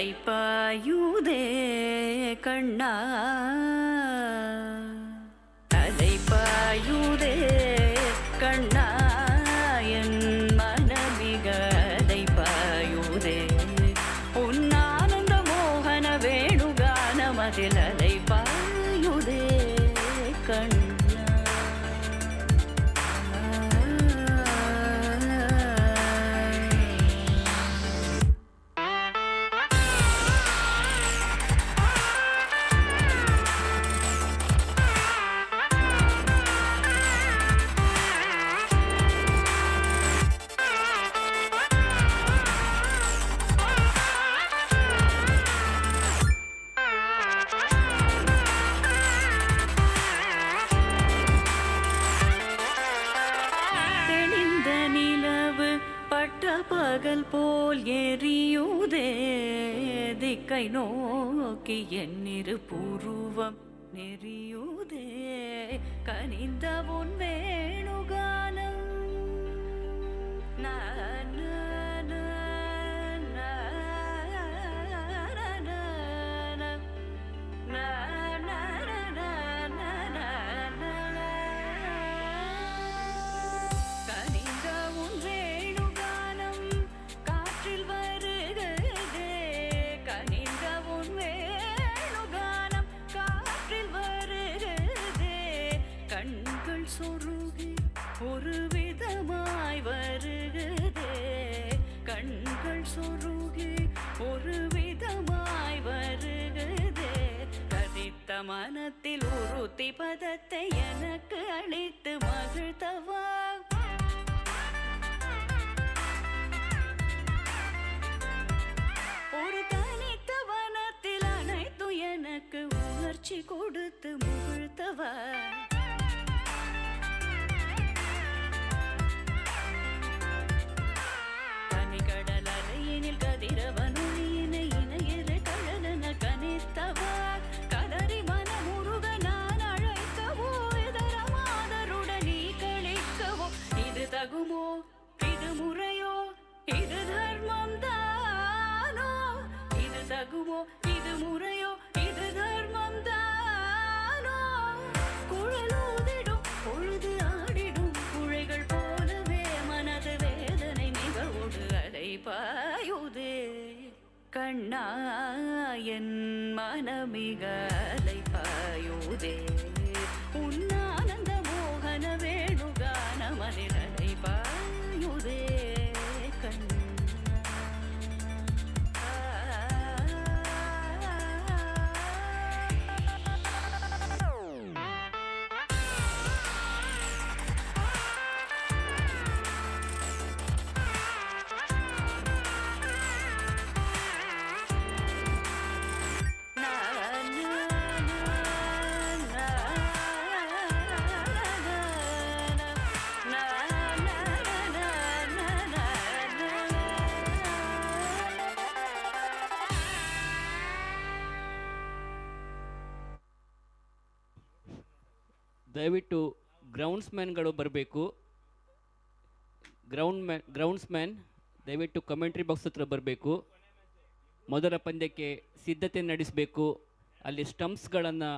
அலைப்பாயுதே கண்ணா அலைப்பாயுதே கண்ணா என் மனமிக அலைப்பாயுதே உன்னானந்த மோகன வேணுகானமதில் அலைப்பாயுதே கண்ணா. பகல் போல் எரியுதே திக்கை நோக்கி என்னிரு புருவம் நெறியுதே கனிந்த உன் வேணுகானம் சொருகி ஒரு விதமாய் வருகுதே கண்கள் சொருகி ஒரு விதமாய் வருகுதே கதித்த மனத்தில் உறுத்தி பதத்தை எனக்கு அளித்து மகிழ்த்தவா ஒரு தனித்த வனத்தில் அனைத்து எனக்கு உணர்ச்சி கொடுத்து முகிழ்த்தவா கதிரவனொழியினை இணையிற கழலன கனித்தவா கதறி மனமுருக நான் அழைக்கவோ இதர மாதருடன் நீ கழிக்கவோ இது தகுமோ இது முறையோ இது தர்மம் தானோ இது தகுமோ இது முறையோ இது தர்மம் தானோ குழலூதிடும் பொழுது ஆடிடும் குழைகள் போலவே மனது வேதனை மிகவோடு அலைபாயுதே கண்ணா என் மனமிக அலைபாயுதே உன்னானந்த மோகன வேணுகானமதில் அலைபாயுதே கண்ணா. ದಯವಿಟ್ಟು ಗ್ರೌಂಡ್ಸ್ಮ್ಯಾನ್ಗಳು ಬರಬೇಕು. ಗ್ರೌಂಡ್ಸ್ಮ್ಯಾನ್ ದಯವಿಟ್ಟು ಕಮೆಂಟ್ರಿ ಬಾಕ್ಸ್ ಹತ್ರ ಬರಬೇಕು. ಮೊದಲ ಪಂದ್ಯಕ್ಕೆ ಸಿದ್ಧತೆ ನಡೆಸಬೇಕು. ಅಲ್ಲಿ ಸ್ಟಂಪ್ಸ್ಗಳನ್ನು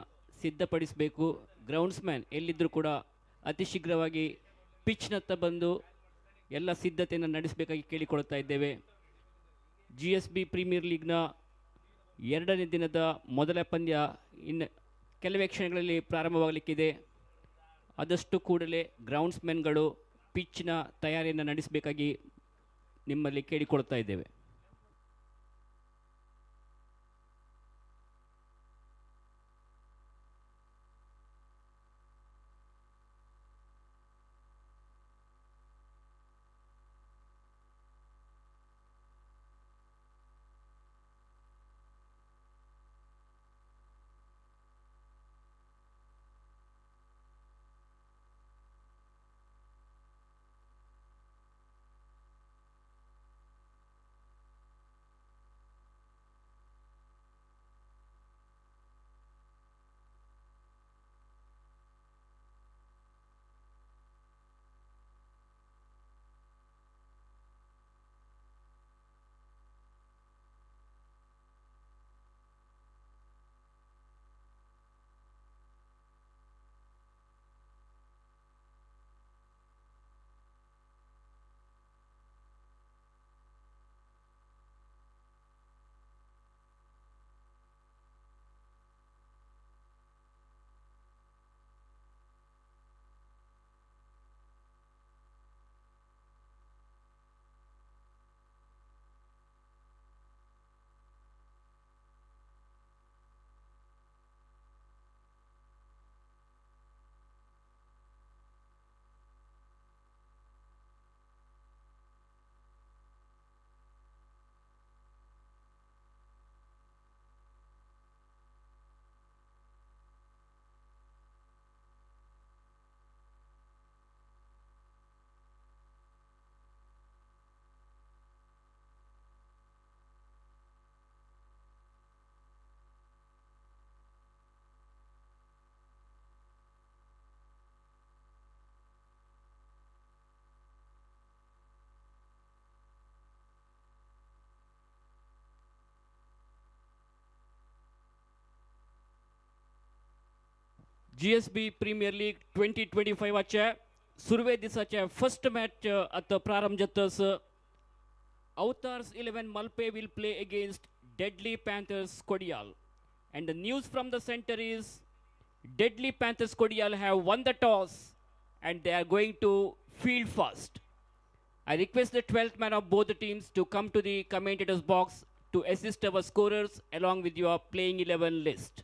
ಸಿದ್ಧಪಡಿಸಬೇಕು. ಗ್ರೌಂಡ್ಸ್ಮ್ಯಾನ್ ಎಲ್ಲಿದ್ದರೂ ಕೂಡ ಅತಿ ಶೀಘ್ರವಾಗಿ ಪಿಚ್ನತ್ತ ಬಂದು ಎಲ್ಲ ಸಿದ್ಧತೆಯನ್ನು ನಡೆಸಬೇಕಾಗಿ ಕೇಳಿಕೊಳ್ತಾ ಇದ್ದೇವೆ. GSB ಪ್ರೀಮಿಯರ್ ಲೀಗ್ನ 2ನೇ ದಿನದ ಮೊದಲ ಪಂದ್ಯ ಇನ್ನು ಕೆಲವೇ ಕ್ಷಣಗಳಲ್ಲಿ ಪ್ರಾರಂಭವಾಗಲಿಕ್ಕಿದೆ. ಆದಷ್ಟು ಕೂಡಲೇ ಗ್ರೌಂಡ್ಸ್ಮೆನ್ಗಳು ಪಿಚ್ನ ತಯಾರಿಯನ್ನು ನಡೆಸಬೇಕಾಗಿ ನಿಮ್ಮಲ್ಲಿ ಕೇಳಿಕೊಳ್ತಾ ಇದ್ದೇವೆ. GSB Premier League 2025 चे सुरवे दिसाचे फर्स्ट मॅच आता प्रारंभ जातस. Avatars 11 Malpe will play against Deadly Panthers Kodial. And the news from the center is Deadly Panthers Kodial have won the toss and they are going to field first. I request the 12th man of both the teams to come to the commentators box to assist our scorers along with your playing 11 list.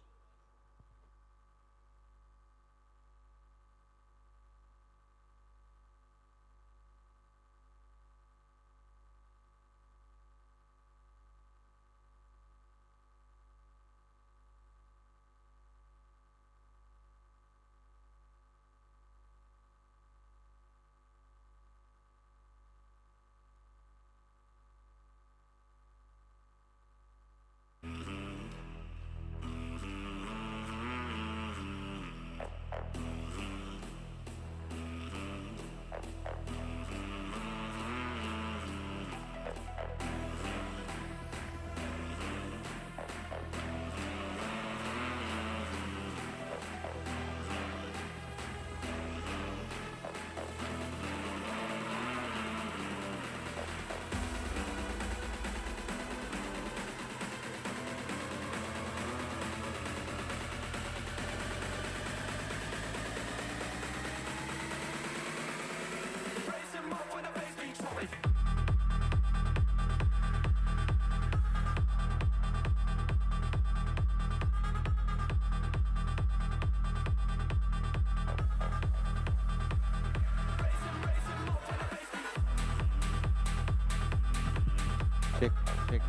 Check, check.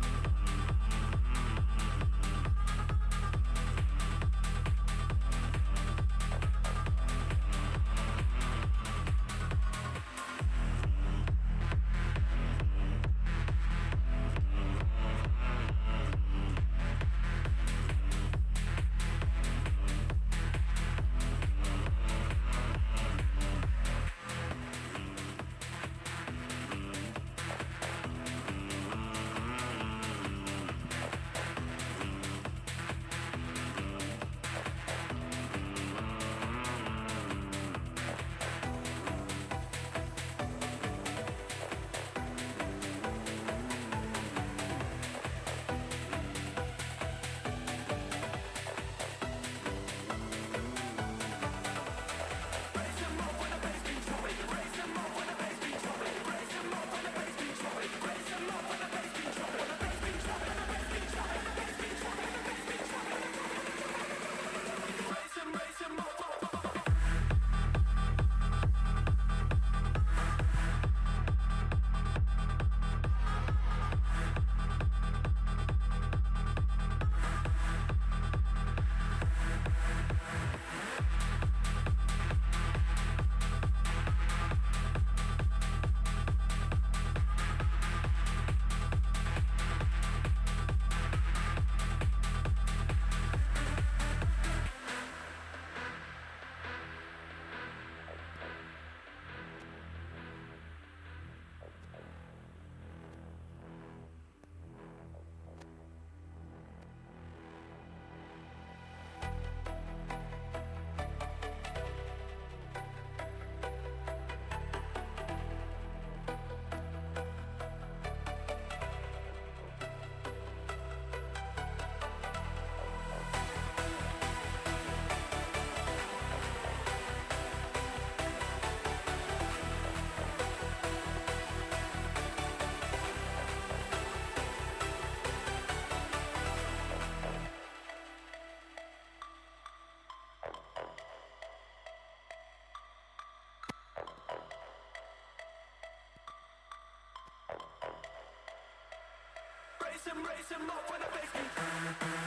Race him up when the bass beat.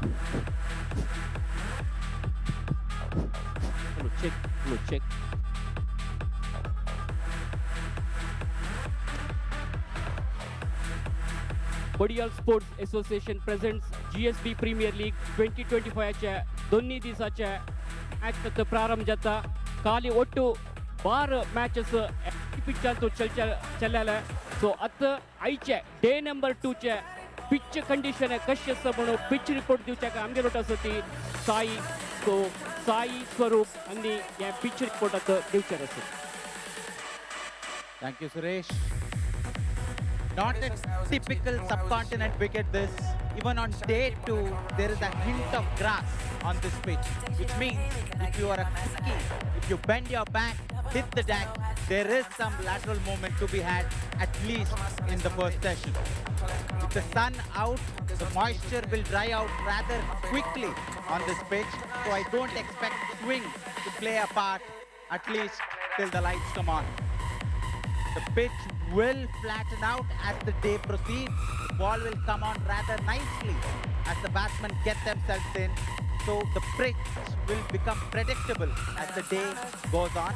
Hello, check. Hello, check. Kodial Sports Association presents GSB Premier League 2025 च्या दोन्ही दिवसाच्या match प्रारंभ जाता खाली ಒಟ್ಟು बार matches पिच्चांतू चल्ल्याला सो आता आयच्या day number 2 च्या पिच कंडिशन कशी आसा म्हणून पिच रिपोर्ट दिवच्याक आमगे लोट आसा ती साई स्वरूप आनी या पिच रिपोर्ट आता दिवचे आसा. Thank you, Suresh. Not a typical subcontinent wicket this. Even on day 2, there is a hint of grass on this pitch, which means if you are a quickie, if you bend your back, hit the deck, there is some lateral movement to be had, at least in the first session. With the sun out, the moisture will dry out rather quickly on this pitch, so I don't expect swing to play a part, at least till the lights come on. The pitch will flatten out as the day proceeds. The ball will come on rather nicely as the batsmen get themselves in. So the pitch will become predictable as the day goes on.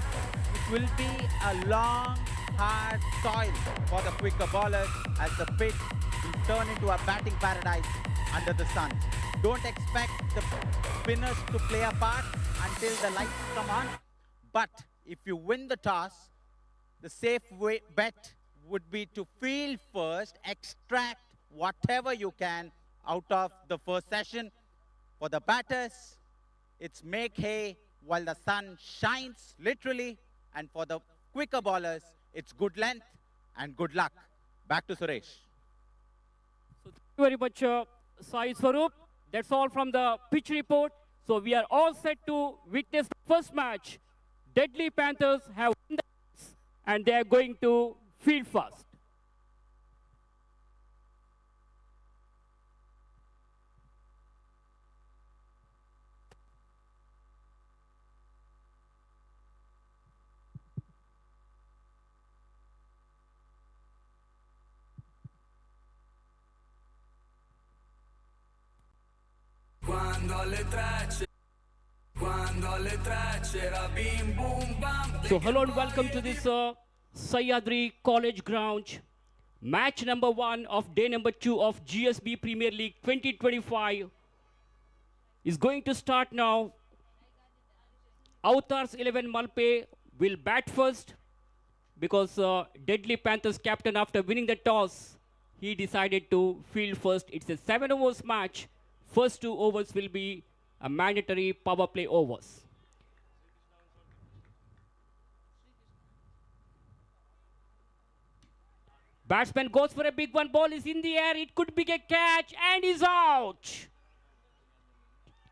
It will be a long, hard soil for the quicker bowlers as the pitch will turn into a batting paradise under the sun. Don't expect the spinners to play a part until the lights come on. But if you win the toss, the safe bet would be to field first, extract whatever you can out of the first session. For the batters, it's make hay while the sun shines, literally. And for the quicker bowlers, it's good length and good luck. Back to Suresh. So thank you very much, Sai Swarup. That's all from the pitch report. So we are all set to witness the first match. Deadly Panthers have won the match and they are going to field first. So hello and welcome to this Sahyadri College Ground. Match number 1 of day number 2 of GSB Premier League 2025 is going to start now. Avatars 11 Malpe will bat first because Deadly Panthers captain, after winning the toss, he decided to field first. It's a 7 overs match. First 2 overs will be a mandatory power play overs. Batsman goes for a big one. Ball is in the air. It could be a catch and is out.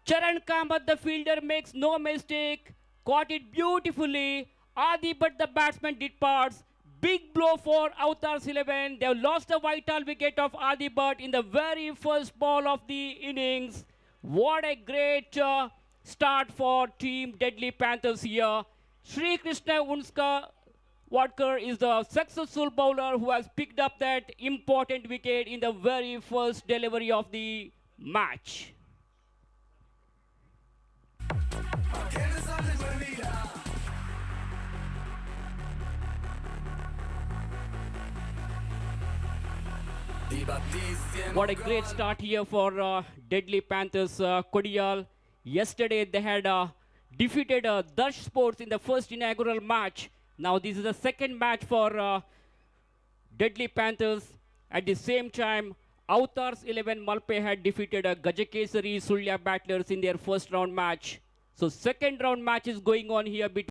Charan Kamath, the fielder, makes no mistake. Caught it beautifully. Adi, but the batsman departs. Big blow for Avatars 11. They have lost the vital wicket of Adi Bhatt in the very first ball of the innings. What a great start for team Deadly Panthers here. Sri Krishna Unska Wadkar is the successful bowler who has picked up that important wicket in the very first delivery of the match. What a great start here for Deadly Panthers. Kodial. Yesterday they had defeated Darsh Sports in the first inaugural match. Now this is the second match for Deadly Panthers. At the same time, Avatars 11 Malpe had defeated Gajakesari Sulya Battlers in their first round match. So second round match is going on here between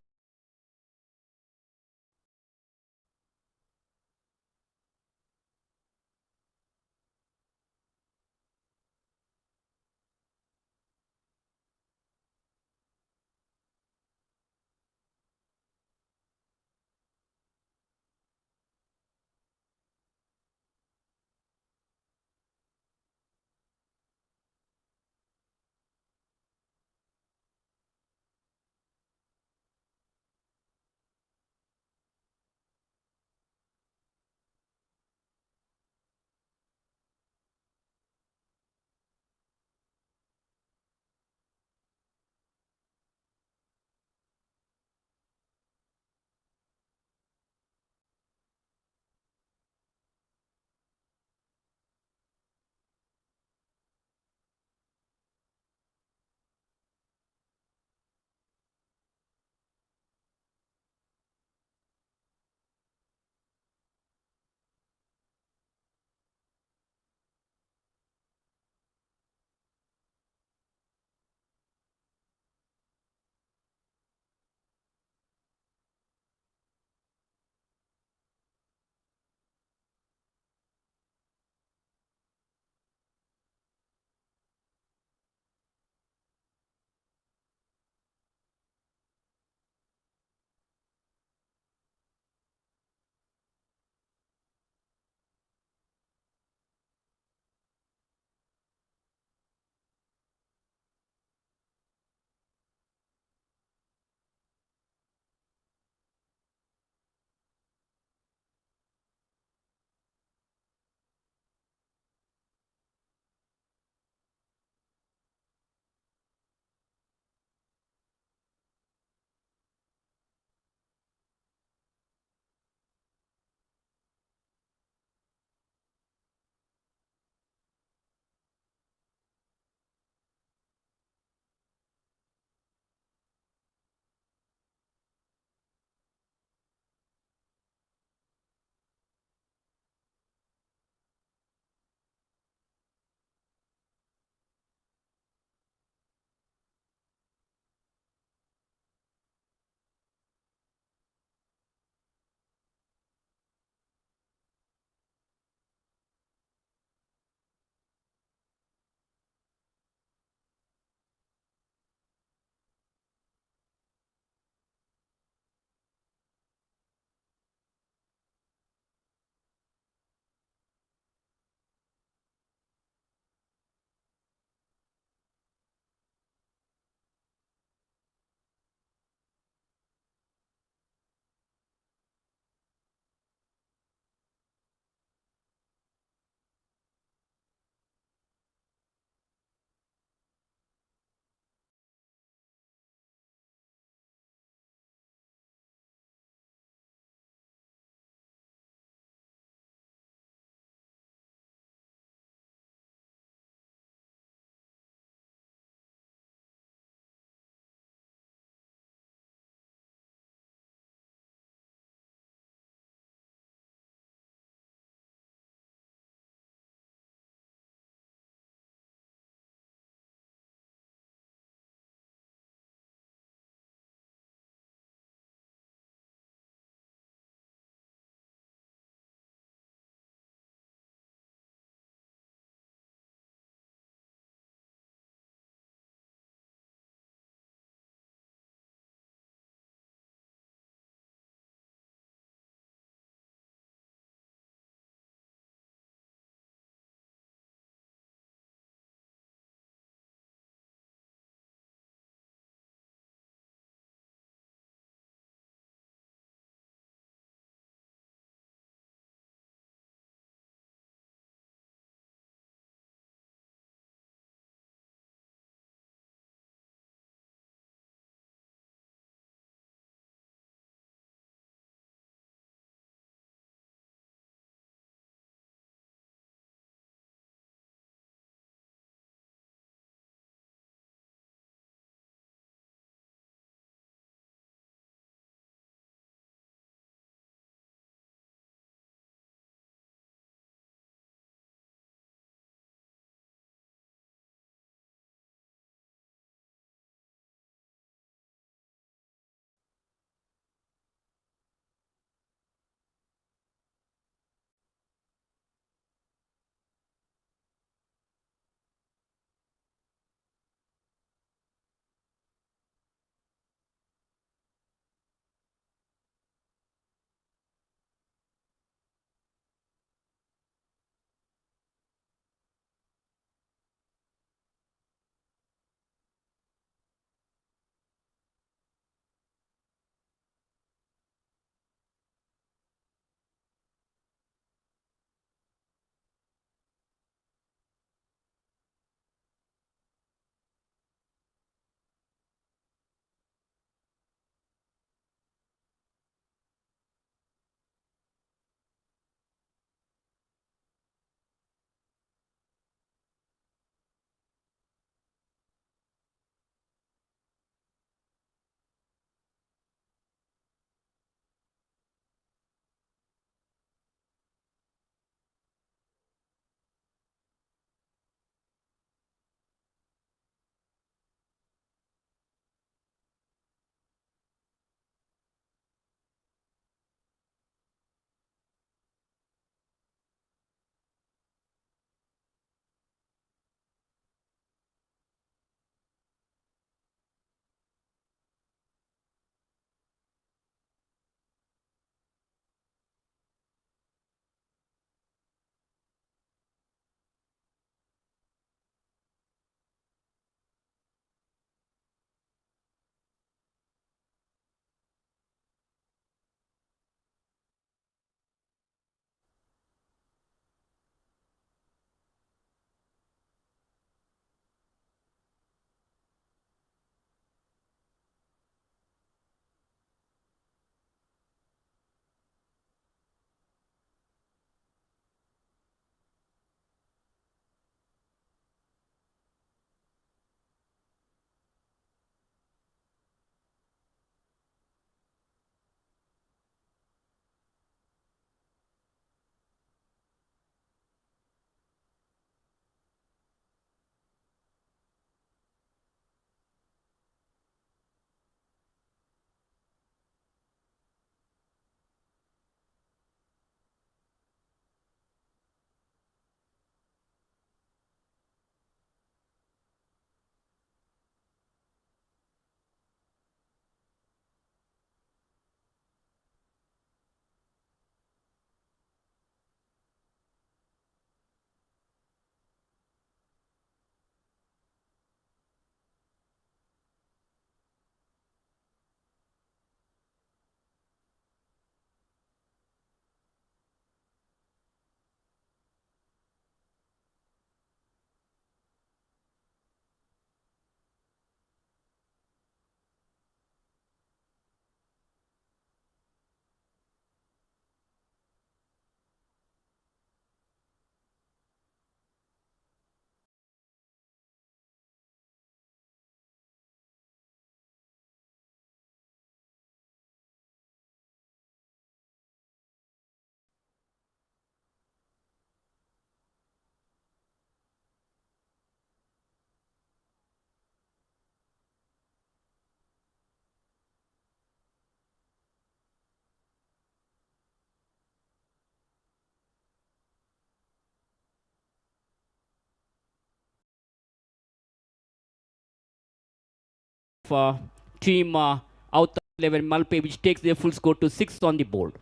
team Utsav 11 Malpe, which takes their full score to 6 on the board.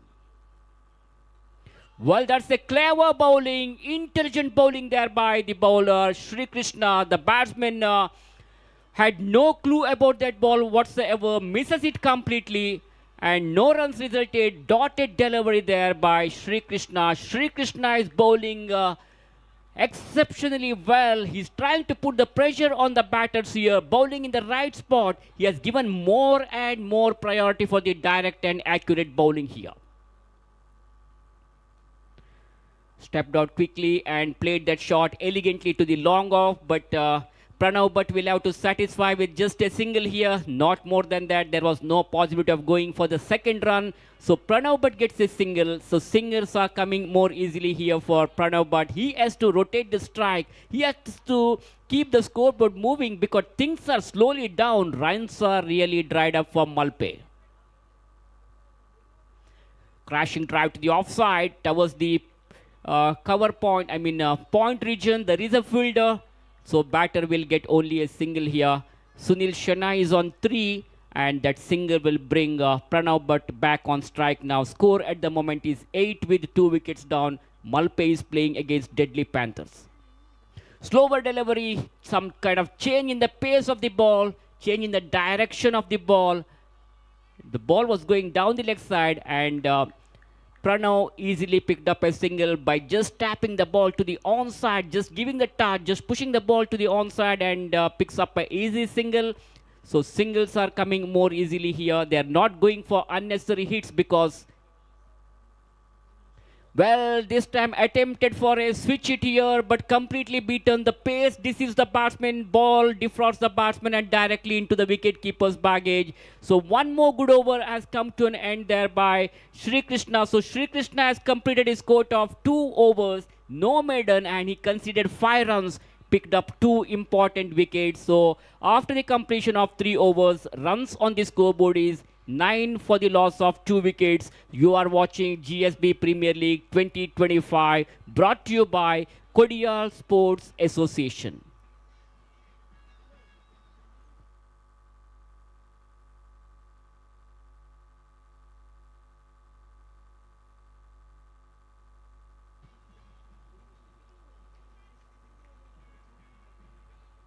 Well, that's a clever bowling, intelligent bowling there by the bowler, Sri Krishna. The batsman had no clue about that ball whatsoever, misses it completely, and no runs resulted. Dotted delivery there by Sri Krishna. Sri Krishna is bowling exceptionally well. He's trying to put the pressure on the batters here, bowling in the right spot. He has given more and more priority for the direct and accurate bowling here. Stepped out quickly and played that shot elegantly to the long off, but Pranav Bhatt will have to satisfy with just a single here, not more than that. There was no possibility of going for the second run. So Pranav Bhatt gets a single. So singles are coming more easily here for Pranav Bhatt. He has to rotate the strike. He has to keep the scoreboard moving because things are slowly down. Runs are really dried up for Malpe. Crashing drive to the offside towards the cover point, point region. There is a fielder, so batter will get only a single here. Sunil Shana is on 3, and that single will bring Pranav Bhatt back on strike now. Score at the moment is 8 with 2 wickets down. Malpe is playing against Deadly Panthers. Slower delivery, some kind of change in the pace of the ball, change in the direction of the ball. The ball was going down the leg side, and Pranav easily picked up a single by just tapping the ball to the onside, just giving the touch, just pushing the ball to the onside, and picks up an easy single. So singles are coming more easily here. They are not going for unnecessary hits because, well, this time attempted for a switch hit here, but completely beaten. The pace deceives the batsman, ball defrauds the batsman and directly into the wicket-keeper's baggage. So one more good over has come to an end there by Sri Krishna. So Sri Krishna has completed his quota of 2 overs, no maiden, and he conceded 5 runs, picked up 2 important wickets. So after the completion of 3 overs, runs on the scoreboard is 9 for the loss of 2 wickets. You are watching GSB Premier League 2025, brought to you by Kodial Sports Association.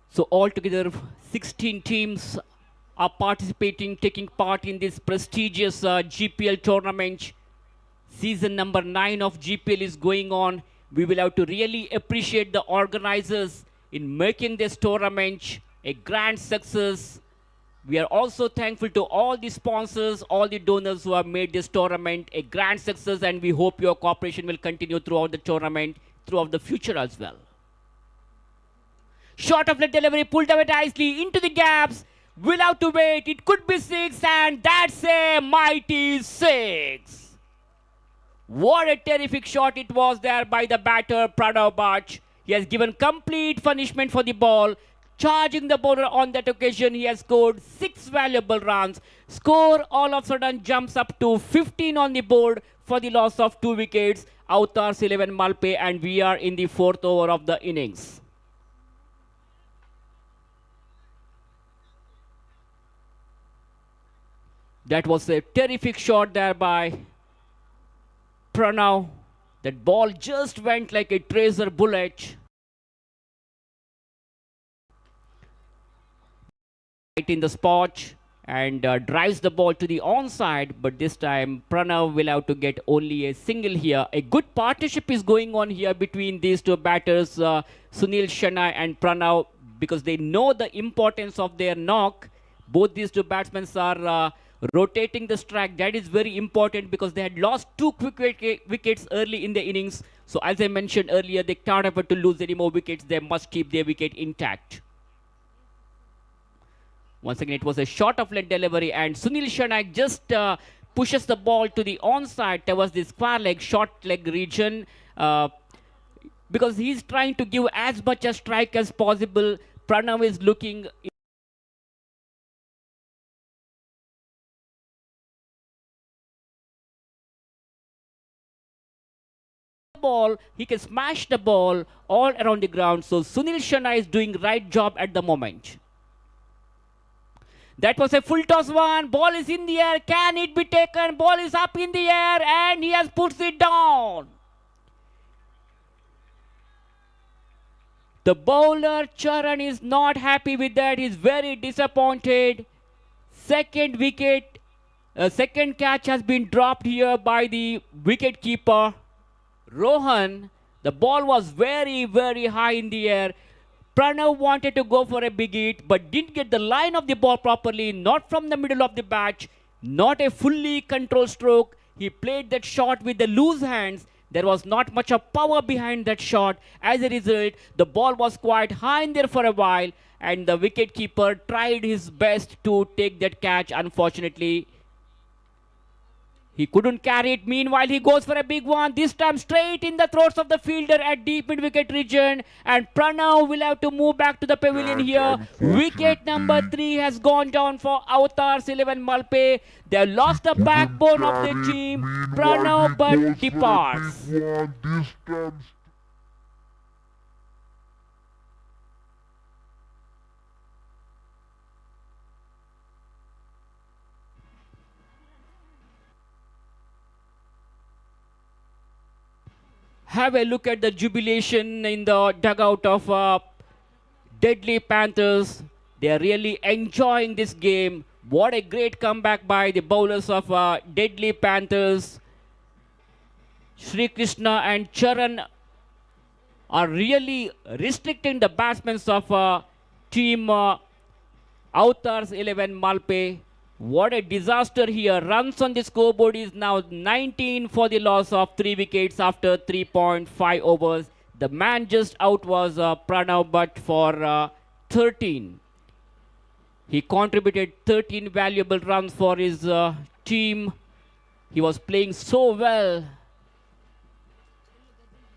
So altogether 16 teams are participating, taking part in this prestigious GPL tournament. Season number 9 of GPL is going on. We will have to really appreciate the organizers in making this tournament a grand success. We are also thankful to all the sponsors, all the donors who have made this tournament a grand success, and we hope your cooperation will continue throughout the tournament, throughout the future as well. Short of the delivery, pulled away nicely into the gaps. Will have to wait. It could be 6, and that's a mighty 6. What a terrific shot it was there by the batter, Pranav Bhatt. He has given complete punishment for the ball. Charging the bowler on that occasion, he has scored 6 valuable runs. Score all of a sudden jumps up to 15 on the board for the loss of 2 wickets. Utsav 11 Malpe, and we are in the 4th over of the innings. That was a terrific shot there by Pranav. That ball just went like a tracer bullet. Right in the spot and drives the ball to the onside. But this time Pranav will have to get only a single here. A good partnership is going on here between these 2 batters, Sunil Shana and Pranav, because they know the importance of their knock. Both these 2 batsmen are rotating the strike. That is very important because they had lost 2 quick wickets early in the innings. So as I mentioned earlier, they can't afford to lose any more wickets. They must keep their wicket intact. Once again, it was a short of leg delivery, and Sunil Shanak just pushes the ball to the onside towards the square leg, short leg region, because he's trying to give as much a strike as possible. Pranav is looking ball, he can smash the ball all around the ground. So Sunil Shana is doing right job at the moment. That was a full toss one. Ball is in the air. Can it be taken? Ball is up in the air and he has put it down. The bowler Charan is not happy with that. He's very disappointed. Second wicket, second catch has been dropped here by the wicket keeper. Rohan, the ball was very, very high in the air. Pranav wanted to go for a big hit, but didn't get the line of the ball properly, not from the middle of the bat, not a fully controlled stroke. He played that shot with the loose hands. There was not much of power behind that shot. As a result, the ball was quite high in there for a while, and the wicketkeeper tried his best to take that catch. Unfortunately, he couldn't carry it. Meanwhile, he goes for a big one. This time straight in the throats of the fielder at deep mid-wicket region. And Pranav will have to move back to the pavilion here. Wicket number 3 has gone down for Avtars 11 Malpe. They have lost the backbone of the team. Pranav but departs. Have a look at the jubilation in the dugout of Deadly Panthers. They are really enjoying this game. What a great comeback by the bowlers of Deadly Panthers. Sri Krishna and Charan are really restricting the batsmen of team Avtars 11 Malpe. What a disaster here. Runs on the scoreboard is now 19 for the loss of 3 wickets after 3.5 overs. The man just out was Pranav Bhatt for 13. He contributed 13 valuable runs for his team. He was playing so well.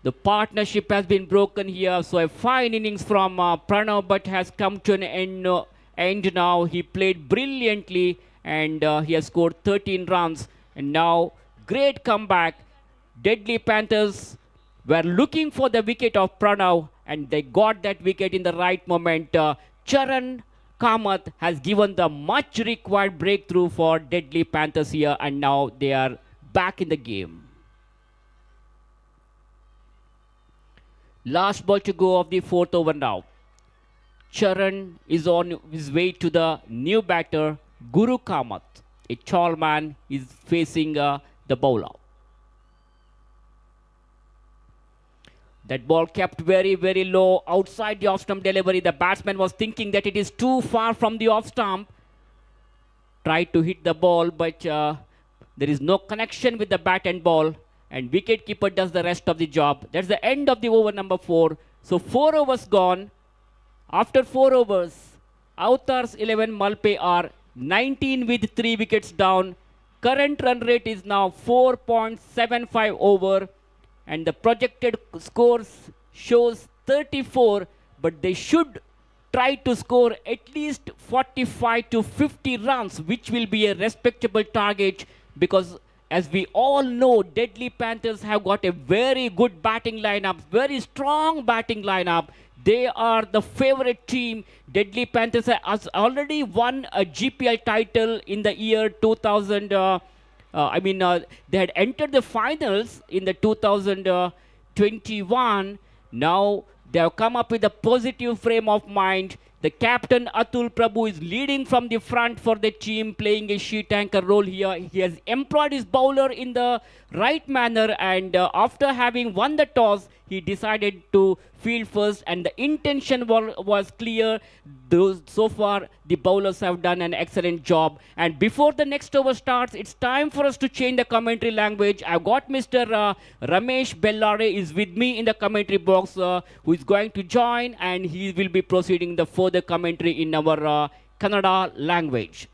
The partnership has been broken here. So a fine innings from Pranav Bhatt has come to an end now. He played brilliantly. And he has scored 13 runs. And now, great comeback. Deadly Panthers were looking for the wicket of Pranav, and they got that wicket in the right moment. Charan Kamath has given the much required breakthrough for Deadly Panthers here, and now they are back in the game. Last ball to go of the 4th over now. Charan is on his way to the new batter, Guru Kamath. A tall man is facing the bowler. That ball kept very, very low outside the off-stump delivery. The batsman was thinking that it is too far from the off-stump. Tried to hit the ball, but there is no connection with the bat and ball. And wicketkeeper does the rest of the job. That's the end of the over number 4. So 4 overs gone. After 4 overs, Avtars 11 Malpe are 19 with 3 wickets down. Current run rate is now 4.75 over. And the projected scores shows 34. But they should try to score at least 45 to 50 runs, which will be a respectable target. Because as we all know, Deadly Panthers have got a very good batting lineup, very strong batting lineup. They are the favorite team. Deadly Panthers has already won a GPL title in the year 2000. They had entered the finals in the 2021. Now they have come up with a positive frame of mind. The captain Atul Prabhu is leading from the front for the team, playing a sheet anchor role here. He has employed his bowler in the right manner, and after having won the toss, he decided to field first, and the intention was clear. So far, the bowlers have done an excellent job. And before the next over starts, it's time for us to change the commentary language. I've got Mr. Ramesh Bellare is with me in the commentary box, who is going to join, and he will be proceeding the further commentary in our Kannada language.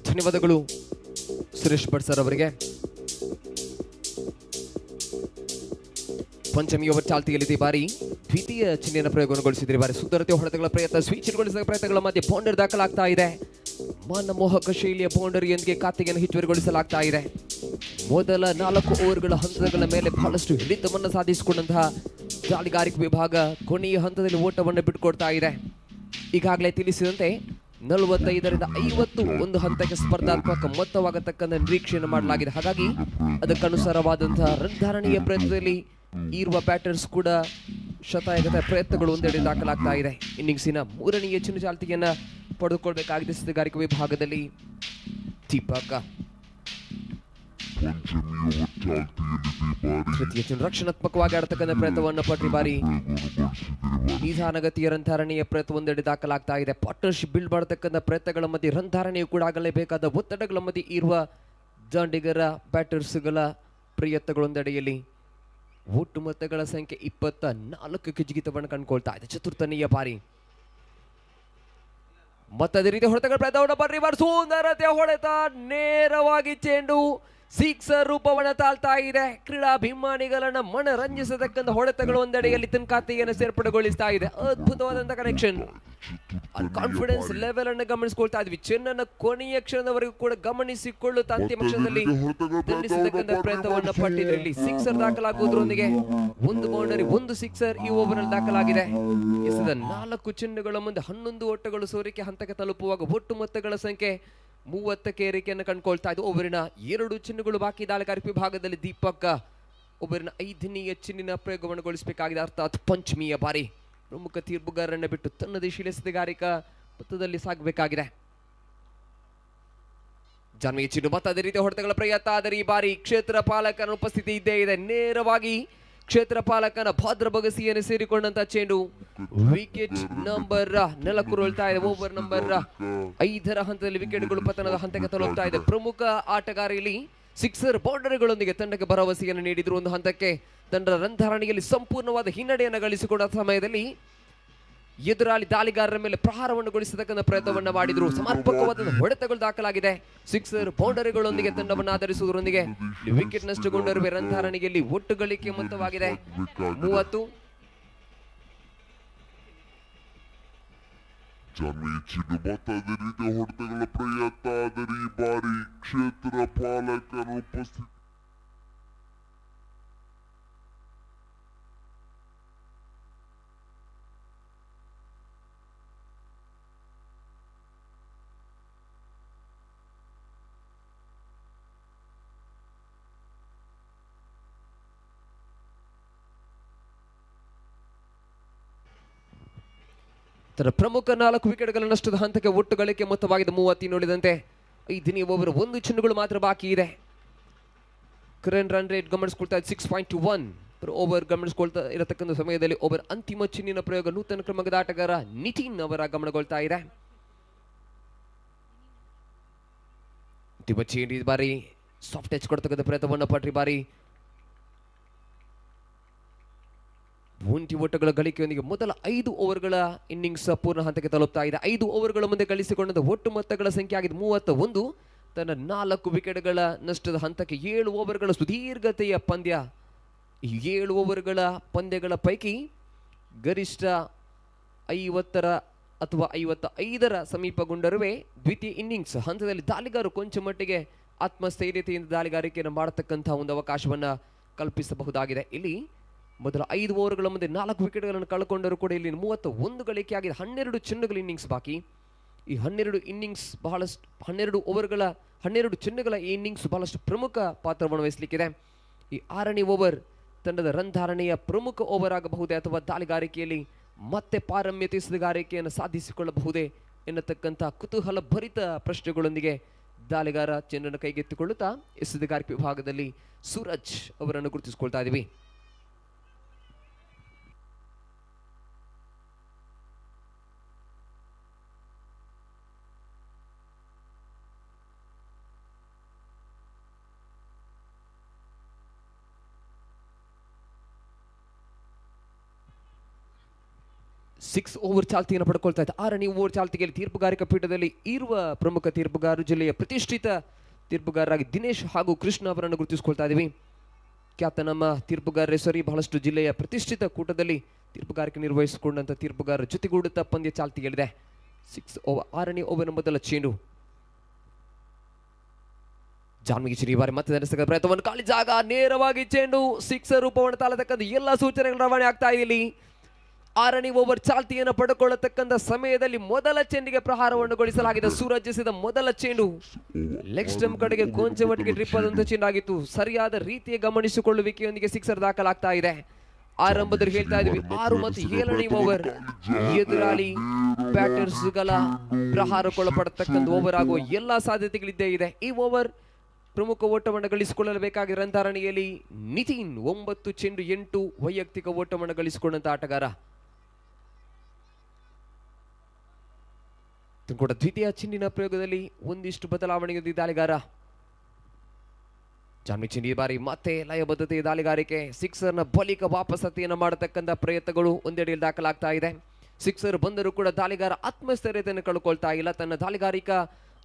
ಧನ್ಯವಾದಗಳು Suresh Bhat sir ಅವರಿಗೆ. Panchami over ಚಾಲ್ತಿಯಲ್ಲಿದೆ. ಈ ಬಾರಿ ದ್ವಿತೀಯ ಚಿಹ್ನೆಯನ್ನು ಪ್ರಯೋಗಗೊಳಿಸಿದೆ. ಈ ಬಾರಿ ಸುಂದರತೆ ಹೊಡೆತಗಳ ಪ್ರಯತ್ನ, ಸ್ವೀಚರ್ಗೊಳಿಸಿದ ಪ್ರಯತ್ನಗಳ ಮಧ್ಯೆ ಬೌಂಡರಿ ದಾಖಲಾಗ್ತಾ ಇದೆ. ಮನಮೋಹಕ ಶೈಲಿಯ ಬೌಂಡರಿಯೊಂದಿಗೆ ಖಾತೆಯನ್ನು ಹೆಚ್ಚುವರಿಗೊಳಿಸಲಾಗ್ತಾ ಇದೆ. ಮೊದಲ 4 ಓವರ್ಗಳ ಹಂತಗಳ ಮೇಲೆ ಬಹಳಷ್ಟು ಹಿಡಿತವನ್ನು ಸಾಧಿಸಿಕೊಂಡಂತಹ ದಾಳಿಗಾರಿಕೆ ವಿಭಾಗ ಕೊನೆಯ ಹಂತದಲ್ಲಿ ಓಟವನ್ನು ಬಿಟ್ಟುಕೊಡ್ತಾ ಇದೆ. ಈಗಾಗಲೇ ತಿಳಿಸಿದಂತೆ 45ರಿಂದ 50 ಒಂದು ಹಂತಕ್ಕೆ ಸ್ಪರ್ಧಾತ್ಮಕ ಮೊತ್ತವಾಗತಕ್ಕಂಥ ನಿರೀಕ್ಷೆಯನ್ನು ಮಾಡಲಾಗಿದೆ. ಹಾಗಾಗಿ ಅದಕ್ಕನುಸಾರವಾದಂತಹ ರನ್ ಧಾರಣೆಯ ಪ್ರಯತ್ನದಲ್ಲಿ ಇರುವ ಬ್ಯಾಟರ್ಸ್ ಕೂಡ ಶತಾಯಗತ ಪ್ರಯತ್ನಗಳು ಒಂದೆಡೆ ದಾಖಲಾಗ್ತಾ ಇದೆ. ಇನ್ನಿಂಗ್ಸಿನ 3ನೇ ಚಿನ್ನ ಚಾಲ್ತಿಯನ್ನ ಪಡೆದುಕೊಳ್ಬೇಕಾಗಿದೆ ಸಿದ್ಧಗಾರಿಕೆ ವಿಭಾಗದಲ್ಲಿ. ದೀಪಕ್ ತೃತೀಯ ಚಿನ್ನ ರಕ್ಷಣಾತ್ಮಕವಾಗಿ ಆಡತಕ್ಕಂಥ ಪ್ರಯತ್ನವನ್ನು ಪಟ್ಟಿ ಬಾರಿ ನಿಧಾನಗತಿಯ ರನ್ ಧಾರಣೆಯ ಪ್ರಯತ್ನ ಒಂದೆಡೆ ದಾಖಲಾಗ್ತಾ ಇದೆ. ಪಾರ್ಟ್ನರ್ಶಿಪ್ ಬಿಲ್ಡ್ ಮಾಡತಕ್ಕಂಥ ಪ್ರಯತ್ನಗಳ ಮಧ್ಯೆ ರನ್ ಧಾರಣೆಯು ಕೂಡ ಆಗಲೇಬೇಕಾದ ಒತ್ತಡಗಳ ಮಧ್ಯೆ ಇರುವ ದಾಂಡಿಗರ ಬ್ಯಾಟರ್ಸ್ಗಳ ಪ್ರಯತ್ನಗಳೊಂದೆಡೆಯಲ್ಲಿ ಒಟ್ಟು ಮೊತ್ತಗಳ ಸಂಖ್ಯೆ 24ಕ್ಕೆ ಜಿಗಿತವನ್ನು ಕಂಡುಕೊಳ್ತಾ ಇದೆ. ಚತುರ್ಥನೆಯ ಬಾರಿ ಮತ್ತದೇ ರೀತಿ ಹೊಡೆತಗಳ ಪ್ರಯತ್ನವನ್ನು ಬರ್ರಿ ಬಾರ್ ಸುಂದರತೆ ಹೊಡೆತ ನೇರವಾಗಿ ಚೆಂಡು ಸಿಕ್ಸರ್ ರೂಪವನ್ನು ತಾಳ್ತಾ ಇದೆ. ಕ್ರೀಡಾಭಿಮಾನಿಗಳನ್ನ ಮನರಂಜಿಸತಕ್ಕಂಥ ಹೊಡೆತಗಳು ಒಂದೆಡೆಯಲ್ಲಿ ತನ್ನ ಖಾತೆಯನ್ನು ಸೇರ್ಪಡೆಗೊಳಿಸ್ತಾ ಇದೆ. ಅದ್ಭುತವಾದಂತಹ ಕನೆಕ್ಷನ್, ಕಾನ್ಫಿಡೆನ್ಸ್ ಲೆವೆಲ್ ಅನ್ನು ಗಮನಿಸಿಕೊಳ್ತಾ ಇದ್ವಿ. ಚೆನ್ನನ್ನು ಕೊನೆಯ ಕ್ಷಣದವರೆಗೂ ಕೂಡ ಗಮನಿಸಿಕೊಳ್ಳುತ್ತಾ ಅಂತಿಮ ಕ್ಷಣದಲ್ಲಿ ದಂಡಿಸತಕ್ಕಂಥ ಪ್ರಯತ್ನವನ್ನು ಪಟ್ಟಿದ್ರಲ್ಲಿ ಸಿಕ್ಸರ್ ದಾಖಲಾಗುವುದರೊಂದಿಗೆ ಒಂದು ಬೌಂಡರಿ, ಒಂದು ಸಿಕ್ಸರ್ ಈ ಓವರ್ ನಲ್ಲಿ ದಾಖಲಾಗಿದೆ. ಎಸೆದ 4 ಚಿನ್ನಗಳ ಮುಂದೆ 11 ಓಟಗಳು ಸೋರಿಕೆ ಹಂತಕ್ಕೆ ತಲುಪುವಾಗ ಒಟ್ಟು ಮೊತ್ತಗಳ ಸಂಖ್ಯೆ 30ಕ್ಕೆ ಏರಿಕೆಯನ್ನು ಕಂಡುಕೊಳ್ತಾ ಇದೆ. ಓವರಿನ 2 ಚಿನ್ನಗಳು ಬಾಕಿ ದಾಳಿಗಾರಿಕೆ ವಿಭಾಗದಲ್ಲಿ. ದೀಪಕ್ ಓವರಿನ 5ನೇ ಚಿನ್ನಿನ ಪ್ರಯೋಗವನ್ನು ಗೊಳಿಸಬೇಕಾಗಿದೆ, ಅರ್ಥಾತ್ ಪಂಚಮಿಯ ಬಾರಿ ಪ್ರಮುಖ ತೀರ್ಪುಗಾರರನ್ನು ಬಿಟ್ಟು ತನ್ನ ದೇಶೀಯ ಸಿದ್ಧಗಾರಿಕಾ ಪಥದಲ್ಲಿ ಸಾಗಬೇಕಾಗಿದೆ. ಜಾನ್ವಿಯ ಚಿನ್ನು ಮತ್ತದೇ ರೀತಿಯ ಹೊಡೆತಗಳ ಪ್ರಯತ್ನ, ಆದರೆ ಈ ಬಾರಿ ಕ್ಷೇತ್ರ ಪಾಲಕನ ಉಪಸ್ಥಿತಿ ಇದ್ದೇ ಇದೆ. ನೇರವಾಗಿ ಕ್ಷೇತ್ರ ಪಾಲಕನ ಭದ್ರ ಬಗಸಿಯನ್ನು ಸೇರಿಕೊಂಡಂತ ಚೆಂಡು ವಿಕೆಟ್ ನಂಬರ್ 4 ಉರುಳ್ತಾ ಇದೆ. ಓವರ್ ನಂಬರ್ 5ರ ಹಂತದಲ್ಲಿ ವಿಕೆಟ್ಗಳು ಪತನದ ಹಂತಕ್ಕೆ ತಲುಪ್ತಾ ಇದೆ. ಪ್ರಮುಖ ಆಟಗಾರ ಇಲ್ಲಿ ಸಿಕ್ಸರ್ ಬೌಂಡರಿಗಳೊಂದಿಗೆ ತಂಡಕ್ಕೆ ಭರವಸೆಯನ್ನು ನೀಡಿದ್ರು. ಒಂದು ಹಂತಕ್ಕೆ ತಂಡದ ರನ್ ಧಾರಣೆಯಲ್ಲಿ ಸಂಪೂರ್ಣವಾದ ಹಿನ್ನಡೆಯನ್ನು ಗಳಿಸಿಕೊಂಡ ಸಮಯದಲ್ಲಿ ಎದುರಾಳಿ ದಾಳಿಗಾರರ ಮೇಲೆ ಪ್ರಹಾರವನ್ನು ಗೊಳಿಸತಕ್ಕಂಥ ಪ್ರಯತ್ನವನ್ನು ಮಾಡಿದ್ರು. ಸಮರ್ಪಕವಾದ ಹೊಡೆತಗಳು ದಾಖಲಾಗಿದೆ. ಸಿಕ್ಸರ್ ಬೌಂಡರಿಗಳೊಂದಿಗೆ ತಂಡವನ್ನು ಆಧರಿಸುವುದರೊಂದಿಗೆ ವಿಕೆಟ್ ನಷ್ಟಗೊಂಡಿರುವ ರನ್ ಧಾರಣೆಯಲ್ಲಿ ಒಟ್ಟು ಗಳಿಕೆ ಮೊತ್ತವಾಗಿದೆ 30. ಹೊಡೆತಗಳ ಪ್ರಯತ್ನ, ಆದರೆ ಈ ಬಾರಿ ಕ್ಷೇತ್ರ ಪಾಲಕರ ಉಪಸ್ಥಿತಿ ಪ್ರಮುಖ 4 ವಿಕೆಟ್ಗಳ ನಷ್ಟದ ಹಂತಕ್ಕೆ ಒಟ್ಟು ಗಳಿಕೆ ಮೊತ್ತವಾಗಿದೆ 30. ನೋಡಿದಂತೆ 5ನೇ ಓವರ್ 1 ಚಿನ್ನಗಳು ಮಾತ್ರ ಬಾಕಿ ಇದೆ. ಕರೆಂಟ್ ರನ್ ರೇಟ್ ಗಮನಿಸಿಕೊಳ್ತಾ 6.21 per ಓವರ್ ಗಮನಿಸಿಕೊಳ್ತಾ ಇರತಕ್ಕಂಥ ಸಮಯದಲ್ಲಿ ಓವರ್ ಅಂತಿಮ ಚಿನ್ನಿನ ಪ್ರಯೋಗ ನೂತನ ಕ್ರಮದ ಆಟಗಾರ ನಿತಿನ್ ಅವರ ಗಮನಗೊಳ್ತಾ ಇದೆ. ಅಂತಿಮ ಚಿನ್ನ ಬಾರಿ ಸಾಫ್ಟ್ ಟಚ್ ಕೊಡ್ತಕ್ಕಂಥ ಪ್ರಯತ್ನವನ್ನು ಪಟ್ರಿ ಬಾರಿ ಒಂಟಿ ಓಟಗಳ ಗಳಿಕೆಯೊಂದಿಗೆ ಮೊದಲ 5 ಓವರ್ಗಳ ಇನ್ನಿಂಗ್ಸ್ ಪೂರ್ಣ ಹಂತಕ್ಕೆ ತಲುಪ್ತಾ ಇದೆ. 5 ಓವರ್ಗಳ ಮುಂದೆ ಗಳಿಸಿಕೊಂಡ ಒಟ್ಟು ಮೊತ್ತಗಳ ಸಂಖ್ಯೆ ಆಗಿದೆ 31. ತನ್ನ 4 ವಿಕೆಟ್ಗಳ ನಷ್ಟದ ಹಂತಕ್ಕೆ 7 ಓವರ್ಗಳ ಸುದೀರ್ಘತೆಯ ಪಂದ್ಯ. ಈ 7 ಓವರ್ಗಳ ಪಂದ್ಯಗಳ ಪೈಕಿ ಗರಿಷ್ಠ 50 ಅಥವಾ 55ರ ಸಮೀಪಗೊಂಡರುವೆ ದ್ವಿತೀಯ ಇನ್ನಿಂಗ್ಸ್ ಹಂತದಲ್ಲಿ ದಾಳಿಗಾರರು ಕೊಂಚ ಮಟ್ಟಿಗೆ ಆತ್ಮಸ್ಥೈರ್ಯತೆಯಿಂದ ದಾಳಿಗಾರಿಕೆಯನ್ನು ಮಾಡತಕ್ಕಂತಹ ಒಂದು ಅವಕಾಶವನ್ನು ಕಲ್ಪಿಸಬಹುದಾಗಿದೆ. ಇಲ್ಲಿ ಮೊದಲ 5 ಓವರ್ಗಳ ಮುಂದೆ 4 ವಿಕೆಟ್ಗಳನ್ನು ಕಳ್ಕೊಂಡರೂ ಕೂಡ ಇಲ್ಲಿ 31 ಗಳಿಕೆ ಆಗಿದೆ. 12 ಚಿನ್ನಗಳ ಇನ್ನಿಂಗ್ಸ್ ಬಾಕಿ. ಈ 12 ಇನ್ನಿಂಗ್ಸ್ ಬಹಳಷ್ಟು 12 ಓವರ್ಗಳ 12 ಚಿನ್ನಗಳ ಈ ಇನ್ನಿಂಗ್ಸ್ ಬಹಳಷ್ಟು ಪ್ರಮುಖ ಪಾತ್ರವನ್ನು ವಹಿಸಲಿಕ್ಕಿದೆ. ಈ 6ನೇ ಓವರ್ ತಂಡದ ರನ್ ಧಾರಣೆಯ ಪ್ರಮುಖ ಓವರ್ ಆಗಬಹುದೇ ಅಥವಾ ದಾಳಿಗಾರಿಕೆಯಲ್ಲಿ ಮತ್ತೆ ಪಾರಮ್ಯತೆ ಸಿದ್ಧಗಾರಿಕೆಯನ್ನು ಸಾಧಿಸಿಕೊಳ್ಳಬಹುದೇ ಎನ್ನತಕ್ಕಂಥ ಕುತೂಹಲ ಭರಿತ ಪ್ರಶ್ನೆಗಳೊಂದಿಗೆ ದಾಳಿಗಾರ ಚೆಂಡನ್ನು ಕೈಗೆತ್ತಿಕೊಳ್ಳುತ್ತಾ ಸಿದ್ಧಗಾರಿಕೆ ವಿಭಾಗದಲ್ಲಿ ಸೂರಜ್ ಅವರನ್ನು ಗುರುತಿಸಿಕೊಳ್ತಾ ಇದ್ದೀವಿ. ಸಿಕ್ಸ್ ಓವರ್ ಚಾಲ್ತಿಯನ್ನು ಪಡ್ಕೊಳ್ತಾ ಇದ್ದ 6ನೇ ಓವರ್ ಚಾಲ್ತಿಯಲ್ಲಿ ತೀರ್ಪುಗಾರಿಕಾ ಪೀಠದಲ್ಲಿ ಇರುವ ಪ್ರಮುಖ ತೀರ್ಪುಗಾರರು ಜಿಲ್ಲೆಯ ಪ್ರತಿಷ್ಠಿತ ತೀರ್ಪುಗಾರರಾಗಿ ದಿನೇಶ್ ಹಾಗೂ ಕೃಷ್ಣ ಅವರನ್ನು ಗುರುತಿಸಿಕೊಳ್ತಾ ಇದ್ದೀವಿ. ಖ್ಯಾತ ನಮ್ಮ ತೀರ್ಪುಗಾರರೇಶ್ವರಿ ಬಹಳಷ್ಟು ಜಿಲ್ಲೆಯ ಪ್ರತಿಷ್ಠಿತ ಕೂಟದಲ್ಲಿ ತೀರ್ಪುಗಾರಿಕೆ ನಿರ್ವಹಿಸಿಕೊಂಡಂತ ತೀರ್ಪುಗಾರರ ಜೊತೆಗೂಡುತ್ತಾ ಪಂದ್ಯ ಚಾಲ್ತಿಯಲ್ಲಿದೆ. 6 ಓವರ್ 6ನೇ ಓವರ್ನ ಮೊದಲ ಚೆಂಡು. ಜಾನ್ಮಿಗಿ ಬಾರಿ ಮತ್ತೆ ನಡೆಸಿದ ಪ್ರಯತ್ನವನ್ನು ಖಾಲಿ ಜಾಗ ನೇರವಾಗಿ ಚೆಂಡು ಸಿಕ್ಸರ್ ರೂಪವನ್ನು ತಾಳತಕ್ಕಂಥ ಎಲ್ಲ ಸೂಚನೆಗಳು ರವಾನೆ ಆಗ್ತಾ ಇದೆ. ಇಲ್ಲಿ 6ನೇ ಓವರ್ ಚಾಲ್ತಿಯನ್ನು ಪಡೆದುಕೊಳ್ಳತಕ್ಕಂಥ ಸಮಯದಲ್ಲಿ ಮೊದಲ ಚೆಂಡಿಗೆ ಪ್ರಹಾರವನ್ನು ಗೊಳಿಸಲಾಗಿದೆ. ಸೂರಜ್ ಎಸೆದ ಮೊದಲ ಚೆಂಡು ಲೆಗ್ ಸ್ಟಂಪ್ ಕಡೆಗೆ ಕೊಂಚ ಮಟ್ಟಿಗೆ ಟ್ರಿಪ್ ಆದಂತ ಚೆಂಡಾಗಿತ್ತು. ಸರಿಯಾದ ರೀತಿಯ ಗಮನಿಸಿಕೊಳ್ಳುವಿಕೆಯೊಂದಿಗೆ ಸಿಕ್ಸರ್ ದಾಖಲಾಗ್ತಾ ಇದೆ. ಆರಂಭದಲ್ಲಿ ಹೇಳ್ತಾ ಇದ್ವಿ 6 ಮತ್ತು 7ನೇ ಓವರ್ ಎದುರಾಳಿ ಬ್ಯಾಟರ್ಸ್ಗಳ ಪ್ರಹಾರಕ್ಕೊಳಪಡತಕ್ಕಂಥ ಓವರ್ ಆಗುವ ಎಲ್ಲಾ ಸಾಧ್ಯತೆಗಳಿದ್ದೇ ಇದೆ. ಈ ಓವರ್ ಪ್ರಮುಖ ಓಟವನ್ನು ಗಳಿಸಿಕೊಳ್ಳಬೇಕಾದ ರಂಧಾರಣೆಯಲ್ಲಿ ನಿತಿನ್ 9 ಚೆಂಡು 8 ವೈಯಕ್ತಿಕ ಓಟವನ್ನು ಗಳಿಸಿಕೊಂಡಂತ ಆಟಗಾರ. ಕೂಡ ದ್ವಿತೀಯ ಚೆಂಡಿನ ಪ್ರಯೋಗದಲ್ಲಿ ಒಂದಿಷ್ಟು ಬದಲಾವಣೆಗೆ ದಾಳಿಗಾರ ಜಾನ್ವಿ ಚೆಂಡಿ ಬಾರಿ ಮತ್ತೆ ಲಯಬದ್ಧತೆಯ ದಾಳಿಗಾರಿಕೆ. ಸಿಕ್ಸರ್ನ ಬಳಿಕ ವಾಪಸತೆಯನ್ನು ಮಾಡತಕ್ಕಂಥ ಪ್ರಯತ್ನಗಳು ಒಂದೆಡೆಯಲ್ಲಿ ದಾಖಲಾಗ್ತಾ ಇದೆ. ಸಿಕ್ಸರ್ ಬಂದರೂ ಕೂಡ ದಾಳಿಗಾರ ಆತ್ಮಸ್ಥೈರ್ಯತೆಯನ್ನು ಕಳ್ಕೊಳ್ತಾ ಇಲ್ಲ. ತನ್ನ ದಾಳಿಗಾರಿಕಾ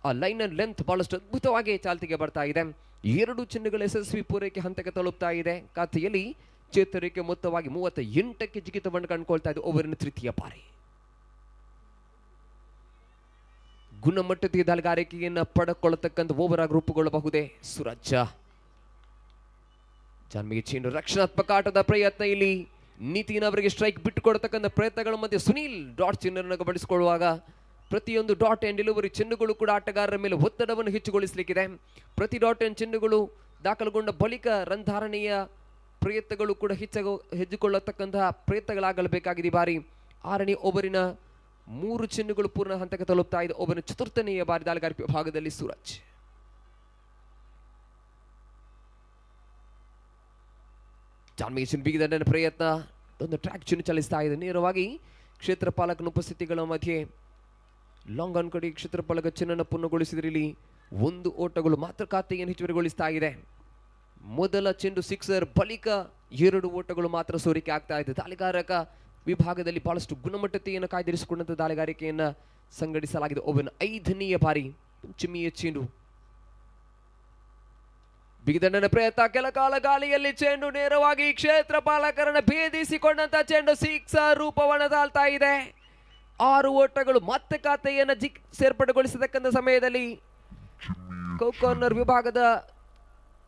ಆ ಲೈನ್ ಅಂಡ್ ಲೆಂತ್ ಬಹಳಷ್ಟು ಅದ್ಭುತವಾಗಿ ಚಾಲ್ತಿಗೆ ಬರ್ತಾ ಇದೆ. 2 ಚೆಂಡುಗಳ ಯಶಸ್ವಿ ಪೂರೈಕೆ ಹಂತಕ್ಕೆ ತಲುಪ್ತಾ ಇದೆ. ಖಾತೆಯಲ್ಲಿ ಚೇತರಿಕೆ ಮೊತ್ತವಾಗಿ 38ಕ್ಕೆ ಜಿಗಿತವನ್ನು ಕಂಡುಕೊಳ್ತಾ ಇದೆ. ಓವರಿನ ತೃತೀಯ ಬಾರಿ ಗುಣಮಟ್ಟದ ದಾಳಿಗಾರಿಕೆಯನ್ನು ಪಡೆದುಕೊಳ್ಳತಕ್ಕಂಥ ಓವರ್ ಆಗಿ ರೂಪುಗೊಳ್ಳಬಹುದೇ ಸೂರಜ್. ಜಾನ್ಮಿಗೆ ಚೆಂಡು ರಕ್ಷಣಾತ್ಮಕ ಆಟದ ಪ್ರಯತ್ನ. ಇಲ್ಲಿ ನಿತಿನ್ ಅವರಿಗೆ ಸ್ಟ್ರೈಕ್ ಬಿಟ್ಟುಕೊಡತಕ್ಕಂಥ ಪ್ರಯತ್ನಗಳ ಮಧ್ಯೆ ಸುನೀಲ್ ಡಾಟ್ ಚಿಹ್ನೆಯನ್ನು ಬಳಸಿಕೊಳ್ಳುವಾಗ ಪ್ರತಿಯೊಂದು ಡಾಟ್ ಅಂಡ್ ಡೆಲಿವರಿ ಚೆಂಡುಗಳು ಕೂಡ ಆಟಗಾರರ ಮೇಲೆ ಒತ್ತಡವನ್ನು ಹೆಚ್ಚುಗೊಳಿಸಲಿಕ್ಕಿದೆ. ಪ್ರತಿ ಡಾಟ್ ಅಂಡ್ ಚೆಂಡುಗಳು ದಾಖಲುಗೊಂಡ ಬಳಿಕ ರನ್ ಧಾರಣೆಯ ಪ್ರಯತ್ನಗಳು ಕೂಡ ಹೆಚ್ಚಿಕೊಳ್ಳತಕ್ಕಂತಹ ಪ್ರಯತ್ನಗಳಾಗಲೇಬೇಕಾಗಿದೆ. ಈ ಬಾರಿ 6ನೇ ಓವರಿನ 3 ಚೆಂಡುಗಳು ಪೂರ್ಣ ಹಂತಕ್ಕೆ ತಲುಪ್ತಾ ಇದೆ. ಓವರಿನ ಚತುರ್ಥನೆಯ ಬಾರಿ ದಾಳಿಗಾರಿಕೆ ಭಾಗದಲ್ಲಿ ಸೂರಜ್. ಜಾನ್ಮಿಗೆ ಚೆಂಡು ಬಿಗಿದಂಡನ ಪ್ರಯತ್ನ ಒಂದು ಟ್ರ್ಯಾಕ್ ಚೆಂಡು ಚಲಿಸ್ತಾ ಇದೆ. ನೇರವಾಗಿ ಕ್ಷೇತ್ರ ಪಾಲಕನ ಉಪಸ್ಥಿತಿಗಳ ಮಧ್ಯೆ ಲಾಂಗ್ ಆನ್ ಕಡೆ ಕ್ಷೇತ್ರಪಾಲಕ ಚೆನ್ನನ್ನು ಪೂರ್ಣಗೊಳಿಸಿದ್ರೆ ಇಲ್ಲಿ 1 ಓಟಗಳು ಮಾತ್ರ ಖಾತೆಯನ್ನು ಹೆಚ್ಚುವರಿಗೊಳಿಸ್ತಾ ಇದೆ. ಮೊದಲ ಚೆಂಡು ಸಿಕ್ಸರ್ ಬಳಿಕ 2 ಓಟಗಳು ಮಾತ್ರ ಸೋರಿಕೆ ಆಗ್ತಾ ಇದೆ. ದಾಳಿಗಾರಕ ವಿಭಾಗದಲ್ಲಿ ಬಹಳಷ್ಟು ಗುಣಮಟ್ಟತೆಯನ್ನು ಕಾಯ್ದಿರಿಸಿಕೊಂಡಂತ ದಾಳಿಗಾರಿಕೆಯನ್ನು ಸಂಘಟಿಸಲಾಗಿದೆ. ಓವರ್ನ 5ನೇ ಬಾರಿ ಪಂಚಮಿಯ ಚೆಂಡು ಬಿಗಿದಂಡನ ಪ್ರಯತ್ನ. ಕೆಲ ಕಾಲ ಗಾಳಿಯಲ್ಲಿ ಚೆಂಡು ನೇರವಾಗಿ ಕ್ಷೇತ್ರ ಪಾಲಕರನ್ನ ಭೇದಿಸಿಕೊಂಡಂತ ಚೆಂಡು ಸಿಕ್ಸರ್ ರೂಪವನ್ನು ತಾಳ್ತಾ ಇದೆ. 6 ಓಟಗಳು ಮತ್ತೆ ಖಾತೆಯನ್ನು ಸೇರ್ಪಡೆಗೊಳಿಸತಕ್ಕಂಥ ಸಮಯದಲ್ಲಿ ಕಾರ್ನರ್ ವಿಭಾಗದ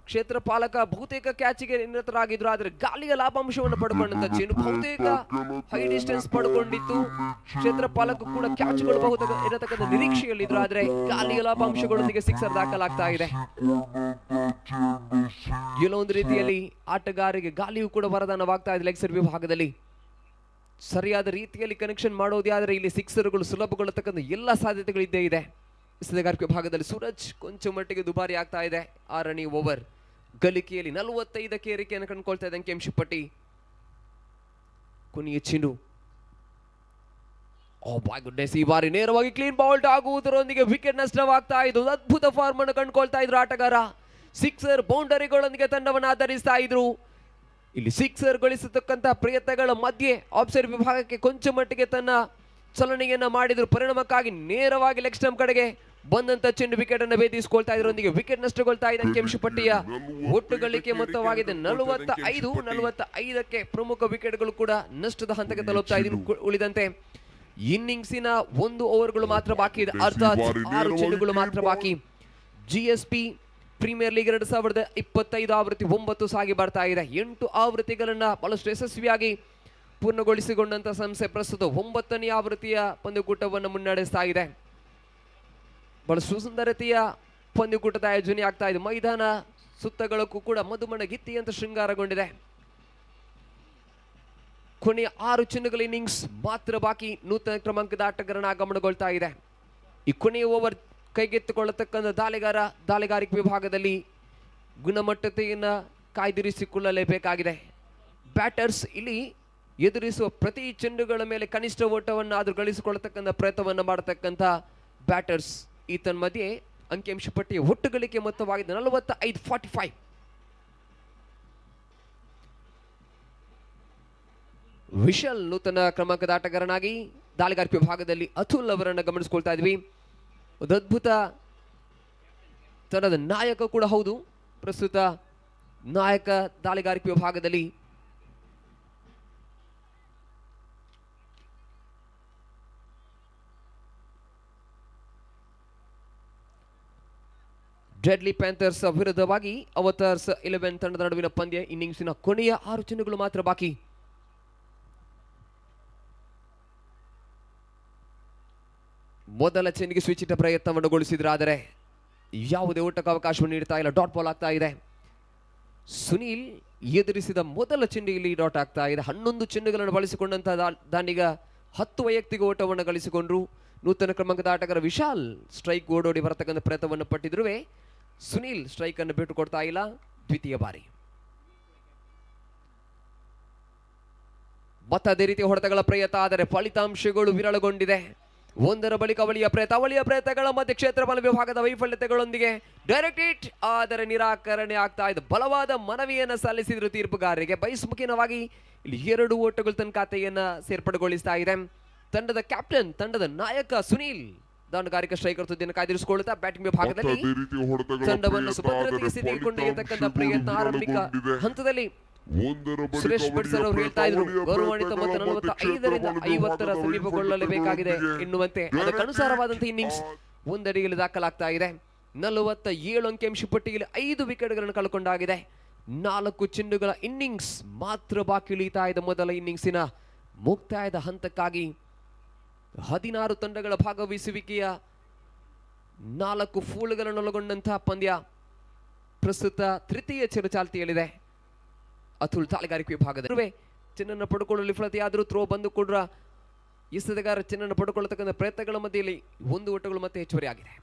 ಕ್ಷೇತ್ರ ಪಾಲಕ ಬಹುತೇಕ ಕ್ಯಾಚಿಗೆ ನಿರತರಾಗಿದ್ರು. ಆದರೆ ಗಾಳಿಯ ಲಾಭಾಂಶವನ್ನು ಪಡ್ಕೊಂಡಂತ ಚೆಂಡು ಬಹುತೇಕ ಹೈ ಡಿಸ್ಟೆನ್ಸ್ ಪಡ್ಕೊಂಡಿತ್ತು. ಕ್ಷೇತ್ರ ಪಾಲಕ ಕೂಡ ಕ್ಯಾಚ್ಗಳು ಬಹುತೇಕ ಇರತಕ್ಕಂಥ ನಿರೀಕ್ಷೆಯಲ್ಲಿದ್ರು. ಆದರೆ ಗಾಳಿಯ ಲಾಭಾಂಶಗಳೊಂದಿಗೆ ಸಿಕ್ಸರ್ ದಾಖಲಾಗ್ತಾ ಇದೆ. ಎಲ್ಲೋ ಒಂದು ರೀತಿಯಲ್ಲಿ ಆಟಗಾರರಿಗೆ ಗಾಳಿಯೂ ಕೂಡ ವರದಾನವಾಗ್ತಾ ಇದೆ. ಲೆಗ್ಸರ್ ವಿಭಾಗದಲ್ಲಿ ಸರಿಯಾದ ರೀತಿಯಲ್ಲಿ ಕನೆಕ್ಷನ್ ಮಾಡೋದೇ ಆದರೆ ಇಲ್ಲಿ ಸಿಕ್ಸರ್ಗಳು ಸುಲಭಗೊಳ್ಳತಕ್ಕಂಥ ಎಲ್ಲ ಸಾಧ್ಯತೆಗಳಿದ್ದೇ ಇದೆ. ಎಸೆಗಾರಿಕೆ ಭಾಗದಲ್ಲಿ ಸೂರಜ್ ಕೊಂಚ ಮಟ್ಟಿಗೆ ದುಬಾರಿ ಆಗ್ತಾ ಇದೆ. 6ನೇ ಓವರ್ ಗಳಿಕೆಯಲ್ಲಿ 45ಕ್ಕೆ ಏರಿಕೆಯನ್ನು ಕಂಡುಕೊಳ್ತಾ ಇದೆ ಅಂಕಿಅಂಶ ಪಟ್ಟಿ. ಕೊನೆಯ ಚೆಂಡು ಈ ಬಾರಿ ನೇರವಾಗಿ ಕ್ಲೀನ್ ಬೌಲ್ಟ್ ಆಗುವುದರೊಂದಿಗೆ ವಿಕೆಟ್ ನಷ್ಟವಾಗ್ತಾ ಇದ್ದು ಅದ್ಭುತ ಫಾರ್ಮ್ ಅನ್ನು ಕಂಡುಕೊಳ್ತಾ ಇದ್ರು ಆಟಗಾರ. ಸಿಕ್ಸರ್ ಬೌಂಡರಿಗಳೊಂದಿಗೆ ತಂಡವನ್ನು ಆಧರಿಸ್ತಾ ಇದ್ರು. ಇಲ್ಲಿ ಸಿಕ್ಸರ್ ಗಳಿಸತಕ್ಕಂತಹ ಪ್ರಯತ್ನಗಳ ಮಧ್ಯೆ ಆಫ್ಸೈಡ್ ವಿಭಾಗಕ್ಕೆ ಕೊಂಚ ಮಟ್ಟಿಗೆ ತನ್ನ ಚಲನೆಯನ್ನ ಮಾಡಿದ್ರು. ಪರಿಣಾಮಕ್ಕಾಗಿ ನೇರವಾಗಿ ಲೆಗ್ ಸ್ಟಂಪ್ ಕಡೆಗೆ ಬಂದಂತ ಚೆಂಡು ವಿಕೆಟ್ ಅನ್ನು ಭೇದಿಸಿಕೊಳ್ತಾ ಇದರೊಂದಿಗೆ ವಿಕೆಟ್ ನಷ್ಟಗೊಳ್ತಾ ಇದೆ. ಅಂಕಿಅಂಶ ಪಟ್ಟಿಯ ಒಟ್ಟು ಗಳಿಕೆ ಮೊತ್ತವಾಗಿದೆ 45. ಪ್ರಮುಖ ವಿಕೆಟ್ಗಳು ಕೂಡ ನಷ್ಟದ ಹಂತಕ್ಕೆ ತಲುಪ್ತಾ ಇದೆ. ಉಳಿದಂತೆ ಇನ್ನಿಂಗ್ಸಿನ 1 ಓವರ್ಗಳು ಮಾತ್ರ ಬಾಕಿ ಇದೆ. ಅರ್ಥಾತ್ 6 ಚೆಂಡುಗಳು ಮಾತ್ರ ಬಾಕಿ. GSB ಪ್ರೀಮಿಯರ್ ಲೀಗ್ 2025 ಆವೃತ್ತಿ 9 ಸಾಗಿ ಬರ್ತಾ ಇದೆ. 8 ಆವೃತ್ತಿಗಳನ್ನ ಬಹಳಷ್ಟು ಯಶಸ್ವಿಯಾಗಿ ಪೂರ್ಣಗೊಳಿಸಿಕೊಂಡಂತ ಸಂಸ್ಥೆ ಪ್ರಸ್ತುತ 9ನೇ ಆವೃತ್ತಿಯ ಪಂದ್ಯಕೂಟವನ್ನು ಮುನ್ನಡೆಸ್ತಾ ಇದೆ. ಬಹಳಷ್ಟು ಸುಂದರತೆಯ ಪಂದ್ಯಕೂಟದ ಆಯೋಜನೆ ಆಗ್ತಾ ಇದೆ. ಮೈದಾನ ಸುತ್ತಗಳಕ್ಕೂ ಕೂಡ ಮಧುಮಣ ಗಿತ್ತಿಯಂತ ಶೃಂಗಾರಗೊಂಡಿದೆ. ಕೊನೆಯ 6 ಚೆಂಡುಗಳ ಇನ್ನಿಂಗ್ಸ್ ಮಾತ್ರ ಬಾಕಿ. ನೂತನ ಕ್ರಮಾಂಕದ ಆಟಗಾರನ ಆಗಮನಗೊಳ್ತಾ ಇದೆ. ಈ ಕೊನೆಯ ಓವರ್ ಕೈಗೆತ್ತಿಕೊಳ್ಳತಕ್ಕಂಥ ದಾಳಿಗಾರಿಕೆ ವಿಭಾಗದಲ್ಲಿ ಗುಣಮಟ್ಟತೆಯನ್ನು ಕಾಯ್ದಿರಿಸಿಕೊಳ್ಳಲೇಬೇಕಾಗಿದೆ. ಬ್ಯಾಟರ್ಸ್ ಇಲ್ಲಿ ಎದುರಿಸುವ ಪ್ರತಿ ಚೆಂಡುಗಳ ಮೇಲೆ ಕನಿಷ್ಠ ಓಟವನ್ನು ಆದರೂ ಗಳಿಸಿಕೊಳ್ಳತಕ್ಕಂಥ ಪ್ರಯತ್ನವನ್ನು ಮಾಡತಕ್ಕಂಥ ಬ್ಯಾಟರ್ಸ್. ಈ ತನ್ಮಧ್ಯೆ ಅಂಕಿಅಂಶ ಪಟ್ಟಿಯ ಒಟ್ಟು ಗಳಿಕೆ ಮೊತ್ತವಾಗಿದೆ 45-45. ವಿಶಾಲ್ ನೂತನ ಕ್ರಮಾಂಕದ ಆಟಗಾರನಾಗಿ ದಾಳಿಗಾರಿಕೆ ವಿಭಾಗದಲ್ಲಿ ಅತುಲ್ ಅವರನ್ನು ಗಮನಿಸಿಕೊಳ್ತಾ ಇದ್ವಿ. ಒಂದು ಅದ್ಭುತ ತಂಡದ ನಾಯಕ ಕೂಡ ಹೌದು. ಪ್ರಸ್ತುತ ನಾಯಕ ದಾಳಿಗಾರಿಕೆ ವಿಭಾಗದಲ್ಲಿ ಡೆಡ್ಲಿ ಪ್ಯಾಂಥರ್ಸ್ ವಿರುದ್ಧವಾಗಿ ಅವತಾರ್ಸ್ 11 ತಂಡದ ನಡುವಿನ ಪಂದ್ಯ. ಇನ್ನಿಂಗ್ಸಿನ ಕೊನೆಯ 6 ಚಿನ್ನಗಳು ಮಾತ್ರ ಬಾಕಿ. ಮೊದಲ ಚೆಂಡಿಗೆ ಸ್ವಿಚ್ ಇಟ್ಟ ಪ್ರಯತ್ನವನ್ನು ಗೊಳಿಸಿದ್ರಾದರೆ ಯಾವುದೇ ಓಟಕ್ಕೆ ಅವಕಾಶವನ್ನು ನೀಡ್ತಾ ಇಲ್ಲ. ಡಾಟ್ ಬಾಲ್ ಆಗ್ತಾ ಇದೆ. ಸುನೀಲ್ ಎದುರಿಸಿದ ಮೊದಲ ಚೆಂಡಿಗೆ ಡಾಟ್ ಆಗ್ತಾ ಇದೆ. 11 ಚೆಂಡುಗಳನ್ನು ಬಳಸಿಕೊಂಡಂತಹ ದಾಂಡಿಗ 10 ವೈಯಕ್ತಿಕ ಓಟವನ್ನು ಗಳಿಸಿಕೊಂಡ್ರು. ನೂತನ ಕ್ರಮಾಂಕದ ಆಟಗಾರ ವಿಶಾಲ್ ಸ್ಟ್ರೈಕ್ ಓಡೋಡಿ ಬರತಕ್ಕಂಥ ಪ್ರಯತ್ನವನ್ನು ಪಟ್ಟಿದ್ರು. ಸುನೀಲ್ ಸ್ಟ್ರೈಕ್ ಅನ್ನು ಬಿಟ್ಟು ಕೊಡ್ತಾ ಇಲ್ಲ. ದ್ವಿತೀಯ ಬಾರಿ ಮತ್ತದೇ ರೀತಿಯ ಹೊಡೆತಗಳ ಪ್ರಯತ್ನ, ಆದರೆ ಫಲಿತಾಂಶಗಳು ವಿರಳಗೊಂಡಿದೆ. ಒಂದರ ಬಳಿಕ ಅವಳಿಯ ಪ್ರಯತ್ನಗಳ ಮಧ್ಯೆ ಕ್ಷೇತ್ರಫಲ ವಿಭಾಗದ ವೈಫಲ್ಯತೆಗಳೊಂದಿಗೆ ಡೈರೆಕ್ಟ್ ಹಿಟ್, ಆದರೆ ನಿರಾಕರಣೆ ಆಗ್ತಾ ಇದೆ. ಬಲವಾದ ಮನವಿಯನ್ನು ಸಲ್ಲಿಸಿದ್ರು ತೀರ್ಪುಗಾರರಿಗೆ. ಬಯಸ್ಮುಖಿನವಾಗಿ ಇಲ್ಲಿ 2 ಓಟಗಳು ತನ್ನ ಖಾತೆಯನ್ನ ಸೇರ್ಪಡೆಗೊಳಿಸ್ತಾ ಇದೆ. ತಂಡದ ಕ್ಯಾಪ್ಟನ್, ತಂಡದ ನಾಯಕ ಸುನೀಲ್ ದಾಂಡುಗಾರಿಕೆ ಸ್ಟ್ರೈಕರ್ ತುದಿಯನ್ನು ಕಾಯ್ದಿರಿಸಿಕೊಳ್ಳುತ್ತಾ ಬ್ಯಾಟಿಂಗ್ ವಿಭಾಗದಲ್ಲಿ ತಂಡವನ್ನು ಸುಭದ್ರತೆಯ ಸ್ಥಿತಿಗೆ ಕೊಂಡೊಯ್ಯತಕ್ಕಂಥ ಪ್ರಯತ್ನ ಆರಂಭಿಕ ಹಂತದಲ್ಲಿ ಸುರೇಶ್ ಬಡ್ಸರ್ ಅವರು ಹೇಳ್ತಾ ಇದ್ರು ಗೌರವಾನ್ವಿತ ಮೊತ್ತ 45ರಿಂದ 50ರ ಸಮೀಪಗೊಳ್ಳಲೇಬೇಕಾಗಿದೆ ಎನ್ನುವಂತೆ. ಅದಕ್ಕನುಸಾರವಾದಂತಹ ಇನ್ನಿಂಗ್ಸ್ ಒಂದಡಿಯಲ್ಲಿ ದಾಖಲಾಗ್ತಾ ಇದೆ. 47 ಅಂಕಿಅಂಶ ಪಟ್ಟಿಯಲ್ಲಿ 5 ವಿಕೆಟ್ಗಳನ್ನು ಕಳ್ಕೊಂಡಾಗಿದೆ. 4 ಚೆಂಡುಗಳ ಇನ್ನಿಂಗ್ಸ್ ಮಾತ್ರ ಬಾಕಿ ಉಳಿತಾ ಇದೆ. ಮೊದಲ ಇನ್ನಿಂಗ್ಸಿನ ಮುಕ್ತಾಯದ ಹಂತಕ್ಕಾಗಿ 16 ತಂಡಗಳ ಭಾಗವಹಿಸುವಿಕೆಯ 4 ಫೂಲ್ಗಳನ್ನು ಒಳಗೊಂಡಂತಹ ಪಂದ್ಯ ಪ್ರಸ್ತುತ ತೃತೀಯ ಚಿರಚಾಲ್ತಿಯಲ್ಲಿದೆ. ಅತುಲ್ ದಾಳಿಗಾರಿಕೆ ವಿಭಾಗದಲ್ಲಿ ಚಿನ್ನನ್ನು ಪಡ್ಕೊಳ್ಳಲು ವಿಫಲತೆಯಾದರೂ ಥ್ರೋ ಬಂದು ಕೂಡ ಎಸೆತಗಾರ ಚಿನ್ನನ್ನು ಪಡ್ಕೊಳ್ಳತಕ್ಕಂಥ ಪ್ರಯತ್ನಗಳ ಮಧ್ಯೆಯಲ್ಲಿ 1 ಓಟಗಳು ಮತ್ತೆ ಹೆಚ್ಚುವರಿ ಆಗಿದೆ.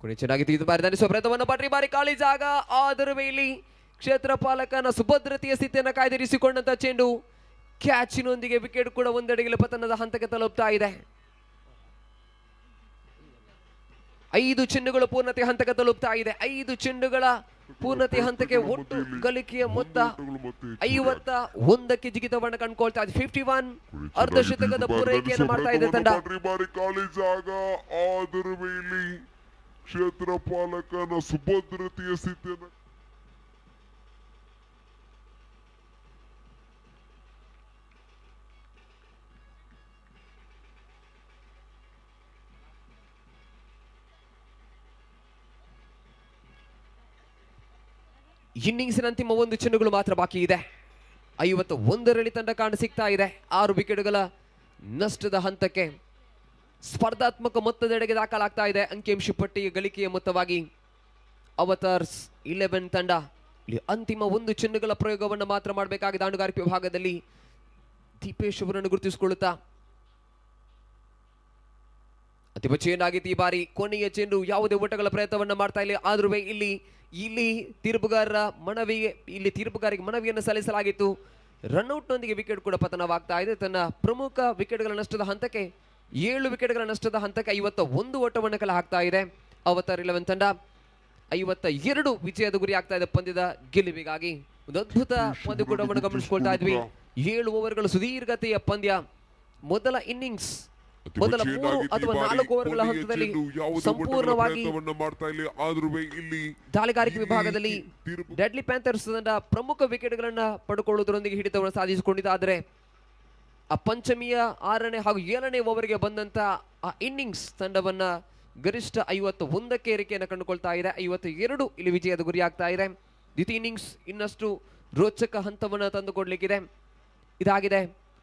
ಕೊನೆ ಚೆನ್ನಾಗಿತ್ತು. ಇದು ಬಾರಿ ದಂಡಿಸುವ ಪ್ರಯತ್ನವನ್ನು ಪಟ್ರಿ ಬಾರಿ ಖಾಲಿ ಜಾಗ, ಆದರೂ ಇಲ್ಲಿ ಕ್ಷೇತ್ರ ಪಾಲಕನ ಸುಭದ್ರತೆಯ ಸ್ಥಿತಿಯನ್ನು ಕಾಯ್ದಿರಿಸಿಕೊಂಡಂತ ಚೆಂಡು ಕ್ಯಾಚಿನೊಂದಿಗೆ ವಿಕೆಟ್ ಕೂಡ ಒಂದೆಡೆಗೆ ಪತನದ ಹಂತಕ್ಕೆ ತಲುಪ್ತಾ ಇದೆ. 5 ಚೆಂಡುಗಳು ಪೂರ್ಣತೆ ಹಂತಕ್ಕೆ ತಲುಪ್ತಾ ಇದೆ. 5 ಚೆಂಡುಗಳ ಪೂರ್ಣತೆ ಹಂತಕ್ಕೆ ಒಟ್ಟು ಗಳಿಕೆಯ ಮೊತ್ತ 51ಕ್ಕೆ ಜಿಗಿತವನ್ನು ಕಂಡುಕೊಳ್ತಾ ಇದೆ. 51 ಅರ್ಧ ಶತಕದ ಪೂರೈಕೆಯನ್ನು ಮಾಡ್ತಾ ಇದೆ ತಂಡ. ಕ್ಷೇತ್ರ ಪಾಲಕನ ಸುಭದ್ರತೆಯ ಸ್ಥಿತಿಯನ್ನು ಇನ್ನಿಂಗ್ಸಿನ ಅಂತಿಮ 1 ಚೆಂಡುಗಳು ಮಾತ್ರ ಬಾಕಿ ಇದೆ. 51ರಲ್ಲಿ ತಂಡ ಕಾಣ ಸಿಗ್ತಾ ಇದೆ. 6 ವಿಕೆಟ್ಗಳ ನಷ್ಟದ ಹಂತಕ್ಕೆ ಸ್ಪರ್ಧಾತ್ಮಕ ಮೊತ್ತದೆಡೆಗೆ ದಾಖಲಾಗ್ತಾ ಇದೆ. ಅಂಕಿಅಂಶ ಪಟ್ಟಿಯ ಗಳಿಕೆಯ ಮೊತ್ತವಾಗಿ ಅವತಾರ್ಸ್ 11 ತಂಡ ಇಲ್ಲಿ ಅಂತಿಮ 1 ಚೆಂಡುಗಳ ಪ್ರಯೋಗವನ್ನು ಮಾತ್ರ ಮಾಡಬೇಕಾಗಿದೆ. ದಾಂಡುಗಾರಿಕೆ ವಿಭಾಗದಲ್ಲಿ ದೀಪೇಶ್ ಅವರನ್ನು ಗುರುತಿಸಿಕೊಳ್ಳುತ್ತಾ ಅತಿ ಬಚ್ಚೇನಾಗಿತ್ತು ಈ ಬಾರಿ. ಕೊನೆಯ ಚೆಂಡು ಯಾವುದೇ ಓಟಗಳ ಪ್ರಯತ್ನವನ್ನು ಮಾಡ್ತಾ ಇಲ್ಲ. ಆದ್ರೂ ಇಲ್ಲಿ ತೀರ್ಪುಗಾರಿಗೆ ಮನವಿಯನ್ನು ಸಲ್ಲಿಸಲಾಗಿತ್ತು. ರನ್ಔಟ್ನೊಂದಿಗೆ ವಿಕೆಟ್ ಕೂಡ ಪತನವಾಗ್ತಾ ಇದೆ. ತನ್ನ ಪ್ರಮುಖ ವಿಕೆಟ್ಗಳ ನಷ್ಟದ ಹಂತಕ್ಕೆ 7 ವಿಕೆಟ್ಗಳ ನಷ್ಟದ ಹಂತಕ್ಕೆ 51 ಓಟವನ್ನು ಕಲೆ ಹಾಕ್ತಾ ಇದೆ. ಅವತಾರ್ 11 ತಂಡ 52 ವಿಜಯದ ಗುರಿ ಆಗ್ತಾ ಇದೆ ಪಂದ್ಯದ ಗೆಲುವಿಗಾಗಿ. ಒಂದು ಅದ್ಭುತ ಪಂದ್ಯ ಕೂಟವನ್ನು ಗಮನಿಸಿಕೊಳ್ತಾ ಇದ್ವಿ. 7 ಓವರ್ಗಳ ಸುದೀರ್ಘತೆಯ ಪಂದ್ಯ. ಮೊದಲ ಇನ್ನಿಂಗ್ಸ್ ಮೊದಲ 3 ಅಥವಾ 4 ಓವರ್ಗಳ ಹಂತದಲ್ಲಿ ಸಂಪೂರ್ಣವಾಗಿ ದಾಳಿಗಾರಿಕೆ ವಿಭಾಗದಲ್ಲಿ ಡೆಡ್ಲಿ ಪ್ಯಾಂಥರ್ಸ್ ತಂಡ ಪ್ರಮುಖ ವಿಕೆಟ್ಗಳನ್ನ ಪಡೆದುಕೊಳ್ಳುವುದರೊಂದಿಗೆ ಹಿಡಿತವನ್ನು ಸಾಧಿಸಿಕೊಂಡಿದೆ. ಆದರೆ ಆ ಪಂಚಮಿಯ 6ನೇ ಹಾಗೂ 7ನೇ ಓವರ್ಗೆ ಬಂದಂತ ಆ ಇನ್ನಿಂಗ್ಸ್ ತಂಡವನ್ನ ಗರಿಷ್ಠ 51ಕ್ಕೆ ಏರಿಕೆಯನ್ನು ಕಂಡುಕೊಳ್ತಾ ಇದೆ. 52 ಇಲ್ಲಿ ವಿಜಯದ ಗುರಿ ಆಗ್ತಾ ಇದೆ. ದ್ವಿತೀಯ ಇನ್ನಿಂಗ್ಸ್ ಇನ್ನಷ್ಟು ರೋಚಕ ಹಂತವನ್ನು ತಂದುಕೊಡ್ಲಿಕ್ಕಿದೆ. ಇದಾಗಿದೆ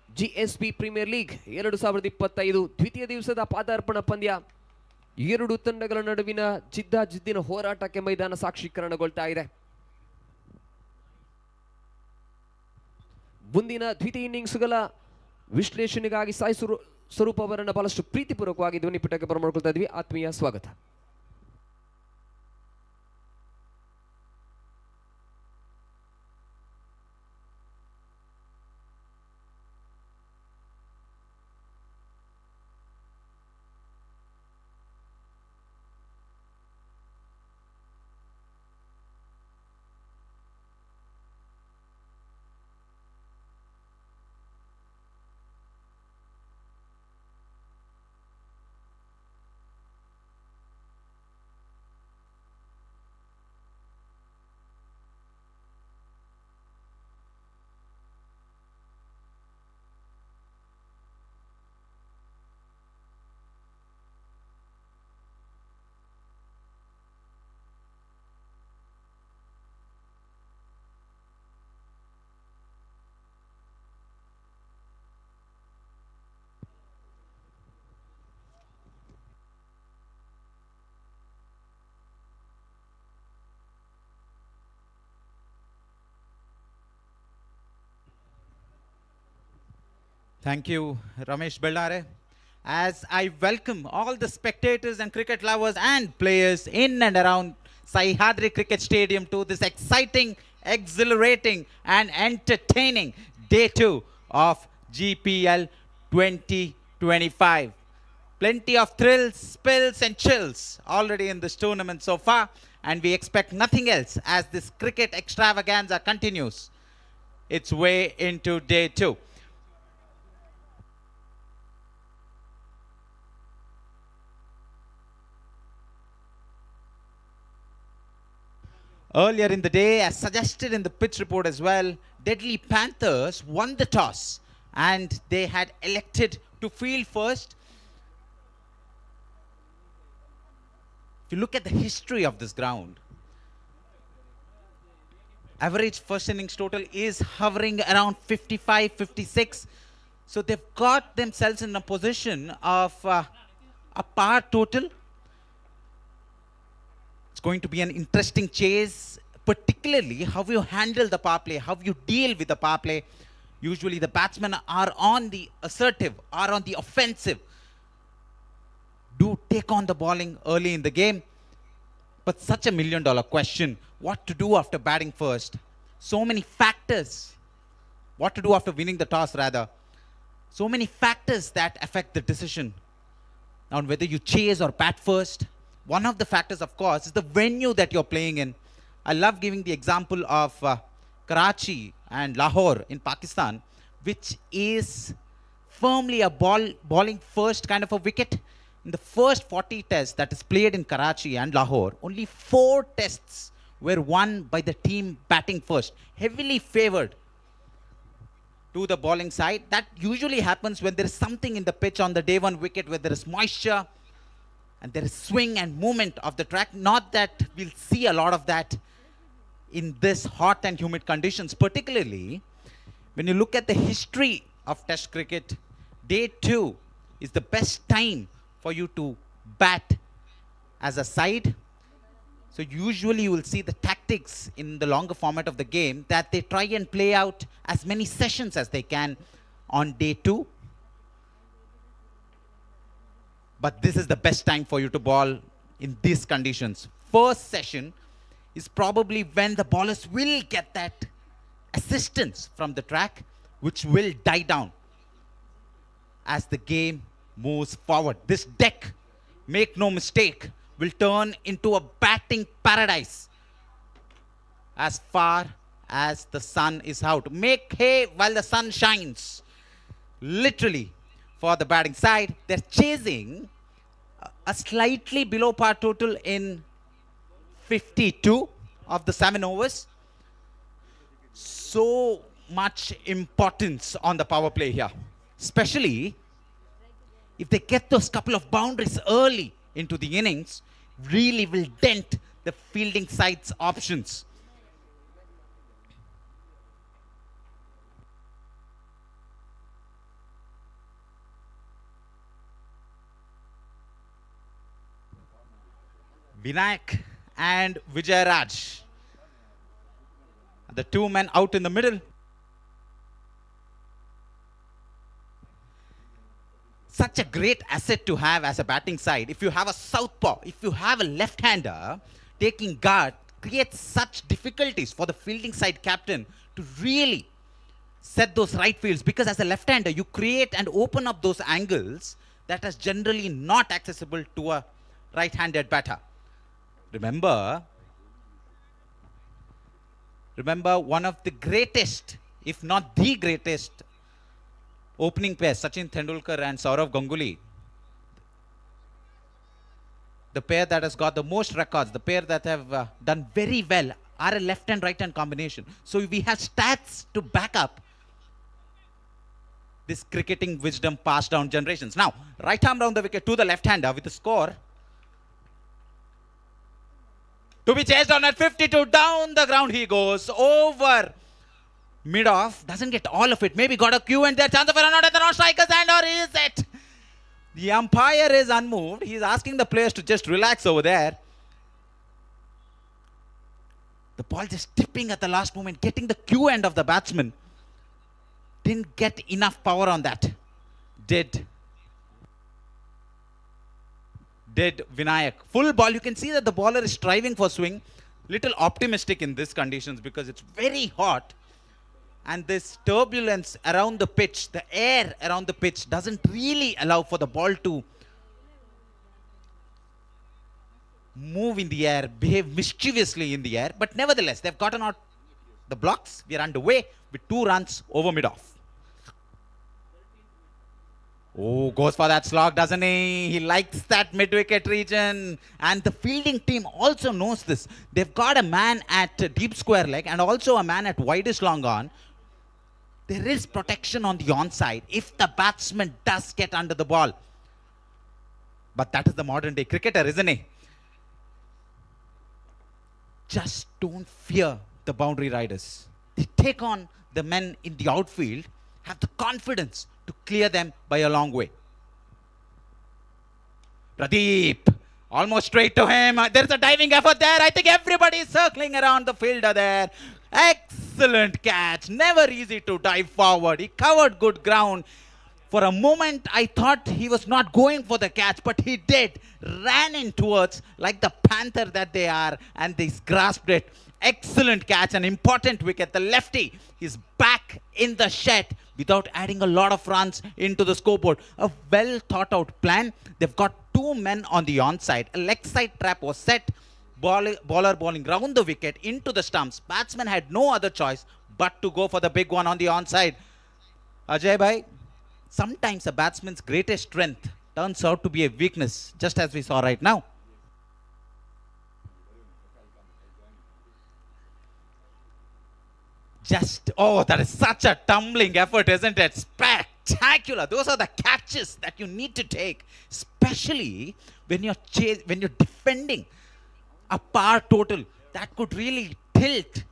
GSB ಪ್ರೀಮಿಯರ್ ಲೀಗ್ 2025 ದ್ವಿತೀಯ ದಿವಸದ ಪಾದಾರ್ಪಣ ಪಂದ್ಯ. 2 ತಂಡಗಳ ನಡುವಿನ ಜಿದ್ದಿನ ಹೋರಾಟಕ್ಕೆ ಮೈದಾನ ಸಾಕ್ಷೀಕರಣಗೊಳ್ತಾ ಇದೆ. ಮುಂದಿನ ದ್ವಿತೀಯ ಇನ್ನಿಂಗ್ಸ್ಗಳ ವಿಶ್ಲೇಷಣೆಗಾಗಿ ಸಾಯಿ ಸ್ವರೂಪ್ ಅವರನ್ನು ಬಹಳಷ್ಟು ಪ್ರೀತಿಪೂರ್ವಕವಾಗಿ ಧ್ವನಿಪೀಠಕ್ಕೆ ಬರಮಾಡ್ಕೊಳ್ತಾ ಇದ್ವಿ. ಆತ್ಮೀಯ ಸ್ವಾಗತ. Thank you, Ramesh Bellare. As I welcome all the spectators and cricket lovers and players in and around Sahyadri Cricket Stadium to this exciting, exhilarating and entertaining day 2 of GPL 2025. Plenty of thrills, spills and chills already in this tournament so far, and we expect nothing else as this cricket extravaganza continues its way into day 2. Earlier in the day, as suggested in the pitch report as well, Deadly Panthers won the toss and they had elected to field first. If you look at the history of this ground, average first innings total is hovering around 55, 56. So they've got themselves in a position of a par total. It's going to be an interesting chase, particularly how you handle the power play, how you deal with the power play. Usually the batsmen are on the assertive, are on the offensive, do take on the bowling early in the game. But such a $1 million question, what to do after batting first? So many factors. What to do after winning the toss rather. So many factors that affect the decision on whether you chase or bat first. One of the factors, of course, is the venue that you're playing in. I love giving the example of Karachi and Lahore in Pakistan, which is firmly a bowling first kind of a wicket. In the first 40 tests that is played in Karachi and Lahore, only 4 tests were won by the team batting first, heavily favored to the bowling side. That usually happens when there is something in the pitch on the day 1 wicket where there is moisture and there is swing and movement of the track. Not that we'll see a lot of that in this hot and humid conditions, particularly when you look at the history of Test cricket. Day 2 is the best time for you to bat as a side. So usually you will see the tactics in the longer format of the game that they try and play out as many sessions as they can on day 2. But this is the best time for you to bowl in these conditions. First session is probably when the bowlers will get that assistance from the track, which will die down as the game moves forward. This deck, make no mistake, will turn into a batting paradise as far as the sun is out. Make hay while the sun shines. Literally, for the batting side, they're chasing a slightly below par total in 52 of the 7 overs. So much importance on the power play here, especially if they get those couple of boundaries early into the innings, really will dent the fielding side's options. Vinayak and Vijayaraj, the 2 men out in the middle. Such a great asset to have as a batting side. If you have a southpaw, if you have a left-hander taking guard, creates such difficulties for the fielding side captain to really set those right fields, because as a left-hander you create and open up those angles that is generally not accessible to a right-handed batter. Remember one of the greatest, if not the greatest, opening pairs, Sachin Tendulkar and Saurav Ganguly. The pair that has got the most records, the pair that have done very well, are a left and right hand combination. So we have stats to back up this cricketing wisdom passed down generations. Now, right arm round the wicket to the left-hander with the score to be chased on at 52. Down the ground he goes, over mid-off, doesn't get all of it. Maybe got a cue and there, chance of a run out at the non-striker's hand, or is it? The umpire is unmoved. He's asking the players to just relax over there. The ball just tipping at the last moment, getting the cue end of the batsman. didn't get enough power on that. Did Vinayak. Full ball, you can see that the bowler is striving for swing. Little optimistic in these conditions because it's very hot. And this turbulence around the pitch, the air around the pitch doesn't really allow for the ball to move in the air, behave mischievously in the air. But nevertheless, they've gotten out the blocks. We are underway with 2 runs over mid-off. Oh, goes for that slog, doesn't he? He likes that mid-wicket region. And the fielding team also knows this. They've got a man at deep square leg and also a man at widest long on. There is protection on the onside if the batsman does get under the ball. But that is the modern day cricketer, isn't he? Just don't fear the boundary riders. They take on the men in the outfield, have the confidence to clear them by a long way. Pradeep, almost straight to him. There's a diving effort there. I think everybody is circling around the fielder there. Excellent catch. Never easy to dive forward. He covered good ground. For a moment, I thought he was not going for the catch, but he did. Ran in towards like the panther that they are, and they grasped it. Excellent catch, an important wicket. The lefty is back in the shed without adding a lot of runs into the scoreboard. A well thought out plan. They've got 2 men on the onside. A leg side trap was set. Bowler bowling round the wicket into the stumps. Batsman had no other choice but to go for the big one on the onside. Ajay bhai, sometimes a batsman's greatest strength turns out to be a weakness, just as we saw right now. Oh, that is such a tumbling effort, isn't it? Spectacular. Those are the catches that you need to take, especially when you're defending a par total that could really tilt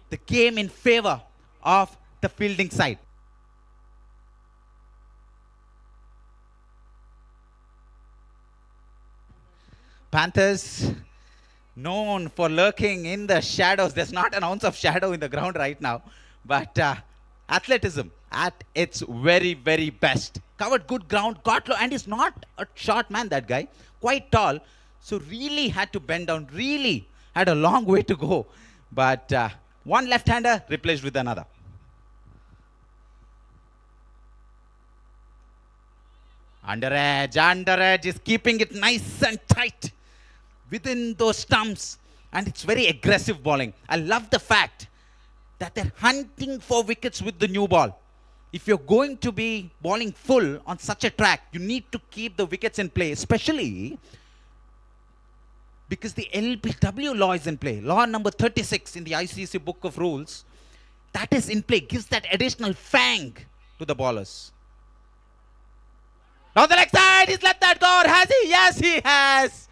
the game in favor of the fielding side. Panthers known for lurking in the shadows. There's not an ounce of shadow in the ground right now, but athleticism at its very, very best. Covered good ground, got low, and he's not a short man, that guy. Quite tall, so really had to bend down, really had a long way to go. But one left-hander replaced with another. Under edge is keeping it nice and tight within those stumps, and it's very aggressive bowling. I love the fact that they're hunting for wickets with the new ball. If you're going to be bowling full on such a track, you need to keep the wickets in play, especially because the LBW law is in play. Law number 36 in the ICC Book of Rules, that is in play, gives that additional fang to the bowlers. Down the leg side, he's let that go, or has he? Yes, he has.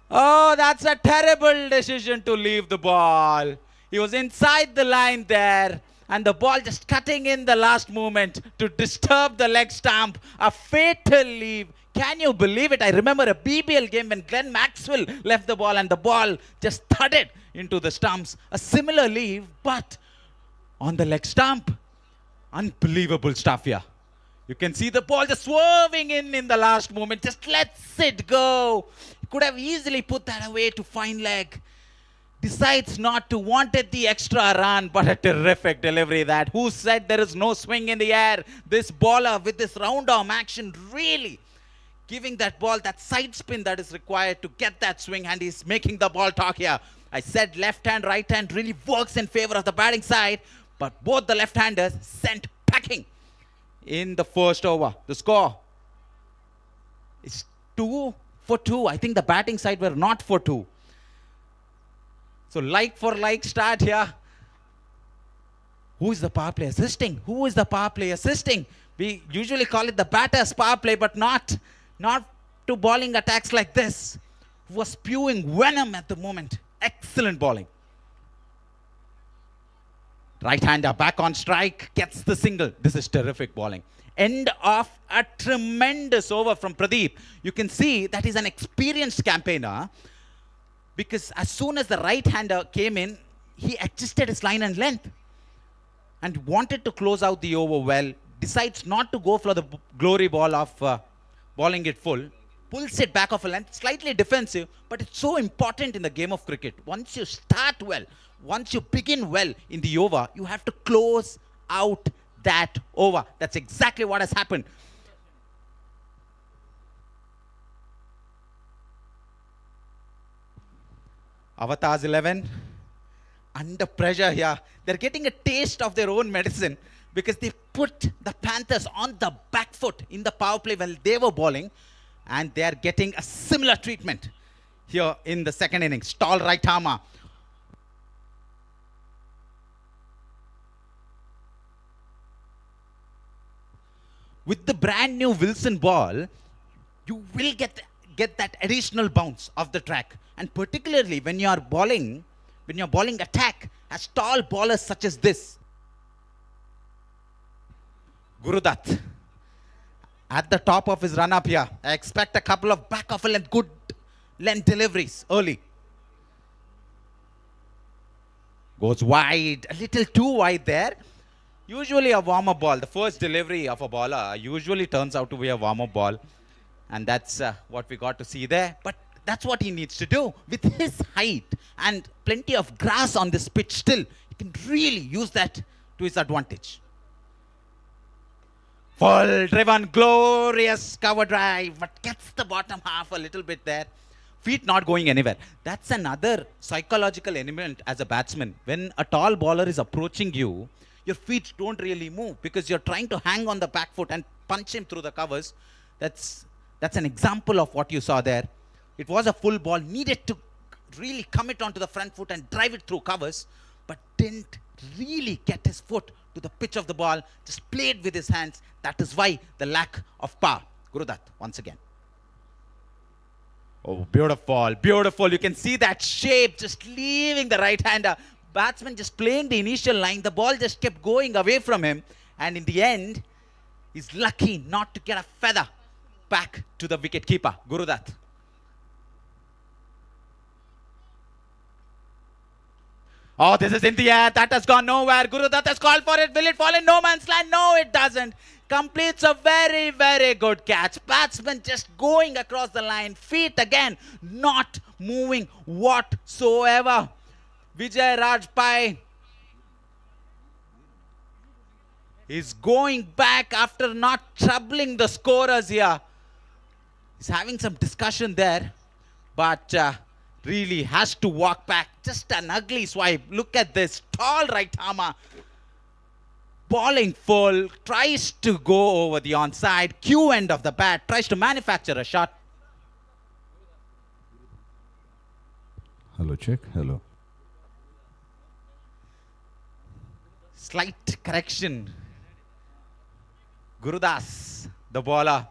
Oh, that's a terrible decision to leave the ball. He was inside the line there, and the ball just cutting in the last moment to disturb the leg stump. A fatal leave. Can you believe it? I remember a BBL game when Glenn Maxwell left the ball and the ball just thudded into the stumps. A similar leave, but on the leg stump. Unbelievable stuff here. You can see the ball just swerving in the last moment. Just lets it go. He could have easily put that away to fine leg. Decides not to, wanted the extra run, but a terrific delivery that. Who said there is no swing in the air? This bowler with this round arm action really giving that ball that side spin that is required to get that swing, and he's making the ball talk here. I said left hand, right hand really works in favor of the batting side, but both the left-handers sent packing in the first over. The score is 2 for 2. I think the batting side were not for 2. So like for like start here. Who is the power play assisting? Who is the power play assisting? We usually call it the batter's power play, but not to bowling attacks like this. Who was spewing venom at the moment. Excellent bowling. Right-hander back on strike, gets the single. This is terrific bowling. End of a tremendous over from Pradeep. You can see that he's an experienced campaigner, because as soon as the right-hander came in, he adjusted his line and length. and wanted to close out the over well, decides not to go for the glory ball of bowling it full, pulls it back off a length, slightly defensive, but it's so important in the game of cricket. Once you start well, once you begin well in the over, you have to close out that over. That's exactly what has happened. Avatar's 11, under pressure here. They're getting a taste of their own medicine because they put the Panthers on the back foot in the power play when they were bowling, and they are getting a similar treatment here in the second innings. Tall right armer. With the brand new Wilson ball, you will get that additional bounce of the track. And particularly when you are bowling attack as tall bowlers such as this. Gurudutt at the top of his run up here. I expect a couple of back of a length, good length deliveries early. Goes wide, a little too wide there. Usually a warm-up ball. The first delivery of a bowler usually turns out to be a warm-up ball. And that's what we got to see there. But that's what he needs to do. With his height and plenty of grass on this pitch still, he can really use that to his advantage. Full driven, glorious cover drive, but gets the bottom half a little bit there. Feet not going anywhere. That's another psychological element as a batsman. When a tall bowler is approaching you, your feet don't really move because you're trying to hang on the back foot and punch him through the covers. That's an example of what you saw there. It was a full ball, needed to really commit onto the front foot and drive it through covers, but didn't really get his foot to the pitch of the ball, just played with his hands. That is why the lack of power. Gurudutt once again. Oh, beautiful, beautiful. You can see that shape just leaving the right-hander. Batsman just playing the initial line. The ball just kept going away from him. And in the end, he's lucky not to get a feather back to the wicket-keeper, Gurudutt. Oh, this is in the air. That has gone nowhere. Gurudutt has called for it. Will it fall in no man's land? No, it doesn't. Completes a very, very good catch. Batsman just going across the line. Feet again not moving whatsoever. Vijay Rajpai is going back after not troubling the scorers here. He's having some discussion there, but really has to walk back. Just an ugly swipe. Look at this. Tall right armer. Bowling full. Tries to go over the onside. Q end of the bat. Tries to manufacture a shot. Hello, check. Hello. Slight correction. Gurudas, the bowler.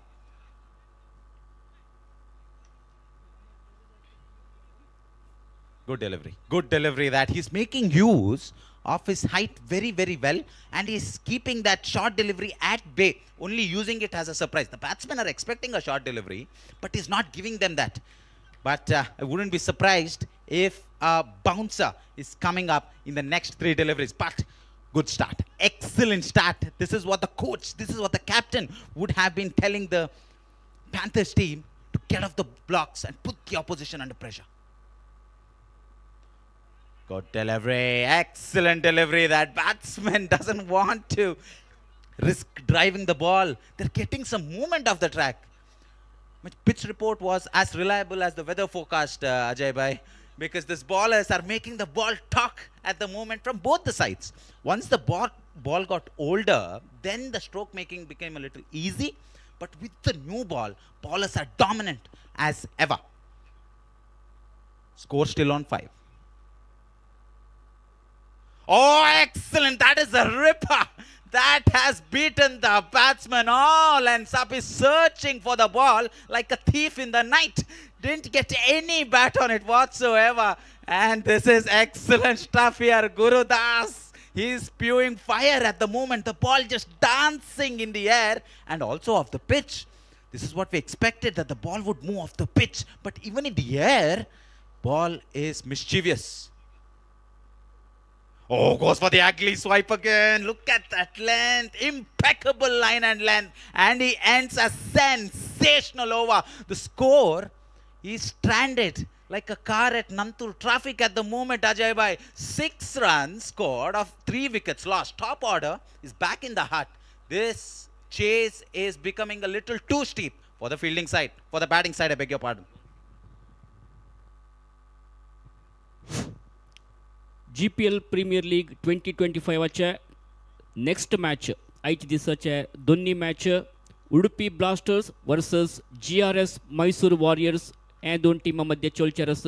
Good delivery. Good delivery that he's making use of his height very, very well. And he's keeping that short delivery at bay. Only using it as a surprise. The batsmen are expecting a short delivery, but he's not giving them that. But I wouldn't be surprised if a bouncer is coming up in the next 3 deliveries. But good start. Excellent start. This is what the coach, this is what the captain would have been telling the Panthers team, to get off the blocks and put the opposition under pressure. Good delivery. Excellent delivery. That batsman doesn't want to risk driving the ball. They're getting some movement off the track. Pitch report was as reliable as the weather forecast, Ajay Bhai, because these bowlers are making the ball talk at the moment from both the sides. Once the ball got older, then the stroke making became a little easy. But with the new ball, bowlers are dominant as ever. Score still on 5. Oh, excellent. That is a ripper. That has beaten the batsman all ends up. Is searching for the ball like a thief in the night. Didn't get any bat on it whatsoever. And this is excellent stuff here. Gurudas, he's spewing fire at the moment. The ball just dancing in the air and also off the pitch. This is what we expected, that the ball would move off the pitch. But even in the air, ball is mischievous. Oh, goes for the ugly swipe again. Look at that length. Impeccable line and length. And he ends a sensational over. The score is stranded like a car at Nantur traffic at the moment, Ajay Bhai. 6 runs scored of 3 wickets lost. Top order is back in the hut. This chase is becoming a little too steep for the fielding side. For the batting side, I beg your pardon. GPL Premier League 2025 चे next match आयच्या दिसाचे दोन्ही match Udupi blasters versus GRS Mysore warriors हे दोन टीमा मध्ये चलचे आस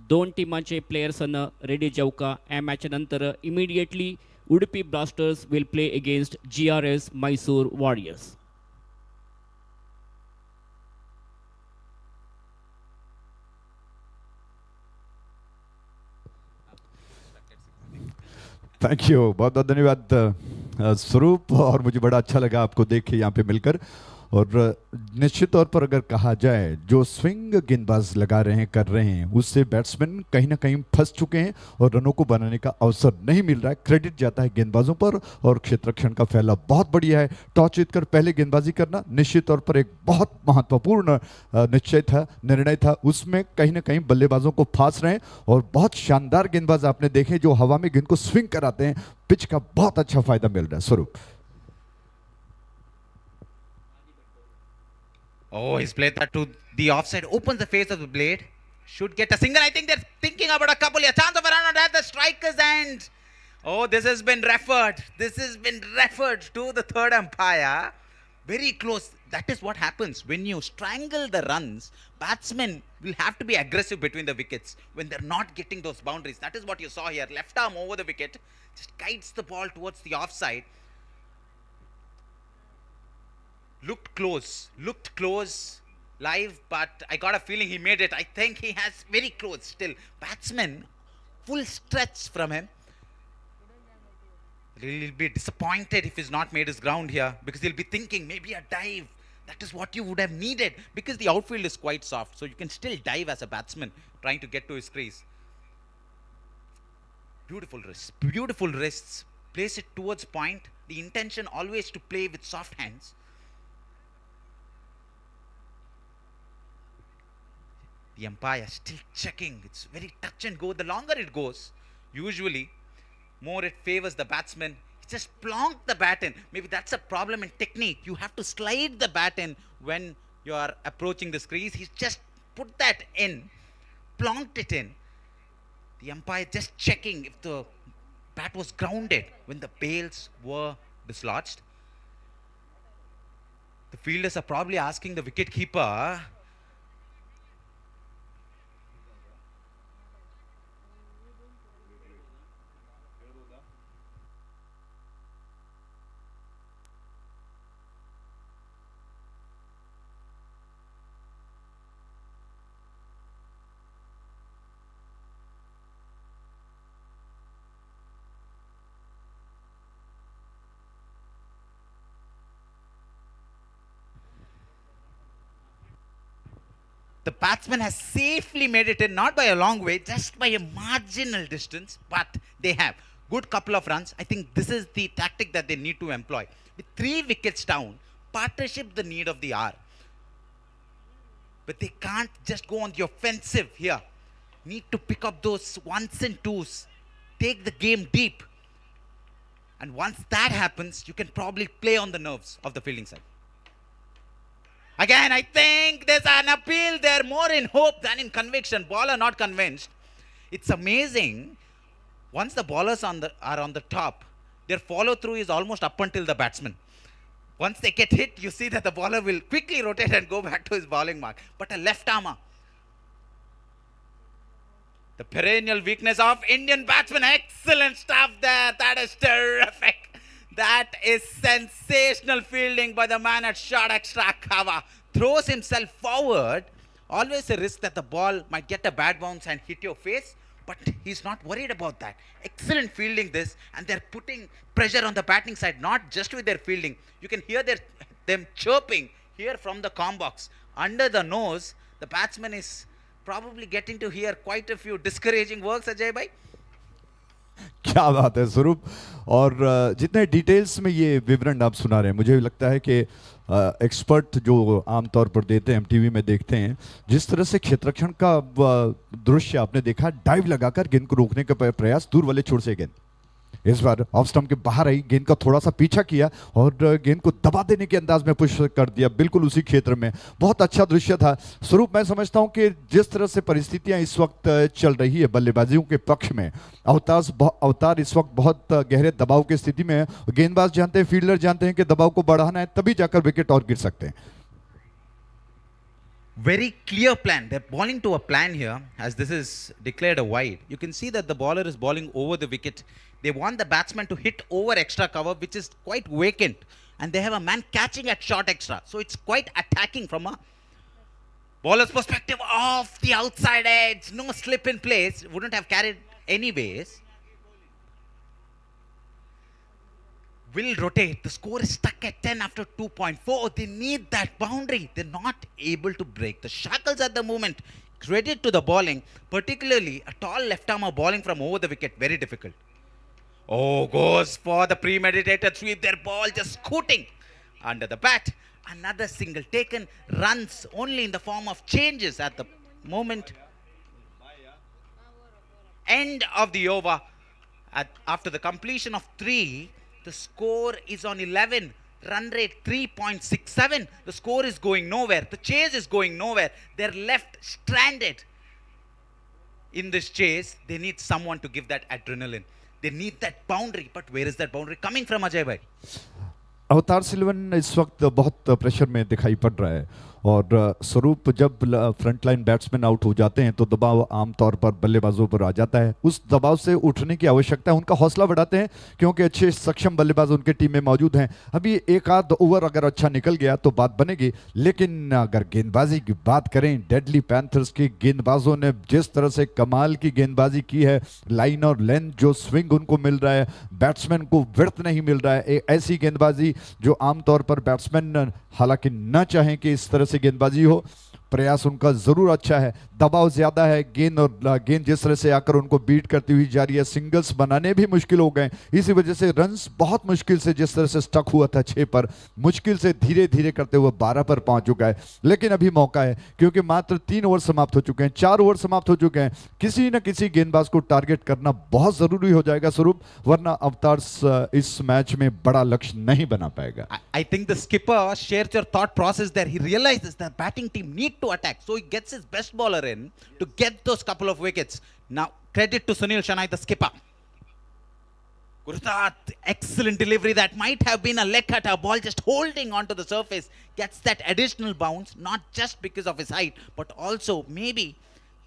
दोन टीमांचे प्लेयर्स रेडी जावका हे मॅच नंतर immediately Udupi blasters will play against GRS Mysore warriors. Thank you, बहुत बहुत धन्यवाद स्वरूप. और मुझे बड़ा अच्छा लगा आपको देख के यहाँ पे मिलकर. और निश्चित तौर पर अगर कहा जाए जो स्विंग गेंदबाज लगा रहे हैं कर रहे हैं उससे बैट्समैन कहीं ना कहीं फंस चुके हैं और रनों को बनाने का अवसर नहीं मिल रहा है. क्रेडिट जाता है गेंदबाजों पर और क्षेत्ररक्षण का फैलाव बहुत बढ़िया है. टॉस जीतकर पहले गेंदबाजी करना निश्चित तौर पर एक बहुत महत्वपूर्ण निश्चय था, निर्णय था. उसमें कहीं ना कहीं बल्लेबाजों को फांस रहे हैं और बहुत शानदार गेंदबाज आपने देखे जो हवा में गेंद को स्विंग कराते हैं. पिच का बहुत अच्छा फायदा मिल रहा है. स्वरूप. Oh, he's played that to the offside. Opens the face of the blade. Should get a single. I think they're thinking about a couple. A chance of a run at the striker's end. Oh, this has been referred. This has been referred to the third umpire. Very close. That is what happens when you strangle the runs. Batsmen will have to be aggressive between the wickets when they're not getting those boundaries. That is what you saw here. Left arm over the wicket. Just guides the ball towards the offside. Looked close live, but I got a feeling he made it. I think he has very close still. Batsman, full stretch from him. He'll be disappointed if he's not made his ground here because he'll be thinking maybe a dive. That is what you would have needed because the outfield is quite soft. So you can still dive as a batsman trying to get to his crease. Beautiful wrists. Place it towards point. The intention always to play with soft hands. The umpire still checking. It's very touch and go. The longer it goes, usually, more it favors the batsman. He just plonked the bat in. Maybe that's a problem in technique. You have to slide the bat in when you are approaching the crease. He's just put that in, plonked it in. The umpire just checking if the bat was grounded when the bails were dislodged. The fielders are probably asking the wicket keeper, the batsman has safely made it in, not by a long way, just by a marginal distance, but they have good couple of runs. I think this is the tactic that they need to employ. With 3 wickets down, partnership the need of the hour. But they can't just go on the offensive here. Need to pick up those ones and twos, take the game deep. And once that happens, you can probably play on the nerves of the fielding side. Again, I think there's an appeal there, more in hope than in conviction. Bowler not convinced. It's amazing. Once the bowlers are on the top, their follow through is almost up until the batsman. Once they get hit, you see that the bowler will quickly rotate and go back to his bowling mark. But a left armer, the perennial weakness of Indian batsmen. Excellent stuff there. That is terrific. That is sensational fielding by the man at short extra cover. Throws himself forward. Always a risk that the ball might get a bad bounce and hit your face. But he's not worried about that. Excellent fielding this. And they're putting pressure on the batting side. Not just with their fielding. You can hear them chirping here from the comm box. Under the nose, the batsman is probably getting to hear quite a few discouraging words, Ajay Bhai. क्या बात है स्वरूप। और जितने details में ये विवरण आप सुना रहे हैं, मुझे लगता है कि एक्सपर्ट जो आमतौर पर देते हैं, हम टीवी में देखते हैं, जिस तरह से क्षेत्ररक्षण का दृश्य आपने देखा, डाइव लगाकर गेंद को रोकने का प्रयास, दूर वाले छोर से गेंद इस बार ऑफ स्टंप के बाहर आई, गेंद का थोड़ा सा पीछा किया और गेंद को दबा देने के अंदाज में पुश कर दिया बिल्कुल उसी क्षेत्र में। बहुत अच्छा दृश्य था स्वरूप। मैं समझता हूं कि जिस तरह से परिस्थितियां इस वक्त चल रही है बल्लेबाजियों के पक्ष में, अवतार इस वक्त बहुत गहरे दबाव की स्थिति में है। गेंदबाज जानते हैं, फील्डर जानते हैं कि दबाव को बढ़ाना है, तभी जाकर विकेट और गिर सकते हैं। Very clear plan. They're bowling to a plan here, as this is declared a wide. You can see that the bowler is bowling over the wicket. They want the batsman to hit over extra cover, which is quite vacant, and they have a man catching at short extra. So it's quite attacking from a bowler's perspective off the outside edge. No slip in place. Wouldn't have carried anyways. Will rotate. The score is stuck at 10 after 2.4. They need that boundary. They're not able to break the shackles at the moment. Credit to the bowling, particularly a tall left armer bowling from over the wicket. Very difficult. Oh, goes for the premeditated sweep. Their ball just scooting under the bat. Another single taken. Runs only in the form of changes at the moment. End of the over. After the completion of 3, the score is on 11. Run rate 3.67. The score is going nowhere. The chase is going nowhere. They're left stranded in this chase. They need someone to give that adrenaline. They need that boundary. But where is that boundary coming from, Ajay bhai? अवतार सिल्वन इस वक्त बहुत pressure में दिखाई पड़ रहा है और स्वरूप जब फ्रंट लाइन बैट्समैन आउट हो जाते हैं तो दबाव आमतौर पर बल्लेबाजों पर आ जाता है। उस दबाव से उठने की आवश्यकता है, उनका हौसला बढ़ाते हैं क्योंकि अच्छे सक्षम बल्लेबाज उनके टीम में मौजूद हैं। अभी एक आध ओवर अगर अच्छा निकल गया तो बात बनेगी, लेकिन अगर गेंदबाजी की बात करें, डेडली पैंथर्स के गेंदबाजों ने जिस तरह से कमाल की गेंदबाजी की है, लाइन और लेंथ जो स्विंग उनको मिल रहा है, बैट्समैन को विड्थ नहीं मिल रहा है, ऐसी गेंदबाजी जो आमतौर पर बैट्समैन हालांकि न चाहें कि इस तरह से गेंदबाजी हो, प्रयास उनका जरूर अच्छा है। दबाव ज्यादा है, गेंद जिस तरह से आकर उनको बीट करती हुई जा रही है, सिंगल्स बनाने भी मुश्किल हो गए, इसी वजह से रन्स बहुत मुश्किल से, जिस तरह से स्टक हुआ था 6 पर, मुश्किल से धीरे धीरे करते हुए 12 पर पहुंच चुका है। लेकिन अभी मौका है क्योंकि मात्र 3 ओवर समाप्त हो चुके हैं, 4 ओवर समाप्त हो चुके हैं। किसी न किसी गेंदबाज को टारगेट करना बहुत जरूरी हो जाएगा स्वरूप, वरना अवतार इस मैच में बड़ा लक्ष्य नहीं बना पाएगा। I think the skipper shares your thought process there. He realizes the batting team need to attack, so he gets his best bowler in to get those couple of wickets. Now credit to Sunil Shanai, the skipper. Gurdat, excellent delivery. That might have been a leg cutter, ball just holding onto the surface, gets that additional bounce, not just because of his height but also maybe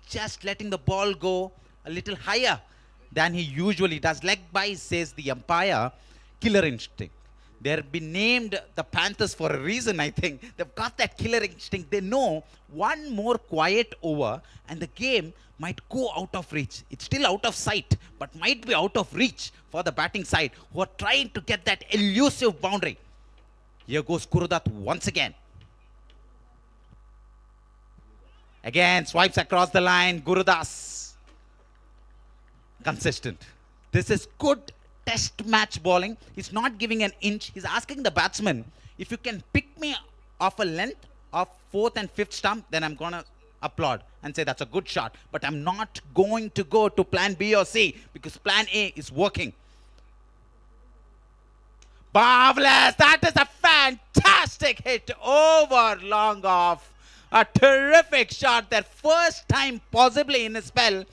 just letting the ball go a little higher than he usually does. Leg by, says the umpire. Killer instinct. They've been named the Panthers for a reason, I think. They've got that killer instinct. They know one more quiet over and the game might go out of reach. It's still out of sight, but might be out of reach for the batting side, who are trying to get that elusive boundary. Here goes Kurudat once again. Again, swipes across the line. Gurudas. Consistent. This is good test match bowling. He's not giving an inch. He's asking the batsman, if you can pick me off a length of 4th and 5th stump, then I'm going to applaud and say that's a good shot. But I'm not going to go to plan B or C because plan A is working. Marvelous! That is a fantastic hit over long off. A terrific shot. Their first time possibly in a spell.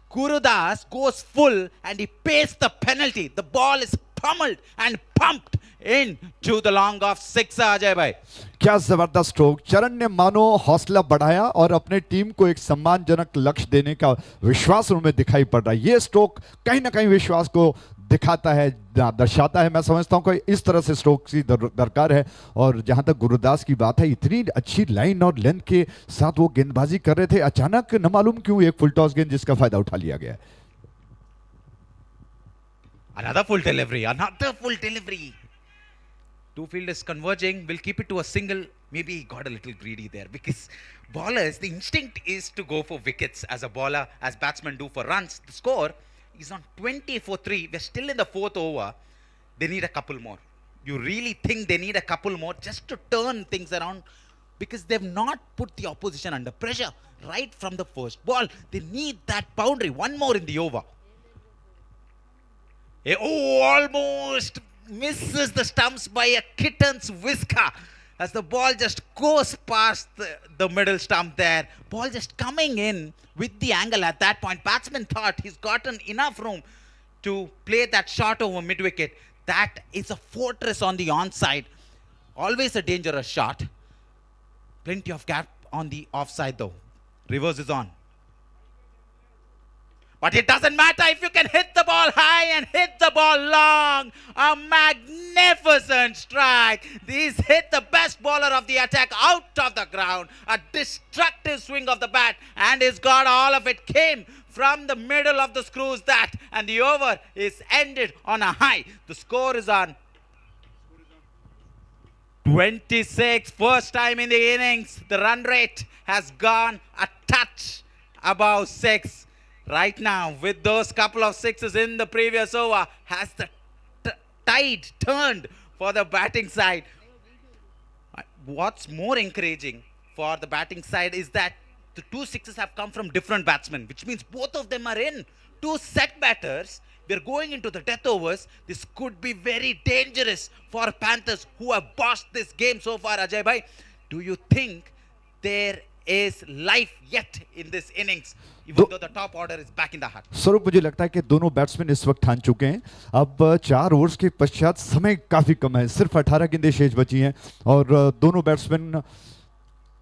Gurudas goes full and he pays the penalty. The ball is pummeled and pumped into the long off sixer, Ajay bhai. क्या जबरदस्त stroke. चरण ने मानो हौसला बढ़ाया और अपने team को एक सम्मानजनक लक्ष्य देने का विश्वास उनमें दिखाई पड़ रहा है। ये स्ट्रोक कहीं ना कहीं विश्वास को दिखाता है, दर्शाता है। मैं समझता हूं कि इस तरह से स्ट्रोक की दरकार है। और जहां तक गुरुदास की बात है, इतनी अच्छी लाइन और लेंथ के साथ वो गेंदबाजी कर रहे थे, अचानक न मालूम क्यों एक फुल टॉस गेंद जिसका फायदा उठा लिया गया। Another full delivery, another full delivery. Two fielders converging, will keep it to a single. Maybe he got a little greedy there because bowlers, the instinct is to go for wickets as a bowler, as batsmen do for runs. The score is on 20 for 3. We're still in the fourth over. They need a couple more. You really think they need a couple more just to turn things around? Because they've not put the opposition under pressure right from the first ball. They need that boundary. One more in the over. Oh, almost misses the stumps by a kitten's whisker as the ball just goes past the middle stump there. Ball just coming in with the angle at that point. Batsman thought he's gotten enough room to play that shot over mid-wicket. That is a fortress on the onside. Always a dangerous shot. Plenty of gap on the offside though. Reverse is on. But it doesn't matter if you can hit the ball high and hit the ball long. A magnificent strike. He's hit the best bowler of the attack out of the ground. A destructive swing of the bat, and he's got all of it. Came from the middle of the screws that, and the over is ended on a high. The score is on 26. First time in the innings, the run rate has gone a touch above 6. Right now, with those couple of sixes in the previous over, has the tide turned for the batting side. What's more encouraging for the batting side is that the 2 sixes have come from different batsmen, which means both of them are in. 2 set batters. We're going into the death overs. This could be very dangerous for Panthers, who have bossed this game so far. Ajay bhai, do you think there is life yet in this innings, even though the top order is back in the hut? स्वरूप, मुझे लगता है कि दोनों batsman इस वक्त ठान चुके हैं. अब 4 ओवर्स के पश्चात समय काफी कम है, सिर्फ 18 गेंदें शेष बची हैं और दोनों बैट्समैन,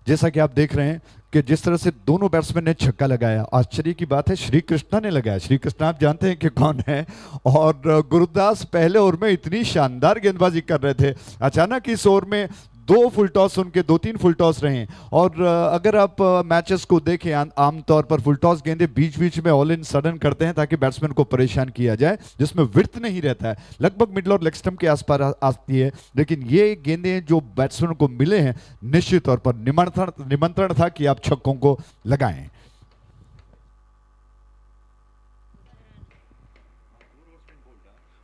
जैसा कि आप देख रहे हैं कि जिस तरह से दोनों बैट्समैन ने छक्का लगाया, आश्चर्य की बात है श्री कृष्णा ने लगाया. श्री कृष्णा आप जानते हैं कि कौन है, और गुरुदास पहले ओवर में इतनी शानदार गेंदबाजी कर रहे थे, अचानक इस ओवर में 2 फुल टॉस उनके 2-3 फुल टॉस रहे. और अगर आप मैचेस को देखें, आमतौर पर फुल टॉस गेंदें बीच बीच में ऑल इन सडन करते हैं ताकि बैट्समैन को परेशान किया जाए, जिसमें विड्थ नहीं रहता है, लगभग मिडल और लेग स्टंप के आसपास आती है. लेकिन ये गेंदें जो बैट्समैन को मिले हैं, निश्चित तौर पर निमंत्रण था कि आप छक्कों को लगाएं.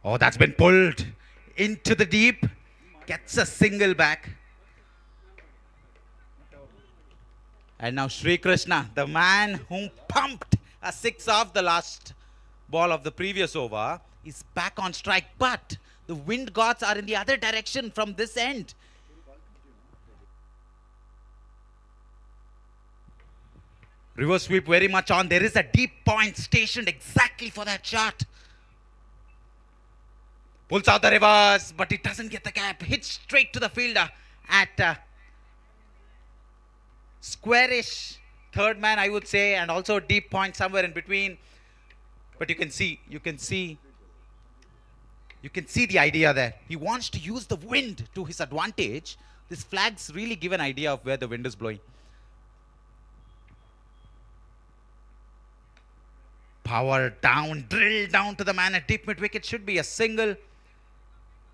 Oh, that's been pulled into the deep. Gets a single back. And now Sri Krishna, the man who pumped a 6 off the last ball of the previous over, is back on strike. But the wind gods are in the other direction from this end. Reverse sweep very much on. There is a deep point stationed exactly for that shot. Pulls out the reverse, but it doesn't get the gap. Hits straight to the fielder at squarish third man, I would say, and also a deep point somewhere in between. But you can see the idea there. He wants to use the wind to his advantage. This flags really give an idea of where the wind is blowing. Power down, drill down to the man at deep mid-wicket. Should be a single.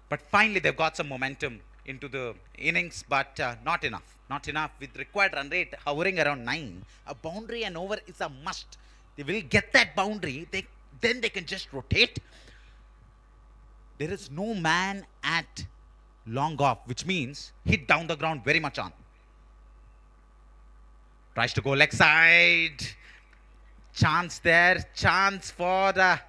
But finally, they've got some momentum into the innings, but not enough. Not enough. With required run rate hovering around 9, a boundary and over is a must. They will get that boundary. Then they can just rotate. There is no man at long off, which means hit down the ground very much on. Tries to go leg side. Chance there. Chance for the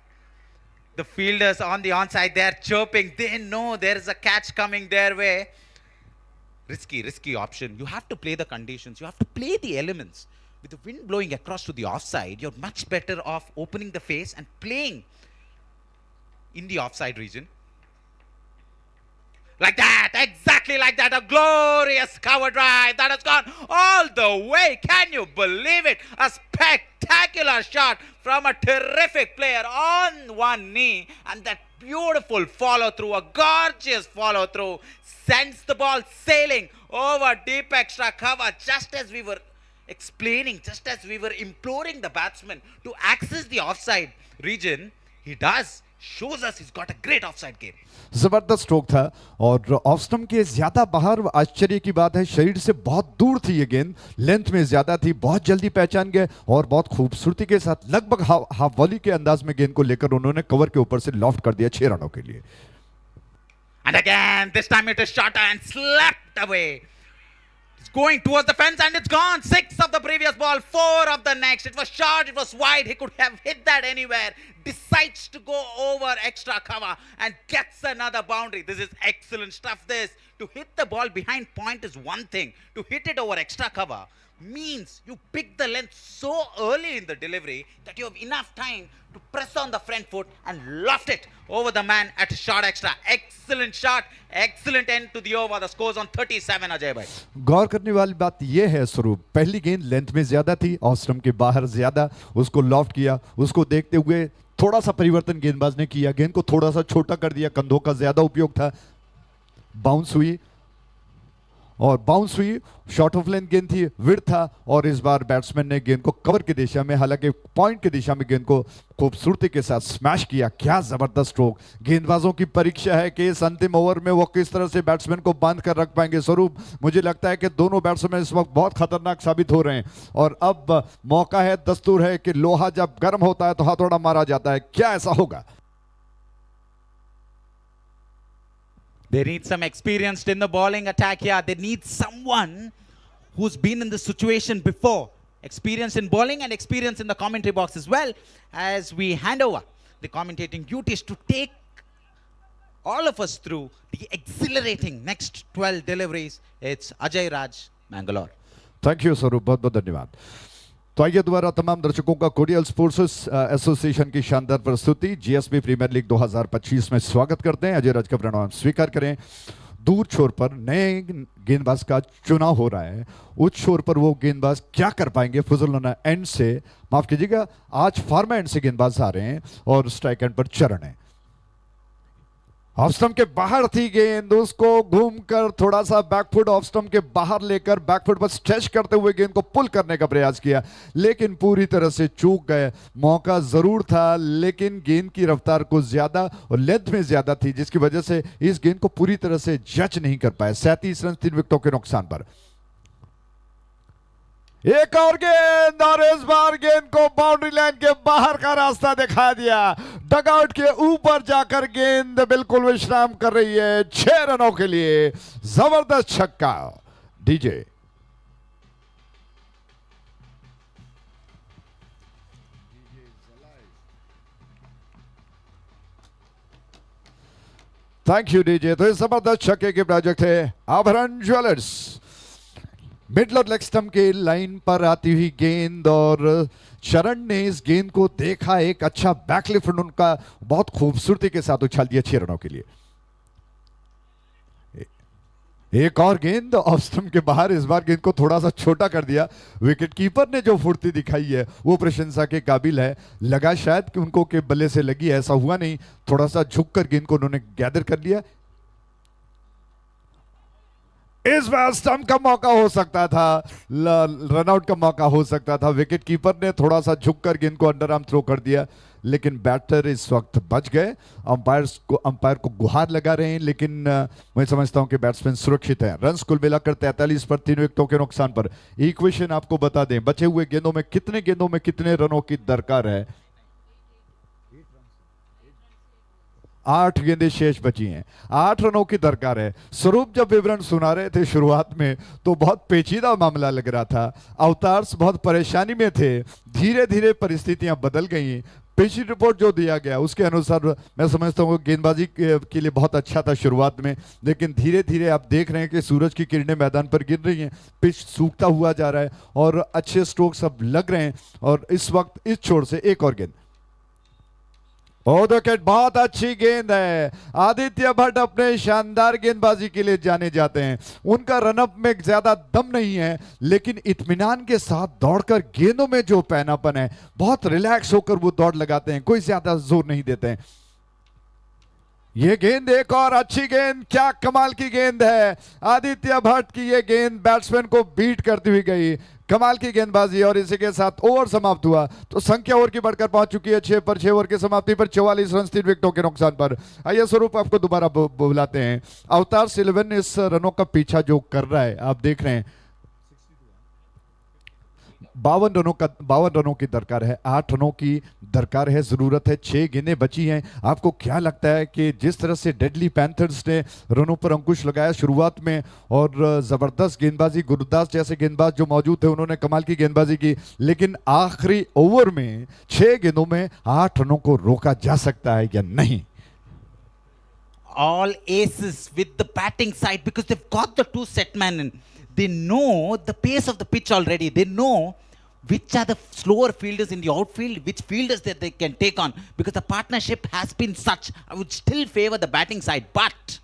fielders on the onside. They're chirping. They know there is a catch coming their way. Risky option. You have to play the conditions. You have to play the elements. With the wind blowing across to the offside, you're much better off opening the face and playing in the offside region. Like that, exactly like that, a glorious cover drive that has gone all the way. Can you believe it? A spectacular shot from a terrific player on one knee, and that beautiful follow through, a gorgeous follow through, sends the ball sailing over deep extra cover, just as we were explaining, just as we were imploring the batsman to access the offside region. He does. shows us he's got a great offside game. जबरदस्त stroke था और off stump के ज्यादा बाहर। आश्चर्य की बात है शरीर से बहुत दूर थी ये गेंद, लेंथ में ज्यादा थी, बहुत जल्दी पहचान गए और बहुत खूबसूरती के साथ लगभग हाफ वॉली के अंदाज में गेंद को लेकर उन्होंने कवर के ऊपर से लॉफ्ट कर दिया 6 रनों के लिए। And again, this time it is shot and slapped away. It's going towards the fence and it's gone. 6 of the previous ball, 4 of the next. It was short, it was wide. He could have hit that anywhere. Decides to go over extra cover and gets another boundary. This is excellent stuff. This to hit the ball behind point is one thing. To hit it over extra cover means you pick the length so early in the delivery that you have enough time to press on the front foot and loft it over the man at a short extra. Excellent shot, excellent end to the over. The scores on 37, Ajay bhai. गौर करने वाली बात यह है स्वरूप, पहली गेंद length में ज्यादा थी, ऑफ स्टंप के बाहर ज्यादा, उसको लॉफ्ट किया। उसको देखते हुए थोड़ा सा परिवर्तन गेंदबाज ने किया, गेंद को थोड़ा सा छोटा कर दिया, कंधों का ज्यादा उपयोग था, बाउंस हुई और बाउंस हुई। शॉर्ट ऑफ लेंथ गेंद थी, विड्थ था और इस बार बैट्समैन ने गेंद को कवर की दिशा में, हालांकि पॉइंट की दिशा में गेंद को खूबसूरती के साथ स्मैश किया। क्या जबरदस्त स्ट्रोक। गेंदबाजों की परीक्षा है कि इस अंतिम ओवर में वो किस तरह से बैट्समैन को बांध कर रख पाएंगे। स्वरूप, मुझे लगता है कि दोनों बैट्समैन इस वक्त बहुत खतरनाक साबित हो रहे हैं और अब मौका है, दस्तूर है कि लोहा जब गर्म होता है तो हथौड़ा मारा जाता है। क्या ऐसा होगा? They need some experienced in the bowling attack here. They need someone who's been in this situation before. Experience in bowling and experience in the commentary box as well. As we hand over the commentating duties to take all of us through the exhilarating next 12 deliveries. It's Ajay Raj, Mangalore. Thank you स्वरूप, बहुत बहुत धन्यवाद। तो आइए दोबारा तमाम दर्शकों का कोरियल स्पोर्ट्स एसोसिएशन की शानदार प्रस्तुति GSB प्रीमियर लीग 2025 में स्वागत करते हैं। अजय राज का प्रणाम स्वीकार करें। दूर छोर पर नए गेंदबाज का चुनाव हो रहा है, उस छोर पर वो गेंदबाज क्या कर पाएंगे। फजलना एंड से, माफ कीजिएगा, आज फार्मा एंड से गेंदबाज आ रहे हैं और स्ट्राइक एंड पर चरण है। ऑफ स्टंप के बाहर थी गेंद, उसको घूमकर थोड़ा सा बैकफुट ऑफ स्टंप के बाहर लेकर बैकफुट पर स्ट्रेच करते हुए गेंद को पुल करने का प्रयास किया, लेकिन पूरी तरह से चूक गए। मौका जरूर था लेकिन गेंद की रफ्तार को ज्यादा और लेंथ में ज्यादा थी, जिसकी वजह से इस गेंद को पूरी तरह से जज नहीं कर पाए। 37 रन 3 विकेटों के नुकसान पर। एक और गेंद और इस बार गेंद को बाउंड्री लाइन के बाहर का रास्ता दिखा दिया। डगआउट के ऊपर जाकर गेंद बिल्कुल विश्राम कर रही है। 6 रनों के लिए जबरदस्त छक्का। DJ thank you DJ. तो इस जबरदस्त छक्के के प्रोजेक्ट है आभरण ज्वेलर्स। मिडल और लेग स्टंप के लाइन पर आती हुई गेंद और चरण ने इस गेंद को देखा, एक अच्छा बैकलिफ्ट उनका बहुत खूबसूरती के साथ उछाल दिया 6 रनों के लिए। एक और गेंद ऑफ स्टंप के बाहर, इस बार गेंद को थोड़ा सा छोटा कर दिया। विकेट कीपर ने जो फुर्ती दिखाई है वो प्रशंसा के काबिल है। लगा शायद कि उनको के बल्ले से लगी, ऐसा हुआ नहीं। थोड़ा सा झुककर गेंद को उन्होंने गैदर कर लिया। इस बार स्टंप का मौका हो सकता था, रनआउट का मौका हो सकता था। विकेट कीपर ने थोड़ा सा झुककर गेंद को अंडर आर्म थ्रो कर दिया, लेकिन बैटर इस वक्त बच गए। अंपायर को गुहार लगा रहे हैं, लेकिन मैं समझता हूं कि बैट्समैन सुरक्षित हैं। रन्स कुल मिलाकर 43 पर 3 विकेटों के नुकसान पर। इक्वेशन आपको बता दें, बचे हुए गेंदों में कितने रनों की दरकार है। 8 गेंदें शेष बची हैं, 8 रनों की दरकार है। स्वरूप जब विवरण सुना रहे थे शुरुआत में तो बहुत पेचीदा मामला लग रहा था। अवतार्स बहुत परेशानी में थे, धीरे धीरे परिस्थितियां बदल गई। पिछली रिपोर्ट जो दिया गया उसके अनुसार मैं समझता हूँ गेंदबाजी के लिए बहुत अच्छा था शुरुआत में, लेकिन धीरे धीरे आप देख रहे हैं कि सूरज की किरणें मैदान पर गिर रही हैं, पिच सूखता हुआ जा रहा है और अच्छे स्ट्रोक्स अब लग रहे हैं। और इस वक्त इस छोर से एक और गेंद, विकेट, बहुत अच्छी गेंद है। आदित्य भट्ट अपने शानदार गेंदबाजी के लिए जाने जाते हैं। उनका रनअप में ज्यादा दम नहीं है, लेकिन इत्मीनान के साथ दौड़कर गेंदों में जो पैनापन है, बहुत रिलैक्स होकर वो दौड़ लगाते हैं, कोई ज्यादा जोर नहीं देते हैं। ये गेंद एक और अच्छी गेंद, क्या कमाल की गेंद है। आदित्य भट्ट की ये गेंद बैट्समैन को बीट करती हुई गई। कमाल की गेंदबाजी और इसी के साथ ओवर समाप्त हुआ तो संख्या ओवर की बढ़कर पहुंच चुकी है 6 पर। 6 ओवर की समाप्ति पर 44 रन 3 विकेटों के नुकसान पर। आइए स्वरूप आपको दोबारा बुलाते हैं। अवतार 11 इस रनों का पीछा जो कर रहा है आप देख रहे हैं 52 रनों की दरकार है, 8 रनों की दरकार है, जरूरत है 6 गेंदें बची हैं। आपको क्या लगता है कि जिस तरह से डेडली पैंथर्स ने रनों पर अंकुश लगाया शुरुआत में और जबरदस्त गेंदबाजी, गुरदास जैसे गेंदबाज जो मौजूद थे उन्होंने कमाल की गेंदबाजी की, लेकिन आखिरी ओवर में 6 गेंदों में 8 रनों को रोका जा सकता है या नहीं? All aces with the batting side because they've got the 2 set man in. They know the pace of the pitch already. They know which are the slower fielders in the outfield, which fielders that they can take on, because the partnership has been such. I would still favor the batting side, but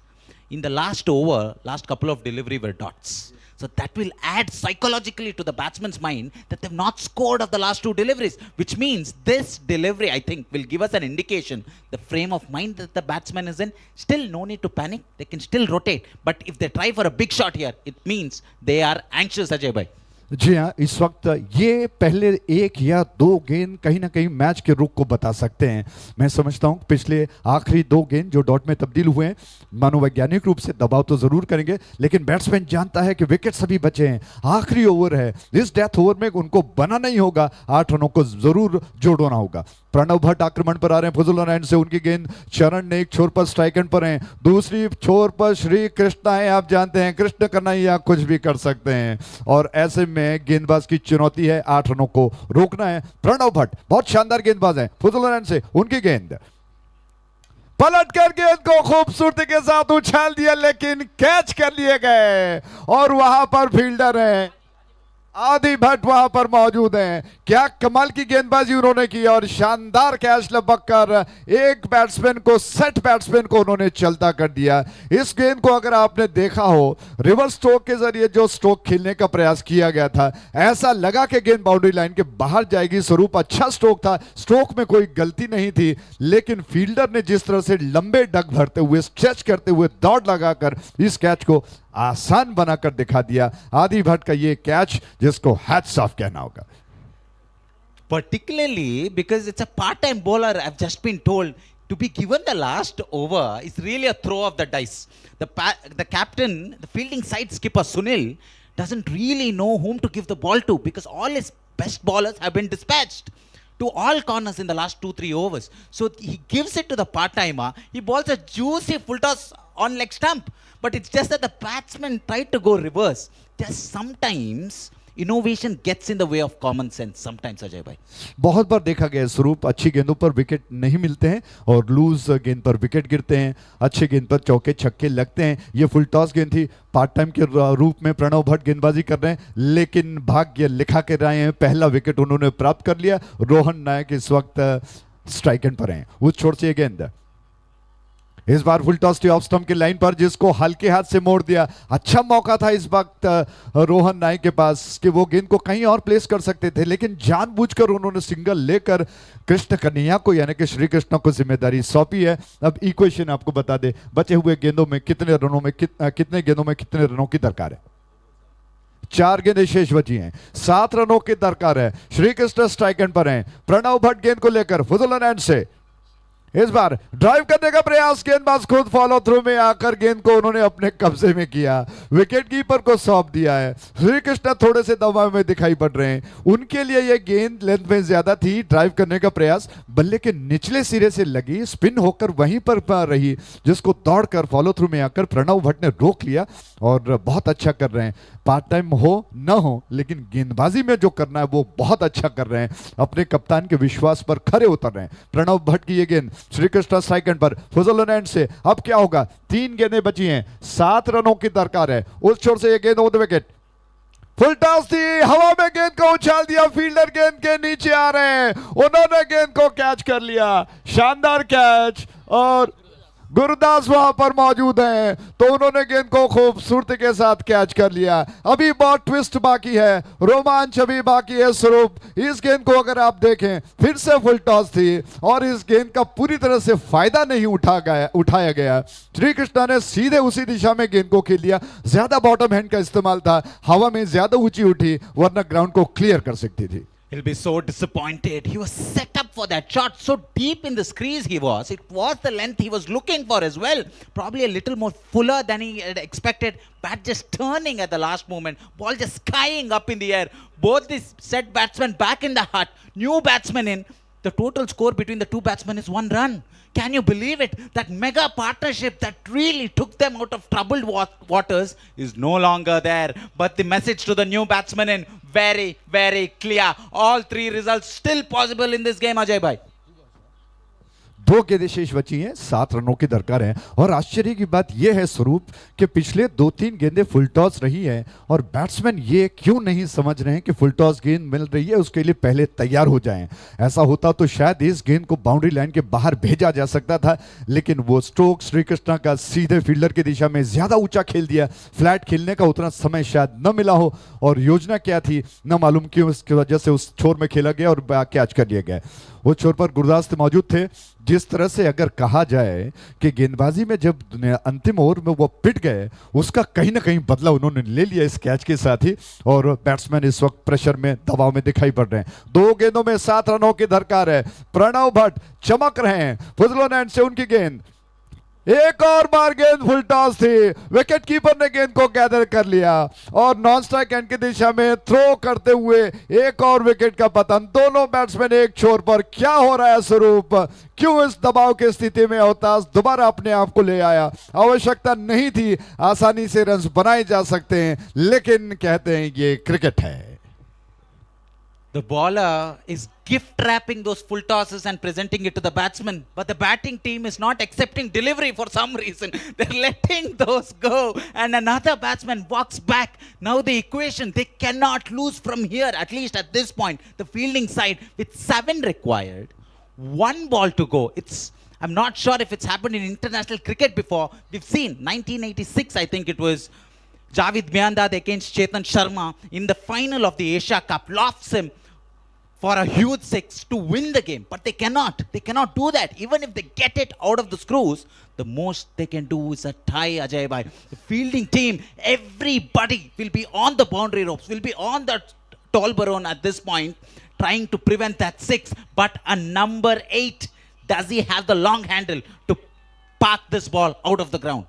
in the last over, last couple of delivery were dots. So that will add psychologically to the batsman's mind that they've not scored of the last 2 deliveries, which means this delivery, I think, will give us an indication, the frame of mind that the batsman is in. Still no need to panic. They can still rotate. But if they try for a big shot here, it means they are anxious, Ajay bhai. जी हाँ, इस वक्त ये पहले 1 या 2 गेंद कहीं ना कहीं मैच के रुख को बता सकते हैं। मैं समझता हूँ पिछले आखिरी 2 गेंद जो डॉट में तब्दील हुए हैं मनोवैज्ञानिक रूप से दबाव तो जरूर करेंगे, लेकिन बैट्समैन जानता है कि विकेट सभी बचे हैं, आखिरी ओवर है, इस डेथ ओवर में उनको बना नहीं होगा, 8 रनों को जरूर जोड़ना होगा। प्रणव भट्ट आक्रमण पर आ रहे हैं फुजल एंड से, उनकी गेंद चरण ने एक छोर पर स्ट्राइक एंड पर हैं, दूसरी छोर पर श्री कृष्णा है। आप जानते हैं कृष्ण कन्हैया कुछ भी कर सकते हैं और ऐसे में गेंदबाज की चुनौती है 8 रनों को रोकना है। प्रणव भट्ट बहुत शानदार गेंदबाज हैं, फुजल एंड से उनकी गेंद पलट कर गेंद को खूबसूरती के साथ उछाल दिया, लेकिन कैच कर लिए गए और वहां पर फील्डर हैं आदि भट्ट वहां पर मौजूद हैं। क्या कमाल की गेंदबाजी उन्होंने की और शानदार कैच लपक कर एक बैट्समैन को, सेट बैट्समैन को उन्होंने चलता कर दिया। इस गेंद को अगर आपने देखा हो रिवर्स स्ट्रोक के जरिए जो स्ट्रोक खेलने का प्रयास किया गया था, ऐसा लगा कि गेंद बाउंड्री लाइन के बाहर जाएगी। स्वरूप अच्छा स्ट्रोक था, स्ट्रोक में कोई गलती नहीं थी, लेकिन फील्डर ने जिस तरह से लंबे डग भरते हुए, स्ट्रेच करते हुए, दौड़ लगाकर इस कैच को आसान बनाकर दिखा दिया। आदि भट्ट का ये कैच जिसको हैट्स ऑफ कहना होगा। Particularly because it's a part-time bowler, I've just been told, to be given the last over is really a throw of the dice. The captain, the fielding side skipper Sunil, doesn't really know whom to give the ball to because all his best bowlers have been dispatched to all corners in the last 2-3 overs. So he gives it to the part-timer. He bowls a juicy full toss on leg stump. But it's just that the batsman tried to go reverse. Just sometimes innovation gets in the way of common sense. Sometimes, Ajay bhai. बहुत बार देखा गया स्वरूप अच्छी गेंदों पर wicket नहीं मिलते हैं और लूज गेंद पर विकेट गिरते हैं, अच्छी गेंद पर चौके छक्के लगते हैं। ये फुल टॉस गेंद थी, पार्ट टाइम के रूप में प्रणव भट्ट गेंदबाजी कर रहे हैं, लेकिन भाग्य लिखा के रहे हैं, पहला विकेट उन्होंने प्राप्त कर लिया। रोहन नायक इस वक्त स्ट्राइक एंड पर हैं, उस छोर से ये गेंद इस बार फुल टॉस थी ऑफ स्टंप की लाइन पर, जिसको हल्के हाथ से मोड़ दिया। अच्छा मौका था इस वक्त रोहन नायक के पास कि वो गेंद को कहीं और प्लेस कर सकते थे, लेकिन जानबूझकर उन्होंने सिंगल लेकर कृष्ण कन्हैया को यानी कि श्री कृष्ण को जिम्मेदारी सौंपी है। अब इक्वेशन आपको बता दे, बचे हुए गेंदों में कितने रनों में कितने गेंदों में कितने रनों की दरकार है? 4 गेंदें शेष बची हैं, 7 रनों की दरकार है। श्री कृष्ण स्ट्राइक एंड पर हैं, प्रणव भट्ट गेंद को लेकर फुजल एंड से इस बार ड्राइव करने का प्रयास, गेंदबाज खुद फॉलो थ्रू में आकर गेंद को उन्होंने अपने कब्जे में किया, विकेट कीपर को सौंप दिया है। श्री कृष्ण थोड़े से दबाव में दिखाई पड़ रहे हैं, उनके लिए यह गेंद लेंथ में ज्यादा थी। ड्राइव करने का प्रयास बल्ले के निचले सिरे से लगी, स्पिन होकर वहीं पर रही, जिसको दौड़कर फॉलो थ्रू में आकर प्रणव भट्ट ने रोक लिया और बहुत अच्छा कर रहे हैं। पार्ट टाइम हो न हो, लेकिन गेंदबाजी में जो करना है वो बहुत अच्छा कर रहे हैं, अपने कप्तान के विश्वास पर खरे उतर रहे हैं। प्रणव भट्ट की ये गेंद श्री कृष्ण स्ट्राइक एंड पर फुजल एंड से, अब क्या होगा? 3 गेंदें बची हैं, 7 रनों की दरकार है। उस छोर से ये गेंद on the wicket, full toss थी, हवा में गेंद को उछाल दिया, फील्डर गेंद के नीचे आ रहे हैं, उन्होंने गेंद को कैच कर लिया, शानदार कैच और गुरदास वहां पर मौजूद हैं, तो उन्होंने गेंद को खूबसूरती के साथ कैच कर लिया। अभी बहुत ट्विस्ट बाकी है, रोमांच अभी बाकी है। स्वरूप, इस गेंद को अगर आप देखें, फिर से फुल टॉस थी और इस गेंद का पूरी तरह से फायदा नहीं उठाया गया। श्री कृष्णा ने सीधे उसी दिशा में गेंद को खेल दिया। ज्यादा बॉटम हैंड का इस्तेमाल था, हवा में ज्यादा ऊंची उठी, वरना ग्राउंड को क्लियर कर सकती थी। He'll be so disappointed. He was set up for that shot. So deep in the crease he was. It was the length he was looking for as well. Probably a little more fuller than he had expected. Bat just turning at the last moment. Ball just skying up in the air. Both these set batsmen back in the hut. New batsmen in. The total score between the two batsmen is 1 run. Can you believe it? That mega partnership that really took them out of troubled waters is no longer there. But the message to the new batsmen in very, very clear. All 3 results still possible in this game, Ajay bhai. 2 गेंदें शेष बची हैं, 7 रनों की दरकार है। और आश्चर्य की बात यह है स्वरूप कि पिछले 2-3 गेंदें फुल टॉस रही हैं और बैट्समैन ये क्यों नहीं समझ रहे हैं कि फुल टॉस गेंद मिल रही है, उसके लिए पहले तैयार हो जाएं। ऐसा होता तो शायद इस गेंद को बाउंड्री लाइन के बाहर भेजा जा सकता था, लेकिन वो स्ट्रोक श्री कृष्णा का सीधे फील्डर की दिशा में ज्यादा ऊंचा खेल दिया। फ्लैट खेलने का उतना समय शायद न मिला हो, और योजना क्या थी न मालूम क्यों, इसकी वजह से उस छोर में खेला गया और कैच कर लिया गया। वो छोर पर गुरदास मौजूद थे। जिस तरह से अगर कहा जाए कि गेंदबाजी में जब अंतिम ओवर में वो पिट गए, उसका कहीं ना कहीं बदला उन्होंने ले लिया इस कैच के साथ ही, और बैट्समैन इस वक्त प्रेशर में, दबाव में दिखाई पड़ रहे हैं। 2 गेंदों में 7 रनों की दरकार है। प्रणव भट्ट चमक रहे हैं, फुजलों एंड से उनकी गेंद, एक और बार गेंद फुल टॉस थी, विकेट कीपर ने गेंद को गैदर कर लिया और नॉन स्ट्राइक एंड की दिशा में थ्रो करते हुए एक और विकेट का पतन। दोनों बैट्समैन एक छोर पर। क्या हो रहा है स्वरूप? क्यों इस दबाव की स्थिति में अवतार दोबारा अपने आप को ले आया? आवश्यकता नहीं थी, आसानी से रन बनाए जा सकते हैं, लेकिन कहते हैं ये क्रिकेट है। The bowler is gift wrapping those full tosses and presenting it to the batsman, but the batting team is not accepting delivery for some reason. They're letting those go, and another batsman walks back. Now the equation, they cannot lose from here, at least at this point. The fielding side with 7 required, 1 ball to go. I'm not sure if it's happened in international cricket before. We've seen 1986, I think it was, Javid Miandad against Chetan Sharma in the final of the Asia Cup, lofts him for a huge 6 to win the game. But they cannot do that. Even if they get it out of the screws, the most they can do is a tie, Ajay bhai. The fielding team, everybody will be on the boundary ropes, will be on the tall baron at this point, trying to prevent that 6. But a number 8, does he have the long handle to park this ball out of the ground?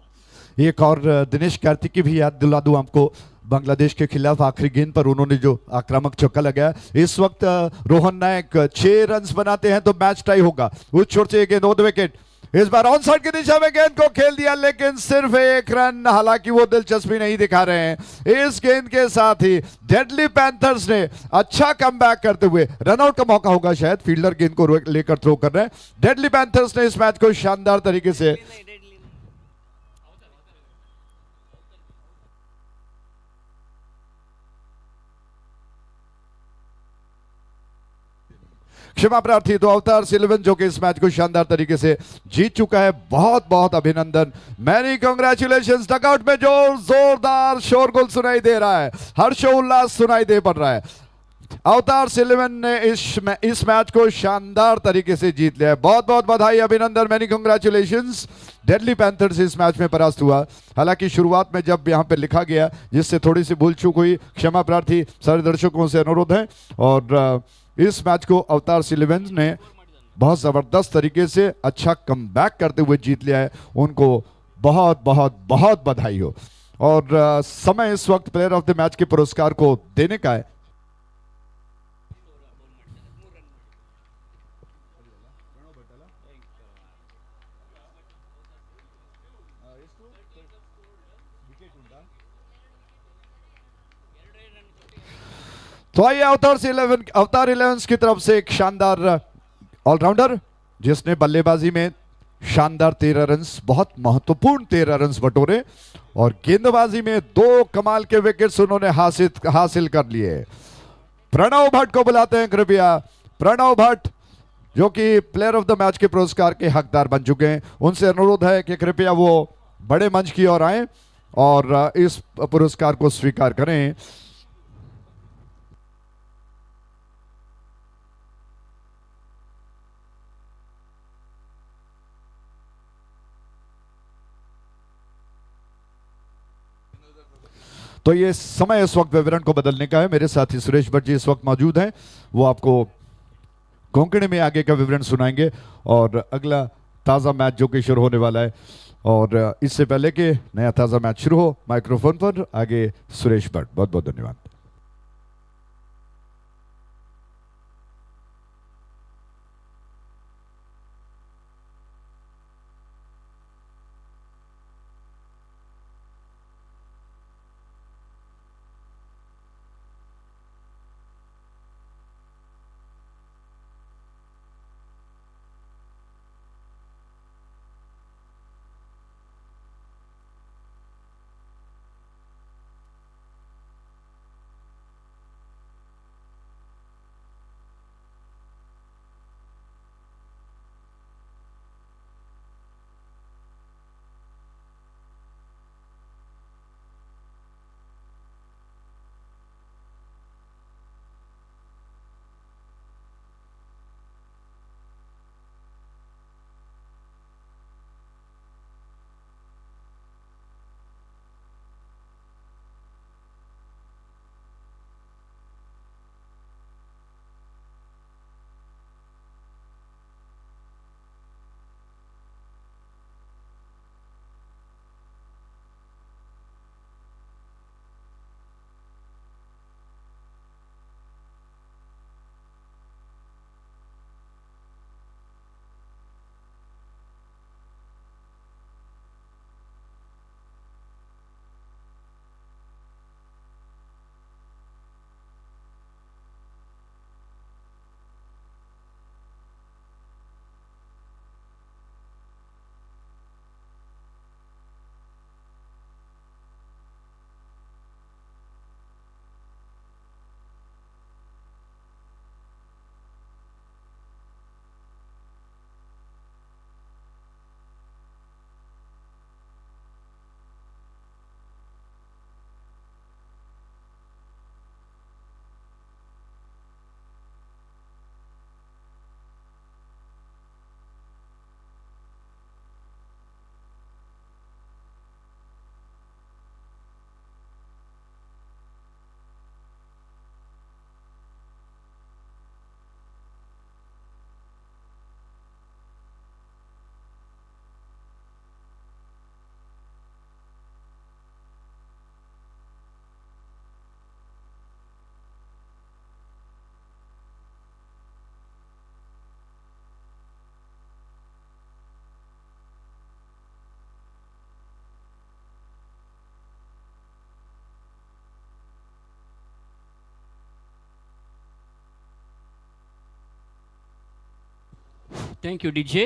एक और दिनेश कार्तिक की भी याद दिला दूं आपको, बांग्लादेश के खिलाफ आखिरी गेंद पर उन्होंने जो आक्रामक चौका लगाया। इस वक्त रोहन नायक 6 रन बनाते हैं तो मैच टाई होगा। उस छोर से गेंद ऑन द विकेट, इस बार ऑन साइड की दिशा में गेंद को खेल दिया, लेकिन सिर्फ 1 रन। हालांकि वो दिलचस्पी नहीं दिखा रहे हैं। इस गेंद के साथ ही डेडली पैंथर्स ने अच्छा कमबैक करते हुए, रनआउट का मौका होगा शायद, फील्डर गेंद को लेकर थ्रो कर रहे हैं। डेडली पैंथर्स ने इस मैच को शानदार तरीके से क्षमा प्रार्थी तो अवतार सिल्वन जो कि इस मैच को शानदार तरीके से जीत चुका है। बहुत बहुत अभिनंदन, मैनी कांग्रेचुलेशंस। डगआउट में जोरदार शोरगुल सुनाई दे रहा है, हर्षोल्लास सुनाई दे पड़ रहा है। अवतार सिल्वन ने इस मैच को शानदार तरीके से जीत लिया है। बहुत बहुत बधाई, अभिनंदन, मैनी कांग्रेचुलेशंस। डेडली पैंथर्स इस मैच में परास्त हुआ। हालांकि शुरुआत में जब यहां पे लिखा गया, जिससे थोड़ी सी भूल चूक हुई, क्षमा प्रार्थी सारे दर्शकों से अनुरोध है। और इस मैच को अवतार सिल्वन ने बहुत जबरदस्त तरीके से अच्छा कमबैक करते हुए जीत लिया है। उनको बहुत बहुत बहुत बधाई हो। और समय इस वक्त प्लेयर ऑफ द मैच के पुरस्कार को देने का है। तो आइए अवतार 11 की तरफ से एक शानदार ऑलराउंडर, जिसने बल्लेबाजी में शानदार 13 रन, बहुत महत्वपूर्ण 13 रन बटोरे, और गेंदबाजी में 2 कमाल के विकेट्स उन्होंने हासिल कर लिए। प्रणव भट्ट को बुलाते हैं कृपया। प्रणव भट्ट जो कि प्लेयर ऑफ द मैच के पुरस्कार के हकदार बन चुके हैं। उनसे अनुरोध है कि कृपया वो बड़े मंच की ओर आएं और इस पुरस्कार को स्वीकार करें। तो ये समय इस वक्त विवरण को बदलने का है। मेरे साथी सुरेश भट्ट जी इस वक्त मौजूद हैं, वो आपको कोंकणी में आगे का विवरण सुनाएंगे और अगला ताज़ा मैच जो कि शुरू होने वाला है। और इससे पहले कि नया ताज़ा मैच शुरू हो, माइक्रोफोन पर आगे सुरेश भट्ट। बहुत बहुत धन्यवाद। Thank you DJ.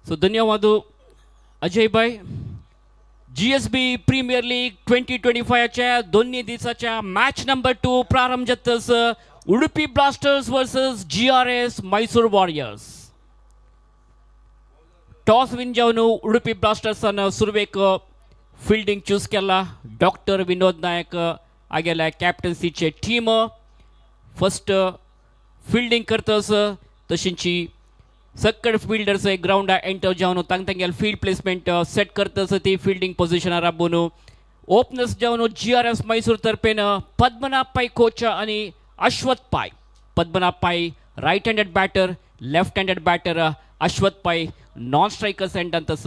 सो धन्यवाद अजय भाई. GSB प्रीमियर लीग 2025च्या दोन्ही दिवसाच्या मॅच नंबर 2 प्रारंभ जातस. Udupi blasters versus GRS Mysore warriors. Toss win जावन उडुपी ब्लास्टर्सान सुरवेक फील्डिंग चूज केला. डॉक्टर विनोद नायक आगेल्या कॅप्टन्सीचे टीम फर्स्ट फील्डिंग करतस. तशींची सक्कड फील्डर्स ग्राउंड एंटर जावन तांगेल फील्ड प्लेसमेंट सेट करतस. ती फील्डिंग पोझिशनार राबून ओपनर्स जावन GRS मैसूर तर्फेन पद्मनाभ पाय कोच आणि Ashwath Pai. Padmanabh Pai right handed batter, left handed batter Ashwath Pai non strikers एंडंतस.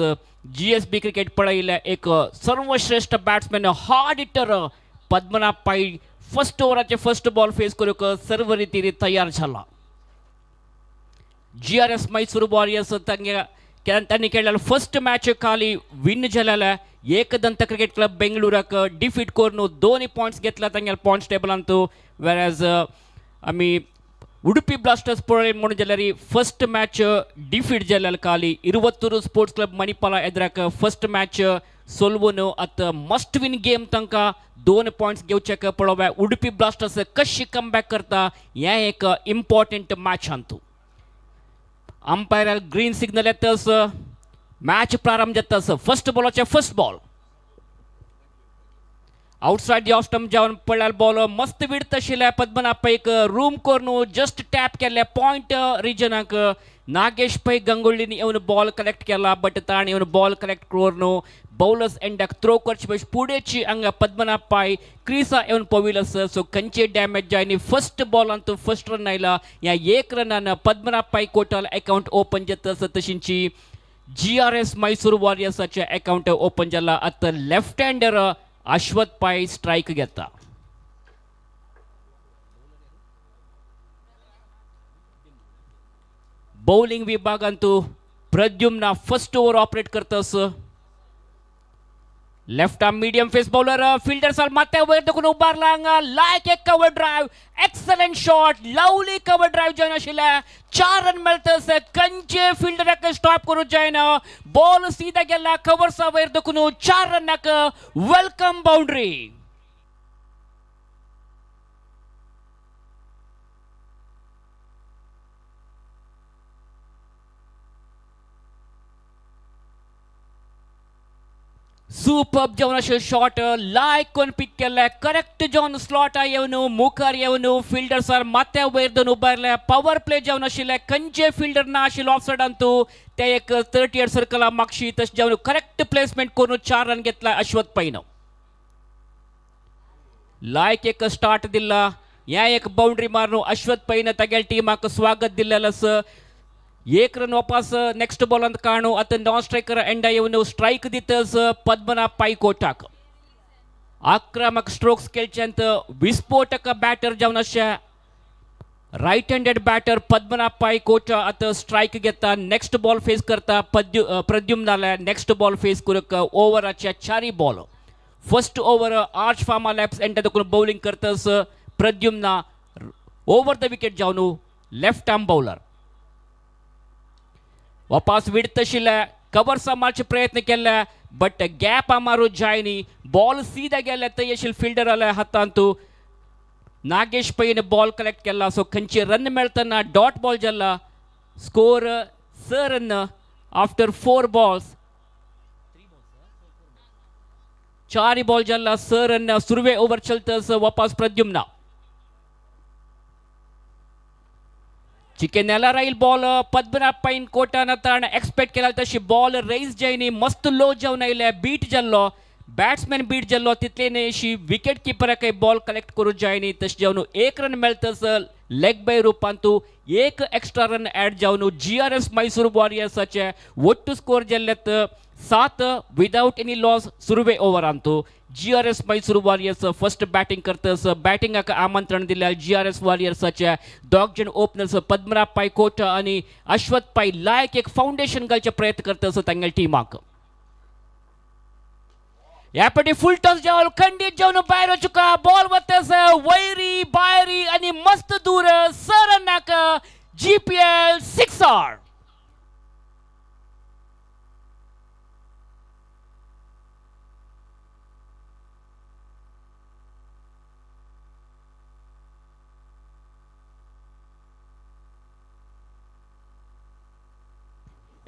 GSB क्रिकेट पळयल्या एक सर्वश्रेष्ठ batsman hard hitter Padmanabh Pai first ओवराचे फर्स्ट बॉल फेस करूक सर्व रितीने तयार झाला. GRS मैसूर वॉरियर्स त्यांनी खेळलेला फर्स्ट मॅच खाली विन झालेला. एकदंत क्रिकेट क्लब बेंगळुराक डिफीट करून 2 पॉइंट्स घेतला तांगेल पॉइंट्स टेबलांत. वेरॅज आमी उडुपी ब्लास्टर्स पळय म्हणून जाल्यार फर्स्ट मॅच डिफीट जालेला खाली 22 स्पोर्ट्स क्लब मणिपाला एदराक फर्स्ट मॅच सोलवून आता मस्ट विन गेम तांकां 2 पॉइंट्स घेवचे पडोवे. उडपी ब्लास्टर्स कशी कमबॅक करता हें एक इम्पॉर्टंट मॅच हांतू. अंपायर ग्रीन सिग्नल येताच मॅच प्रारंभ जाताच. फर्स्ट बॉलाचे first ball outside the off stump जावन पडल्यार बॉल मस्त विडत आशिल्ल्या पद्मनाभ पैक रूम करून जस्ट टॅप केल्ले पॉइंट रिजनाक. नागेश पै गंगोळीनी येवन बॉल कलेक्ट केला बट ताणें येवन बॉल कलेक्ट करून बॉलर्स एंडाक थ्रो करचे पयस फुडेंची हांगा पद्मनाभ पै क्रिसा येवन पविलस. सो खंयचे डॅमेज जायनी फर्स्ट बॉलांत फर्स्ट रन आयला. ह्या 1 रनान पद्मनाभ पै कोटाल अकाउंट ओपन जाता. तशींची GRS मैसूर वॉरियर्साचे अकाउंट ओपन जाला. आतां left hander Ashwath Pai strike घेता. बೌಲಿಂಗ್ ವಿಭಾಗಂತೂ ಪ್ರದ್ಯುಮ್ನ ಫಸ್ಟ್ ಓವರ್ ಆಪರೇಟ್ करतास. Left arm medium pace bowler fielders ಮತ್ತೆ वयर उबारला हांगा लायक एक cover drive excellent shot lovely cover drive जावन आशिल्ले 4 रन मेळतास. कंचे फील्डराक स्टॉप करू जायना. बॉल सीधा गेला कवर्सा वयर देखून 4 रनाक वेलकम बाउंड्री. सुपर्ब जावन अशें शॉट लायक कोण पिक केल्ले करेक्ट जावन स्लॉट येवन मुखार येवन फिल्डर्सार माथ्या वयर दोन उबारले. पॉवर प्ले जावन आशिल्ले खंयचे फिल्डर ना आशिल्लो ऑफ सायडांतू ते एक 38 सर्कला मागशी तशें जावन करेक्ट प्लेसमेंट करून 4 रन घेतला अश्वथ पैन. लायक एक स्टार्ट दिला. ह्या एक बाउंड्री मारून अश्वथ पैन तागेल्या टिमाक स्वागत दिल्लें. 1 रन वापस नेक्स्ट बॉलांत काणू. आता नॉन स्ट्रायकर एंडा येवन स्ट्राईक दितच पद्मनाभ पै कोटाक. आक्रमक स्ट्रोक्स केल्च्यांत विस्फोटक बॅटर जावन अशें right handed batter Padmanabha Pai Kota आता स्ट्राईक घेता. नेक्स्ट बॉल फेस करता प्रद्युम्नाला. नेक्स्ट बॉल फेस करूक ओव्हराचे 4 ball. First over arch Pharma labs Enda देखून bowling करतास Pradyumna over the wicket जावन लेफ्ट आर्म बॉलर. वापस विडत आशिल्ले कवर्सा मारचे प्रयत्न केले बट गॅप मारू जायनी. बॉल सीधा गेले थंय आशिल्ले फिल्डराल्या हातांत. नागेश पैन बॉल कलेक्ट केला. सो खंयचे रन मेळतना डॉट बॉल जाला. Score 6 run after 4 balls. 4 ball जाला 6 रन. सुरवे ओव्हर चलतस वापस प्रद्युम्ना. चिकेनेला राहील बॉल पद्मनाभ पैन कोटान ताण एक्सपेक्ट केला तशी बॉल रेज जायनी. मस्त लो जावन आयले. बीट जाल्लो बॅट्समॅन बीट जाल्लो तितले न्ही अशी विकेट किपराक बॉल कलेक्ट करूं जायनी. तशें जावन 1 रन मेळतस लेग बाय रुपांतू. 1 एक्स्ट्रा रन ऍड जावन GRS मैसूर वॉरियर्साचे ಒಟ್ಟು स्कोर जाल्लेत 7 विदाउट एनी लॉस सुरवे ओव्हरांतू. GRS Mysore warriors first batting करतस. बॅटिंगाक आमंत्रण दिल्या GRS वॉरियर्साचे 2 जण ओपनर्स पद्मनाभ पै कोटा आणि अश्वथ पै लायक एक फाउंडेशन घालचे प्रयत्न करतस तांगेल्या टिमाक. ह्या फाटी फुल टॉस जावन खंडीत जावन भायर वचूंक बॉल वतस वैरी भायरी आणि मस्त दूर 6 रनाक GPL 6.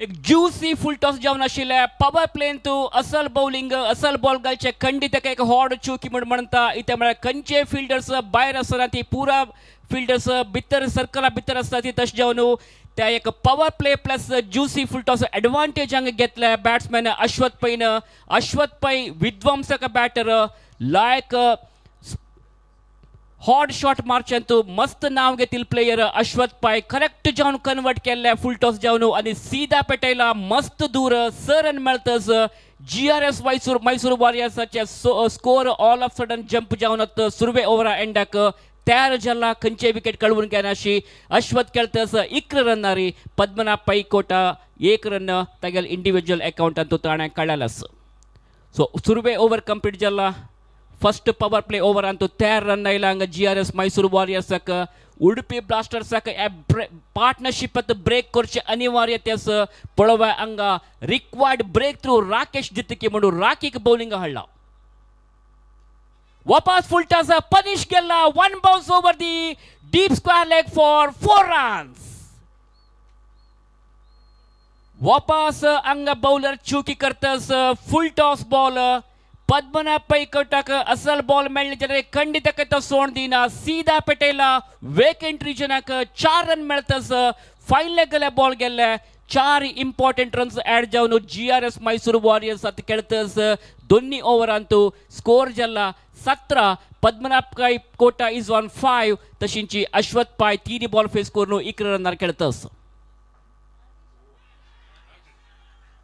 एक ज्यूसी फुल टॉस जावन आशिल्ले पॉवर प्लेन तू असल बॉलिंग असल बॉल घालचे खंडीत एक हॉड चुकी म्हण म्हणटा. इथे म्हळ्यार खंयचे फिल्डर्स भायर आसतना ती पुरा फिल्डर्स भितर सर्कला भितर आसता ती तशें जावन त्या एक power play plus juicy full toss advantage हांगा घेतले बॅट्समॅन अश्वथ पैन. अश्वथ पै विध्वंसक बॅटर लायक हॉट शॉट मारच्यांतू मस्त नाव घेतील प्लेयर अश्वथ पै. करेक्ट जावन कन्वर्ट केल्ले फुल टॉस जावन आणि सीधा पेटयला मस्त दूर 6 रन मेळतस. GRS मैसूर वॉरियर्साचे score all of sudden jump जावन सुरवे ओव्हरा एंडाक तयार जाला. खंयचे विकेट कळवून घेनाशी अश्वथ खेळतस 11 रनारी. पद्मनाभ पै कोटा 1 रन तागेल्या इंडिव्हिज्युअल अकाउंटांतू ताणें काडलेलास. सो सुरवे ओव्हर कंप्लीट जाला. ಫಸ್ಟ್ ಪವರ್ ಪ್ಲೇ ಓವರ್ ಅಂತೂ ತಯಾರು ರನ್ ಇಲ್ಲ ಹಂಗ GRS Mysuru warriors Udupi blasters partnership ಅತ್ ಬ್ರೇಕ್ ಕೊರ್ಚೆ ಅನಿವಾರ್ಯತೆ ಪೊಳವ ಹಂಗ ರಿಕ್ವೈರ್ಡ್ ಬ್ರೇಕ್ ಥ್ರೂ ರಾಕೇಶ್ ಜಿತ್ತಿಗೆ ಮಾಡು ರಾಕಿಕ್ ಬೌಲಿಂಗ್ ಹಳ್ಳ ವಾಪಸ್ ಫುಲ್ ಟಾಸ್ ಪನಿಷ್ ಗೆಲ್ಲ one bounce over the deep square leg for 4 runs. वापस अंग बॉलर चूकी करतस फुल टॉस बॉल पद्मनाभ पै कटक असल बॉल मेळणे जरे खंडित कत सोण दिना सीधा पेटेला वेकेंट रिजनक 4 रन मेळतस फाइन लेगला बॉल गेले 4 इंपॉर्टंट रन्स ऍड जावन GRS मैसूर वॉरियर्स अत खेळतस दोन्ही ओव्हर अंतू स्कोर जल्ला 17 पद्मनाभ पै कोटा इज ऑन 5 तशींची अश्वथ पाय 3 बॉल फेस करून 11 रनार खेळतस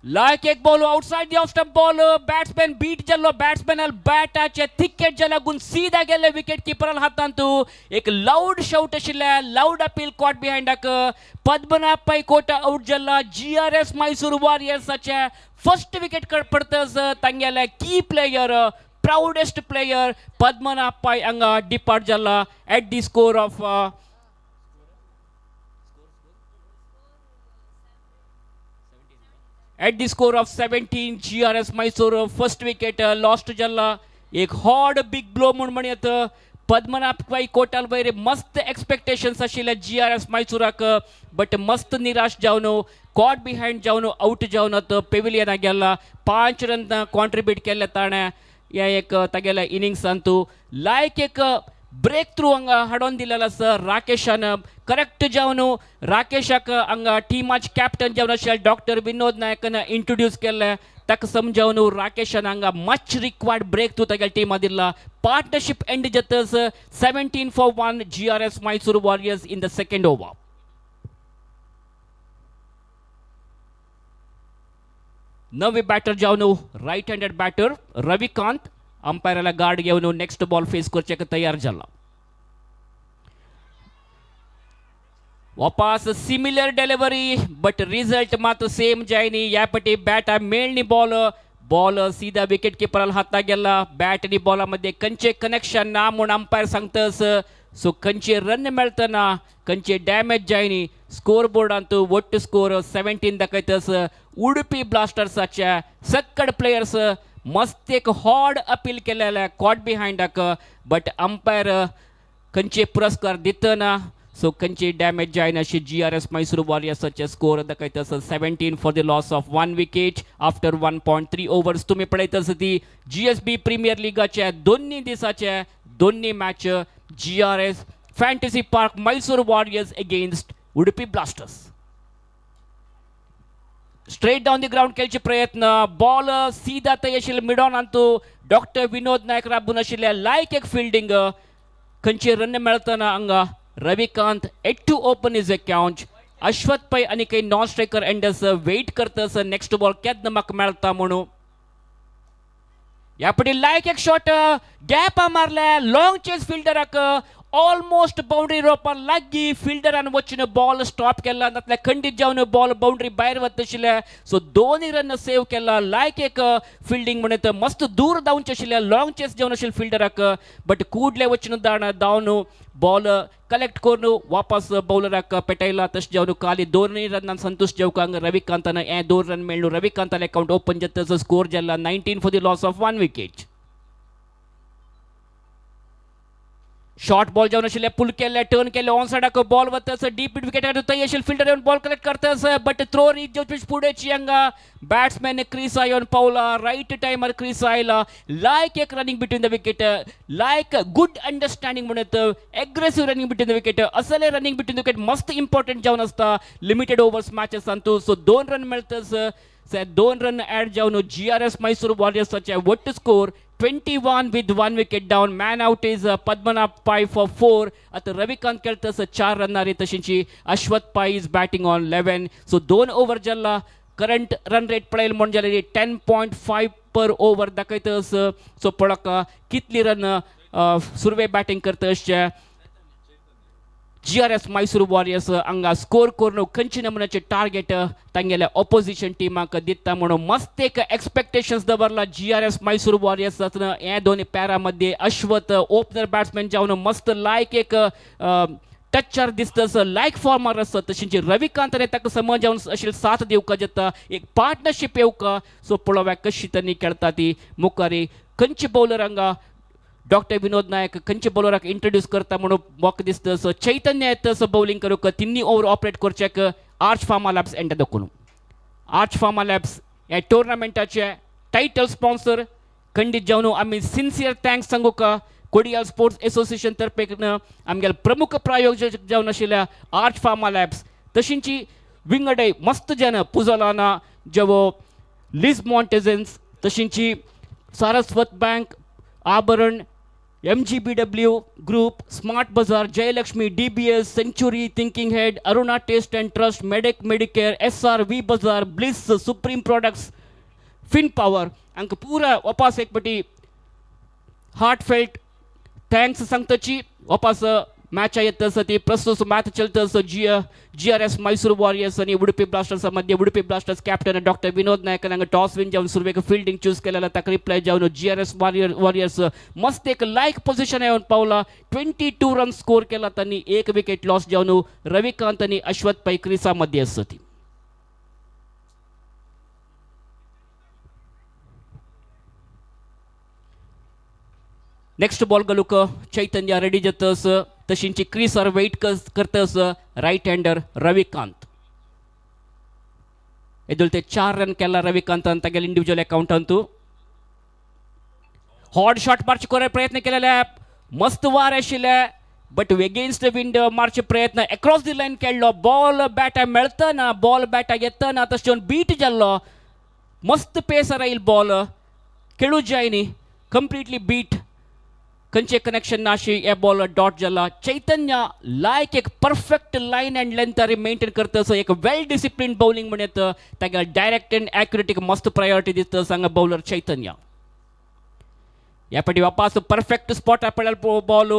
लाइक एक ball outside the off stump ball batsman beat जल्लो बैट्समैन अल बैट आचे थिकेट जला गुन सीधा गेले विकेट कीपर अल हातांतू एक लाउड शाउट आशिल्ले लाउड अपील कॉट बिहाइंड अक पद्मनाभ पै कोटा आउट जल्ला GRS मैसूर वॉरियर्स आचे फर्स्ट विकेट पडतस तांगेले की प्लेयर proudest player पद्मनाभ पै अंगा डिपार्ट जल्ला at the score of at the score of 17 GRS Mysore first wicket lost जल्ला एक हॉड बिग ब्लो म्हणून म्हणत पद्मनाभ पै कोटाल वैरे मस्त एक्सपेक्टेशन्स आशिल्ले GRS मैसूराक बट मस्त निराश जावन कॉट बिहाइंड जावन आउट जावन पेविलियन गेला 5 रन कॉन्ट्रीब्यूट केले ताणे या एक तागेल्या इनिंग्स अंतू लायक एक ब्रेक थ्रू हंगा हाडोन दिलेला सर राकेशान करेक्ट जावन राकेशाक हंगा टीमाच कॅप्टन जावन आशिल्ले डॉक्टर विनोद नायकन इंट्रोड्यूस केले ताका समजावन राकेशान हंगा मच रिक्वायर्ड ब्रेक थ्रू तागेल्या टीमा दिला पार्टनरशिप एंड जातस 17 for 1 GRS Mysore warriors in the second over नवे बॅटर जावन राइट हँडेड बॅटर रविकांत अंपायरला गार्ड घेऊन नेक्स्ट बॉल फेस करचेक तयार झाला वापस सिमिलर डिलिव्हरी बट रिझल्ट मात्र सेम जायनी या पटी बॅट मेळणी बॉल बॉल सीधा विकेट कीपर हाता गेला बॅट आणि बॉल मध्ये कंचे कनेक्शन ना म्हणून अंपायर सांगतस सो कंचे रन मेळतना कंचे डॅमेज जायनी स्कोर बोर्ड अंतू ಒಟ್ಟು स्कोर 17 दाखयतस उडुपी ब्लास्टर्साच्या सक्कड प्लेयर्स मस्त एक हॉड अपील केलेला कॉट बिहाइंडाक बट अंपायर कंचे पुरस्कार दितना सो कंचे डॅमेज जायना अशी GRS मैसूर वॉरियर्सचे स्कोर दाखयतस 17 for the loss of 1 wicket after 1.3 overs तुम्ही पळयतस ती GSB प्रीमियर लीगाच्या दोन्ही दिसाचे दोन्ही match GRS fantasy park Mysore warriors against Udupi blasters straight down the ground खेळचे प्रयत्न बॉल सीधा तयशील मिडॉन अंतू डॉक्टर विनोद नायक राबून आशिल्ले लायक एक फिल्डिंग खंयचे रन मेळतना हांगा Ravikant at two open his account Ashwath Pai आणि काही नॉन स्ट्रायकर एंडर्स वेट करतस नेक्स्ट बॉल केन्ना म्हाका मेळटा म्हणून या पटी लायक एक शॉट गॅप मारले लॉंग चेस फिल्डराक ऑलमोस्ट बाउंड्री रोपार लागी फिल्डरान वचून बॉल स्टॉप केला तातले खंडीत जावन बॉल बाउंड्री भायर वता आशिल्ले सो दोन्ही रन सेव केला लायक एक फिल्डिंग म्हणत मस्त दूर धांवचे आशिल्ले लॉंग चेस जावन आशिल्ले फिल्डराक बट कूडले वचून धांवन बॉल कलेक्ट करून वापस बॉलराक पेटयला तशें जावन खाली दोन्ही रनान संतोष जेवकांक रविकांतान हे 2 रन मेळ्ळू रविकांताले अकाउंट ओपन जातस स्कोर जाला 19 for the loss of 1 wicket short ball जावन आशिल्ले पुल केले टर्न केले ऑन साइडाक बॉल वतस डीप मिड विकेट तय आशिल्ले फिल्डर येवन बॉल कलेक्ट करतस बट थ्रो रीच जेवच फुडेची हांगा बॅट्समॅन क्रीस आयोन पावला राइट टाइमर क्रीस आयला लायक एक रनिंग बिटवीन द विकेट लायक गुड अंडरस्टँडिंग म्हणत एग्रेसिव्ह रनिंग बिटवीन द विकेट असले रनिंग बिटवीन द विकेट मस्त इम्पॉर्टंट जावन आसता लिमिटेड ओव्हर्स मॅचेस अंतू सो 2 रन मेळतस 2 रन ऍड जावन GRS मैसूर वॉरियर्सचे वट्ट score 21 with 1 wicket down. Man out is Padmanabh Pai for 4. At Ravikant खेळतस 4 रनारी तशींची Ashwath Pai is batting on 11. So 2 over जल्ला current run rate पळयले म्हण जाल्यार 10.5 per over दाखयतस. So पळका कितली रन सुरवे बॅटिंग करतस GRS Mysuru Warriors anga score korno kanchi namunaचे टार्गेट तांगेले ऑपोजिशन टीमाक दिता म्हणून मस्त एक एक्सपेक्टेशन्स दवरला GRS Mysuru Warriors हे दोन्ही पॅरा मध्ये अश्वत ओपनर बॅट्समॅन जावन मस्त लायक एक टचर दिसतस लायक फॉर्मर आसा तशींची रविकांतने ताका समज जावन अशी साथ दिवका जाता एक पार्टनरशिप येवका सो पळोव्या कशी त्यांनी खेळता ती मुखारी खंयची बॉलरांगा डॉक्टर विनोद नायक खंयच्या बॉलराक इंट्रोड्यूस करता म्हणून म्हाका दिसता चैतन्य येतस बॉलिंग करूक तिन्नी ओव्हर ऑपरेट करच्याक आर्च फार्मा लॅब्स एंटर दाखोवन आर्च फार्मा लॅब्स ह्या टुर्नामेंटाचे टायटल स्पॉन्सर खंडीत जावन आमी सिन्सियर थँक्स सांगूक कोडियाल स्पोर्ट्स एसोसिएशन तर्फे आमगेले प्रमुख प्रायोजक जावन आशिल्ल्या आर्च फार्मा लॅब्स तशींची विंगडे मस्त जन पुजोलाना जेवो लिज मॉन्टेझन्स तशींची Saraswat Bank Aabharan MGBW Group, Smart Bazaar, Jayalakshmi, DBS, Century, Thinking Head, Aruna Taste and Trust, Medicare, SRV Bazaar, Bliss, Supreme Products, FinPower. अंक पूरा वापस एक पटी हार्टफेल्ट थँक्स सांगताची वापस मॅच येतस ती प्रस्तुत मॅच चलतस GRS Mysuru Warriors आणि उडुपी ब्लास्टर्स मध्ये Udupi blasters captain doctor Vinod Nayak हांगा टॉस विन जावन सुरवेक फील्डिंग चूज केलेला ताका रिप्लाय जावन GRS Warriors मस्त एक लायक पोझिशन येवन पावला 22 रन स्कोर केला त्यांनी एक विकेट लॉस जावन रविकांत आणि अश्वत पै क्रिसा मध्ये असती नेक्स्ट बॉल गलुक चैतन्य रेडी जातस तशींची क्रीसर वेट करतस राईट हँडर रविकांत एदुलते 4 रन केला रविकांत तागेले इंडिव्हिज्युअल अकाउंटांतू हॉट शॉट मारचे करे प्रयत्न केलेले मस्त वार आशिल्ले बट अगेन्स्ट द विंड मारचे प्रयत्न अक्रॉस द लाईन खेळलो बॉल बॅटा मेळतना बॉल बॅटा येतना तशें बीट जाल्लो मस्त पेसर येईल बॉल खेळूच जायनी कंप्लीटली बीट खंयचे कनेक्शन नाशी हे बॉल डॉट जाला चैतन्य लायक एक perfect line and length maintain करतस एक वेल डिसिप्लिन बॉलिंग म्हणत ताका डायरेक्ट अँड ॲक्युरेट एक मस्त प्रायोरिटी दिसत सांगा बॉलर चैतन्य ह्या फाटी वापस परफेक्ट स्पॉट पडला बॉल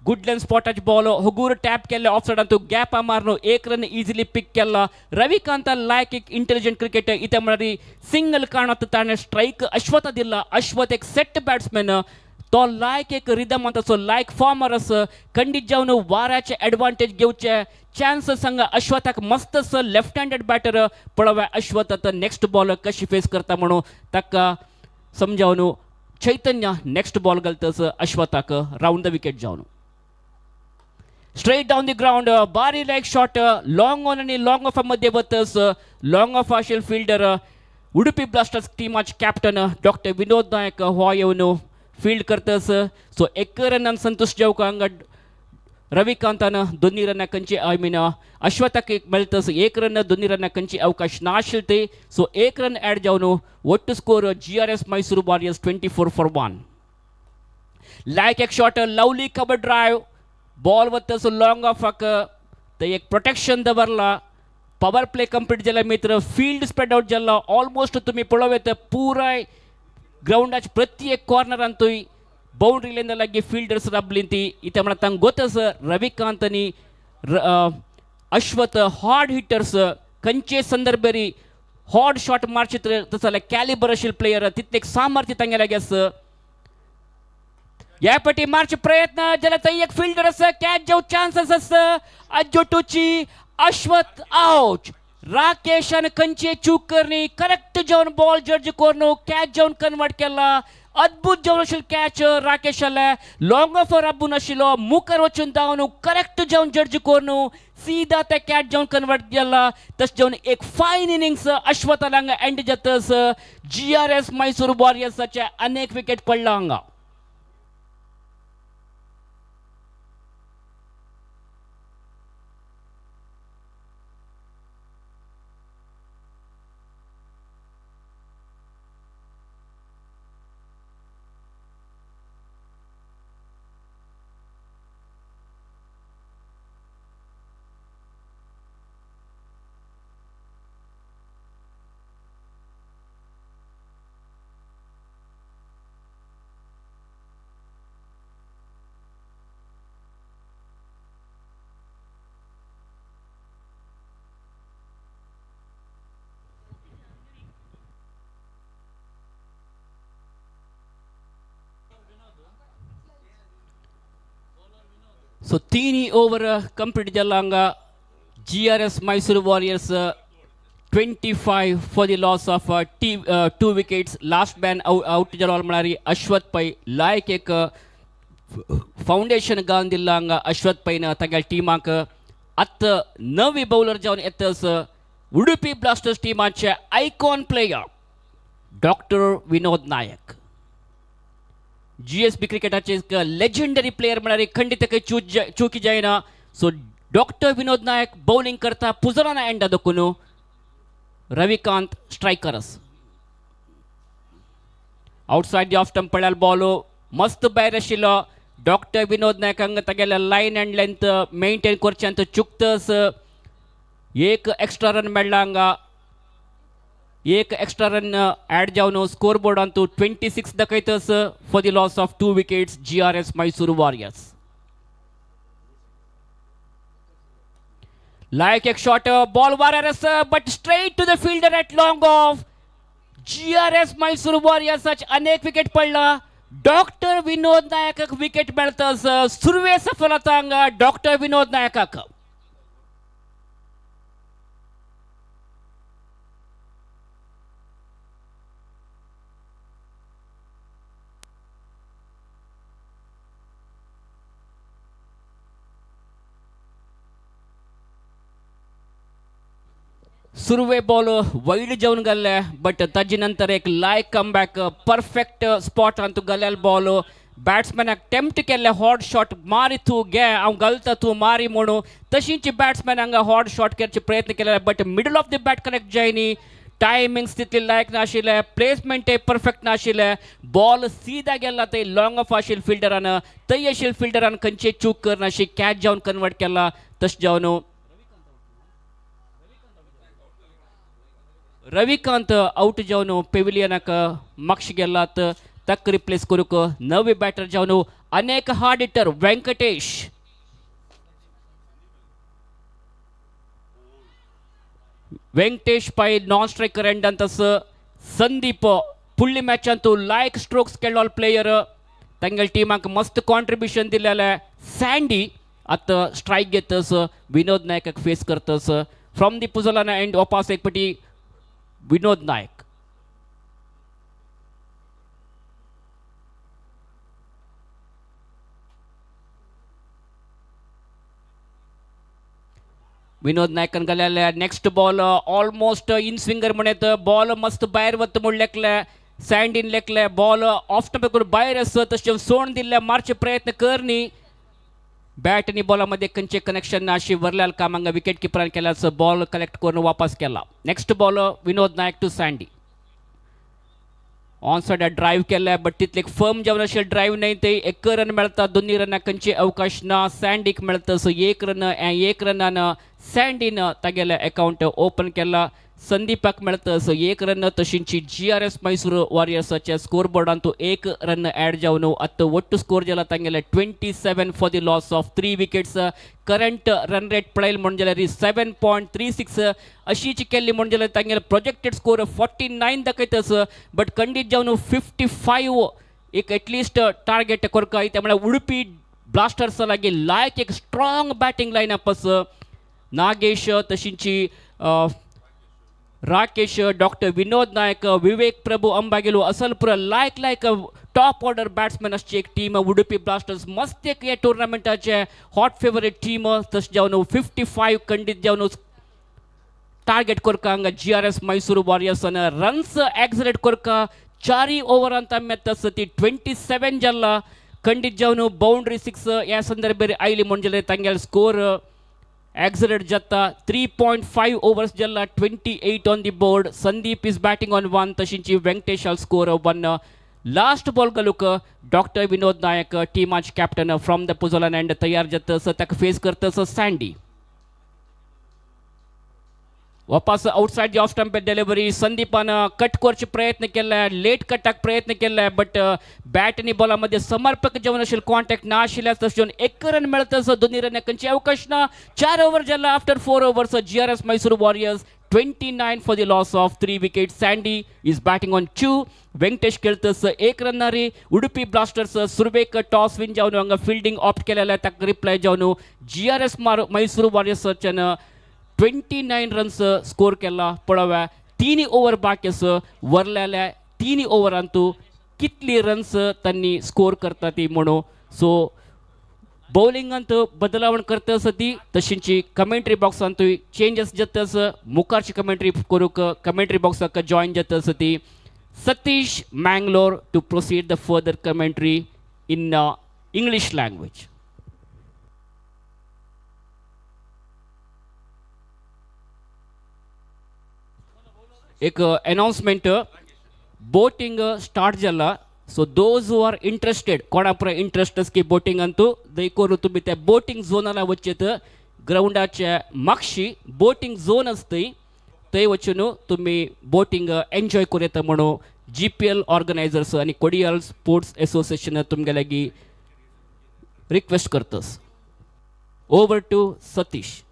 गुड लेन स्पॉटाची बॉल होगूर टॅप केले ऑफ सायडांतू गॅप मारनो एक रन इजिली पिक केला रविकांत लायक एक इंटेलिजंट क्रिकेटर इथे म्हणरी सिंगल कारणत ताणे स्ट्राईक अश्वत दिला अश्वत एक सेट बॅट्समॅन तो लायक एक रिदम असो लायक फॉर्मर असो खंडीत जावन वाऱ्याचे ॲडवांटेज घेवचे चान्स सांगा अश्वताक मस्त असो लेफ्ट हँडेड बॅटर पळोव्या अश्वत आता नेक्स्ट बॉल कशी फेस करता म्हणून ताका समजावन चैतन्य नेक्स्ट बॉल घालतस अश्वताक राउंड द विकेट जावन स्ट्रेट डाउन द ग्राउंड बारी लायक शॉट लॉंग ऑन आणि लॉंग ऑफ मध्ये वतस लॉंग ऑफ आशिल फिल्डर उडुपी ब्लास्टर्स टीमाचे कॅप्टन डॉक्टर विनोद नायक हो येवन फील्ड करतस सो एक रनान संतोष जावका हांगा रविकांतान दोन्ही रन खंयची आय मीन अश्वताक एक मेळतस एक रन दोन्ही रन खंयची अवकाश नाशिल ते सो एक रन ॲड जावन what to score GRS Mysuru Warriors 24 for 1 लायक एक shot lovely cover drive ball वतस लॉंग ऑफाक ते एक प्रोटेक्शन दवरला पॉवर प्ले कंप्लीट जाला मित्र फील्ड स्प्रेड आउट जाला ऑलमोस्ट तुम्ही पळोवेत पुराय ग्राउंडाच्या प्रत्येक कॉर्नरांतूय बाउंड्री लाईन लागी फील्डर्स राबली ती इथे म्हणा तांग गोतस रविकांत आणि अश्वत हॉर्ड हिटर्स खंयचे संदर्भरी हॉर्ड शॉट मारचित तसले कॅलिबर आशिल प्लेयर तितले सामर्थ्य तांगेले गेस या पटी मारचे प्रयत्न जाल्यार थंय एक फील्डर आसा कॅच जावं चान्सेस आसा अजोटूची अश्वत आउट राकेशान खंयचे चूक करनी करेक्ट जावन बॉल जड्ज करून कॅच जावन कन्वर्ट केला अद्भुत जावन आशिल्लो कॅच राकेशाले लॉंग ऑफ राबून आशिल्लो मुखार वचून धांवन करेक्ट जावन जड्ज करून सीधा ते कॅच जावन कन्वर्ट केला तशें जावन एक फायन इनिंग्स अश्वताला हांगा एंड जातस GRS Mysuru Warriorsचे अनेक विकेट पडला हांगा सो 3 ओवर कंप्लीट जाला हांगा GRS Mysore Warriors 25 for the loss of 2 wickets. Last man out जाला म्हणारी अश्वथ पै लायक एक फाउंडेशन गावन दिल्ला हांगा अश्वथ पैन तांगेल टिमाक आत नवी बौलर जावन येतस उडुपी ब्लास्टर्स टिमाचे icon player doctor Vinod Nayak. GSB क्रिकेटाचे एक लेजेंडरी प्लेयर म्हणारी खंडित काही चुकी जायना. So doctor Vinod Nayak bowling करता पुजराना एंडा दकुनु Ravikant strikers outside the off stump पडल्याल बॉल मस्त भायर आशिल्लो. डॉक्टर विनोद नायकांक तागेले लायन एंड लेंथ मेंटेन करच्यांत चुकतस एक एक्स्ट्रा रन मेळ्ळा हांगा. एक एक्स्ट्रा रन ॲड जावन स्कोर बोर्डान 26 दाखयतस for the loss of 2 wickets GRS Mysore Warriors. Like a shot ball warriors but straight to the fielder at long off. GRS Mysore Warriors such अनेक wicket पडला. Doctor Vinod नायकाक wicket मेळतस सुरवे सफलता हांगा डॉक्टर विनोद नायकाक. सुरवे बॉल वाईड जाऊन गेले बट ताजे नंतर एक लायक कमबॅक परफेक्ट स्पॉट अंतू गेलेल बॉल बॅट्समॅनाक टेम्प्ट केले हॉट शॉट मारी तू गे हांव घालता तू मारी म्हणू तशींची बॅट्समॅन हांगा हॉट शॉट करचे प्रयत्न केले but middle of the bat connect जायनी. टायमिंग्स तितले लायक नाशिल्ले प्लेसमेंट परफेक्ट नाशिल्ले बॉल सीधा गेला ते लॉंग ऑफ आशिल्ले फिल्डरान थंय आशिल्ले फिल्डरान खंयचे चूक करनाशी कॅच जावन कन्वर्ट केला. तशें जावन रविकांत आउट जावन पेविलियनाक मागशी गेलात तक रिप्लेस करूक नवे बॅटर जावन अनेक हार्ड हिटर वेंकटेश. वेंकटेश पै नॉन स्ट्रायकर एंडांत संदीप फुडली मॅचांत लायक स्ट्रोक्स केल्लो प्लेयर तांगेल टिमाक मस्त कॉन्ट्रिब्युशन दिलेले. सँडी आतां स्ट्रायक घेतस विनोद नायकाक फेस करतस फ्रॉम दी पुजलाना एंड वापस एक पटी विनोद नायक. विनोद नायकान घालेले next ball almost in swinger म्हणत बॉल मस्त भायर वता म्हूण लेखले सँडीन लेखले बॉल ऑफ स्टंप करून भायर आस तशें सोड दिल्ले मारचे प्रयत्न करनी बॅट आणि बॉलामध्ये खंयचे कनेक्शन ना अशी वरल्याल काम हांगा विकेट किपरान केल्यास बॉल कलेक्ट करून वापस केला. Next ball Vinod Nayak to Sandy on side drive केले बट तितले फर्म जावन अशें ड्राईव्ह नाही ते एक रन मेळता दोन्ही रनाक खंयचे अवकाश ना. सँडीक मेळता सो एक रनान सँडीन तागेले अकाउंट ओपन केला. संदीपाक मेळता सो एक रन तशींची GRS Mysore Warriorsच्या स्कोर बोर्डान तो एक रन ॲड जावन आतां ಒಟ್ಟು स्कोर जाला तांगेले 27 for the loss of 3 wickets. Current run rate पळयली म्हणजे जाल्यार 7.36 अशीच केल्ली म्हणजे जाल्यार तांगेले प्रोजेक्टेड स्कोर 49 दाखयतस बट खंडीत जावन 55 एक एटलिस्ट टार्गेट करका त्यामुळे उडुपी ब्लास्टर्स लागी लायक एक स्ट्रॉंग बॅटिंग लायनअप नागेश तशींची राकेश डॉक्टर विनोद नायक विवेक प्रभू अंबागेलू असल पुरा लायक टॉप ऑर्डर बॅट्समॅन असची एक टीम उडुपी ब्लास्टर्स मस्त एक या टुर्नामेंटाचे हॉट फेवरेट टीम तशें जावन 55 खंडीत जावन टार्गेट करका हांगा GRS Mysore Warriors रन्स एक्झरेट करका 4 ओव्हरांत मेळता ती 27 जाला खंडीत जावन बाउंड्री 6 ह्या संदर्भात आयली म्हणजे तांगेले स्कोर एक्झरेट जाता 3.5 overs जल्ला 28 on the board. Sandeep is batting on 1 तशींची वेंकटेश स्कोर 1. लास्ट बॉल घालूक डॉक्टर विनोद नायक टीमाचे कॅप्टन फ्रॉम द पुजोलन एंड तयार जातस ताका फेस करतस सँडी. वापस outside the off stump delivery संदीपान कट करचे प्रयत्न केले लेट कटाक प्रयत्न केले बट बॅट आणि बॉलामध्ये समर्पक जेवण असेल कॉन्टॅक्ट ना आशिल्ल्यास तशें एक रन मेळतस दोन्ही रन खंयचे अवकाश ना. 4 ओव्हर जाला after 4 overs GRS Mysore Warriors 29 for the loss of 3 wickets. Sandy is batting on 2. Venkatesh Keltas 1 रन्नारी. Udupi Blasters Surbek toss win जाऊन अंग fielding opt केलेला तक reply जाऊन GRS Mysuru Warriors चन 29 runs score केला पडवा. 3 over बाकीस वरलेल्या 3 over अंतु कितली runs त्यांनी score करता ती म्हणो. So बॉलिंग अंत बदलावण करता सती तशींची कमेंट्री बॉक्स अंत चेंजेस जतस मुखारची कमेंट्री करूक कमेंट्री बॉक्स जॉइन जता सती Satish Mangalore to proceed the further commentary in English language. एक announcement boating start जाला. So those who are interested, कोणापुरा interests की boating अंतु देखो तुम्ही त्या boating zone ला वच्चेत ग्राउंडाच्या मागशी boating zone असते ते वचून तुम्ही boating enjoy करूयात म्हणून GPL organizers आणि कोडियल स्पोर्ट्स असोसिएशन तुमगे लागी रिक्वेस्ट करतस. Over to Satish.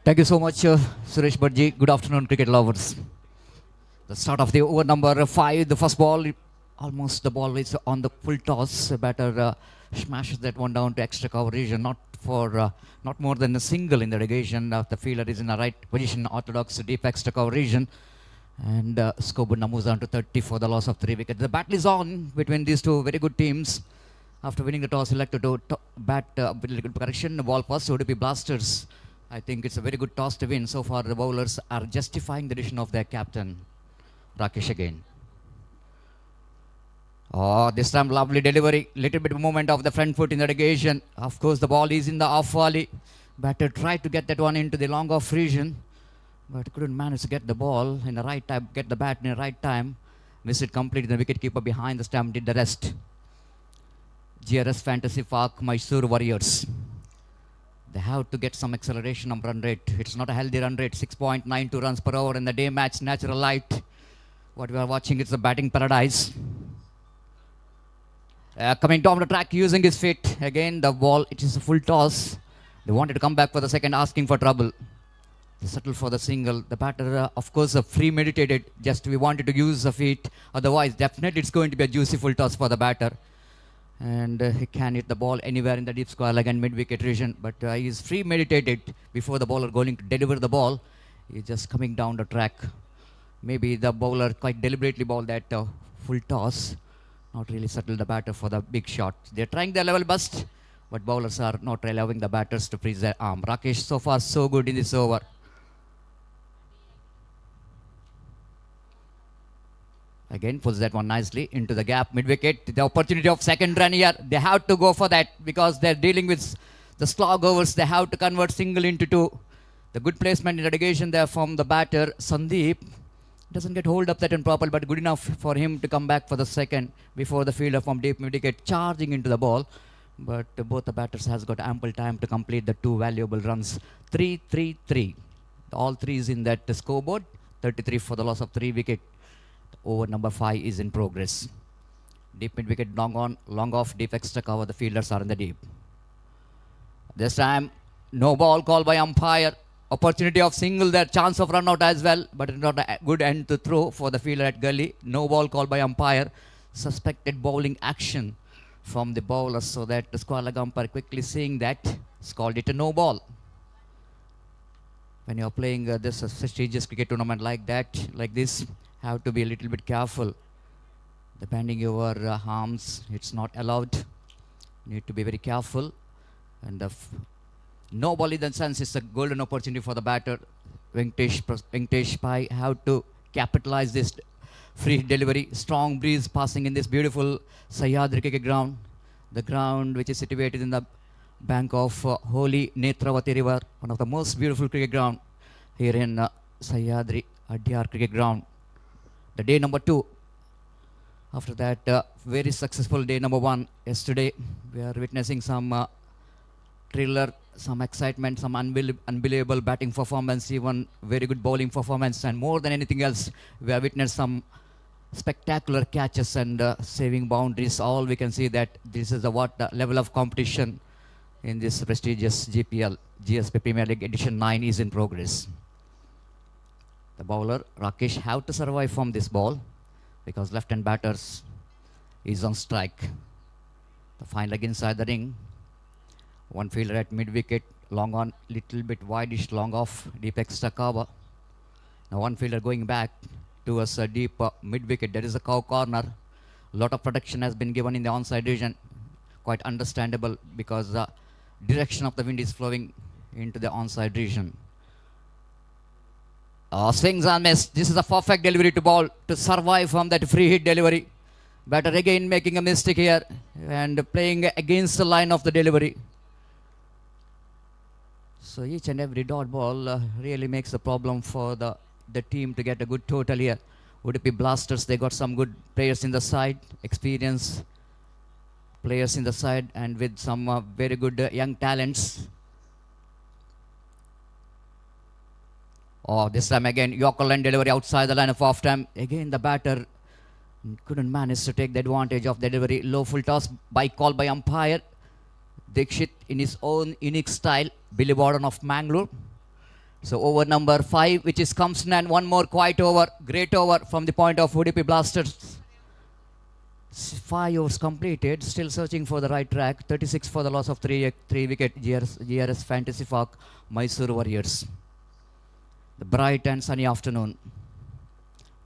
Thank you so much, Suresh Bharji. Good afternoon, cricket lovers. The start of the over number 5, the first ball, almost the ball is on the full toss. The batter smashes that one down to extra coverage, and not more than a single in the irrigation. The fielder is in the right position, orthodox deep extra coverage, and scoreboard moves down to 30 for the loss of 3 wickets. The battle is on between these two very good teams. After winning the toss, elected to bat with a good correction. The ball first, Udupi Blasters. I think it's a very good toss to win. So far, the bowlers are justifying the decision of their captain, Rakesh again. Oh, this time lovely delivery. Little bit of movement of the front foot in the irrigation. Of course, the ball is in the off volley. Batter tried to get that one into the long off region, but couldn't manage to get the ball in the right time, get the bat in the right time. Missed it completely. The wicketkeeper behind the stump did the rest. GRS Fantasy Park, Mysuru Warriors. They have to get some acceleration on run rate. It's not a healthy run rate. 6.92 runs per hour in the day match, natural light. What we are watching is the batting paradise. Coming down the track using his feet. Again, the ball, it is a full toss. They wanted to come back for the second, asking for trouble. They settled for the single. The batter, of course, premeditated. Just we wanted to use the feet. Otherwise, definitely it's going to be a juicy full toss for the batter. And he can hit the ball anywhere in the deep square leg and mid-wicket region, but he is premeditated before the bowler going to deliver the ball. He's just coming down the track. Maybe the bowler quite deliberately bowled that full toss, not really settled the batter for the big shot. They're trying their level best, but bowlers are not allowing the batters to freeze their arm. Rakesh so far so good in this over. Again, pulls that one nicely into the gap, mid-wicket. The opportunity of second run here. They have to go for that because they're dealing with the slog overs. They have to convert single into 2. The good placement in irrigation there from the batter, Sandeep. Doesn't get hold up that one properly, but good enough for him to come back for the second before the fielder from deep mid-wicket charging into the ball. But both the batters has got ample time to complete the 2 valuable runs. 3-3-3. All 3 is in that scoreboard. 33 for the loss of 3 wickets. Over number 5 is in progress. Deep mid-wicket, long on, long off, deep extra cover. The fielders are in the deep. This time, no ball called by umpire. Opportunity of single there, chance of run out as well, but not a good end to throw for the fielder at gully. No ball called by umpire. Suspected bowling action from the bowler, so that the square leg umpire quickly seeing that, called it a no ball. When you're playing this prestigious cricket tournament like that, like this, have to be a little bit careful. Depending your arms, it's not allowed. Need to be very careful. And no ball in the sense is a golden opportunity for the batter. Venkatesh Pai have to capitalize this free delivery. Strong breeze passing in this beautiful Sahyadri cricket ground. The ground which is situated in the bank of Holy Netravati River. One of the most beautiful cricket ground here in Sahyadri Adyar cricket ground. The day number 2. After that, very successful day number 1 yesterday. We are witnessing some thriller, some excitement, some unbelievable batting performance, even very good bowling performance, and more than anything else, we have witnessed some spectacular catches and saving boundaries. All we can see that this is the level of competition in this prestigious GPL, GSB Premier League Edition 9 is in progress. The bowler, Rakesh, have to survive from this ball because left-hand batters is on strike. The fine leg inside the ring. One fielder at mid-wicket, long on, little bit wideish, long off, deep extra cover. Now one fielder going back towards a deep mid-wicket. There is a cow corner. A lot of protection has been given in the onside region. Quite understandable because the direction of the wind is flowing into the onside region. Swings and miss. This is a perfect delivery to ball to survive from that free hit delivery. Batter again making a mistake here and playing against the line of the delivery. So each and every dot ball really makes the problem for the team to get a good total here. Udupi Blasters, they got some good players in the side, experienced players in the side, and with some very good young talents. Oh, this time again, Yorker line delivery outside the line of off time. Again, the batter couldn't manage to take the advantage of the delivery. Low full toss by call by umpire. Dikshit in his own unique style. Billy Borden of Mangalore. So over number 5, which is comes in, and one more quiet over. Great over from the point of Udupi Blasters. 5 overs completed. Still searching for the right track. 36 for the loss of 3 wicket. GRS Fantasy Park, Mysore Warriors. The bright and sunny afternoon.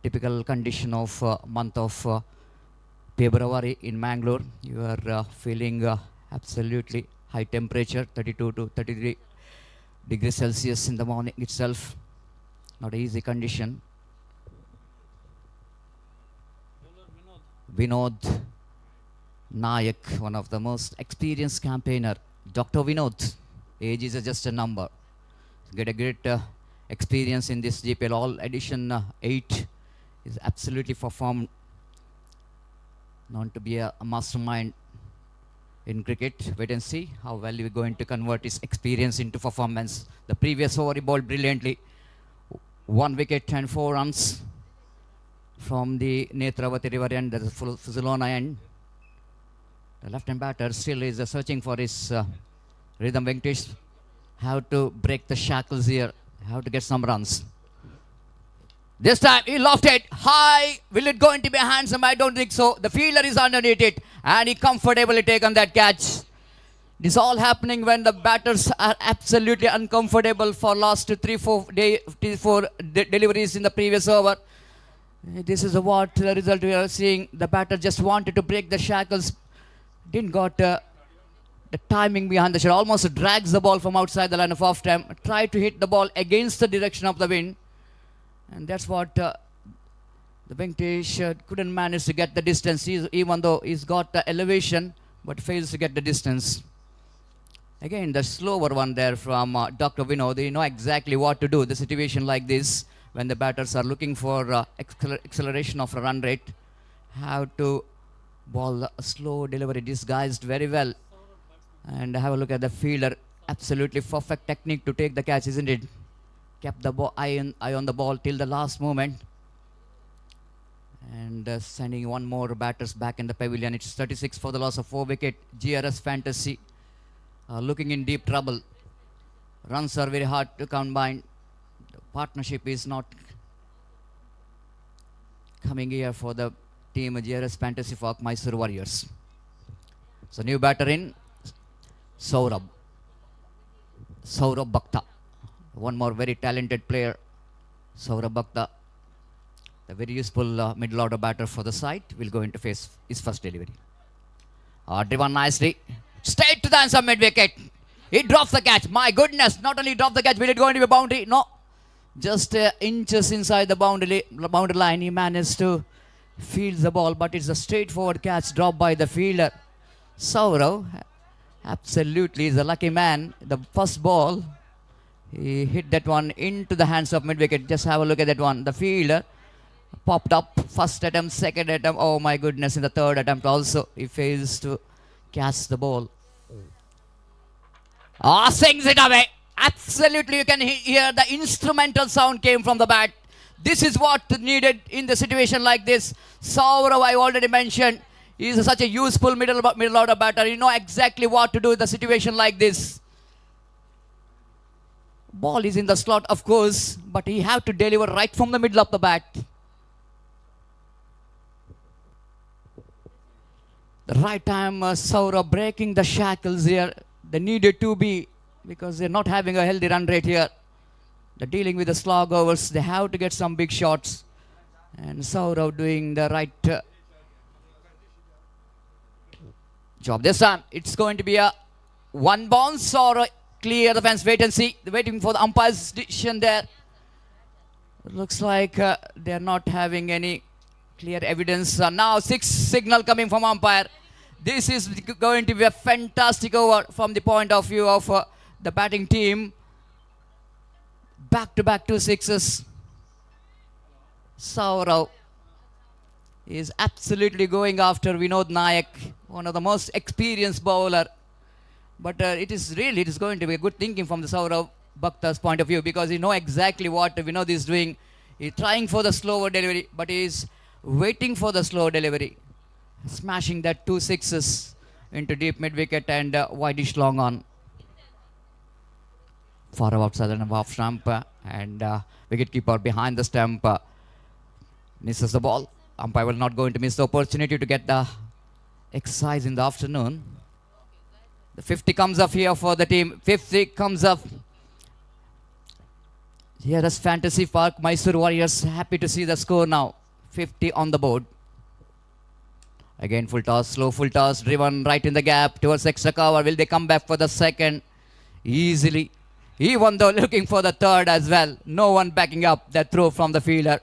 Typical condition of month of February in Mangalore. You are feeling absolutely high temperature, 32 to 33 degrees Celsius in the morning itself. Not an easy condition. Vinod Nayak, one of the most experienced campaigner. Dr. Vinod, age is just a number. Get a great experience in this GPL. All edition 8 is absolutely performed. Known to be a mastermind in cricket. Wait and see how well we're going to convert his experience into performance. The previous over he bowled brilliantly. 1 wicket and 4 runs from the Netravati River end, the Fuzilona end. The left-hand batter still is searching for his rhythm. Venkatesh have to break the shackles here. Have to get some runs. This time he lofted high. Will it going to be handsome? I don't think so. The fielder is underneath it and he comfortably taken that catch. This all happening when the batters are absolutely uncomfortable for last 3-4 deliveries in the previous over. This is what the result we are seeing. The batter just wanted to break the shackles. Didn't got the timing behind the shot. Almost drags the ball from outside the line of off time. Tried to hit the ball against the direction of the wind. And that's what the Venkatesh couldn't manage to get the distance, even though he's got the elevation, but fails to get the distance. Again, the slower one there from Dr. Vinod. They know exactly what to do. The situation like this, when the batters are looking for acceleration of a run rate, have to ball a slow delivery disguised very well. And have a look at the fielder. Absolutely perfect technique to take the catch, isn't it? Kept the eye on the ball till the last moment. And sending one more batters back in the pavilion. It's 36 for the loss of 4 wicket. GRS Fantasy looking in deep trouble. Runs are very hard to combine. The partnership is not coming here for the team GRS Fantasy Park, Mysore Warriors. So new batter in, Saurabh Bhakta. One more very talented player, Saurabh Bhakta. A very useful middle order batter for the side. Will go into face his first delivery. Driven nicely. Straight to the answer mid wicket. He drops the catch. My goodness, not only dropped the catch, will it go into a boundary? No. Just inches inside the boundary line. He managed to field the ball, but it's a straightforward catch dropped by the fielder. Saurabh absolutely is a lucky man. The first ball, he hit that one into the hands of mid wicket. Just have a look at that one. The fielder popped up. First attempt, second attempt. Oh my goodness, in the third attempt also, he fails to catch the ball. Swings it away. Absolutely, you can hear the instrumental sound came from the bat. This is what needed in the situation like this. Saurabh, I already mentioned, He is such a useful middle order batter. You know exactly what to do in the situation like this. Ball is in the slot, of course, but he have to deliver right from the middle of the bat. The right time, Saurabh breaking the shackles here. They needed to be, because they're not having a healthy run rate here. They're dealing with the slog overs. They have to get some big shots. And Saurabh doing the right job. This time, it's going to be a one bounce or a clear the fence. Wait and see. They're waiting for the umpire's decision there. It looks like they're not having any clear evidence. Now 6 signal coming from umpire. This is going to be a fantastic over from the point of view of the batting team. Back-to-back 2 sixes. Saurabh is absolutely going after Vinod Nayak, one of the most experienced bowler. But it is going to be a good thinking from the Saurabh Bhatta's point of view, because he knows exactly what Vinod is doing. He's trying for the slower delivery, but he is waiting for the slow delivery. Smashing that 2 sixes into deep mid wicket and wideish long on. Far outside and off stump, and wicketkeeper behind the stump misses the ball. Umpire will not going to miss the opportunity to get the exercise in the afternoon. The 50 comes up here for the team. 50 comes up. Here is Fantasy Park. Mysore Warriors happy to see the score now. 50 on the board. Again, full toss, slow full toss, driven right in the gap towards extra cover. Will they come back for the second? Easily. Even though looking for the third as well. No one backing up that throw from the fielder.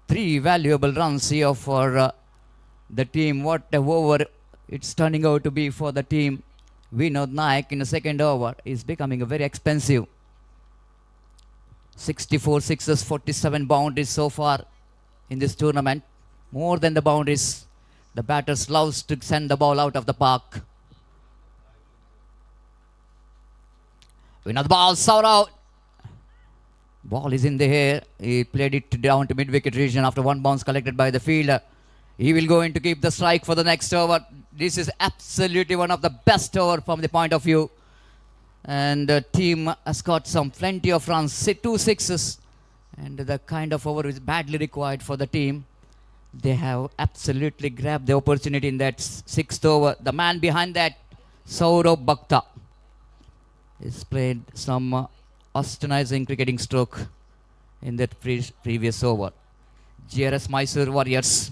3 valuable runs here for the team. What a over it's turning out to be for the team. Vinod Nayak in the second over is becoming a very expensive. 64 sixes, 47 boundaries so far in this tournament. More than the boundaries. The batters loves to send the ball out of the park. Another ball, Saurabh. Ball is in the air. He played it down to mid-wicket region after one bounce collected by the fielder. He will go in to keep the strike for the next over. This is absolutely one of the best over from the point of view. And the team has got some plenty of runs, 2 sixes. And the kind of over is badly required for the team. They have absolutely grabbed the opportunity in that 6th over. The man behind that, Saurabh Bhatta, has played some astonishing cricketing stroke in that previous over. GRS Mysore Warriors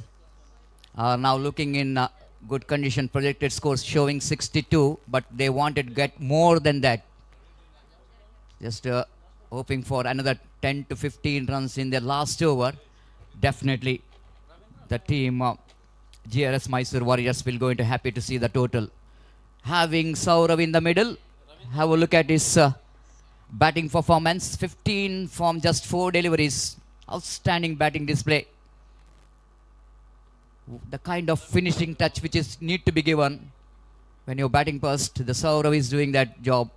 are now looking in good condition. Projected scores showing 62, but they wanted to get more than that. Just hoping for another 10 to 15 runs in their last over. Definitely the team GRS Mysore Warriors will go into happy to see the total. Having Saurabh in the middle, have a look at his batting performance. 15 from just 4 deliveries. Outstanding batting display. The kind of finishing touch which is need to be given when you're batting first. The Saurabh is doing that job.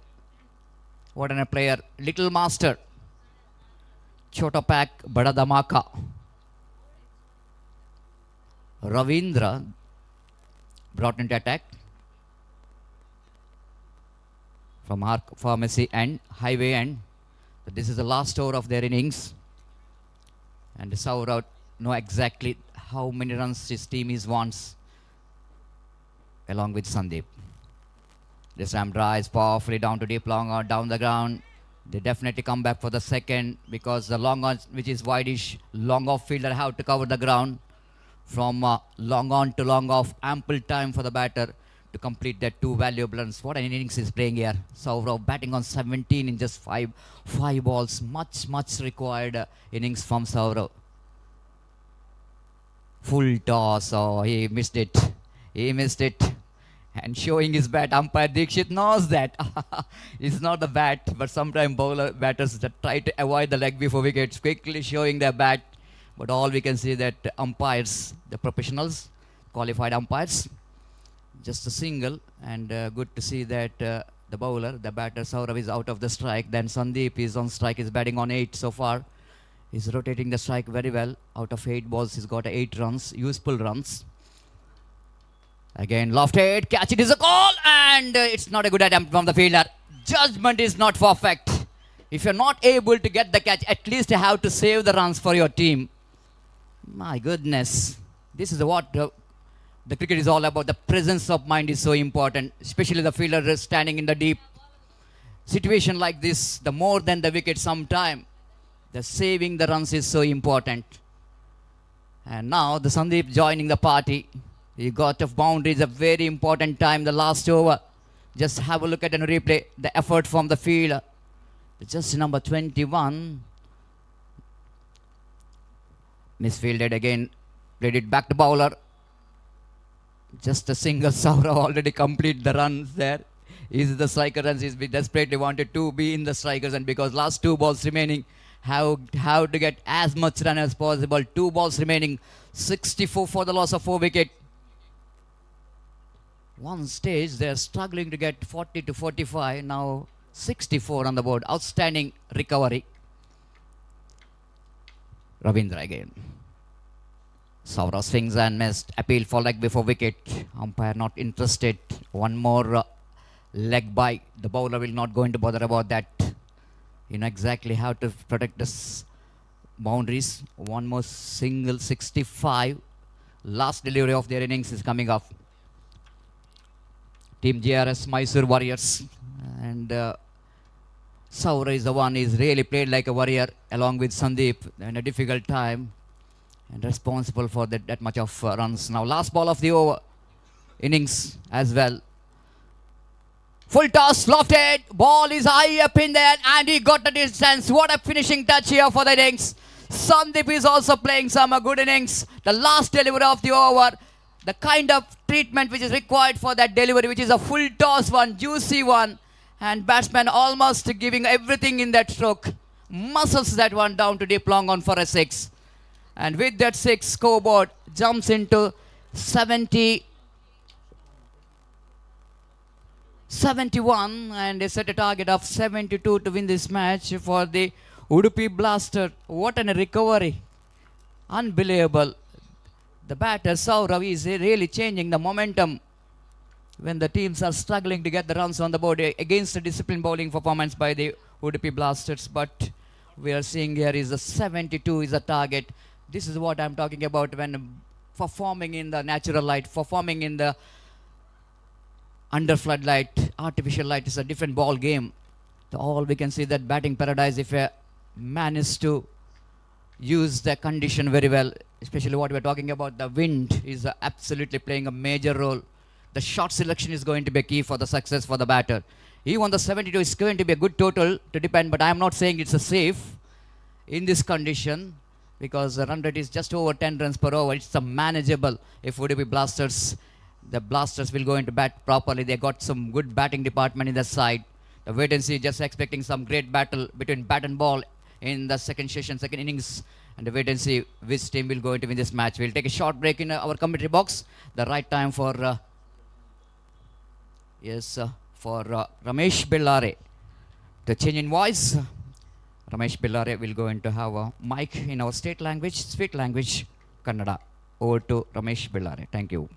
What a player. Little master. Chota pack, Bada Dhamaka. Ravindra brought into attack from our pharmacy and highway end. But this is the last over of their innings. And Saurabh know exactly how many runs his team is wants along with Sandeep. This time drives powerfully down to deep long on down the ground. They definitely come back for the second because the long on, which is wideish, long off fielder have to cover the ground. From long on to long off, ample time for the batter to complete that 2 valuable runs. What an innings he's playing here. Saurabh batting on 17 in just 5 balls. Much required innings from Saurabh. Full toss. Oh, he missed it. He missed it. And showing his bat. Umpire Dikshit knows that. It's not the bat, but sometimes batters that try to avoid the leg before wickets, quickly showing their bat. But all we can see that umpires, the professionals, qualified umpires, just a single, and good to see that the bowler, the batter Saurabh is out of the strike. Then Sandeep is on strike, is batting on 8 so far. He's rotating the strike very well. Out of 8 balls, he's got 8 runs, useful runs. Again, lofted, catch it is a call, and it's not a good attempt from the fielder. Judgment is not perfect. If you're not able to get the catch, at least you have to save the runs for your team. My goodness, this is what the cricket is all about. The presence of mind is so important, especially the fielder is standing in the deep situation like this. The more than the wicket, sometime the saving the runs is so important. And now the Sandeep joining the party. He got off boundaries, a very important time, the last over. Just have a look at and replay the effort from the fielder. Just number 21. Misfielded again, played it back to bowler. Just a single Saurav already complete the runs there. Is the striker runs, he's desperately wanted to be in the strikers, and because last 2 balls remaining, how to get as much run as possible. 2 balls remaining, 64 for the loss of 4 wicket. One stage they're struggling to get 40 to 45, now 64 on the board. Outstanding recovery. Ravindra again. Saurav swings and missed. Appeal for leg before wicket. Umpire not interested. One more leg by. The bowler will not going to bother about that. You know exactly how to protect the boundaries. One more single, 65. Last delivery of their innings is coming up. Team JRS Mysore Warriors. And Saurav is the one who's really played like a warrior along with Sandeep in a difficult time. And responsible for that much of runs. Now last ball of the over innings as well. Full toss, lofted, ball is high up in there and he got the distance. What a finishing touch here for the innings. Sandeep is also playing some good innings. The last delivery of the over, the kind of treatment which is required for that delivery, which is a full toss one, juicy one, and batsman almost giving everything in that stroke. Muscles that one down to deep long on for a 6. And with that 6, scoreboard jumps into 71, and they set a target of 72 to win this match for the Udupi Blaster. What a recovery. Unbelievable. The batter Saurav is really changing the momentum when the teams are struggling to get the runs on the board against the disciplined bowling performance by the Udupi Blasters. But we are seeing here is a 72 is a target. This is what I'm talking about when performing in the natural light, performing in the under floodlight, artificial light is a different ball game. So all we can see that batting paradise, if a man is to use the condition very well, especially what we're talking about, the wind is absolutely playing a major role. The shot selection is going to be a key for the success for the batter. Even the 72 is going to be a good total to depend, but I'm not saying it's a safe in this condition, because the run rate is just over 10 runs per over. It's a manageable if Udupi Blasters. The Blasters will go into bat properly. They got some good batting department in the side. The wait and see, just expecting some great battle between bat and ball in the second innings. And the wait and see which team will go into win this match. We'll take a short break in our commentary box. The right time for Ramesh Bellare to change in voice. Ramesh Bellare will go into have a mic in our state language, sweet language, Kannada. Over to Ramesh Bellare. Thank you.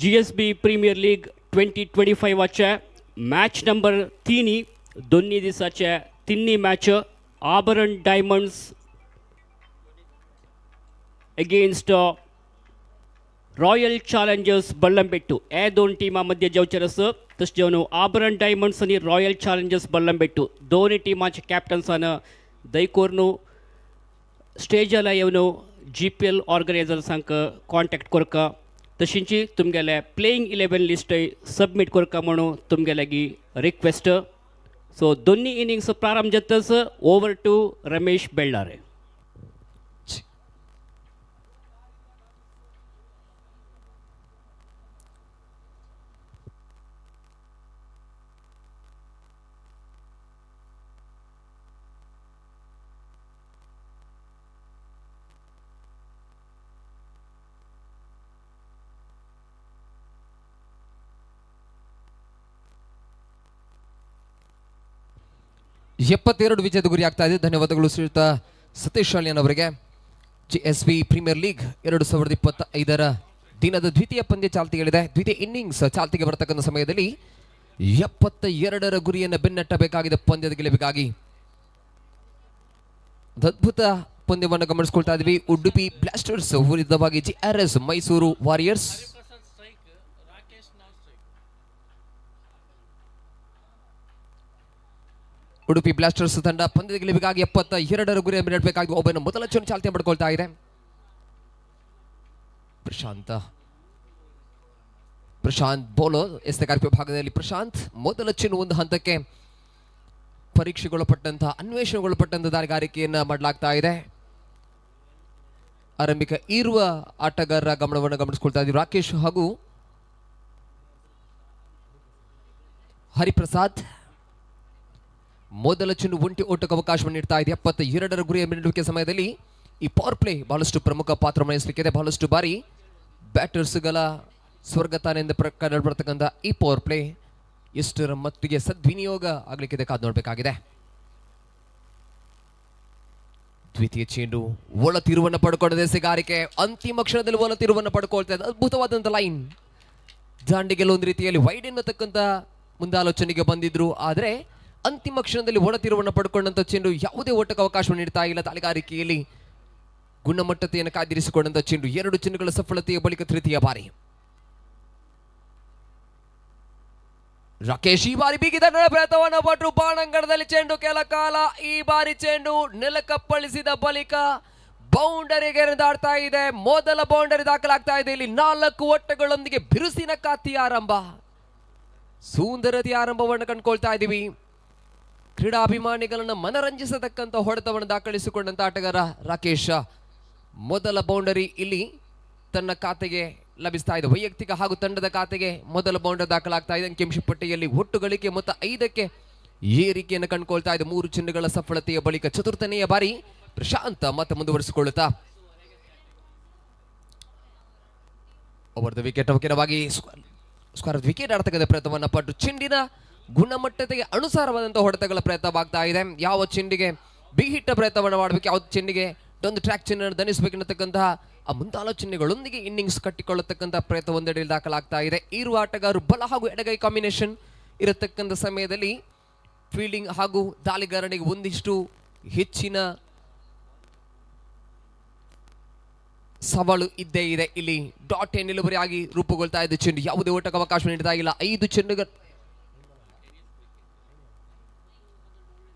GSB Premier League 2025 वाचे match number 3 दोन्ही दिसाचे तिन्ही match Aabharan Diamonds against Royal Challengers Ballambettu हे दोन टीमांमध्ये जावचे आसा तशें जेवन आबरण डायमंड्स आनी रॉयल चॅलेंजर्स बल्लंबेट्टू दोन्ही टीमांचे कॅप्टन्सान दयकोरनु स्टेजला येवन GPL ऑर्गनायझर्सांक कॉन्टॅक्ट करका तशींची तुमगेले प्लेइंग 11 लिस्ट सबमिट करका म्हणून तुमगे लागी रिक्वेस्ट. सो दोन्ही इनिंग्स प्रारंभ जातच ओवर टू रमेश बेल्लारे. ಎಪ್ಪತ್ತೆರಡು ವಿಜಯದ ಗುರಿ ಆಗ್ತಾ ಇದೆ. ಧನ್ಯವಾದಗಳು ಶ್ರೀಯುತ ಸತೀಶ್ ಶಾಲಿಯನ್ ಅವರಿಗೆ. GSB ಪ್ರೀಮಿಯರ್ ಲೀಗ್ 2025 ದಿನದ ದ್ವಿತೀಯ ಪಂದ್ಯ ಚಾಲ್ತಿಗಳಿದೆ. ದ್ವಿತೀಯ ಇನ್ನಿಂಗ್ಸ್ ಚಾಲ್ತಿಗೆ ಬರತಕ್ಕಂಥ ಸಮಯದಲ್ಲಿ 72ರ ಗುರಿಯನ್ನು ಬೆನ್ನಟ್ಟಬೇಕಾಗಿದೆ ಪಂದ್ಯದ ಗೆಲುವಿಗಾಗಿ. ಅದ್ಭುತ ಪಂದ್ಯವನ್ನು ಗಮನಿಸಿಕೊಳ್ತಾ ಇದ್ವಿ. ಉಡುಪಿ ಬ್ಲಾಸ್ಟರ್ಸ್ ವಿರುದ್ಧವಾಗಿ GRS Mysuru warriors. Udupi blasters ತಂಡ ಪಂದ್ಯದ ಗೆಲುವಿಗಾಗಿ 72ರ ಗುರಿಯನ್ನು ಬೆನ್ನಟ್ಟಬೇಕಾಗಿ ಒಬ್ಬನ ಮೊದಲ ಚೆಂಡು ಚಾಲ್ತಿ ಪಡ್ಕೊಳ್ತಾ ಇದೆ. ಪ್ರಶಾಂತ್ ಬೌಲರ್ ಎಸ್ತೆಗಾರಿಕೆ ವಿಭಾಗದಲ್ಲಿ ಪ್ರಶಾಂತ್ ಮೊದಲ ಚೆಂಡು ಒಂದು ಹಂತಕ್ಕೆ ಪರೀಕ್ಷೆಗೊಳಪಟ್ಟಂತಹ ಅನ್ವೇಷಣೆಗೊಳಪಟ್ಟಂತಹ ದಾರಿಗಾರಿಕೆಯನ್ನ ಮಾಡಲಾಗ್ತಾ ಇದೆ. ಆರಂಭಿಕ ಇರುವ ಆಟಗಾರರ ಗಮನವನ್ನು ಗಮನಿಸಿಕೊಳ್ತಾ ಇದ್ದೀವಿ. ರಾಕೇಶ್ ಹಾಗೂ ಹರಿಪ್ರಸಾದ್ ಮೊದಲ ಚೆಂಡು ಒಂಟಿ ಓಟಕ್ಕೆ ಅವಕಾಶವನ್ನು ನೀಡ್ತಾ ಇದೆ. 72ರ ಗುರಿಯ ಬೆನ್ನಟ್ಟುವಿಕೆ ಸಮಯದಲ್ಲಿ ಈ ಪವರ್ ಪ್ಲೇ ಬಹಳಷ್ಟು ಪ್ರಮುಖ ಪಾತ್ರ ವಹಿಸಲಿಕ್ಕಿದೆ. ಬಹಳಷ್ಟು ಬಾರಿ ಬ್ಯಾಟರ್ಸ್ಗಳ ಸ್ವರ್ಗತಾನೆಯಿಂದ ಕಂಡುಬರ್ತಕ್ಕಂಥ ಈ ಪವರ್ ಪ್ಲೇ ಎಷ್ಟರ ಮಟ್ಟಿಗೆ ಸದ್ವಿನಿಯೋಗ ಆಗಲಿಕ್ಕಿದೆ ಕಾದು ನೋಡಬೇಕಾಗಿದೆ. ದ್ವಿತೀಯ ಚೆಂಡು ಒಳ ತಿರುವನ್ನು ಪಡ್ಕೊಂಡಿದೆ. ಸಿಗಾರಿಕೆ ಅಂತಿಮ ಕ್ಷಣದಲ್ಲಿ ಒಳ ತಿರುವನ್ನು ಪಡ್ಕೊಳ್ತಾ ಇದೆ. ಅದ್ಭುತವಾದಂಥ ಲೈನ್ ದಾಂಡಿಗೆಲ್ಲ ಒಂದು ರೀತಿಯಲ್ಲಿ ವೈಡ್ ಎನ್ನತಕ್ಕಂಥ ಮುಂದಾಲೋಚನೆಗೆ ಬಂದಿದ್ರು. ಆದರೆ ಅಂತಿಮ ಕ್ಷಣದಲ್ಲಿ ಒಳ ತಿರುವನ್ನು ಪಡ್ಕೊಂಡಂಥ ಚೆಂಡು ಯಾವುದೇ ಓಟಕ್ಕೆ ಅವಕಾಶವನ್ನು ನೀಡ್ತಾ ಇಲ್ಲ. ದಾಳಿಗಾರಿಕೆಯಲ್ಲಿ ಗುಣಮಟ್ಟತೆಯನ್ನು ಕಾದಿರಿಸಿಕೊಂಡಂಥ ಚೆಂಡು 2 ಚೆಂಡುಗಳ ಸಫಲತೆಯ ಬಳಿಕ ತೃತೀಯ ಬಾರಿ. ರಾಕೇಶ್ ಈ ಬಾರಿ ಬಿಗಿದ ಪ್ರಯತ್ನವನ್ನು ಪಟ್ಟರು. ಬಾಣಂಗಣದಲ್ಲಿ ಚೆಂಡು ಕೆಲ ಕಾಲ ಈ ಬಾರಿ ಚೆಂಡು ನೆಲಕ್ಕಪ್ಪಳಿಸಿದ ಬಳಿಕ ಬೌಂಡರಿಗೆ ದಾಡ್ತಾ ಇದೆ. ಮೊದಲ ಬೌಂಡರಿ ದಾಖಲಾಗ್ತಾ ಇದೆ. ಇಲ್ಲಿ 4 ಓಟಗಳೊಂದಿಗೆ ಬಿರುಸಿನ ಕಾತಿ ಆರಂಭ, ಸುಂದರತೆಯ ಆರಂಭವನ್ನು ಕಂಡುಕೊಳ್ತಾ ಇದ್ದೀವಿ. ಕ್ರೀಡಾಭಿಮಾನಿಗಳನ್ನು ಮನರಂಜಿಸತಕ್ಕಂಥ ಹೊಡೆತವನ್ನು ದಾಖಲಿಸಿಕೊಂಡಂತ ಆಟಗಾರ ರಾಕೇಶ್ ಮೊದಲ ಬೌಂಡರಿ ಇಲ್ಲಿ ತನ್ನ ಖಾತೆಗೆ ಲಭಿಸ್ತಾ ಇದೆ. ವೈಯಕ್ತಿಕ ಹಾಗೂ ತಂಡದ ಖಾತೆಗೆ ಮೊದಲ ಬೌಂಡರಿ ದಾಖಲಾಗ್ತಾ ಇದೆ. ಅಂಕಿಅಂಶ ಪಟ್ಟಿಯಲ್ಲಿ ಒಟ್ಟು ಗಳಿಕೆ ಮೊತ್ತ 5ಕ್ಕೆ ಏರಿಕೆಯನ್ನು ಕಂಡುಕೊಳ್ತಾ ಇದೆ. 3 ಚೆಂಡುಗಳ ಸಫಲತೆಯ ಬಳಿಕ ಚತುರ್ಥನೆಯ ಬಾರಿ ಪ್ರಶಾಂತ್ ಮತ್ತೆ ಮುಂದುವರಿಸಿಕೊಳ್ಳುತ್ತಾ ಓವರ್ ದ ವಿಕೆಟ್ ಅವಕರವಾಗಿ ಸ್ಕ್ವೇರ್ ವಿಕೆಟ್ ಆಡ್ತಕ್ಕಂಥ ಪ್ರಯತ್ನವನ್ನು ಪಟ್ಟು ಚೆಂಡಿನ ಗುಣಮಟ್ಟತೆಗೆ ಅನುಸಾರವಾದಂತಹ ಹೊಡೆತಗಳ ಪ್ರಯತ್ನವಾಗ್ತಾ ಇದೆ. ಯಾವ ಚೆಂಡಿಗೆ ಬಿಹಿಟ್ಟ ಪ್ರಯತ್ನವನ್ನು ಮಾಡಬೇಕು, ಯಾವ ಚೆಂಡಿಗೆ ಒಂದು ಟ್ರ್ಯಾಕ್ ಚೆಂಡನ್ನು ಧನಿಸಬೇಕೆನ್ನತಕ್ಕಂತಹ ಆ ಮುಂದಾಲೋಚನೆಗಳೊಂದಿಗೆ ಇನ್ನಿಂಗ್ಸ್ ಕಟ್ಟಿಕೊಳ್ಳತಕ್ಕಂಥ ಪ್ರಯತ್ನ ಒಂದೆಡೆಯಲ್ಲಿ ದಾಖಲಾಗ್ತಾ ಇದೆ. ಇರುವ ಆಟಗಾರರು ಬಲ ಹಾಗೂ ಎಡಗೈ ಕಾಂಬಿನೇಷನ್ ಇರತಕ್ಕಂಥ ಸಮಯದಲ್ಲಿ ಫೀಲ್ಡಿಂಗ್ ಹಾಗೂ ದಾಳಿಗಾರನಿಗೆ ಒಂದಿಷ್ಟು ಹೆಚ್ಚಿನ ಸವಾಲು ಇದ್ದೇ ಇದೆ. ಇಲ್ಲಿ ಡಾಟ್ ನಿಲುವರಿಯಾಗಿ ರೂಪುಗೊಳ್ತಾ ಇದೆ ಚೆಂಡು. ಯಾವುದೇ ಓಟಕ್ಕೆ ಅವಕಾಶ ನೀಡ್ತಾ ಇಲ್ಲ.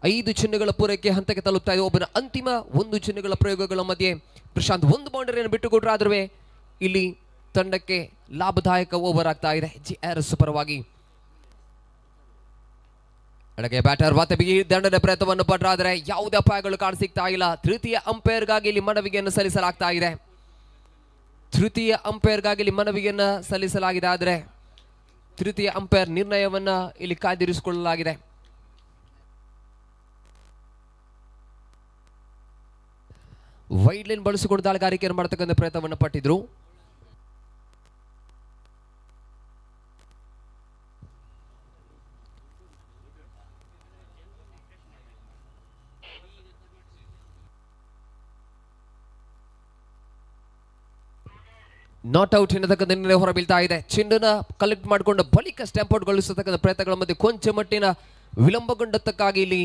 5 ಚೆಂಡುಗಳ ಪೂರೈಕೆ ಹಂತಕ್ಕೆ ತಲುಪ್ತಾ ಇದೆ. ಒಬ್ಬನ ಅಂತಿಮ 1 ಚೆಂಡುಗಳ ಪ್ರಯೋಗಗಳ ಮಧ್ಯೆ ಪ್ರಶಾಂತ್ 1 ಬೌಂಡರಿಯನ್ನು ಬಿಟ್ಟುಕೊಟ್ರಾದ್ರೆ ಇಲ್ಲಿ ತಂಡಕ್ಕೆ ಲಾಭದಾಯಕ ಓವರ್ ಆಗ್ತಾ ಇದೆ. GRS ಪರವಾಗಿ ಎಡಗೆ ಬ್ಯಾಟರ್ ಮತ್ತೆ ಬಿಗಿ ದಂಡದ ಪ್ರಯತ್ನವನ್ನು ಪಟ್ಟರಾದರೆ ಯಾವುದೇ ಅಪಾಯಗಳು ಕಾಣಸಿಗ್ತಾ ಇಲ್ಲ. ತೃತೀಯ ಅಂಪೈರ್ಗಾಗಿ ಇಲ್ಲಿ ಮನವಿಯನ್ನು ಸಲ್ಲಿಸಲಾಗ್ತಾ ಇದೆ. ತೃತೀಯ ಅಂಪೈರ್ಗಾಗಿ ಇಲ್ಲಿ ಮನವಿಯನ್ನು ಸಲ್ಲಿಸಲಾಗಿದೆ. ಆದರೆ ತೃತೀಯ ಅಂಪೈರ್ ನಿರ್ಣಯವನ್ನ ಇಲ್ಲಿ ಕಾದಿರಿಸಿಕೊಳ್ಳಲಾಗಿದೆ. ವೈಡ್ ಲೈನ್ ಬಳಸಿಕೊಂಡು ದಾಳಿಗಾರಿಕೆಯನ್ನು ಮಾಡತಕ್ಕಂಥ ಪ್ರಯತ್ನವನ್ನು ಪಟ್ಟಿದ್ರು. ನಾಟ್ ಔಟ್ ಎನ್ನತಕ್ಕಂಥ ನಿರ್ಣಯ ಹೊರಬೀಳ್ತಾ ಇದೆ. ಚೆಂಡನ್ನ ಕಲೆಕ್ಟ್ ಮಾಡಿಕೊಂಡ ಬಳಿಕ ಸ್ಟ್ಯಾಂಪ್ ಔಟ್ ಗೊಳಿಸತಕ್ಕಂಥ ಪ್ರಯತ್ನಗಳ ಮಧ್ಯೆ ಕೊಂಚ ಮಟ್ಟಿನ ವಿಳಂಬಗೊಂಡದ್ದಕ್ಕಾಗಿ ಇಲ್ಲಿ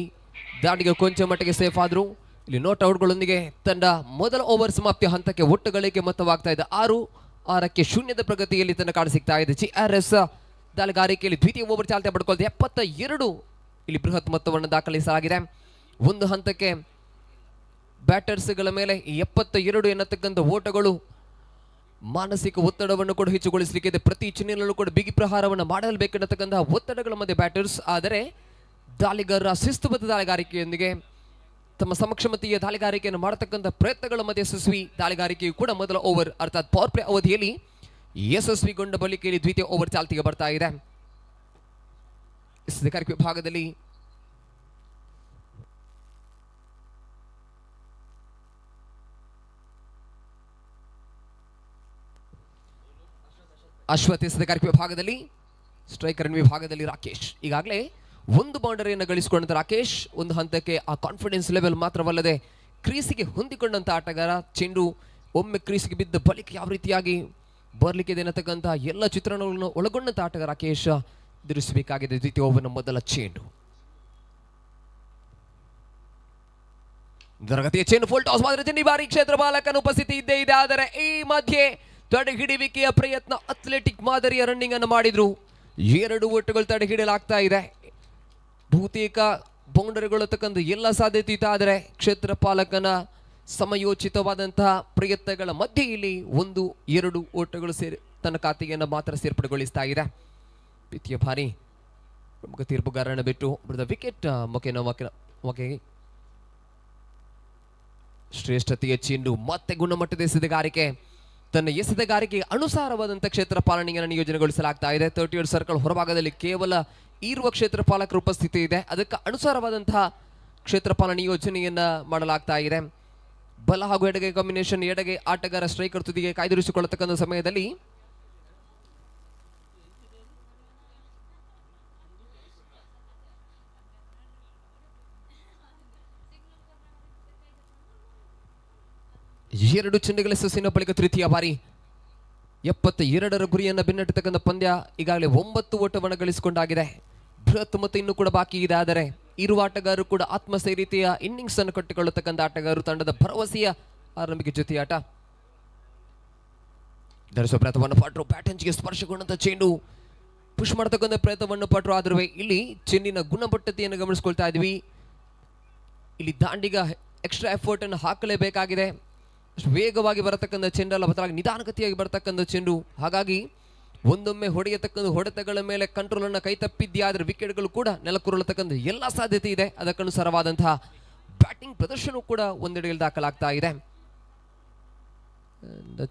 ದಾಂಡಿಗೆ ಕೊಂಚ ಮಟ್ಟಿಗೆ ಸೇಫ್ ಆದ್ರು. ಇಲ್ಲಿ ನಾಟ್ ಔಟ್ಗಳೊಂದಿಗೆ ತಂಡ ಮೊದಲ ಓವರ್ ಸಮಾಪ್ತಿಯ ಹಂತಕ್ಕೆ ಒಟ್ಟು ಗಳಿಕೆ ಮೊತ್ತವಾಗ್ತಾ ಇದೆ. 6-0 ಪ್ರಗತಿಯಲ್ಲಿ ತಂಡ ಕಾಣಸಿಗ್ತಾ ಇದೆ. GRS ದಾಳಿಗಾರಿಕೆಯಲ್ಲಿ ದ್ವಿತೀಯ ಓವರ್ ಚಾಲ್ತಿ ಪಡ್ಕೊಳ್ತಾ 72 ಇಲ್ಲಿ ಬೃಹತ್ ಮೊತ್ತವನ್ನು ದಾಖಲಿಸಲಾಗಿದೆ. ಒಂದು ಹಂತಕ್ಕೆ ಬ್ಯಾಟರ್ಸ್ಗಳ ಮೇಲೆ 72 ಎನ್ನತಕ್ಕಂಥ ಓಟಗಳು ಮಾನಸಿಕ ಒತ್ತಡವನ್ನು ಕೂಡ ಹೆಚ್ಚುಗೊಳಿಸಲಿಕ್ಕಿದೆ. ಪ್ರತಿ ಚಿಹ್ನೆಯಲ್ಲೂ ಕೂಡ ಬಿಗಿ ಪ್ರಹಾರವನ್ನು ಮಾಡಲೇಬೇಕೆನ್ನತಕ್ಕಂತಹ ಒತ್ತಡಗಳ ಮಧ್ಯೆ ಬ್ಯಾಟರ್ಸ್, ಆದರೆ ದಾಳಿಗಾರರ ಶಿಸ್ತುಬದ್ಧ ದಾಳಿಗಾರಿಕೆಯೊಂದಿಗೆ ತಮ್ಮ ಸಮಕ್ಷಮತೆಯ ದಾಳಿಗಾರಿಕೆಯನ್ನು ಮಾಡತಕ್ಕಂಥ ಪ್ರಯತ್ನಗಳ ಮಧ್ಯೆ ಯಶಸ್ವಿ ದಾಳಿಗಾರಿಕೆಯು ಕೂಡ ಮೊದಲ ಓವರ್ ಅರ್ಥಾತ್ ಪವರ್ ಪ್ಲೇ ಅವಧಿಯಲ್ಲಿ ಯಶಸ್ವಿಗೊಂಡ ಬಳಿಕೆಯಲ್ಲಿ ದ್ವಿತೀಯ ಓವರ್ ಚಾಲ್ತಿಗೆ ಬರ್ತಾ ಇದೆ. ವಿಭಾಗದಲ್ಲಿ ಅಶ್ವಥ್ ವಿಭಾಗದಲ್ಲಿ ಸ್ಟ್ರೈಕರ್ ವಿಭಾಗದಲ್ಲಿ ರಾಕೇಶ್ ಈಗಾಗಲೇ ಒಂದು ಬೌಂಡರಿಯನ್ನು ಗಳಿಸಿಕೊಂಡಂತ ರಾಕೇಶ್ ಒಂದು ಹಂತಕ್ಕೆ ಆ ಕಾನ್ಫಿಡೆನ್ಸ್ ಲೆವೆಲ್ ಮಾತ್ರವಲ್ಲದೆ ಕ್ರೀಸಿಗೆ ಹೊಂದಿಕೊಂಡಂತ ಆಟಗಾರ. ಚೆಂಡು ಒಮ್ಮೆ ಕ್ರೀಸಿಗೆ ಬಿದ್ದ ಬಳಿಕ ಯಾವ ರೀತಿಯಾಗಿ ಬರಲಿಕ್ಕಿದೆ ಅನ್ನತಕ್ಕಂತಹ ಎಲ್ಲ ಚಿತ್ರಣಗಳನ್ನು ಒಳಗೊಂಡಂತ ಆಟಗಾರ ರಾಕೇಶ್ ಎದುರಿಸಬೇಕಾಗಿದೆ. ದ್ವಿತೀಯ ಓವರ್ನ ಮೊದಲ ಚೆಂಡು ತರಗತಿಯ ಚೆಂಡು ಫುಲ್ ಟಾಸ್ ಮಾಡಿದ್ರೆ ಈ ಬಾರಿ ಕ್ಷೇತ್ರ ಬಾಲಕನ ಉಪಸ್ಥಿತಿ ಇದ್ದೇ ಇದೆ. ಆದರೆ ಈ ಮಧ್ಯೆ ತಡೆ ಹಿಡಿಯುವಿಕೆಯ ಪ್ರಯತ್ನ ಅಥ್ಲೆಟಿಕ್ ಮಾದರಿಯ ರನ್ನಿಂಗ್ ಅನ್ನು ಮಾಡಿದ್ರು. 2 ಓಟಗಳು ತಡೆ ಹಿಡಿಯಲಾಗ್ತಾ ಇದೆ. ಬಹುತೇಕ ಬೌಂಡರಿಗಳು ತಕ್ಕಂಥ ಎಲ್ಲ ಸಾಧ್ಯತೆ ಇತ್ತು, ಆದರೆ ಕ್ಷೇತ್ರ ಪಾಲಕನ ಸಮಯೋಚಿತವಾದಂತಹ ಪ್ರಯತ್ನಗಳ ಮಧ್ಯೆ ಇಲ್ಲಿ 1-2 ಓಟಗಳು ತನ್ನ ಖಾತೆಯನ್ನು ಮಾತ್ರ ಸೇರ್ಪಡೆಗೊಳಿಸ್ತಾ ಇದೆ. ದ್ವಿತೀಯ ಬಾರಿ ಪ್ರಮುಖ ತೀರ್ಪುಗಾರನ ಬಿಟ್ಟು ಬಿಡದ ವಿಕೆಟ್ ಮೊಕೆ ಶ್ರೇಷ್ಠತೆಯ ಚೆಂಡು ಮತ್ತೆ ಗುಣಮಟ್ಟದ ಎಸೆತಗಾರಿಕೆ ತನ್ನ ಎಸೆತಗಾರಿಕೆಗೆ ಅನುಸಾರವಾದಂಥ ಕ್ಷೇತ್ರ ಪಾಲನೆಯನ್ನು ನಿಯೋಜನೆಗೊಳಿಸಲಾಗ್ತಾ ಇದೆ. 38 ಸರ್ಕಲ್ ಹೊರಭಾಗದಲ್ಲಿ ಕೇವಲ ಇರುವ ಕ್ಷೇತ್ರ ಪಾಲಕರ ಉಪಸ್ಥಿತಿ ಇದೆ. ಅದಕ್ಕೆ ಅನುಸಾರವಾದಂತಹ ಕ್ಷೇತ್ರ ಪಾಲನೆ ಯೋಜನೆಯನ್ನ ಮಾಡಲಾಗ್ತಾ ಇದೆ. ಬಲ ಹಾಗೂ ಎಡಗೈ ಕಾಂಬಿನೇಷನ್, ಎಡಗೈ ಆಟಗಾರ ಸ್ಟ್ರೈಕರ್ ತುದಿಗೆ ಕಾಯ್ದಿರಿಸಿಕೊಳ್ಳತಕ್ಕಂಥ ಸಮಯದಲ್ಲಿ ಎರಡು ಚೆಂಡುಗಳ ಸಸಿನ ಬಳಿಕ ತೃತೀಯ ಬಾರಿ 72 ಗುರಿಯನ್ನು ಬೆನ್ನಟ್ಟತಕ್ಕಂಥ ಪಂದ್ಯ ಈಗಾಗಲೇ 9 ಓಟವನ್ನು ಗಳಿಸಿಕೊಂಡಾಗಿದೆ. ಬೃಹತ್ ಮೊತ್ತ ಇನ್ನೂ ಕೂಡ ಬಾಕಿ ಇದೆ. ಆದರೆ ಇರುವ ಆಟಗಾರರು ಕೂಡ ಆತ್ಮಸ್ಥೈರ್ಯತೆಯ ಇನ್ನಿಂಗ್ಸ್ ಅನ್ನು ಕಟ್ಟಿಕೊಳ್ಳತಕ್ಕಂಥ ಆಟಗಾರರು ತಂಡದ ಭರವಸೆಯ ಆರಂಭಿಕ ಜೊತೆಯಾಟ ಧರಿಸುವ ಪ್ರಯತ್ನವನ್ನು ಪಟ್ಟರು. ಬ್ಯಾಟ್ ಅಂಚಿಗೆ ಸ್ಪರ್ಶಗೊಂಡಂತ ಚೆಂಡು ಪುಷ್ ಮಾಡತಕ್ಕಂಥ ಪ್ರಯತ್ನವನ್ನು ಪಟ್ಟರು. ಆದರೂ ಇಲ್ಲಿ ಚೆಂಡಿನ ಗುಣಮಟ್ಟತೆಯನ್ನು ಗಮನಿಸ್ಕೊಳ್ತಾ ಇದ್ವಿ. ಇಲ್ಲಿ ದಾಂಡಿಗ ಎಕ್ಸ್ಟ್ರಾ ಎಫರ್ಟ್ ಅನ್ನು ಹಾಕಲೇಬೇಕಾಗಿದೆ. ಅಷ್ಟು ವೇಗವಾಗಿ ಬರತಕ್ಕಂಥ ಚೆಂಡಲ್ಲ, ಬದಲಾಗಿ ನಿಧಾನಗತಿಯಾಗಿ ಬರತಕ್ಕಂಥ ಚೆಂಡು. ಹಾಗಾಗಿ ಒಂದೊಮ್ಮೆ ಹೊಡೆಯತಕ್ಕಂಥ ಹೊಡೆತಗಳ ಮೇಲೆ ಕಂಟ್ರೋಲ್ ಅನ್ನು ಕೈ ತಪ್ಪಿದ್ಯಾದ್ರೆ ವಿಕೆಟ್ಗಳು ಕೂಡ ನೆಲಕ್ಕುರುಳತಕ್ಕಂಥ ಎಲ್ಲ ಸಾಧ್ಯತೆ ಇದೆ. ಅದಕ್ಕನುಸಾರವಾದಂತಹ ಬ್ಯಾಟಿಂಗ್ ಪ್ರದರ್ಶನ ಕೂಡ ಒಂದೆಡೆಯಲ್ಲಿ ದಾಖಲಾಗ್ತಾ ಇದೆ.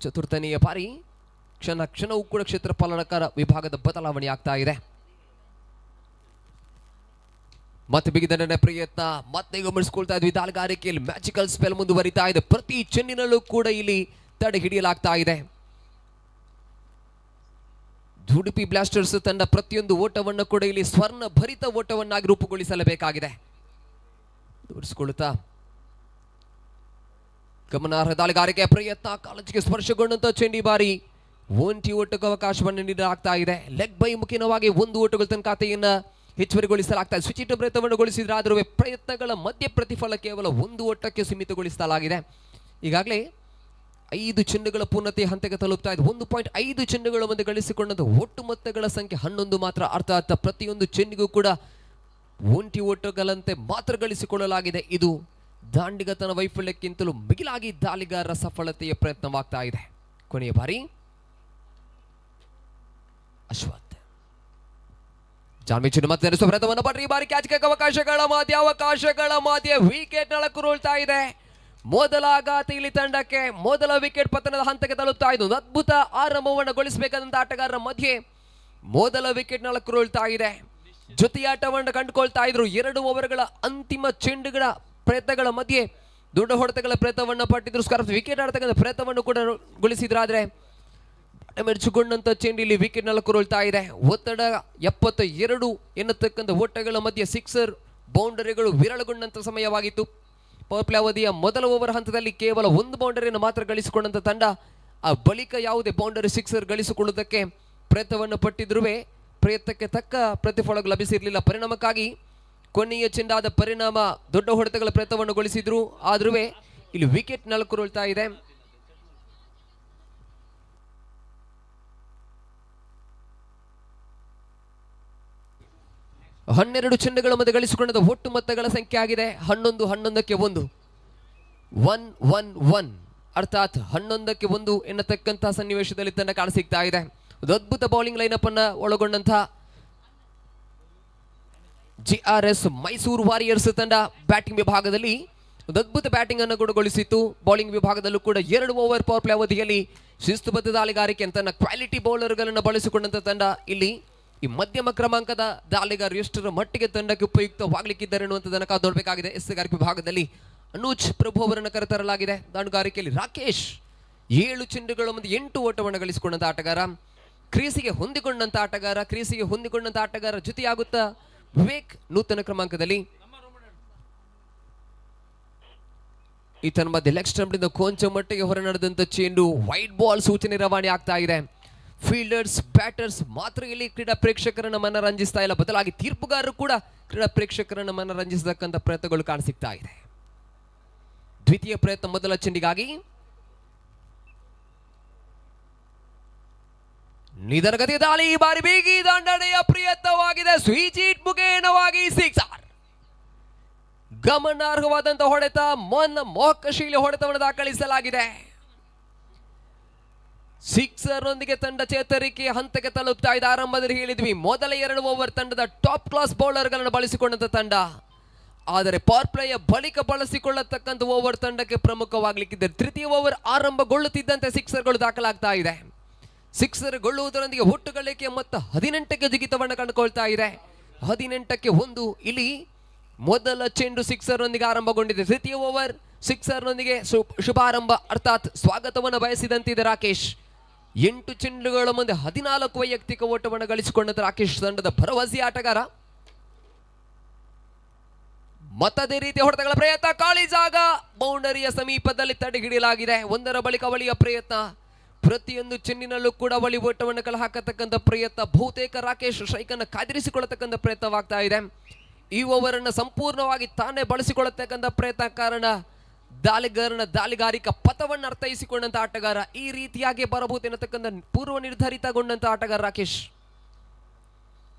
ಚತುರ್ಥನೆಯ ಬಾರಿ ಕ್ಷಣವೂ ಕೂಡ ಕ್ಷೇತ್ರ ಪಾಲನಕಾರ ವಿಭಾಗದ ಬದಲಾವಣೆ ಆಗ್ತಾ ಇದೆ. ಮತ್ತೆ ಬಿಗಿದಂಡನೆ ಪ್ರಯತ್ನ ಮತ್ತೆ ಗಮನಿಸಿಕೊಳ್ತಾ ಇದ್ವಿ. ದಾಳಿಗಾರಿಕೆಯಲ್ಲಿ ಮ್ಯಾಜಿಕಲ್ ಸ್ಪೆಲ್ ಮುಂದುವರಿತಾ ಇದೆ. ಪ್ರತಿ ಚೆಂಡಿನಲ್ಲೂ ಕೂಡ ಇಲ್ಲಿ ತಡೆ ಹಿಡಿಯಲಾಗ್ತಾ ಇದೆ. ಉಡುಪಿ ಬ್ಲಾಸ್ಟರ್ಸ್ ತಂಡ ಪ್ರತಿಯೊಂದು ಓಟವನ್ನು ಕೂಡ ಇಲ್ಲಿ ಸ್ವರ್ಣ ಭರಿತ ಓಟವನ್ನಾಗಿ ರೂಪುಗೊಳಿಸಲೇಬೇಕಾಗಿದೆ. ತೋರಿಸಿಕೊಳ್ಳುತ್ತಾ ಗಮನಾರ್ಹ ದಾಳಿಗಾರಿಕೆಯ ಪ್ರಯತ್ನ, ಕಾಲಜಿಗೆ ಸ್ಪರ್ಶಗೊಂಡಂತ ಚೆಂಡಿ ಬಾರಿ ಒಂಟಿ ಓಟಕ್ಕೆ ಅವಕಾಶವನ್ನು ನೀಡಲಾಗ್ತಾ ಇದೆ. ಲೆಗ್ ಬೈ ಮುಖೇನವಾಗಿ 1 ಓಟಗಳು ತನ್ನ ಖಾತೆಯನ್ನ ಹೆಚ್ಚುವರಿಗೊಳಿಸಲಾಗ್ತಾ ಇದೆ. ಸ್ವಿಚ್ ಇಟ್ಟು ಪ್ರಯತ್ನವನ್ನು ಗೊಳಿಸಿದ್ರಾದರೂ ಪ್ರಯತ್ನಗಳ ಮಧ್ಯೆ ಪ್ರತಿಫಲ ಕೇವಲ 1 ಓಟಕ್ಕೆ ಸೀಮಿತಗೊಳಿಸಲಾಗಿದೆ. ಈಗಾಗಲೇ 5 ಚೆಂಡುಗಳ ಪೂರ್ಣತೆಯ ಹಂತಕ್ಕೆ ತಲುಪ್ತಾ ಇದೆ. 1.5 ಚೆಂಡುಗಳ ಮುಂದೆ ಗಳಿಸಿಕೊಂಡಂತ ಒಟ್ಟು ಮೊತ್ತಗಳ ಸಂಖ್ಯೆ 11 ಮಾತ್ರ. ಅರ್ಥಾತ್ ಪ್ರತಿಯೊಂದು ಚೆಂಡಿಗೂ ಕೂಡ ಒಂಟಿ ಓಟಗಳಂತೆ ಮಾತ್ರ ಗಳಿಸಿಕೊಳ್ಳಲಾಗಿದೆ. ಇದು ದಾಂಡಿಗತನ ವೈಫಲ್ಯಕ್ಕಿಂತಲೂ ಮಿಗಿಲಾಗಿ ದಾಳಿಗಾರರ ಸಫಲತೆಯ ಪ್ರಯತ್ನವಾಗ್ತಾ ಇದೆ. ಕೊನೆಯ ಬಾರಿ ಅಶ್ವಥ್ ಜಾನ್ವಿಚ್ ಮತ್ತೆ ನಡೆಸುವ ಪ್ರಯತ್ನವನ್ನು ಪಟ್ಟರೆ ಈ ಬಾರಿ ಕ್ಯಾಚ್ಗೆ ಅವಕಾಶಗಳ ಮಧ್ಯೆ ವಿಕೆಟ್ ನಳಕುರುಳ್ತಾ ಇದೆ. ಮೊದಲ ಆಘಾತ ಇಲ್ಲಿ ತಂಡಕ್ಕೆ ಮೊದಲ ವಿಕೆಟ್ ಪತನದ ಹಂತಕ್ಕೆ ತಲುಪ್ತಾ ಇದೆ. ಒಂದು ಅದ್ಭುತ ಆರಂಭವನ್ನು ಗೊಳಿಸಬೇಕಾದಂತ ಆಟಗಾರರ ಮಧ್ಯೆ ಮೊದಲ ವಿಕೆಟ್ ನಳಕುರುಳ್ತಾ ಇದೆ. ಜೊತೆಯಾಟವನ್ನು ಕಂಡುಕೊಳ್ತಾ ಇದ್ರು. 2 ಓವರ್ಗಳ ಅಂತಿಮ ಚೆಂಡುಗಳ ಪ್ರಯತ್ನಗಳ ಮಧ್ಯೆ ದೊಡ್ಡ ಹೊಡೆತಗಳ ಪ್ರಯತ್ನವನ್ನು ಪಟ್ಟಿದ್ರು. ಸ್ಕಾರ್ಫ್ ವಿಕೆಟ್ ಆಡತಕ್ಕಂಥ ಪ್ರಯತ್ನವನ್ನು ಕೂಡ ಗೊಳಿಸಿದ್ರಾದ್ರೆ ಮೆಚ್ಚುಕೊಂಡಂತ ಚೆಂಡು ಇಲ್ಲಿ ವಿಕೆಟ್ ನಳಕುರುಳ್ತಾ ಇದೆ. ಒತ್ತಡ 72 ಎನ್ನತಕ್ಕಂಥ ಓಟಗಳ ಮಧ್ಯೆ ಸಿಕ್ಸರ್ ಬೌಂಡರಿಗಳು ವಿರಳಗೊಂಡಂತ ಸಮಯವಾಗಿತ್ತು. ಪವರ್ ಪ್ಲೇ ಅವಧಿಯ ಮೊದಲ ಓವರ್ ಹಂತದಲ್ಲಿ ಕೇವಲ 1 ಬೌಂಡರಿಯನ್ನು ಮಾತ್ರ ಗಳಿಸಿಕೊಂಡಂತ ತಂಡ ಆ ಬಳಿಕ ಯಾವುದೇ ಬೌಂಡರಿ ಸಿಕ್ಸರ್ ಗಳಿಸಿಕೊಳ್ಳುವುದಕ್ಕೆ ಪ್ರಯತ್ನವನ್ನು ಪಟ್ಟಿದ್ರೂ ಪ್ರಯತ್ನಕ್ಕೆ ತಕ್ಕ ಪ್ರತಿಫಲ ಲಭಿಸಿರಲಿಲ್ಲ. ಪರಿಣಾಮಕ್ಕಾಗಿ ಕೊನೆಯ ಚೆಂಡಾದ ಪರಿಣಾಮ ದೊಡ್ಡ ಹೊಡೆತಗಳ ಪ್ರಯತ್ನವನ್ನು ಗೊಳಿಸಿದ್ರು, ಆದ್ರೂ ಇಲ್ಲಿ ವಿಕೆಟ್ ನೆಲಕ್ಕುರುಳ್ತಾ ಇದೆ. ಹನ್ನೆರಡು ಚೆಂಡುಗಳ ಮಧ್ಯೆ ಗಳಿಸಿಕೊಂಡ ಒಟ್ಟು ಮೊತ್ತಗಳ ಸಂಖ್ಯೆ ಆಗಿದೆ 11-11ಕ್ಕೆ 1. 1-1-1 ಅರ್ಥಾತ್ 11ಕ್ಕೆ 1 ಎನ್ನತಕ್ಕಂತಹ ಸನ್ನಿವೇಶದಲ್ಲಿ ತಂಡ ಕಾಣಸಿಗ್ತಾ ಇದೆ. ಒಂದು ಅದ್ಭುತ ಬೌಲಿಂಗ್ ಲೈನಪ್ ಅನ್ನ ಒಳಗೊಂಡಂತಹ GRS ಮೈಸೂರು ವಾರಿಯರ್ಸ್ ತಂಡ ಬ್ಯಾಟಿಂಗ್ ವಿಭಾಗದಲ್ಲಿ ಒಂದು ಅದ್ಭುತ ಬ್ಯಾಟಿಂಗ್ ಅನ್ನು ಗುಣಗೊಳಿಸಿತ್ತು. ಬೌಲಿಂಗ್ ವಿಭಾಗದಲ್ಲೂ ಕೂಡ 2 ಓವರ್ ಪವರ್ ಪ್ಲೇ ಅವಧಿಯಲ್ಲಿ ಶಿಸ್ತುಬದ್ಧ ದಾಳಿಗಾರಿಕೆ ತನ್ನ ಕ್ವಾಲಿಟಿ ಬೌಲರ್ಗಳನ್ನು ಬಳಸಿಕೊಂಡಂತ ತಂಡ ಇಲ್ಲಿ ಈ ಮಧ್ಯಮ ಕ್ರಮಾಂಕದ ದಾಳಿಗಾರರು ಎಷ್ಟರ ಮಟ್ಟಿಗೆ ತಂಡಕ್ಕೆ ಉಪಯುಕ್ತವಾಗಲಿಕ್ಕಿದ್ದಾರೆ ಅನ್ನುವಂಥದ್ದನ್ನು ಕಾದು ನೋಡಬೇಕಾಗಿದೆ. ಎಸ್ಗಾರಿಕೆ ವಿಭಾಗದಲ್ಲಿ ಅನೂಜ್ ಪ್ರಭು ಅವರನ್ನು ಕರೆತರಲಾಗಿದೆ. ದಾಳುಗಾರಿಕೆಯಲ್ಲಿ ರಾಕೇಶ್ 7 ಚೆಂಡುಗಳ ಮುಂದೆ 8 ಓಟವನ್ನು ಗಳಿಸಿಕೊಂಡಂತ ಆಟಗಾರ, ಕ್ರೀಸಿಗೆ ಹೊಂದಿಕೊಂಡಂತ ಆಟಗಾರ ಜೊತೆಯಾಗುತ್ತಾ ವಿವೇಕ್ ನೂತನ ಕ್ರಮಾಂಕದಲ್ಲಿ. ಈತನ ಮಧ್ಯೆ ಲೆಗ್ ಸ್ಟಂಪ್ ನಿಂದ ಕೊಂಚ ಮಟ್ಟಿಗೆ ಹೊರ ನಡೆದಂತ ಚೆಂಡು ವೈಡ್ ಬಾಲ್ ಸೂಚನೆ ರವಾನೆ ಆಗ್ತಾ ಇದೆ. ಫೀಲ್ಡರ್ಸ್ ಬ್ಯಾಟರ್ಸ್ ಮಾತ್ರ ಇಲ್ಲಿ ಕ್ರೀಡಾ ಪ್ರೇಕ್ಷಕರನ್ನ ಮನರಂಜಿಸ್ತಾ ಇಲ್ಲ, ಬದಲಾಗಿ ತೀರ್ಪುಗಾರರು ಕೂಡ ಕ್ರೀಡಾ ಪ್ರೇಕ್ಷಕರನ್ನ ಮನರಂಜಿಸತಕ್ಕಂಥ ಪ್ರಯತ್ನಗಳು ಕಾಣಿಸಿಗ್ತಾ ಇದೆ. ದ್ವಿತೀಯ ಪ್ರಯತ್ನ ಮೊದಲ ಚೆಂಡಿಗಾಗಿ ನಿಧಾನಗತಿಯ ದಾಳಿ, ಈ ಬಾರಿ ಬೇಗಿ ದಂಡನೆಯ ಪ್ರಯತ್ನವಾಗಿದೆ. ಸ್ವೀಚೀಟ್ ಮುಖೇನವಾಗಿ ಸಿಕ್ಸರ್, ಗಮನಾರ್ಹವಾದಂತಹ ಹೊಡೆತ, ಮೋಹಕಶೀಲಿ ಹೊಡೆತವನ್ನು ದಾಖಲಿಸಲಾಗಿದೆ. ಸಿಕ್ಸರ್ ನೊಂದಿಗೆ ತಂಡ ಚೇತರಿಕೆ ಹಂತಕ್ಕೆ ತಲುಪ್ತಾ ಇದೆ. ಆರಂಭದಲ್ಲಿ ಹೇಳಿದ್ವಿ ಮೊದಲ 2 ಓವರ್ ತಂಡದ ಟಾಪ್ ಕ್ಲಾಸ್ ಬೌಲರ್ಗಳನ್ನು ಬಳಸಿಕೊಂಡಂತ ತಂಡ, ಆದರೆ ಪವರ್ ಪ್ಲೇಯ ಬಳಿಕ ಬಳಸಿಕೊಳ್ಳತಕ್ಕಂಥ ಓವರ್ ತಂಡಕ್ಕೆ ಪ್ರಮುಖವಾಗಲಿಕ್ಕಿದೆ. ತೃತೀಯ ಓವರ್ ಆರಂಭಗೊಳ್ಳುತ್ತಿದ್ದಂತೆ ಸಿಕ್ಸರ್ಗಳು ದಾಖಲಾಗ್ತಾ ಇದೆ. ಸಿಕ್ಸರ್ ಗೊಳ್ಳುವುದರೊಂದಿಗೆ ಒಟ್ಟು ಗಳಿಕೆ ಮತ್ತು 18ಕ್ಕೆ ಜಿಗಿತವನ್ನು ಕಂಡುಕೊಳ್ತಾ ಇದೆ. 18ಕ್ಕೆ 1 ಇಲ್ಲಿ ಮೊದಲ ಚೆಂಡು ಸಿಕ್ಸರ್ ನೊಂದಿಗೆ ಆರಂಭಗೊಂಡಿದೆ. ತೃತೀಯ ಓವರ್ ಸಿಕ್ಸರ್ ನೊಂದಿಗೆ ಶುಭಾರಂಭ ಅರ್ಥಾತ್ ಸ್ವಾಗತವನ್ನು ಬಯಸಿದಂತಿದೆ ರಾಕೇಶ್. 8 ಚೆಂಡುಗಳ ಮುಂದೆ 14 ವೈಯಕ್ತಿಕ ಓಟವನ್ನು ಗಳಿಸಿಕೊಂಡಂತ ರಾಕೇಶ್ ತಂಡದ ಭರವಸೆ ಆಟಗಾರ. ಮತ್ತದೇ ರೀತಿಯ ಹೊಡೆತಗಳ ಪ್ರಯತ್ನ, ಖಾಲಿ ಜಾಗ, ಬೌಂಡರಿಯ ಸಮೀಪದಲ್ಲಿ ತಡೆ ಹಿಡಿಯಲಾಗಿದೆ. ಒಂದರ ಬಳಿಕ ಅವಳಿಯ ಪ್ರಯತ್ನ, ಪ್ರತಿಯೊಂದು ಚೆಂಡಿನಲ್ಲೂ ಕೂಡ ಅವಳಿ ಓಟವನ್ನು ಕಲೆ ಹಾಕತಕ್ಕಂಥ ಪ್ರಯತ್ನ. ಬಹುತೇಕ ರಾಕೇಶ್ ಸ್ಟ್ರೈಕನ್ನು ಕಾದಿರಿಸಿಕೊಳ್ಳತಕ್ಕಂಥ ಪ್ರಯತ್ನವಾಗ್ತಾ ಇದೆ. ಈ ಓವರ್ ಅನ್ನು ಸಂಪೂರ್ಣವಾಗಿ ತಾನೇ ಬಳಸಿಕೊಳ್ಳತಕ್ಕಂಥ ಪ್ರಯತ್ನ ಕಾರಣ ದಾಳಿಗಾರಿಕ ಪಥವನ್ನು ಅರ್ಥೈಸಿಕೊಂಡಂತ ಆಟಗಾರ. ಈ ರೀತಿಯಾಗಿ ಬರಬಹುದು ಎನ್ನತಕ್ಕಂಥ ಪೂರ್ವ ನಿರ್ಧರಿತಗೊಂಡಂತ ಆಟಗಾರ ರಾಕೇಶ್.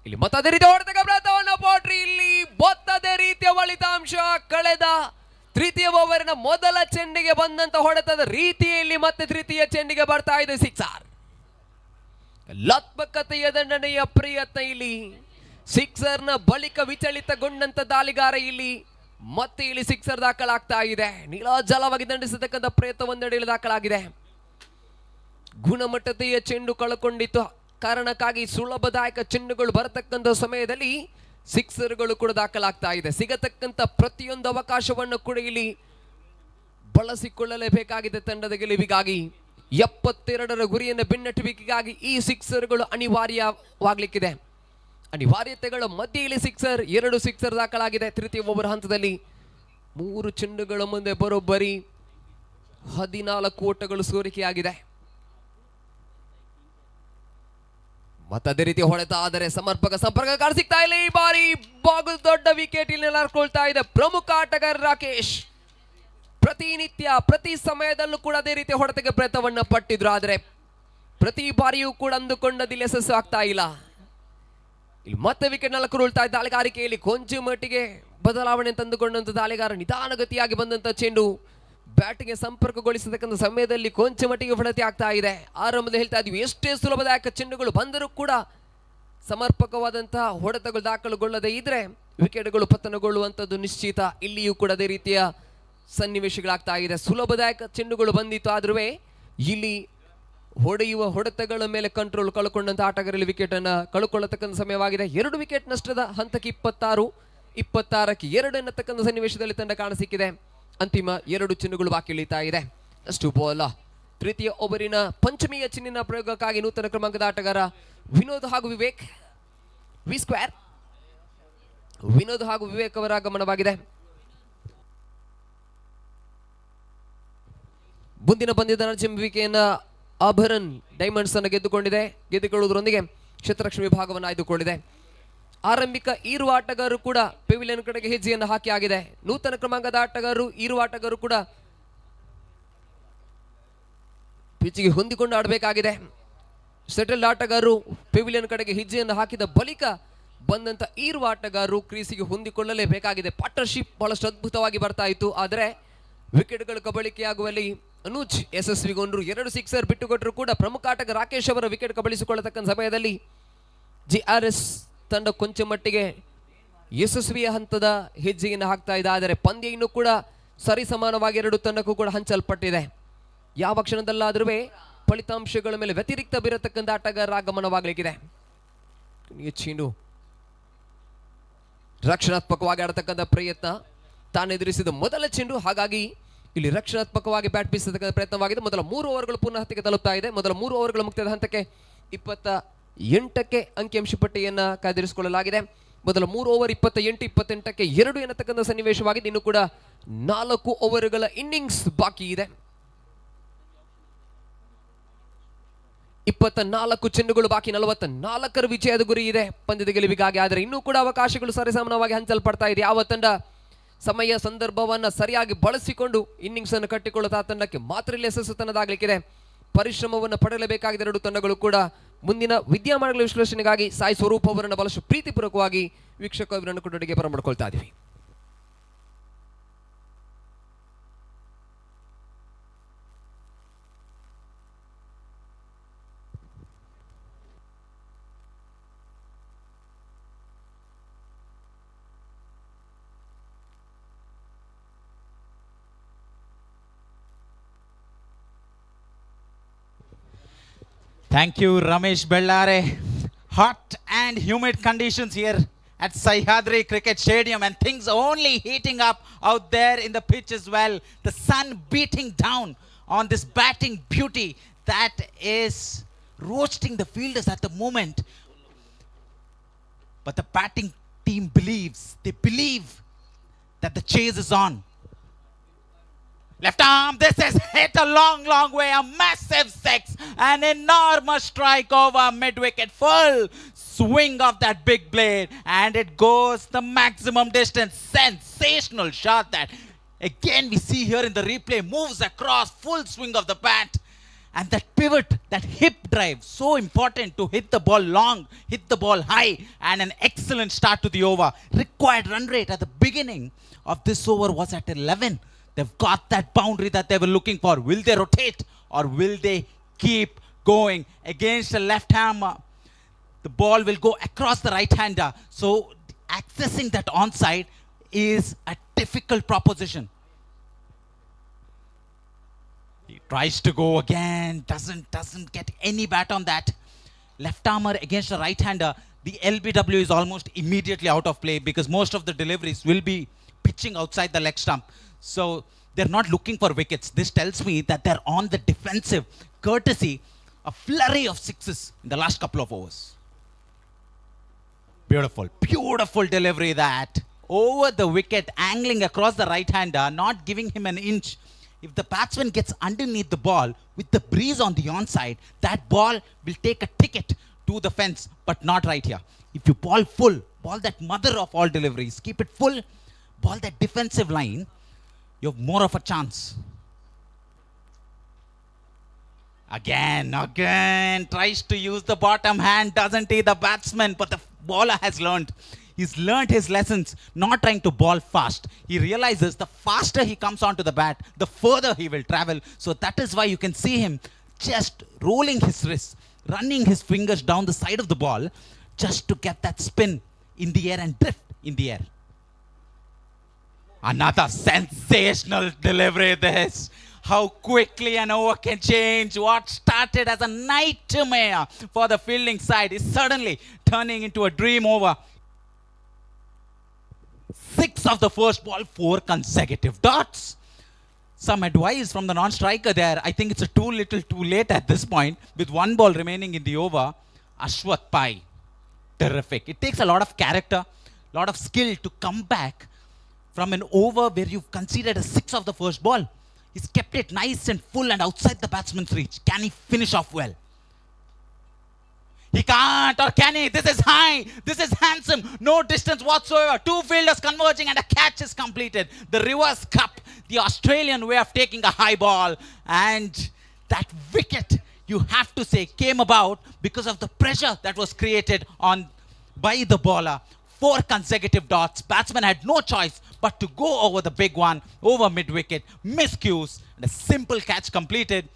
ಇಲ್ಲಿ ಮತ್ತದೇ ರೀತಿಯ ಹೊಡೆತಕ ಪ್ರಯತ್ನವನ್ನು ಪೋಟ್ರಿ, ಇಲ್ಲಿ ಮತ್ತದೇ ರೀತಿಯ ಫಲಿತಾಂಶ. ಕಳೆದ ತೃತೀಯ ಓವರಿನ ಮೊದಲ ಚೆಂಡಿಗೆ ಬಂದಂತ ಹೊಡೆತದ ರೀತಿಯಲ್ಲಿ ಮತ್ತೆ ತೃತೀಯ ಚೆಂಡಿಗೆ ಬರ್ತಾ ಇದೆ ಸಿಕ್ಸರ್. ಲತ್ಮಕತೆಯ ದಂಡನೆಯ ಪ್ರಯತ್ನ, ಇಲ್ಲಿ ಸಿಕ್ಸರ್ನ ಬಳಿಕ ವಿಚಲಿತಗೊಂಡಂತ ದಾಳಿಗಾರ ಇಲ್ಲಿ ಮತ್ತೆ ಇಲ್ಲಿ ಸಿಕ್ಸರ್ ದಾಖಲಾಗ್ತಾ ಇದೆ. ನೀಲಾಜಲವಾಗಿ ದಂಡಿಸತಕ್ಕಂಥ ಪ್ರಯತ್ನ ಒಂದೆಡೆಯಲ್ಲಿ ದಾಖಲಾಗಿದೆ. ಗುಣಮಟ್ಟತೆಯ ಚೆಂಡು ಕಳಕೊಂಡಿತ್ತು ಕಾರಣಕ್ಕಾಗಿ ಸುಲಭದಾಯಕ ಚೆಂಡುಗಳು ಬರತಕ್ಕಂಥ ಸಮಯದಲ್ಲಿ ಸಿಕ್ಸರ್ಗಳು ಕೂಡ ದಾಖಲಾಗ್ತಾ ಇದೆ. ಸಿಗತಕ್ಕಂಥ ಪ್ರತಿಯೊಂದು ಅವಕಾಶವನ್ನು ಕೂಡ ಇಲ್ಲಿ ಬಳಸಿಕೊಳ್ಳಲೇಬೇಕಾಗಿದೆ ತಂಡದ ಗೆಲುವಿಗಾಗಿ. 72ರ ಗುರಿಯನ್ನು ಬೆನ್ನಟ್ಟುವಿಕೆಗಾಗಿ ಈ ಸಿಕ್ಸರ್ಗಳು ಅನಿವಾರ್ಯವಾಗಲಿಕ್ಕಿದೆ. ಅನಿವಾರ್ಯತೆಗಳ ಮಧ್ಯೆ ಇಲ್ಲಿ ಸಿಕ್ಸರ್, 2 ಸಿಕ್ಸರ್ ದಾಖಲಾಗಿದೆ. ತೃತೀಯ ಓವರ್ ಹಂತದಲ್ಲಿ 3 ಚೆಂಡುಗಳ ಮುಂದೆ ಬರೋಬ್ಬರಿ 14 ಓಟಗಳು ಸೋರಿಕೆಯಾಗಿದೆ. ಮತ್ತದೇ ರೀತಿ ಹೊಡೆತ, ಆದರೆ ಸಮರ್ಪಕ ಸಂಪರ್ಕ ಕಾಣಿಸಿಗ್ತಾ ಇಲ್ಲ. ಈ ಬಾರಿ ಬಾಗುಲ್ ದೊಡ್ಡ ವಿಕೆಟ್ ಇಲ್ಲಿ ನೆಲರ್ಕೊಳ್ತಾ ಇದೆ. ಪ್ರಮುಖ ಆಟಗಾರ ರಾಕೇಶ್ ಪ್ರತಿನಿತ್ಯ ಪ್ರತಿ ಸಮಯದಲ್ಲೂ ಕೂಡ ಅದೇ ರೀತಿ ಹೊಡೆತಕ್ಕೆ ಪ್ರಯತ್ನವನ್ನ ಪಟ್ಟಿದ್ರು, ಆದರೆ ಪ್ರತಿ ಬಾರಿಯೂ ಕೂಡ ಅಂದುಕೊಂಡದಿಲ್ಲ ಯಶಸ್ಸು ಆಗ್ತಾ ಇಲ್ಲ. ಇಲ್ಲಿ ಮತ್ತೆ ವಿಕೆಟ್ ನೆಲಕ್ಕುರುಳ್ತಾ ಇದ್ದ ದಾಳಿಗಾರಿಕೆಯಲ್ಲಿ ಕೊಂಚ ಮಟ್ಟಿಗೆ ಬದಲಾವಣೆ ತಂದುಕೊಂಡಂತ ದಾಳಿಗಾರ. ನಿಧಾನಗತಿಯಾಗಿ ಬಂದಂತ ಚೆಂಡು ಬ್ಯಾಟಿಗೆ ಸಂಪರ್ಕಗೊಳಿಸತಕ್ಕಂಥ ಸಮಯದಲ್ಲಿ ಕೊಂಚ ಮಟ್ಟಿಗೆ ಹೊಡೆತ ಆಗ್ತಾ ಇದೆ. ಆರಂಭದಲ್ಲಿ ಹೇಳ್ತಾ ಇದ್ವಿ ಎಷ್ಟೇ ಸುಲಭದಾಯಕ ಚೆಂಡುಗಳು ಬಂದರೂ ಕೂಡ ಸಮರ್ಪಕವಾದಂತಹ ಹೊಡೆತಗಳು ದಾಖಲುಗೊಳ್ಳದೆ ಇದ್ರೆ ವಿಕೆಟ್ಗಳು ಪತನಗೊಳ್ಳುವಂಥದ್ದು ನಿಶ್ಚಿತ. ಇಲ್ಲಿಯೂ ಕೂಡ ಅದೇ ರೀತಿಯ ಸನ್ನಿವೇಶಗಳಾಗ್ತಾ ಇದೆ. ಸುಲಭದಾಯಕ ಚೆಂಡುಗಳು ಬಂದಿತ್ತು, ಆದ್ರೂ ಇಲ್ಲಿ ಹೊಡೆಯುವ ಹೊಡೆತಗಳ ಮೇಲೆ ಕಂಟ್ರೋಲ್ ಕಳ್ಕೊಂಡಂತ ಆಟಗಾರರಲ್ಲಿ ವಿಕೆಟ್ ಅನ್ನ ಕಳ್ಕೊಳ್ಳತಕ್ಕಂಥ ಸಮಯವಾಗಿದೆ. 2 ವಿಕೆಟ್ ನಷ್ಟದ ಹಂತಕ್ಕೆ 26ಕ್ಕೆ 2 ಎನ್ನತಕ್ಕಂಥ ಸನ್ನಿವೇಶದಲ್ಲಿ ತಂಡ ಕಾಣಸಿಕ್ಕಿದೆ. ಅಂತಿಮ 2 ಚೆಂಡುಗಳು ಬಾಕಿ ಉಳಿತಾ ಇದೆ. ಅಷ್ಟು ಬಾಲ್. ತೃತೀಯ ಓವರಿನ ಪಂಚಮಿಯ ಚಿನ್ನಿನ ಪ್ರಯೋಗಕ್ಕಾಗಿ ನೂತನ ಕ್ರಮಾಂಕದ ಆಟಗಾರ ವಿನೋದ್ ಹಾಗೂ ವಿವೇಕ್, ವಿನೋದ್ ಹಾಗೂ ವಿವೇಕ್ ಅವರ ಆಗಮನವಾಗಿದೆ. ಮುಂದಿನ ಪಂದ್ಯದ ನರಸಿಂಹಿಕೆಯನ್ನ ಆಭರನ್ ಡೈಮಂಡ್ಸ್ ಅನ್ನು ಗೆದ್ದುಕೊಳ್ಳುವುದರೊಂದಿಗೆ ಕ್ಷೇತ್ರರಕ್ಷಣೆ ವಿಭಾಗವನ್ನು ಆಯ್ದುಕೊಂಡಿದೆ. ಆರಂಭಿಕ ಈರುವ ಆಟಗಾರರು ಕೂಡ ಪೆವಿಲಿಯನ್ ಕಡೆಗೆ ಹೆಜ್ಜೆಯನ್ನು ಹಾಕಿ ಆಗಿದೆ. ನೂತನ ಕ್ರಮಾಂಕದ ಆಟಗಾರರು ಈರುವ ಆಟಗಾರರು ಕೂಡ ಪಿಚ್ಗೆ ಹೊಂದಿಕೊಂಡು ಆಡಬೇಕಾಗಿದೆ. ಸೆಟಲ್ಡ್ ಆಟಗಾರರು ಪೆವಿಲಿಯನ್ ಕಡೆಗೆ ಹೆಜ್ಜೆಯನ್ನು ಹಾಕಿದ ಬಳಿಕ ಬಂದಂತ ಈರುವ ಆಟಗಾರರು ಕ್ರೀಸಿಗೆ ಹೊಂದಿಕೊಳ್ಳಲೇಬೇಕಾಗಿದೆ. ಪಾರ್ಟ್ನರ್ಶಿಪ್ ಬಹಳಷ್ಟು ಅದ್ಭುತವಾಗಿ ಬರ್ತಾ ಇತ್ತು. ಆದರೆ ವಿಕೆಟ್ಗಳು ಕಬಳಿಕೆಯಾಗುವಲ್ಲಿ ಅನುಜ್ ಯಶಸ್ವಿಗೊಂಡ್ರು. 2 ಸಿಕ್ಸರ್ ಬಿಟ್ಟುಕೊಟ್ಟರು ಕೂಡ ಪ್ರಮುಖ ಆಟಗಾರ ರಾಕೇಶ್ ಅವರ ವಿಕೆಟ್ ಕಬಳಿಸಿಕೊಳ್ಳತಕ್ಕ ಸಮಯದಲ್ಲಿ GRS ತಂಡ ಕೊಂಚ ಮಟ್ಟಿಗೆ ಯಶಸ್ವಿಯ ಹಂತದ ಹೆಜ್ಜೆಯನ್ನು ಹಾಕ್ತಾ ಇದೆ. ಆದರೆ ಪಂದ್ಯ ಇನ್ನೂ ಕೂಡ ಸರಿ ಸಮಾನವಾಗಿ 2 ತಂಡಕ್ಕೂ ಕೂಡ ಹಂಚಲ್ಪಟ್ಟಿದೆ. ಯಾವ ಕ್ಷಣದಲ್ಲಾದರೂ ಫಲಿತಾಂಶಗಳ ಮೇಲೆ ವ್ಯತಿರಿಕ್ತ ಬೀರತಕ್ಕಂಥ ಆಟಗಾರರ ಆಗಮನವಾಗಲಿಕ್ಕಿದೆ. ಚೆಂಡು ರಕ್ಷಣಾತ್ಮಕವಾಗಿ ಆಡತಕ್ಕಂಥ ಪ್ರಯತ್ನ, ತಾನೆದುರಿಸಿದ ಮೊದಲ ಚೆಂಡು. ಹಾಗಾಗಿ ಇಲ್ಲಿ ರಕ್ಷಣಾತ್ಮಕವಾಗಿ ಬ್ಯಾಟ್ ಬೀಸತಕ್ಕಂಥ ಪ್ರಯತ್ನವಾಗಿದೆ. ಮೊದಲ 3 ಓವರ್ಗಳು ಪೂರ್ಣ ಹಂತಕ್ಕೆ ತಲುಪ್ತಾ ಇದೆ. ಮೊದಲ 3 ಓವರ್ಗಳ ಮುಕ್ತಾಯದ ಹಂತಕ್ಕೆ 28ಕ್ಕೆ ಅಂಕಿಅಂಶ ಪಟ್ಟಿಯನ್ನು ಕಾಯ್ದಿರಿಸಿಕೊಳ್ಳಲಾಗಿದೆ. ಮೊದಲ 3 ಓವರ್ 28ಕ್ಕೆ 2 ಎನ್ನತಕ್ಕಂಥ ಸನ್ನಿವೇಶವಾಗಿದೆ. ಇನ್ನು ಕೂಡ 4 ಓವರ್ಗಳ ಇನ್ನಿಂಗ್ಸ್ ಬಾಕಿ ಇದೆ. 24 ಚೆಂಡುಗಳು ಬಾಕಿ, 44ರ ವಿಜಯದ ಗುರಿ ಇದೆ ಪಂದ್ಯದ ಗೆಲುವಿಗಾಗಿ. ಆದರೆ ಇನ್ನೂ ಕೂಡ ಅವಕಾಶಗಳು ಸರಿಸಮಾನವಾಗಿ ಹಂಚಲ್ಪಡ್ತಾ ಇದೆ. ಯಾವ ತಂಡ ಸಮಯ ಸಂದರ್ಭವನ್ನ ಸರಿಯಾಗಿ ಬಳಸಿಕೊಂಡು ಇನ್ನಿಂಗ್ಸ್ ಅನ್ನು ಕಟ್ಟಿಕೊಳ್ಳುತ್ತಾ ತಂಡಕ್ಕೆ ಮಾತ್ರ ಇಲ್ಲಿ ಯಶಸ್ಸು ತನ್ನದಾಗಲಿಕ್ಕಿದೆ. ಪರಿಶ್ರಮವನ್ನು ಪಡೆಯಲೇಬೇಕಾಗಿದೆ 2 ತಂಡಗಳು ಕೂಡ. ಮುಂದಿನ ವಿದ್ಯಮಾನಗಳ ವಿಶ್ಲೇಷಣೆಗಾಗಿ ಸಾಯಿ ಸ್ವರೂಪ್ ಅವರನ್ನು ಬಹಳಷ್ಟು ಪ್ರೀತಿಪೂರ್ವಕವಾಗಿ ವೀಕ್ಷಕ ಅವರನ್ನು ಕೊಠಡಿಗೆ ಬರಮಾಡ್ಕೊಳ್ತಾ ಇದ್ದೀವಿ. Thank you, Ramesh Bellare. Hot and humid conditions here at Sahyadri Cricket Stadium, and things only heating up out there in the pitch as well. The sun beating down on this batting beauty that is roasting the fielders at the moment. But the batting team they believe that the chase is on. Left arm, this is hit a long, long way, a massive six, an enormous strike over mid-wicket, full swing of that big blade, and it goes the maximum distance. Sensational shot that, again we see here in the replay, moves across, full swing of the bat, and that pivot, that hip drive, so important to hit the ball long, hit the ball high, and an excellent start to the over. Required run rate at the beginning of this over was at 11. They've got that boundary that they were looking for. Will they rotate or will they keep going against the left hammer? The ball will go across the right hander. So accessing that onside is a difficult proposition. He tries to go again, doesn't get any bat on that. Left armer against the right hander. The LBW is almost immediately out of play because most of the deliveries will be pitching outside the leg stump. So they're not looking for wickets. This tells me that they're on the defensive, courtesy a flurry of sixes in the last couple of overs. Beautiful delivery that over the wicket, angling across the right hander, not giving him an inch. If the batsman gets underneath the ball with the breeze on the onside, that ball will take a ticket to the fence, but not right here. If you ball full, ball that mother of all deliveries, keep it full, ball that defensive line, you have more of a chance. Again, tries to use the bottom hand, doesn't he, the batsman, but the bowler has learned. He's learned his lessons, not trying to ball fast. He realizes the faster he comes onto the bat, the further he will travel. So that is why you can see him just rolling his wrists, running his fingers down the side of the ball, just to get that spin in the air and drift in the air. Another sensational delivery this. How quickly an over can change. What started as a nightmare for the fielding side is suddenly turning into a dream over. 6 of the first ball, 4 consecutive dots. Some advice from the non-striker there. I think it's a too little too late at this point with 1 ball remaining in the over. Ashwath Pai. Terrific. It takes a lot of character, a lot of skill to come back from an over where you've conceded a 6 of the first ball. He's kept it nice and full and outside the batsman's reach. Can he finish off well? He can't, or can he? This is high. This is handsome. No distance whatsoever. Two fielders converging and a catch is completed. The reverse cup, the Australian way of taking a high ball. And that wicket, you have to say, came about because of the pressure that was created by the bowler. 4 consecutive dots. Batsman had no choice but to go over the big one, over mid-wicket, miscues, and a simple catch completed.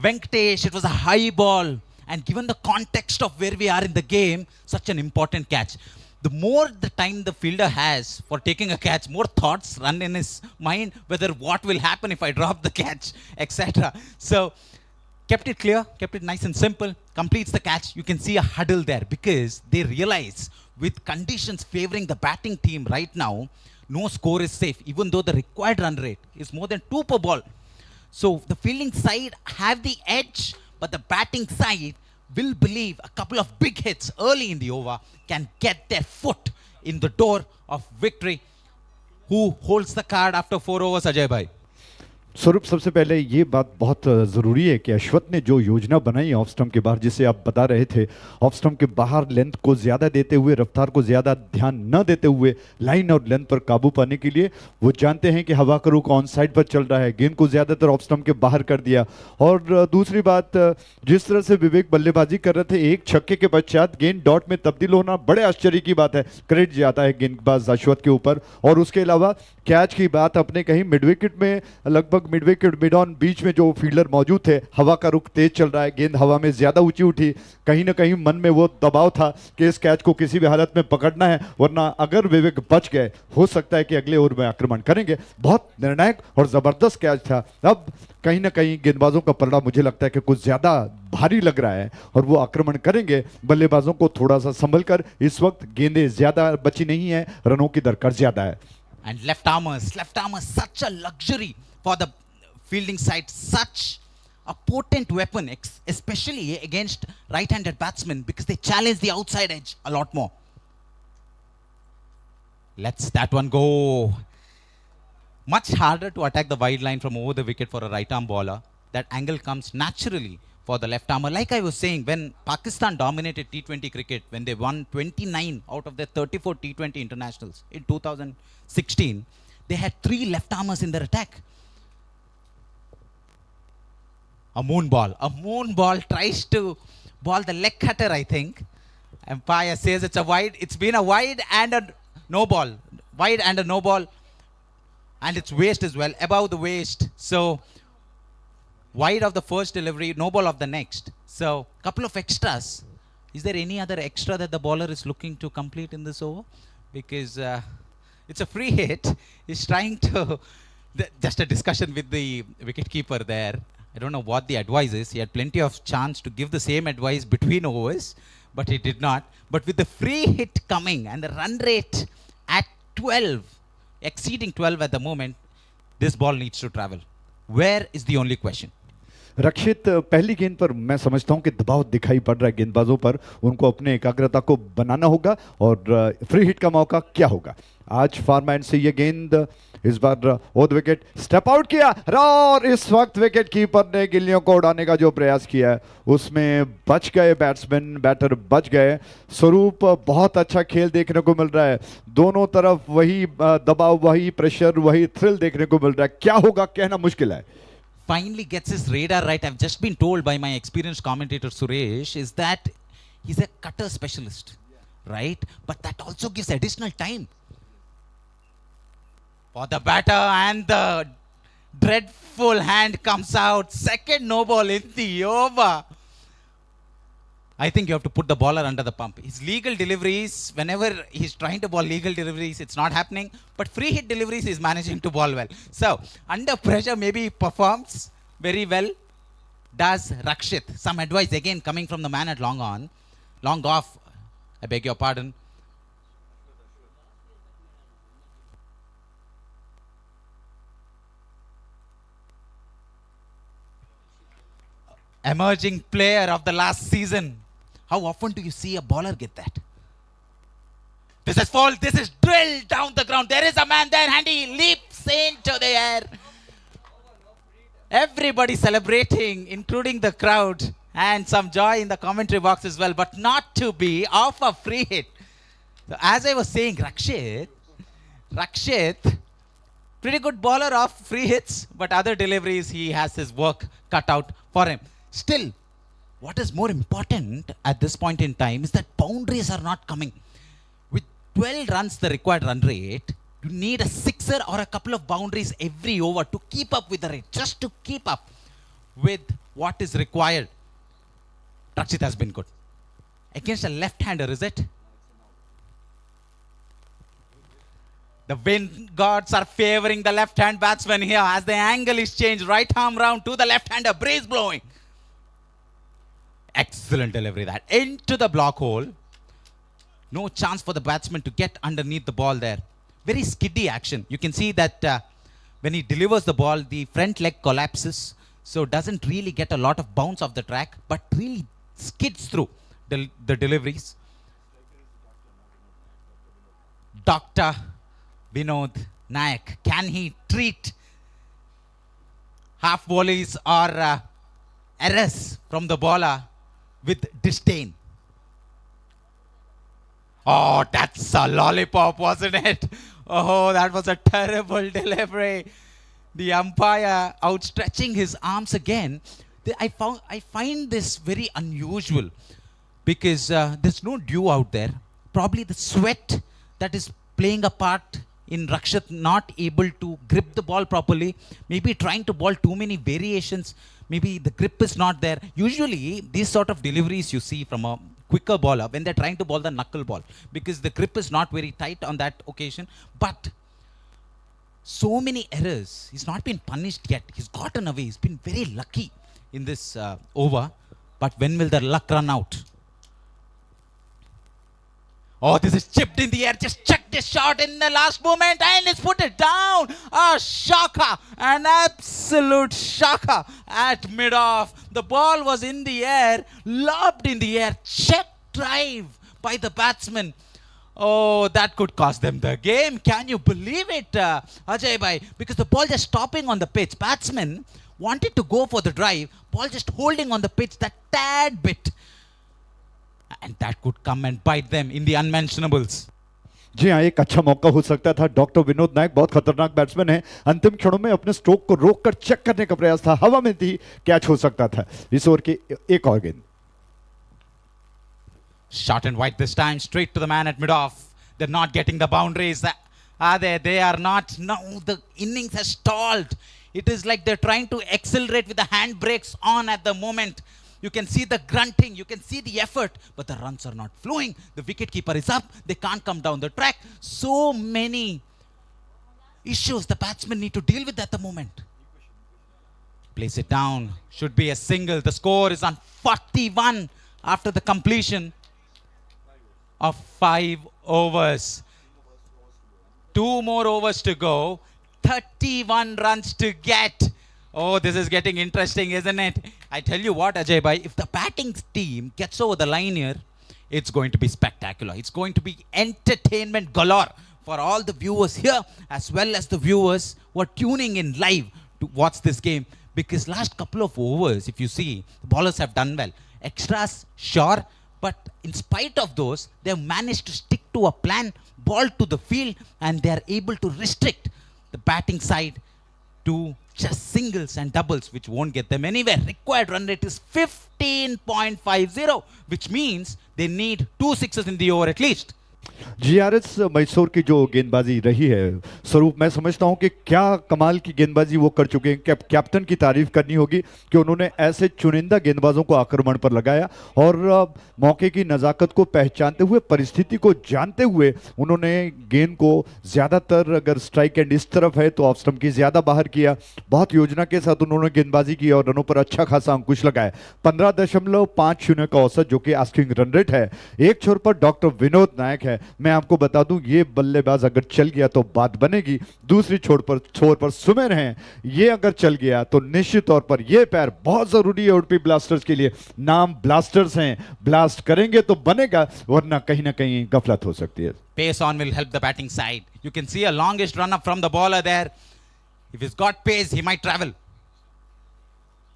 Venkatesh, it was a high ball. And given the context of where we are in the game, such an important catch. The more the time the fielder has for taking a catch, more thoughts run in his mind whether what will happen if I drop the catch, etc. So, kept it clear, kept it nice and simple, completes the catch. You can see a huddle there because they realize with conditions favoring the batting team right now, no score is safe, even though the required run rate is more than 2 per ball. So the fielding side have the edge, but the batting side will believe a couple of big hits early in the over can get their foot in the door of victory. Who holds the card after 4 overs, Ajay bhai? स्वरूप, सबसे पहले ये बात बहुत ज़रूरी है कि अश्वत ने जो योजना बनाई ऑफ स्टंप के बाहर, जिसे आप बता रहे थे, ऑफ स्टंप के बाहर लेंथ को ज़्यादा देते हुए, रफ्तार को ज़्यादा ध्यान न देते हुए लाइन और लेंथ पर काबू पाने के लिए वो जानते हैं कि हवा का रुख ऑन साइड पर चल रहा है, गेंद को ज़्यादातर ऑफ स्टंप के बाहर कर दिया। और दूसरी बात, जिस तरह से विवेक बल्लेबाजी कर रहे थे, एक छक्के के पश्चात गेंद डॉट में तब्दील होना बड़े आश्चर्य की बात है। क्रेडिट जाता है गेंदबाज अश्वत के ऊपर। और उसके अलावा कैच की बात अपने कहीं मिड विकेट में, लगभग मिड विकेट मिड ऑन बीच में जो फील्डर मौजूद थे, हवा का रुख तेज चल रहा है, गेंद हवा में ज्यादा ऊंची उठी, कहीं ना कहीं मन में वो दबाव था कि इस कैच को किसी भी हालत में पकड़ना है, वरना अगर विवेक बच गए हो सकता है कि अगले ओवर में आक्रमण करेंगे। बहुत निर्णायक और जबरदस्त कैच था। अब कहीं ना कहीं गेंदबाजों का पलड़ा मुझे लगता है कि कुछ ज्यादा भारी लग रहा है और वो आक्रमण करेंगे। बल्लेबाजों को थोड़ा सा संभल कर, इस वक्त गेंदें ज्यादा बची नहीं है, रनों की दरकार ज्यादा है। And left armers, such a luxury for the fielding side, such a potent weapon, especially against right-handed batsmen, because they challenge the outside edge a lot more. Let's that one go. Much harder to attack the wide line from over the wicket for a right-arm bowler. That angle comes naturally for the left armer. Like I was saying, when Pakistan dominated T20 cricket, when they won 29 out of their 34 T20 internationals in 2016, they had 3 left armers in their attack. A moon ball tries to ball the leg cutter, I think. Empire says it's a wide. It's been a wide and a no ball. Wide and a no ball. And it's waist as well, above the waist. So, wide of the first delivery, no ball of the next. So, couple of extras. Is there any other extra that the bowler is looking to complete in this over? Because it's a free hit. He's trying to... just a discussion with the wicketkeeper there. I don't know what the advice is. He had plenty of chance to give the same advice between overs, but he did not. But with the free hit coming and the run rate at 12, exceeding 12 at the moment, this ball needs to travel. Where is the only question? रक्षित, पहली गेंद पर मैं समझता हूं कि दबाव दिखाई पड़ रहा है गेंदबाजों पर, उनको अपने एकाग्रता को बनाना होगा और फ्री हिट का मौका क्या होगा। आज फार्मा एंड से ये गेंद इस बार ओवर विकेट स्टेप आउट किया और इस वक्त विकेट कीपर ने गिल्लियों को उड़ाने का जो प्रयास किया है उसमें बच गए बैट्समैन, बैटर बच गए। स्वरूप, बहुत अच्छा खेल देखने को मिल रहा है, दोनों तरफ वही दबाव, वही प्रेशर, वही थ्रिल देखने को मिल रहा है। क्या होगा कहना मुश्किल है। Finally gets his radar right. I've just been told by my experienced commentator Suresh is that he's a cutter specialist, right? But that also gives additional time for the batter, and the dreadful hand comes out. Second no ball in the over. I think you have to put the bowler under the pump. His legal deliveries, whenever he's trying to bowl legal deliveries, it's not happening. But free hit deliveries, he's managing to bowl well. So, under pressure, maybe he performs very well. Does Rakshit. Some advice again coming from the man at long off. I beg your pardon. emerging player of the last season. How often do you see a bowler get that? This is fall. This is drilled down the ground. There is a man there and he leaps into the air. Everybody celebrating, including the crowd, and some joy in the commentary box as well, but not to be off a free hit. So as I was saying, Rakshit, pretty good bowler of free hits, but other deliveries, he has his work cut out for him. Still, what is more important at this point in time is that boundaries are not coming. With 12 runs, the required run rate, you need a sixer or a couple of boundaries every over to keep up with the rate, just to keep up with what is required. Rakshit has been good. Against a left-hander, is it? The wind gods are favoring the left-hand batsman here as the angle is changed. Right arm round to the left-hander, breeze blowing. Excellent delivery that. Into the block hole. No chance for the batsman to get underneath the ball there. Very skiddy action. You can see that when he delivers the ball, the front leg collapses. So doesn't really get a lot of bounce off the track, but really skids through the deliveries. Dr. Vinod Nayak, can he treat half volleys or errors from the bowler with disdain? Oh, that's a lollipop, wasn't it? Oh, that was a terrible delivery. The umpire outstretching his arms again. I find this very unusual because there's no dew out there. Probably the sweat that is playing a part in Rakshit not able to grip the ball properly. Maybe trying to bowl too many variations. Maybe the grip is not there. Usually, these sort of deliveries you see from a quicker bowler when they're trying to bowl the knuckle ball because the grip is not very tight on that occasion. But so many errors. He's not been punished yet. He's gotten away. He's been very lucky in this over. But when will the luck run out? Oh, this is chipped in the air. Just check this shot in the last moment and it's put it down. A shocker. An absolute shocker at mid-off. The ball was in the air, lobbed in the air. Check drive by the batsman. Oh, that could cost them the game. Can you believe it, Ajay Bhai? Because the ball just stopping on the pitch. Batsman wanted to go for the drive. Ball just holding on the pitch that tad bit. And that could come and bite them in the unmentionables. जी हाँ, एक अच्छा मौका हो सकता था. Doctor Vinod नायक बहुत खतरनाक batsman है. अंतिम क्षणों में अपने स्ट्रोक को रोककर चेक करने का प्रयास था. हवा में थी, कैच हो सकता था. इस ओवर की एक और गेंद. Short and wide this time, straight to the man at mid-off. They're not getting the boundaries. Are they? They are not. No, the innings has stalled. It is like they're trying to accelerate with the handbrakes on at the moment. You can see the grunting, you can see the effort, but the runs are not flowing. The wicketkeeper is up, they can't come down the track. So many issues the batsmen need to deal with at the moment. Place it down, should be a single. The score is on 41 after the completion of 5 overs. 2 more overs to go, 31 runs to get. Oh, this is getting interesting, isn't it? I tell you what, Ajay Bhai, if the batting team gets over the line here, it's going to be spectacular. It's going to be entertainment galore for all the viewers here, as well as the viewers who are tuning in live to watch this game. Because last couple of overs, if you see, the bowlers have done well. Extras, sure, but in spite of those, they have managed to stick to a plan, ball to the field, and they are able to restrict the batting side to just singles and doubles, which won't get them anywhere. Required run rate is 15.50, which means they need 2 sixes in the over at least. GRS Mysore की जो गेंदबाजी रही है, स्वरूप मैं समझता हूं कि क्या कमाल की गेंदबाजी वो कर चुके हैं. कैप्टन की तारीफ करनी होगी कि उन्होंने ऐसे चुनिंदा गेंदबाजों को आक्रमण पर लगाया और मौके की नज़ाकत को पहचानते हुए, परिस्थिति को जानते हुए उन्होंने गेंद को ज़्यादातर, अगर स्ट्राइक एंड इस तरफ है तो ऑफ स्टंप की ज़्यादा बाहर किया. बहुत योजना के साथ उन्होंने गेंदबाजी की और रनों पर अच्छा खासा अंकुश लगाया. 15.50 का औसत जो कि आस्किंग रन रेट है. एक छोर पर डॉक्टर विनोद नायक है है। मैं आपको बता दूं, ये बल्लेबाज अगर चल गया तो बात बनेगी। दूसरी छोर पर सुमेर हैं, ये अगर चल गया तो निश्चित तौर पर ये पैर बहुत जरूरी है उडुपी ब्लास्टर्स के लिए। नाम ब्लास्टर्स हैं, ब्लास्ट करेंगे तो बनेगा, वरना कहीं ना कहीं गफलत हो सकती है। Pace on will help the batting side. You can see a longest run up from the bowler there. If he's got pace, he might travel.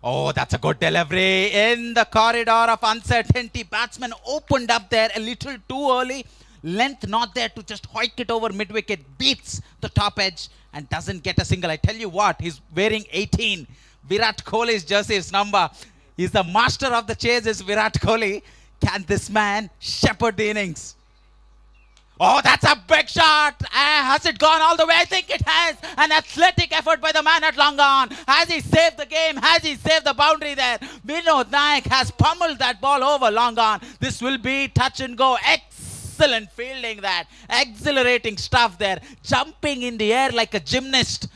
Oh, that's a good delivery in the corridor of uncertainty. Batsman opened up there a little too early. Length not there to just hoik it over mid-wicket. Beats the top edge and doesn't get a single. I tell you what, he's wearing 18. Virat Kohli's jersey is number. He's the master of the chase, is Virat Kohli. Can this man shepherd the innings? Oh, that's a big shot. Has it gone all the way? I think it has. An athletic effort by the man at long on. Has he saved the game? Has he saved the boundary there? Vinod Nayak has pummeled that ball over long on. This will be touch and go. Excellent fielding that. Exhilarating stuff there. Jumping in the air like a gymnast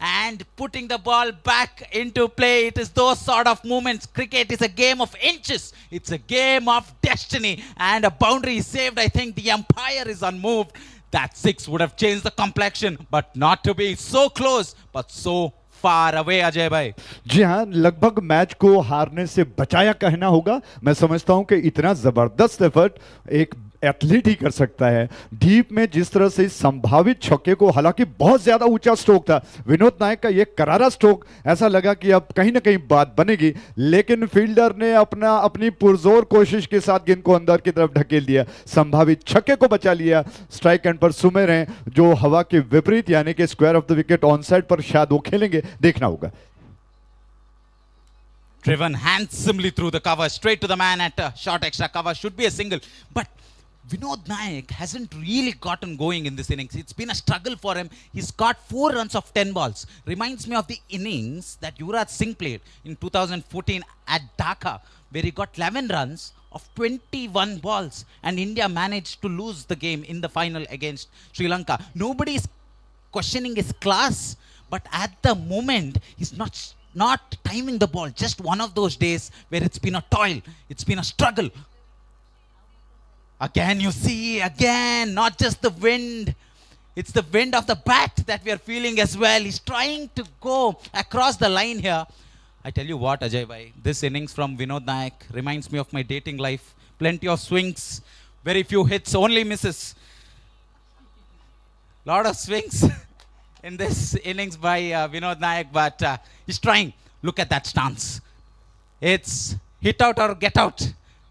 and putting the ball back into play. It is those sort of movements. Cricket is a game of inches. It's a game of destiny. And a boundary is saved. I think the umpire is unmoved. That six would have changed the complexion, but not to be so close, but so far away, Ajay bhai. जी हाँ, लगभग match को हारने से बचाया कहना होगा। मैं समझता हूं कि इतना जबरदस्त एफर्ट एक एथलीट ही कर सकता है। डीप में जिस तरह से संभावित छक्के को, हालांकि बहुत ज्यादा ऊंचा स्ट्रोक था विनोद नायक का, ये करारा स्ट्रोक, ऐसा लगा कि अब कहीं ना कहीं बात बनेगी, लेकिन फील्डर ने अपनी पुरजोर कोशिश के साथ गेंद को अंदर की तरफ ढकेल दिया, संभावित छक्के को बचा लिया। स्ट्राइक एंड पर सुमेर हैं, जो हवा के विपरीत यानी कि square of the wicket on side पर शायद वो खेलेंगे, देखना होगा। Driven handsomely through the cover, straight to the man at a short extra cover. Should be a single, but Vinod Nayak hasn't really gotten going in this innings. It's been a struggle for him. He's got 4 runs of 10 balls. Reminds me of the innings that Yuvraj Singh played in 2014 at Dhaka, where he got 11 runs of 21 balls, and India managed to lose the game in the final against Sri Lanka. Nobody is questioning his class, but at the moment, he's not timing the ball. Just one of those days where it's been a toil, it's been a struggle. Again, you see, not just the wind. It's the wind of the bat that we are feeling as well. He's trying to go across the line here. I tell you what, Ajay bhai, this innings from Vinod Nayak reminds me of my dating life. Plenty of swings, very few hits, only misses. Lot of swings in this innings by Vinod Nayak, but he's trying. Look at that stance. It's hit out or get out.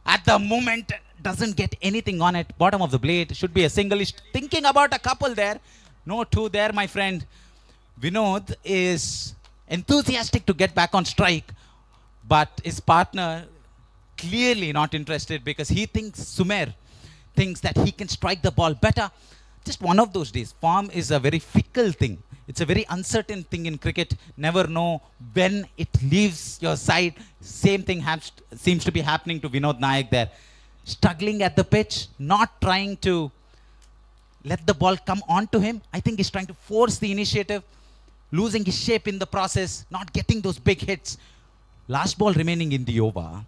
At the moment, doesn't get anything on it. Bottom of the blade, should be a single. He's thinking about a couple there. No two there, my friend. Vinod is enthusiastic to get back on strike, but his partner clearly not interested, because he thinks, Sumer thinks that he can strike the ball better. Just one of those days. Form is a very fickle thing. It's a very uncertain thing in cricket. Never know when it leaves your side. Same thing seems to be happening to Vinod Nayak there. Struggling at the pitch, not trying to let the ball come on to him. I think he's trying to force the initiative, losing his shape in the process, not getting those big hits. Last ball remaining in the over.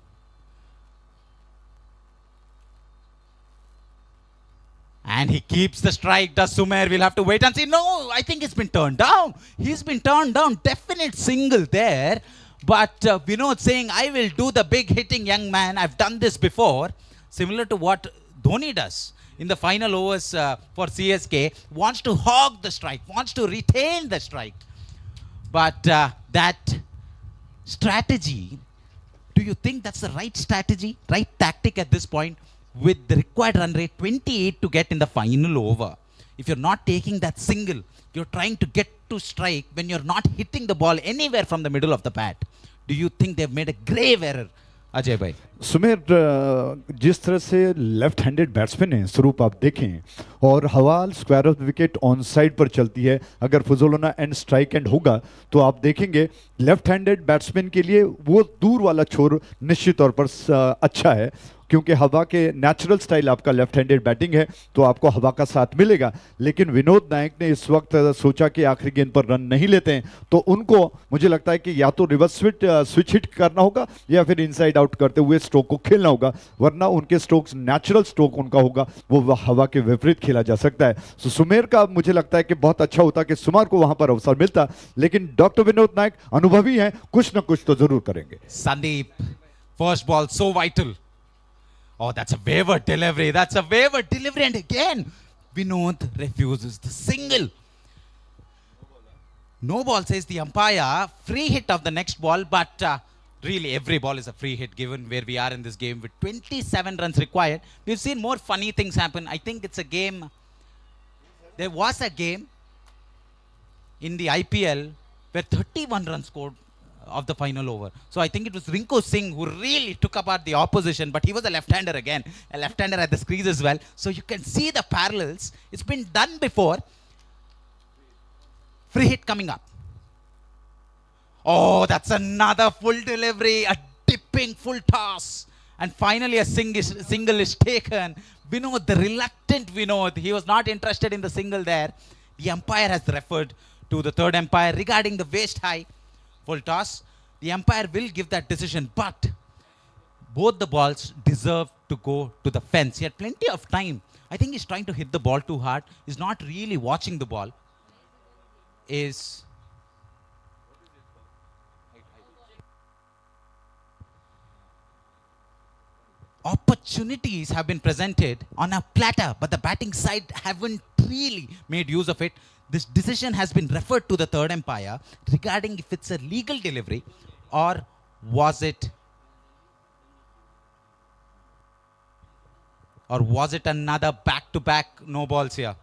And he keeps the strike. Does Sumer? We'll have to wait and see. No, I think it's been turned down. He's been turned down. Definite single there. But Vinod saying, I will do the big hitting, young man. I've done this before. Similar to what Dhoni does in the final overs for CSK. Wants to hog the strike. Wants to retain the strike. But that strategy, do you think that's the right strategy? Right tactic at this point? With the required run rate, 28 to get in the final over. If you're not taking that single, you're trying to get to strike when you're not hitting the ball anywhere from the middle of the bat. Do you think they've made a grave error, Ajay bhai? Sumer, जिस तरह से left handed batsman हैं, स्वरूप आप देखें, और हवा square of wicket on side पर चलती है, अगर फुजोलोना एंड स्ट्राइक एंड होगा तो आप देखेंगे लेफ्ट हैंडेड बैट्समैन के लिए वो दूर वाला छोर निश्चित तौर पर अच्छा है, क्योंकि हवा के नेचुरल स्टाइल आपका लेफ्ट हैंडेड बैटिंग है तो आपको हवा का साथ मिलेगा, लेकिन विनोद नायक ने इस वक्त सोचा कि आखिरी गेंद पर रन नहीं लेते हैं तो उनको मुझे लगता है कि या तो रिवर्स स्विच हिट करना होगा या फिर इनसाइड आउट करते हुए स्ट्रोक को खेलना होगा, वरना उनके स्ट्रोक्स नेचुरल स्ट्रोक उनका होगा वो हवा के विपरीत खेला जा सकता है। तो सुमेर का मुझे लगता है कि बहुत अच्छा होता कि सुमार को वहां पर अवसर मिलता, लेकिन डॉक्टर विनोद नायक अनुभवी हैं, कुछ ना कुछ तो जरूर करेंगे। Sandeep, first ball so vital. Oh, that's a waiver delivery. That's a waiver delivery. And again, Vinod refuses the single. No ball, says the umpire. Free hit of the next ball, but really every ball is a free hit given where we are in this game with 27 runs required. We've seen more funny things happen. I think it's a game. There was a game in the IPL where 31 runs scored of the final over. So I think it was Rinku Singh who really took apart the opposition, but he was a left-hander again, a left-hander at the crease as well. So you can see the parallels. It's been done before. Free hit coming up. Oh, that's another full delivery, a dipping full toss. And finally a single is taken. Vinod, the reluctant Vinod, he was not interested in the single there. The umpire has referred to the third umpire regarding the waist high full toss. The umpire will give that decision, but both the balls deserve to go to the fence. He had plenty of time. I think he's trying to hit the ball too hard. He's not really watching the ball. Opportunities have been presented on a platter, but the batting side haven't really made use of it. This decision has been referred to the third umpire regarding if it's a legal delivery or was it another back-to-back no balls here.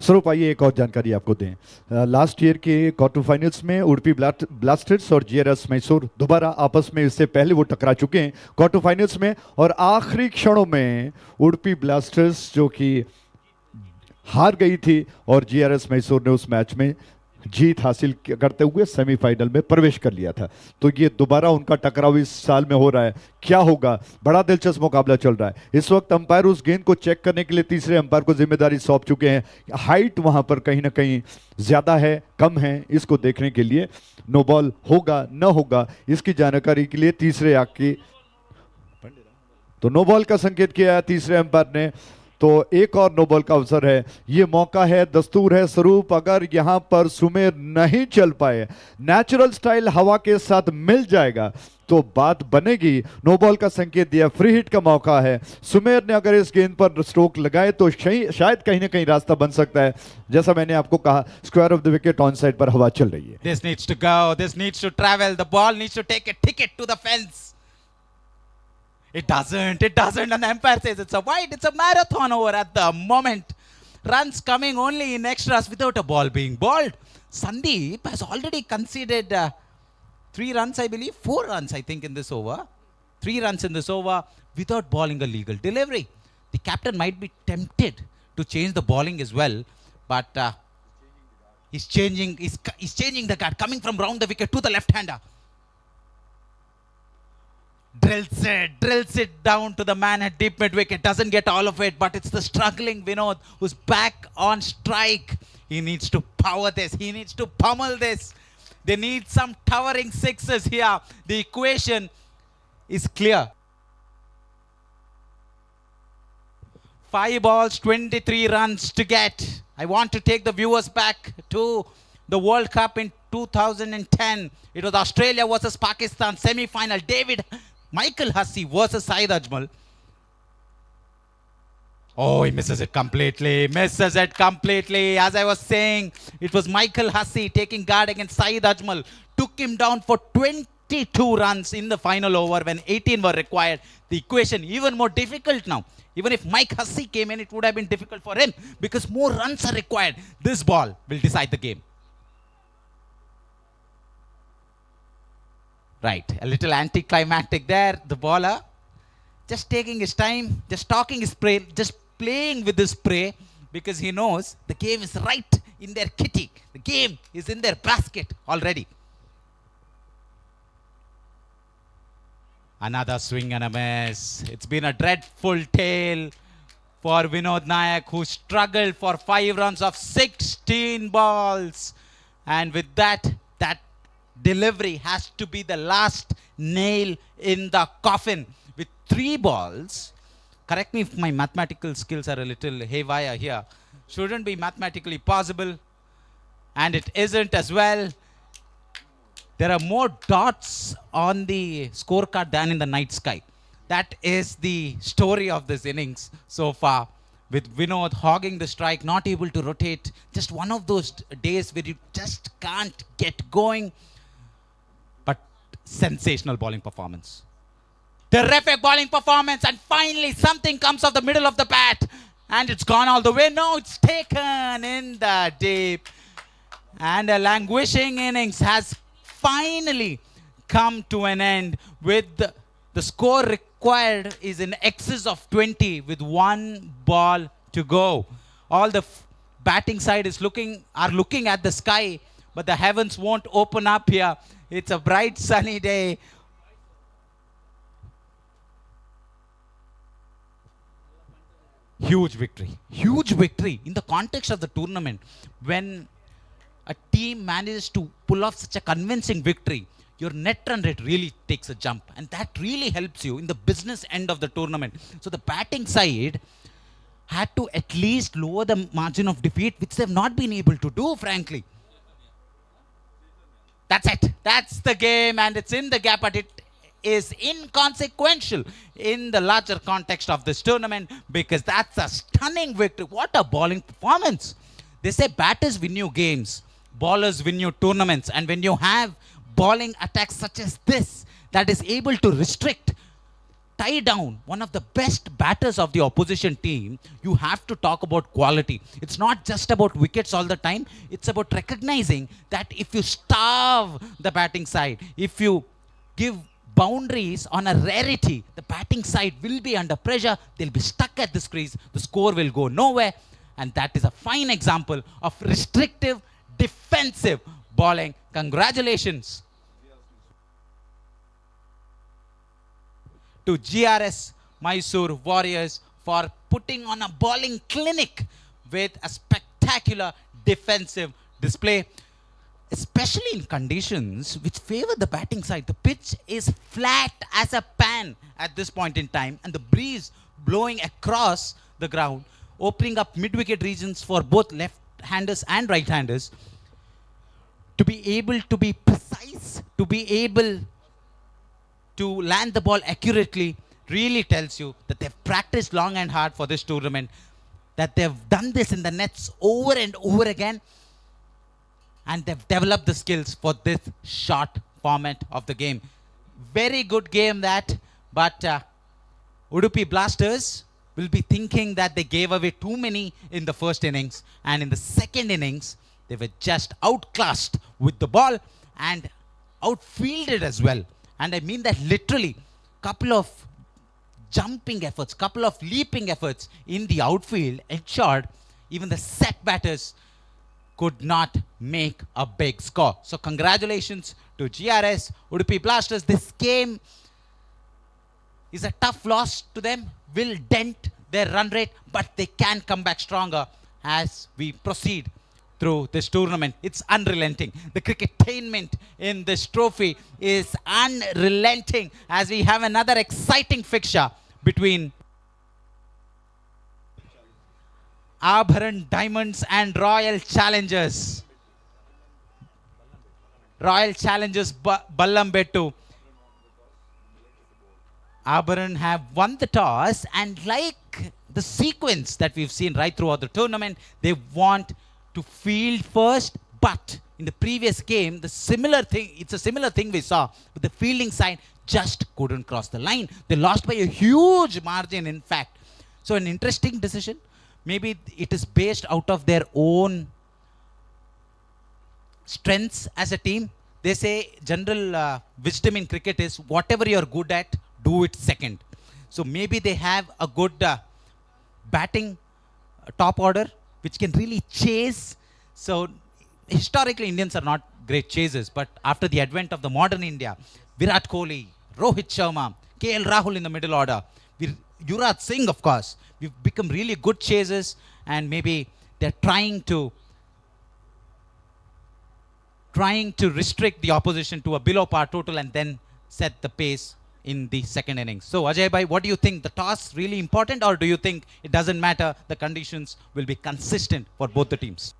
स्वरूप आइए एक और जानकारी आपको दें। Last year के quarter finals में Udupi blasters और जीआरएस मैसूर दोबारा आपस में, इससे पहले वो टकरा चुके हैं क्वार्टर फाइनल्स में, और आखिरी क्षणों में उडुपी ब्लास्टर्स जो कि हार गई थी और जीआरएस मैसूर ने उस मैच में जीत हासिल करते हुए सेमीफाइनल में प्रवेश कर लिया था। तो ये दोबारा उनका टकराव इस साल में हो रहा है, क्या होगा, बड़ा दिलचस्प मुकाबला चल रहा है। इस वक्त अंपायर उस गेंद को चेक करने के लिए तीसरे अंपायर को जिम्मेदारी सौंप चुके हैं। हाइट वहां पर कहीं ना कहीं ज्यादा है, कम है, इसको देखने के लिए नो बॉल होगा न होगा इसकी जानकारी के लिए तीसरे आके तो नो बॉल का संकेत किया है तीसरे अंपायर ने। तो एक और नो बॉल का अवसर है, ये मौका है, दस्तूर है स्वरूप, अगर यहां पर सुमेर नहीं चल पाए, नेचुरल स्टाइल हवा के साथ मिल जाएगा तो बात बनेगी। नो बॉल का संकेत दिया, फ्री हिट का मौका है। सुमेर ने अगर इस गेंद पर स्ट्रोक लगाए तो शायद कहीं ना कहीं रास्ता बन सकता है। जैसा मैंने आपको कहा, square of the wicket on side पर हवा चल रही है। This needs to go, this needs to travel, the ball needs to take a ticket to the fence. It doesn't, and the umpire says it's a wide, it's a marathon over at the moment. Runs coming only in extras without a ball being bowled. Sandeep has already conceded 3 runs, I believe, 4 runs, I think, in this over. 3 runs in this over without bowling a legal delivery. The captain might be tempted to change the bowling as well, but he's changing the guard, coming from round the wicket to the left-hander. Drills it down to the man at deep mid-wicket. Doesn't get all of it, but it's the struggling Vinod who's back on strike. He needs to power this. He needs to pummel this. They need some towering sixes here. The equation is clear. 5 balls, 23 runs to get. I want to take the viewers back to the World Cup in 2010. It was Australia versus Pakistan semi-final. Michael Hussey versus Syed Ajmal. Oh, he misses it completely. As I was saying, it was Michael Hussey taking guard against Syed Ajmal. Took him down for 22 runs in the final over when 18 were required. The equation even more difficult now. Even if Mike Hussey came in, it would have been difficult for him because more runs are required. This ball will decide the game. Right, a little anticlimactic there. The bowler just taking his time, just talking his prey, just playing with his prey because he knows the game is right in their kitty. The game is in their basket already. Another swing and a miss. It's been a dreadful tale for Vinod Nayak, who struggled for 5 runs of 16 balls. And with that delivery has to be the last nail in the coffin. With 3 balls, correct me if my mathematical skills are a little haywire here, shouldn't be mathematically possible, and it isn't as well. There are more dots on the scorecard than in the night sky. That is the story of this innings so far, with Vinod hogging the strike, not able to rotate. Just one of those days where you just can't get going. But sensational bowling performance. Terrific bowling performance, and finally something comes off the middle of the bat, and it's gone all the way. No, it's taken in the deep. And a languishing innings has finally come to an end, with the score required is in excess of 20 with 1 ball to go. All the batting side is looking at the sky, but the heavens won't open up here. It's a bright sunny day. Huge victory in the context of the tournament. When a team manages to pull off such a convincing victory, your net run rate really takes a jump, and that really helps you in the business end of the tournament. So the batting side had to at least lower the margin of defeat, which they've not been able to do, frankly. That's it. That's the game, and it's in the gap, but it is inconsequential in the larger context of this tournament, because that's a stunning victory. What a bowling performance. They say batters win you games, bowlers win you tournaments, and when you have bowling attacks such as this that is able to restrict, tie down one of the best batters of the opposition team, you have to talk about quality. It's not just about wickets all the time. It's about recognizing that if you starve the batting side, if you give boundaries on a rarity, the batting side will be under pressure. They'll be stuck at this crease. The score will go nowhere. And that is a fine example of restrictive defensive bowling. Congratulations to GRS Mysore Warriors for putting on a bowling clinic with a spectacular defensive display, especially in conditions which favor the batting side. The pitch is flat as a pan at this point in time, and the breeze blowing across the ground, opening up mid-wicket regions for both left-handers and right-handers. To be able to be precise, to be able to land the ball accurately, really tells you that they've practiced long and hard for this tournament, that they've done this in the nets over and over again, and they've developed the skills for this short format of the game. Very good game that, but Udupi Blasters will be thinking that they gave away too many in the first innings, and in the second innings they were just outclassed with the ball and outfielded as well. And I mean that literally. Couple of jumping efforts, couple of leaping efforts in the outfield ensured even the set batters could not make a big score. So congratulations to GRS Udupi Blasters. This game is a tough loss to them, will dent their run rate, but they can come back stronger as we proceed through this tournament. It's unrelenting. The cricketainment in this trophy is unrelenting as we have another exciting fixture between Abharan Diamonds and Royal Challengers. Royal Challengers Ballambettu. Abharan have won the toss, and like the sequence that we've seen right throughout the tournament, they want to field first, but in the previous game, it's a similar thing we saw, but the fielding side just couldn't cross the line. They lost by a huge margin, in fact. So an interesting decision. Maybe it is based out of their own strengths as a team. They say general wisdom in cricket is whatever you're good at, do it second. So maybe they have a good batting top order which can really chase. So historically Indians are not great chasers, but after the advent of the modern India, Virat Kohli, Rohit Sharma, KL Rahul in the middle order. Yuvraj Singh, of course. We've become really good chasers, and maybe they're trying to restrict the opposition to a below par total and then set the pace in the second innings. So Ajay bhai, what do you think? The toss really important, or do you think it doesn't matter? The conditions will be consistent for both the teams.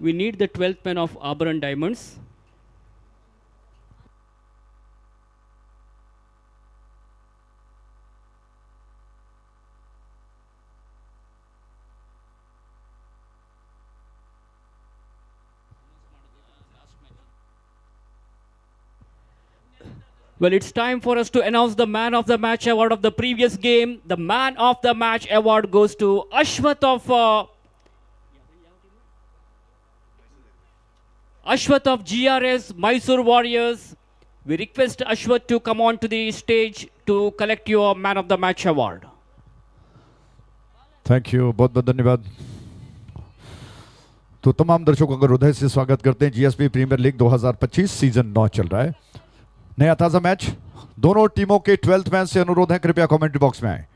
We need the 12th man of Auburn Diamonds. Well, it's time for us to announce the man of the match award of the previous game. The man of the match award goes to Ashwath of GRS Mysore Warriors. We request Ashwath to come on to the stage to collect your man of the match award. Thank you, बहुत बहुत धन्यवाद। तो तमाम दर्शकों का हृदय से स्वागत करते हैं। जीएसबी प्रीमियर लीग 2025 सीजन 9 चल रहा है। नया ताजा मैच, दोनों टीमों के 12th मैन से अनुरोध है कृपया कमेंट्री बॉक्स में आए।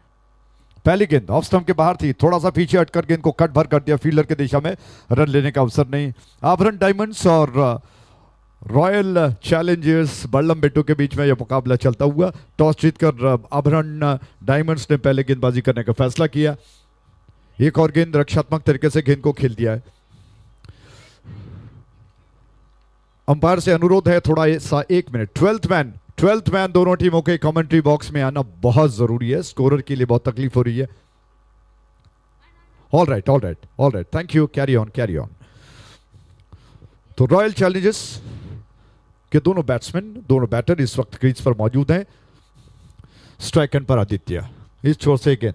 पहली गेंद ऑफ स्टंप के बाहर थी, थोड़ा सा पीछे हटकर गेंद को कट भर कर दिया, फील्डर की दिशा में, रन लेने का अवसर नहीं। आभरण डायमंड्स और रॉयल चैलेंजर्स बल्लम बेटू के बीच में यह मुकाबला चलता हुआ। टॉस जीतकर आभरण डायमंड्स ने पहले गेंदबाजी करने का फैसला किया। एक और गेंद रक्षात्मक तरीके से गेंद को खेल दिया है। अंपायर से अनुरोध है थोड़ा सा 1 मिनट। 12th मैन दोनों टीमों के कमेंट्री बॉक्स में आना बहुत जरूरी है, स्कोरर के लिए बहुत तकलीफ हो रही है। All right, thank you, carry on. तो रॉयल चैलेंजर्स के दोनों बैट्समैन, दोनों बैटर इस वक्त क्रीज पर मौजूद हैं। स्ट्राइक एंड पर आदित्य, इस छोर से गेंद,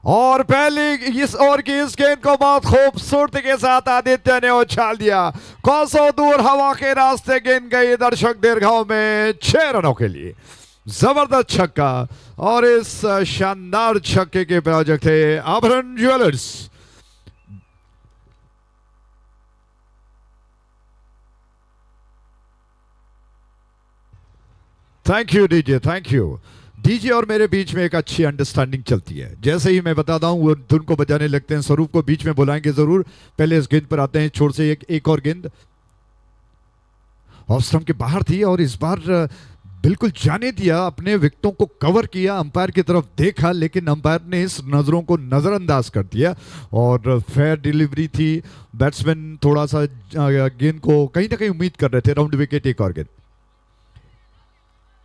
और पहली इस ओवर की इस गेंद को बहुत खूबसूरती के साथ आदित्य ने उछाल दिया। कोसों दूर हवा के रास्ते गेंद गई दर्शक दीर्घाओं में 6 रनों के लिए। जबरदस्त छक्का, और इस शानदार छक्के के प्रायोजक थे आभरण jewellers. Thank you DJ, thank you. DJ और मेरे बीच में एक अच्छी अंडरस्टैंडिंग चलती है। जैसे ही मैं बताता हूं वो धुन को बजाने लगते हैं। स्वरूप को बीच में बुलाएंगे जरूर। पहले इस गेंद पर आते हैं, छोर से एक और गेंद ऑफ स्टंप के बाहर थी, और इस बार बिल्कुल जाने दिया, अपने विकेटों को कवर किया, अंपायर की तरफ देखा, लेकिन अंपायर ने इस नजरों को नजरअंदाज कर दिया और फेयर डिलीवरी थी। बैट्समैन थोड़ा सा गेंद को कहीं ना कहीं उम्मीद कर रहे थे राउंड विकेट। एक और गेंद,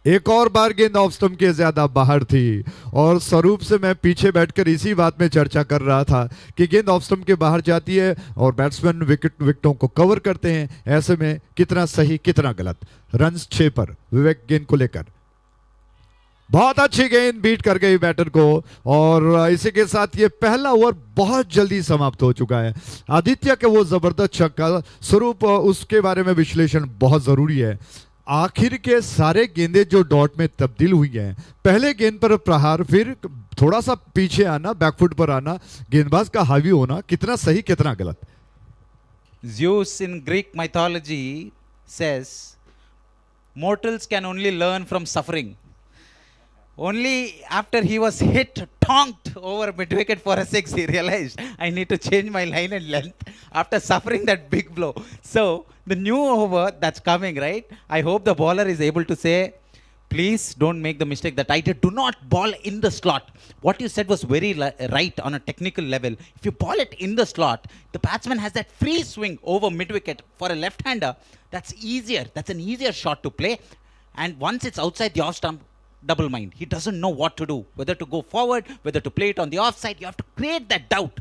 एक और बार गेंद ऑफ स्टंप के ज्यादा बाहर थी, और स्वरूप से मैं पीछे बैठकर इसी बात में चर्चा कर रहा था कि गेंद ऑफ स्टंप के बाहर जाती है और बैट्समैन विकेटों को कवर करते हैं। ऐसे में कितना सही कितना गलत। रन्स 6 पर विवेक गेंद को लेकर, बहुत अच्छी गेंद बीट कर गई बैटर को, और इसी के साथ ये पहला ओवर बहुत जल्दी समाप्त हो चुका है। आदित्य के वो जबरदस्त छक्का, स्वरूप उसके बारे में विश्लेषण बहुत जरूरी है। आखिर के सारे गेंदें जो डॉट में तब्दील हुई हैं, पहले गेंद पर प्रहार, फिर थोड़ा सा पीछे आना, बैकफुट पर आना, गेंदबाज का हावी होना, कितना सही कितना गलत। Zeus in Greek mythology says mortals can only learn from suffering. Only after he was hit, tonked over mid-wicket for a 6, he realized I need to change my line and length after suffering that big blow. So the new over that's coming, right? I hope the bowler is able to say, please don't make the mistake that I did. Do not ball in the slot. What you said was very right on a technical level. If you ball it in the slot, the batsman has that free swing over mid-wicket. For a left-hander, that's easier. That's an easier shot to play. And once it's outside the off-stump, double mind. He doesn't know what to do, whether to go forward, whether to play it on the offside. You have to create that doubt.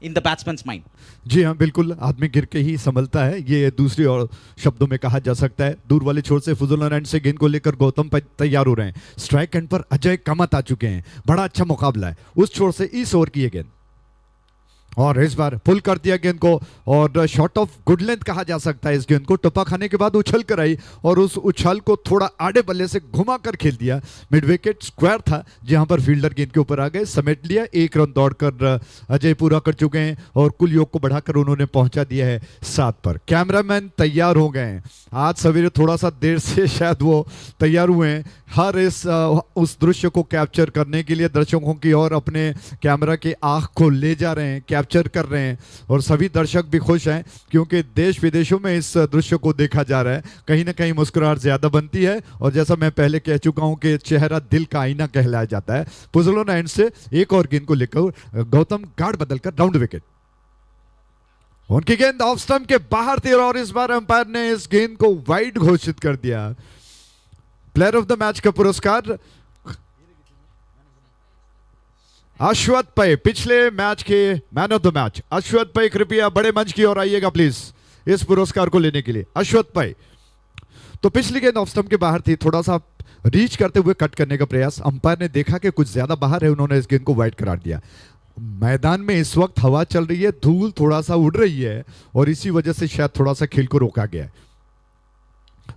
in the batsman's mind. जी हाँ बिल्कुल, आदमी गिर के ही संभलता है, ये दूसरी और शब्दों में कहा जा सकता है। दूर वाले छोर से फुजल एंड से गेंद को लेकर गौतम तैयार हो रहे हैं। स्ट्राइक एंड पर अजय कामत आ चुके हैं। बड़ा अच्छा मुकाबला है। उस छोर से इस ओवर की ये गेंद और इस बार पुल कर दिया गेंद को और शॉट ऑफ गुड लेंथ कहा जा सकता है। इस गेंद को टप्पा खाने के बाद उछल कर आई और उस उछाल को थोड़ा आड़े बल्ले से घुमा कर खेल दिया। मिड विकेट स्क्वायर था जहां पर फील्डर गेंद के ऊपर आ गए, समेट लिया। 1 रन दौड़कर अजय पूरा कर चुके हैं और कुल योग को बढ़ाकर उन्होंने पहुंचा दिया है 7 पर। कैमरामैन तैयार हो गए हैं। आज सवेरे थोड़ा सा देर से शायद वो तैयार हुए हैं। हर उस दृश्य को कैप्चर करने के लिए दर्शकों की ओर अपने कैमरा के आंख को ले जा रहे हैं, कैप्चर कर रहे हैं और सभी दर्शक भी खुश हैं क्योंकि देश विदेशों में इस दृश्य को देखा जा रहा है। कहीं ना कहीं मुस्कुराहट ज्यादा बनती है और जैसा मैं पहले कह चुका हूं कि चेहरा दिल का आईना कहलाया जाता है। पुजलो एंड से एक और गेंद को लेकर गौतम गार्ड बदलकर राउंड विकेट। उनकी गेंद ऑफ स्टंप के बाहर थी और इस बार अंपायर ने इस गेंद को वाइड घोषित कर दिया। प्लेयर ऑफ द मैच का पुरस्कार अश्वथ पै, पिछले मैच के man of the match Ashwath पै, कृपया बड़े मंच की ओर आइएगा प्लीज इस पुरस्कार को लेने के लिए। अश्वथ पै तो पिछली गेंद ऑफ स्टंप के बाहर थी, थोड़ा सा रीच करते हुए कट करने का प्रयास। अंपायर ने देखा कि कुछ ज्यादा बाहर है, उन्होंने इस गेंद को वाइड करार दिया। मैदान में इस वक्त हवा चल रही है, धूल थोड़ा सा उड़ रही है और इसी वजह से शायद थोड़ा सा खेल को रोका गया है।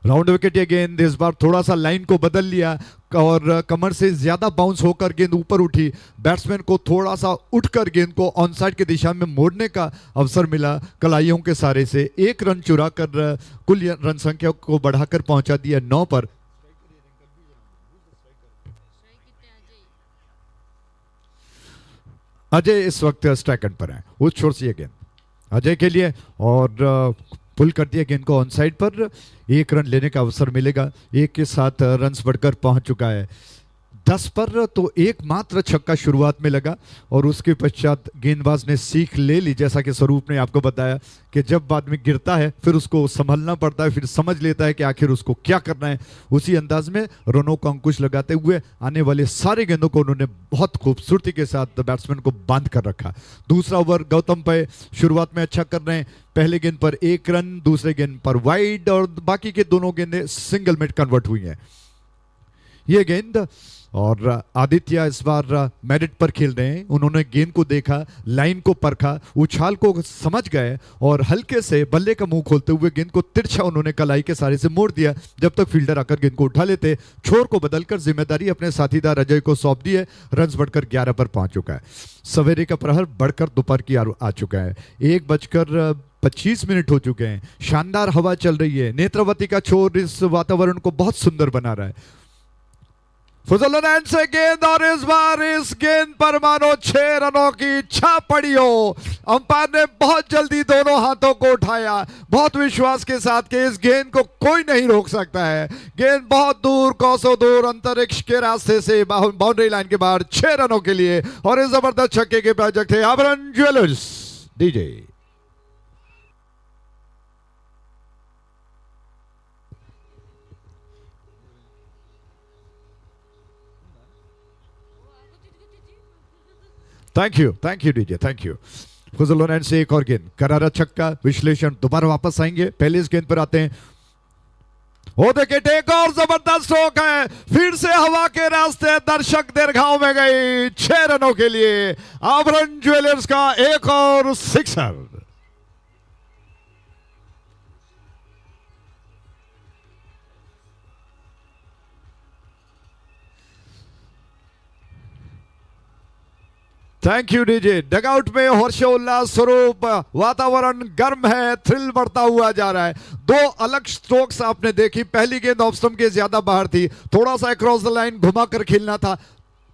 राउंड विकेट ये गेंद इस बार थोड़ा सा लाइन को बदल लिया और कमर से ज्यादा बाउंस होकर गेंद ऊपर उठी। बैट्समैन को थोड़ा सा उठकर गेंद को ऑन साइड की दिशा में मोड़ने का अवसर मिला कलाइयों के सारे से। 1 रन चुरा कर कुल रन संख्या को बढ़ाकर पहुंचा दिया 9 पर। अजय इस वक्त स्ट्राइक एंड पर है। उस छोर से ये गेंद अजय के लिए और पुल कर दिया गेंद को ऑन साइड पर। 1 रन लेने का अवसर मिलेगा। 1 के साथ रन बढ़कर पहुंच चुका है 10 पर। तो एकमात्र छक्का शुरुआत में लगा और उसके पश्चात गेंदबाज ने सीख ले ली, जैसा कि स्वरूप ने आपको बताया कि जब आदमी गिरता है फिर उसको संभलना पड़ता है, फिर समझ लेता है कि आखिर उसको क्या करना है। उसी अंदाज में रनों को अंकुश लगाते हुए आने वाले सारे गेंदों को उन्होंने बहुत खूबसूरती के साथ बैट्समैन को बांध कर रखा। दूसरा ओवर गौतम पे शुरुआत में अच्छा कर रहे हैं। पहले गेंद पर 1 रन, दूसरे गेंद पर वाइड और बाकी के दोनों गेंदें सिंगल में कन्वर्ट हुई हैं। ये गेंद और आदित्य इस बार मेरिट पर खेल रहे हैं। उन्होंने गेंद को देखा, लाइन को परखा, उछाल को समझ गए और हल्के से बल्ले का मुंह खोलते हुए गेंद को तिरछा उन्होंने कलाई के सारे से मोड़ दिया जब तक फील्डर आकर गेंद को उठा लेते। छोर को बदलकर जिम्मेदारी अपने साथीदार अजय को सौंप दी है। रन बढ़कर 11 पर पहुंच चुका है। सवेरे का प्रहर बढ़कर दोपहर की आ चुका है। 1:25 हो चुके हैं। शानदार हवा चल रही है। नेत्रावती का छोर इस वातावरण को बहुत सुंदर बना रहा है। फुजल से गेंद और इस बार इस गेंद पर मानो 6 रनों की इच्छा पड़ी हो। अंपायर ने बहुत जल्दी दोनों हाथों को उठाया, बहुत विश्वास के साथ कि इस गेंद को कोई नहीं रोक सकता है। गेंद बहुत दूर, कोसों दूर अंतरिक्ष के रास्ते से बाउंड्री लाइन के बाहर 6 रनों के लिए और इस जबरदस्त छक्के के प्रायोजक थे आभरण jewellers DJ. Thank you DJ, thank you. फुजल से एक और गेंद, करारा छक्का। विश्लेषण दोबारा वापस आएंगे, पहले इस गेंद पर आते हैं। ओ देखिए एक और जबरदस्त स्ट्रोक है, फिर से हवा के रास्ते दर्शक दीर्घाओं में गई 6 रनों के लिए। आभरण ज्वेलर्स का एक और sixer. Thank you DJ. Dugout में हर्षोल्लास स्वरूप, वातावरण गर्म है, थ्रिल बढ़ता हुआ जा रहा है। 2 अलग स्ट्रोक्स आपने देखी। पहली गेंद ऑफ स्टंप के ज्यादा बाहर थी, थोड़ा सा अक्रॉस द लाइन घुमाकर खेलना था।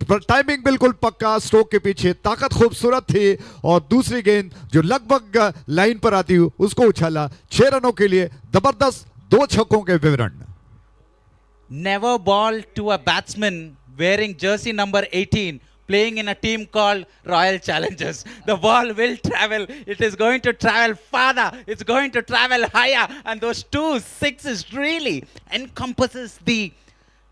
टाइमिंग बिल्कुल पक्का, स्ट्रोक के पीछे ताकत खूबसूरत थी और दूसरी गेंद जो लगभग लाइन पर आती हुई उसको उछाला। 6 रनों के लिए जबरदस्त 2 छक्कों के विवरण। Never ball to a batsman wearing jersey number 18 playing in a team called Royal Challengers. The ball will travel. It is going to travel farther. It's going to travel higher. And those 2 sixes really encompasses the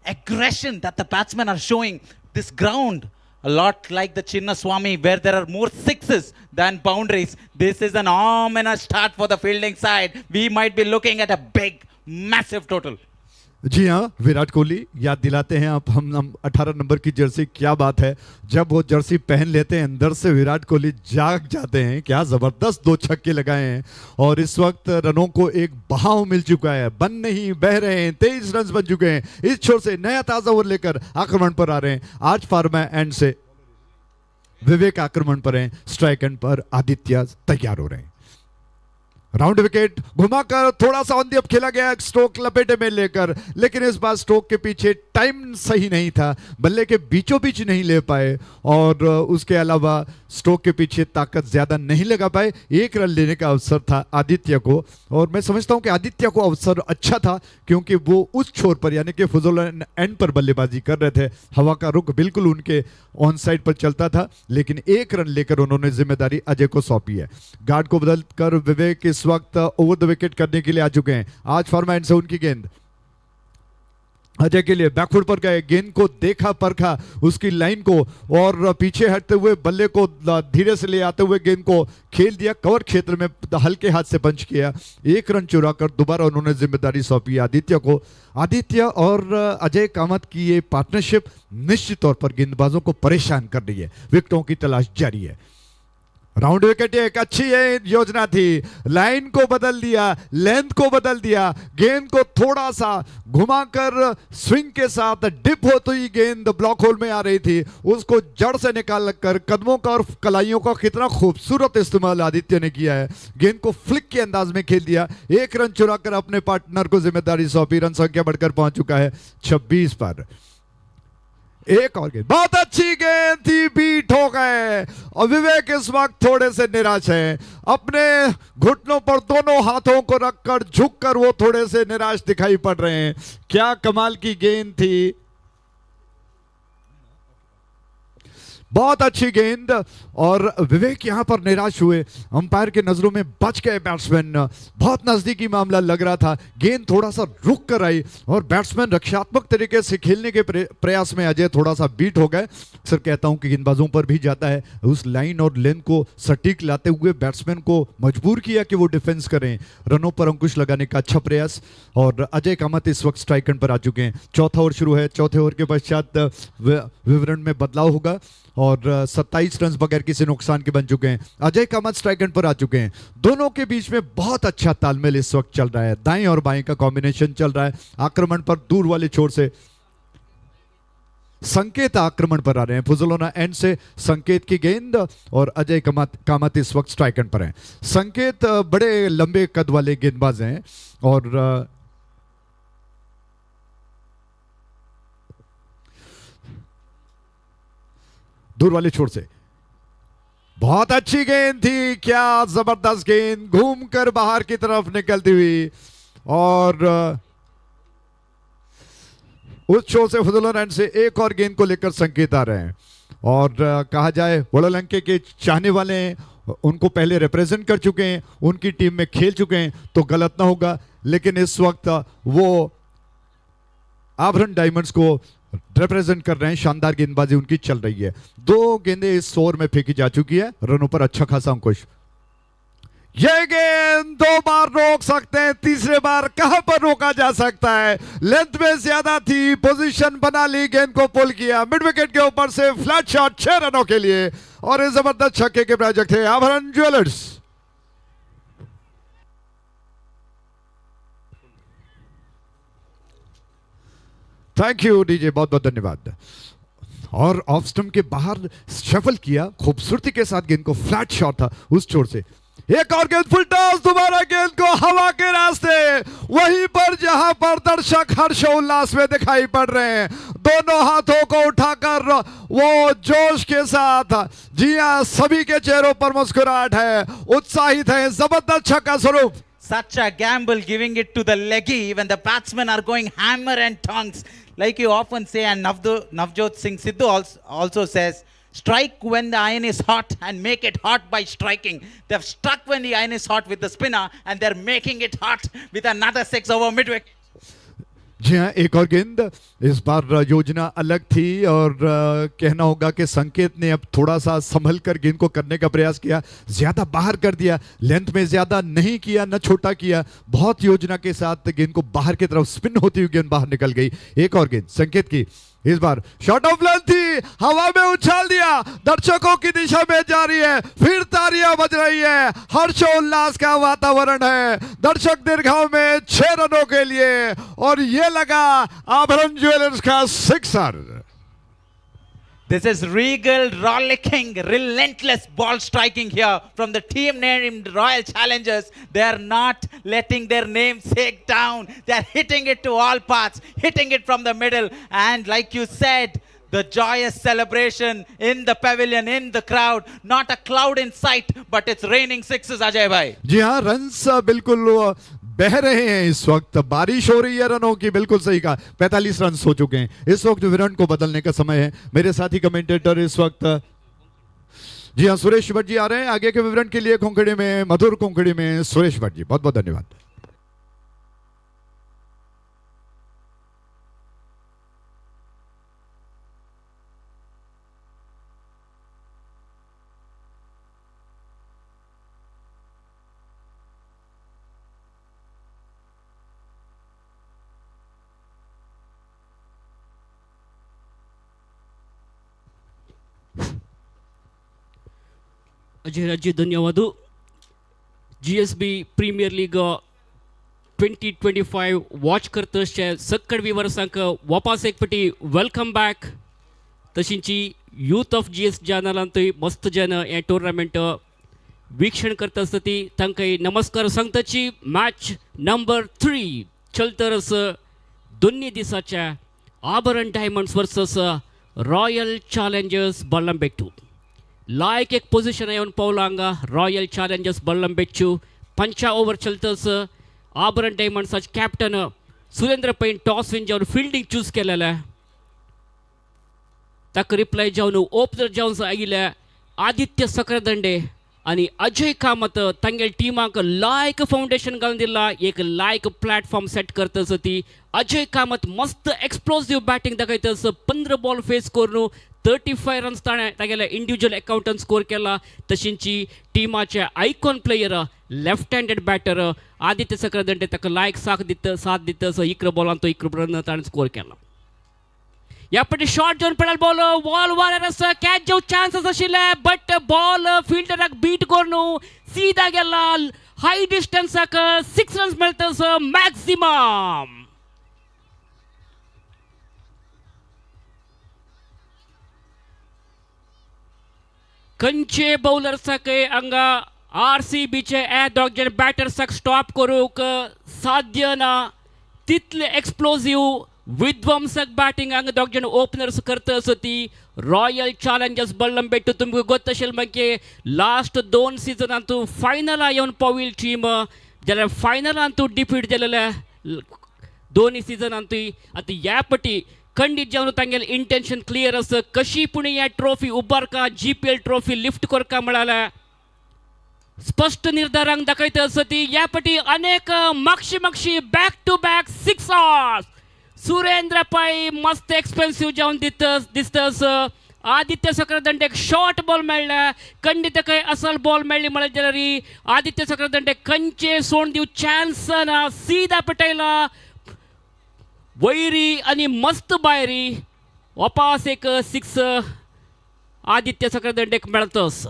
aggression that the batsmen are showing. This ground a lot like the Chinnaswamy, where there are more sixes than boundaries. This is an ominous start for the fielding side. We might be looking at a big, massive total. जी हाँ, विराट कोहली याद दिलाते हैं आप हम 18 number की Jersey. क्या बात है, जब वो जर्सी पहन लेते हैं अंदर से विराट कोहली जाग जाते हैं। क्या जबरदस्त 2 छक्के लगाए हैं और इस वक्त रनों को एक बहाव मिल चुका है, बन नहीं बह रहे हैं। 23 रन बन चुके हैं। इस छोर से नया ताजा ओवर लेकर आक्रमण पर आ रहे हैं। आज फार्मा एंड से विवेक आक्रमण पर हैं, स्ट्राइक एंड पर आदित्य तैयार हो रहे हैं। राउंड विकेट घुमाकर थोड़ा सा ऑन दी अप खेला गया, स्ट्रोक लपेटे में लेकर, लेकिन इस बार स्ट्रोक के पीछे टाइम सही नहीं था, बल्ले के बीचों बीच नहीं ले पाए और उसके अलावा स्ट्रोक के पीछे ताकत ज्यादा नहीं लगा पाए। 1 रन लेने का अवसर था आदित्य को और मैं समझता हूं कि आदित्य को अवसर अच्छा था क्योंकि वो उस छोर पर यानी कि फुजल एंड पर बल्लेबाजी कर रहे थे। हवा का रुख बिल्कुल उनके ऑन साइड पर चलता था, लेकिन 1 रन लेकर उन्होंने जिम्मेदारी अजय को सौंपी है। गार्ड को बदलकर विवेक इस वक्त ओवर द विकेट करने के लिए आ चुके हैं। आज फार्मा एंड से उनकी गेंद अजय के लिए बैकफुट पर गए, गेंद को देखा परखा उसकी लाइन को और पीछे हटते हुए बल्ले को धीरे से ले आते हुए गेंद को खेल दिया, कवर क्षेत्र में हल्के हाथ से पंच किया। 1 रन चुराकर दोबारा उन्होंने जिम्मेदारी सौंपी आदित्य को। आदित्य और अजय कामत की ये पार्टनरशिप निश्चित तौर पर गेंदबाजों को परेशान कर रही है। विकेटों की तलाश जारी है। राउंड विकेट एक अच्छी योजना थी, लाइन को बदल दिया, लेंथ को बदल दिया, गेंद को थोड़ा सा घुमाकर स्विंग के साथ डिप होती हुई गेंद ब्लॉक होल में आ रही थी, उसको जड़ से निकाल कर कदमों का और कलाइयों का कितना खूबसूरत इस्तेमाल आदित्य ने किया है। गेंद को फ्लिक के अंदाज में खेल दिया, 1 रन चुराकर अपने पार्टनर को जिम्मेदारी सौंपी। रन संख्या बढ़कर पहुंच चुका है 26 पर। एक और गेंद, बहुत अच्छी गेंद थी, बीट हो गए और विवेक इस वक्त थोड़े से निराश हैं। अपने घुटनों पर दोनों हाथों को रखकर झुककर वो थोड़े से निराश दिखाई पड़ रहे हैं। क्या कमाल की गेंद थी, बहुत अच्छी गेंद और विवेक यहां पर निराश हुए। अंपायर के नजरों में बच गए बैट्समैन, बहुत नजदीकी मामला लग रहा था। गेंद थोड़ा सा रुक कर आई और बैट्समैन रक्षात्मक तरीके से खेलने के प्रयास में अजय थोड़ा सा बीट हो गए। सर कहता हूं कि गेंदबाजों पर भी जाता है, उस लाइन और लेंथ को सटीक लाते हुए बैट्समैन को मजबूर किया कि वो डिफेंस करें। रनों पर अंकुश लगाने का अच्छा प्रयास और अजय कामत इस वक्त स्ट्राइक एंड पर आ चुके हैं। चौथा ओवर शुरू है, चौथे ओवर के पश्चात विवरण में बदलाव होगा और 27 रन बगैर किसी नुकसान के बन चुके हैं। अजय कामत स्ट्राइक एंड पर आ चुके हैं। दोनों के बीच में बहुत अच्छा तालमेल इस वक्त चल रहा है, दाएं और बाएं का कॉम्बिनेशन चल रहा है। आक्रमण पर दूर वाले छोर से संकेत आक्रमण पर आ रहे हैं, फुजलोना एंड से संकेत की गेंद और अजय कामत इस वक्त स्ट्राइक एंड पर हैं। संकेत बड़े लंबे कद वाले गेंदबाज हैं और दूर वाले छोर से बहुत अच्छी गेंद थी, क्या जबरदस्त गेंद घूमकर बाहर की तरफ निकलती हुई और उस छोर से फजल रन से एक और गेंद को लेकर संकेत आ रहे हैं। और कहा जाए वड़ोलंके के चाहने वाले हैं, उनको पहले रिप्रेजेंट कर चुके हैं, उनकी टीम में खेल चुके हैं तो गलत ना होगा, लेकिन इस वक्त वो आभरण डायमंड्स को रिप्रेजेंट कर रहे हैं। शानदार गेंदबाजी उनकी चल रही है। 2 गेंदें इस ओवर में फेंकी जा चुकी है, रनों पर अच्छा खासा अंकुश। यह गेंद 2 बार रोक सकते हैं, तीसरे बार कहां पर रोका जा सकता है? लेंथ में ज्यादा थी, पोजीशन बना ली, गेंद को पुल किया, मिड विकेट के ऊपर से फ्लैट शॉट 6 रनों के लिए और इस जबरदस्त छक्के के प्रायोजक थे आभरण ज्वेलर्स। थैंक यू डीजे, बहुत बहुत धन्यवाद। और ऑफ स्टंप के बाहर शफल किया, खूबसूरती के साथ गेंद को, फ्लैट शॉट था उस छोर से। एक और गेंद फुल टॉस, दोबारा गेंद को हवा के रास्ते, वहीं पर जहां पर दर्शक हर्षोल्लास में दिखाई पड़ रहे हैं, दोनों हाथों को उठाकर वो जोश के साथ, जी हां, सभी के चेहरों पर मुस्कुराहट है, उत्साहित है। जबरदस्त छक्का स्वरूप। Such a gamble, giving it to the leggy when the batsmen are going hammer and tongs. Like you often say, and Navjot Singh Sidhu also says, strike when the iron is hot and make it hot by striking. They've struck when the iron is hot with the spinner and they're making it hot with another 6 over midwick. जी हाँ, एक और गेंद। इस बार योजना अलग थी और कहना होगा कि संकेत ने अब थोड़ा सा संभल कर गेंद को करने का प्रयास किया, ज्यादा बाहर कर दिया, लेंथ में ज्यादा नहीं किया, न छोटा किया, बहुत योजना के साथ गेंद को बाहर की तरफ स्पिन होती हुई गेंद बाहर निकल गई। एक और गेंद संकेत की, इस बार शॉट ऑफ लेंथ थी, हवा में उछाल दिया, दर्शकों की दिशा में जा रही है, फिर तालियां बज रही है, हर्षोल्लास का वातावरण है, दर्शक दीर्घाव में 6 रनों के लिए, और ये लगा आभरण ज्वेलर्स का sixer. This is regal, rollicking, relentless ball striking here from the team named Royal Challengers. They are not letting their namesake down. They are hitting it to all parts, hitting it from the middle. And like you said, the joyous celebration in the pavilion, in the crowd. Not a cloud in sight, but it's raining sixes, Ajay bhai. जी हाँ, runs बिल्कुल बह रहे हैं इस वक्त, बारिश हो रही है रनों की, बिल्कुल सही कहा। 45 रन हो चुके हैं, इस वक्त विवरण को बदलने का समय है। मेरे साथी कमेंटेटर इस वक्त, जी हाँ, सुरेश भट्ट जी आ रहे हैं आगे के विवरण के लिए। कोंकणी में, मधुर कोंकणी में सुरेश भट्ट जी, बहुत बहुत धन्यवाद। अजय राजी धन्यवाद। GSB प्रीमियर लीग 2025 वॉच करतशे सक्कड विवरसांक वापस एक पटी वेलकम बॅक। तशींची यूथ ऑफ GS चॅनलांतूय मस्त जन हे टुर्नामेंट वीक्षण करता आसतती तांकां नमस्कार सांगताची। मॅच नंबर 3 चलतरस दोन्ही दिसाच्या Aabharan Diamonds versus Royal Challengers Ballambettu. लायक एक पोझिशन येवन पावला हांगा रॉयल चॅलेंजर्स बल्लंबेट्टू। 5 ओव्हर चलतस आभरण डायमंड्साचे कॅप्टन सुरेंद्र पैन टॉस विन जावन फिल्डिंग चूज केलेले, ताका रिप्लाय जावन ओपनर जावन आयिल्ले आदित्य सकरदंडे आणि अजय कामत तांगेल टिमाक लायक फाउंडेशन घालून दिला, एक लायक प्लॅटफॉर्म सेट करतस ती। अजय कामत मस्त एक्सप्लोसिव बॅटिंग दाखयतस, 15 बॉल फेस करून 35 रन्स तागेले इंडिविज्युअल अकाउंटान स्कोर केला। तशींची टिमाचे icon player left handed batter Aditya Sakardande ताका लायक साथ दितस 11 बॉलान तो 11 रन ताणें स्कोर केला। या पटी शॉट जावन पडला बॉल, वॉल वारेर कॅच जावं चान्सेस आशिल्ले, बट बॉल फिल्डराक बीट करून सीधा गेला हाय डिस्टन्साक 6 रन्स मेळतस मॅक्सिमम। कंचे बॉलर्साक हांगा RCBचे हे दोग जण बॅटर्साक स्टॉप करूंक साध्य ना, तितले एक्सप्लोसिव विध्वंसक बॅटिंग हांगा दोग जण ओपनर्स करतस ती। रॉयल चॅलेंजर्स बल्लंबेट्टू तुमकां गोत आशिल्लें मागीर लास्ट 2 सिजनांत फायनला येवन पाविल्ली टीम, जाल्यार फायनलांत डिफीट जालेले दोन्ही सिजनांतूय। आतां ह्या पटी खंडीत जावन तांगेलें इंटेंशन क्लियर आस, कशी पूण ह्या ट्रॉफी उबारका, GPL ट्रॉफी लिफ्ट करका म्हळ्यार स्पष्ट निर्धारांक दाखयता आसा ती। ह्या पटी अनेक मागशी back to back sixers. Surendra Pai मस्त एक्सपेन्सिव जावन दिसतस। आदित्य सकरदंडेक शॉर्ट बॉल मेळ्ळा, खंडीत असल बॉल मेळ्ळी म्हळ्यार जाल्यार आदित्य सकरदंडे खंयचे सोड दिवं चान्स ना, सीधा पेटयला वैरी आणि मस्त बायरी। वापस एक 6 आदित्य सकरदंडेक मेळतस।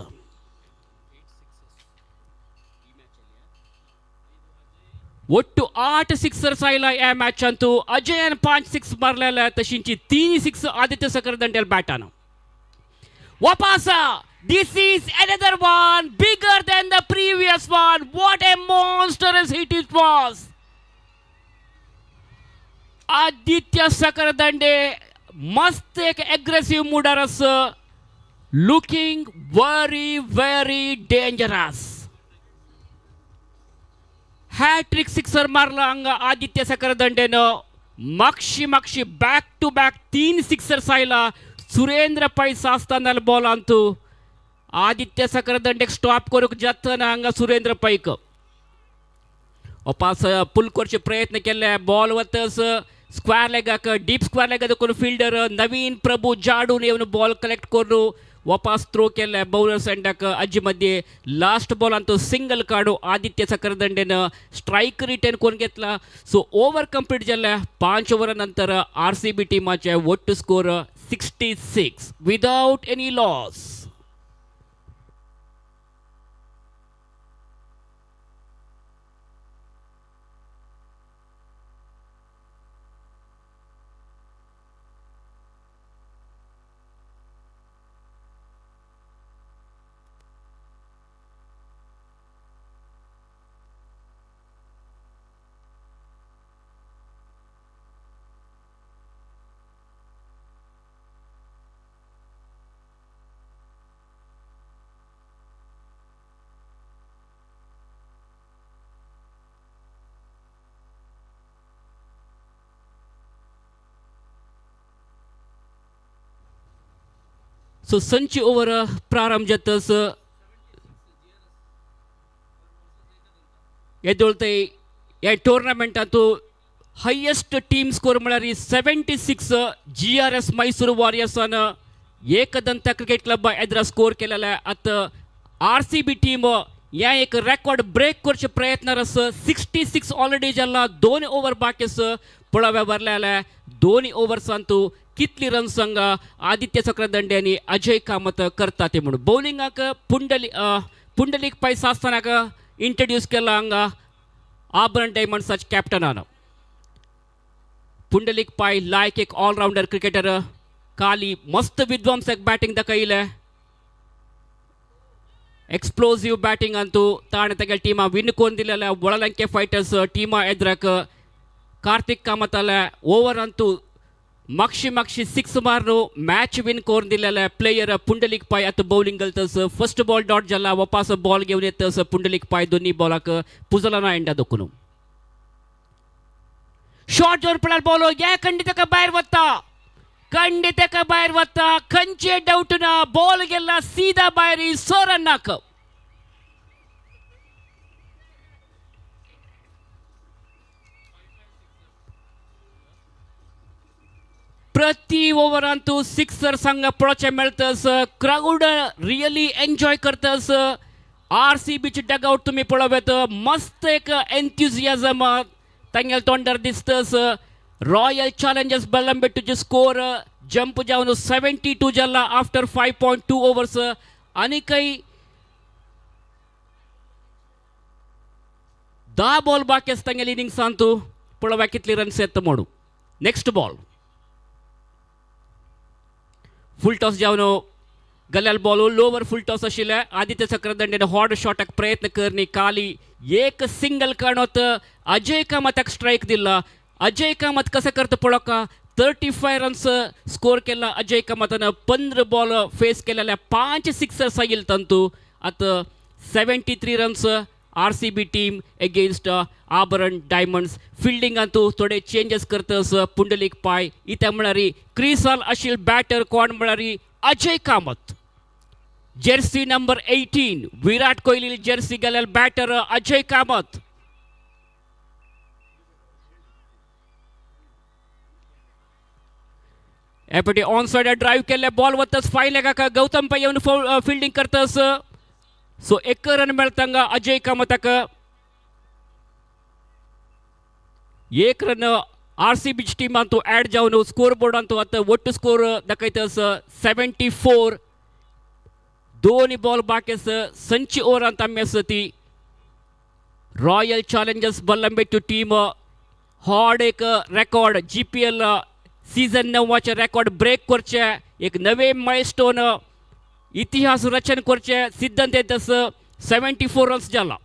ಒಟ್ಟು 8 ಸಿಕ್ಸರ್ಸ್ ಆಯ್ಲ ಈ ಮ್ಯಾಚ್ ಅಂತೂ ಅಜಯನ್ 5 ಸಿಕ್ಸ್ ಮಾರ್ಲೆಲ್ಲ ತಶಿಂಚಿ 3 ಸಿಕ್ಸ್ ಆದಿತ್ಯ ಸಕರದಂಡೆಲ್ ಬ್ಯಾಟಾನ ವಾಪಸ this is another one bigger than the previous one. What a monstrous hit it was. Aditya Sakardande मस्त एक aggressive मूडारस, looking very dangerous. Hattrick sixer मारला हांगा आदित्य सकरदंडेनं। मागशी बॅक टू बॅक 3 सिक्सर्स आयला सुरेंद्र पै आसतना बॉलांतू आदित्य सकरदंडेक स्टॉप करूंक जातना हांगा सुरेंद्र पैक वापस पुल करचे प्रयत्न केले, बॉल वतस स्क्वायर लेगाक डीप स्क्वायर लेगा देखून फिल्डर नवीन प्रभू जाडून येवन बॉल कलेक्ट करून वापस थ्रो केले बौलर सेंडाक अज्जी मध्ये लास्ट बॉल अंतू सिंगल काडू आदित्य सकरदंडेन स्ट्राईक रिटर्न करून घेतला. सो ओव्हर कंप्लीट जाल्ल्या 5 ओव्हर नंतर RCB टीमाचे वोट score 66 without any loss. So संची ओव्हर प्रारंभ जातस येदोळते या टोर्नामेंटात हायेस्ट टीम स्कोर म्हळ्यार 76 GRS Mysore वॉरियर्सान Ekdant cricket club एद्रा score केलेला. आता RCB टीम या एक रेकॉर्ड ब्रेक करचे प्रयत्न रस 66 ऑलरेडी जाला. 2 ओव्हर बाकीस पळाव्या भरलेल्या 2 ओव्हर्सांतू कितली रन्स संघ आदित्य चक्रदंडे आणि अजय कामत करता ते म्हणून बॉलिंगाक पुंडलिक पै सास्तानाक इंट्रोड्यूस केला हांगा आबरण डायमंड्साचे कॅप्टनान. पुंडलिक पै लायक एक ऑलराउंडर क्रिकेटर काली मस्त विध्वंसक बॅटिंग दाखयले. एक्सप्लोसिव बॅटिंग अंतू ताणे तेगे टीमा विन करून दिलेल्या वळलंके फायटर्स टीमा एद्राक Kartik कामताले over Antu मागशी 6 मारनो match win करून दिलेला प्लेयर पुंडलिक पाय आता बॉलिंग घालतस. फर्स्ट बॉल डॉट जाला वापस बॉल घेऊन येतस पुंडलिक पाय दोन्ही बॉलाक पुजला ना एंडा दोकून शॉर्ट जोर पडला बॉल या खंडित बाहेर वत्ता खंचे डाऊट ना बॉल गेला सीधा बाहेर सोरन्नाक. प्रति ओव्हरांतू सिक्सर संघ पळोवचे मेळटस. क्राउड रियली एन्जॉय करतस. RCB ची डगआउट तुम्ही पळोवेत मस्त एक एन्थुसियाझम तांगेल तोंडार दिसतस. रॉयल चॅलेंजर्स बेल्लंबेट्टूचे स्कोर जंप जावन 72 जाला आफ्टर 5.2 ओव्हर्स. आणि काही 10 बॉल बाकी आसा तांगेल इनिंग्सांतू पळोव्या कितली रन्स येता म्हणून. नेक्स्ट बॉल फुल टॉस जावन गल्याल बॉल लोवर फुल टॉस आशिल्ले. आदित्य चक्रदंडेन हॉट शॉटाक प्रयत्न करनी काली एक सिंगल काडत अजय कामताक स्ट्राईक दिला. अजय कामत कसं करतं पळोका 35 रन्स स्कोर केला अजय कामतान. 15 बॉल फेस केलेल्या 5 सिक्सर्स आयिल तंतू. आता 73 runs RCB team against Aabharan Diamonds. फिल्डिंगांतू थोडे चेंजेस करतस पुंडलिक पाय इथे म्हणारी क्रिसाल आशिल बॅटर कोण म्हणारी Ajay Kamath. Jersey number 18 Virat Kohli jersey गेलेल बॅटर अजय कामत. एपटी ऑन साइड ड्राइव केले बॉल वतस फाय लेगाक गौतम पै येऊन फिल्डिंग करतस. सो 1 रन मेळतांगा अजय कामताक. 1 रन RCB टीम अंतू ऍड जावन स्कोर बोर्ड अंतू आता ಒಟ್ಟು स्कोर दाखयतस 74. 2 बॉल बाकीस संची ओव्हर ಅಂತ मेसती. रॉयल चॅलेंजर्स बेल्लंबेट्टू टीम हॉड एक record GPL season 9 record break करचे एक नवे माइलस्टोन इतिहास रचन करचे सिद्धंत येतस. 74 रन्स जाला.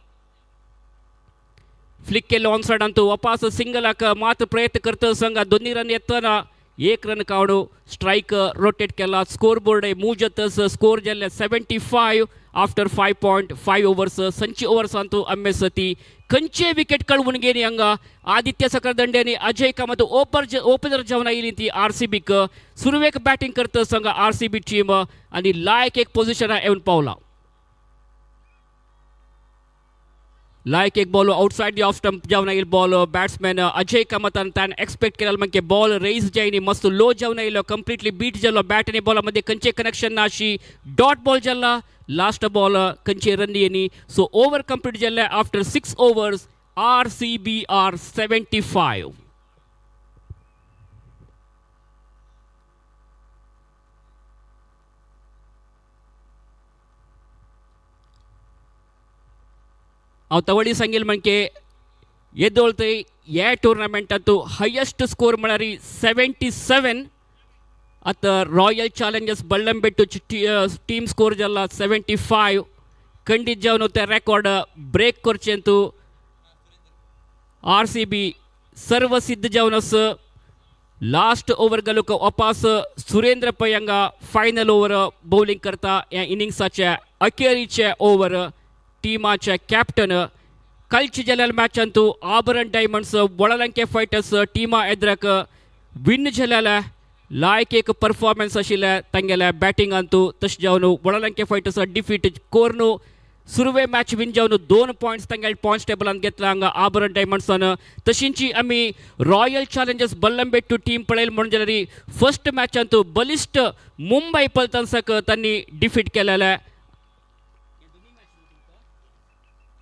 फ्लिक केले ऑन साइड अंतू वापस सिंगलाक मात्र प्रयत्न करत संघ 2 रन येताना 1 रन कावडू स्ट्राईक रोटेट केला. स्कोर बोर्ड मूव जातस. स्कोर जाल्ले 75 after 5.5 overs. संची overs Antu अम्मेसती खंचे wicket कळवून गेली हंगा आदित्य सकरदंडे अजय कामत ओपनर जावन आयिल्ली ती RCB क. सुरवेक बॅटिंग करत संघ RCB टीम आणि लायक एक पोझिशन येऊन पावला. लायक एक ball outside the off stump जावन येईल बॉल बॅट्समॅन अजय कामतान तान एक्सपेक्ट केलेलं म्हणजे बॉल रेज जायनी मस्त लो जावन येयलो कंप्लीटली बीट जालो बॅट आणि बॉल मध्ये खंयचे कनेक्शन ना अशी डॉट बॉल जाला लास्ट बॉल खंयचे रन येनी सो ओव्हर कंप्लीट जाल्ले आफ्टर 6 overs RCB are 75. हांव तवडी सांगेल म्हणजे येदोळतय ह्या टुर्नामेंटांतू हायेस्ट स्कोर म्हळ्यार 77 आतां रॉयल चॅलेंजर्स बल्लंबेट्टूची टीम स्कोर जाला 75 खंडीत जावन ते रेकॉर्ड ब्रेक करचें तू RCB सर्व सिद्ध जावन आस लास्ट ओवर घालूंक वापस सुरेंद्र पै हांगा फायनल ओवर बॉलिंग करता ह्या इनिंग्साचे अखेरीचे ओवर टीमाचे कॅप्टन कल्च जाल्ल्या मॅचांतू आबरण डायमंड्स वळलंके फायटर्स टीमा एद्रक विन जाल्ल्या लायक एक परफॉर्मन्स आशिल्ले तांगेल्या बॅटिंगांतू तशें जावन वळलंके फायटर्स डिफीट कोरनू सुरवे मॅच विन जावन 2 पॉयंट्स तांगेल्या पॉयंट्स टेबलान घेतला हांगा आबरण डायमंड्सान तशींची आमी रॉयल चॅलेंजर्स बल्लंबेट्टू टीम पळयली म्हणून जाल्यार फर्स्ट मॅचांतू बलिश्ट मुंबय पल्टन्साक तांणी डिफीट केलेले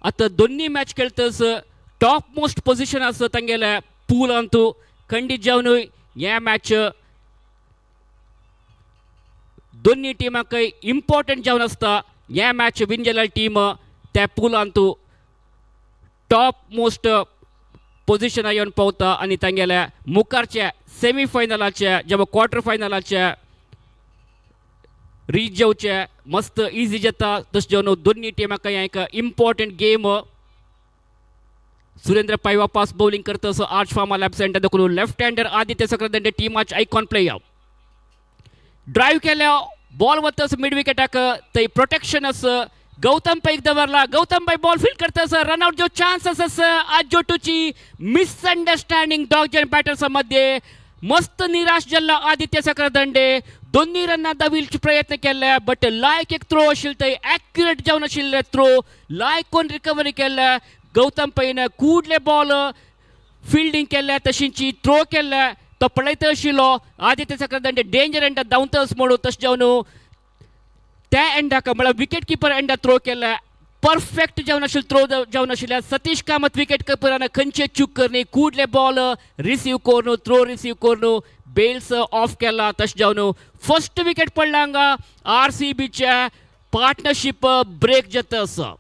आता दोन्ही मॅच खेळतस टॉप मोस्ट पोझिशन आसा तांगेल्या पुलांतू खंडीत जावन ह्या मॅच दोन्ही टिमाक इम्पॉर्टंट जावन आसता ह्या मॅच विन जाल्ल्या टीम त्या पुलांतू टॉप मोस्ट पोझिशनार येवन पावता आनी तांगेल्या मुखारच्या सेमी फायनलाच्या जेव्हा क्वार्टर फायनलाच्या रीच जावचे मस्त इजी जाता तशें जावन दोन्ही टिमाक एक इम्पॉर्टंट गेम सुरेंद्र पै वापस बॉलिंग करतस आर्च फार्मा लॅब सेंटर देखून लेफ्ट हँडर आदित्य सक्रादंडे टीमाचे आयकॉन प्लेयर ड्राईव्ह केल्या बॉल वतस मिड विकेटाक थंय प्रोटेक्शन आस गौतम पैक दवरला गौतम पै बॉल फील्ड करतस रन आउट जो चान्स आसस आज जोटूची मिसअंडरस्टँडिंग डॉग बॅटर्स मध्ये मस्त निराश जाल्ला आदित्य सक्रादंडे दोन्ही रन्ना दाविलचे प्रयत्न केले बट लायक एक थ्रो आशिल्लो थंय एक्युरेट जावन आशिल्ले थ्रो लायक कोण रिकवरी केले गौतम पैन कुडले बॉल फिल्डिंग केले तशींची थ्रो केले तो पळयत आशिल्लो आदित्य सक्रादंडे डेंजर एंड धांवतस म्हणून तशें जावन त्या एंडाक म्हळ्यार विकेट किपर एंडा थ्रो केले परफेक्ट जावन आशिल्लो थ्रो जावन आशिल्ले सतीश कामत विकेट किपरान खंयचे चूक करनी कुडले बॉल रिसीव करून थ्रो रिसीव करून बेल्स ऑफ केला तशें जावन फर्स्ट विकेट पडला हांगा RCBचे पार्टनरशिप ब्रेक जाता आसा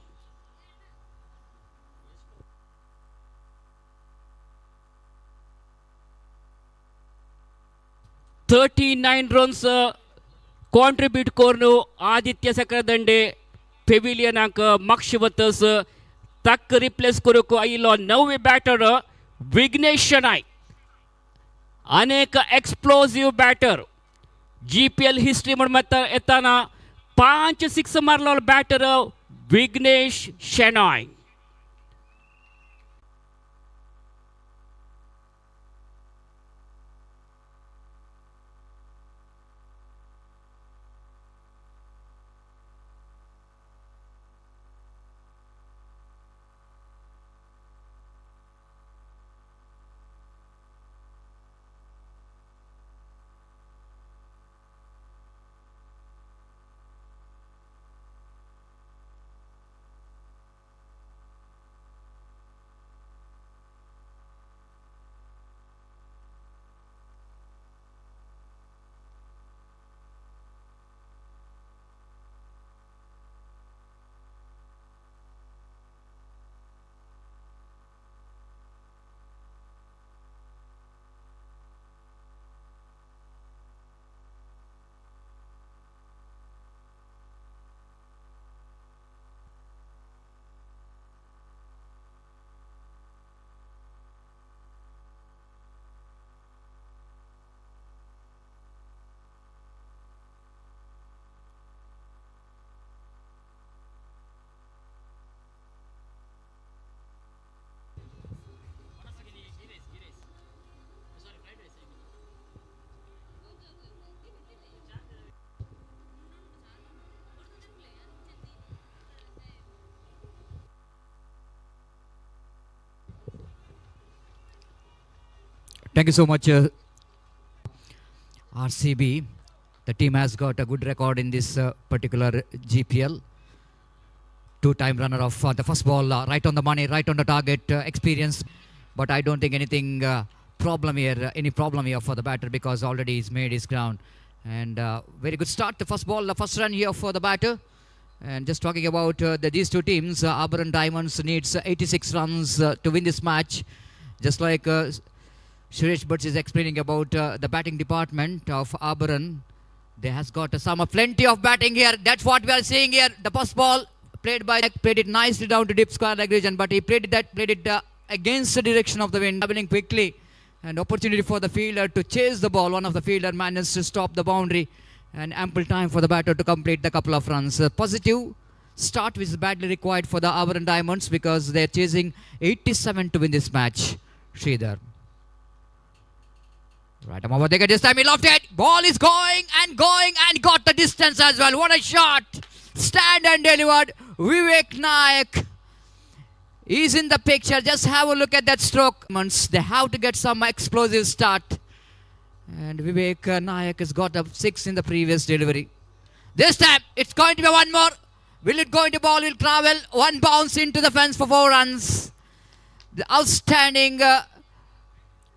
39 runs कॉन्ट्रिब्यूट करून आदित्य सक्रादंडे पेविलियनाक मागशे वतस ताक रिप्लेस करूंक आयिल्लो नवे बॅटर विघ्नेश शेनाय अनेक एक्सप्लोसिव बॅटर GPL हिस्ट्री म्हणून येताना 5 6 मारलो batter Vignesh Shenoy Thank you so much, RCB. The team has got a good record in this particular GPL. Two-time runner-up for the first ball, right on the money, right on the target, experience. But I don't think any problem here for the batter, because already he's made his ground. And very good start. The first ball, the first run here for the batter. And just talking about these two teams, Auburn Diamonds needs 86 runs to win this match. Just like Suresh Bhatt is explaining about the batting department of Auburn. They has got plenty of batting here. That's what we are seeing here. The first ball played it nicely down to deep square leg region, but he played it against the direction of the wind, traveling quickly. An opportunity for the fielder to chase the ball. One of the fielder managed to stop the boundary, and ample time for the batter to complete the couple of runs. A positive start which is badly required for the Auburn Diamonds, because they're chasing 87 to win this match. Sridhar. Right, I'm over there. This time he lofted it. Ball is going and got the distance as well. What a shot. Stand and delivered. Vivek Nayak is in the picture. Just have a look at that stroke. They have to get some explosive start. And Vivek Nayak has got a 6 in the previous delivery. This time it's going to be one more. Will it go into ball? Will travel. One bounce into the fence for 4 runs. The outstanding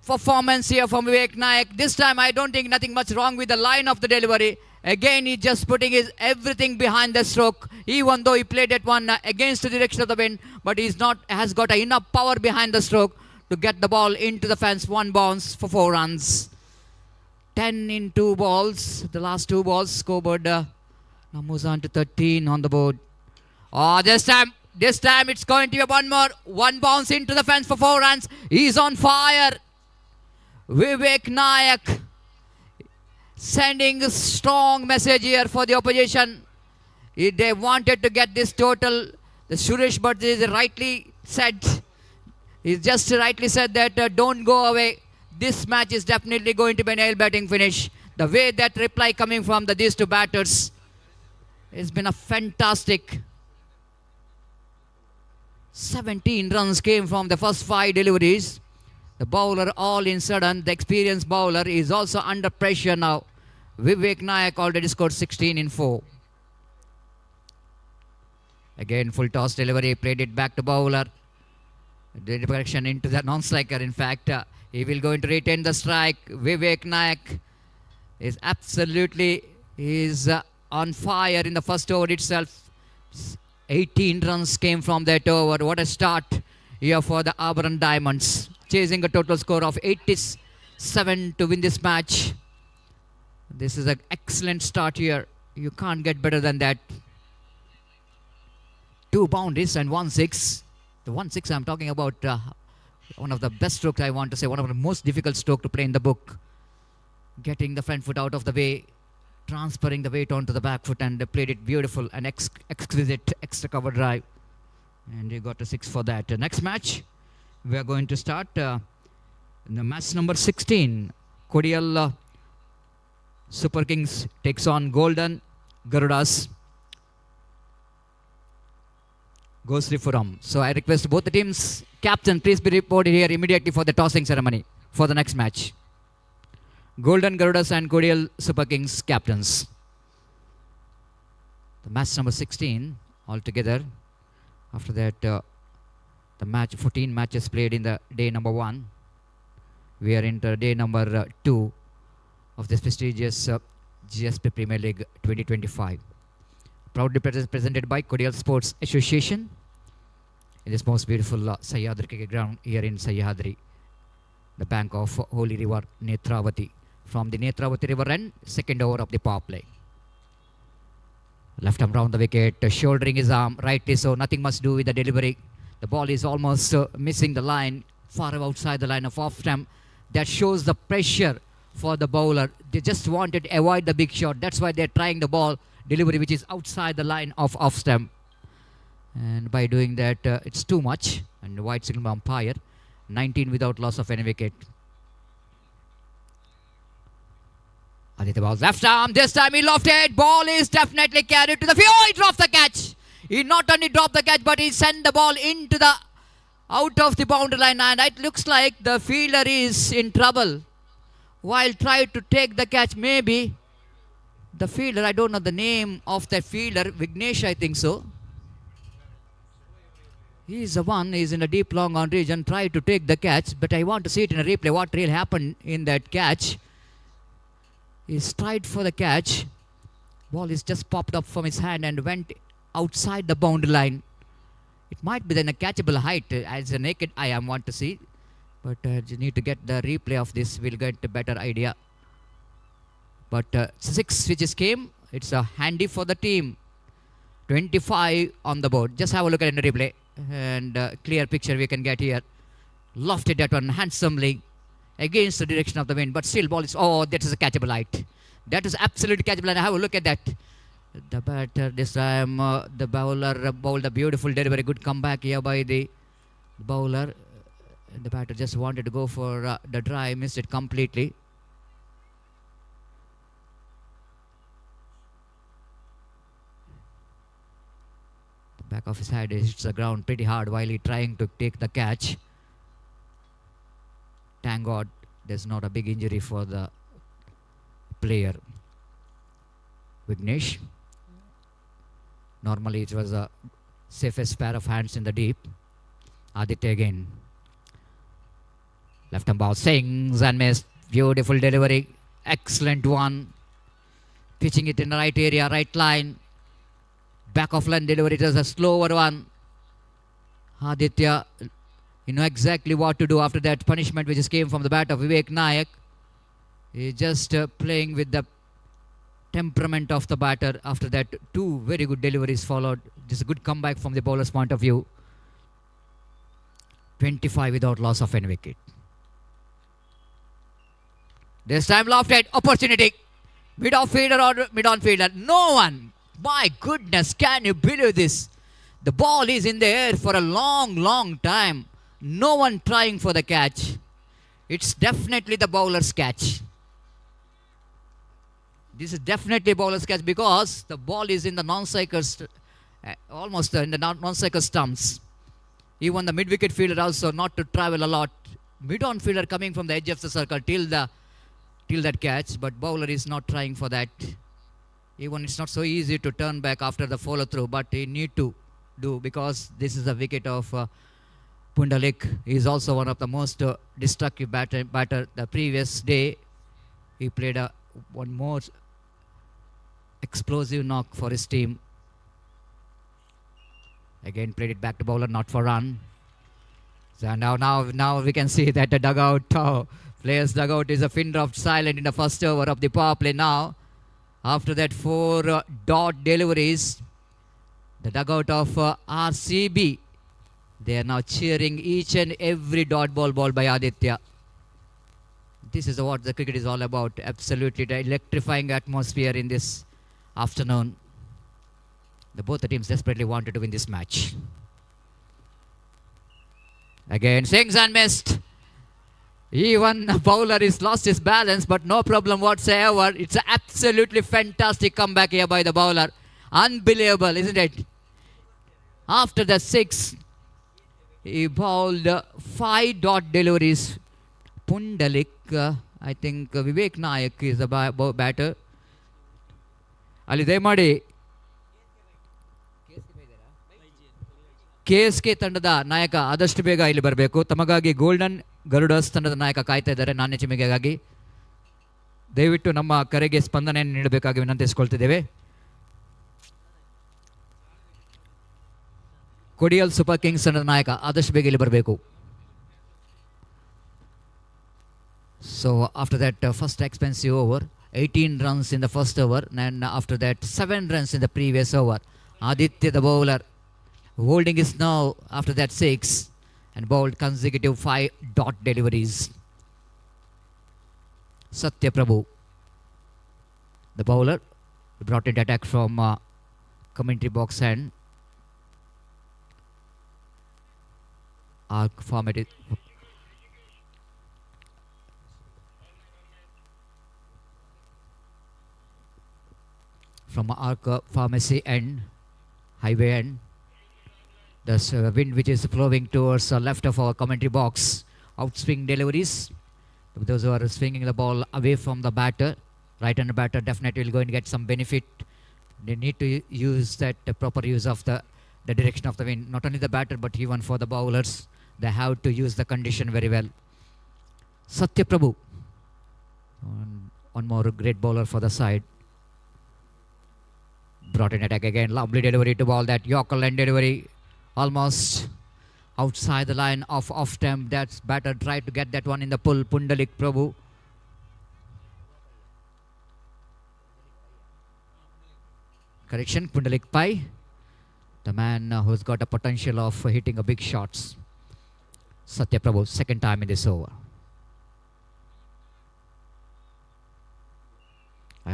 performance here from Vivek Nayak. This time I don't think nothing much wrong with the line of the delivery. Again, he's just putting his everything behind the stroke. Even though he played that one against the direction of the wind, but has got enough power behind the stroke to get the ball into the fence. One bounce for 4 runs. 10 in 2 balls. The last 2 balls. Scoreboard now moves on to 13 on the board. Oh, this time it's going to be one more. One bounce into the fence for 4 runs. He's on fire. Vivek Nayak sending a strong message here for the opposition. If they wanted to get this total, the Suresh Bhatt is rightly said. He's just rightly said that don't go away. This match is definitely going to be a nail batting finish. The way that reply coming from these two batters has been a fantastic. 17 runs came from the first 5 deliveries. The bowler all in sudden, the experienced bowler is also under pressure now. Vivek Nayak already scored 16 in 4. Again, full toss delivery, played it back to bowler. The direction into the non-striker. In fact, he will going to retain the strike. Vivek Nayak is absolutely on fire in the first over itself. 18 runs came from that over. What a start here for the Auburn Diamonds. Chasing a total score of 87 to win this match. This is an excellent start here. You can't get better than that. 2 boundaries and 1-6. The 1-6 I'm talking about, one of the best strokes, I want to say, one of the most difficult strokes to play in the book. Getting the front foot out of the way, transferring the weight onto the back foot, and played it beautiful and exquisite extra cover drive. And you got a 6 for that. Next match, we are going to start in the match number 16. Kodial Super Kings takes on Golden Garudas Gosripuram. So I request both the teams' captain, please be reported here immediately for the tossing ceremony for the next match. Golden Garudas and Kodial Super Kings captains. The match number 16 altogether. After that, the match 14 matches played in the day number 1. We are into day number 2 of this prestigious GSB Premier League 2025. Proudly presented by Kodial Sports Association in this most beautiful Sahyadri cricket ground here in Sahyadri, the bank of Holy River Netravati. From the Netravati River end, second over of the power play. Left arm round the wicket, shouldering his arm, rightly so, nothing much do with the delivery. The ball is almost missing the line, far outside the line of off stump. That shows the pressure for the bowler. They just wanted to avoid the big shot. That's why they're trying the ball delivery which is outside the line of off stump. And by doing that, it's too much. And wide signal umpire. 19 without loss of any wicket. Aditya balls left arm. This time he lofted. Ball is definitely carried to the field. Oh, he dropped the catch. He not only dropped the catch, but he sent the ball into the out of the boundary line, and it looks like the fielder is in trouble while trying to take the catch. Maybe the fielder, I don't know the name of that fielder, Vignesh, I think so. He's the one, he's in a deep long on region, tried to take the catch, but I want to see it in a replay what really happened in that catch. He tried for the catch. Ball is just popped up from his hand and went outside the boundary line. It might be then a catchable height as a naked eye I want to see. But you need to get the replay of this. We'll get a better idea. But 6 switches came. It's a handy for the team. 25 on the board. Just have a look at it in the replay. And clear picture we can get here. Lofted that one handsomely against the direction of the wind. But still ball is, oh, that is a catchable height. That is absolutely catchable. And have a look at that. The batter this time, the bowler bowled a beautiful delivery. Good comeback here by the bowler. The batter just wanted to go for the drive, missed it completely. The back of his head hits the ground pretty hard while he trying to take the catch. Thank God there's not a big injury for the player. Vignesh. Normally it was the safest pair of hands in the deep. Aditya again. Left arm ball sings and missed. Beautiful delivery. Excellent one. Pitching it in the right area, right line. Back of line delivery. It was a slower one. Aditya, you know exactly what to do after that punishment which came from the bat of Vivek Nayak. He's just playing with the temperament of the batter. After that, 2 very good deliveries followed. Just a good comeback from the bowler's point of view. 25 without loss of any wicket. This time lofted opportunity. Mid-off fielder or mid-on fielder. No one. My goodness, can you believe this? The ball is in the air for a long time. No one trying for the catch. It's definitely the bowler's catch. This is definitely a bowler's catch because the ball is in the non-cycle, almost in the non-cycle stumps. Even the mid-wicket fielder also not to travel a lot. Mid-on fielder coming from the edge of the circle till that catch, but bowler is not trying for that. Even it's not so easy to turn back after the follow-through, but he need to do because this is a wicket of Pundalik. He is also one of the most destructive batter. The previous day, he played one more explosive knock for his team. Again played it back to bowler, not for run. So now we can see that the dugout, players dugout is a pin drop silent in the first over of the power play now. After that 4 dot deliveries, the dugout of RCB, they are now cheering each and every dot ball by Aditya. This is what the cricket is all about. Absolutely the electrifying atmosphere in this afternoon. Both the teams desperately wanted to win this match. Again, swings and missed. Even the bowler is lost his balance, but no problem whatsoever. It's an absolutely fantastic comeback here by the bowler. Unbelievable, isn't it? After the 6, he bowled 5 dot deliveries. Pundalik, I think Vivek Nayak is the batter. Ali Demadi. KSK ತಂಡದ ನಾಯಕ ಆದಷ್ಟು ಬೇಗ ಇಲ್ಲಿ ಬರಬೇಕು. ತಮಗಾಗಿ golden ಗರುಡಸ್ ತಂಡದ ನಾಯಕ ಕಾಯ್ತಾ ಇದ್ದಾರೆ ನಾಣ್ಯ ಚಿಮ್ಮಿಗೆಗಾಗಿ. ದಯವಿಟ್ಟು ನಮ್ಮ ಕರೆಗೆ ಸ್ಪಂದನೆಯನ್ನು ನೀಡಬೇಕಾಗಿ ವಿನಂತಿಸಿಕೊಳ್ತಿದ್ದೇವೆ. ಕೊಡಿಯಲ್ ಸೂಪರ್ ಕಿಂಗ್ಸ್ ತಂಡದ ನಾಯಕ ಆದಷ್ಟು ಬೇಗ ಇಲ್ಲಿ ಬರಬೇಕು. So after that first expensive over, 18 runs in the first over, and after that 7 runs in the previous over. Aditya the bowler holding his now after that 6 and bowled consecutive 5 dot deliveries. Satya Prabhu, the bowler, brought in attack from commentary box and arc formatted. From arc pharmacy end, highway end. The wind which is flowing towards the left of our commentary box. Outswing deliveries. Those who are swinging the ball away from the batter. Right-hander batter definitely will going to get some benefit. They need to use that proper use of the direction of the wind. Not only the batter but even for the bowlers. They have to use the condition very well. Satya Prabhu. One more great bowler for the side. Brought in attack again. Lovely delivery to ball. That Yorker line delivery. Almost outside the line of off-stump. That's batter tried to get that one in the pull. Pundalik Prabhu. Correction, Pundalik Pai. The man who's got a potential of hitting a big shots. Satya Prabhu, second time in this over.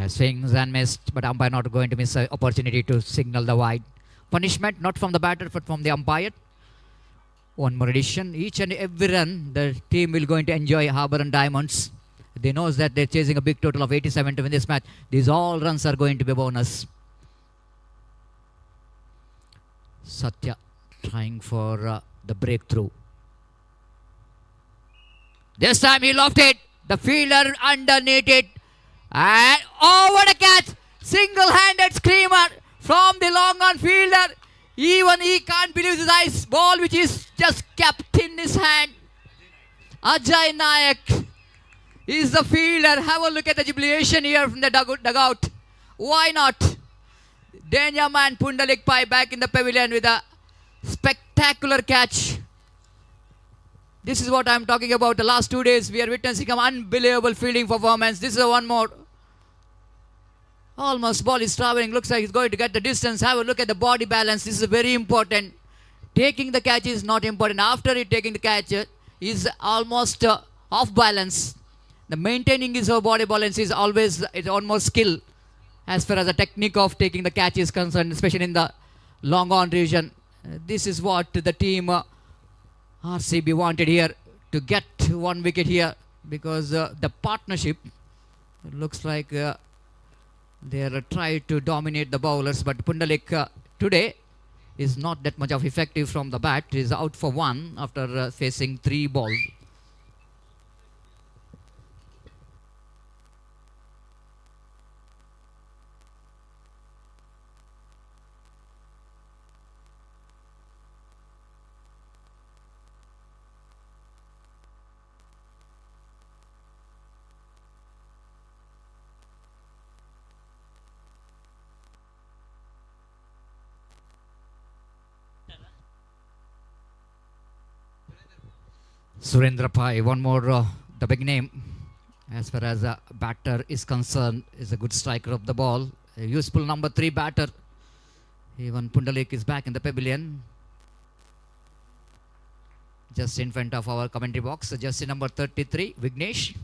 Swings and missed, but umpire not going to miss an opportunity to signal the wide. Punishment not from the batter but from the umpire. One more addition. Each and every run the team will going to enjoy. Harbour and Diamonds. They know that they're chasing a big total of 87 to win this match. These all runs are going to be bonus. Satya trying for the breakthrough. This time he lofted it. The fielder underneath it. And over the catch. Single-handed screamer from the long on fielder. Even he can't believe his eyes. Ball which is just kept in his hand. Ajay Nayak is the fielder. Have a look at the jubilation here from the dugout. Why not? Danger man Pundalik Pai back in the pavilion with a spectacular catch. This is what I'm talking about. The last 2 days we are witnessing an unbelievable fielding performance. This is one more. Almost ball is traveling. Looks like he's going to get the distance. Have a look at the body balance. This is very important. Taking the catch is not important. After it taking the catch is almost off balance. The maintaining his body balance is always one more skill as far as the technique of taking the catch is concerned, especially in the long on region. This is what the team RCB wanted here, to get 1 wicket here, because the partnership looks like they are trying to dominate the bowlers, but Pundalik today is not that much of effective from the bat. He is out for 1 after facing 3 balls. Surendra Pai, one more the big name as far as a batter is concerned, is a good striker of the ball, a useful number 3 batter. Even Pundalik is back in the pavilion, just in front of our commentary box. Jersey number 33, Vignesh,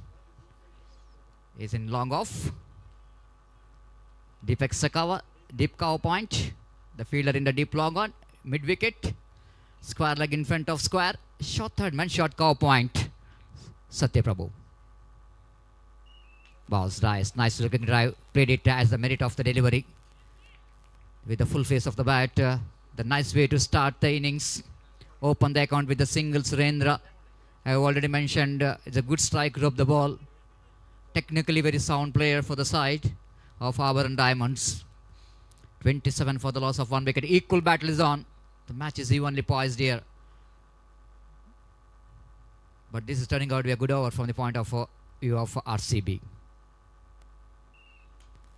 is in long off. Deepak Sakawa, deep cow point, the fielder in the deep long on, mid wicket, square leg in front of square. Short third man, short cow point. Satya Prabhu. Balls nice looking drive. Played it as the merit of the delivery. With the full face of the bat. The nice way to start the innings. Open the account with the single Surendra. I have already mentioned it's a good striker of the ball. Technically very sound player for the side of Harbour and Diamonds. 27 for the loss of 1 wicket. Equal battle is on. The match is evenly poised here. But this is turning out to be a good over from the point of view of RCB.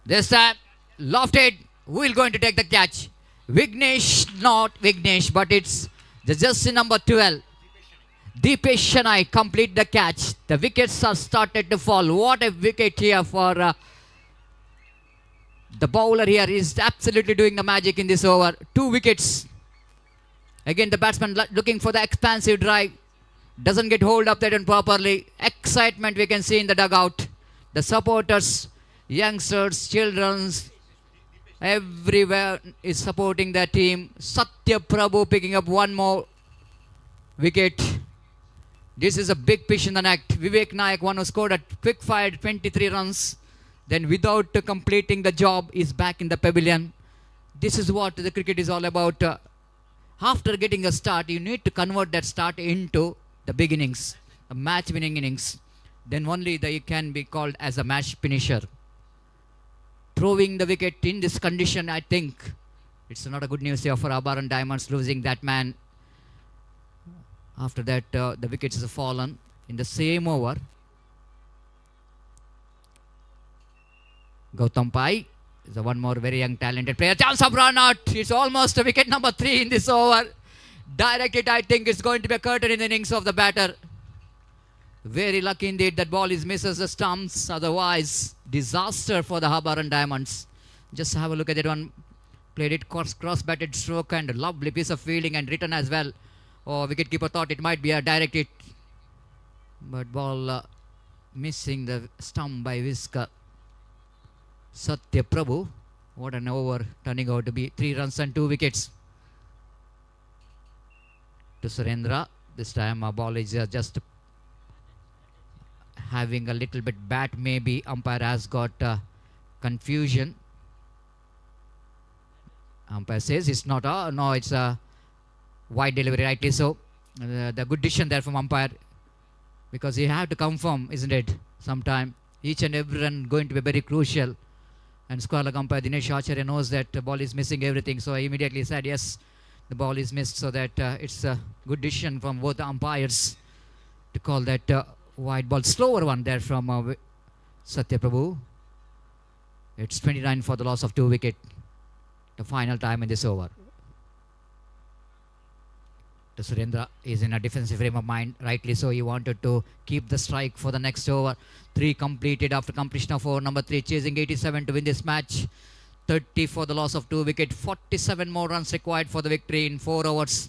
This time, lofted. Who is going to take the catch? Vignesh, not Vignesh, but it's the jersey number 12. Deepesh Shanai complete the catch. The wickets are started to fall. What a wicket here for the bowler here. Is absolutely doing the magic in this over. 2 wickets. Again, the batsman looking for the expansive drive. Doesn't get hold of that one properly. Excitement we can see in the dugout. The supporters, youngsters, children, everywhere is supporting their team. Satya Prabhu picking up 1 more wicket. This is a big pitch in the neck. Vivek Nayak, one who scored a quick fire 23 runs. Then without completing the job is back in the pavilion. This is what the cricket is all about. After getting a start, you need to convert that start into the beginnings, a match winning innings. Then only they can be called as a match finisher. Throwing the wicket in this condition, I think it's not a good news here for Abaran Diamonds, losing that man. After that, the wickets have fallen in the same over. Gautam Pai is a one more very young talented player. Chance of run out. It's almost a wicket number 3 in this over. Directed, I think it's going to be a curtain in the innings of the batter. Very lucky indeed that ball is misses the stumps. Otherwise, disaster for the Abaran Diamonds. Just have a look at that one. Played it cross-batted stroke and a lovely piece of fielding and written as well. Oh, wicketkeeper thought it might be a direct hit. But ball missing the stump by whisker. Satya Prabhu. What an over, turning out to be 3 runs and 2 wickets. To Surendra. This time our ball is just having a little bit bat. Maybe umpire has got confusion. Umpire says it's not a, no, it's a wide delivery, rightly so. The good decision there from umpire, because you have to confirm, isn't it? Sometime each and every run going to be very crucial. And square leg umpire Dinesh Acharya knows that the ball is missing everything, so I immediately said yes, the ball is missed, so that it's a good decision from both the umpires to call that wide ball. Slower one there from Satya Prabhu. It's 29 for the loss of 2 wickets. The final time in this over. The Surendra is in a defensive frame of mind, rightly so. He wanted to keep the strike for the next over. 3 completed after completion of over number 3, chasing 87 to win this match. 30 for the loss of 2 wickets. 47 more runs required for the victory in 4 overs.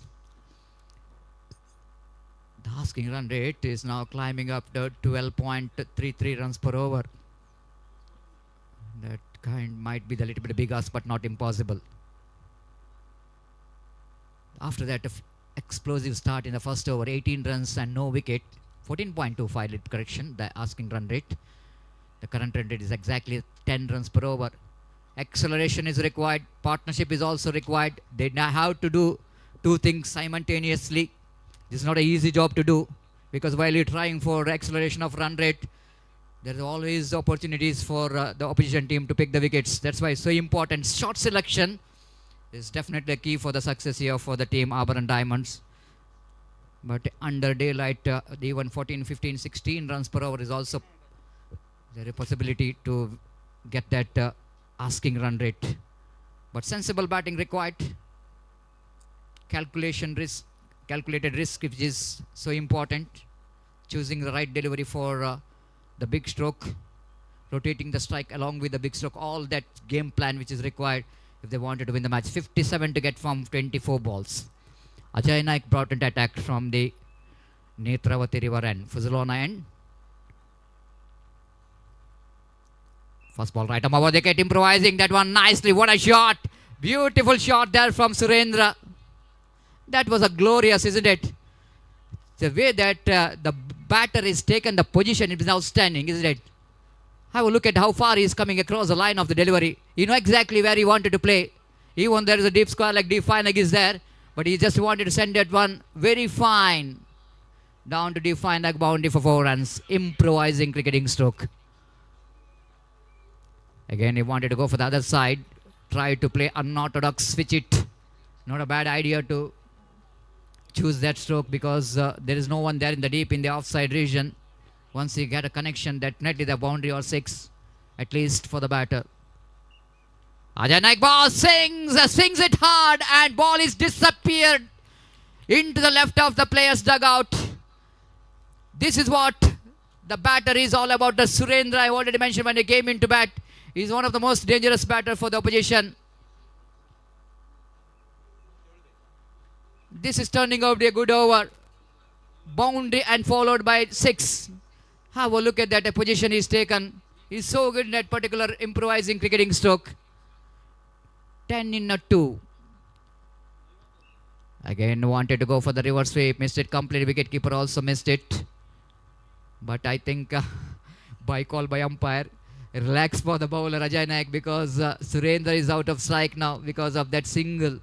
The asking run rate is now climbing up to 12.33 runs per over. That kind might be the little bit big ask, but not impossible. After that, explosive start in the first over, 18 runs and no wicket. 14.25 correction, the asking run rate. The current run rate is exactly 10 runs per over. Acceleration is required. Partnership is also required. They now have to do 2 things simultaneously. This is not an easy job to do, because while you're trying for acceleration of run rate, there are always opportunities for the opposition team to pick the wickets. That's why it's so important. Shot selection is definitely a key for the success here for the team Abaran Diamonds. But under daylight, even 14, 15, 16 runs per over is also there a possibility to get that asking run rate. But sensible batting required. Calculated risk, which is so important. Choosing the right delivery for the big stroke, rotating the strike along with the big stroke, all that game plan which is required if they wanted to win the match. 57 to get from 24 balls. Ajay Naik brought into attack from the Netravati River end. Fuzilona end. First ball right over, they get improvising that one nicely. What a shot! Beautiful shot there from Surendra. That was a glorious, isn't it? The way that the batter is taken the position, it is outstanding, isn't it? Have a look at how far he is coming across the line of the delivery. You know exactly where he wanted to play. Even there is a deep square like deep fine leg is there, but he just wanted to send that one very fine down to deep fine leg boundary for 4 runs. Improvising cricketing stroke. Again, he wanted to go for the other side. Tried to play unorthodox, switch it. Not a bad idea to choose that stroke, because there is no one there in the deep in the offside region. Once you get a connection, definitely the boundary or 6, at least for the batter. Ajay Naik ball swings it hard, and ball is disappeared into the left of the player's dugout. This is what the batter is all about. The Surendra, I already mentioned when he came into bat, is one of the most dangerous batter for the opposition. This is turning out to be a good over. Boundary and followed by 6. Have a look at that position he's taken. He's so good in that particular improvising cricketing stroke. 10 in a 2. Again wanted to go for the reverse sweep. Missed it completely. Wicketkeeper also missed it. But I think by call by umpire. Relax for the bowler Ajay Naik, because Surendra is out of strike now because of that single.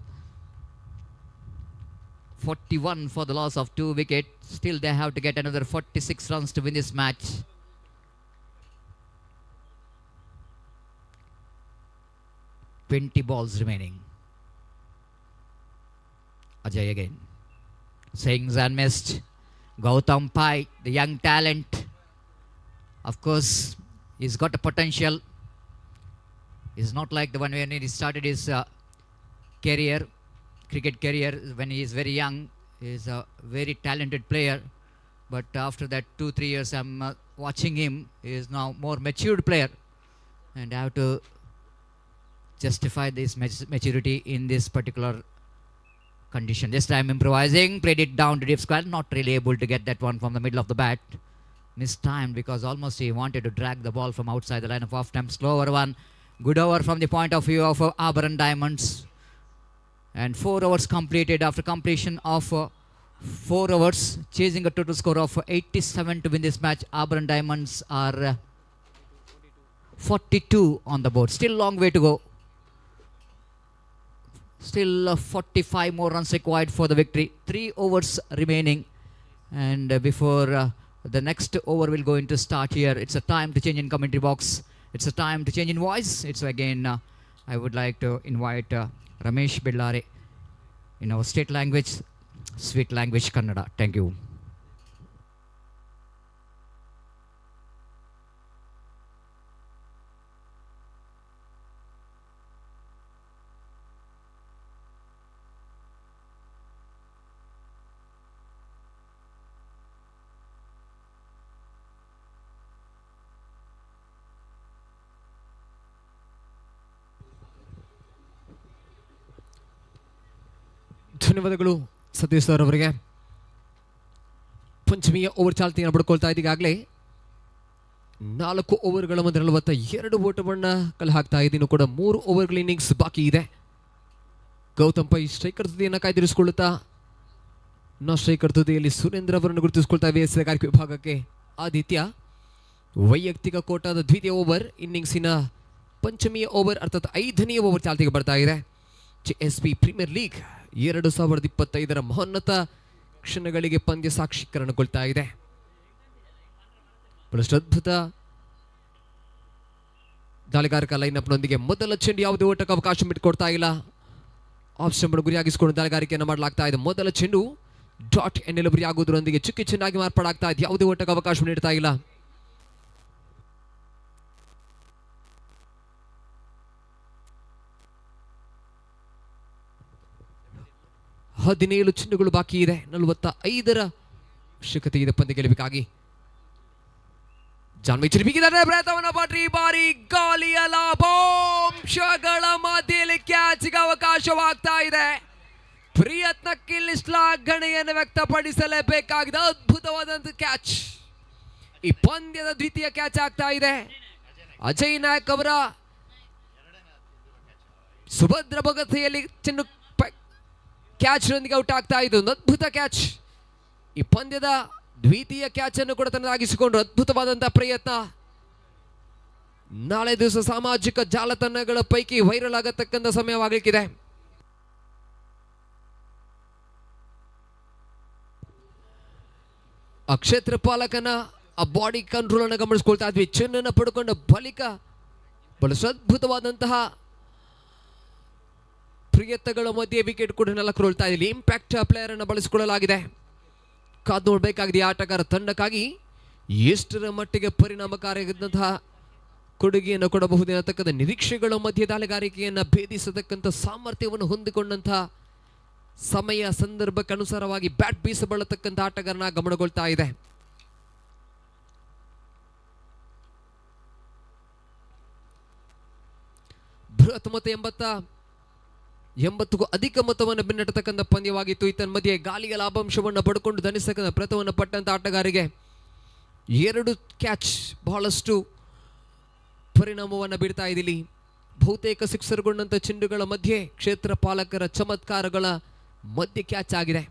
41 for the loss of 2 wickets. Still they have to get another 46 runs to win this match. $20 remaining. Ajay again. Swings and missed. Gautam Pai, the young talent. Of course, he's got a potential. He's not like the one when he started his cricket career when he is very young. He is a very talented player. But after that 2-3 years I'm watching him, he is now more matured player. And I have to justify this maturity in this particular condition. This time improvising, played it down to deep square, not really able to get that one from the middle of the bat. Missed time because almost he wanted to drag the ball from outside the line of off time. Slower one. Good over from the point of view of Aberran Diamonds. And 4 overs completed after completion of 4 overs, chasing a total score of 87 to win this match. Aberran Diamonds are 42 on the board. Still long way to go. Still 45 more runs required for the victory. 3 overs remaining. And before the next over will go into start here, it's a time to change in commentary box. It's a time to change in voice. It's again, I would like to invite Ramesh Bellare in our state language, sweet language Kannada. Thank you. ಧನ್ಯವಾದಗಳು Satish sir ಅವರಿಗೆ. ಪಂಚಮಿಯ over ಚಾಲ್ತಿಯನ್ನು ಪಡ್ಕೊಳ್ತಾ ಇದ್ದೀಗಾಗಲೇ 4 ಓವರ್ಗಳ ಮಧ್ಯೆ 42 ಓಟವನ್ನು ಕಲೆ ಹಾಕ್ತಾ ಇದ್ದೀನಿ. ಕೂಡ 3 ಓವರ್ಗಳ innings ಬಾಕಿ ಇದೆ. ಗೌತಮ್ ಪೈ ಸ್ಟ್ರೈಕರ್ ತುದಿಯನ್ನು ಕಾಯ್ದಿರಿಸಿಕೊಳ್ಳುತ್ತಾ ಸ್ಟ್ರೈಕರ್ ತುದಿಯಲ್ಲಿ ಸುರೇಂದ್ರ ಅವರನ್ನು ಗುರುತಿಸಿಕೊಳ್ತಾ ಇವೆ. ಸಹಕಾರಿಕೆ ವಿಭಾಗಕ್ಕೆ ಆದಿತ್ಯ ವೈಯಕ್ತಿಕ ಕೋಟಾದ ದ್ವಿತೀಯ ಓವರ್ ಇನ್ನಿಂಗ್ಸಿನ ಪಂಚಮಿಯ ಓವರ್ ಅರ್ಥಾತ್ 5ನೇ ಓವರ್ ಚಾಲ್ತಿಗೆ ಬರ್ತಾ ಇದೆ. GSB ಪ್ರೀಮಿಯರ್ ಲೀಗ್ 2025 ಮಹೋನ್ನತ ಕ್ಷಣಗಳಿಗೆ ಪಂದ್ಯ ಸಾಕ್ಷೀಕರಣಗೊಳ್ತಾ ಇದೆ. ಬಹಳಷ್ಟು ಅದ್ಭುತ ದಾಳಿಗಾರಕ ಲೈನ್ಅಪ್ನೊಂದಿಗೆ ಮೊದಲ ಚೆಂಡು ಯಾವುದೇ ಓಟಕ್ಕೆ ಅವಕಾಶ ಬಿಟ್ಟುಕೊಡ್ತಾ ಇಲ್ಲ. ಆಫ್ ಸ್ಟಂಪ್ ಗುರಿಯಾಗಿಸಿಕೊಂಡು ದಾಳಿಗಾರಿಕೆಯನ್ನು ಮಾಡಲಾಗ್ತಾ ಇದೆ. ಮೊದಲ ಚೆಂಡು ಡಾಟ್ ಎನ್ನೆಲ್ಲ ಗುರಿಯಾಗುವುದರೊಂದಿಗೆ ಚುಕ್ಕಿ ಚೆನ್ನಾಗಿ ಮಾರ್ಪಾಡಾಗ್ತಾ ಇದೆ. ಯಾವುದೇ ಓಟಕ್ಕೆ ಅವಕಾಶ ನೀಡ್ತಾ ಇಲ್ಲ. ಹದಿನೇಳು ಚೆಂಡುಗಳು ಬಾಕಿ ಇದೆ. 45 ಅವಶ್ಯಕತೆ ಇದೆ ಪಂದ್ಯ ಗೆಲುವಿಗಾಗಿ. ಜಾನ್ವಿ ಚಿರುಬಿಗಿದ್ದಾರೆ ಪ್ರಯತ್ನವನ್ನ ಪಟ್ರಿ ಬಾರಿ ಗಾಲಿಯ ಲಾಭಾಂಶಗಳ ಮಧ್ಯೆಯಲ್ಲಿ ಕ್ಯಾಚ್ಗೆ ಅವಕಾಶವಾಗ್ತಾ ಇದೆ. ಪ್ರಯತ್ನಕ್ಕೆ ಇಲ್ಲಿ ಶ್ಲಾಘನೆಯನ್ನು ವ್ಯಕ್ತಪಡಿಸಲೇಬೇಕಾಗಿದೆ. ಅದ್ಭುತವಾದಂತಹ ಕ್ಯಾಚ್. ಈ ಪಂದ್ಯದ ದ್ವಿತೀಯ ಕ್ಯಾಚ್ ಆಗ್ತಾ ಇದೆ. ಅಜಯ್ ನಾಯಕ್ ಅವರ ಸುಭದ್ರ ಭಗತೆಯಲ್ಲಿ ಚೆಂಡು ಕ್ಯಾಚ್ನೊಂದಿಗೆ ಔಟ್ ಆಗ್ತಾ ಇದ್ದು ಒಂದು ಅದ್ಭುತ ಕ್ಯಾಚ್. ಈ ಪಂದ್ಯದ ದ್ವಿತೀಯ ಕ್ಯಾಚ್ ಅನ್ನು ಕೂಡ ತನ್ನದಾಗಿಸಿಕೊಂಡು ಅದ್ಭುತವಾದಂತಹ ಪ್ರಯತ್ನ. ನಾಳೆ ದಿವಸ ಸಾಮಾಜಿಕ ಜಾಲತಾಣಗಳ ಪೈಕಿ ವೈರಲ್ ಆಗತಕ್ಕಂಥ ಸಮಯವಾಗಲಿಕ್ಕಿದೆ. ಆ ಕ್ಷೇತ್ರ ಪಾಲಕನ ಆ ಬಾಡಿ ಕಂಟ್ರೋಲ್ ಅನ್ನು ಗಮನಿಸ್ಕೊಳ್ತಾ ಇದ್ವಿ. ಚೆನ್ನನ್ನು ಪಡ್ಕೊಂಡ ಬಳಿಕ ಬಹಳ ಅದ್ಭುತವಾದಂತಹ ಪ್ರಯತ್ನಗಳ ಮಧ್ಯೆ ವಿಕೆಟ್ ಕೂಡ ನೆಲಕ್ಕೊಳ್ತಾ ಇದೆ. ಇಂಪ್ಯಾಕ್ಟ್ ಪ್ಲೇಯರ್ ಅನ್ನು ಬಳಸಿಕೊಳ್ಳಲಾಗಿದೆ. ಕಾದು ನೋಡಬೇಕಾಗಿದೆ ಆಟಗಾರ ತಂಡಕ್ಕಾಗಿ ಎಷ್ಟರ ಮಟ್ಟಿಗೆ ಪರಿಣಾಮಕಾರಿಯಾದಂತಹ ಕೊಡುಗೆಯನ್ನು ಕೊಡಬಹುದು ಅನ್ನತಕ್ಕಂಥ ನಿರೀಕ್ಷೆಗಳ ಮಧ್ಯೆ ದಾಳಿಗಾರಿಕೆಯನ್ನು ಭೇದಿಸತಕ್ಕಂಥ ಸಾಮರ್ಥ್ಯವನ್ನು ಹೊಂದಿಕೊಂಡಂತಹ ಸಮಯ ಸಂದರ್ಭಕ್ಕೆ ಅನುಸಾರವಾಗಿ ಬ್ಯಾಟ್ ಬೀಸಬಳ್ಳತಕ್ಕಂಥ ಆಟಗಾರನ ಗಮನಗೊಳ್ತಾ ಇದೆ. ಬೃಹತ್ ಮೊತ್ತ 80ಕ್ಕೂ ಅಧಿಕ ಮೊತ್ತವನ್ನು ಬೆನ್ನಟ್ಟತಕ್ಕಂಥ ಪಂದ್ಯವಾಗಿತ್ತು. ಇತನ ಮಧ್ಯೆ ಗಾಲಿಯ ಲಾಭಾಂಶವನ್ನು ಪಡ್ಕೊಂಡು ಧನಿಸತಕ್ಕಂಥ ಪ್ರಯತ್ನವನ್ನು ಪಟ್ಟಂತ ಆಟಗಾರಿಗೆ 2 ಕ್ಯಾಚ್ ಬಹಳಷ್ಟು ಪರಿಣಾಮವನ್ನು ಬೀರ್ತಾ ಇದೆ. ಇಲ್ಲಿ ಬಹುತೇಕ ಸಿಕ್ಸರ್ಗೊಂಡಂಥ ಚೆಂಡುಗಳ ಮಧ್ಯೆ ಕ್ಷೇತ್ರ ಪಾಲಕರ ಚಮತ್ಕಾರಗಳ ಮಧ್ಯೆ ಕ್ಯಾಚ್ ಆಗಿದೆ.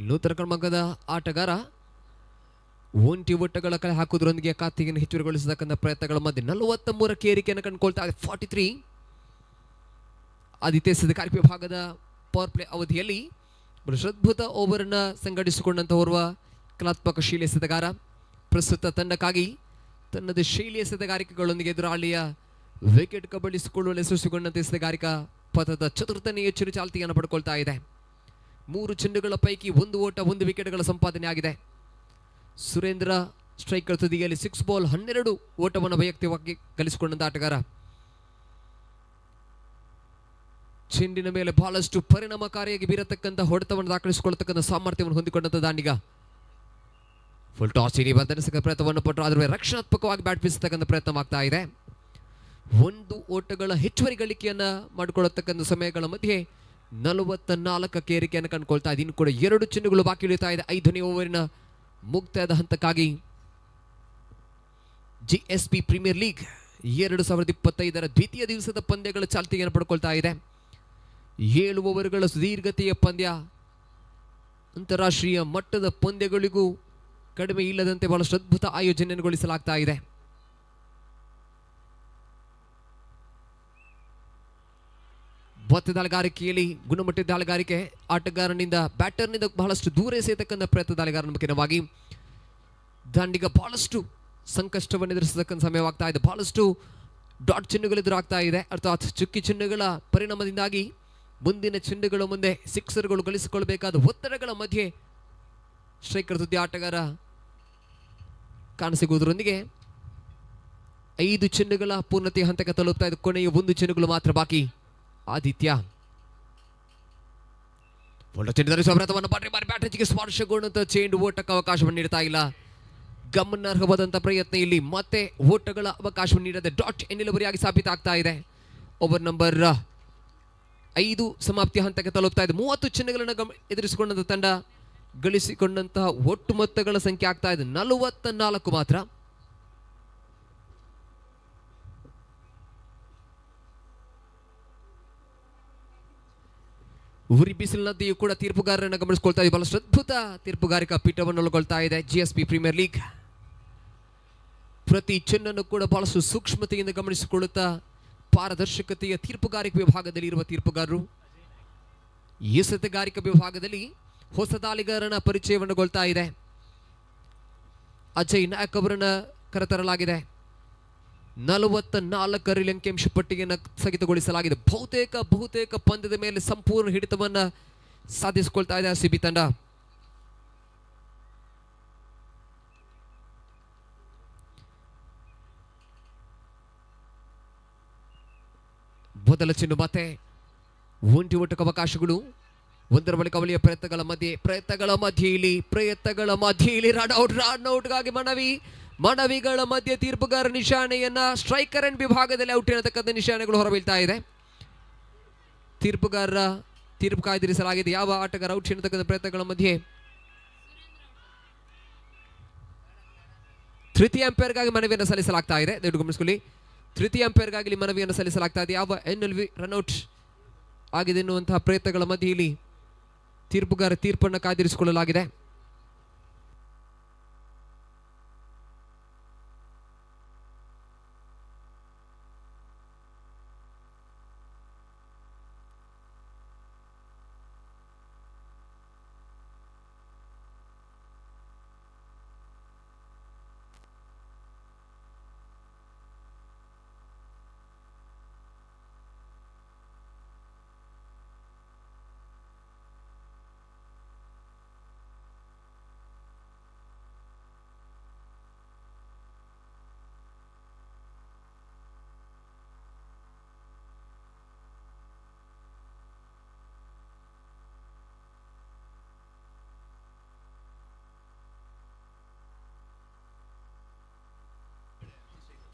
ನೂತನ ಕ್ರಮಾಂಕದ ಆಟಗಾರ ಒಂಟಿ ಒಟ್ಟಗಳ ಕಲೆ ಹಾಕುವುದರೊಂದಿಗೆ ಖಾತೆಯನ್ನು ಹೆಚ್ಚುಗೊಳಿಸತಕ್ಕಂಥ ಪ್ರಯತ್ನಗಳ ಮಧ್ಯೆ 43ಕ್ಕೆ ಏರಿಕೆಯನ್ನು ಕಂಡುಕೊಳ್ತಾ ಇದೆ. 43 ಆದಿತ್ಯ ಸಹಕಾರಿ ವಿಭಾಗದ ಪವರ್ ಪ್ಲೇ ಅವಧಿಯಲ್ಲಿ ಅದ್ಭುತ ಓವರನ್ನು ಸಂಘಟಿಸಿಕೊಂಡಂಥ ಓರ್ವ ಕಲಾತ್ಮಕ ಶೈಲಿಯ ಎಸೆತಗಾರ. ಪ್ರಸ್ತುತ ತಂಡಕ್ಕಾಗಿ ತನ್ನದೇ ಶೈಲಿಯ ಎಸೆತಗಾರಿಕೆಗಳೊಂದಿಗೆ ಎದುರಾಳಿಯ ವಿಕೆಟ್ ಕಬಳಿಸಿಕೊಳ್ಳುವ ಯಶಸ್ವಿಗೊಂಡಂತೆ ಎಸೆತಗಾರಿಕಾ ಪಥದ ಚತುರ್ಥನೇ ಹೆಚ್ಚು ಚಾಲ್ತಿಯನ್ನು ಪಡ್ಕೊಳ್ತಾ ಇದೆ. 3 ಚೆಂಡುಗಳ ಪೈಕಿ 1 ಓಟ 1 ವಿಕೆಟ್ಗಳ ಸಂಪಾದನೆ ಆಗಿದೆ. ಸುರೇಂದ್ರ ಸ್ಟ್ರೈಕರ್ ತುದಿಯಲ್ಲಿ 6 ಬಾಲ್ 12 ಓಟವನ್ನು ವೈಯಕ್ತಿಕವಾಗಿ ಗಳಿಸಿಕೊಂಡಂತ ಆಟಗಾರ. ಚೆಂಡಿನ ಮೇಲೆ ಬಹಳಷ್ಟು ಪರಿಣಾಮಕಾರಿಯಾಗಿ ಬೀರತಕ್ಕಂಥ ಹೊಡೆತವನ್ನು ದಾಖಲಿಸಿಕೊಳ್ಳತಕ್ಕಂಥ ಸಾಮರ್ಥ್ಯವನ್ನು ಹೊಂದಿಕೊಂಡಂತ ದಾಂಡಿಗ. ಫುಲ್ ಟಾಸ್ ಇಲ್ಲಿ ಬಂಧನಿಸಿದ ಪ್ರಯತ್ನವನ್ನು ಪಟ್ಟರು, ಆದರೆ ರಕ್ಷಣಾತ್ಮಕವಾಗಿ ಬ್ಯಾಟ್ ಬೀಸತಕ್ಕಂಥ ಪ್ರಯತ್ನವಾಗ್ತಾ ಇದೆ. 1 ಓಟಗಳ ಹೆಚ್ಚುವರಿ ಗಳಿಕೆಯನ್ನ ಮಾಡಿಕೊಳ್ಳತಕ್ಕಂಥ ಸಮಯಗಳ ಮಧ್ಯೆ 44ಕ್ಕೆ ಏರಿಕೆಯನ್ನು ಕಂಡುಕೊಳ್ತಾ ಇದೆ. ಇನ್ನು ಕೂಡ 2 ಚೆಂಡುಗಳು ಬಾಕಿ ಉಳಿತಾ ಇದೆ. 5ನೇ ಓವರಿನ ಮುಕ್ತಾಯದ ಹಂತಕ್ಕಾಗಿ GSB ಪ್ರೀಮಿಯರ್ ಲೀಗ್ 2025ರ ದ್ವಿತೀಯ ದಿವಸದ ಪಂದ್ಯಗಳ ಚಾಲ್ತಿಯನ್ನು ಪಡ್ಕೊಳ್ತಾ ಇದೆ. 7 ಓವರ್ಗಳ ಸುದೀರ್ಘತೆಯ ಪಂದ್ಯ. ಅಂತಾರಾಷ್ಟ್ರೀಯ ಮಟ್ಟದ ಪಂದ್ಯಗಳಿಗೂ ಕಡಿಮೆ ಇಲ್ಲದಂತೆ ಬಹಳಷ್ಟು ಅದ್ಭುತ ಆಯೋಜನೆಗೊಳಿಸಲಾಗ್ತಾ ಇದೆ. ದಾಳಿಗಾರಿಕೆಯಲ್ಲಿ ಗುಣಮಟ್ಟದ ದಾಳಿಗಾರಿಕೆ, ಆಟಗಾರನಿಂದ ಬ್ಯಾಟರ್ನಿಂದ ಬಹಳಷ್ಟು ದೂರ ಎಸೆಯತಕ್ಕಂಥ ಪ್ರಯತ್ನ ದಾಳಿಗಾರನ ಮುಖ್ಯವಾಗಿ. ದಾಂಡಿಗ ಬಹಳಷ್ಟು ಸಂಕಷ್ಟವನ್ನು ಎದುರಿಸತಕ್ಕಂಥ ಸಮಯವಾಗ್ತಾ ಇದೆ. ಬಹಳಷ್ಟು ಡಾಟ್ ಚೆಂಡುಗಳು ಎದುರಾಗ್ತಾ ಇದೆ, ಅರ್ಥಾತ್ ಚುಕ್ಕಿ ಚೆಂಡುಗಳ ಪರಿಣಾಮದಿಂದಾಗಿ ಮುಂದಿನ ಚೆಂಡುಗಳ ಮುಂದೆ ಸಿಕ್ಸರ್ಗಳು ಗಳಿಸಿಕೊಳ್ಳಬೇಕಾದ ಒತ್ತಡಗಳ ಮಧ್ಯೆ ಸ್ಟ್ರೈಕರ್ ತುದಿ ಆಟಗಾರ ಕಾಣಸಿಗುವುದರೊಂದಿಗೆ 5 ಚೆಂಡುಗಳ ಪೂರ್ಣತೆಯ ಹಂತಕ್ಕೆ ತಲುಪ್ತಾ ಇದೆ. ಕೊನೆಯ 1 ಚೆಂಡುಗಳು ಮಾತ್ರ ಬಾಕಿ. ಆದಿತ್ಯ ಬ್ಯಾಟರ್ಜಿಗೆ ಸ್ಪರ್ಶಗೊಂಡಂತ ಚೆಂಡು ಓಟಕ್ಕೆ ಅವಕಾಶವನ್ನು ನೀಡ್ತಾ ಇಲ್ಲ. ಗಮನಾರ್ಹವಾದಂತಹ ಪ್ರಯತ್ನ ಇಲ್ಲಿ ಮತ್ತೆ ಓಟಗಳ ಅವಕಾಶವನ್ನು ನೀಡದೆ ಡಾಟ್ ಎನ್ನಿಲುಬರಿಯಾಗಿ ಸಾಬೀತಾಗ್ತಾ ಇದೆ. ಓವರ್ ನಂಬರ್ 5 ಸಮಾಪ್ತಿಯ ಹಂತಕ್ಕೆ ತಲುಪ್ತಾ ಇದೆ. 30 ಚೆಂಡುಗಳನ್ನು ಎದುರಿಸಿಕೊಂಡಂತ ತಂಡ ಗಳಿಸಿಕೊಂಡಂತಹ ಒಟ್ಟು ಮೊತ್ತಗಳ ಸಂಖ್ಯೆ ಆಗ್ತಾ ಇದೆ 44 ಮಾತ್ರ. ಉರಿ ಬಿಸಿಲಿನಲ್ಲಿಯೂ ಕೂಡ ತೀರ್ಪುಗಾರರನ್ನು ಗಮನಿಸಿಕೊಳ್ತಾ ಇದೆ. ಬಹಳಷ್ಟು ಅದ್ಭುತ ತೀರ್ಪುಗಾರಿಕಾ ಪೀಠವನ್ನು ಒಳಗೊಳ್ತಾ ಇದೆ GSB ಪ್ರೀಮಿಯರ್ ಲೀಗ್. ಪ್ರತಿ ಚೆನ್ನನ್ನು ಕೂಡ ಬಹಳಷ್ಟು ಸೂಕ್ಷ್ಮತೆಯಿಂದ ಗಮನಿಸಿಕೊಳ್ಳುತ್ತಾ ಪಾರದರ್ಶಕತೆಯ ತೀರ್ಪುಗಾರಿಕೆ ವಿಭಾಗದಲ್ಲಿ ಇರುವ ತೀರ್ಪುಗಾರರು. ಎಸೆತಗಾರಿಕಾ ವಿಭಾಗದಲ್ಲಿ ಹೊಸ ದಾಳಿಗಾರನ ಪರಿಚಯವನ್ನುಗೊಳ್ತಾ ಇದೆ. ಅಜಯ್ ನಾಯಕ್ ಅವರನ್ನ ಕರೆತರಲಾಗಿದೆ. 44 ಅಂಕಿಅಂಶ ಪಟ್ಟಿಗೆಯನ್ನು ಸ್ಥಗಿತಗೊಳಿಸಲಾಗಿದೆ. ಬಹುತೇಕ ಪಂದ್ಯದ ಮೇಲೆ ಸಂಪೂರ್ಣ ಹಿಡಿತವನ್ನ ಸಾಧಿಸಿಕೊಳ್ತಾ ಇದೆ RCB ತಂಡ. ಮೊದಲ ಚೆಂಡು ಮತ್ತೆ ಒಂಟಿ ಓಟಕ್ಕೆ ಅವಕಾಶಗಳು. ಒಂದರ ಬಳಿಕ ಅವಳಿಯ ಪ್ರಯತ್ನಗಳ ಮಧ್ಯೆ ಇಲ್ಲಿ ರನ್ ಔಟ್ಗಾಗಿ ಮನವಿಗಳ ಮಧ್ಯೆ ತೀರ್ಪುಗಾರ ನಿಶಾನೆಯನ್ನ ಸ್ಟ್ರೈಕರ್ ಅಂಡ್ ವಿಭಾಗದಲ್ಲಿ ಔಟ್ ಎನ್ನತಕ್ಕಂಥ ನಿಶಾನೆಗಳು ಹೊರಬೀಳ್ತಾ ಇದೆ. ತೀರ್ಪುಗಾರರ ತೀರ್ಪು ಕಾಯ್ದಿರಿಸಲಾಗಿದೆ. ಯಾವ ಆಟಗಾರ ಔಟ್ ಎನ್ನತಕ್ಕಂಥ ಪ್ರಯತ್ನಗಳ ಮಧ್ಯೆ ತೃತೀಯ ಅಂಪೈರ್ಗಾಗಿ ಮನವಿಯನ್ನು ಸಲ್ಲಿಸಲಾಗ್ತಾ ಇದೆ. ದಯವಿಟ್ಟು ಗಮನಿಸಿಕೊಳ್ಳಿ, ತೃತೀಯ ಅಂಪೈರ್ಗಾಗಿ ಮನವಿಯನ್ನು ಸಲ್ಲಿಸಲಾಗ್ತಾ ಇದೆ. ಯಾವ NLV ರನ್ಔಟ್ ಆಗಿದೆ ಎನ್ನುವಂತಹ ಪ್ರಯತ್ನಗಳ ಮಧ್ಯೆ ಇಲ್ಲಿ ತೀರ್ಪುಗಾರ ತೀರ್ಪನ್ನು ಕಾಯ್ದಿರಿಸಿಕೊಳ್ಳಲಾಗಿದೆ.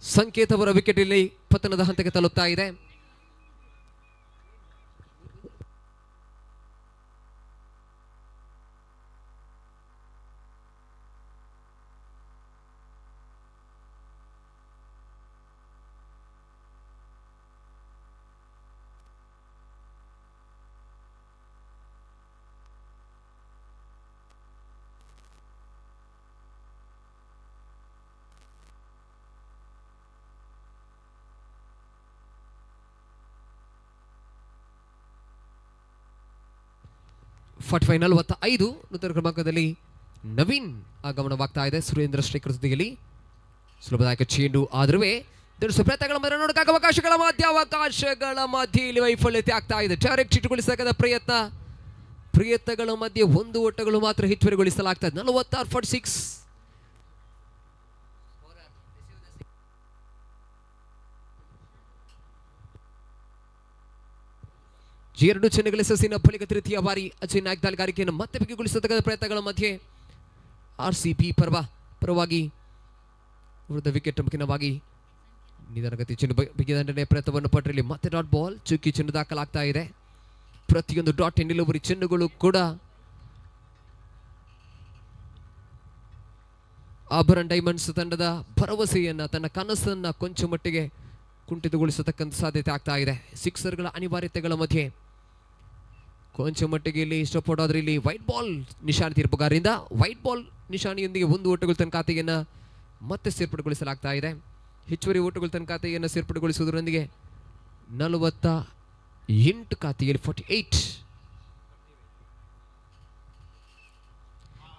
ಸಂಕೇತ್ ಅವರ ವಿಕೆಟ್ ಇಲ್ಲಿ ಪತನದ ಹಂತಕ್ಕೆ ತಲುಪ್ತಾ ಇದೆ. 45 ನೂತನ ಕ್ರಮಾಂಕದಲ್ಲಿ ನವೀನ್ ಆಗಮನವಾಗ್ತಾ ಇದೆ. ಸುರೇಂದ್ರ ಶ್ರೀಕರ್ ಜೊತೆಯಲ್ಲಿ ಸುಲಭದಾಯಕ ಚೆಂಡು ಆದರೂ ಪ್ರಯತ್ನಗಳ ಮಧ್ಯ ನೋಡೋಕೆ ಅವಕಾಶಗಳ ಮಧ್ಯೆ ಇಲ್ಲಿ ವೈಫಲ್ಯತೆ ಆಗ್ತಾ ಇದೆ. ಡೈರೆಕ್ಟ್ ಹಿಟ್ಗೊಳಿಸತಕ್ಕಂಥ ಪ್ರಯತ್ನಗಳ ಮಧ್ಯೆ ಒಂದು ಓಟಗಳು ಮಾತ್ರ ಹೆಚ್ಚುವರಿಗೊಳಿಸಲಾಗ್ತಾ ಇದೆ. 46-46. ಎರಡು ಚೆಂಡುಗಳ ಸಸಿನ ಬಳಿಕ ತೃತೀಯ ಬಾರಿ ಅಜಯ್ ನಾಯಕ್ ದಾಳಿಗಾರಿಕೆಯನ್ನು ಮತ್ತೆ ಬಿಗಿಗೊಳಿಸತಕ್ಕಂಥ ಪ್ರಯತ್ನಗಳ ಮಧ್ಯೆ RCB ಪರವಾಗಿ ಉಳಿದ ವಿಕೆಟ್ ಮುಖ್ಯವಾಗಿ ನಿಧಾನಗತಿ ಚೆಂಡು ಬಿಗಿದಂಡನೆ ಪ್ರಯತ್ನವನ್ನು ಪಟ್ಟರಲ್ಲಿ ಮತ್ತೆ ಡಾಟ್ ಬಾಲ್ ಚುಕ್ಕಿ ಚೆಂಡು ದಾಖಲಾಗ್ತಾ ಇದೆ. ಪ್ರತಿಯೊಂದು ಡಾಟ್ ಡೆಲಿವರಿ ಚೆಂಡುಗಳು ಕೂಡ ಆಭರಣ ಡೈಮಂಡ್ಸ್ ತಂಡದ ಭರವಸೆಯನ್ನ ತನ್ನ ಕನಸನ್ನ ಕೊಂಚ ಮಟ್ಟಿಗೆ ಕುಂಠಿತಗೊಳಿಸತಕ್ಕಂಥ ಸಾಧ್ಯತೆ ಆಗ್ತಾ ಇದೆ. ಸಿಕ್ಸರ್ಗಳ ಅನಿವಾರ್ಯತೆಗಳ ಮಧ್ಯೆ ಕೊಂಚ ಮಟ್ಟಿಗೆ ಇಲ್ಲಿ ಇಷ್ಟಪಡೋದ್ರೆ ಇಲ್ಲಿ ವೈಟ್ ಬಾಲ್ ನಿಶಾನೆ ತೀರ್ಪುಗಾರರಿಂದ ವೈಟ್ ಬಾಲ್ ನಿಶಾನೆಯೊಂದಿಗೆ ಒಂದು ಓಟಗಳ ತನ್ನ ಖಾತೆಯನ್ನು ಮತ್ತೆ ಸೇರ್ಪಡೆಗೊಳಿಸಲಾಗ್ತಾ ಇದೆ. ಹೆಚ್ಚುವರಿ ಓಟಗಳ ತನ್ನ ಖಾತೆಯನ್ನು ಸೇರ್ಪಡೆಗೊಳಿಸುವುದರೊಂದಿಗೆ 48 ಖಾತೆಯಲ್ಲಿ 48.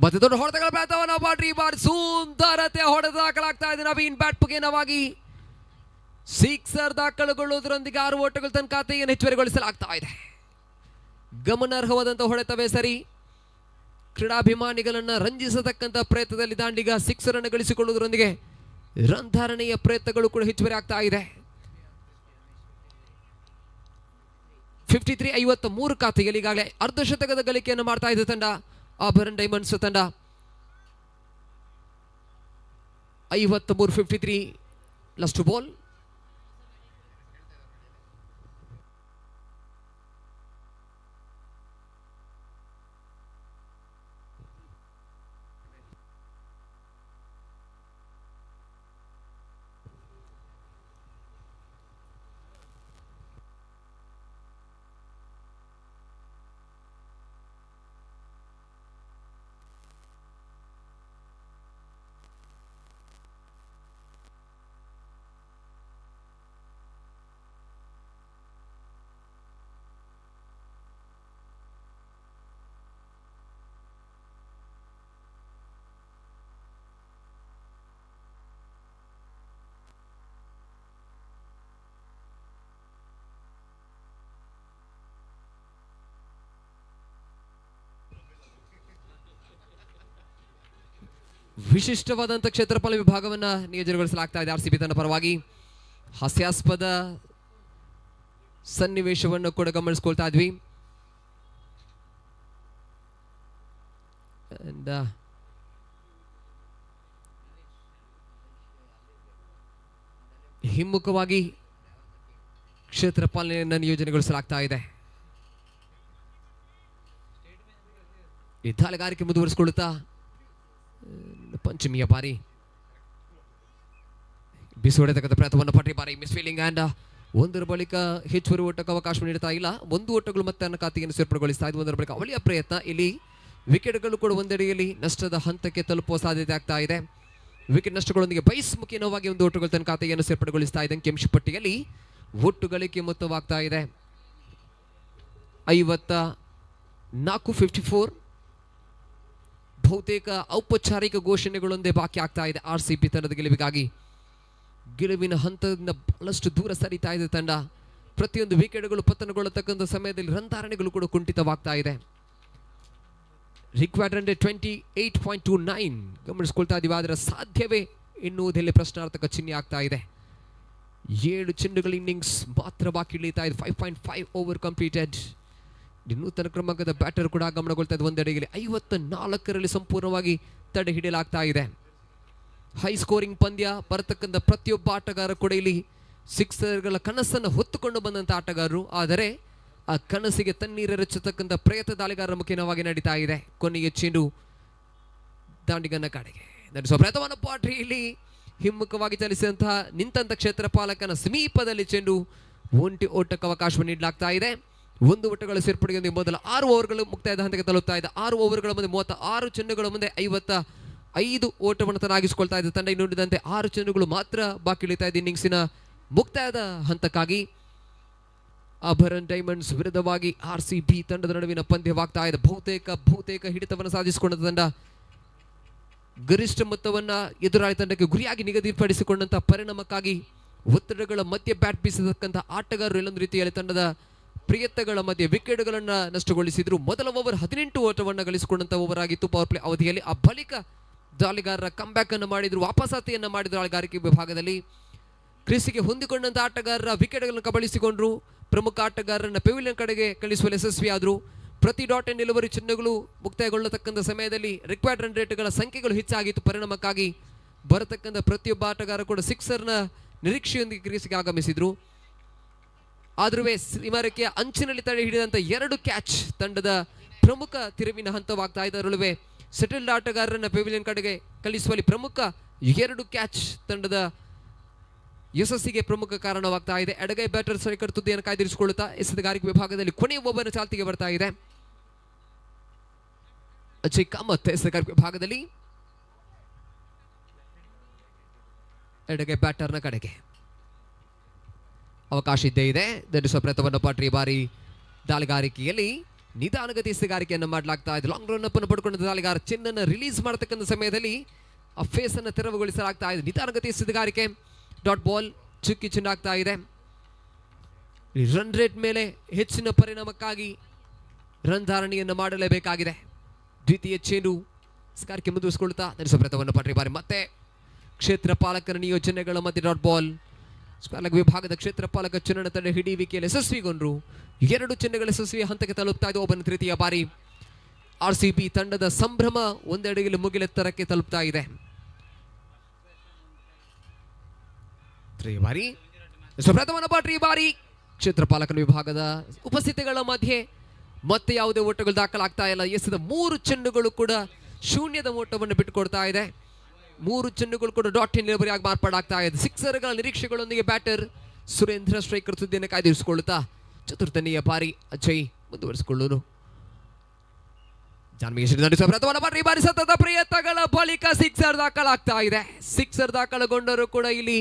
ಮತ್ತೆ ದೊಡ್ಡ ಹೊಡೆತಗಳ ಪ್ರಯತ್ನವನ್ನು ಬಾಡ್ರಿ ಬಾರ್ ಸುಂದರತೆ ಹೊಡೆತ ದಾಖಲಾಗ್ತಾ ಇದೆ. ನವೀನ್ ಬ್ಯಾಟ್ ಮುಖೇನವಾಗಿ ಸಿಕ್ಸರ್ ದಾಖಲುಗೊಳ್ಳುವುದರೊಂದಿಗೆ 6 ಓಟಗಳ ತನ್ನ ಖಾತೆಯನ್ನು ಹೆಚ್ಚುವರಿಗೊಳಿಸಲಾಗ್ತಾ ಇದೆ. ಗಮನಾರ್ಹವಾದಂತಹ ಹೊಡೆತವೇ ಸರಿ. ಕ್ರೀಡಾಭಿಮಾನಿಗಳನ್ನ ರಂಜಿಸತಕ್ಕಂಥ ಪ್ರಯತ್ನದಲ್ಲಿ ದಾಂಡಿಗ ಸಿಕ್ಸರ್ ಅನ್ನು ಗಳಿಸಿಕೊಳ್ಳುವುದರೊಂದಿಗೆ ರನ್ ಧಾರಣೆಯ ಪ್ರಯತ್ನಗಳು ಕೂಡ ಹೆಚ್ಚುವರಿ ಆಗ್ತಾ ಇದೆ. 53 ಖಾತೆಯಲ್ಲಿ ಈಗಾಗಲೇ ಅರ್ಧ ಶತಕದ ಗಳಿಕೆಯನ್ನು ಮಾಡ್ತಾ ಇದೆ ತಂಡ ಆಭರಣ ಡೈಮಂಡ್ಸ್ ತಂಡ. 53 ಲಾಸ್ಟ್ ಬಾಲ್. ವಿಶಿಷ್ಟವಾದಂಥ ಕ್ಷೇತ್ರಫಲ ವಿಭಾಗವನ್ನು ನಿಯೋಜನೆಗೊಳಿಸಲಾಗ್ತಾ ಇದೆ RCB ತಂಡ ಪರವಾಗಿ. ಹಾಸ್ಯಾಸ್ಪದ ಸನ್ನಿವೇಶವನ್ನು ಕೂಡ ಗಮನಿಸ್ಕೊಳ್ತಾ ಇದ್ವಿ. ಹಿಮ್ಮುಖವಾಗಿ ಕ್ಷೇತ್ರಪಾಲನೆಯನ್ನು ನಿಯೋಜನೆಗೊಳಿಸಲಾಗ್ತಾ ಇದೆ. ಈ ದಾಳಿಗಾರಿಕೆ ಮುಂದುವರಿಸಿಕೊಳ್ಳುತ್ತಾ ಪಂಚಮಿಯ ಬಾರಿ ಬಿಸಿಹೊಡೆತಕ್ಕಂಥ ಪ್ರಯತ್ನವನ್ನು ಪಟ್ಟಿ ಬಾರಿ ಮಿಸ್ ಫೀಲಿಂಗ್ ಆ್ಯಂಡ್ ಒಂದರ ಬಳಿಕ ಹೆಚ್ಚುವರಿ ಓಟಕ್ಕೆ ಅವಕಾಶ ನೀಡ್ತಾ ಇಲ್ಲ. ಒಂದು ಓಟಗಳು ಮತ್ತೆ ನನ್ನ ಖಾತೆಯನ್ನು ಸೇರ್ಪಡೆಗೊಳಿಸ್ತಾ ಇದೆ. ಒಂದರ ಬಳಿಕ ಅವಳಿಯ ಪ್ರಯತ್ನ. ಇಲ್ಲಿ ವಿಕೆಟ್ಗಳು ಕೂಡ ಒಂದೆಡೆಯಲ್ಲಿ ನಷ್ಟದ ಹಂತಕ್ಕೆ ತಲುಪುವ ಸಾಧ್ಯತೆ ಆಗ್ತಾ ಇದೆ. ವಿಕೆಟ್ ನಷ್ಟಗಳೊಂದಿಗೆ ಬಯಸ್ಮುಖೀನವಾಗಿ ಒಂದು ಓಟಗಳು ತನ್ನ ಖಾತೆಯನ್ನು ಸೇರ್ಪಡೆಗೊಳಿಸ್ತಾ ಇದೆ. ಅಂಕಿಅಂಶ ಪಟ್ಟಿಯಲ್ಲಿ ಒಟ್ಟು ಗಳಿಕೆ ಮೊತ್ತವಾಗ್ತಾ ಇದೆ 54. ಬಹುತೇಕ ಔಪಚಾರಿಕ ಘೋಷಣೆಗಳೊಂದೇ ಬಾಕಿ ಆಗ್ತಾ ಇದೆ RCB ತಂಡದ ಗೆಲುವಿಗಾಗಿ. ಗೆಲುವಿನ ಹಂತದಿಂದ ಬಹಳಷ್ಟು ದೂರ ಸರಿತಾ ಇದೆ ತಂಡ. ಪ್ರತಿಯೊಂದು ವಿಕೆಟ್ಗಳು ಪತನಗೊಳ್ಳತಕ್ಕಂಥ ಸಮಯದಲ್ಲಿ ರನ್ ಧಾರಣೆಗಳು ಕೂಡ ಕುಂಠಿತವಾಗ್ತಾ ಇದೆ. ರಿಕ್ವೈರ್ಡ್ ರನ್ 28.29 ಗಮನಿಸ್ಕೊಳ್ತಾ ಇದೀವಿ. ಆದರೆ ಸಾಧ್ಯವೇ ಎನ್ನುವುದರಲ್ಲಿ ಪ್ರಶ್ನಾರ್ಥಕ ಚಿಹ್ನೆ ಆಗ್ತಾ ಇದೆ. 7 ಚೆಂಡುಗಳ ಇನ್ನಿಂಗ್ಸ್ ಮಾತ್ರ ಬಾಕಿ ಉಳಿತಾ ಇದೆ. 5.5 ಓವರ್ ಕಂಪ್ಲೀಟೆಡ್. ನೂತನ ಕ್ರಮಾಂಕದ ಬ್ಯಾಟರ್ ಕೂಡ ಗಮನಗೊಳ್ತಾ ಇದೆ. ಒಂದೆಡೆಯಲ್ಲಿ 54ರಲ್ಲಿ ಸಂಪೂರ್ಣವಾಗಿ ತಡೆ ಹಿಡಿಯಲಾಗ್ತಾ ಇದೆ. ಹೈ ಸ್ಕೋರಿಂಗ್ ಪಂದ್ಯ ಬರತಕ್ಕಂಥ ಪ್ರತಿಯೊಬ್ಬ ಆಟಗಾರ ಕೂಡ ಇಲ್ಲಿ ಸಿಕ್ಸರ್ಗಳ ಕನಸನ್ನು ಹೊತ್ತುಕೊಂಡು ಬಂದಂಥ ಆಟಗಾರರು. ಆದರೆ ಆ ಕನಸಿಗೆ ತಣ್ಣೀರೆರಚತಕ್ಕಂಥ ಪ್ರಯತ್ನ ದಾಳಿಗಾರರ ಮುಖೇನವಾಗಿ ನಡೀತಾ ಇದೆ. ಕೊನೆಯ ಚೆಂಡು ದಾಂಡಿಗನ ಕಡೆಗೆ ನಡೆಸುವ ಪ್ರಯತ್ನವನ್ನು ಪಾಟ್ರಿ ಇಲ್ಲಿ ಹಿಮ್ಮುಖವಾಗಿ ಚಲಿಸಿದಂತಹ ನಿಂತಹ ಕ್ಷೇತ್ರಪಾಲಕನ ಸಮೀಪದಲ್ಲಿ ಚೆಂಡು ಒಂಟಿ ಓಟಕ್ಕೆ ಅವಕಾಶವನ್ನು ನೀಡಲಾಗ್ತಾ ಇದೆ. ಒಂದು ಓಟಗಳ ಸೇರ್ಪಡೆಯೊಂದಿಗೆ ಮೊದಲ 6 ಓವರ್ಗಳು ಮುಕ್ತಾಯದ ಹಂತಕ್ಕೆ ತಲುಪ್ತಾ ಇದೆ. 6 ಓವರ್ಗಳ ಮುಂದೆ 36 ಚೆಂಡುಗಳ ಮುಂದೆ 55 ಓಟವನ್ನು ತನ್ನಾಗಿಸಿಕೊಳ್ತಾ ಇದೆ ತಂಡ. ಇನ್ನುಳಿದಂತೆ 6 ಚೆಂಡುಗಳು ಮಾತ್ರ ಬಾಕಿ ಉಳಿತಾ ಇದೆ ಇನ್ನಿಂಗ್ಸಿನ ಮುಕ್ತಾಯದ ಹಂತಕ್ಕಾಗಿ. ಅಭರನ್ ಡೈಮಂಡ್ಸ್ ವಿರುದ್ಧವಾಗಿ RCB ತಂಡದ ನಡುವಿನ ಪಂದ್ಯವಾಗ್ತಾ ಇದೆ. ಬಹುತೇಕ ಹಿಡಿತವನ್ನು ಸಾಧಿಸಿಕೊಂಡ ತಂಡ ಗರಿಷ್ಠ ಮೊತ್ತವನ್ನ ಎದುರಾಳಿ ತಂಡಕ್ಕೆ ಗುರಿಯಾಗಿ ನಿಗದಿಪಡಿಸಿಕೊಂಡಂತ ಪರಿಣಾಮಕ್ಕಾಗಿ ಒತ್ತಡಗಳ ಮಧ್ಯೆ ಬ್ಯಾಟ್ ಬೀಸತಕ್ಕಂಥ ಆಟಗಾರರು ಎಲ್ಲೊಂದು ರೀತಿಯಲ್ಲಿ ತಂಡದ ಪ್ರಯತ್ನಗಳ ಮಧ್ಯೆ ವಿಕೆಟ್ಗಳನ್ನ ನಷ್ಟಗೊಳಿಸಿದ್ರು. ಮೊದಲ ಓವರ್ 18 ಓಟವನ್ನು ಗಳಿಸಿಕೊಂಡಂತ ಓವರ್ ಆಗಿತ್ತು ಪವರ್ ಪ್ಲೇ ಅವಧಿಯಲ್ಲಿ. ಆ ಬಳಿಕ ದಾಳಿಗಾರರ ಕಂಬ್ಯಾಕ್ ಅನ್ನು ಮಾಡಿದ್ರು, ವಾಪಸಾತಿಯನ್ನ ಮಾಡಿದ್ರು. ದಾಳಿಗಾರಿಕೆ ವಿಭಾಗದಲ್ಲಿ ಕ್ರೀಸಿಗೆ ಹೊಂದಿಕೊಂಡಂತ ಆಟಗಾರರ ವಿಕೆಟ್ಗಳನ್ನು ಕಬಳಿಸಿಕೊಂಡ್ರು. ಪ್ರಮುಖ ಆಟಗಾರರನ್ನ ಪೆವಿಲಿಯನ್ ಕಡೆಗೆ ಕಳಿಸುವಲ್ಲಿ ಯಶಸ್ವಿಯಾದರು. ಪ್ರತಿ ಡಾಟ್ ಅಂಡ್ ಡೆಲಿವರಿ ಚಿಹ್ನೆಗಳು ಮುಕ್ತಾಯಗೊಳ್ಳತಕ್ಕಂಥ ಸಮಯದಲ್ಲಿ ರಿಕ್ವೈರ್ಡ್ ರನ್ ರೇಟ್ಗಳ ಸಂಖ್ಯೆಗಳು ಹೆಚ್ಚಾಗಿತ್ತು. ಪರಿಣಾಮಕ್ಕಾಗಿ ಬರತಕ್ಕಂಥ ಪ್ರತಿಯೊಬ್ಬ ಆಟಗಾರ ಕೂಡ ಸಿಕ್ಸರ್ನ ನಿರೀಕ್ಷೆಯೊಂದಿಗೆ ಕ್ರೀಸಿಗೆ ಆಗಮಿಸಿದ್ರು. ಆದ್ರೂ ಸೀಮಾರೇಖೆಯ ಅಂಚಿನಲ್ಲಿ ತಡೆ ಹಿಡಿದಂತ 2 ಕ್ಯಾಚ್ ತಂಡದ ಪ್ರಮುಖ ತಿರುವಿನ ಹಂತವಾಗ್ತಾ ಇದೆ. ಅದರೊಳಗೆ ಸೆಟಲ್ಡ್ ಆಟಗಾರರನ್ನ ಪೆವಿಲಿಯನ್ ಕಡೆಗೆ ಕಳಿಸುವಲ್ಲಿ ಪ್ರಮುಖ 2 ಕ್ಯಾಚ್ ತಂಡದ ಯಶಸ್ಸಿಗೆ ಪ್ರಮುಖ ಕಾರಣವಾಗ್ತಾ ಇದೆ. ಎಡಗೈ ಬ್ಯಾಟರ್ ಸ್ಟ್ರೈಕರ್ ತುದಿಯನ್ನು ಕಾಯ್ದಿರಿಸಿಕೊಳ್ಳುತ್ತಾ ಎಸೆತಗಾರಿಕೆ ವಿಭಾಗದಲ್ಲಿ ಕೊನೆಯ ಓವರ್ ಚಾಲ್ತಿಗೆ ಬರ್ತಾ ಇದೆ. ಅಜಯ್ ಕಾಮತ್ ಎಸೆತಗಾರಿಕೆ ವಿಭಾಗದಲ್ಲಿ ಎಡಗೈ ಬ್ಯಾಟರ್ನ ಕಡೆಗೆ ಅವಕಾಶ ಇದ್ದೇ ಇದೆ. ದಂಡಿಸುವ ಪ್ರಯತ್ನವನ್ನು ಪಟ್ರಿ ಬಾರಿ ದಾಳಿಗಾರಿಕೆಯಲ್ಲಿ ನಿಧಾನಗತಿ ಎಸೆಗಾರಿಕೆಯನ್ನು ಮಾಡಲಾಗ್ತಾ ಇದೆ. ಲಾಂಗ್ ರನ್ ಅಪ್ ಅನ್ನು ಪಡ್ಕೊಂಡ ದಾಳಿಗಾರ ಚೆನ್ನನ್ನು ರಿಲೀಸ್ ಮಾಡತಕ್ಕಂಥ ಸಮಯದಲ್ಲಿ ಆ ಫೇಸ್ ಅನ್ನು ತೆರವುಗೊಳಿಸಲಾಗ್ತಾ ಇದೆ. ನಿಧಾನಗತಿ ಎಸೆಗಾರಿಕೆ ಡಾಟ್ ಬಾಲ್ ಚುಕ್ಕಿ ಚಿನ್ನಾಗ್ತಾ ಇದೆ. ರನ್ ರೇಟ್ ಮೇಲೆ ಹೆಚ್ಚಿನ ಪರಿಣಾಮಕ್ಕಾಗಿ ರನ್ ಧಾರಣೆಯನ್ನು ಮಾಡಲೇಬೇಕಾಗಿದೆ. ದ್ವಿತೀಯ ಚೇನು ಸ್ಕಾರ್ಗೆ ಮುಂದುವರಿಸಿಕೊಳ್ಳುತ್ತಾ ನಡೆಸುವ ಪ್ರಯತ್ನವನ್ನು ಪಟ್ರಿ ಬಾರಿ ಮತ್ತೆ ಕ್ಷೇತ್ರ ಪಾಲಕರ ನಿಯೋಜನೆಗಳ ಮಧ್ಯೆ ಡಾಟ್ ಬಾಲ್. ಸ್ಕ್ವಾಲಕ್ ವಿಭಾಗದ ಕ್ಷೇತ್ರ ಪಾಲಕ ಚುನಾವಣಾ ತಂಡ ಹಿಡಿಯುವಿಕೆಯಲ್ಲಿ ಯಶಸ್ವಿಗೊಂಡ್ರು. 2 ಚಿಹ್ನೆಗಳ ಯಶಸ್ವಿ ಹಂತಕ್ಕೆ ತಲುಪ್ತಾ ಇದೆ. ಒಬ್ಬನ ತೃತೀಯ ಬಾರಿ RCB ತಂಡದ ಸಂಭ್ರಮ ಒಂದೆಡೆಯಲ್ಲಿ ಮುಗಿಲೆತ್ತರಕ್ಕೆ ತಲುಪ್ತಾ ಇದೆ. ಬಾರಿ ಬಾರಿ ಕ್ಷೇತ್ರ ಪಾಲಕನ ವಿಭಾಗದ ಉಪಸ್ಥಿತಿಗಳ ಮಧ್ಯೆ ಮತ್ತೆ ಯಾವುದೇ ಓಟಗಳು ದಾಖಲಾಗ್ತಾ ಇಲ್ಲ. ಎಸೆದ 3 ಚೆಂಡುಗಳು ಕೂಡ ಶೂನ್ಯದ ಓಟವನ್ನು ಬಿಟ್ಟುಕೊಡ್ತಾ ಇದೆ. 3 ಚೆಂಡುಗಳು ಕೂಡ ಡಾಟ್ ಇನ್ ಡೆಲಿವರಿ ಆಗಿ ಮಾರ್ಪಾಡಾಗ್ತಾ ಇದೆ. ಸಿಕ್ಸರ್ಗಳ ನಿರೀಕ್ಷೆಗಳೊಂದಿಗೆ ಬ್ಯಾಟರ್ ಸುರೇಂದ್ರ ಸ್ಟ್ರೈಕರ್ ಸುದ್ದಿಯನ್ನು ಕಾಯ್ದಿರಿಸಿಕೊಳ್ಳುತ್ತಾ ಚತುರ್ಥನೆಯ ಬಾರಿ ಅಜಯ್ ಮುಂದುವರಿಸಿಕೊಳ್ಳುವರು. ಬಾರಿ ಸತತ ಪ್ರಯತ್ನಗಳ ಬಳಿಕ ಸಿಕ್ಸರ್ ದಾಖಲಾಗ್ತಾ ಇದೆ. ಸಿಕ್ಸರ್ ದಾಖಲುಗೊಂಡರೂ ಕೂಡ ಇಲ್ಲಿ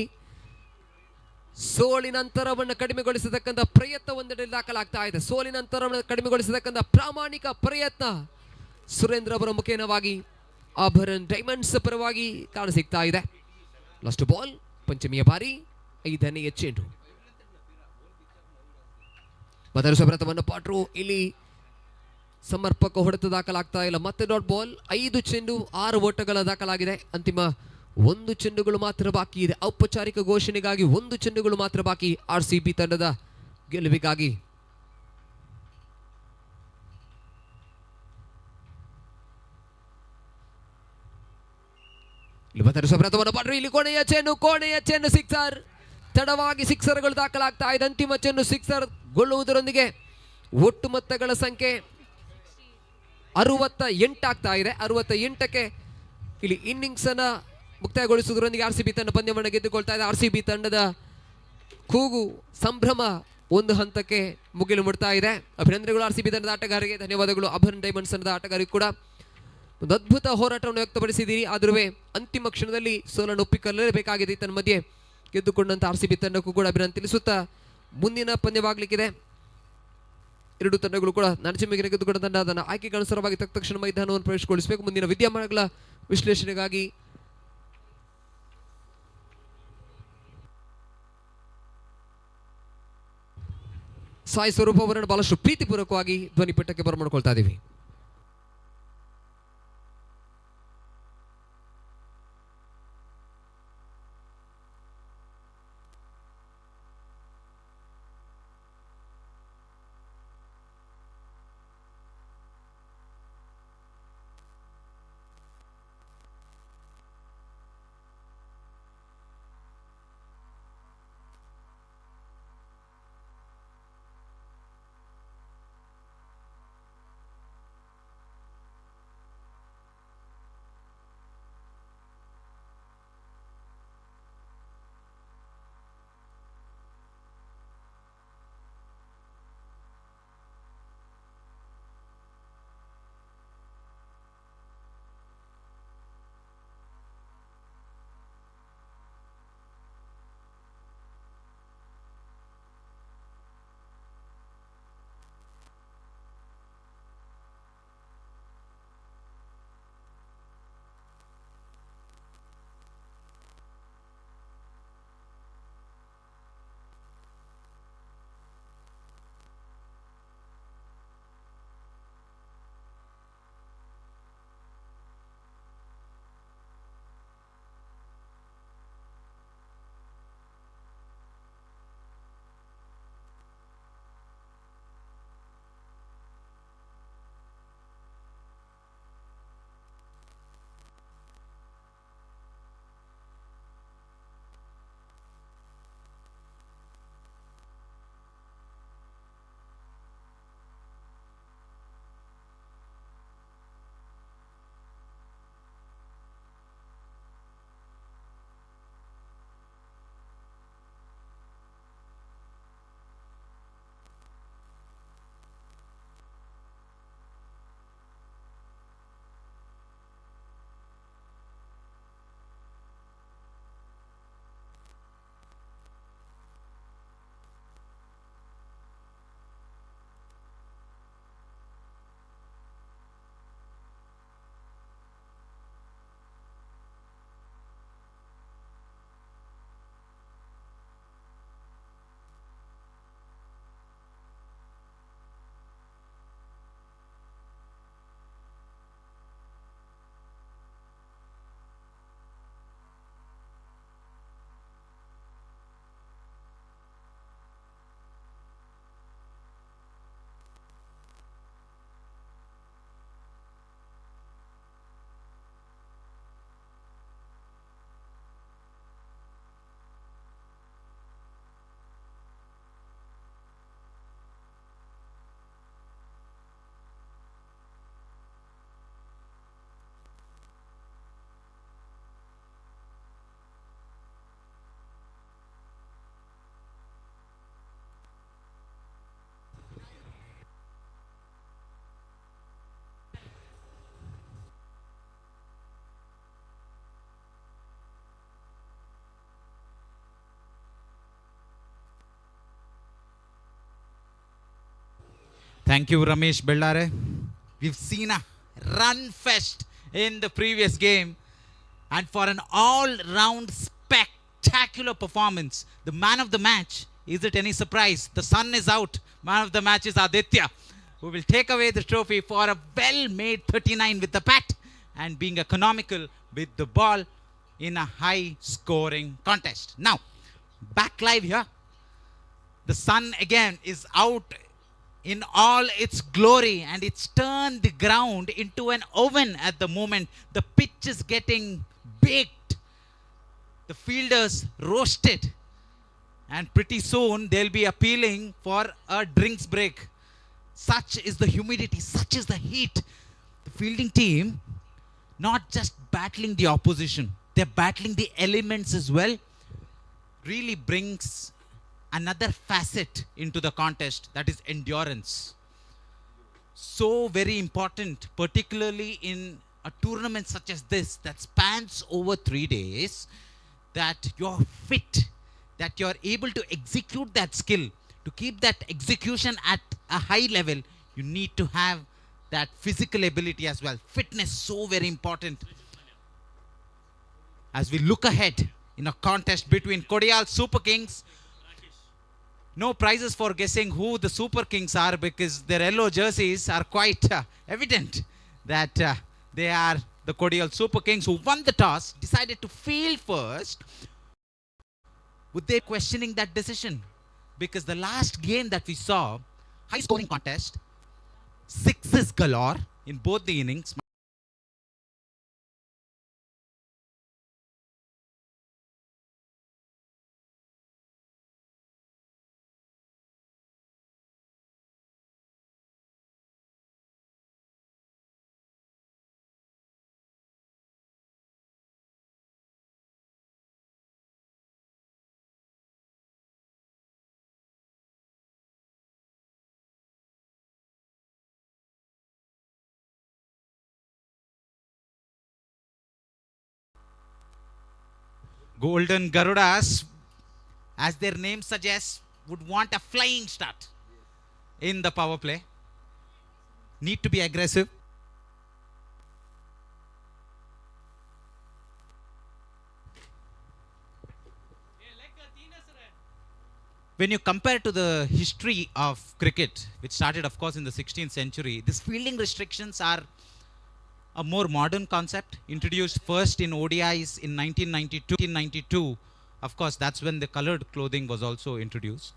ಸೋಲಿನ ಅಂತರವನ್ನು ಕಡಿಮೆಗೊಳಿಸತಕ್ಕಂಥ ಪ್ರಯತ್ನ ಒಂದೆಡೆ ದಾಖಲಾಗ್ತಾ ಇದೆ. ಸೋಲಿನ ಅಂತರವನ್ನು ಕಡಿಮೆಗೊಳಿಸತಕ್ಕಂಥ ಪ್ರಾಮಾಣಿಕ ಪ್ರಯತ್ನ ಸುರೇಂದ್ರ ಅವರ ಮುಖೇನವಾಗಿ ಅಭರನ್ ಡೈಮಂಡ್ಸ್ ಪರವಾಗಿ ಕಾಣಸಿಗ್ತಾ ಇದೆ. ಲಾಸ್ಟ್ ಬಾಲ್ ಪಂಚಮಿಯ ಬಾರಿ 5ನೇ ಚೆಂಡು. ಬದಲಿಸುವ ಪ್ರಯತ್ನವನ್ನು ಪಾಟ್ರು ಇಲ್ಲಿ ಸಮರ್ಪಕ ಹೊಡೆತ ದಾಖಲಾಗ್ತಾ ಇಲ್ಲ. ಮತ್ತೆ ಡಾಟ್ ಬಾಲ್. 5 ಚೆಂಡು 6 ಓಟಗಳ ದಾಖಲಾಗಿದೆ. ಅಂತಿಮ 1 ಚೆಂಡುಗಳು ಮಾತ್ರ ಬಾಕಿ ಇದೆ. ಔಪಚಾರಿಕ ಘೋಷಣೆಗಾಗಿ 1 ಚೆಂಡುಗಳು ಮಾತ್ರ ಬಾಕಿ RCB ತಂಡದ ಗೆಲುವಿಗಾಗಿ. ಇಲ್ಲಿ ಕೊನೆಯ ಚೆನ್ನು ಸಿಕ್ಸರ್. ತಡವಾಗಿ ಸಿಕ್ಸರ್ಗಳು ದಾಖಲಾಗ್ತಾ ಇದೆ. ಅಂತಿಮ ಚೆನ್ನು ಸಿಕ್ಸರ್ ಗೊಳ್ಳುವುದರೊಂದಿಗೆ ಒಟ್ಟು ಮೊತ್ತಗಳ ಸಂಖ್ಯೆ 68 ಆಗ್ತಾ ಇದೆ. 68ಕ್ಕೆ ಇಲ್ಲಿ ಇನ್ನಿಂಗ್ಸ್ ಅನ್ನ ಮುಕ್ತಾಯಗೊಳಿಸುವುದರೊಂದಿಗೆ RCB ತಂಡ ಪಂದ್ಯವನ್ನು ಗೆದ್ದುಕೊಳ್ತಾ ಇದೆ. RCB ತಂಡದ ಕೂಗು ಸಂಭ್ರಮ ಒಂದು ಹಂತಕ್ಕೆ ಮುಗಿಲು ಮುಡ್ತಾ ಇದೆ. ಅಭಿನಂದನೆಗಳು RCB ತಂಡದ ಆಟಗಾರರಿಗೆ, ಧನ್ಯವಾದಗಳು ಅಭರನ್ ಡೈಮಂಡ್ಸ್ ತಂಡದ ಆಟಗಾರರಿಗೆ ಕೂಡ. ಒಂದು ಅದ್ಭುತ ಹೋರಾಟವನ್ನು ವ್ಯಕ್ತಪಡಿಸಿದ್ದೀರಿ. ಆದ್ರೂ ಅಂತಿಮ ಕ್ಷಣದಲ್ಲಿ ಸೋಲನ್ನು ಒಪ್ಪಿಕೊಳ್ಳಲೇಬೇಕಾಗಿದೆ. ತನ್ನ ಮಧ್ಯೆ ಗೆದ್ದುಕೊಂಡಂತ RCB ತಂಡಕ್ಕೂ ಕೂಡ ಅಭಿನಂದನೆ ತಿಳಿಸುತ್ತಾ ಮುಂದಿನ ಪಂದ್ಯವಾಗಲಿಕ್ಕಿದೆ. 2 ತಂಡಗಳು ಕೂಡ ನಡಚಿಮೆಗೆ ಗೆದ್ದುಕೊಂಡ ತಂಡ ಅದನ್ನು ಆಯ್ಕೆಗೆ ಅನುಸಾರವಾಗಿ ತಕ್ಷಣ ಮೈದಾನವನ್ನು ಪ್ರವೇಶಗೊಳಿಸಬೇಕು. ಮುಂದಿನ ವಿದ್ಯಮಾನಗಳ ವಿಶ್ಲೇಷಣೆಗಾಗಿ ಸಾಯಿ ಸ್ವರೂಪ್ ಅವರನ್ನು ಬಹಳಷ್ಟು ಪ್ರೀತಿಪೂರ್ವಕವಾಗಿ ಧ್ವನಿಪೀಠಕ್ಕೆ ಬರಮಾಡ್ಕೊಳ್ತಾ ಇದ್ದೀವಿ. Thank you, Ramesh Bellare. We've seen a run fest in the previous game, and for an all-round spectacular performance, the man of the match, is it any surprise? The sun is out. Man of the match is Aditya, who will take away the trophy for a well-made 39 with the bat and being economical with the ball in a high-scoring contest. Now, back live here. The sun again is out in all its glory, and it's turned the ground into an oven at the moment. The pitch is getting baked, the fielders roasted, and pretty soon they'll be appealing for a drinks break. Such is the humidity, such is the heat. The fielding team not just battling the opposition, they're battling the elements as well. Really brings another facet into the contest, that is endurance. So very important, particularly in a tournament such as this that spans over 3 days, that you're fit, that you're able to execute that skill. To keep that execution at a high level, you need to have that physical ability as well. Fitness, so very important. As we look ahead in a contest between Kodial Super Kings, no prizes for guessing who the Super Kings are, because their yellow jerseys are quite evident that they are the Kodial Super Kings, who won the toss, decided to field first. Would they questioning that decision? Because the last game that we saw, high scoring contest, sixes galore in both the innings. Golden Garudas, as their name suggests, would want a flying start in the power play. Need to be aggressive. When you compare to the history of cricket, which started, of course, in the 16th century, these fielding restrictions are a more modern concept, introduced first in ODIs in 1992. Of course, that's when the colored clothing was also introduced.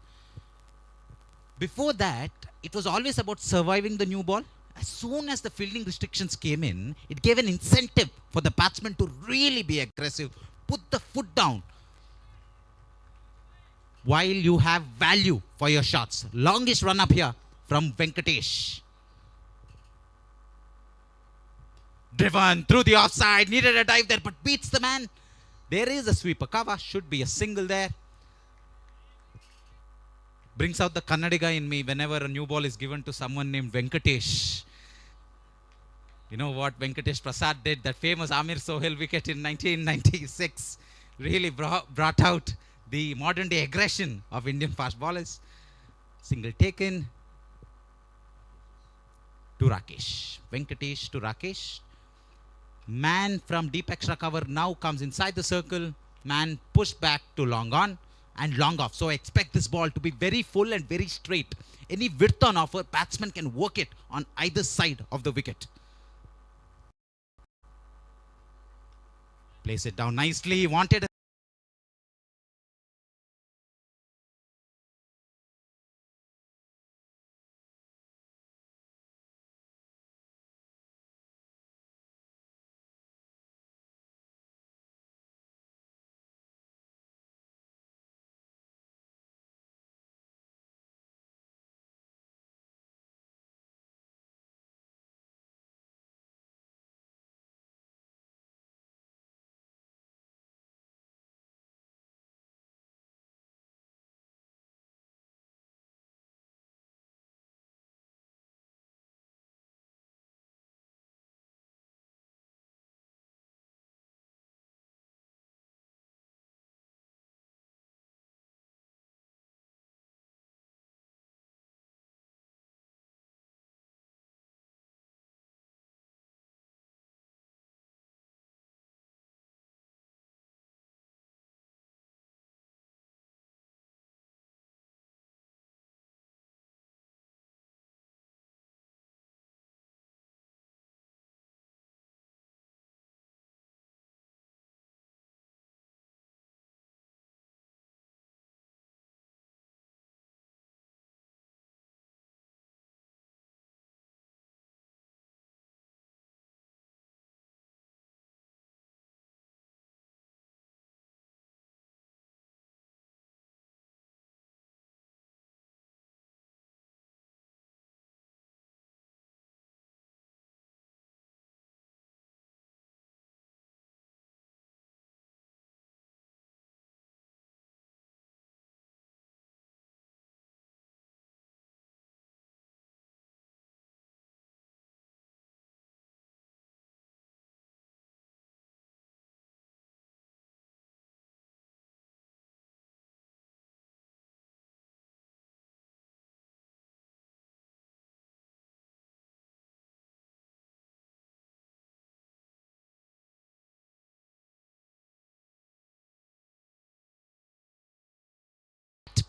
Before that, it was always about surviving the new ball. As soon as the fielding restrictions came in, it gave an incentive for the batsman to really be aggressive, put the foot down, while you have value for your shots. Longest run up here from Venkatesh. Driven through the offside, needed a dive there, but beats the man. There is a sweeper cover, should be a single there. Brings out the Kannadiga in me whenever a new ball is given to someone named Venkatesh. You know what Venkatesh Prasad did, that famous Amir Sohail wicket in 1996, really brought out the modern day aggression of Indian fast bowlers. Single taken to Rakesh. Venkatesh to Rakesh. Man from deep extra cover now comes inside the circle. Man pushed back to long on and long off. So I expect this ball to be very full and very straight. Any width on offer, batsman can work it on either side of the wicket. Place it down nicely. Wanted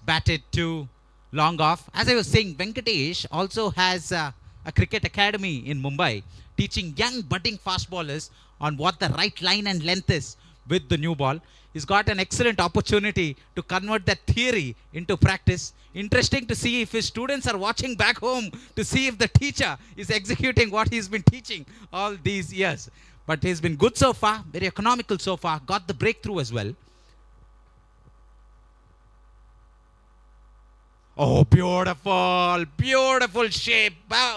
batted to long off. As I was saying, Venkatesh also has a cricket academy in Mumbai, teaching young budding fast bowlers on what the right line and length is with the new ball. He's got an excellent opportunity to convert that theory into practice. Interesting to see if his students are watching back home to see if the teacher is executing what he's been teaching all these years. But he's been good so far, very economical so far, got the breakthrough as well. Oh, beautiful, beautiful shape.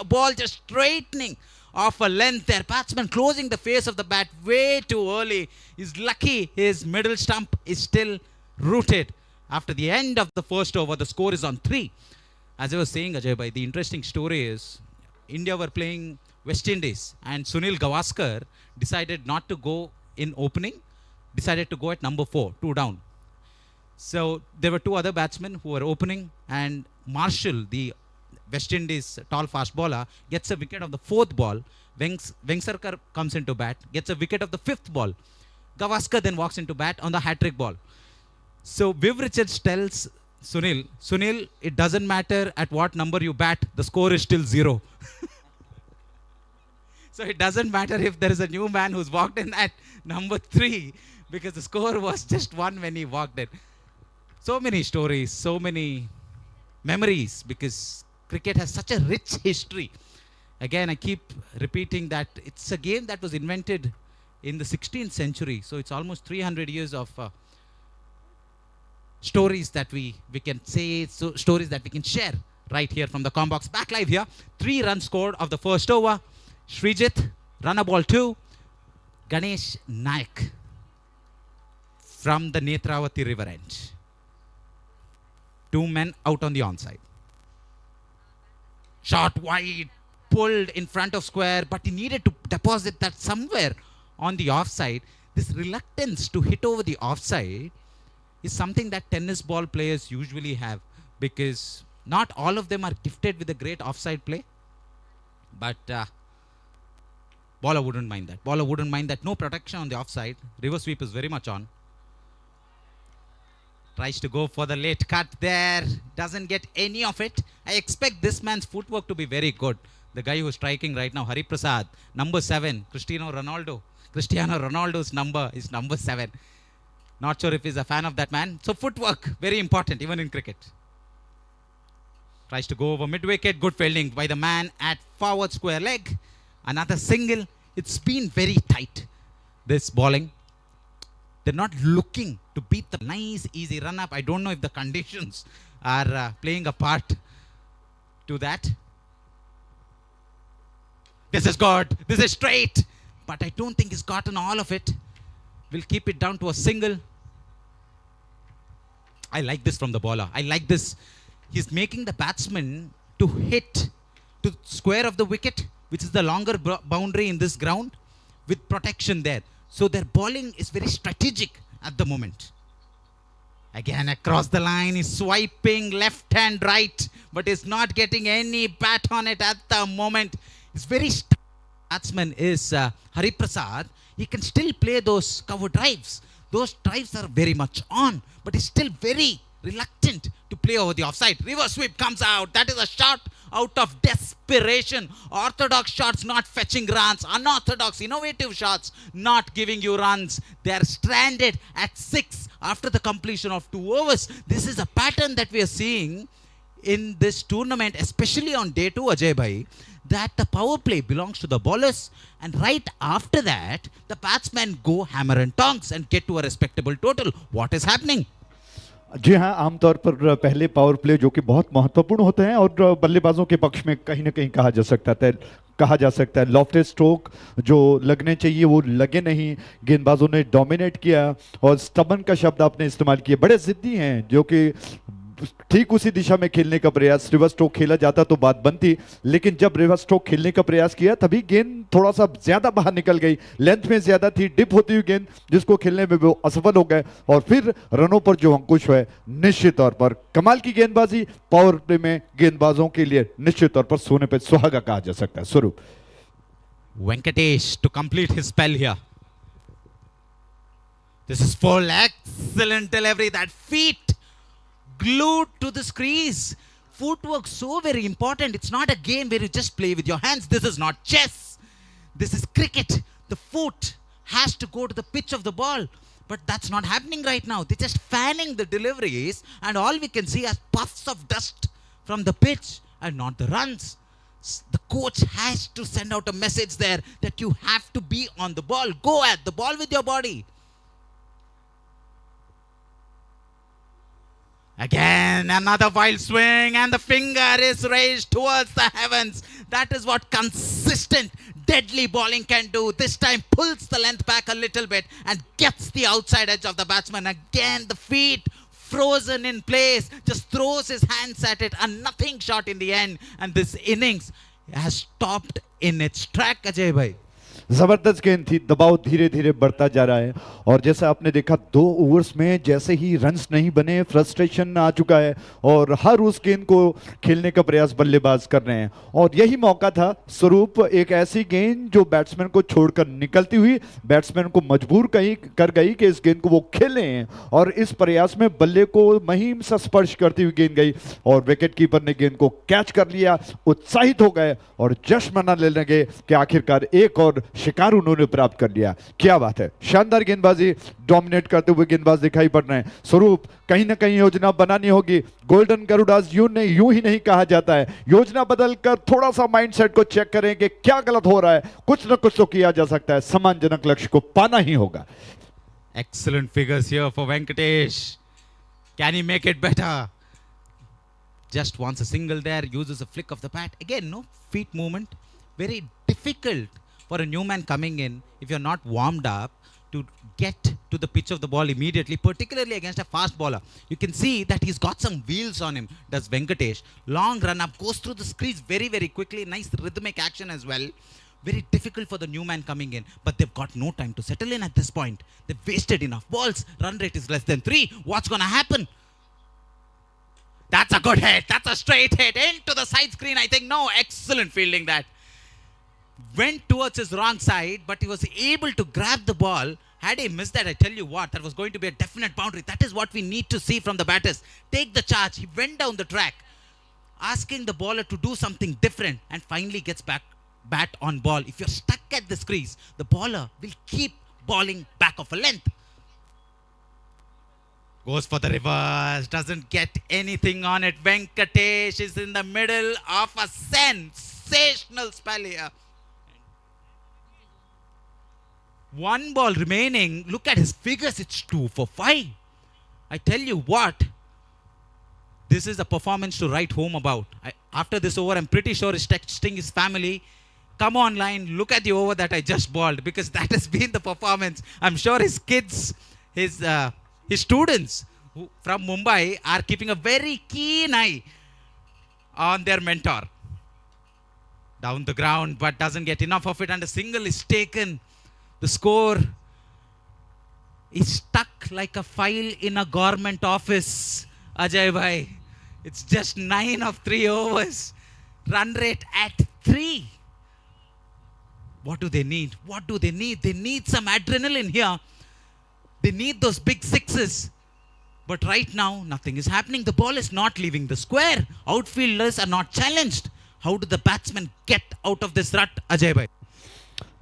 Ball just straightening off a length there. Batsman closing the face of the bat way too early. He's lucky his middle stump is still rooted. After the end of the first over, the score is on 3. As I was saying, Ajay bhai, the interesting story is India were playing West Indies and Sunil Gavaskar decided not to go in opening, decided to go at number 4, 2 down. So there were 2 other batsmen who were opening, and Marshall, the West Indies tall fast bowler, gets a wicket of the 4th ball. Vengsarkar comes into bat, gets a wicket of the 5th ball. Gavaskar then walks into bat on the hat-trick ball. So Viv Richards tells Sunil, it doesn't matter at what number you bat, the score is still 0. So it doesn't matter if there is a new man who's walked in at number 3, because the score was just 1 when he walked in. So many stories, so many memories, because cricket has such a rich history. Again, I keep repeating that it's a game that was invented in the 16th century. So it's almost 300 years of stories that we can say, so stories that we can share right here from the Combox. Back live here. 3 runs scored of the first over. Srijit, run a ball 2. Ganesh Nayak from the Netravati river end. 2 men out on the onside. Shot wide, pulled in front of square, but he needed to deposit that somewhere on the offside. This reluctance to hit over the offside is something that tennis ball players usually have, because not all of them are gifted with a great offside play. But bowler wouldn't mind that. Bowler wouldn't mind that. No protection on the offside. River sweep is very much on. Tries to go for the late cut there. Doesn't get any of it. I expect this man's footwork to be very good. The guy who's striking right now, Hari Prasad, number 7, Cristiano Ronaldo's number is number 7. Not sure if he's a fan of that man. So footwork, very important, even in cricket. Tries to go over mid-wicket. Good fielding by the man at forward square leg. Another single. It's been very tight, this bowling. They're not looking to beat the nice, easy run-up. I don't know if the conditions are playing a part to that. This is good. This is straight. But I don't think he's gotten all of it. We'll keep it down to a single. I like this from the bowler. I like this. He's making the batsman to hit to square of the wicket, which is the longer boundary in this ground, with protection there. So their bowling is very strategic at the moment. Again, across the line, he's swiping left and right, but he's not getting any bat on it at the moment. He's very batsman is Hari Prasad. He can still play those cover drives. Those drives are very much on, but he's still very reluctant to play over the offside. Reverse sweep comes out. That is a shot out of desperation. Orthodox shots not fetching runs. Unorthodox, innovative shots not giving you runs. They are stranded at 6 after the completion of 2 overs. This is a pattern that we are seeing in this tournament, especially on day 2, Ajay bhai, that the power play belongs to the bowlers, and right after that, the batsmen go hammer and tongs and get to a respectable total. What is happening? जी हाँ, आमतौर पर पहले power play जो कि बहुत महत्वपूर्ण होते हैं और बल्लेबाजों के पक्ष में कहीं ना कहीं कहा जा सकता है लॉफ्टेड स्ट्रोक जो लगने चाहिए वो लगे नहीं, गेंदबाजों ने डोमिनेट किया और स्टबन का शब्द आपने इस्तेमाल किया, बड़े जिद्दी हैं जो कि ठीक उसी दिशा में खेलने का प्रयास, रिवर्स स्ट्रोक खेला जाता तो बात बनती, लेकिन जब रिवर्स स्ट्रोक खेलने का प्रयास किया तभी गेंद थोड़ा सा ज्यादा बाहर निकल गई, लेंथ में ज्यादा थी, डिप होती हुई गेंद जिसको खेलने में वो असफल हो गए और फिर रनों पर जो अंकुश है निश्चित तौर पर कमाल की गेंदबाजी, पावर प्ले में गेंदबाजों के लिए निश्चित तौर पर सोने पे सुहागा कहा जा सकता है। स्वरूप Venkatesh to complete his spell here. This is full, excellent delivery, that feet glued to this crease. Footwork so very important. It's not a game where you just play with your hands. This is not chess. This is cricket. The foot has to go to the pitch of the ball. But that's not happening right now. They're just fanning the deliveries, and all we can see are puffs of dust from the pitch and not the runs. The coach has to send out a message there that you have to be on the ball. Go at the ball with your body. Again, another wild swing, and the finger is raised towards the heavens. That is what consistent, deadly bowling can do. This time pulls the length back a little bit and gets the outside edge of the batsman. Again, the feet frozen in place, just throws his hands at it, and nothing shot in the end. And this innings has stopped in its track, Ajay bhai. जबरदस्त गेंद थी, दबाव धीरे धीरे बढ़ता जा रहा है और जैसा आपने देखा 2 ओवर्स में जैसे ही रन्स नहीं बने, फ्रस्ट्रेशन आ चुका है और हर उस गेंद को खेलने का प्रयास बल्लेबाज कर रहे हैं। और यही मौका था स्वरूप, एक ऐसी गेंद जो बैट्समैन को छोड़कर निकलती हुई बैट्समैन को मजबूर कर गई कि इस गेंद को वो खेले हैं, और इस प्रयास में बल्ले को महीम सा स्पर्श करती हुई गेंद गई और विकेट कीपर ने गेंद को कैच कर लिया। उत्साहित हो गए और जश्न मनाने लगे कि आखिरकार एक और शिकार उन्होंने प्राप्त कर लिया। क्या बात है, शानदार गेंदबाजी, डोमिनेट करते हुए गेंदबाज दिखाई पड़ रहे हैं। स्वरूप कहीं ना कहीं योजना बनानी होगी। गोल्डन गरुडास यूं ही नहीं कहा जाता है, योजना बदलकर थोड़ा सा माइंडसेट को चेक करें कि क्या गलत हो रहा है, कुछ ना कुछ तो किया जा सकता है, सम्मानजनक लक्ष्य को पाना ही होगा। Excellent figures here for Venkatesh. Can he make it better? Just wants a single there, uses a flick of the bat. Again, no feet movement. Very difficult for a new man coming in, if you're not warmed up, to get to the pitch of the ball immediately, particularly against a fast bowler. You can see that he's got some wheels on him, does Venkatesh. Long run up, goes through the crease very, very quickly. Nice rhythmic action as well. Very difficult for the new man coming in, but they've got no time to settle in at this point. They've wasted enough balls. Run rate is less than 3. What's going to happen? That's a good hit. That's a straight hit into the side screen, I think. No, excellent fielding that. Went towards his wrong side, but he was able to grab the ball. Had he missed that, I tell you what, that was going to be a definite boundary. That is what we need to see from the batters. Take the charge. He went down the track, asking the bowler to do something different, and finally gets back bat on ball. If you're stuck at this crease, the bowler will keep bowling back of a length. Goes for the reverse, doesn't get anything on it. Venkatesh is in the middle of a sensational spell here. 1 ball remaining. Look at his figures. It's 2 for 5. I tell you what, this is a performance to write home about. After this over, I'm pretty sure he's texting his family. Come online, look at the over that I just bowled, because that has been the performance. I'm sure his kids, his students from Mumbai are keeping a very keen eye on their mentor. Down the ground, but doesn't get enough of it, and a single is taken. The score is stuck like a file in a government office, Ajay bhai. It's just 9 of 3 overs. Run rate at 3. What do they need? What do they need? They need some adrenaline here. They need those big sixes. But right now, nothing is happening. The ball is not leaving the square. Outfielders are not challenged. How do the batsmen get out of this rut, Ajay bhai?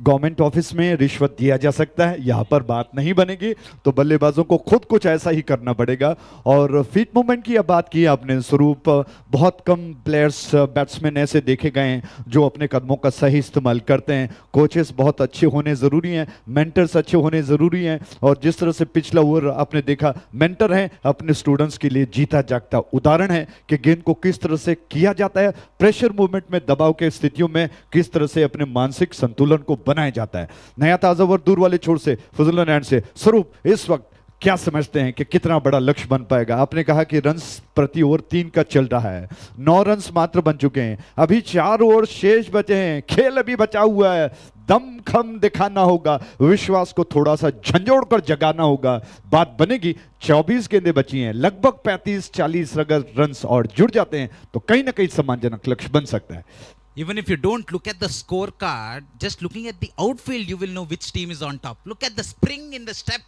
Government office में रिश्वत दिया जा सकता है, यहाँ पर बात नहीं बनेगी, तो बल्लेबाजों को खुद कुछ ऐसा ही करना पड़ेगा। और फीट मूवमेंट की अब बात की आपने स्वरूप, बहुत कम प्लेयर्स बैट्समैन ऐसे देखे गए हैं जो अपने कदमों का सही इस्तेमाल करते हैं। कोचेस बहुत अच्छे होने ज़रूरी हैं, मेंटर्स अच्छे होने ज़रूरी हैं, और जिस तरह से पिछला ओवर आपने देखा, मेंटर हैं अपने स्टूडेंट्स के लिए जीता जागता उदाहरण है कि गेंद को किस तरह से किया जाता है, प्रेशर मूवमेंट में दबाव के स्थितियों में किस तरह से अपने मानसिक संतुलन को बनाया जाता है। नया ताजा ओवर दूर वाले छोर से फजल एंड से स्वरूप इस वक्त क्या समझते हैं कि कितना बड़ा लक्ष्य बन पाएगा? आपने कहा कि रन्स प्रति ओवर 3 का चल रहा है, 9 रन्स मात्र बन चुके हैं, अभी 4 ओवर शेष बचे हैं, खेल अभी बचा हुआ है, दमखम दिखाना होगा, विश्वास को थोड़ा सा झंझोड़ कर जगाना होगा, बात बनेगी। 24 गेंदें बची हैं, लगभग 35-40 अगर रन्स और जुड़ जाते हैं तो कहीं ना कहीं सम्मानजनक लक्ष्य बन सकता है। Even if you don't look at the scorecard, just looking at the outfield, you will know which team is on top. Look at the spring in the step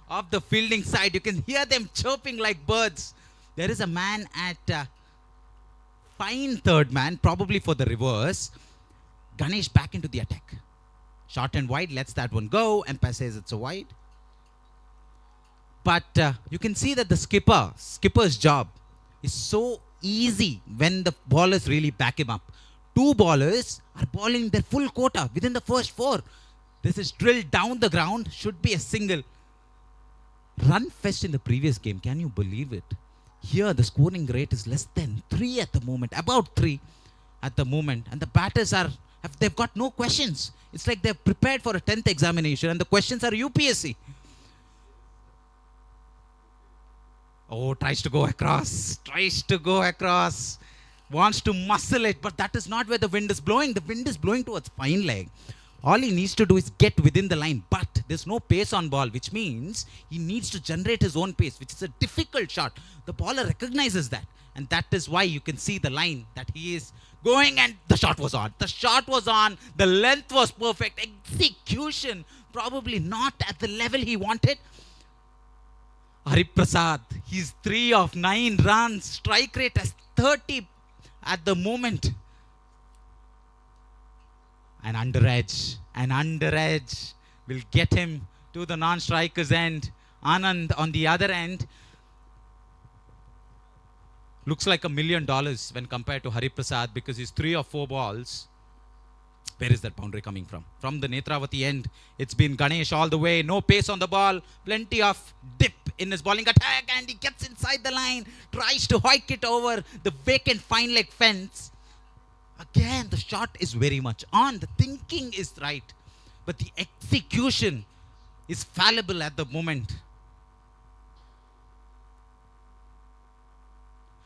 of the fielding side. You can hear them chirping like birds. There is a man at fine third man, probably for the reverse. Ganesh back into the attack. Short and wide, lets that one go. Umpire says it's a wide. But you can see that the skipper's job is so easy when the ballers really back him up. Two ballers are bowling their full quota within the first 4. This is drilled down the ground, should be a single. Run fetched in the previous game, can you believe it? Here the scoring rate is less than 3 at the moment, about 3 at the moment. And the batters they've got no questions. It's like they're prepared for a 10th examination and the questions are UPSC. Oh, tries to go across, wants to muscle it, but that is not where the wind is blowing. The wind is blowing towards fine leg. All he needs to do is get within the line, but there's no pace on ball, which means he needs to generate his own pace, which is a difficult shot. The bowler recognizes that, and that is why you can see the line that he is going, and the shot was on. The shot was on, the length was perfect, execution probably not at the level he wanted. Hariprasad, he's 3 of 9 runs, strike rate as 30 at the moment. An under edge will get him to the non-striker's end. Anand on the other end looks like $1 million when compared to Hariprasad, because he's 3 or 4 balls. Where is that boundary coming from? From the Netravati end. It's been Ganesh all the way. No pace on the ball. Plenty of dip in his bowling attack, and he gets inside the line. Tries to hike it over the vacant fine leg fence. Again, the shot is very much on. The thinking is right, but the execution is fallible at the moment.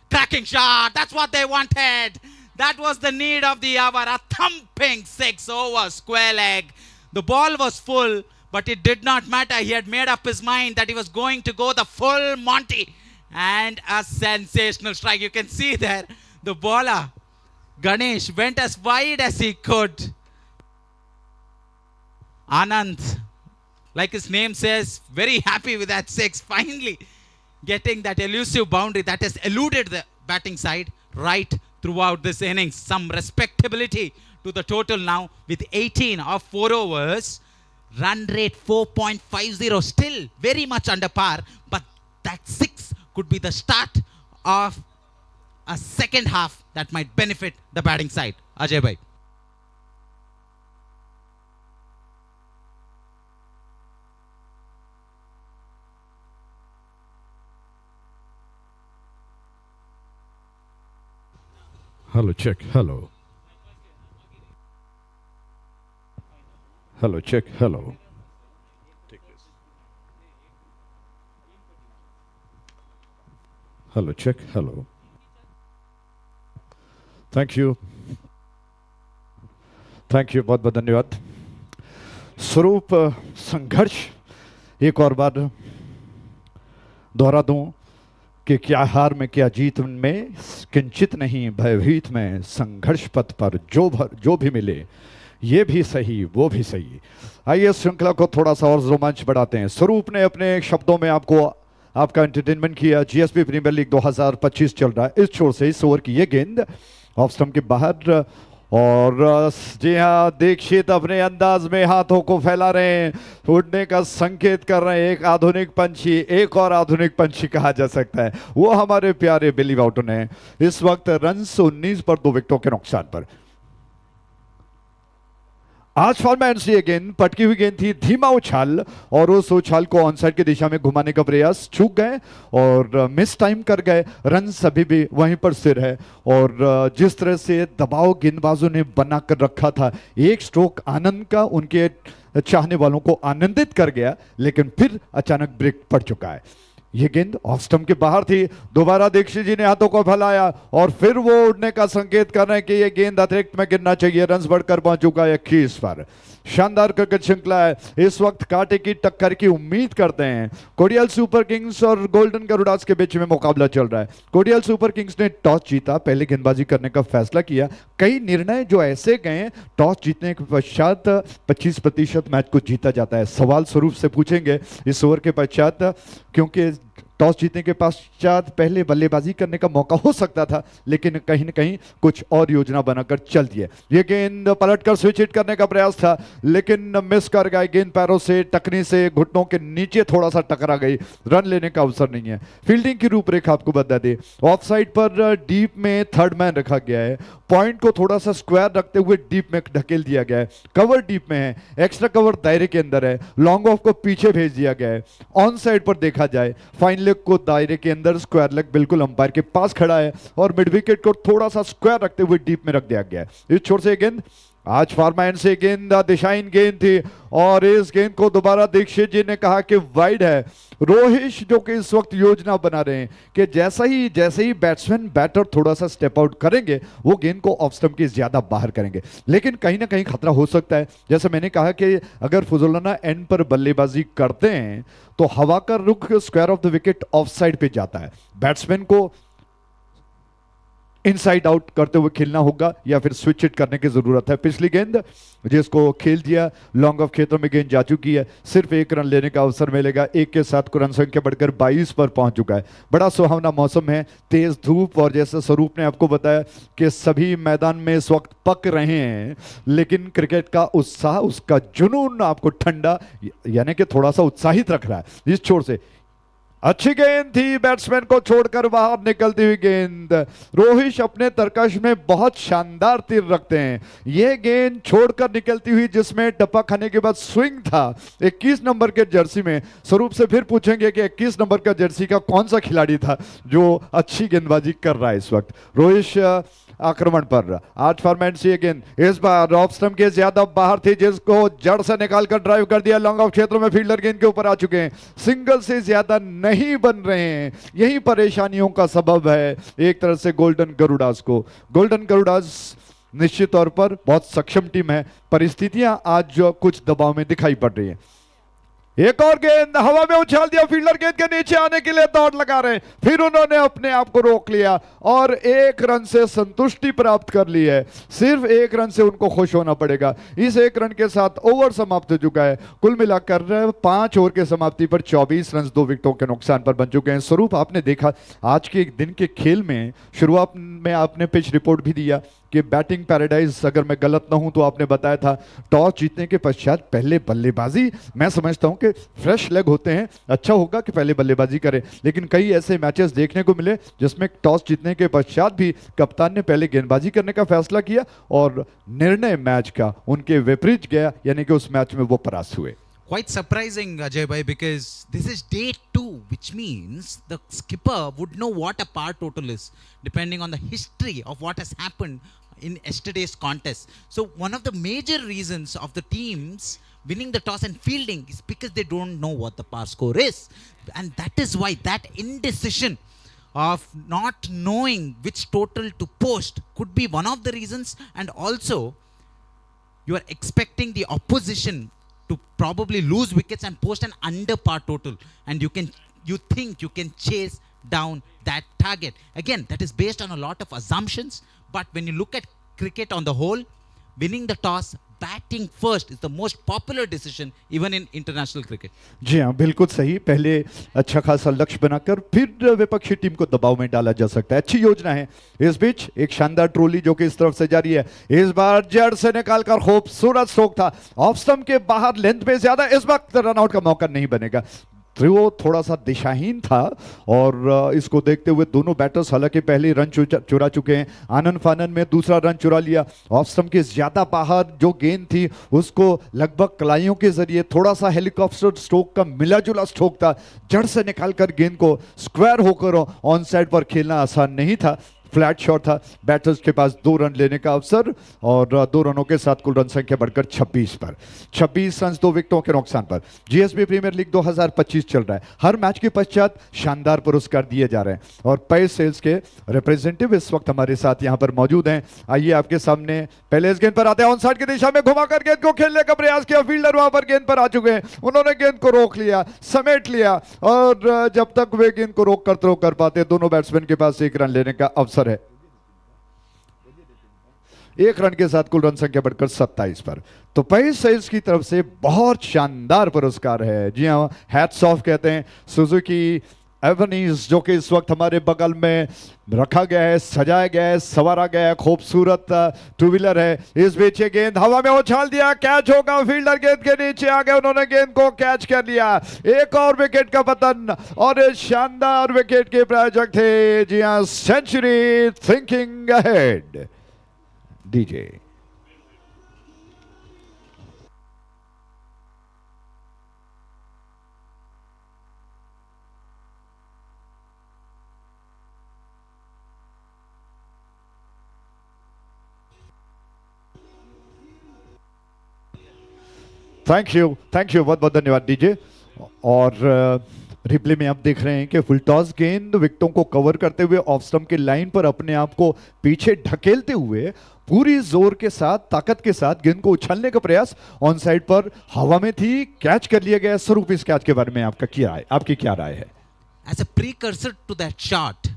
Cracking shot. That's what they wanted. That was the need of the hour. A thumping 6 over square leg. The ball was full, but it did not matter. He had made up his mind that he was going to go the full Monty. And a sensational strike. You can see there, the bowler, Ganesh, went as wide as he could. Anand, like his name says, very happy with that 6. Finally getting that elusive boundary that has eluded the batting side right throughout this innings. Some respectability to the total now with 18 of 4 overs. Run rate 4.50, still very much under par, but that 6 could be the start of a second half that might benefit the batting side. Ajay bhai. Hello, check. Hello. Hello, check. Hello. Take this. Hello, check. Hello. Thank you. Thank you. बहुत बहुत धन्यवाद. स्वरूप संघर्ष एक और बार दोहरा दूं कि क्या हार में क्या जीत में किंचित नहीं, भयभीत में संघर्ष पथ पर जो भी मिले ये भी सही वो भी सही. आइए श्रृंखला को थोड़ा सा और रोमांच बढ़ाते हैं. स्वरूप ने अपने शब्दों में आपका एंटरटेनमेंट किया. जीएसबी प्रीमियर लीग 2025 चल रहा है. इस छोर से इस ओवर की ये गेंद ऑफ स्टंप के बाहर, और जी हाँ, दीक्षित अपने अंदाज में हाथों को फैला रहे हैं, उड़ने का संकेत कर रहे हैं. एक आधुनिक पंछी, एक और आधुनिक पंछी कहा जा सकता है, वो हमारे प्यारे बिली वाउटन है. इस वक्त रन 19 पर 2 विकेटों के नुकसान पर. आज फॉर्मेट से ये गेंद पटकी हुई गेंद थी, धीमा उछाल, और उस उछाल को ऑनसाइड की दिशा में घुमाने का प्रयास, चूक गए और मिस टाइम कर गए. रन अभी भी वहीं पर स्थिर है, और जिस तरह से दबाव गेंदबाजों ने बना कर रखा था, एक स्ट्रोक आनंद का उनके चाहने वालों को आनंदित कर गया, लेकिन फिर अचानक ब्रेक पड़ चुका है. ये गेंद ऑफ स्टंप के बाहर थी. दोबारा दीक्षित जी ने हाथों को फैलाया और फिर वो उड़ने का संकेत कर रहे हैं कि ये गेंद अतिरिक्त में गिरना चाहिए. रन बढ़कर पहुंच चुका है 21 पर. शानदार क्रिकेट श्रृंखला है. इस वक्त कांटे की टक्कर की उम्मीद करते हैं. कोडियल सुपर किंग्स और गोल्डन गरुडास के बीच में मुकाबला चल रहा है. कोडियल सुपर किंग्स ने टॉस जीता, पहले गेंदबाजी करने का फैसला किया. कई निर्णय जो ऐसे गए, टॉस जीतने के पश्चात 25% मैच को जीता जाता है. सवाल स्वरूप से पूछेंगे इस ओवर के पश्चात, क्योंकि टॉस जीतने के पश्चात पहले बल्लेबाजी करने का मौका हो सकता था, लेकिन कहीं न कहीं कुछ और योजना बनाकर चल दिए। ये गेंद पलटकर स्विच हिट करने का प्रयास था, लेकिन मिस कर गए। गेंद पैरों से टकनी से घुटनों के नीचे थोड़ा सा टकरा गई। रन लेने का अवसर नहीं है। फील्डिंग की रूपरेखा आपको बता दें, ऑफ साइड पर डीप में थर्ड मैन रखा गया है। पॉइंट को थोड़ा सा स्क्वायर रखते हुए डीप में ढकेल दिया गया है। कवर डीप में है, एक्स्ट्रा कवर दायरे के अंदर है। लॉन्ग ऑफ को पीछे भेज दिया गया है। ऑन साइड पर देखा जाए, फाइन लेग को दायरे के अंदर, स्क्वायर लेग बिल्कुल अंपायर के पास खड़ा है और मिड विकेट को थोड़ा सा स्क्वायर रखते हुए डीप में रख दिया गया है। इस छोर से गेंद आज फार्मा एंड से गेंद दिशाहीन गेंद थी और इस गेंद को दोबारा दीक्षित जी ने कहा कि वाइड है। रोहिश जो कि इस वक्त योजना बना रहे हैं कि जैसे ही बैट्समैन बैटर थोड़ा सा स्टेप आउट करेंगे वो गेंद को ऑफ स्टंप के ज्यादा बाहर करेंगे, लेकिन कहीं ना कहीं खतरा हो सकता है। जैसे मैंने कहा कि अगर फुजोलाना एंड पर बल्लेबाजी करते हैं तो हवा का रुख square of the wicket of side पे जाता है। बैट्समैन को इनसाइड आउट करते हुए खेलना होगा या फिर स्विच हिट करने की जरूरत है। पिछली गेंद जिसको खेल दिया, लॉन्ग ऑफ खेतों में गेंद जा चुकी है। सिर्फ एक रन लेने का अवसर मिलेगा। एक के साथ रन संख्या बढ़कर 22 पर पहुंच चुका है। बड़ा सुहावना मौसम है, तेज धूप, और जैसे स्वरूप ने आपको बताया कि सभी मैदान में इस वक्त पक रहे हैं, लेकिन क्रिकेट का उत्साह, उसका जुनून आपको ठंडा यानी कि थोड़ा सा उत्साहित रख रहा है। इस छोर से अच्छी गेंद थी, बैट्समैन को छोड़कर बाहर निकलती हुई गेंद। रोहिश अपने तरकश में बहुत शानदार तीर रखते हैं। यह गेंद छोड़कर निकलती हुई जिसमें टप्पा खाने के बाद स्विंग था 21 नंबर के जर्सी में। स्वरूप से फिर पूछेंगे कि 21 नंबर का जर्सी का कौन सा खिलाड़ी था जो अच्छी गेंदबाजी कर रहा है इस वक्त। रोहिश आक्रमण पर। आज फॉर्मेट से गेंद इस बार ऑफ स्टंप के ज्यादा बाहर थी, जिसको जड़ से निकालकर ड्राइव कर दिया। लॉन्ग ऑफ क्षेत्रों में फील्डर गेंद के ऊपर आ चुके हैं। सिंगल से ज्यादा नहीं बन रहे हैं, यही परेशानियों का सबब है एक तरह से गोल्डन गरुडास को। गोल्डन गरुडास निश्चित तौर पर बहुत सक्षम टीम है। परिस्थितियां आज जो कुछ दबाव में दिखाई पड़ रही है। एक और गेंद हवा में उछाल दिया, फील्डर गेंद के नीचे आने के लिए दौड़ लगा रहे, फिर उन्होंने अपने आप को रोक लिया और एक रन से संतुष्टि प्राप्त कर ली है। सिर्फ एक रन से उनको खुश होना पड़ेगा। इस एक रन के साथ ओवर समाप्त हो चुका है। कुल मिलाकर 5 ओवर के समाप्ति पर 24 रन 2 विकेटों के नुकसान पर बन चुके हैं। स्वरूप आपने देखा आज के एक दिन के खेल में, शुरुआत में आपने पिच रिपोर्ट भी दिया कि बैटिंग पैराडाइज, अगर मैं गलत ना हूं तो आपने बताया था टॉस जीतने के पश्चात पहले बल्लेबाजी। मैं समझता हूं कि फ्रेश लेग होते हैं, अच्छा होगा कि पहले बल्लेबाजी करें, लेकिन कई ऐसे मैचेस देखने को मिले जिसमें टॉस जीतने के पश्चात भी कप्तान ने पहले गेंदबाजी करने का फैसला किया और निर्णय मैच का उनके विपरीत गया, यानी कि उस मैच में वो परास्त हुए। Quite surprising, Ajay bhai, because this is day 2, which means the skipper would know what a par total is, depending on the history of what has happened in yesterday's contest. So one of the major reasons of the teams winning the toss and fielding is because they don't know what the par score is. And that is why that indecision of not knowing which total to post could be one of the reasons. And also you are expecting the opposition to probably lose wickets and post an under par total, and you think you can chase down that target. Again, that is based on a lot of assumptions, but when you look at cricket on the whole, winning the toss, batting first is the most popular decision even in international cricket. जी हाँ, बिल्कुल सही। पहले अच्छा खासा लक्ष्य बनाकर फिर विपक्षी टीम को दबाव में डाला जा सकता है। अच्छी योजना है। इस बीच एक शानदार ट्रोली जो कि इस तरफ से जारी है, इस बार जड़ से निकालकर खूबसूरत स्ट्रोक था, ऑफ स्टंप के बाहर, लेंथ में ज्यादा, इस वक्त रनआउट का मौका नहीं बनेगा। वो थोड़ा सा दिशाहीन था और इसको देखते हुए दोनों बैटर्स हालांकि पहले रन चुरा चुके हैं। आनंद फानन में दूसरा रन चुरा लिया। ऑफ स्टंप के ज्यादा बाहर जो गेंद थी उसको लगभग कलाइयों के जरिए थोड़ा सा हेलीकॉप्टर स्ट्रोक का मिला जुला स्ट्रोक था। जड़ से निकालकर गेंद को स्क्वायर होकर ऑन साइड पर खेलना आसान नहीं था। फ्लैट शॉट था। बैटर्स के पास 2 रन लेने का अवसर और 2 रनों के साथ कुल रन संख्या बढ़कर 26 पर। 26 रन 2 विकेटों के नुकसान पर। जीएसबी प्रीमियर लीग 2025 चल रहा है। हर मैच के पश्चात शानदार पुरस्कार दिए जा रहे हैं और पे सेल्स के रिप्रेजेंटेटिव इस वक्त हमारे साथ यहां पर मौजूद हैं। आइए आपके सामने पहले इस गेंद पर आते हैं। ऑन साइड की दिशा में घुमाकर गेंद को खेलने का प्रयास किया। फील्डर वहां पर गेंद पर आ चुके हैं। उन्होंने गेंद को रोक लिया, समेट लिया और जब तक वे गेंद को रोक कर थ्रो कर पाते, दोनों बैट्समैन के पास 1 रन लेने का अवसर है। 1 रन के साथ कुल रन संख्या बढ़कर 27 पर। तो पेस सेल्स की तरफ से बहुत शानदार पुरस्कार है। जी हाँ, हैट्स ऑफ कहते हैं सुजुकी एवनीज जो कि इस वक्त हमारे बगल में रखा गया है, सजाया गया है, संवारा गया है, खूबसूरत टू व्हीलर है। इस बीच ये गेंद हवा में उछाल दिया, कैच होगा, फील्डर गेंद के नीचे आ गए, उन्होंने गेंद को कैच कर लिया। एक और विकेट का पतन और शानदार विकेट के प्रायोजक थे जी हां Century thinking ahead DJ. Thank you बहुत बहुत धन्यवाद डीजे। और रिप्ले में आप देख रहे हैं कि फुल टॉस गेंद विकेटों को कवर करते हुए ऑफ स्टंप के लाइन पर अपने आप को पीछे ढकेलते हुए पूरी जोर के साथ, ताकत के साथ गेंद को उछलने का प्रयास ऑन साइड पर हवा में थी, कैच कर लिया गया। स्वरूप इस कैच के बारे में आपकी क्या राय है? As a precursor to that shot,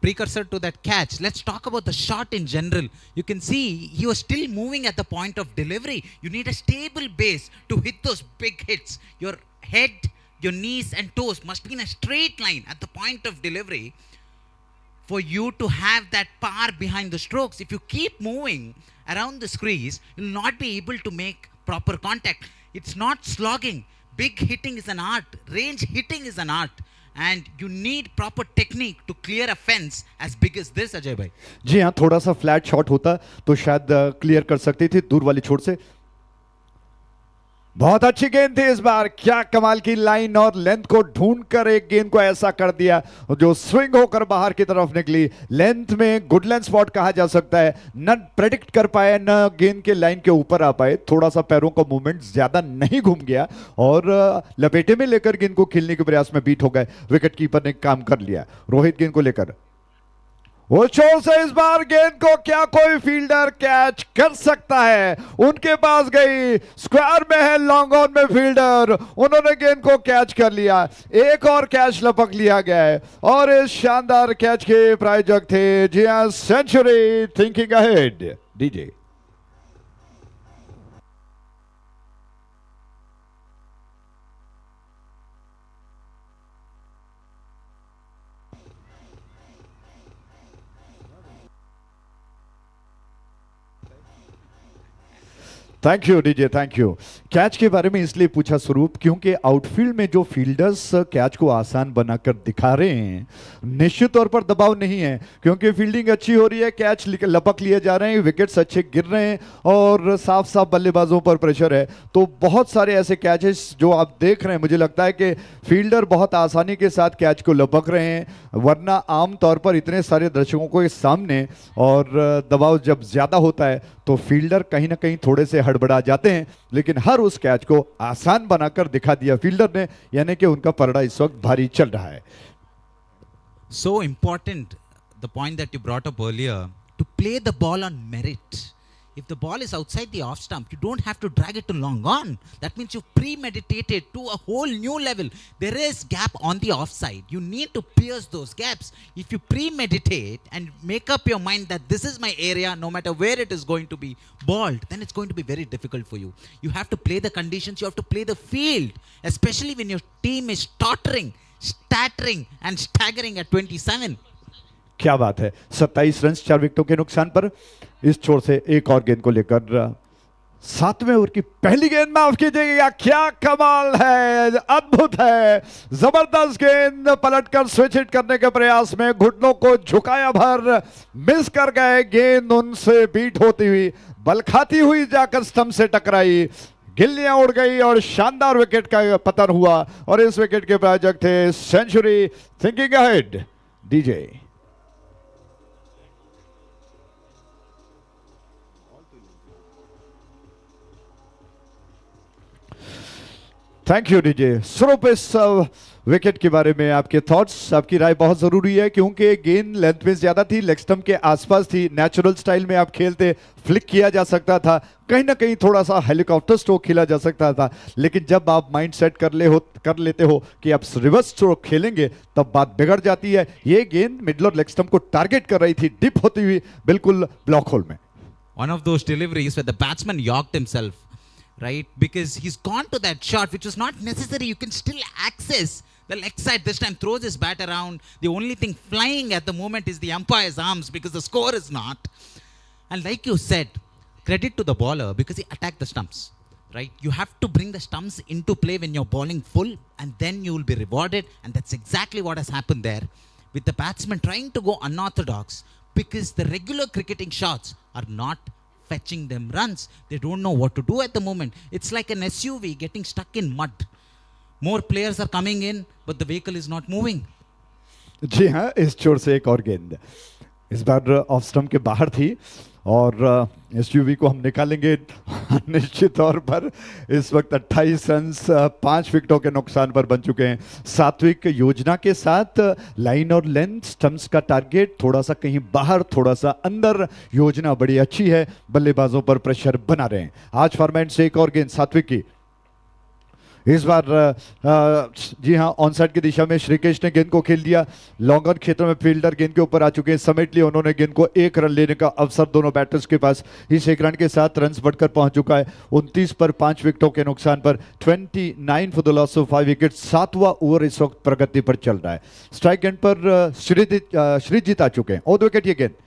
precursor to that catch, let's talk about the shot in general. You can see he was still moving at the point of delivery. You need a stable base to hit those big hits. Your head, your knees and toes must be in a straight line at the point of delivery for you to have that power behind the strokes. If you keep moving around the crease, you'll not be able to make proper contact. It's not slogging. Big hitting is an art. Range hitting is an art. And you need proper technique to clear a fence as big as this, Ajay bhai. जी हाँ, थोड़ा सा flat shot होता तो शायद clear कर सकती थी दूर वाली छोर से। बहुत अच्छी गेंद थी इस बार, क्या कमाल की लाइन और लेंथ को ढूंढकर एक गेंद को ऐसा कर दिया जो स्विंग होकर बाहर की तरफ निकली। लेंथ में गुड लेंथ स्पॉट कहा जा सकता है, न प्रेडिक्ट कर पाए न गेंद के लाइन के ऊपर आ पाए, थोड़ा सा पैरों का मूवमेंट ज्यादा नहीं घूम गया और लपेटे में लेकर गेंद को खेलने के प्रयास में बीट हो गए। विकेट कीपर ने काम कर लिया। रोहित गेंद को लेकर वो छोर से इस बार गेंद को क्या कोई फील्डर कैच कर सकता है? उनके पास गई, स्क्वायर में है, लॉन्ग ऑन में फील्डर, उन्होंने गेंद को कैच कर लिया। एक और कैच लपक लिया गया है और इस शानदार कैच के प्रायोजक थे जी हां Century thinking ahead DJ. Thank you DJ, thank you. Catch के बारे में इसलिए पूछा स्वरूप क्योंकि आउटफील्ड में जो फील्डर्स कैच को आसान बनाकर दिखा रहे हैं, निश्चित तौर पर दबाव नहीं है क्योंकि फील्डिंग अच्छी हो रही है, कैच लपक लिए जा रहे हैं, विकेट्स अच्छे गिर रहे हैं और साफ साफ बल्लेबाजों पर प्रेशर है। तो बहुत सारे ऐसे कैचेस जो आप देख रहे हैं, मुझे लगता है कि फील्डर बहुत आसानी के साथ कैच को लपक रहे हैं, वरना आम तौर पर इतने सारे दर्शकों के सामने और दबाव जब ज़्यादा होता है तो फील्डर कहीं ना कहीं थोड़े से हड़बड़ा जाते हैं, लेकिन हर उस कैच को आसान बनाकर दिखा दिया फील्डर ने, यानी कि उनका पलड़ा इस वक्त भारी चल रहा है। So important, the point that you brought up earlier, to play the ball on merit. If the ball is outside the off stump, you don't have to drag it to long on. That means you've premeditated to a whole new level. There is gap on the offside. You need to pierce those gaps. If you premeditate and make up your mind that this is my area, no matter where it is going to be balled, then it's going to be very difficult for you. You have to play the conditions, you have to play the field, especially when your team is tottering, staggering and staggering at 27. क्या बात है, 27 run 4 विकेटों के नुकसान पर। इस छोर से एक और गेंद को लेकर 7वें ओवर की पहली गेंद, माफ कीजिएगा, क्या कमाल है, अद्भुत है, जबरदस्त गेंद, पलटकर स्विच हिट करने के प्रयास में घुटनों को झुकाया भर, मिस कर गए, गेंद उनसे बीट होती हुई, बल खाती हुई जाकर स्टंप से टकराई, गिल्लियां उड़ गई और शानदार विकेट का पतन हुआ। और इस विकेट के प्रायोजक थे Century thinking ahead DJ. Thank you DJ. Swaroop, इस विकेट के बारे में आपके थॉट्स, आपकी राय बहुत जरूरी है क्योंकि गेंद लेंथ में ज्यादा थी, लेग स्टंप के आसपास थी, नेचुरल स्टाइल में आप खेलते, फ्लिक किया जा सकता था, कहीं ना कहीं थोड़ा सा हेलीकॉप्टर स्ट्रोक खेला जा सकता था, लेकिन जब आप माइंड सेट कर लेते हो कि आप रिवर्स स्ट्रोक खेलेंगे तब बात बिगड़ जाती है। ये गेंद मिडल और लेग स्टंप को टारगेट कर रही थी, डिप होती हुई बिल्कुल ब्लॉक होल में। One of those deliveries where the batsman yorked himself, right? Because he's gone to that shot, which was not necessary. You can still access The leg side this time throws his bat around. The only thing flying at the moment is the umpire's arms because the score is not. And like you said, credit to the bowler because he attacked the stumps. Right? You have to bring the stumps into play when you're bowling full, and then you will be rewarded. And that's exactly what has happened there, with the batsman trying to go unorthodox because the regular cricketing shots are not fetching them runs. They don't know what to do at the moment. It's like an SUV getting stuck in mud. More players are coming in, but the vehicle is not moving. जी हाँ, इस छोर से एक और गेंद इस बार off stump के बाहर थी और एसयूवी को हम निकालेंगे निश्चित तौर पर। इस वक्त 28 रन 5 विकेटों के नुकसान पर बन चुके हैं। सात्विक योजना के साथ लाइन और लेंथ स्टंप्स का टारगेट थोड़ा सा कहीं बाहर थोड़ा सा अंदर, योजना बड़ी अच्छी है, बल्लेबाजों पर प्रेशर बना रहे हैं। आज फॉर्मेट से एक और गेंद सात्विक की, इस बार जी हाँ ऑन साइड की दिशा में श्रीकेश ने गेंद को खेल दिया। लॉन्ग ऑन क्षेत्र में फील्डर गेंद के ऊपर आ चुके हैं, समेट लिया उन्होंने गेंद को। 1 रन लेने का अवसर दोनों बैटर्स के पास। इस 1 रन के साथ रन्स बढ़कर पहुंच चुका है 29 पर 5 विकेटों के नुकसान पर। 29 for the loss of 5 wicket. 7वां ओवर इस वक्त प्रगति पर चल रहा है। स्ट्राइक एंड पर श्रीजीत आ चुके हैं। और विकेट ये गेंद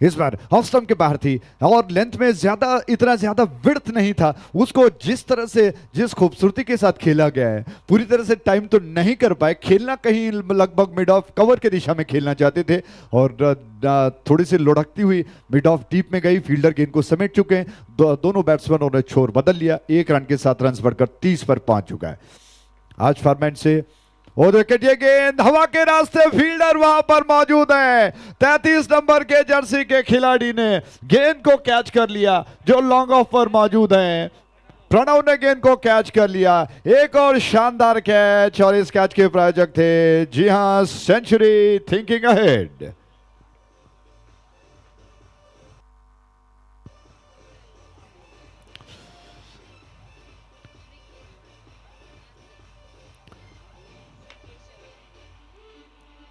इस बार ऑफ स्टंप के बाहर थी और लेंथ में इतना ज्यादा विड्थ नहीं था। उसको जिस तरह से जिस खूबसूरती के साथ खेला गया है, पूरी तरह से टाइम तो नहीं कर पाए। खेलना कहीं लगभग मिड ऑफ कवर के दिशा में खेलना चाहते थे और थोड़ी सी लुढ़कती हुई मिड ऑफ डीप में गई। फील्डर गेंद को समेट चुके हैं। दोनों बैट्समैनों ने छोर बदल लिया। 1 रन के साथ रन बढ़कर 30 पर पहुंच चुका है। आज फॉर्मेट से और विकेट ये गेंद हवा के रास्ते, फील्डर वहां पर मौजूद है। 33 नंबर के जर्सी के खिलाड़ी ने गेंद को कैच कर लिया जो लॉन्ग ऑफ पर मौजूद है। प्रणव ने गेंद को कैच कर लिया। एक और शानदार कैच और इस कैच के प्रायोजक थे जी हां Century thinking ahead.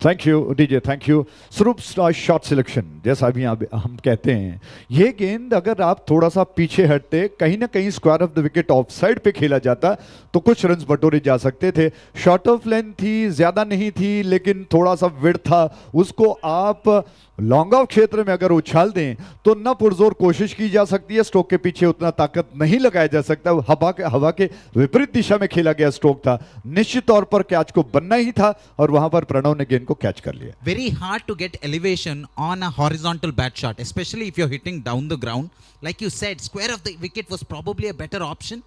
Thank you DJ, thank you. Swaroop shot selection जैसा अभी हम कहते हैं, ये गेंद अगर आप थोड़ा सा पीछे हटते, कहीं ना कहीं square of the wicket of side पे खेला जाता तो कुछ रन्स बटोरे जा सकते थे। शॉर्ट ऑफ लेंथ थी, ज्यादा नहीं थी, लेकिन थोड़ा सा विड्थ था। उसको आप लॉन्ग ऑफ क्षेत्र में अगर उछाल दें तो न पुरजोर कोशिश की जा सकती है, स्ट्रोक के पीछे उतना ताकत नहीं लगाया जा सकता। हवा के विपरीत दिशा में खेला गया स्ट्रोक था। निश्चित तौर पर कैच को बनना ही था और वहां पर प्रणव ने गेंद को कैच कर लिया। Very hard to get elevation on a horizontal bat shot, especially if you're hitting down the ground. Like you said, square of the wicket was probably a better option,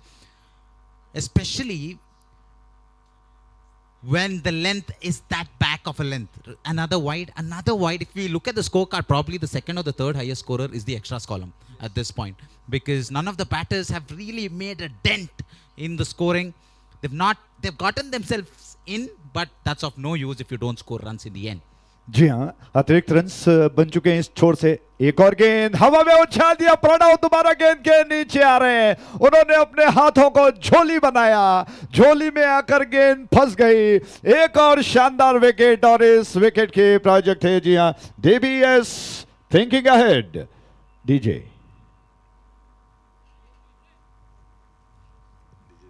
especially when the length is that back of a length. Another wide. If we look at the scorecard, probably the second or the third highest scorer is the extras column at this point, because none of the batters have really made a dent in the scoring. They've gotten themselves in, but that's of no use if you don't score runs in the end. जी हाँ, अतिरिक्त runs बन चुके हैं इस छोर से। एक और गेंद हवा में उछाल दिया प्रणव, दोबारा गेंद के नीचे आ रहे हैं। उन्होंने अपने हाथों को झोली बनाया, झोली में आकर गेंद फंस गई। एक और शानदार विकेट और इस विकेट के प्रायोजक थे जी हाँ DBS thinking ahead DJ.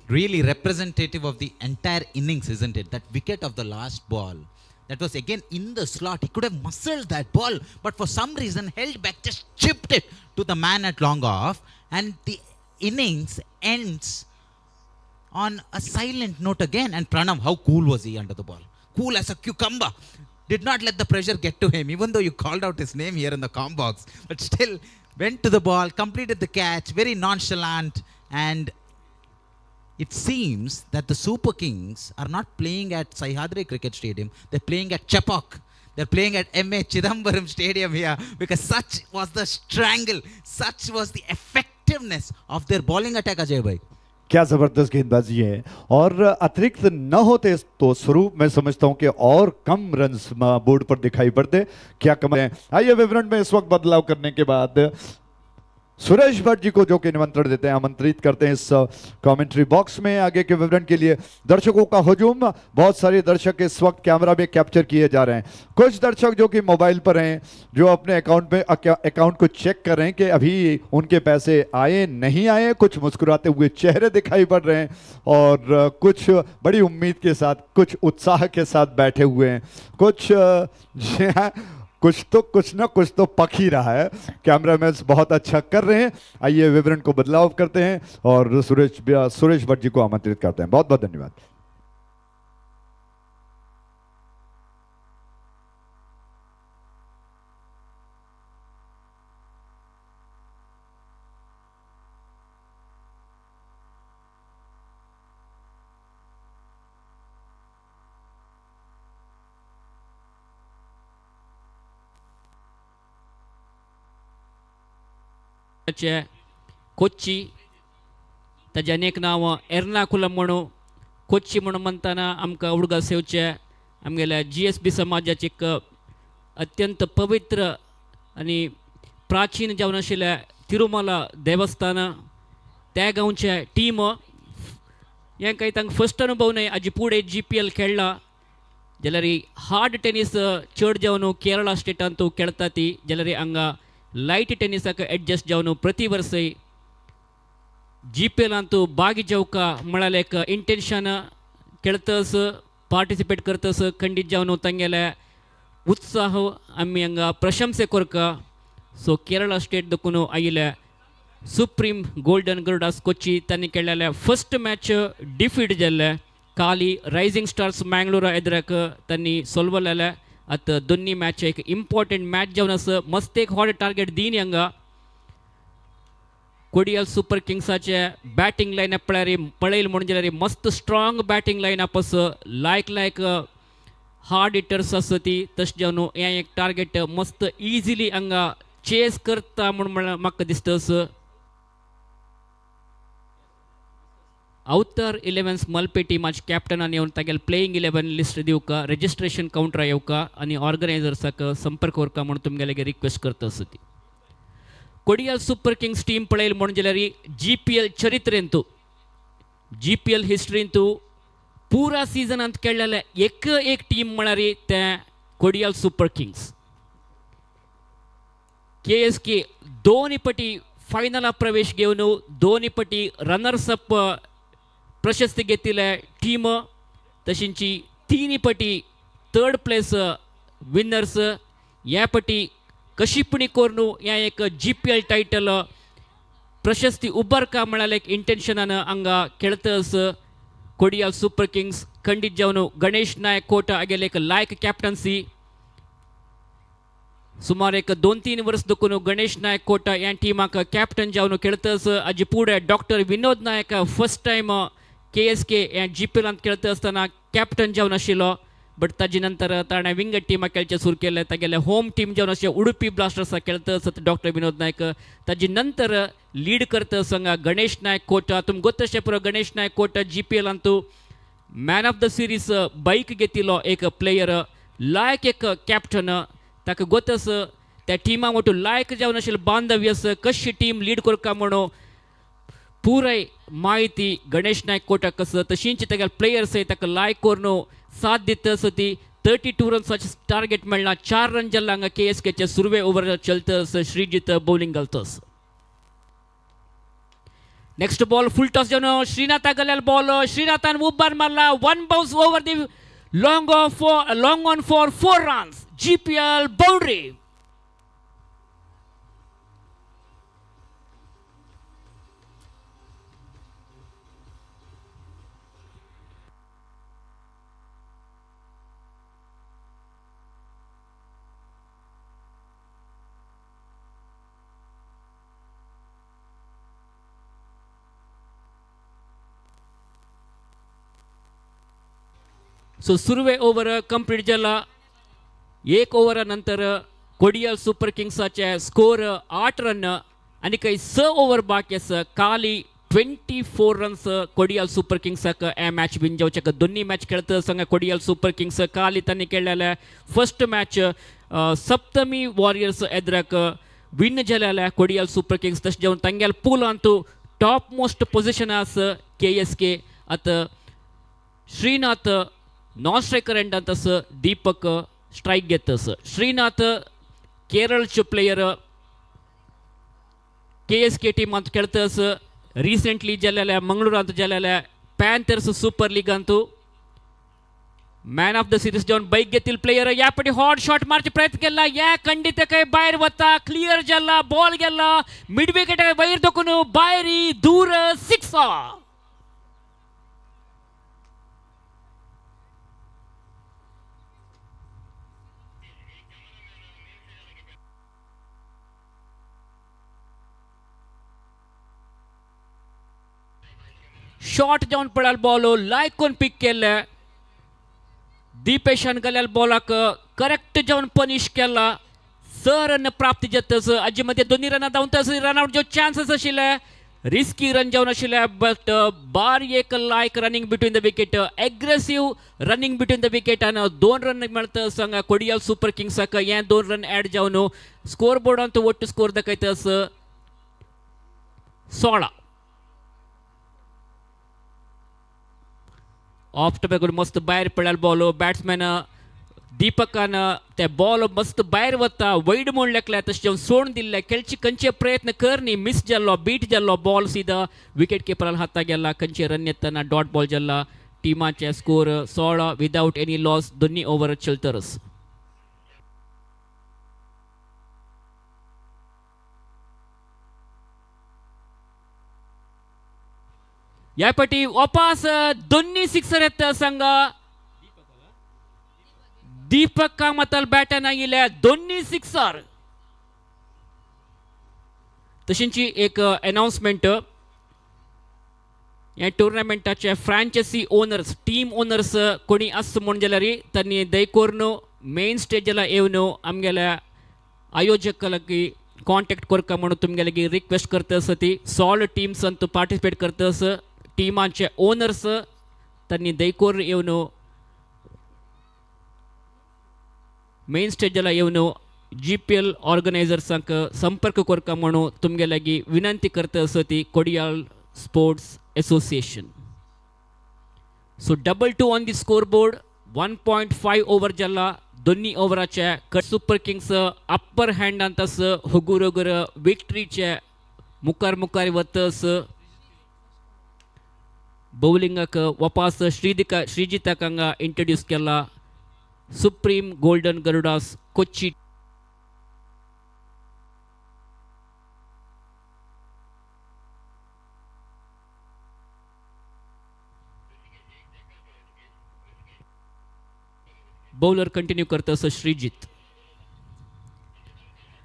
Really representative of the entire innings, isn't it? That wicket of the last ball, that was again in the slot. He could have muscled that ball, but for some reason held back, just chipped it to the man at long off, and the innings ends on a silent note again. And Pranav, how cool was he under the ball? Cool as a cucumber. Did not let the pressure get to him, even though you called out his name here in the comm box, but still went to the ball, completed the catch, very nonchalant. And it seems that the Super Kings are not playing at Sahyadri Cricket Stadium. They're playing at Chepauk. They're playing at M.A. Chidambaram Stadium here, because such was the strangle, such was the effectiveness of their bowling attack, Ajay bhai. क्या जबरदस्त गेंदबाजी है। और अतिरिक्त न होते तो स्वरूप मैं समझता हूं कि और कम रन्स बोर्ड पर दिखाई पड़ते। क्या कमाल है। आइए विवरण में इस वक्त बदलाव करने के बाद सुरेश भट्ट जी को जो कि निमंत्रण देते हैं, आमंत्रित करते हैं इस कमेंट्री बॉक्स में आगे के विवरण के लिए। दर्शकों का हुजूम, बहुत सारे दर्शक इस वक्त कैमरा में कैप्चर किए जा रहे हैं। कुछ दर्शक जो कि मोबाइल पर हैं, जो अपने अकाउंट को चेक कर रहे हैं कि अभी उनके पैसे आए नहीं आए। कुछ मुस्कुराते हुए चेहरे दिखाई पड़ रहे हैं और कुछ बड़ी उम्मीद के साथ, कुछ उत्साह के साथ बैठे हुए हैं। कुछ ना पक ही रहा है। कैमरामैन बहुत अच्छा कर रहे हैं। आइए विवरण को बदलाव करते हैं और सुरेश भट्ट जी को आमंत्रित करते हैं। बहुत बहुत धन्यवाद। कोच्ची ताजे अनेक नांव एर्नाकुलम म्हणून कोच्ची म्हणून म्हणताना आमकां उडगा सेवचे आमगेल्या GSB समाजाचे एक अत्यंत पवित्र आणि प्राचीन जावन आशिल्लें तिरुमला देवस्थान त्या गांवचे टीम हेंकां तांकां फस्ट अनुभव न्हय, हाजे फुडें GPL खेळ्ळा जाल्यार हार्ड टेनीस चड जावन केरळा स्टेटांत तूं खेळटा ती जाल्यार हांगा लायट टेनिसाक एडजस्ट जावन प्रति वर्स GPLांत भाग जेवका म्हळ्यार एक इंटेंशन खेळतस पार्टिसिपेट करतस खंडीत जावन तांगेले उत्साह आमी हांगा प्रशंसे करका. सो केरळा स्टेट देखून आयिल्ले सुप्रीम गोल्डन गरुडास कोच्ची तांणी खेळलेले फर्स्ट मॅच डिफीट जाल्ले काली रायझिंग स्टार्स मँगलोर एदराक तांणी सोलवलेले. आता दोन्ही मॅच एक इम्पॉर्टंट मॅच जावन आसा. मस्त एक हॉट टार्गेट दीन हांगा कोडियल सुपर किंग्साचे बॅटिंग लायनअप पळयलें म्हणून जाल्यार मस्त स्ट्रॉंग बॅटिंग लायनअप आसा. लायक हार्ड हिटर्स आसा ती. तशें जावन हें एक टार्गेट मस्त इजिली हांगा चेस करता म्हणून म्हाका दिसता. अवतार 11 मल्पे टीमाचे कॅप्टनान येवन तागेले प्लेइंग 11 लिस्ट दिवका, रजिस्ट्रेशन काउंटर येवका आणि ऑर्गनायझर्साक संपर्क करका म्हणून तुमगेले रिक्वेस्ट करता आसा ती. कोडियल सुपर किंग्स टीम पळयलें म्हणून जाल्यार GPL चरित्रेंत GPL हिस्ट्रींत पुरा सिजनांत खेळलेले एक टीम म्हळ्यार तें कोडियल सुपर किंग्स. KSK दोन पटी फायनलांत प्रवेश घेवन दोन पटी रनर्स अप प्रशस्ती घेतिल्ले टीम. तशींची 3 पटी थर्ड प्लेस विनर्स. ह्या पटी कशीपणी करून ह्या एक GPL टायटल प्रशस्ती उबारका म्हळ्यार एक इंटेंशनान हांगा खेळतस कोडियल सुपर किंग्स. खंडीत जावन गणेश नायक कोटा आगेले एक लायक कॅप्टन्सी. सुमार एक 2-3 वर्स देखून गणेश नायक कोटा ह्या टिमाक कॅप्टन जावन खेळतस. हाजे फुडें डॉक्टर विनोद नायक फर्स्ट टायम KSK ह्या GPLांत खेळता आसतना कॅप्टन जावन आशिल्लो. बट ताजे नंतर ताणें विंगड टिमाक खेळचें सुरू केलें. तागेलें होम टीम जावन आशिल्लें उडुपी ब्लास्टर्साक खेळता आसत डॉक्टर विनोद नायक. ताजे नंतर लीड करता हांगा गणेश नायक कोटा. तुमकां गोत तशें पुरो गणेश नायक कोटा GPLांत man of the series bike घेतिल्लो एक प्लेयर, लायक एक कॅप्टन. ताका गोत आसा त्या टिमा वटून लायक जावन आशिल्लें बांधव्य आसा कशी टीम लीड करता म्हणून पुराय माहिती गणेश नायक कोटाक आसा. तशींच तागेले प्लेयर्स ताका लायक करून साथ दिता आसा ती. 32 रन्साचे टार्गेट मेळना. 4 रन जाल्ले हांगा KSKचे सुरवे ओवर चलता आसा. श्रीजीत बॉलिंग घालता आसा. नेक्स्ट बॉल फुल टॉस जावन श्रीनाथा गेलेलो बॉल. श्रीनाथान उब्बार मारला. 1 bounce over the long on for 4 runs. GPL boundary. So Surve over complete जाला. 1 ओव्हरा नंतर कोडियल सुपर किंग्साचे स्कोर 8 रन आणि काही 6 ओव्हर बाकी आसा. काली 24 रन्स कोडियल सुपर किंग्साक हे मॅच विन जावचे. दोन्ही मॅच खेळता सांगा कोडियल सुपर किंग्स. काली तांणी खेळलेले first match Saptami warriors एदराक win जाल्यार कोडियाल सुपर किंग्स तशें जावन तांगेल pool Antu top most position आस KSK आतां श्रीनाथ नॉन स्ट्रायकर एंडांत आस दीपक स्ट्रायक घेतस श्रीनाथ केरळचे प्लेयर KSK टीमांत खेळतस रिसेंटली जाल्यार मंगळूरांत जाल्यार Panthers super league Antu man of the series जावन बैक घेतील प्लेयर या पटी हॉट शॉट मारचे प्रयत्न केला या खंडित काही भायर वता क्लियर जाला बॉल गेला मिड विकेट वयर दोकून भायरी दूर सिक्स शॉट जावन पडाल बॉल लायक कोण पिक केले दीपेशान गेल्याल बॉलाक करेक्ट जावन पनिश केला 6 रन प्राप्त जातस हाजे मध्ये दोन्ही रन धांवतस रनआउट जो चान्सेस आशिल्ले रिस्की रन जावन आशिल्ले बट बारीक लायक running between the wicket aggressive running between the wicket आनी 2 रन मेळतस हांगा कोडियाल सुपर किंग्साक हे 2 रन ऍड जावन स्कोर बोर्डांत ಒಟ್ಟು स्कोर दाखयतस 16 ऑफ टॉप मस्त भायर पडल्याल बॉल बॅट्समॅन दीपकान ते बॉल मस्त भायर वता वैड म्हूण लेखल्या तशें जावन सोडून दिल्ले खेळची खंयचे प्रयत्न करनी मिस जाल्लो बीट जाल्लो बॉल सीधा विकेट किपराल हाता गेला खंयचे रन येतना डॉट बॉल जाल्ला टीमाचे स्कोर 16 विदाउट एनी लॉस दोन्ही ओव्हर चलतरस या पटी वापस दोन्ही सिक्सर येत संघा दीपक मतल बॅटन आयिल्ले दोन्ही सिक्सर तशींची एक अनाउन्समेंट या टुर्नामेंटाचे फ्रँचायसी ओनर्स टीम ओनर्स कोणी आस म्हूण जाल्यार तांणी दयकोरून मेन स्टेजला येवन आमगेल्या आयोजकांकी कॉन्टॅक्ट करता म्हणून तुमगेले रिक्वेस्ट करतस ती सॉल टीम्स अंतू पार्टिसिपेट करतस टीमांचे ओनर्स तांणी दयकोर येवन मेन स्टेजला येवन GPL ऑर्गनायझर्सांक संपर्क करता म्हणून तुमगे लागी विनंती करता आसा ती Kodial sports Association so 2-2 on the scoreboard 1.5 over जाला दोन्ही ओव्हराचे सुपर किंग्स अप्पर हँडांत आस हुगूर हुगूर विक्ट्रीचे मुखार मुखार वतस बौलिंगाक वापस श्रीजिताक हांगा इंट्रोड्यूस केला Supreme Golden Garudas Kochi bowler continue करतस Shreejith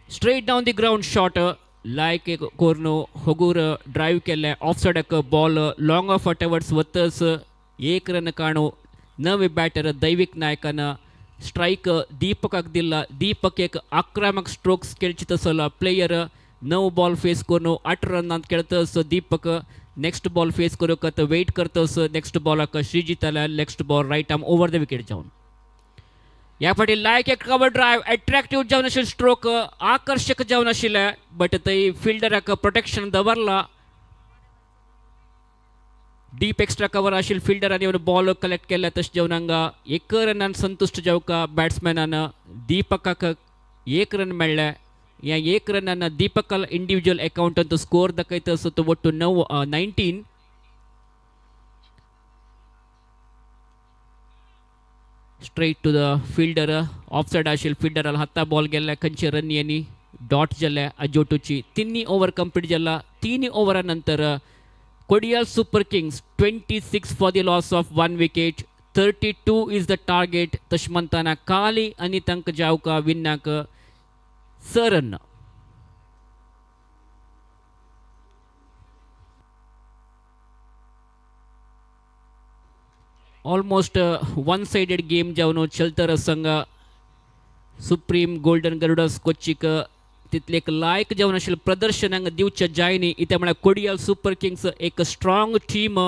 straight down the ground shot लायक एक कोर्नो होगूर ड्राइव केले ऑफ साइडक बॉल लॉंग ऑफ अटवर्ड्स वतस एक रन काणू नवे बॅटर दैविक नायकान स्ट्राइक दीपकाक दिला दीपक एक आक्रमक स्ट्रोक्स खेळची तसला प्लेयर 9 बॉल फेस करून 8 रनांत खेळतस दीपक नेक्स्ट बॉल फेस करूक वेट करतस नेक्स्ट बॉलाक श्रीजित आल्या next ball right arm over the wicket जावन या फाटी लायक एक कवर ड्राइव अट्रॅक्टिव्ह जावन आशिल्ले स्ट्रोक आकर्षक जावन आशिल्ले बट थंय फिल्डराक प्रोटेक्शन दवरला डीप एक्स्ट्रा कवर आशिल्ले फिल्डरान येवन बॉल कलेक्ट केला तशें जावन हांगा 1 रनान संतुश्ट जावका बॅट्समॅनान दीपकाक 1 रन मेळ्ळे ह्या 1 रनान दीपकाल इंडिविज्युअल अकाउंटांत स्कोर दाखयता तो वट्टू 19 straight to the fielder off side आशिल्ले फिल्डराल हाता बॉल गेल्ले खंयचे रन यांनी डॉट जाल्ले अजोटूची 3 ओव्हर कंप्लीट जाला 3 ओव्हरा नंतर Kodial super Kings 26 for the loss of 1 wicket 32 is the target तशें म्हणटाना काली आनी तांकां जावका विन्नाक 6 run almost one sided game जावन चलतर संघ सुप्रीम गोल्डन गरुडास कोचीक तितले एक लायक जावन आशिल्ले प्रदर्शन हांगा दिवचे जायनी इते म्हळ्यार कोडियाल सुपर किंग्स एक स्ट्रॉंग टीम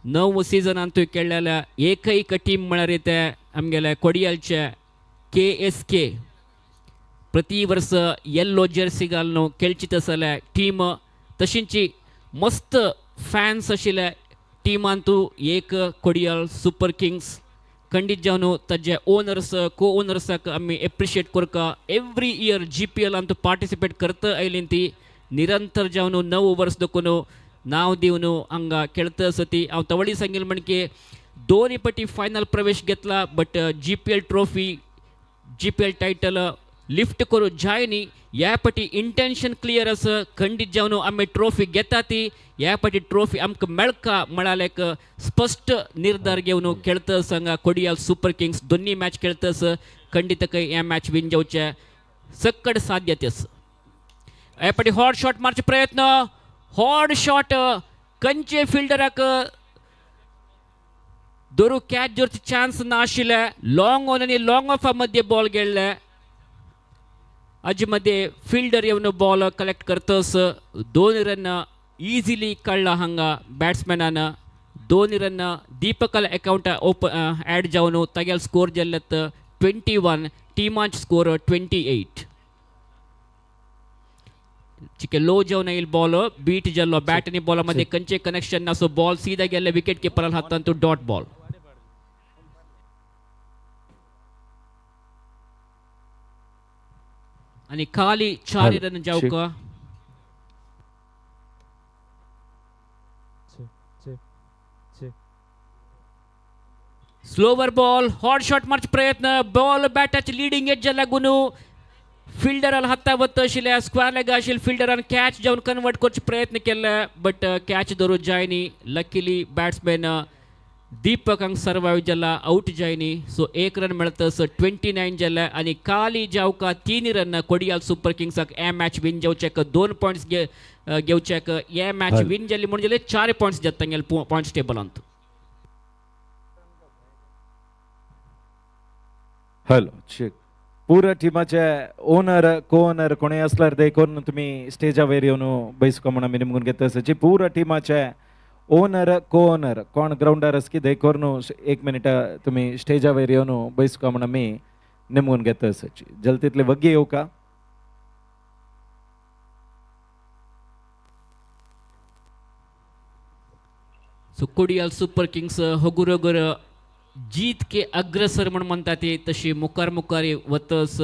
9 सिजनांत खेळलेल्या एकैक टीम म्हळ्यार इते आमगेले कोडियालचे KSK प्रति वर्ष येल्लो जर्सी घालून खेळचीत आसले टीम तशींची मस्त फॅन्स आशिल्ले टीमांतू एक कोडियाल सुपर किंग्स खंडीत जावन ताजे ओनर्स को ओनर्साक आमी एप्रिशिएट करता every year GPL Antu participate करता आयली ती निरंतर जावन 9 वर्स देखून नाव दिवन हांगा खेळता आसती हांव तवळी सांगील म्हणजे दोन्ही पटी फायनल प्रवेश घेतला but GPL trophy GPL title lift करू जाय न्ही ह्या पटी इंटेंशन क्लियर आसा खंडीत जावन आमी ट्रॉफी घेता ती ह्या पटी ट्रॉफी आमकां मेळका म्हळ्यार एक स्पश्ट निर्धार घेवन खेळता हांगा कोडियाल सुपर किंग्स दोन्ही मॅच खेळतास खंडीत हे मॅच विन जावचे सक्कड साध्यते आसा ह्या पटी हॉट शॉट मारचे प्रयत्न हॉट शॉट कंचे फिल्डराक दोरू कॅच जोरचे चान्स ना आशिल्ले लॉंग ऑन आनी लॉंग ऑफा मध्ये बॉल गेल्ले हाजे मध्ये फिल्डर येवन बॉल कलेक्ट करतस 2 रन इजिली काडला हांगा बॅट्समॅनान 2 रन दीपकाल अकाउंट ओपन ॲड जावन तागेल स्कोर जाल्ल्यात 21 टीमांच स्कोर 28 चिके लो जावन येईल बॉल बीट जाल्लो बॅट आनी बॉला मध्ये कंचे कनेक्शन ना सो बॉल सीधा गेल्ले विकेट किपरान हातान तो डॉट बॉल आणि खाली 4 रन जावका स्लोवर बॉल हॉट शॉट मारचे प्रयत्न बॉल बॅटाचे लिडिंग एज लागून फिल्डरान हाता वत आशिल्ले स्क्वेअर लेग आशिल्ले फिल्डरान कॅच जावन कन्वर्ट करचे प्रयत्न केले बट कॅच धरूं जायनी लकीली बॅट्समॅन दीपक हांगा सर्वायव जाला आउट जायनी सो 1 रन मेळतस 29 जाले आनी खाली जावका 3 रन कोडियाल सुपर किंग्साक हे मॅच विन जावचेक 2 पॉइंट्स घेवचेक हे मॅच विन जाली म्हणजे 4 पॉइंट्स जाता पॉइंट्स टेबलांत हॅलो चेक पूरा टीमाचे ओनर को ओनर कोणी असल्यार देखून तुम्ही स्टेजा वयर येवन बैसको म्हणून आमी निमगून घेता आसाची पूरा टीमाचे ओनर को ओनर कोण ग्राउंडार आसा की देखून 1 मिनिट तुम्ही स्टेजा वयर येवन बैसको म्हणून आमी निमगून घेता आसाची जल तितले वग्गी येवका सो कोडियाल सुपर किंग्स हगुरगर जीत के अग्रसर म्हणून म्हणतात ते तशी मुखार मुखार वतस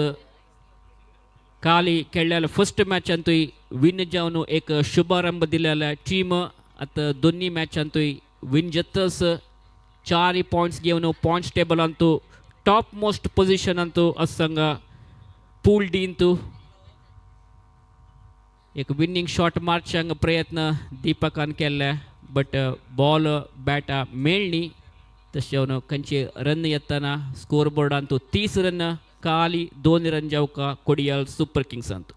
काली खेळलेल्या फर्स्ट मॅचांतूय विन जावन एक शुभारंभ दिलेला टीम आता दोन्ही मॅचांतूय विन जातस 4 पॉइंट्स घेवन पॉइंट्स टेबलांत टॉप मोस्ट पोजिशनांत आसा पूल डींत एक विनिंग शॉट मारच्यांक प्रयत्न दीपकान केल्ले बट बॉल बॅटा मेळ्ळी तशें खंयचे रन येताना स्कोर बोर्डांत 30 रन खाली 2 रन जावका कोडियाल सुपर किंग्सांत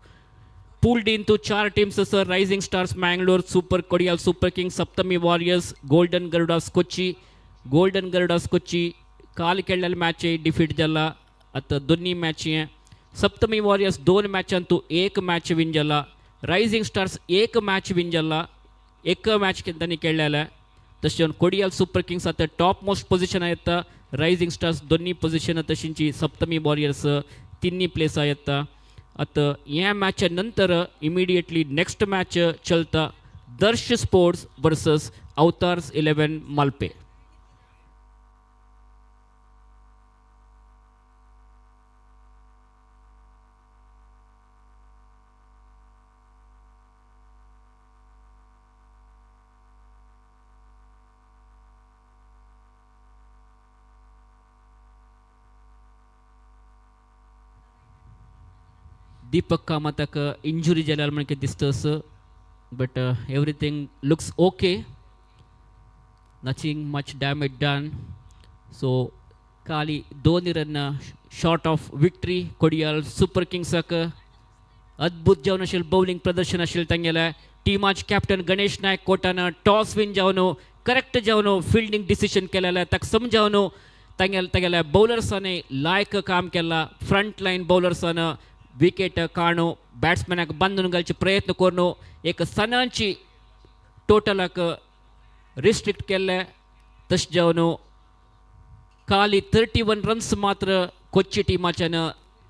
पूल डीन 4 टीम्स आसा Rising Stars Mangalore Super Kodial super Kings Saptami Warriors Golden Garudas Kochi काल खेळलेल्या मॅच डिफीट जाला आता दोन्ही मॅच सप्तमी वॉरियर्स 2 मॅचांतू 1 मॅच विन जाला रायझिंग स्टार्स 1 मॅच विन जाला 1 मॅच तांणी खेळलेला तशें कोडियाल सुपर किंग्स आता टॉप मोस्ट पोजिशन येता रायझिंग स्टार्स दोन्ही पोजिशन तशींची सप्तमी वॉरियर्स 3 प्लेसां येता आता ह्या मॅच नंतर इमिडिएटली नेक्स्ट मॅच चलता Darsh Sports versus Avatars 11 Malpe Deepak कामताक इंजुरी जाल्यार म्हणके दिसतस but everything looks okay nothing much damage done so खाली 2 run short of victory Kodial Super किंग्साक अद्भुत जावन आशिल्लें बॉलिंग प्रदर्शन आशिल्लें तांगेलें टिमाचे कॅप्टन गणेश नायक कोटान टॉस विन जावन करेक्ट जावन फिल्डिंग डिसिशन केलेलें ताका समजावन तांगेल्या बॉलर्सांनी लायक काम केला फ्रंट लायन बॉलर्सान विकेट काणू बॅट्समॅनाक बांदून घालचे प्रयत्न करून एक सनांची टोटलाक रिस्ट्रिक्ट केले तशें जावन खाली 31 रन्स मात्र कोच्ची टिमाच्यान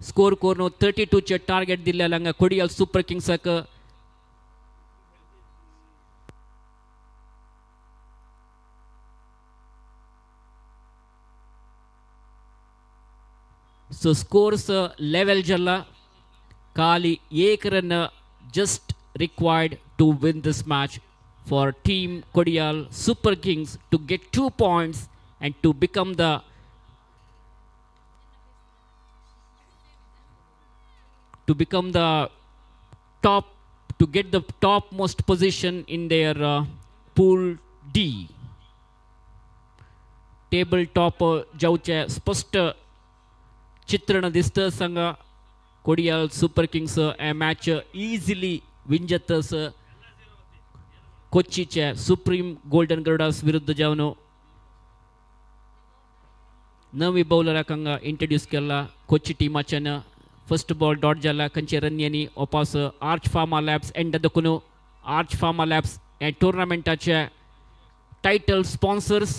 स्कोर कोरनो 32 चे टार्गेट दिले लंगा कोडियल सुपर किंग्स क सो स्कोर्स लेवल जल्ला काली एक run just required to win this match for team Kodiyal Super Kings to get 2 points and to become the top, to get the topmost position in their pool D. Table top जाऊचे स्पष्ट चित्रण दिसतं संघ Kodiyal super kings a match easily win जातस कोच्चीचे supreme Golden गरुडास विरुद्ध जाऊन नवी bowler कंगा introduce केला कोच्ची टीमाचे फर्स्ट बॉल डॉट जाला कंचे रन्यानी वापस आर्च फार्मा लॅब्स एंड दकुनो आर्च फार्मा लॅब्स या टूर्नामेंटाचे टाइटल स्पॉन्सर्स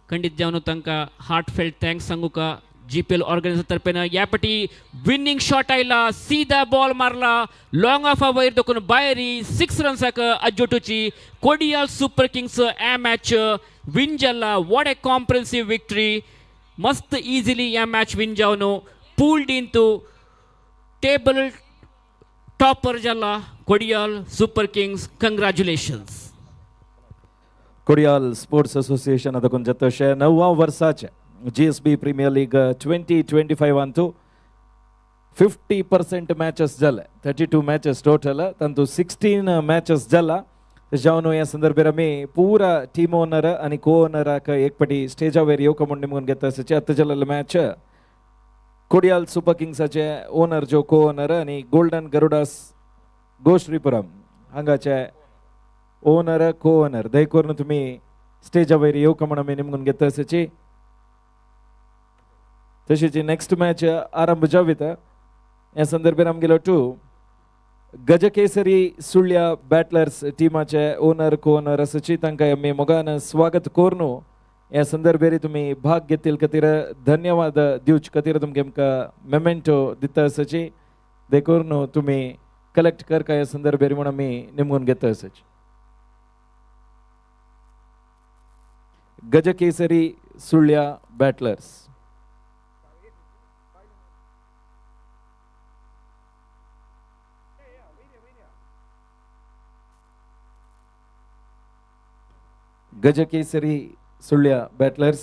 खंडित जाऊन तंका हार्टफेल्ट थँक्स सांगू का GPL ऑर्गनायझर तर्फे यापटी विनिंग शॉट आयला सीधा बॉल मारला लॉंग ऑफ वयर दकुन बायरी 6 रन्साक अज्जोटुची कोडियाल सुपर किंग्स या मॅच विन जाला व्हाट ए कॉम्प्रिहेन्सिव विक्टरी मस्त इझिली या मॅच विन जाऊन पूल्ड इंटू टेबल टॉपर जाला Kodiyal super Kings कंग्रॅच्युलेशन्स Kodiyal sports association ಅದಕ್ಕೊಂದು ಜೊತೆ 9వ ವರ್ಷಾಚೆ GSB Premier League 2025 ಅಂತೂ 50% मैचेस जल 32 मैचेस टोटल तंतु 16 मैचेस जला जाऊन या संदर्भ में पूरा टीम ओनर आणि को ओनर का एक पटी स्टेज वेर येऊ कमून निमून घेता सचे अत्त जल मैच कोडियाल सुपर किंग्स चे ओनर जो को ओनर आणि गोल्डन गरुडास गोश्रीपुरम हांगाचे ओनर को ओनर दयकोरन तुम्ही स्टेज वेर येऊ कमून आम्ही निमून घेता सचे तशीची नेक्स्ट मैच आरंभ जाविता या संदर्भात आम गेलो टू गजकेसरी सुಳ್ಯ बैटलर्स टीमाचे ओनर को ओनर असची तांकां आमी मोगान स्वागत कोरनो या संदर्भात तुम्ही भाग घेतील खातीर धन्यवाद दिवच खातीर तुमकां आमकां मेमेंटो दिता असची देखोरनो तुम्ही कलेक्ट करका या संदर्भात म्हणून आमी निमगून घेता असची गजकेसरी सुಳ್ಯ बैटलर्स गजकेसरी सुಳ್ಯ बैटलर्स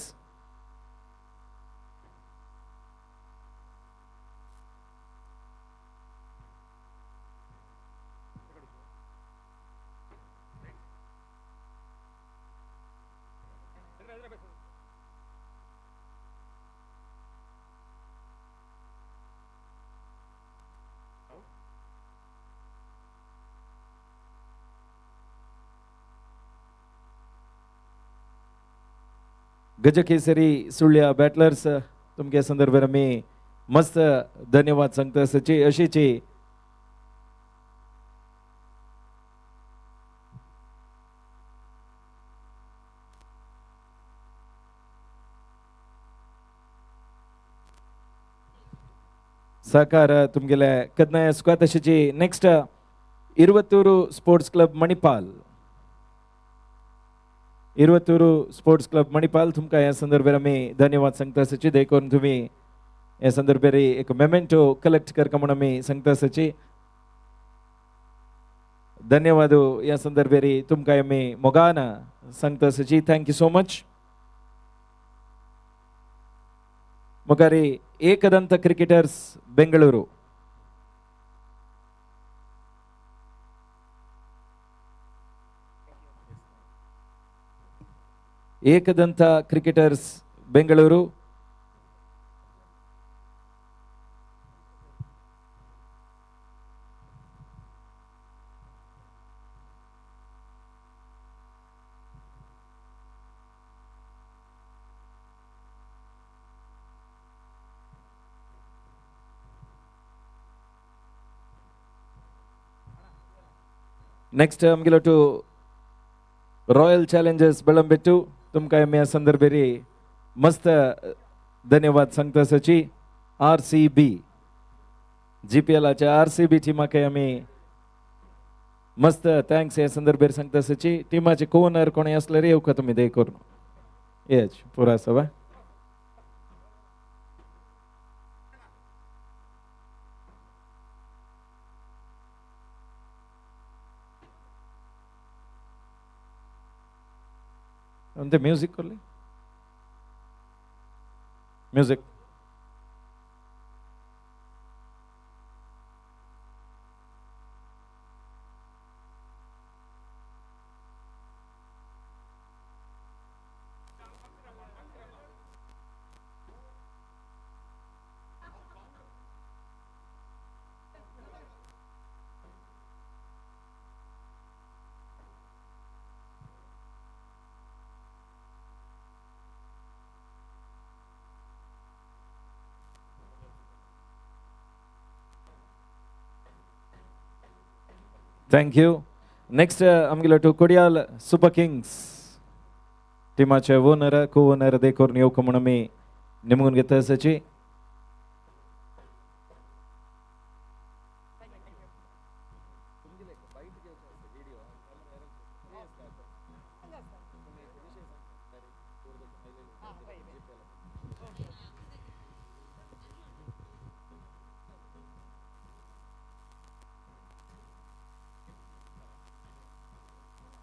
गजकेसरी सुಳ್ಯ बैटलर्स तुमके संदर्भात आम्ही मस्त धन्यवाद सांगता सची अशीची सहकार तुमगेले कदनाय सुका तशीची next Iruvatturu sports club Manipal Iruvatturu sports club Manipal तुमका या संदर्भात आम्ही धन्यवाद सांगता सची देखून तुम्ही या संदर्भात एक मेमेंटो कलेक्ट करका म्हणून आम्ही सांगता सची धन्यवाद या संदर्भात तुमका आम्ही मोगान सांगता सची थँक यू सो मच मुखारी Ekdant cricketers Bengaluru Ekdant cricketers Bengaluru next आमगेलो टू रॉयल चॅलेंजर्स बेळंबेट्टू तुमका या संदर्भात मस्त धन्यवाद सांगता सची RCB GPLच्या RCB टिमाक आमी मस्त थँक्स या संदर्भात सांगता सची टिमाचे कोनर कोणी असल्यार येवका तुमी दे करून येच पुरा सवा अंते म्यूजिक करले म्यूजिक Thank you. Next, आमगेलो to Kodiyal super Kings टिमाचे owner को ओनर दे करून येवका म्हणून आमी निमगून घेता सची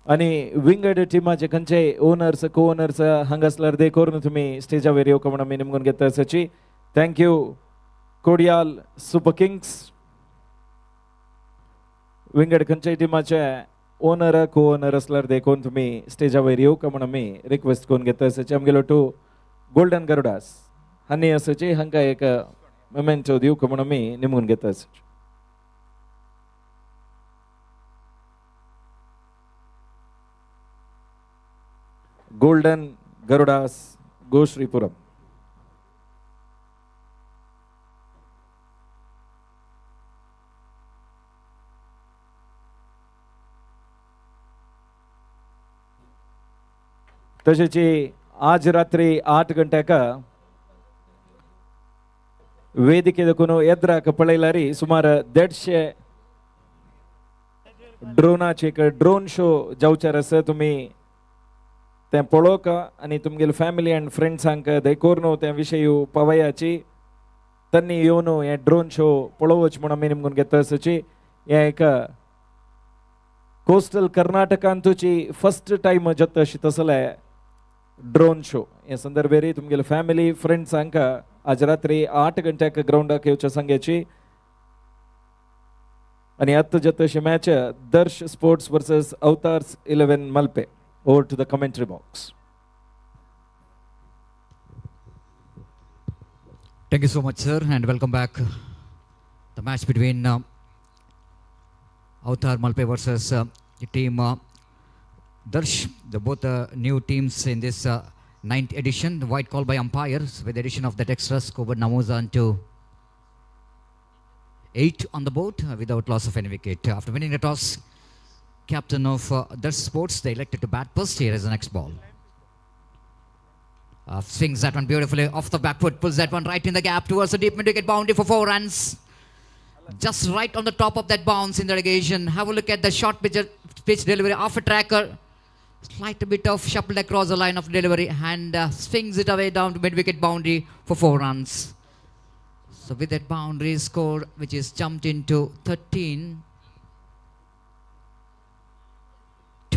आणि विंगड टिमाचे खंयचे ओनर्स को ओनर्स हांगासल्यार दे करून तुमी स्टेजा वयर येवका म्हणून आमी निमगून घेता सची thank you Kodiyal super Kings विंगड खंयचे टिमाचे ओनर को ओनर असल्यार दे करून तुमी स्टेजा वयर येवका म्हणून आमी रिक्वेस्ट करून घेता सची आमगेलो टू गोल्डन गरुडास हांणी असची हांकां एक मोमेंटो दिवका म्हणून आमी निमगून घेता सची गोल्डन गरुडास गो श्रीपुरम तशेंच आज रात्री 8 ಗಂಟೆಕ ವೇದಿಕೆ ದಕ್ಕೂನು ಎದ್ರಾಕ पळयल्यार सुमार 150 ड्रोनाचे ड्रोन शो जावचार आसा तुमी तें पळोवका आनी तुमगेले फॅमिली एंड फ्रेंड्सांक दयकोरनो त्या विशयी पवयाची तन्नी येवन हे ड्रोन शो पळोवच म्हणून आमी निमगून घेता आसची हे एक कोस्टल कर्नाटकांतूची फर्स्ट टाइम जाता अशी तसले ड्रोन शो हे संदर्भेरी तुमगेले फॅमिली फ्रेंड्सांक आज रात्री 8 ಗಂಟೆक ग्राउंडाक येवचे सांगयाची आणि आता जाता अशी मॅच दर्श Sports versus Avatars 11 Malpe over to the commentary box. Thank you so much, sir, and welcome back. The match between Avtar Malpe versus the team Darsh. The both new teams in this 9th edition. The white call by umpires with the addition of that extra score now moves on to 8 on the board without loss of any wicket. After winning the toss, captain of Darsh Sports, they elected to bat first. Here is the next ball. Swings that one beautifully off the back foot, pulls that one right in the gap towards the deep mid-wicket boundary for 4 runs. Just right on the top of that bounce in the relegation. Have a look at the short pitch delivery off a tracker. Slight bit of shuffled across the line of delivery and swings it away down to mid-wicket boundary for 4 runs. So with that boundary score, which is jumped into 13.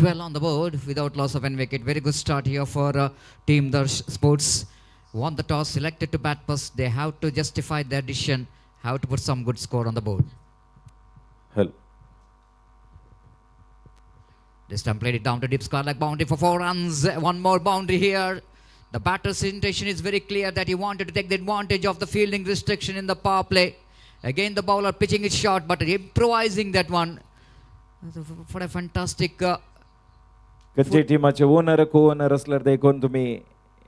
12 on the board without loss of any wicket. Very good start here for Team Darsh Sports. Won the toss, selected to bat first. They have to justify their decision, have to put some good score on the board. Hell. This time played it down to deep square like boundary for 4 runs. One more boundary here. The batter's intention is very clear that he wanted to take the advantage of the fielding restriction in the power play. Again the bowler pitching it short but improvising that one for a fantastic खंयचे टिमाचे owner को owner असल्यार देखून तुमी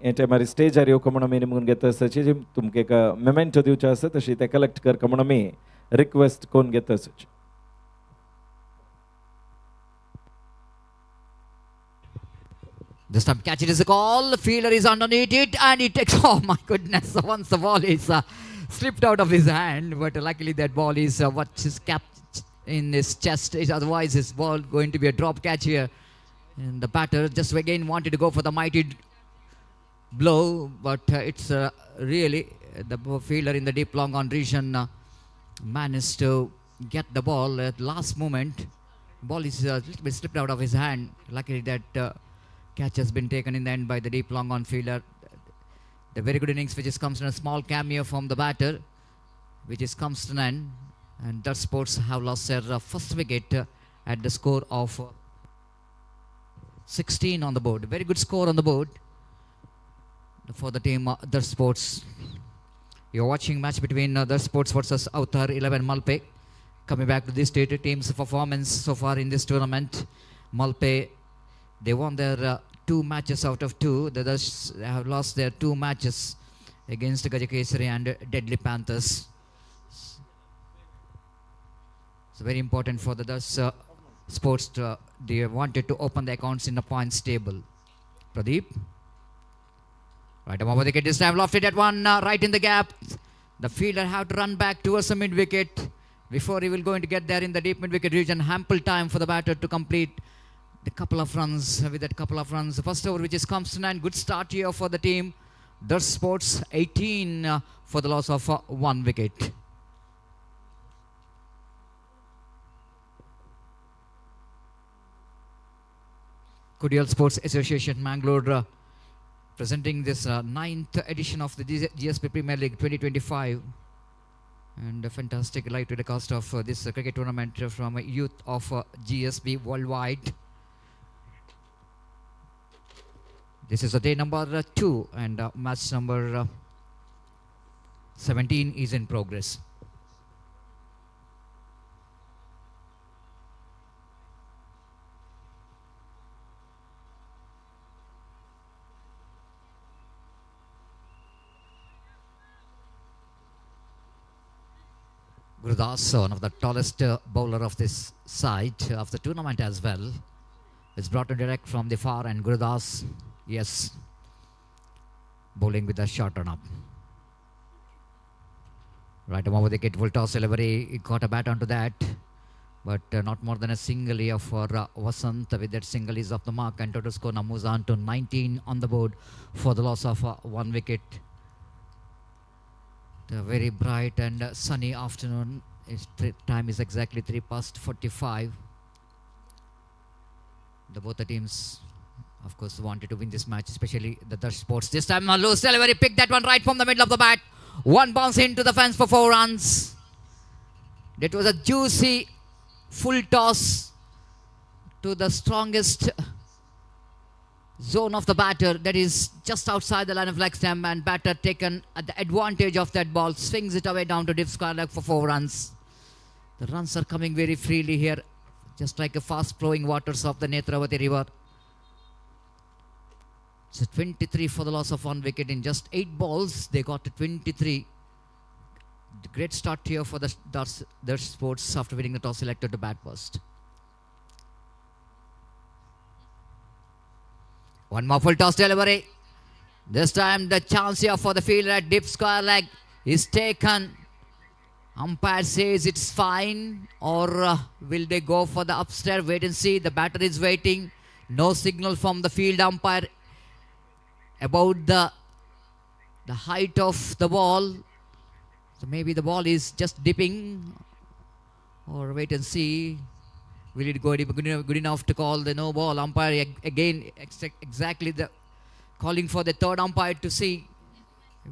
हे टायमार स्टेजार येवका म्हणून आमी निमगून घेता आसची तुमकां एक मेमेंटो दिवचे आसा तशी ते कलेक्ट करका म्हणून आमी रिक्वेस्ट करून घेता आसची This time catch it is a call. Fielder is underneath it and he takes, oh my goodness, once the ball is slipped out of his hand, but luckily that ball is what is capped in his chest. Otherwise, his ball going to be a drop catch here. And the batter just again wanted to go for the mighty blow, but it's really the fielder in the deep long on region managed to get the ball at last moment. Ball is a little bit slipped out of his hand. Luckily that catch has been taken in the end by the deep long on fielder. The very good innings which is comes in a small cameo from the batter, which is comes to an end, and Dutch Sports have lost their first wicket at the score of 16 on the board. Very good score on the board for the team Dutch Sports. You're watching match between Dutch Sports versus Avtar 11 Malpe. Coming back to this team's performance so far in this tournament, Malpe, they won their 2 matches out of 2. The Dutch have lost their 2 matches against Gajakesari and Deadly Panthers. It's very important for the Dutch Sports to, they wanted to open the accounts in the points table. Pradeep. Right above the wicket, this time lofted at one, right in the gap. The fielder have to run back towards the mid wicket before he will going to get there in the deep mid wicket region. Ample time for the batter to complete the couple of runs. With that couple of runs, the first over which is comes to 9. Good start here for the team Dutch Sports. 18 for the loss of 1 wicket. Kudial Sports Association Mangalore presenting this 9th edition of the GSB Premier League 2025, and a fantastic live telecast of this cricket tournament from youth of GSB worldwide. This is day number 2, and match number 17 is in progress. Gurudas, one of the tallest bowler of this side of the tournament as well, is brought in direct from the far, and Gurudas, yes, bowling with a short run up. Right over the wicket, full toss delivery. He got a bat onto that, but not more than a single here for Vasant. With that single is off the mark, and total score now moves on to 19 on the board for the loss of 1 wicket. A very bright and sunny afternoon. Time is exactly 3:45. Both the teams, of course, wanted to win this match, especially the Dutch Sports. This time, a loose delivery, picked that one right from the middle of the bat. One bounce into the fence for 4 runs. That was a juicy full toss to the strongest zone of the batter, that is just outside the line of leg stump, and batter taken at the advantage of that ball, swings it away down to deep square leg for 4 runs. The runs are coming very freely here, just like a fast flowing waters of the Netravati river. So 23 for the loss of 1 wicket in just 8 balls. They got to 23. The great start here for the Dutch Sports after winning the toss, selected to bat first. One more full toss delivery. This time the chance here for the fielder at deep square leg is taken. Umpire says it's fine, or will they go for the upstairs? Wait and see. The batter is waiting. No signal from the field umpire about the height of the ball. So maybe the ball is just dipping, or wait and see. Will it go good enough to call the no ball? Umpire again exactly the calling for the third umpire to see.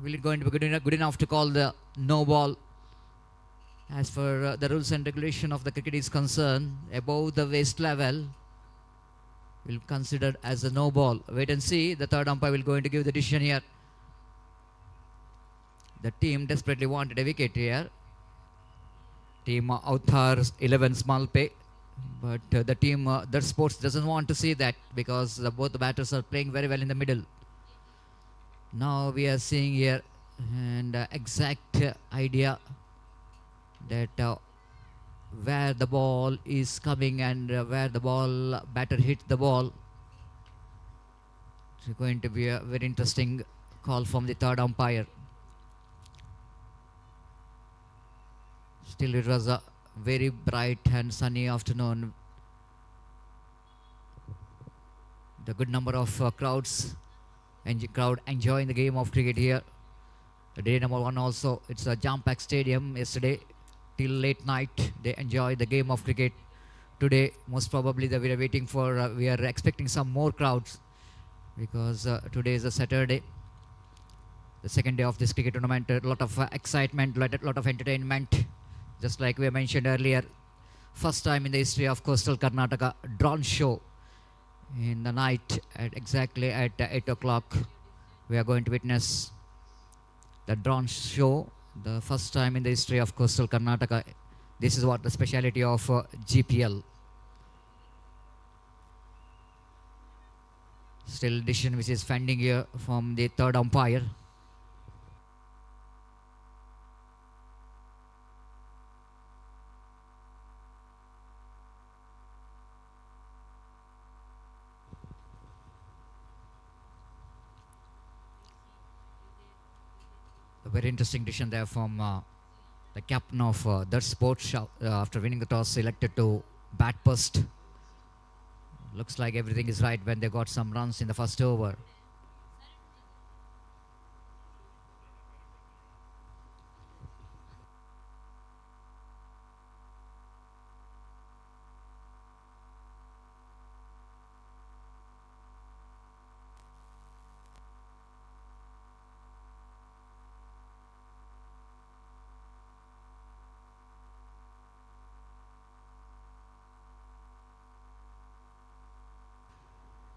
Will it going to be good enough to call the no ball? As for the rules and regulation of the cricket is concerned, above the waist level will considered as a no ball. Wait and see. The third umpire will going to give the decision here. The team desperately wanted a wicket here. Team Avtar 11 Malpe. But the team Dutch Sports doesn't want to see that, because both the batters are playing very well in the middle. Now we are seeing here an exact idea that where the ball is coming and where the ball batter hit the ball. It's going to be a very interesting call from the third umpire. Still, it was a very bright and sunny afternoon. The good number of crowd enjoying the game of cricket here. The day number one also, it's a jam-packed stadium. Yesterday till late night they enjoyed the game of cricket. Today most probably we are waiting for, we are expecting some more crowds because today is a Saturday, the second day of this cricket tournament. A lot of excitement, lot of entertainment, just like we mentioned earlier. First time in the history of coastal Karnataka, drone show in the night at exactly at 8 o'clock. We are going to witness the drone show, the first time in the history of coastal Karnataka. This is what the speciality of GPL. Still decision which is pending here from the third umpire. A very interesting decision there from the captain of that sports after winning the toss, selected to bat first. Looks like everything is right when they got some runs in the first over.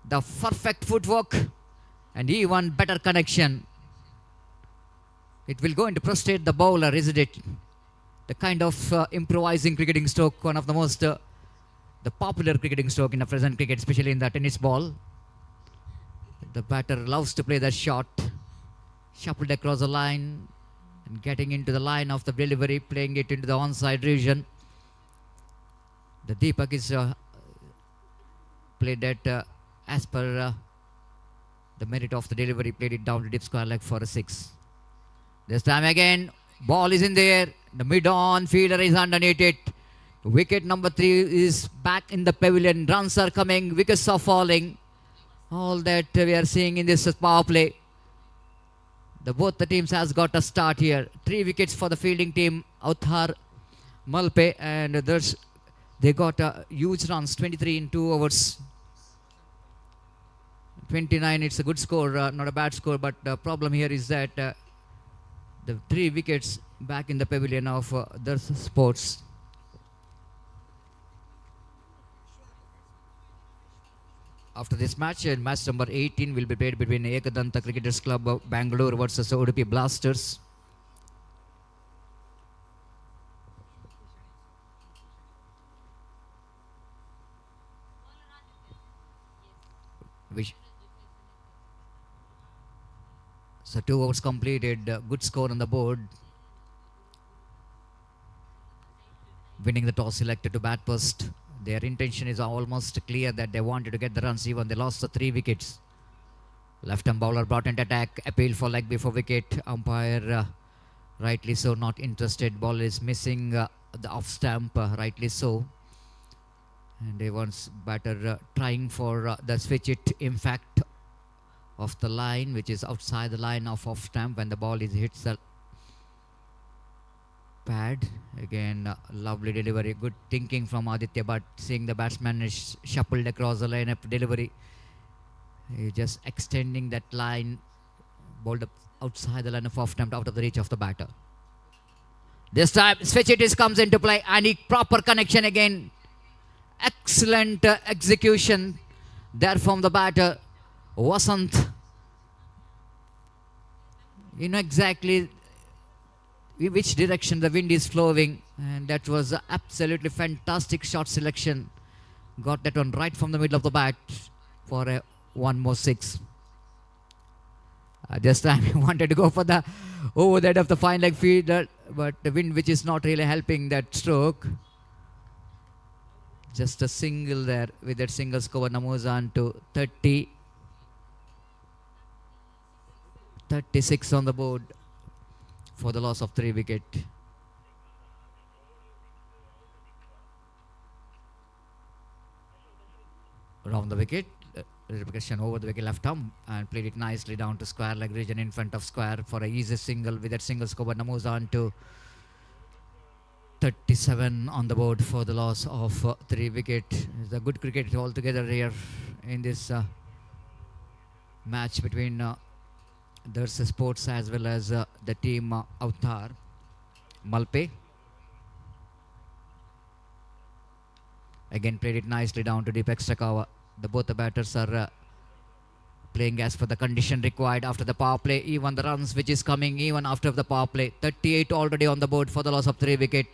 The perfect footwork and even better connection. It will go into frustrate the bowler, isn't it? The kind of improvising cricketing stroke, one of the most the popular cricketing stroke in the present cricket, especially in the tennis ball. The batter loves to play that shot, shuffled across the line and getting into the line of the delivery, playing it into the onside region. The Deepak is played that as per the merit of the delivery, played it down to deep square leg for a 6. This time again, ball is in there. The mid-on fielder is underneath it. Wicket number 3 is back in the pavilion. Runs are coming, wickets are falling. All that we are seeing in this power play. Both the teams has got a start here. 3 wickets for the fielding team, Authar, Malpe, and they got huge runs, 23 in 2 overs. 29, it's a good score, not a bad score, but the problem here is that the 3 wickets back in the pavilion of the sports. After this match, match number 18 will be played between Ekadanta Cricketers Club of Bangalore versus Udupi Blasters. So 2 overs completed, good score on the board. Winning the toss, selected to bat first. Their intention is almost clear that they wanted to get the runs, even they lost the 3 wickets. Left-arm bowler brought into attack, appeal for leg before wicket. Umpire rightly so not interested. Ball is missing the off stump, rightly so. And they once batter trying for the switch it, in fact, of the line, which is outside the line of off stump when the ball hits the pad. Again, lovely delivery, good thinking from Aditya, but seeing the batsman is shuffled across the line of delivery. He's just extending that line, bowled up outside the line of off stump, out of the reach of the batter. This time, switch it comes into play, and proper connection again. Excellent execution there from the batter, Vasant. You know exactly which direction the wind is flowing, and that was absolutely fantastic shot selection. Got that one right from the middle of the bat for one more 6. This time he wanted to go for the over that of the fine leg fielder, but the wind which is not really helping that stroke. Just a single there. With that single score, moves on to 36 on the board for the loss of 3 wickets. around the wicket. Replication over the wicket left arm and played it nicely down to square leg region in front of square for a easy single. With that single score, but moves on to 37 on the board for the loss of 3 wicket. It's a good cricket altogether here in this match between Dars Sports as well as the team Avtar Malpe. Again played it nicely down to deep extra cover. Both the batters are playing as per the condition required after the power play. Even the runs which is coming even after the power play. 38 already on the board for the loss of 3 wicket.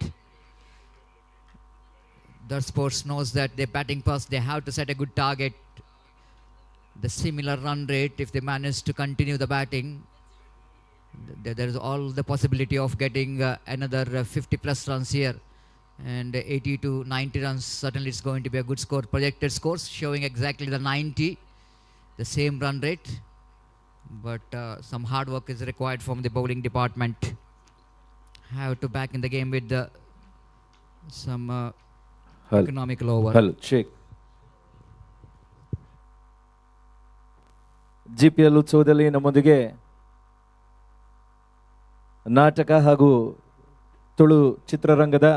The sports knows that they're batting first. They have to set a good target. The similar run rate, if they manage to continue the batting, there is all the possibility of getting another 50 plus runs here. And 80 to 90 runs, certainly it's going to be a good score. Projected scores showing exactly the 90, the same run rate. But some hard work is required from the bowling department. Have to back in the game with some economical over. Hello, check. GPL ಉತ್ಸವದಲ್ಲಿ ನಮ್ಮೊಂದಿಗೆ ನಾಟಕ ಹಾಗೂ ತುಳು ಚಿತ್ರರಂಗದ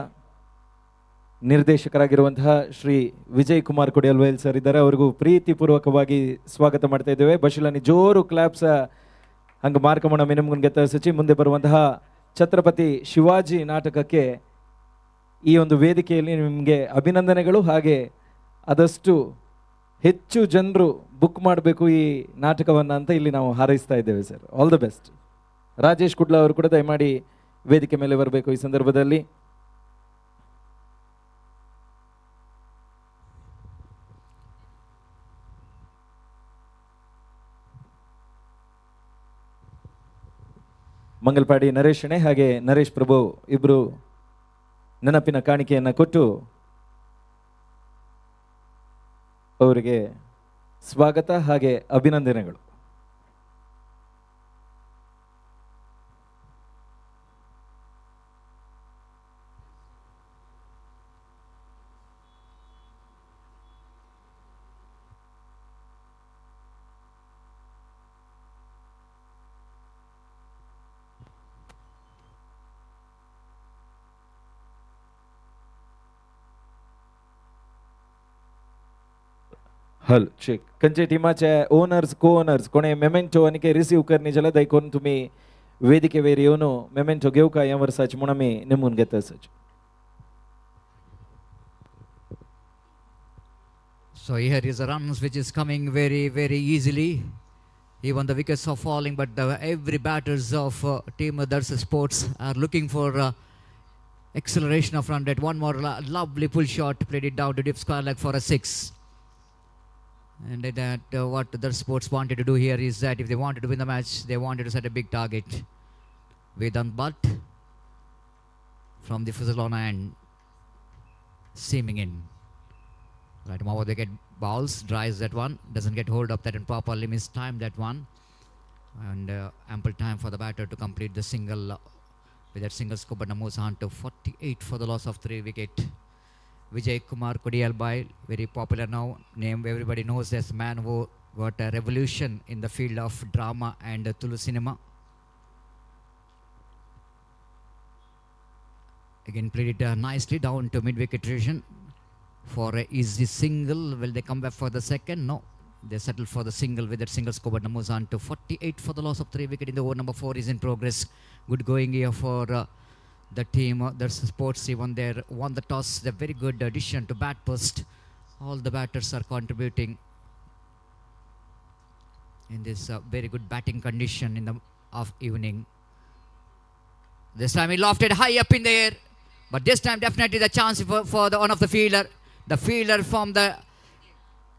ನಿರ್ದೇಶಕರಾಗಿರುವಂತಹ Shri Vijay Kumar ಕೊಡಿಯಲ್ವೇಲ್ sir ಇದ್ದಾರೆ. ಅವರಿಗೂ ಪ್ರೀತಿಪೂರ್ವಕವಾಗಿ ಸ್ವಾಗತ ಮಾಡ್ತಾ ಇದ್ದೇವೆ. ಬಶಿಲನಿ ಜೋರು ಕ್ಲಾಪ್ಸ್ ಹಂಗೆ ಮಾರ್ಕಮಣ ಮಿನಿಮುನ್ಗೆ ತರಿಸಿ ಮುಂದೆ ಬರುವಂತಹ ಛತ್ರಪತಿ ಶಿವಾಜಿ ನಾಟಕಕ್ಕೆ ಈ ಒಂದು ವೇದಿಕೆಯಲ್ಲಿ ನಿಮಗೆ ಅಭಿನಂದನೆಗಳು. ಹಾಗೆ ಆದಷ್ಟು ಹೆಚ್ಚು ಜನರು ಬುಕ್ ಮಾಡಬೇಕು ಈ ನಾಟಕವನ್ನು ಅಂತ ಇಲ್ಲಿ ನಾವು ಹಾರೈಸ್ತಾ ಇದ್ದೇವೆ sir. All the best. Rajesh Kudla ಅವರು ಕೂಡ ದಯಮಾಡಿ ವೇದಿಕೆ ಮೇಲೆ ಬರಬೇಕು ಈ ಸಂದರ್ಭದಲ್ಲಿ. ಮಂಗಲ್ಪಾಡಿ ನರೇಶ್ ಅಣೆ ಹಾಗೆ ನರೇಶ್ ಪ್ರಭು ಇಬ್ಬರು ನೆನಪಿನ ಕಾಣಿಕೆಯನ್ನು ಕೊಟ್ಟು ಅವರಿಗೆ ಸ್ವಾಗತ ಹಾಗೆ ಅಭಿನಂದನೆಗಳು. हल चेक खंयचे टिमाचे ओनर्स को ओनर्स कोणे मेमेंटो आनी के रिसीव करनी जाल्यार दय करून तुमी वेदिके वयर येवन मेमेंटो घेवका ह्या वर्साचे म्हूण आमी नेमून घेता आसात. So here is a runs which is coming very easily. Even the wickets are falling, but every batters of team Dars Sports are looking for acceleration of run rate. One more lovely pull shot, played it down to deep square leg for a 6. And that what the sports wanted to do here is that if they wanted to win the match, they wanted to set a big target. Vedant Bhatt from the Fuzilon and seaming in. Right, over they get balls, drives that one, doesn't get hold of that and properly mistimed that one. And ample time for the batter to complete the single with that single scoop, but moves on to 48 for the loss of 3 wicket. Vijay Kumar Kodiyalbai, very popular now, name everybody knows as man who got a revolution in the field of drama and Tulu cinema. Again played it nicely down to mid-wicket region for a easy single. Will they come back for the second? No. They settle for the single with that single score, but moves on to 48 for the loss of 3 wicket in the over. Number 4 is in progress. Good going here for the team. There's sports even there. Won the toss. The very good addition to bat first. All the batters are contributing in this very good batting condition in the evening. This time he lofted high up in the air, but this time definitely the chance for the one of the fielder. The fielder from the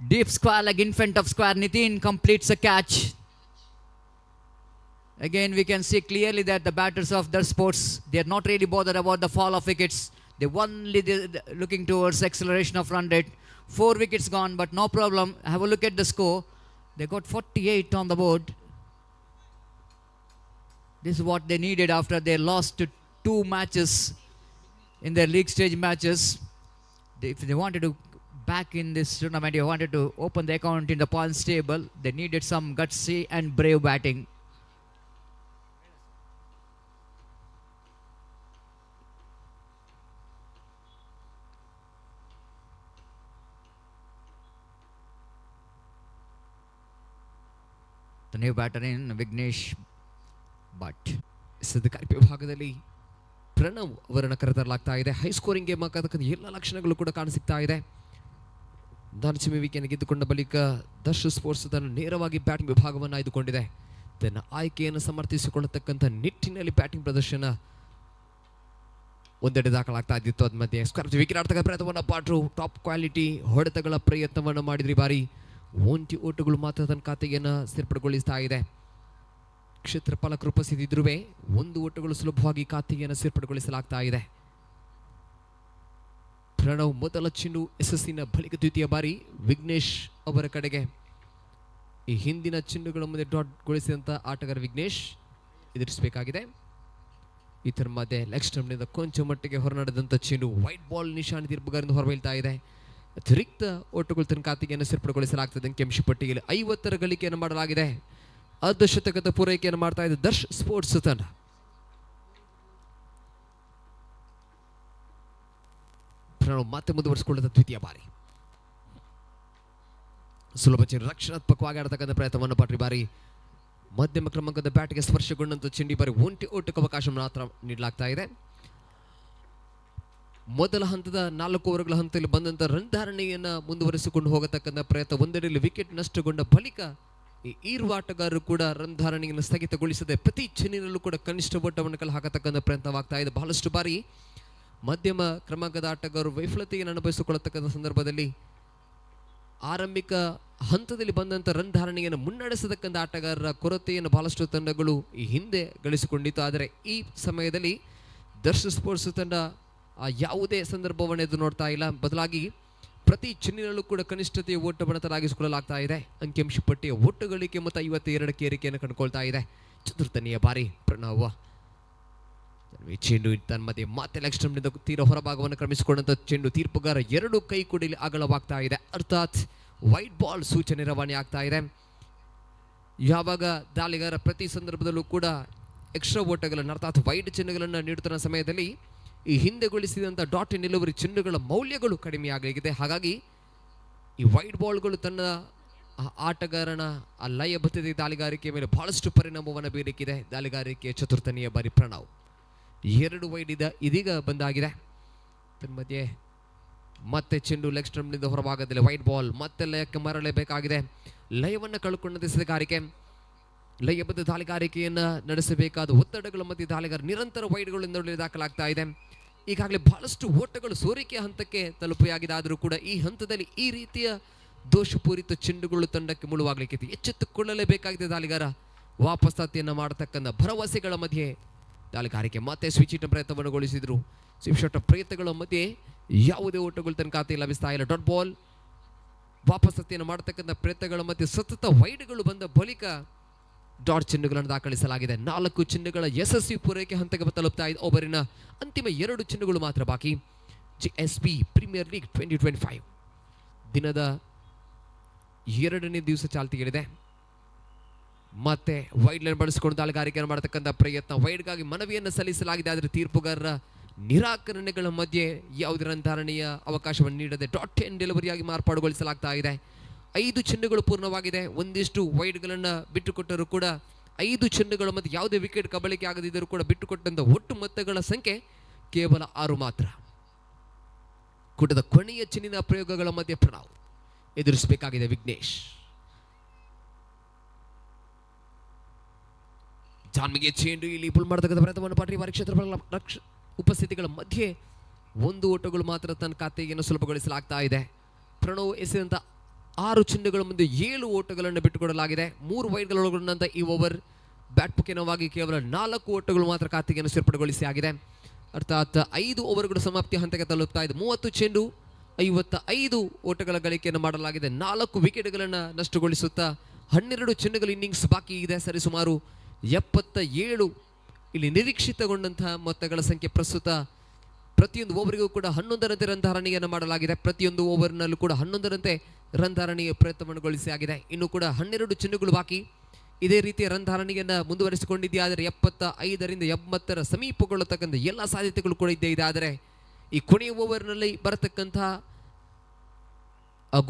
deep square leg in front of square. Nitin completes a catch. Again, we can see clearly that the batters of the sports, they are not really bothered about the fall of wickets. They only looking towards acceleration of run rate. 4 wickets gone, but no problem. Have a look at the score. They got 48 on the board. This is what they needed after they lost to 2 matches in their league stage matches. If they wanted to back in this tournament, you wanted to open the account in the points table. They needed some gutsy and brave batting. The new batter in Vignesh Bhatt. ಸದ್ಯ ವಿಭಾಗದಲ್ಲಿ ಪ್ರಣವ್ ಅವರನ್ನು ಕರೆತರಲಾಗ್ತಾ ಇದೆ. High scoring game ಆಗತಕ್ಕಂಥ ಎಲ್ಲ ಲಕ್ಷಣಗಳು ಕೂಡ ಕಾಣಸಿಗ್ತಾ ಇದೆ. 4ನೇ wicket ಗೆದ್ದುಕೊಂಡ ಬಳಿಕ ದರ್ಶ್ ಸ್ಪೋರ್ಟ್ಸ್ ತನ್ನ ನೇರವಾಗಿ ಬ್ಯಾಟಿಂಗ್ ವಿಭಾಗವನ್ನು ಆಯ್ದುಕೊಂಡಿದೆ. ತನ್ನ ಆಯ್ಕೆಯನ್ನು ಸಮರ್ಥಿಸಿಕೊಳ್ಳತಕ್ಕಂಥ ನಿಟ್ಟಿನಲ್ಲಿ ಬ್ಯಾಟಿಂಗ್ ಪ್ರದರ್ಶನ ಒಂದೆಡೆ ದಾಖಲಾಗ್ತಾ ಇದ್ದಿತ್ತು. ಅದ ಮಧ್ಯೆ ವಿಕೆಟ್ ಆಡ್ತಕ್ಕ ಪ್ರಯತ್ನವನ್ನು ಪಾಟ್ರು ಟಾಪ್ ಕ್ವಾಲಿಟಿ ಹೊಡೆತಗಳ ಪ್ರಯತ್ನವನ್ನು ಮಾಡಿದ್ರಿ. ಬಾರಿ 1 ಓಟುಗಳು ಮಾತ್ರ ತನ್ನ ಖಾತೆಯನ್ನು ಸೇರ್ಪಡೆಗೊಳಿಸ್ತಾ ಇದೆ. ಕ್ಷೇತ್ರಪಾಲಕರು ಉಪಸ್ಥಿತಿದ್ರೂ 1 ಓಟುಗಳು ಸುಲಭವಾಗಿ ಖಾತೆಯನ್ನು ಸೇರ್ಪಡೆಗೊಳಿಸಲಾಗ್ತಾ ಇದೆ. ಪ್ರಣವ್ ಮೊದಲ ಚೆಂಡು ಯಶಸ್ಸಿನ ಬಳಿಕ ದ್ವಿತೀಯ ಬಾರಿ ವಿಘ್ನೇಶ್ ಅವರ ಕಡೆಗೆ. ಈ ಹಿಂದಿನ ಚೆಂಡುಗಳ ಮುಂದೆ ಡಾಟ್ ಗೊಳಿಸಿದಂಥ ಆಟಗಾರ ವಿಘ್ನೇಶ್ ಎದುರಿಸಬೇಕಾಗಿದೆ. ಇದರ ಮಧ್ಯೆ ಲೆಗ್ ಸ್ಟಂಪ್ನಿಂದ ಕೊಂಚ ಮಟ್ಟಿಗೆ ಹೊರನಡೆದಂಥ ಚೆಂಡು ವೈಟ್ ಬಾಲ್ ನಿಶಾನೆ ತೀರ್ಪುಗಾರರಿಂದ ಹೊರಬೀಳ್ತಾ ಇದೆ. ಅತಿರಿಕ್ತ ಓಟುಗಳು ತನ್ನ ಖಾತೆಯನ್ನು ಸೇರ್ಪಡೆಗೊಳಿಸಲಾಗ್ತದೆ. ಅಂಕಿಅಂಶ ಪಟ್ಟಿಯಲ್ಲಿ 50ರ ಗಳಿಕೆಯನ್ನು ಮಾಡಲಾಗಿದೆ. ಅರ್ಧಶತಕದ ಪೂರೈಕೆಯನ್ನು ಮಾಡ್ತಾ ಇದೆ ದರ್ಶ್ ಸ್ಪೋರ್ಟ್ಸ್ ತಂಡ. ಪ್ರಣವ್ ಮತ್ತೆ ಮುಂದುವರಿಸಿಕೊಳ್ಳದ ದ್ವಿತೀಯ ಬಾರಿ ಸುಲಭ ಚೆಂಡು ರಕ್ಷಣಾತ್ಮಕವಾಗಿ ಆಡತಕ್ಕಂಥ ಪ್ರಯತ್ನವನ್ನು ಪಟ್ರಿ. ಬಾರಿ ಮಧ್ಯಮ ಕ್ರಮಾಂಕದ ಬ್ಯಾಟ್ಗೆ ಸ್ಪರ್ಶಗೊಂಡಂತ ಚೆಂಡಿ ಬಾರಿ 1 ಓಟಕ್ಕೆ ಅವಕಾಶ ಮಾತ್ರ ನೀಡಲಾಗ್ತಾ ಇದೆ. ಮೊದಲ ಹಂತದ 4 ಓವರ್ಗಳ ಹಂತದಲ್ಲಿ ಬಂದಂತ ರನ್ ಧಾರಣೆಯನ್ನು ಮುಂದುವರಿಸಿಕೊಂಡು ಹೋಗತಕ್ಕಂಥ ಪ್ರಯತ್ನ. ಒಂದೆಡೆಯಲ್ಲಿ ವಿಕೆಟ್ ನಷ್ಟಗೊಂಡ ಬಳಿಕ ಈ ಈರ್ವ ಆಟಗಾರರು ಕೂಡ ರನ್ ಧಾರಣೆಯನ್ನು ಸ್ಥಗಿತಗೊಳಿಸದೆ ಪ್ರತಿ ಚೆನ್ನಿನಲ್ಲೂ ಕೂಡ ಕನಿಷ್ಠ ಓಟವನ್ನು ಕಲೆ ಹಾಕತಕ್ಕಂಥ ಪ್ರಯತ್ನವಾಗ್ತಾ ಇದೆ. ಬಹಳಷ್ಟು ಬಾರಿ ಮಧ್ಯಮ ಕ್ರಮಾಂಕದ ಆಟಗಾರರು ವೈಫಲ್ಯತೆಯನ್ನು ಅನುಭವಿಸಿಕೊಳ್ಳತಕ್ಕಂಥ ಸಂದರ್ಭದಲ್ಲಿ ಆರಂಭಿಕ ಹಂತದಲ್ಲಿ ಬಂದಂಥ ರನ್ ಧಾರಣೆಯನ್ನು ಮುನ್ನಡೆಸತಕ್ಕಂಥ ಆಟಗಾರರ ಕೊರತೆಯನ್ನು ಬಹಳಷ್ಟು ತಂಡಗಳು ಈ ಹಿಂದೆ ಗಳಿಸಿಕೊಂಡಿತ್ತು. ಆದರೆ ಈ ಸಮಯದಲ್ಲಿ ದರ್ಶ್ ಸ್ಪೋರ್ಟ್ಸ್ ತಂಡ ಯಾವುದೇ ಸಂದರ್ಭವನ್ನು ಎದುರು ನೋಡ್ತಾ ಇಲ್ಲ. ಬದಲಾಗಿ ಪ್ರತಿ ಚೆನ್ನಿನಲ್ಲೂ ಕೂಡ ಕನಿಷ್ಠತೆಯ ಓಟವನ್ನು ತಲಾಗಿಸಿಕೊಳ್ಳಲಾಗ್ತಾ ಇದೆ. ಅಂಕಿಅಂಶ ಪಟ್ಟಿಯ ಒಟ್ಟು ಗಳಿಕೆ ಮತ್ತು 52ಕ್ಕೆ ಏರಿಕೆಯನ್ನು ಕಂಡುಕೊಳ್ತಾ ಇದೆ. ಚತುರ್ಥನೆಯ ಬಾರಿ ಪ್ರಣವ್ ಚೆಂಡು ತನ್ನ ಮಧ್ಯೆ ಮತ್ತೆ ಲೆಗ್ ಸ್ಟಂಪ್ನಿಂದ ತೀರ ಹೊರಭಾಗವನ್ನು ಕ್ರಮಿಸಿಕೊಂಡಂಥ ಚೆಂಡು ತೀರ್ಪುಗಾರ 2 ಕೈ ಕೊಡಲಿ ಅಗಲವಾಗ್ತಾ ಇದೆ. ಅರ್ಥಾತ್ ವೈಟ್ ಬಾಲ್ ಸೂಚನೆ ರವಾನೆ ಆಗ್ತಾ ಇದೆ. ಯಾವಾಗ ದಾಳಿಗಾರ ಪ್ರತಿ ಸಂದರ್ಭದಲ್ಲೂ ಕೂಡ ಎಕ್ಸ್ಟ್ರಾ ಓಟಗಳನ್ನು ಅರ್ಥಾತ್ ವೈಡ್ ಚೆಂಡುಗಳನ್ನು ನೀಡುತ್ತಿರುವ ಸಮಯದಲ್ಲಿ ಈ ಹಿಂದೆಗೊಳಿಸಿದಂಥ ಡಾಟ್ ನಿಲುವರಿ ಚೆಂಡುಗಳ ಮೌಲ್ಯಗಳು ಕಡಿಮೆಯಾಗಲಿದೆ. ಹಾಗಾಗಿ ಈ ವೈಡ್ ಬಾಲ್ಗಳು ತನ್ನ ಆಟಗಾರನ ಆ ಲಯಬದ್ಧತೆ ದಾಳಿಗಾರಿಕೆಯ ಮೇಲೆ ಬಹಳಷ್ಟು ಪರಿಣಾಮವನ್ನು ಬೀರಿಕಿದೆ. ದಾಳಿಗಾರಿಕೆಯ ಚತುರ್ಥನೆಯ ಬಾರಿ ಪ್ರಣವ್ 2 ವೈಡ್ ಇದೀಗ ಬಂದಾಗಿದೆ. ತನ್ನ ಮಧ್ಯೆ ಮತ್ತೆ ಚೆಂಡು ಲೆಗ್ ಸ್ಟಂಪ್ನಿಂದ ಹೊರಭಾಗದಲ್ಲಿ ವೈಟ್ ಬಾಲ್ ಮತ್ತೆ ಲಯಕ್ಕೆ ಮರಳಬೇಕಾಗಿದೆ. ಲಯವನ್ನು ಕಳ್ಕೊಂಡ ದಾಳಿಗಾರಿಕೆ ಲಯಬದ್ಧ ದಾಳಿಗಾರಿಕೆಯನ್ನು ನಡೆಸಬೇಕಾದ ಒತ್ತಡಗಳ ಮಧ್ಯೆ ದಾಳಿಗಾರ ನಿರಂತರ ವೈಡ್ಗಳಿಂದ ದಾಖಲಾಗ್ತಾ ಇದೆ. ಈಗಾಗಲೇ ಬಹಳಷ್ಟು ಓಟಗಳು ಸೋರಿಕೆಯ ಹಂತಕ್ಕೆ ತಲುಪೆಯಾಗಿದ್ದಾದರೂ ಕೂಡ ಈ ಹಂತದಲ್ಲಿ ಈ ರೀತಿಯ ದೋಷಪೂರಿತ ಚೆಂಡುಗಳು ತಂಡಕ್ಕೆ ಮುಳುವಾಗಲಿಕ್ಕೆ ಎಚ್ಚೆತ್ತುಕೊಳ್ಳಲೇಬೇಕಾಗಿದೆ. ದಾಳಿಗಾರ ವಾಪಸಾತಿಯನ್ನು ಮಾಡತಕ್ಕಂಥ ಭರವಸೆಗಳ ಮಧ್ಯೆ ದಾಳಿಗಾರಿಕೆ ಮತ್ತೆ ಸ್ವಿಚ್ ಹಿಟ್ ಪ್ರಯತ್ನವನ್ನು ಗೊಳಿಸಿದ್ರು. ಸ್ವಿಪ್ ಶಾಟ್ ಪ್ರಯತ್ನಗಳ ಮಧ್ಯೆ ಯಾವುದೇ ಓಟಗಳು ತನ್ನ ಖಾತೆಯಲ್ಲಿ ಲಭಿಸ್ತಾ ಇಲ್ಲ. ಡಾಟ್ ಬಾಲ್ ವಾಪಸಾತಿಯನ್ನು ಮಾಡತಕ್ಕಂಥ ಪ್ರಯತ್ನಗಳ ಮಧ್ಯೆ ಸತತ ವೈಡ್ಗಳು ಬಂದ ಬಳಿಕ ಡಾಟ್ ಚೆಂಡುಗಳನ್ನು ದಾಖಲಿಸಲಾಗಿದೆ. 4 ಚೆಂಡುಗಳ ಯಶಸ್ವಿ ಪೂರೈಕೆ ಹಂತಕ್ಕೆ ತಲುಪ್ತಾ ಇದೆ. ಓವರಿನ ಅಂತಿಮ 2 ಚೆಂಡುಗಳು ಮಾತ್ರ ಬಾಕಿ. GSB ಪ್ರೀಮಿಯರ್ ಲೀಗ್ 2025 ದಿನದ 2ನೇ ದಿವಸ ಚಾಲ್ತಿಗಳಿದೆ. ಮತ್ತೆ ವೈಡ್ ಲೈನ್ ಬಳಸಿಕೊಂಡು ದಾಳಿಗಾರಿಕೆಯನ್ನು ಮಾಡತಕ್ಕಂಥ ಪ್ರಯತ್ನ. ವೈಡ್ಗಾಗಿ ಮನವಿಯನ್ನು ಸಲ್ಲಿಸಲಾಗಿದೆ. ಆದರೆ ತೀರ್ಪುಗಾರರ ನಿರಾಕರಣೆಗಳ ಮಧ್ಯೆ ಯಾವುದೇ ರನ್ ಧಾರಣೆಯ ಅವಕಾಶವನ್ನು ನೀಡದೆ ಡಾಟ್ ಎಂಡ್ ಡೆಲಿವರಿಯಾಗಿ ಮಾರ್ಪಾಡುಗೊಳಿಸಲಾಗ್ತಾ ಇದೆ. 5 ಚೆಂಡುಗಳು ಪೂರ್ಣವಾಗಿದೆ. ಒಂದಿಷ್ಟು ವೈಡ್ಗಳನ್ನು ಬಿಟ್ಟುಕೊಟ್ಟರೂ ಕೂಡ 5 ಚೆಂಡುಗಳ ಮಧ್ಯೆ ಯಾವುದೇ ವಿಕೆಟ್ ಕಬಳಿಕೆ ಆಗದಿದ್ದರೂ ಕೂಡ ಬಿಟ್ಟುಕೊಟ್ಟಂಥ ಒಟ್ಟು ಮೊತ್ತಗಳ ಸಂಖ್ಯೆ ಕೇವಲ 6 ಮಾತ್ರ. ಕೂಟದ ಕೊನೆಯ ಚೆನ್ನಿನ ಪ್ರಯೋಗಗಳ ಮಧ್ಯೆ ಪ್ರಣವ್ ಎದುರಿಸಬೇಕಾಗಿದೆ ವಿಘ್ನೇಶ್. ಜಾನ್ಮಿಗೆ ಚೆಂಡು ಇಲ್ಲಿ ಪುಲ್ ಮಾಡತಕ್ಕಂಥ ಪ್ರಯತ್ನವನ್ನು ಪಾಟ್ರಿ ಬಾರಿ ಕ್ಷೇತ್ರ ಉಪಸ್ಥಿತಿಗಳ ಮಧ್ಯೆ 1 ಓಟಗಳು ಮಾತ್ರ ತನ್ನ ಖಾತೆಯನ್ನು ಸುಲಭಗೊಳಿಸಲಾಗ್ತಾ ಇದೆ. ಪ್ರಣವ್ ಎಸೆದಂಥ 6 ಚೆಂಡುಗಳ ಮುಂದೆ 7 ಓಟಗಳನ್ನು ಬಿಟ್ಟುಕೊಡಲಾಗಿದೆ. 3 ವೈಡ್ಗಳೊಳಗೊಂಡಂಥ ಈ ಓವರ್ ಬ್ಯಾಟ್ ಮುಖೇನವಾಗಿ ಕೇವಲ 4 ಓಟಗಳು ಮಾತ್ರ ಖಾತೆಯನ್ನು ಸೇರ್ಪಡೆಗೊಳಿಸಿ ಆಗಿದೆ. ಅರ್ಥಾತ್ 5 ಓವರ್ಗಳು ಸಮಾಪ್ತಿ ಹಂತಕ್ಕೆ ತಲುಪ್ತಾ ಇದೆ. 30 ಚೆಂಡು 55 ಓಟಗಳ ಗಳಿಕೆಯನ್ನು ಮಾಡಲಾಗಿದೆ. 4 ವಿಕೆಟ್ಗಳನ್ನು ನಷ್ಟಗೊಳಿಸುತ್ತಾ 12 ಚೆಂಡುಗಳ ಇನ್ನಿಂಗ್ಸ್ ಬಾಕಿ ಇದೆ. ಸರಿಸುಮಾರು 77 ಇಲ್ಲಿ ನಿರೀಕ್ಷಿತಗೊಂಡಂತಹ ಮೊತ್ತಗಳ ಸಂಖ್ಯೆ ಪ್ರಸ್ತುತ ಪ್ರತಿಯೊಂದು ಓವರ್ಗೂ ಕೂಡ 11ರಂತೆ ರನ್ ಧಾರಣೆಯನ್ನು ಮಾಡಲಾಗಿದೆ. ಪ್ರತಿಯೊಂದು ಓವರ್ನಲ್ಲೂ ಕೂಡ 11ರಂತೆ ರನ್ ಧಾರಣೆಯ ಪ್ರಯತ್ನಗೊಳಿಸಿ ಆಗಿದೆ. ಇನ್ನು ಕೂಡ 12 ಚೆಂಡುಗಳು ಬಾಕಿ. ಇದೇ ರೀತಿಯ ರನ್ ಧಾರಣೆಯನ್ನು ಮುಂದುವರಿಸಿಕೊಂಡಿದ್ದೆ ಆದರೆ 75ರಿಂದ 80ರ ಸಮೀಪಗೊಳ್ಳತಕ್ಕಂಥ ಎಲ್ಲ ಸಾಧ್ಯತೆಗಳು ಕೂಡ ಇದ್ದೇ ಇದೆ. ಆದರೆ ಈ ಕೊನೆಯ ಓವರ್ನಲ್ಲಿ ಬರತಕ್ಕಂತಹ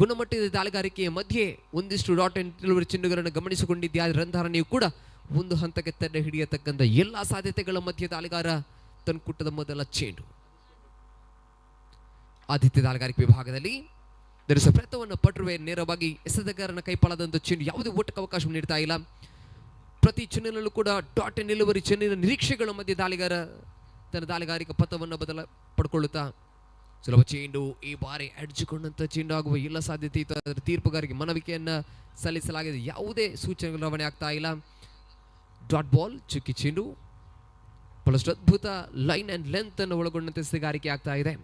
ಗುಣಮಟ್ಟದ ದಾಳಿಗಾರಿಕೆಯ ಮಧ್ಯೆ ಒಂದಿಷ್ಟು ಡಾಟ್ ಅಂಡ್ ಡೆಲಿವರಿ ಚೆಂಡುಗಳನ್ನು ಗಮನಿಸಿಕೊಂಡಿದ್ದೆ ಆದರೆ ರನ್ ಧಾರಣೆಯು ಕೂಡ ಒಂದು ಹಂತಕ್ಕೆ ತಡೆ ಹಿಡಿಯತಕ್ಕಂಥ ಎಲ್ಲ ಸಾಧ್ಯತೆಗಳ ಮಧ್ಯೆ ದಾಳಿಗಾರ ತನ್ಕುಟ್ಟದ ಮೊದಲ ಚೆಂಡು. ಆದಿತ್ಯ ದಾಳಿಗಾರಿಕೆ ವಿಭಾಗದಲ್ಲಿ ಧರಿಸ ಪ್ರಯತ್ನವನ್ನು ಪಟ್ಟರುವೆ ನೇರವಾಗಿ ಎಸೆತಗಾರನ ಕೈಪಾಳದಂತ ಚೆಂಡು ಯಾವುದೇ ಓಟಕ್ಕೆ ಅವಕಾಶ ನೀಡ್ತಾ ಇಲ್ಲ. ಪ್ರತಿ ಚೆಂಡಿನಲ್ಲೂ ಕೂಡ ಡಾಟ್ ಅಂಡ್ ಡೆಲಿವರಿ ಚೆಂಡಿನ ನಿರೀಕ್ಷೆಗಳ ಮಧ್ಯೆ ದಾಳಿಗಾರ ತನ್ನ ದಾಳಿಗಾರಿಕಾ ಪಥವನ್ನು ಪಡ್ಕೊಳ್ಳುತ್ತಾ ಸುಲಭ ಚೆಂಡು ಈ ಬಾರಿ ಅಡ್ಜಿಕೊಂಡಂತ ಚೆಂಡು ಆಗುವ ಎಲ್ಲ ಸಾಧ್ಯತೆ ಇತ್ತು. ಅದರ ತೀರ್ಪುಗಾರಿಗೆ ಮನವಿಕೆಯನ್ನ ಸಲ್ಲಿಸಲಾಗಿದೆ. ಯಾವುದೇ ಸೂಚನೆಗಳು ರವಾನೆ ಆಗ್ತಾ ಇಲ್ಲ. ಡಾಟ್ ಬಾಲ್ ಚುಕ್ಕಿ ಚೆಂಡು ಬಹಳಷ್ಟು ಅದ್ಭುತ ಲೈನ್ ಅಂಡ್ ಲೆಂತ್ ಅನ್ನು ಒಳಗೊಂಡಂತೆ ಎಸೆಗಾರಿಕೆ ಆಗ್ತಾ ಇದೆ.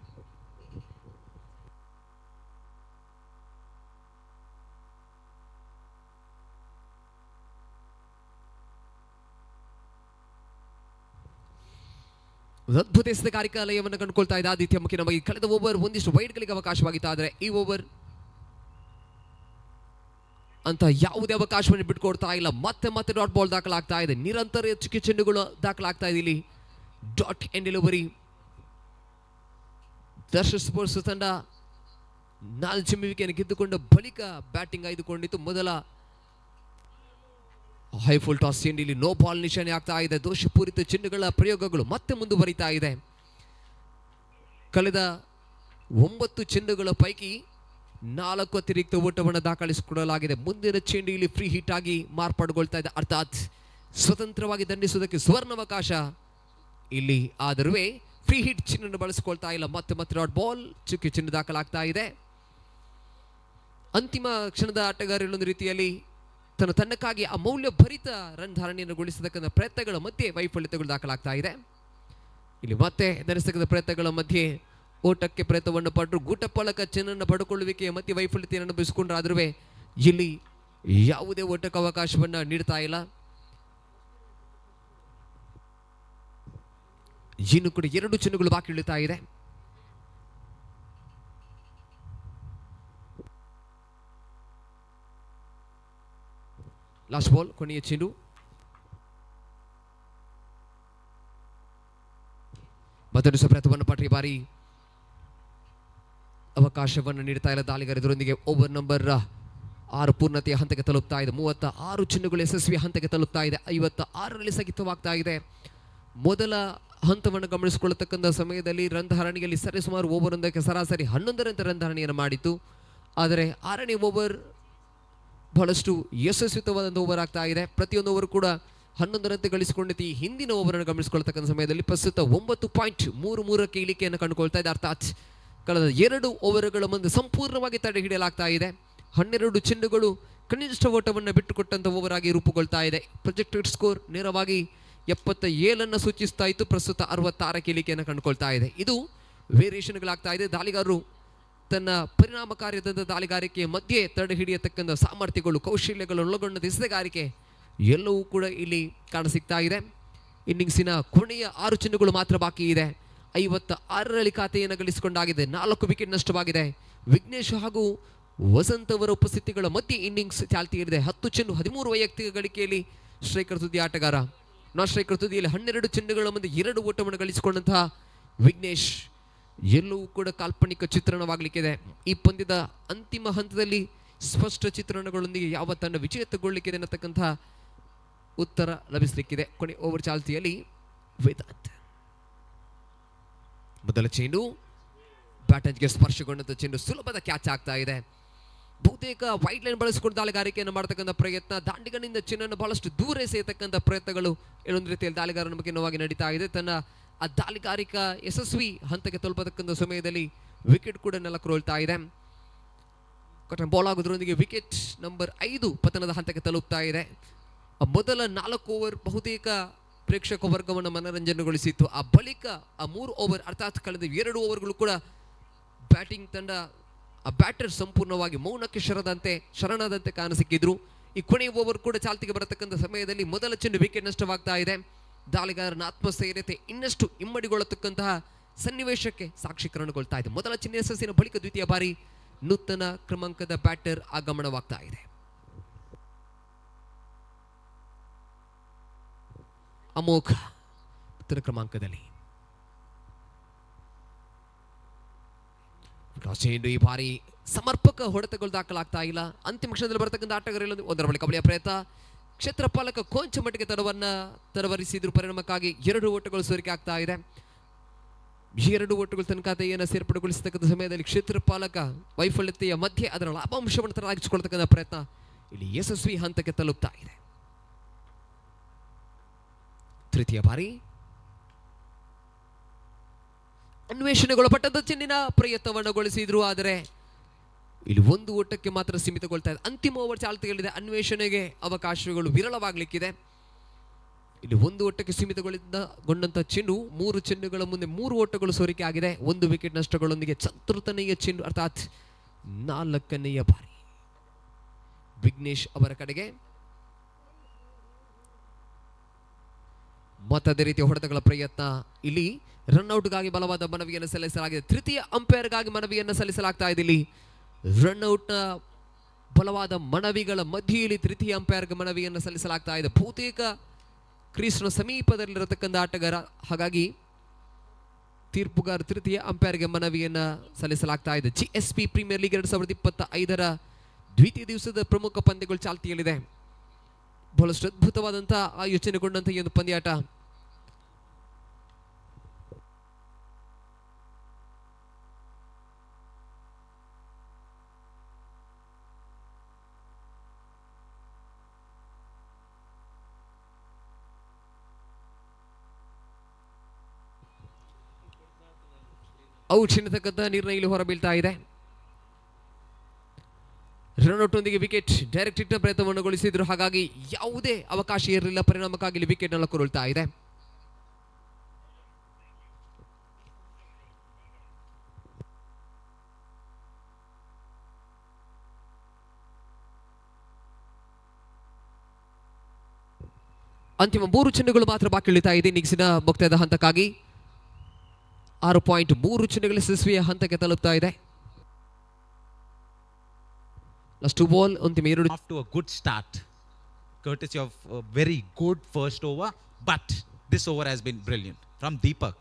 ಅದ್ಭುತ ಎಸೆಗಾರಿಕಾ ಲಯವನ್ನು ಕಂಡುಕೊಳ್ತಾ ಇದೆ ಆದಿತ್ಯ ಮುಖ್ಯ. ನಮಗೆ ಕಳೆದ ಓವರ್ ಒಂದಿಷ್ಟು ವೈಡ್ಗಳಿಗೆ ಅವಕಾಶವಾಗಿತ್ತು ಆದರೆ ಈ ಓವರ್ ಅಂತ ಯಾವುದೇ ಅವಕಾಶವನ್ನು ಬಿಟ್ಕೊಡ್ತಾ ಇಲ್ಲ. ಮತ್ತೆ ಮತ್ತೆ ಡಾಟ್ ಬಾಲ್ ದಾಖಲಾಗ್ತಾ ಇದೆ. ನಿರಂತರ ಚುಕ್ಕಿ ಚೆಂಡುಗಳು ದಾಖಲಾಗ್ತಾ ಇದೆ. ಇಲ್ಲಿ dot and delivery Darshan sports ತಂಡ 4 ವಿಕೆಟ್ ಗೆದ್ದುಕೊಂಡ ಬಳಿಕ ಬ್ಯಾಟಿಂಗ್ ಆಯ್ದುಕೊಂಡಿತ್ತು. ಮೊದಲ ಹೈಫುಲ್ ಟಾಸ್ ಚೆಂಡು ಇಲ್ಲಿ ನೋ ಬಾಲ್ ನಿಶಾನೆ ಆಗ್ತಾ ಇದೆ. ದೋಷಪೂರಿತ ಚೆಂಡುಗಳ ಪ್ರಯೋಗಗಳು ಮತ್ತೆ ಮುಂದುವರಿತಾ ಇದೆ. ಕಳೆದ 9 ಚೆಂಡುಗಳ ಪೈಕಿ 4 ಅತಿರಿಕ್ತ ಓಟವನ್ನು ದಾಖಲಿಸಿಕೊಳ್ಳಲಾಗಿದೆ. ಮುಂದಿನ ಚೆಂಡು ಇಲ್ಲಿ ಫ್ರೀ ಹಿಟ್ ಆಗಿ ಮಾರ್ಪಾಡುಗೊಳ್ತಾ ಇದೆ. ಅರ್ಥಾತ್ ಸ್ವತಂತ್ರವಾಗಿ ದಂಡಿಸುವುದಕ್ಕೆ ಸುವರ್ಣಾವಕಾಶ ಇಲ್ಲಿ. ಆದರೂ ಫ್ರೀ ಹಿಟ್ ಚಿನ್ನನ್ನು ಬಳಸಿಕೊಳ್ತಾ ಇಲ್ಲ. ಮತ್ತೆ ಮತ್ತೆ ಡಾಟ್ ಬಾಲ್ ಚುಕ್ಕಿ ಚೆಂಡು ದಾಖಲಾಗ್ತಾ ಇದೆ. ಅಂತಿಮ ಕ್ಷಣದ ಆಟಗಾರರೊಂದು ರೀತಿಯಲ್ಲಿ ತನ್ನ ತಂಡಕ್ಕಾಗಿ ಅಮೂಲ್ಯ ಭರಿತ ರನ್ ಧಾರಣೆಯನ್ನು ಗೊಳಿಸತಕ್ಕಂಥ ಪ್ರಯತ್ನಗಳ ಮಧ್ಯೆ ವೈಫಲ್ಯತೆಗಳು ದಾಖಲಾಗ್ತಾ ಇದೆ. ಇಲ್ಲಿ ಮತ್ತೆ ಧರಿಸತಕ್ಕಂಥ ಪ್ರಯತ್ನಗಳ ಮಧ್ಯೆ ಓಟಕ್ಕೆ ಪ್ರಯತ್ನವನ್ನು ಪಟ್ಟರು. ಗೂಟಪಾಲಕ ಚೆನ್ನನ್ನು ಪಡೆದುಕೊಳ್ಳುವಿಕೆಯ ಮಧ್ಯೆ ವೈಫಲ್ಯತೆಯನ್ನು ಅನುಭವಿಸಿಕೊಂಡ್ರಾದ್ರೂ ಇಲ್ಲಿ ಯಾವುದೇ ಓಟಕ್ಕೆ ಅವಕಾಶವನ್ನು ನೀಡ್ತಾ ಇಲ್ಲ. ಇನ್ನು ಕೂಡ 2 ಚೆಂಡುಗಳು ಬಾಕಿ ಉಳಿತಾ ಇದೆ. ಲಾಸ್ಟ್ ಬಾಲ್ ಕೊನೆಯ ಚೆಂಡು. ಮತ್ತೊಂದು ಪ್ರಯತ್ನವನ್ನು ಪಟ್ಟರೆ ಬಾರಿ ಅವಕಾಶವನ್ನು ನೀಡ್ತಾ ಇಲ್ಲ ದಾಳಿಗಾರ. ಇದರೊಂದಿಗೆ ಓವರ್ ನಂಬರ್ 6 ಪೂರ್ಣತೆಯ ಹಂತಕ್ಕೆ ತಲುಪ್ತಾ ಇದೆ. 36 ಚೆಂಡುಗಳು ಯಶಸ್ವಿ ಹಂತಕ್ಕೆ ತಲುಪ್ತಾ ಇದೆ. 56ರಲ್ಲಿ ಸ್ಥಗಿತವಾಗ್ತಾ ಇದೆ. ಮೊದಲ ಹಂತವನ್ನು ಗಮನಿಸಿಕೊಳ್ಳತಕ್ಕಂಥ ಸಮಯದಲ್ಲಿ ರನ್ ಧಾರಣೆಯಲ್ಲಿ ಸರಿಸುಮಾರು ಓವರ್ ಒಂದಕ್ಕೆ ಸರಾಸರಿ 11ರಂತೆ ರನ್ ಧಾರಣೆಯನ್ನು ಮಾಡಿತ್ತು. ಆದರೆ 6ನೇ ಓವರ್ ಬಹಳಷ್ಟು ಯಶಸ್ವಿತವಾದಂಥ ಓವರ್ ಆಗ್ತಾ ಇದೆ. ಪ್ರತಿಯೊಂದು ಓವರ್ ಕೂಡ 11ರಂತೆ ಗಳಿಸಿಕೊಂಡಿತ್ತು. ಈ ಹಿಂದಿನ ಓವರನ್ನು ಗಮನಿಸಿಕೊಳ್ಳತಕ್ಕಂಥ ಸಮಯದಲ್ಲಿ ಪ್ರಸ್ತುತ 9.33ಕ್ಕೆ ಇಳಿಕೆಯನ್ನು ಕಂಡುಕೊಳ್ತಾ ಇದೆ. ಅರ್ಥಾತ್ ಕಳೆದ 2 ಓವರ್ಗಳ ಮುಂದೆ ಸಂಪೂರ್ಣವಾಗಿ ತಡೆ ಹಿಡಿಯಲಾಗ್ತಾ ಇದೆ. 12 ಚೆಂಡುಗಳು ಕನಿಷ್ಠ ಓಟವನ್ನು ಬಿಟ್ಟುಕೊಟ್ಟಂಥ ಓವರ್ ಆಗಿ ರೂಪುಗೊಳ್ತಾ ಇದೆ. ಪ್ರೊಜೆಕ್ಟೆಡ್ ಸ್ಕೋರ್ ನೇರವಾಗಿ 77 ಸೂಚಿಸ್ತಾ ಇತ್ತು. ಪ್ರಸ್ತುತ 66ಕ್ಕೆ ಇಳಿಕೆಯನ್ನು ಕಂಡುಕೊಳ್ತಾ ಇದೆ. ಇದು ವೇರಿಯೇಷನ್ಗಳಾಗ್ತಾ ಇದೆ. ದಾಳಿಗಾರರು ತನ್ನ ಪರಿಣಾಮಕಾರಿಯಾದ ದಾಳಿಗಾರಿಕೆಯ ಮಧ್ಯೆ ತಡೆ ಹಿಡಿಯತಕ್ಕಂಥ ಸಾಮರ್ಥ್ಯಗಳು, ಕೌಶಲ್ಯಗಳು ಒಳಗೊಂಡ ಎಸೆಗಾರಿಕೆ ಎಲ್ಲವೂ ಕೂಡ ಇಲ್ಲಿ ಕಾಣಸಿಗ್ತಾ ಇದೆ. ಇನ್ನಿಂಗ್ಸಿನ ಕೊನೆಯ 6 ಚೆಂಡುಗಳು ಮಾತ್ರ ಬಾಕಿ ಇದೆ. 56ರಲ್ಲಿ ಖಾತೆಯನ್ನು ಗಳಿಸಿಕೊಂಡಾಗಿದೆ. 4 ವಿಕೆಟ್ ನಷ್ಟವಾಗಿದೆ. ವಿಘ್ನೇಶ್ ಹಾಗೂ ವಸಂತ್ ಅವರ ಉಪಸ್ಥಿತಿಗಳ ಮಧ್ಯೆ ಇನ್ನಿಂಗ್ಸ್ ಚಾಲ್ತಿಯಲ್ಲಿದೆ. 10 ಚೆಂಡು 13 ವೈಯಕ್ತಿಕ ಗಳಿಕೆಯಲ್ಲಿ ಸ್ಟ್ರೈಕರ್ ತುದಿ ಆಟಗಾರ. ನಾನ್ ಸ್ಟ್ರೈಕರ್ ತುದಿಯಲ್ಲಿ 12 ಚೆಂಡುಗಳ ಮುಂದೆ 2 ಓಟವನ್ನು ಗಳಿಸಿಕೊಂಡಂತಹ ವಿಘ್ನೇಶ್ ಎಲ್ಲವೂ ಕೂಡ ಕಾಲ್ಪನಿಕ ಚಿತ್ರಣವಾಗಲಿಕ್ಕಿದೆ. ಈ ಪಂದ್ಯದ ಅಂತಿಮ ಹಂತದಲ್ಲಿ ಸ್ಪಷ್ಟ ಚಿತ್ರಣಗಳೊಂದಿಗೆ ಯಾವ ತಂಡ ವಿಜೇತಗೊಳ್ಳಲಿಕ್ಕಿದೆ ಅನ್ನತಕ್ಕಂಥ ಉತ್ತರ ಲಭಿಸಲಿಕ್ಕಿದೆ. ಕೊನೆ ಓವರ್ ಚಾಲ್ತಿಯಲ್ಲಿ ವೇದಾಂತ್ ಮೊದಲ ಚೆಂಡು ಬ್ಯಾಟನ್ಗೆ ಸ್ಪರ್ಶಗೊಂಡಂಥ ಚೆಂಡು ಸುಲಭದ ಕ್ಯಾಚ್ ಆಗ್ತಾ ಇದೆ. ಬಹುತೇಕ ವೈಡ್ ಲೈನ್ ಬಳಸಿಕೊಂಡು ದಾಳಿಗಾರಿಕೆಯನ್ನು ಮಾಡತಕ್ಕಂಥ ಪ್ರಯತ್ನ, ದಾಂಡಿಗನಿಂದ ಚೆನ್ನನ್ನು ಬಹಳಷ್ಟು ದೂರ ಎಸೆಯತಕ್ಕಂಥ ಪ್ರಯತ್ನಗಳು ಇನ್ನೊಂದು ರೀತಿಯಲ್ಲಿ ದಾಳಿಗಾರನ ಮುಖೇನವಾಗಿ ನಡೀತಾ ಇದೆ. ತನ್ನ ಆ ದಾಳಿಗಾರಿಕಾ ಯಶಸ್ವಿ ಹಂತಕ್ಕೆ ತಲುಪತಕ್ಕಂಥ ಸಮಯದಲ್ಲಿ ವಿಕೆಟ್ ಕೂಡ ನೆಲಕ್ಕೊಳ್ತಾ ಇದೆ. ಕಾಟನ್ ಬಾಲ್ ಆಗೋದ್ರೊಂದಿಗೆ ವಿಕೆಟ್ ನಂಬರ್ 5 ಪತನದ ಹಂತಕ್ಕೆ ತಲುಪ್ತಾ ಇದೆ. ಮೊದಲ 4 ಓವರ್ ಬಹುತೇಕ ಪ್ರೇಕ್ಷಕ ವರ್ಗವನ್ನು ಮನರಂಜನೆಗೊಳಿಸಿತ್ತು. ಆ ಬಳಿಕ ಆ 3 ಓವರ್ ಅರ್ಥಾತ್ ಕಳೆದ 2 ಓವರ್ಗಳು ಕೂಡ ಬ್ಯಾಟಿಂಗ್ ತಂಡ ಆ ಬ್ಯಾಟರ್ ಸಂಪೂರ್ಣವಾಗಿ ಮೌನಕ್ಕೆ ಶರಣಾದಂತೆ ಕಾಣಸಿಕ್ಕಿದ್ರು. ಈ ಕೊನೆಯ ಓವರ್ ಕೂಡ ಚಾಲ್ತಿಗೆ ಬರತಕ್ಕಂಥ ಸಮಯದಲ್ಲಿ ಮೊದಲ ಚೆಂಡು ವಿಕೆಟ್ ನಷ್ಟವಾಗ್ತಾ ಇದೆ. ದಾಳಿಗಾರನ ಆತ್ಮಸ್ಥೈರ್ಯತೆ ಇನ್ನಷ್ಟು ಇಮ್ಮಡಿಗೊಳ್ಳತಕ್ಕಂತಹ ಸನ್ನಿವೇಶಕ್ಕೆ ಸಾಕ್ಷೀಕರಣಗೊಳ್ತಾ ಇದೆ. ಮೊದಲ ಚಿನ್ನ ಯಶಸ್ಸಿನ ಬಳಿಕ ದ್ವಿತೀಯ ಬಾರಿ ನೂತನ ಕ್ರಮಾಂಕದ ಬ್ಯಾಟರ್ ಆಗಮನವಾಗ್ತಾ ಇದೆ. ಅಮೋಘ ನೂತನ ಕ್ರಮಾಂಕದಲ್ಲಿ ಈ ಬಾರಿ ಸಮರ್ಪಕ ಹೊಡೆತಗಳು ದಾಖಲಾಗ್ತಾ ಇಲ್ಲ. ಅಂತಿಮ ಕ್ಷಣದಲ್ಲಿ ಬರತಕ್ಕಂಥ ಆಟಗಾರರಲ್ಲಿ ಒಂದರ ಬಳಿ ಕಬಳಿಯ ಪ್ರಯತ್ನ. ಕ್ಷೇತ್ರಪಾಲಕ ಕೊಂಚ ಮಟ್ಟಿಗೆ ತಡವರಿಸಿದ್ರು. ಪರಿಣಾಮಕ್ಕಾಗಿ 2 ಓಟಗಳು ಸೋರಿಕೆ ಆಗ್ತಾ ಇದೆ. 2 ಓಟಗಳು ತನ್ನ ಖಾತೆಯನ್ನು ಸೇರ್ಪಡೆಗೊಳಿಸತಕ್ಕಂಥ ಸಮಯದಲ್ಲಿ ಕ್ಷೇತ್ರಪಾಲಕ ವೈಫಲ್ಯತೆಯ ಮಧ್ಯೆ ಅದರ ಲಾಭಾಂಶವನ್ನು ತರಲಾಗಿಸಿಕೊಳ್ತಕ್ಕಂಥ ಪ್ರಯತ್ನ ಇಲ್ಲಿ ಯಶಸ್ವಿ ಹಂತಕ್ಕೆ ತಲುಪ್ತಾ ಇದೆ. ತೃತೀಯ ಬಾರಿ ಅನ್ವೇಷಣೆಗೊಳಪಟ್ಟಂತ ಚೆನ್ನಿನ ಪ್ರಯತ್ನವನ್ನುಗೊಳಿಸಿದ್ರು. ಆದರೆ ಇಲ್ಲಿ 1 ಓಟಕ್ಕೆ ಮಾತ್ರ ಸೀಮಿತಗೊಳ್ತಾ ಇದೆ. ಅಂತಿಮ ಓವರ್ ಚಾಲ್ತಿಗಳಿದೆ. ಅನ್ವೇಷಣೆಗೆ ಅವಕಾಶಗಳು ವಿರಳವಾಗಲಿಕ್ಕಿದೆ. ಇಲ್ಲಿ 1 ಓಟಕ್ಕೆ ಸೀಮಿತಗೊಂಡಂತ ಚೆಂಡು 3 ಚೆಂಡುಗಳ ಮುಂದೆ 3 ಓಟಗಳು ಸೋರಿಕೆ ಆಗಿದೆ. 1 ವಿಕೆಟ್ ನಷ್ಟಗಳೊಂದಿಗೆ ಚತುರ್ಥನೆಯ ಚೆಂಡು ಅರ್ಥಾತ್ 4ನೇಯ ಬಾರಿ ವಿಘ್ನೇಶ್ ಅವರ ಕಡೆಗೆ ಮತ್ತದೇ ರೀತಿಯ ಹೊಡೆತಗಳ ಪ್ರಯತ್ನ. ಇಲ್ಲಿ ರನ್ಔಟ್ಗಾಗಿ ಬಲವಾದ ಮನವಿಯನ್ನು ಸಲ್ಲಿಸಲಾಗಿದೆ. ತೃತೀಯ ಅಂಪೈರ್ಗಾಗಿ ಮನವಿಯನ್ನು ಸಲ್ಲಿಸಲಾಗ್ತಾ ಇದೆ. ಇಲ್ಲಿ ರನ್ಔಟ್ನ ಬಲವಾದ ಮನವಿಗಳ ಮಧ್ಯೆಯಲ್ಲಿ ತೃತೀಯ ಅಂಪೈರ್ಗೆ ಮನವಿಯನ್ನು ಸಲ್ಲಿಸಲಾಗ್ತಾ ಇದೆ. ಬಹುತೇಕ ಕ್ರೀಸ್ನ ಸಮೀಪದಲ್ಲಿರತಕ್ಕಂಥ ಆಟಗಾರ, ಹಾಗಾಗಿ ತೀರ್ಪುಗಾರ ತೃತೀಯ ಅಂಪೈರ್ಗೆ ಮನವಿಯನ್ನು ಸಲ್ಲಿಸಲಾಗ್ತಾ ಇದೆ. GSB ಪ್ರೀಮಿಯರ್ ಲೀಗ್ 2025ರ ದ್ವಿತೀಯ ದಿವಸದ ಪ್ರಮುಖ ಪಂದ್ಯಗಳು ಚಾಲ್ತಿಯಲ್ಲಿದೆ. ಬಹಳಷ್ಟು ಅದ್ಭುತವಾದಂತಹ ಆಯೋಜನೆಗೊಂಡಂತಹ ಈ ಒಂದು ಪಂದ್ಯಾಟ. ಔಟ್ ಎನ್ನತಕ್ಕಂಥ ನಿರ್ಣಯ ಇಲ್ಲಿ ಹೊರಬೀಳ್ತಾ ಇದೆ. ರನ್ಔಟ್ ಒಂದಿಗೆ ವಿಕೆಟ್ ಡೈರೆಕ್ಟ್ ಹಿಟ್ನ ಪ್ರಯತ್ನವನ್ನುಗೊಳಿಸಿದ್ರು. ಹಾಗಾಗಿ ಯಾವುದೇ ಅವಕಾಶ ಇರಲಿಲ್ಲ. ಪರಿಣಾಮಕ್ಕಾಗಿ ಇಲ್ಲಿ ವಿಕೆಟ್ ನೆಲಕ್ಕುರುಳ್ತಾ ಇದೆ. ಅಂತಿಮ 3 ಚೆಂಡುಗಳು ಮಾತ್ರ ಬಾಕಿ ಉಳಿತಾ ಇದೆ ಇನ್ನಿಂಗ್ಸಿನ ಮುಕ್ತಾಯದ ಹಂತಕ್ಕಾಗಿ. 6.3 ಚೆಂಡುಗಳ ಯಶಸ್ವಿಯ ಹಂತಕ್ಕೆ ತಲುಪ್ತಾ ಇದೆ. Last 2 ball, off to a good start, courtesy of a very good first over, but this over has been brilliant from Deepak.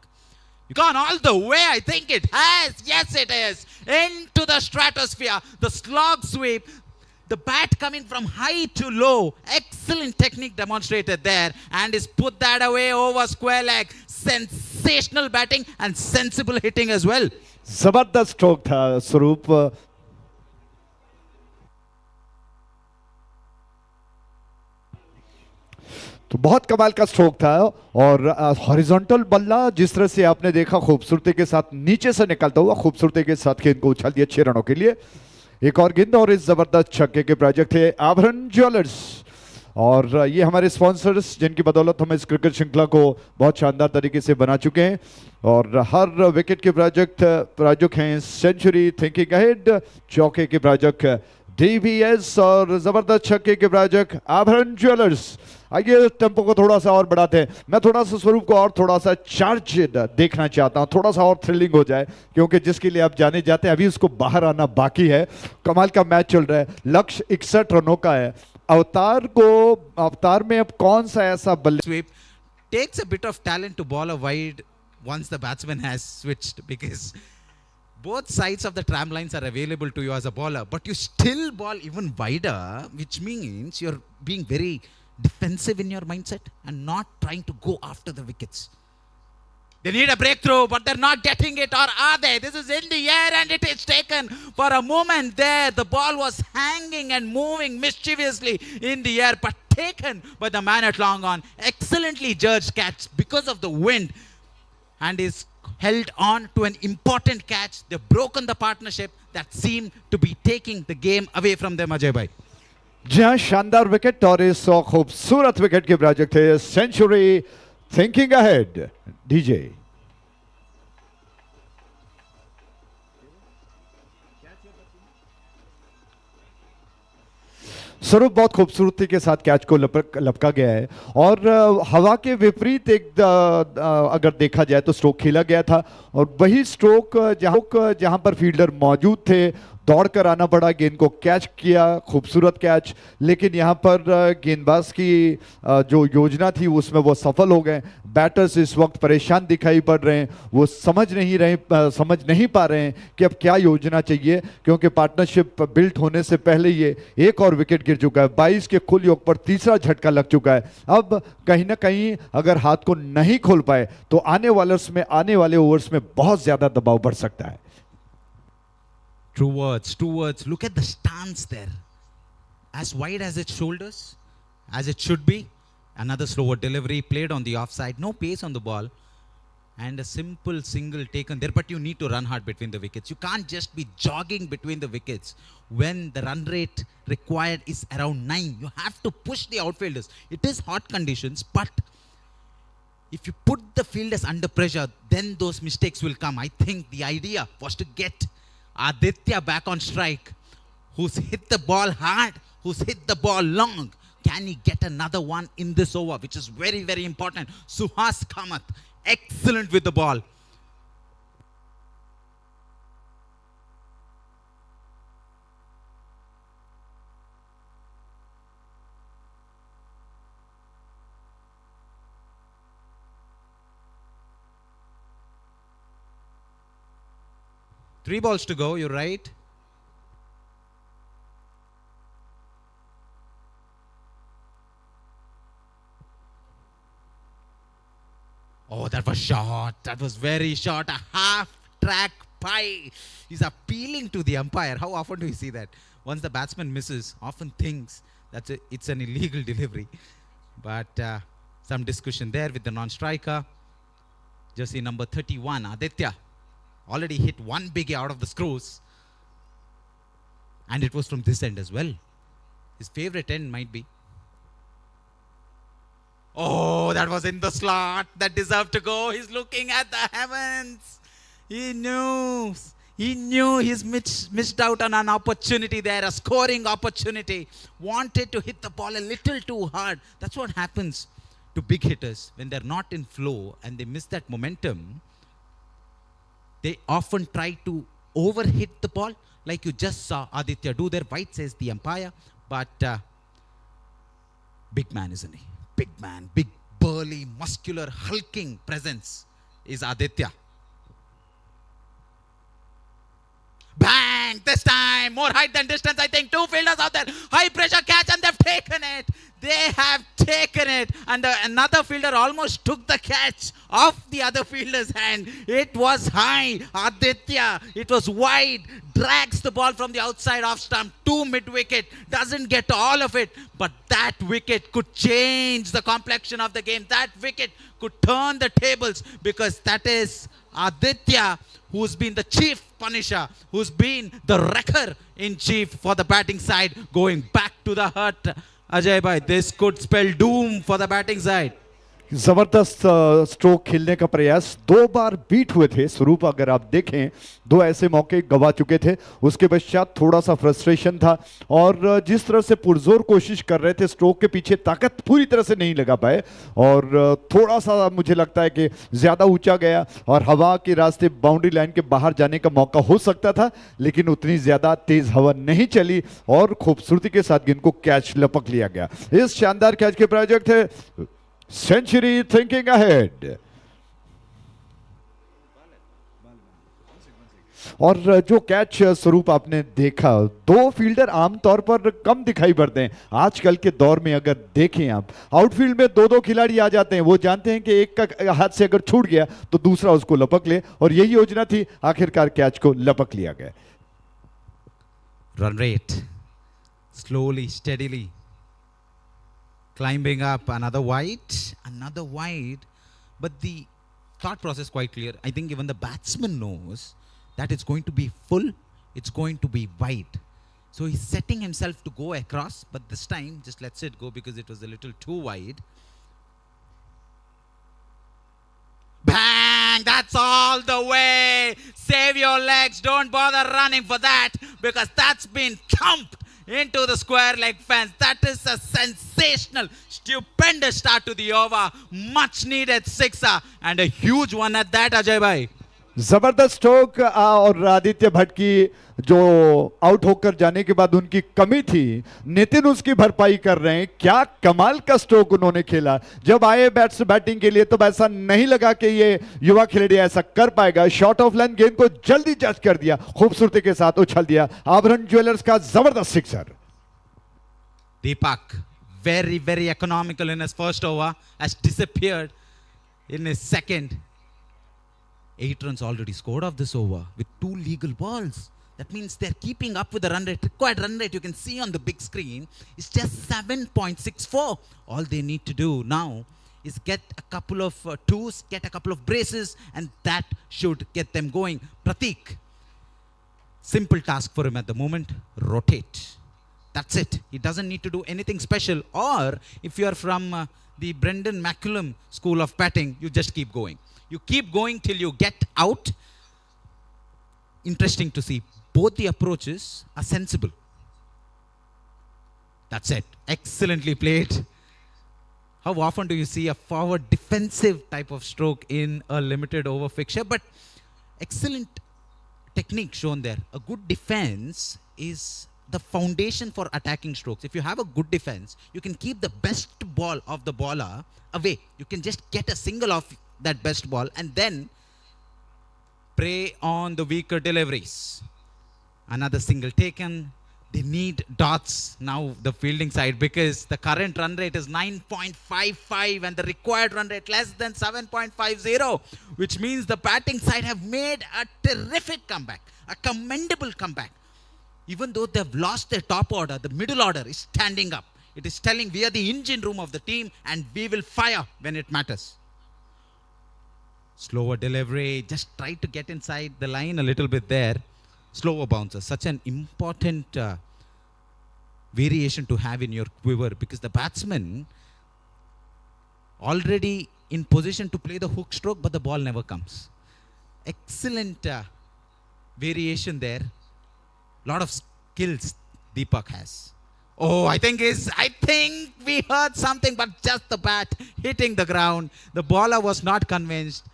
You gone all the way, I think it has. Yes, it is. Into the stratosphere, the slog sweep, the bat coming from high to low. Excellent technique demonstrated there, and is put that away over square leg. Sensational batting and sensible hitting as well. जबरदस्त stroke था स्वरूप. तो बहुत कमाल का stroke था और horizontal बल्ला जिस तरह से आपने देखा खूबसूरती के साथ नीचे से निकलता हुआ खूबसूरती के साथ गेंद को उछाल दिया 6 रनों के लिए. एक और गेंद और इस जबरदस्त छक्के के प्रोजेक्ट थे आभरण ज्वेलर्स और ये हमारे स्पॉन्सर्स जिनकी बदौलत हम इस क्रिकेट श्रृंखला को बहुत शानदार तरीके से बना चुके हैं. और हर विकेट के प्रायोजक हैं सेंचुरी, थिंकिंग अहेड, चौके के प्रायोजक DVS और जबरदस्त छक्के के प्रायोजक आभरण ज्वेलर्स. आइए टेम्पो को थोड़ा सा और बढ़ाते हैं. मैं थोड़ा सा स्वरूप को और थोड़ा सा चार्ज देखना चाहता हूं, थोड़ा सा और थ्रिलिंग हो जाए, क्योंकि जिसके लिए आप जाने जाते हैं अभी उसको बाहर आना बाकी है. कमाल का मैच चल रहा है. लक्ष्य 61 रनों का है. अवतार में अब कौन सा ऐसा बल्ले Sweep takes a bit of talent to bowl a wide once the batsman has switched, because both sides of the tram lines are available to you as a bowler, but you still bowl even wider, which means you're being very defensive in your mindset and not trying to go after the wickets. They need a breakthrough, but they're not getting it, or are they? This is in the air and it is taken. For a moment there, the ball was hanging and moving mischievously in the air, but taken by the man at long on. Excellently judged catch because of the wind, and is held on to an important catch. They've broken the partnership that seemed to be taking the game away from them, Ajay bhai. जहां शानदार wicket और इस खूबसूरत wicket के project थे Century, thinking ahead, DJ. स्वरूप बहुत खूबसूरती के साथ कैच को लपका गया है और हवा के विपरीत एक अगर देखा जाए तो स्ट्रोक खेला गया था और वही स्ट्रोक जहां पर फील्डर मौजूद थे दौड़ कर आना पड़ा, गेंद को कैच किया, खूबसूरत कैच, लेकिन यहाँ पर गेंदबाज की जो योजना थी उसमें वो सफल हो गए। बैटर्स इस वक्त परेशान दिखाई पड़ रहे हैं, वो समझ नहीं पा रहे हैं कि अब क्या योजना चाहिए, क्योंकि पार्टनरशिप बिल्ट होने से पहले ये एक और विकेट गिर चुका है। 22 के कुल योग पर तीसरा झटका लग चुका है। अब कहीं ना कहीं अगर हाथ को नहीं खोल पाए तो आने वाले ओवर्स में बहुत ज्यादा दबाव बढ़ सकता है। True words. Look at the stance there. As wide as its shoulders, as it should be. Another slower delivery played on the offside. No pace on the ball. And a simple single taken there. But you need to run hard between the wickets. You can't just be jogging between the wickets when the run rate required is around 9. You have to push the outfielders. It is hot conditions, but if you put the fielders under pressure, then those mistakes will come. I think the idea was to get Aditya back on strike, who's hit the ball hard, who's hit the ball long. Can he get another one in this over, which is very, very important. Suhas Kamath, excellent with the ball. Three balls to go, you're right. Oh, that was short. That was very short. A half-track pie. He's appealing to the umpire. How often do you see that? Once the batsman misses, often thinks that it's an illegal delivery. But some discussion there with the non-striker. Jersey number 31, Aditya. Already hit one biggie out of the screws. And it was from this end as well. His favorite end might be. Oh, that was in the slot. That deserved to go. He's looking at the heavens. He knew he's missed out on an opportunity there, a scoring opportunity. Wanted to hit the ball a little too hard. That's what happens to big hitters when they're not in flow and they miss that momentum. They often try to overhit the ball, like you just saw Aditya do there. White says the umpire, but big man, isn't he? Big man, big, burly, muscular, hulking presence is Aditya. Bang! This time, more height than distance, I think. Two fielders out there. High pressure catch and they've taken it. They have taken it. And another fielder almost took the catch off the other fielder's hand. It was high. Aditya, it was wide. Drags the ball from the outside off stump to mid-wicket. Doesn't get all of it. But that wicket could change the complexion of the game. That wicket could turn the tables, because that is Aditya, who's been the chief punisher, who's been the wrecker in chief for the batting side, going back to the hut. Ajay bhai, this could spell doom for the batting side. जबरदस्त stroke खेलने का प्रयास, 2 बार beat हुए थे स्वरूप। अगर आप देखें 2 ऐसे मौके गवा चुके थे, उसके पश्चात थोड़ा सा फ्रस्ट्रेशन था और जिस तरह से पुरजोर कोशिश कर रहे थे, स्ट्रोक के पीछे ताकत पूरी तरह से नहीं लगा पाए और थोड़ा सा मुझे लगता है कि ज्यादा ऊंचा गया और हवा के रास्ते बाउंड्री लाइन के बाहर जाने का मौका हो सकता था, लेकिन उतनी ज्यादा तेज हवा नहीं चली और खूबसूरती के साथ गेंद को कैच लपक लिया गया। इस शानदार कैच के प्रायोजक थे सेंचुरी थिंकिंग अहेड। और जो कैच स्वरूप आपने देखा, 2 फील्डर आमतौर पर कम दिखाई पड़ते हैं आजकल के दौर में। अगर देखें आप, आउटफील्ड में 2-2 खिलाड़ी आ जाते हैं, वो जानते हैं कि एक का हाथ से अगर छूट गया तो दूसरा उसको लपक ले, और यही योजना थी। आखिरकार कैच को लपक लिया गया। Run rate slowly, steadily climbing up. Another wide, but the thought process quite clear. I think even the batsman knows that it's going to be full, it's going to be wide. So he's setting himself to go across, but this time just lets it go because it was a little too wide. Bang! That's all the way. Save your legs. Don't bother running for that, because that's been thumped. into the square leg fence. That is a sensational, stupendous start to the over. Much needed sixer and a huge one at that, Ajay bhai. जबरदस्त stroke और आदित्य भट्ट की जो out होकर जाने के बाद उनकी कमी थी, नितिन उसकी भरपाई कर रहे हैं। क्या कमाल का स्ट्रोक उन्होंने खेला। जब आए बैटिंग के लिए तो ऐसा नहीं लगा कि ये युवा खिलाड़ी ऐसा कर पाएगा। शॉर्ट ऑफ लेंथ गेंद को जल्दी जज कर दिया, खूबसूरती के साथ उछल दिया। आभरण ज्वेलर्स का जबरदस्त sixer. Deepak, very economical in his first over, has disappeared in his second. 8 runs already scored off this over with 2 legal balls. That means they're keeping up with the run rate. Required run rate you can see on the big screen is just 7.64. All they need to do now is get a couple of twos, get a couple of braces, and that should get them going. Pratik, simple task for him at the moment, rotate. That's it. He doesn't need to do anything special. Or if you're from the Brendan McCullum school of batting, you just keep going. You keep going till you get out. Interesting to see. Both the approaches are sensible. That's it. Excellently played. How often do you see a forward defensive type of stroke in a limited over fixture? But excellent technique shown there. A good defense is the foundation for attacking strokes. If you have a good defense, you can keep the best ball of the bowler away. You can just get a single off that best ball and then prey on the weaker deliveries. Another single taken. They need dots now, the fielding side, because the current run rate is 9.55 and the required run rate less than 7.50, which means the batting side have made a terrific comeback, a commendable comeback. Even though they've lost their top order, the middle order is standing up. It is telling we are the engine room of the team and we will fire when it matters. Slower delivery, just try to get inside the line a little bit there. Slower bouncer, such an important variation to have in your quiver, because the batsman already in position to play the hook stroke, but the ball never comes. Excellent variation there. Lot of skills Deepak has. Oh, I think we heard something, but just the bat hitting the ground. The bowler was not convinced.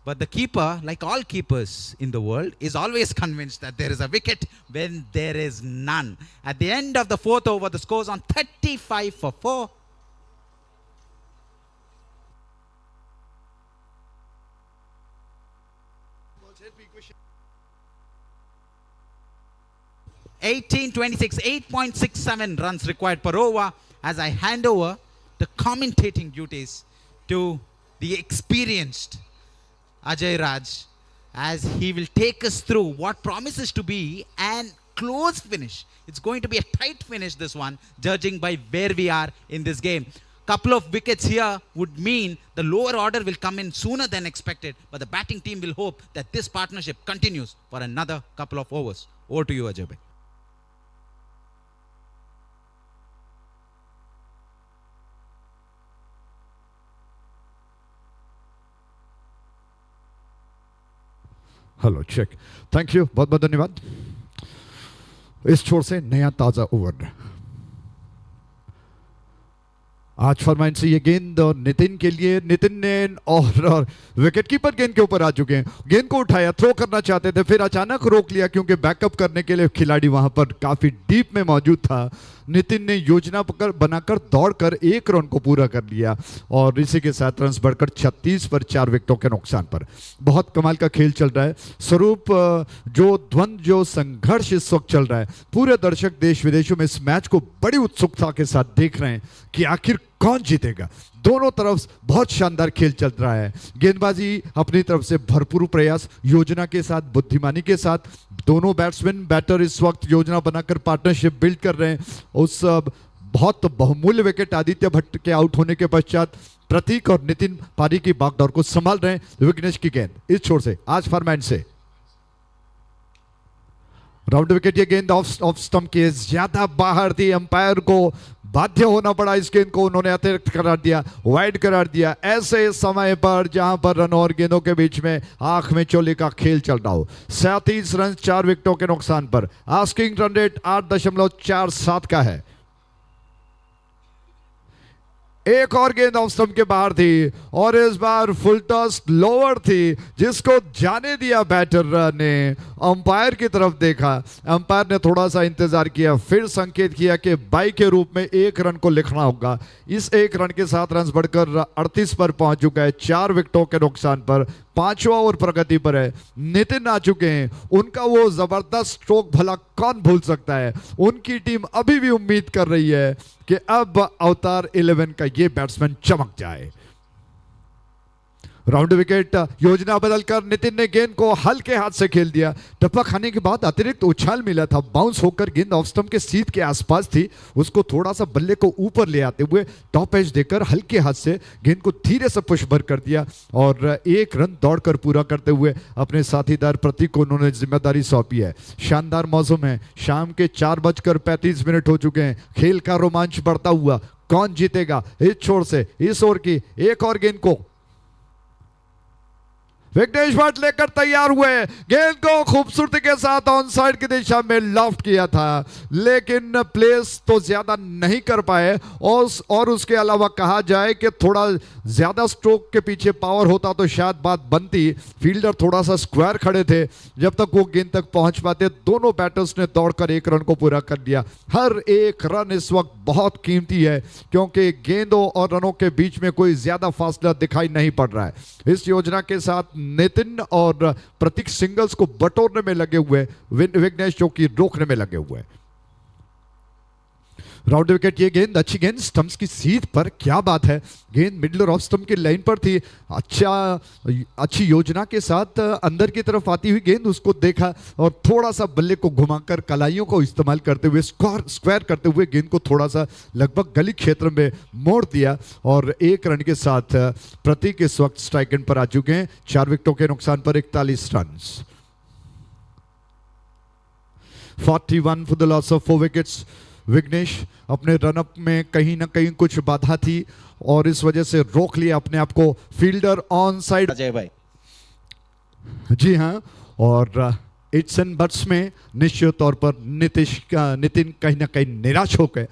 But the keeper, like all keepers in the world, is always convinced that there is a wicket when there is none. At the end of the 4th over, the score's on 35 for 4. (18:26), 8.67 runs required per over, as I hand over the commentating duties to the experienced Ajay Raj, as he will take us through what promises to be an close finish. It's going to be a tight finish, this one, judging by where we are in this game. Couple of wickets here would mean the lower order will come in sooner than expected, but the batting team will hope that this partnership continues for another couple of overs. Over to you, Ajay bhai. Hello check. Thank you, बहुत बहुत धन्यवाद। इस छोर से नया ताजा over. आज फरमाइन से ये गेंद और नितिन के लिए, नितिन ने और विकेट कीपर गेंद के ऊपर आ चुके हैं। गेंद को उठाया, थ्रो करना चाहते थे, फिर अचानक रोक लिया क्योंकि बैकअप करने के लिए खिलाड़ी वहां पर काफी डीप में मौजूद था। नितिन ने योजना बनाकर दौड़कर 1 रन को पूरा कर लिया और इसी के साथ रन्स बढ़कर 36 पर 4 विकेटों के नुकसान पर। बहुत कमाल का खेल चल रहा है। स्वरूप, जो द्वंद्व, जो संघर्ष इस वक्त चल रहा है, पूरे दर्शक देश विदेशों में इस मैच को बड़ी उत्सुकता के साथ देख रहे हैं कि आखिर कौन जीतेगा। दोनों तरफ बहुत शानदार खेल चल रहा है। गेंदबाजी अपनी तरफ से भरपूर प्रयास, योजना के साथ, बुद्धिमानी के साथ। दोनों बैट्समैन, बैटर इस वक्त योजना बनाकर पार्टनरशिप बिल्ड कर रहे हैं। उस बहुत बहुमूल्य विकेट आदित्य भट्ट के आउट होने के पश्चात प्रतीक और नितिन पारी की बागडोर को संभाल रहे हैं। विघ्नेश की गेंद इस छोर से, आज फॉर्मेट से राउंड विकेट। ये गेंद ऑफ स्टंप के ज्यादा बाहर थी, अंपायर को बाध्य होना पड़ा इस गेंद को, उन्होंने अतिरिक्त करार दिया, वाइड करार दिया। ऐसे समय पर जहां पर रन और गेंदों के बीच में आंख में चोली का खेल चल रहा हो। 37 रन 4 विकेटों के नुकसान पर। आस्किंग रन रेट 8.47 का है। एक और गेंद ऑफ स्टंप के बाहर थी और इस बार फुल टॉस लोअर थी, जिसको जाने दिया बैटर ने। अंपायर की तरफ देखा, अंपायर ने थोड़ा सा इंतजार किया, फिर संकेत किया कि बाई के रूप में 1 रन को लिखना होगा। इस 1 रन के साथ रन बढ़कर 38 पर पहुंच चुका है, 4 विकेटों के नुकसान पर। 5वां ओवर प्रगति पर है। नितिन आ चुके हैं, उनका वो जबरदस्त स्ट्रोक भला कौन भूल सकता है। उनकी टीम अभी भी उम्मीद कर रही है कि अब अवतार 11 का ये बैट्समैन चमक जाए। राउंड विकेट योजना बदलकर नितिन ने गेंद को हल्के हाथ से खेल दिया। टप्पा खाने के बाद अतिरिक्त उछाल मिला था, बाउंस होकर गेंद ऑफ स्टंप के सीध के आसपास थी। उसको थोड़ा सा बल्ले को ऊपर ले आते हुए टॉप एज देकर हल्के हाथ से गेंद को धीरे से पुश भर कर दिया और 1 रन दौड़कर पूरा करते हुए अपने साथीदार प्रतीक को उन्होंने जिम्मेदारी सौंपी है। शानदार मौसम है, शाम के 4:35 हो चुके हैं। खेल का रोमांच बढ़ता हुआ, कौन जीतेगा इस छोर से इस ओवर की एक और गेंद को विघ्नेश भट्ट लेकर तैयार हुए। गेंद को खूबसूरती के साथ ऑन साइड की दिशा में लॉफ्ट किया था, लेकिन प्लेस तो ज्यादा नहीं कर पाए। और उसके अलावा कहा जाए कि थोड़ा ज्यादा स्ट्रोक के पीछे पावर होता तो शायद बात बनती। फील्डर थोड़ा सा स्क्वायर खड़े थे, जब तक वो गेंद तक पहुंच पाते। दोनों बैटर्स ने दौड़कर 1 रन को पूरा कर दिया। हर एक रन इस वक्त बहुत कीमती है, क्योंकि गेंदों और रनों के बीच में कोई ज्यादा फासला दिखाई नहीं पड़ रहा है। इस योजना के साथ नितिन और प्रतीक सिंगल्स को बटोरने में लगे हुए, विघ्नेश जो कि रोकने में लगे हुए। राउंड विकेट, ये गेंद अच्छी गेंद स्टंप्स की सीध पर, क्या बात है। गेंद मिडल ऑफ स्टंप की लाइन पर थी। अच्छी योजना के साथ अंदर की तरफ आती हुई गेंद, उसको देखा और थोड़ा सा बल्ले को घुमाकर कलाइयों को इस्तेमाल करते हुए स्क्वायर करते हुए गेंद को थोड़ा सा लगभग गली क्षेत्र में मोड़ दिया और 1 रन के साथ प्रतीक इस वक्त स्ट्राइक एंड पर आ चुके हैं। 4 विकेटों के नुकसान पर 41 run. 41 for the loss of 4 wickets. Vignesh अपने रनअप में कहीं ना कहीं कुछ बाधा थी और इस वजह से रोक लिया अपने आप को। फील्डर ऑन साइड अजय भाई, जी हां, और इट्स एंड बट्स में निश्चित तौर पर नितिन कहीं ना कहीं निराश हो गए।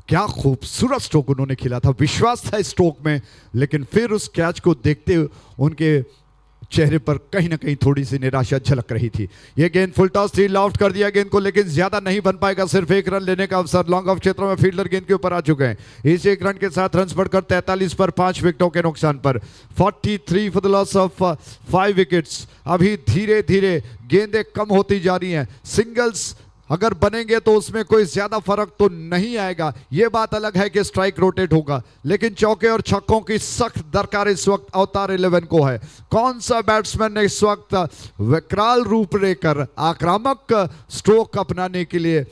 क्या खूबसूरत स्ट्रोक उन्होंने खेला था, विश्वास था स्ट्रोक में, लेकिन फिर उस कैच को देखते हुए उनके चेहरे पर कहीं ना कहीं थोड़ी सी निराशा झलक रही थी। यह गेंद फुल टॉस थी, लॉफ्ट कर दिया गेंद को, लेकिन ज्यादा नहीं बन पाएगा। सिर्फ 1 रन लेने का अवसर लॉन्ग ऑफ क्षेत्र में फील्डर गेंद के ऊपर आ चुके हैं। इस 1 रन के साथ रन बढ़कर 43 पर 5 विकेटों के नुकसान पर। 43 for the loss of 5 wickets. अभी धीरे धीरे गेंदें कम होती जा रही हैं। सिंगल्स अगर बनेंगे तो उसमें कोई ज्यादा फर्क तो नहीं आएगा। यह बात अलग है कि स्ट्राइक रोटेट होगा, लेकिन चौके और छक्कों की सख्त दरकार इस वक्त अवतार 11 को है। कौन सा बैट्समैन इस वक्त विकराल रूप लेकर आक्रामक स्ट्रोक अपनाने के लिए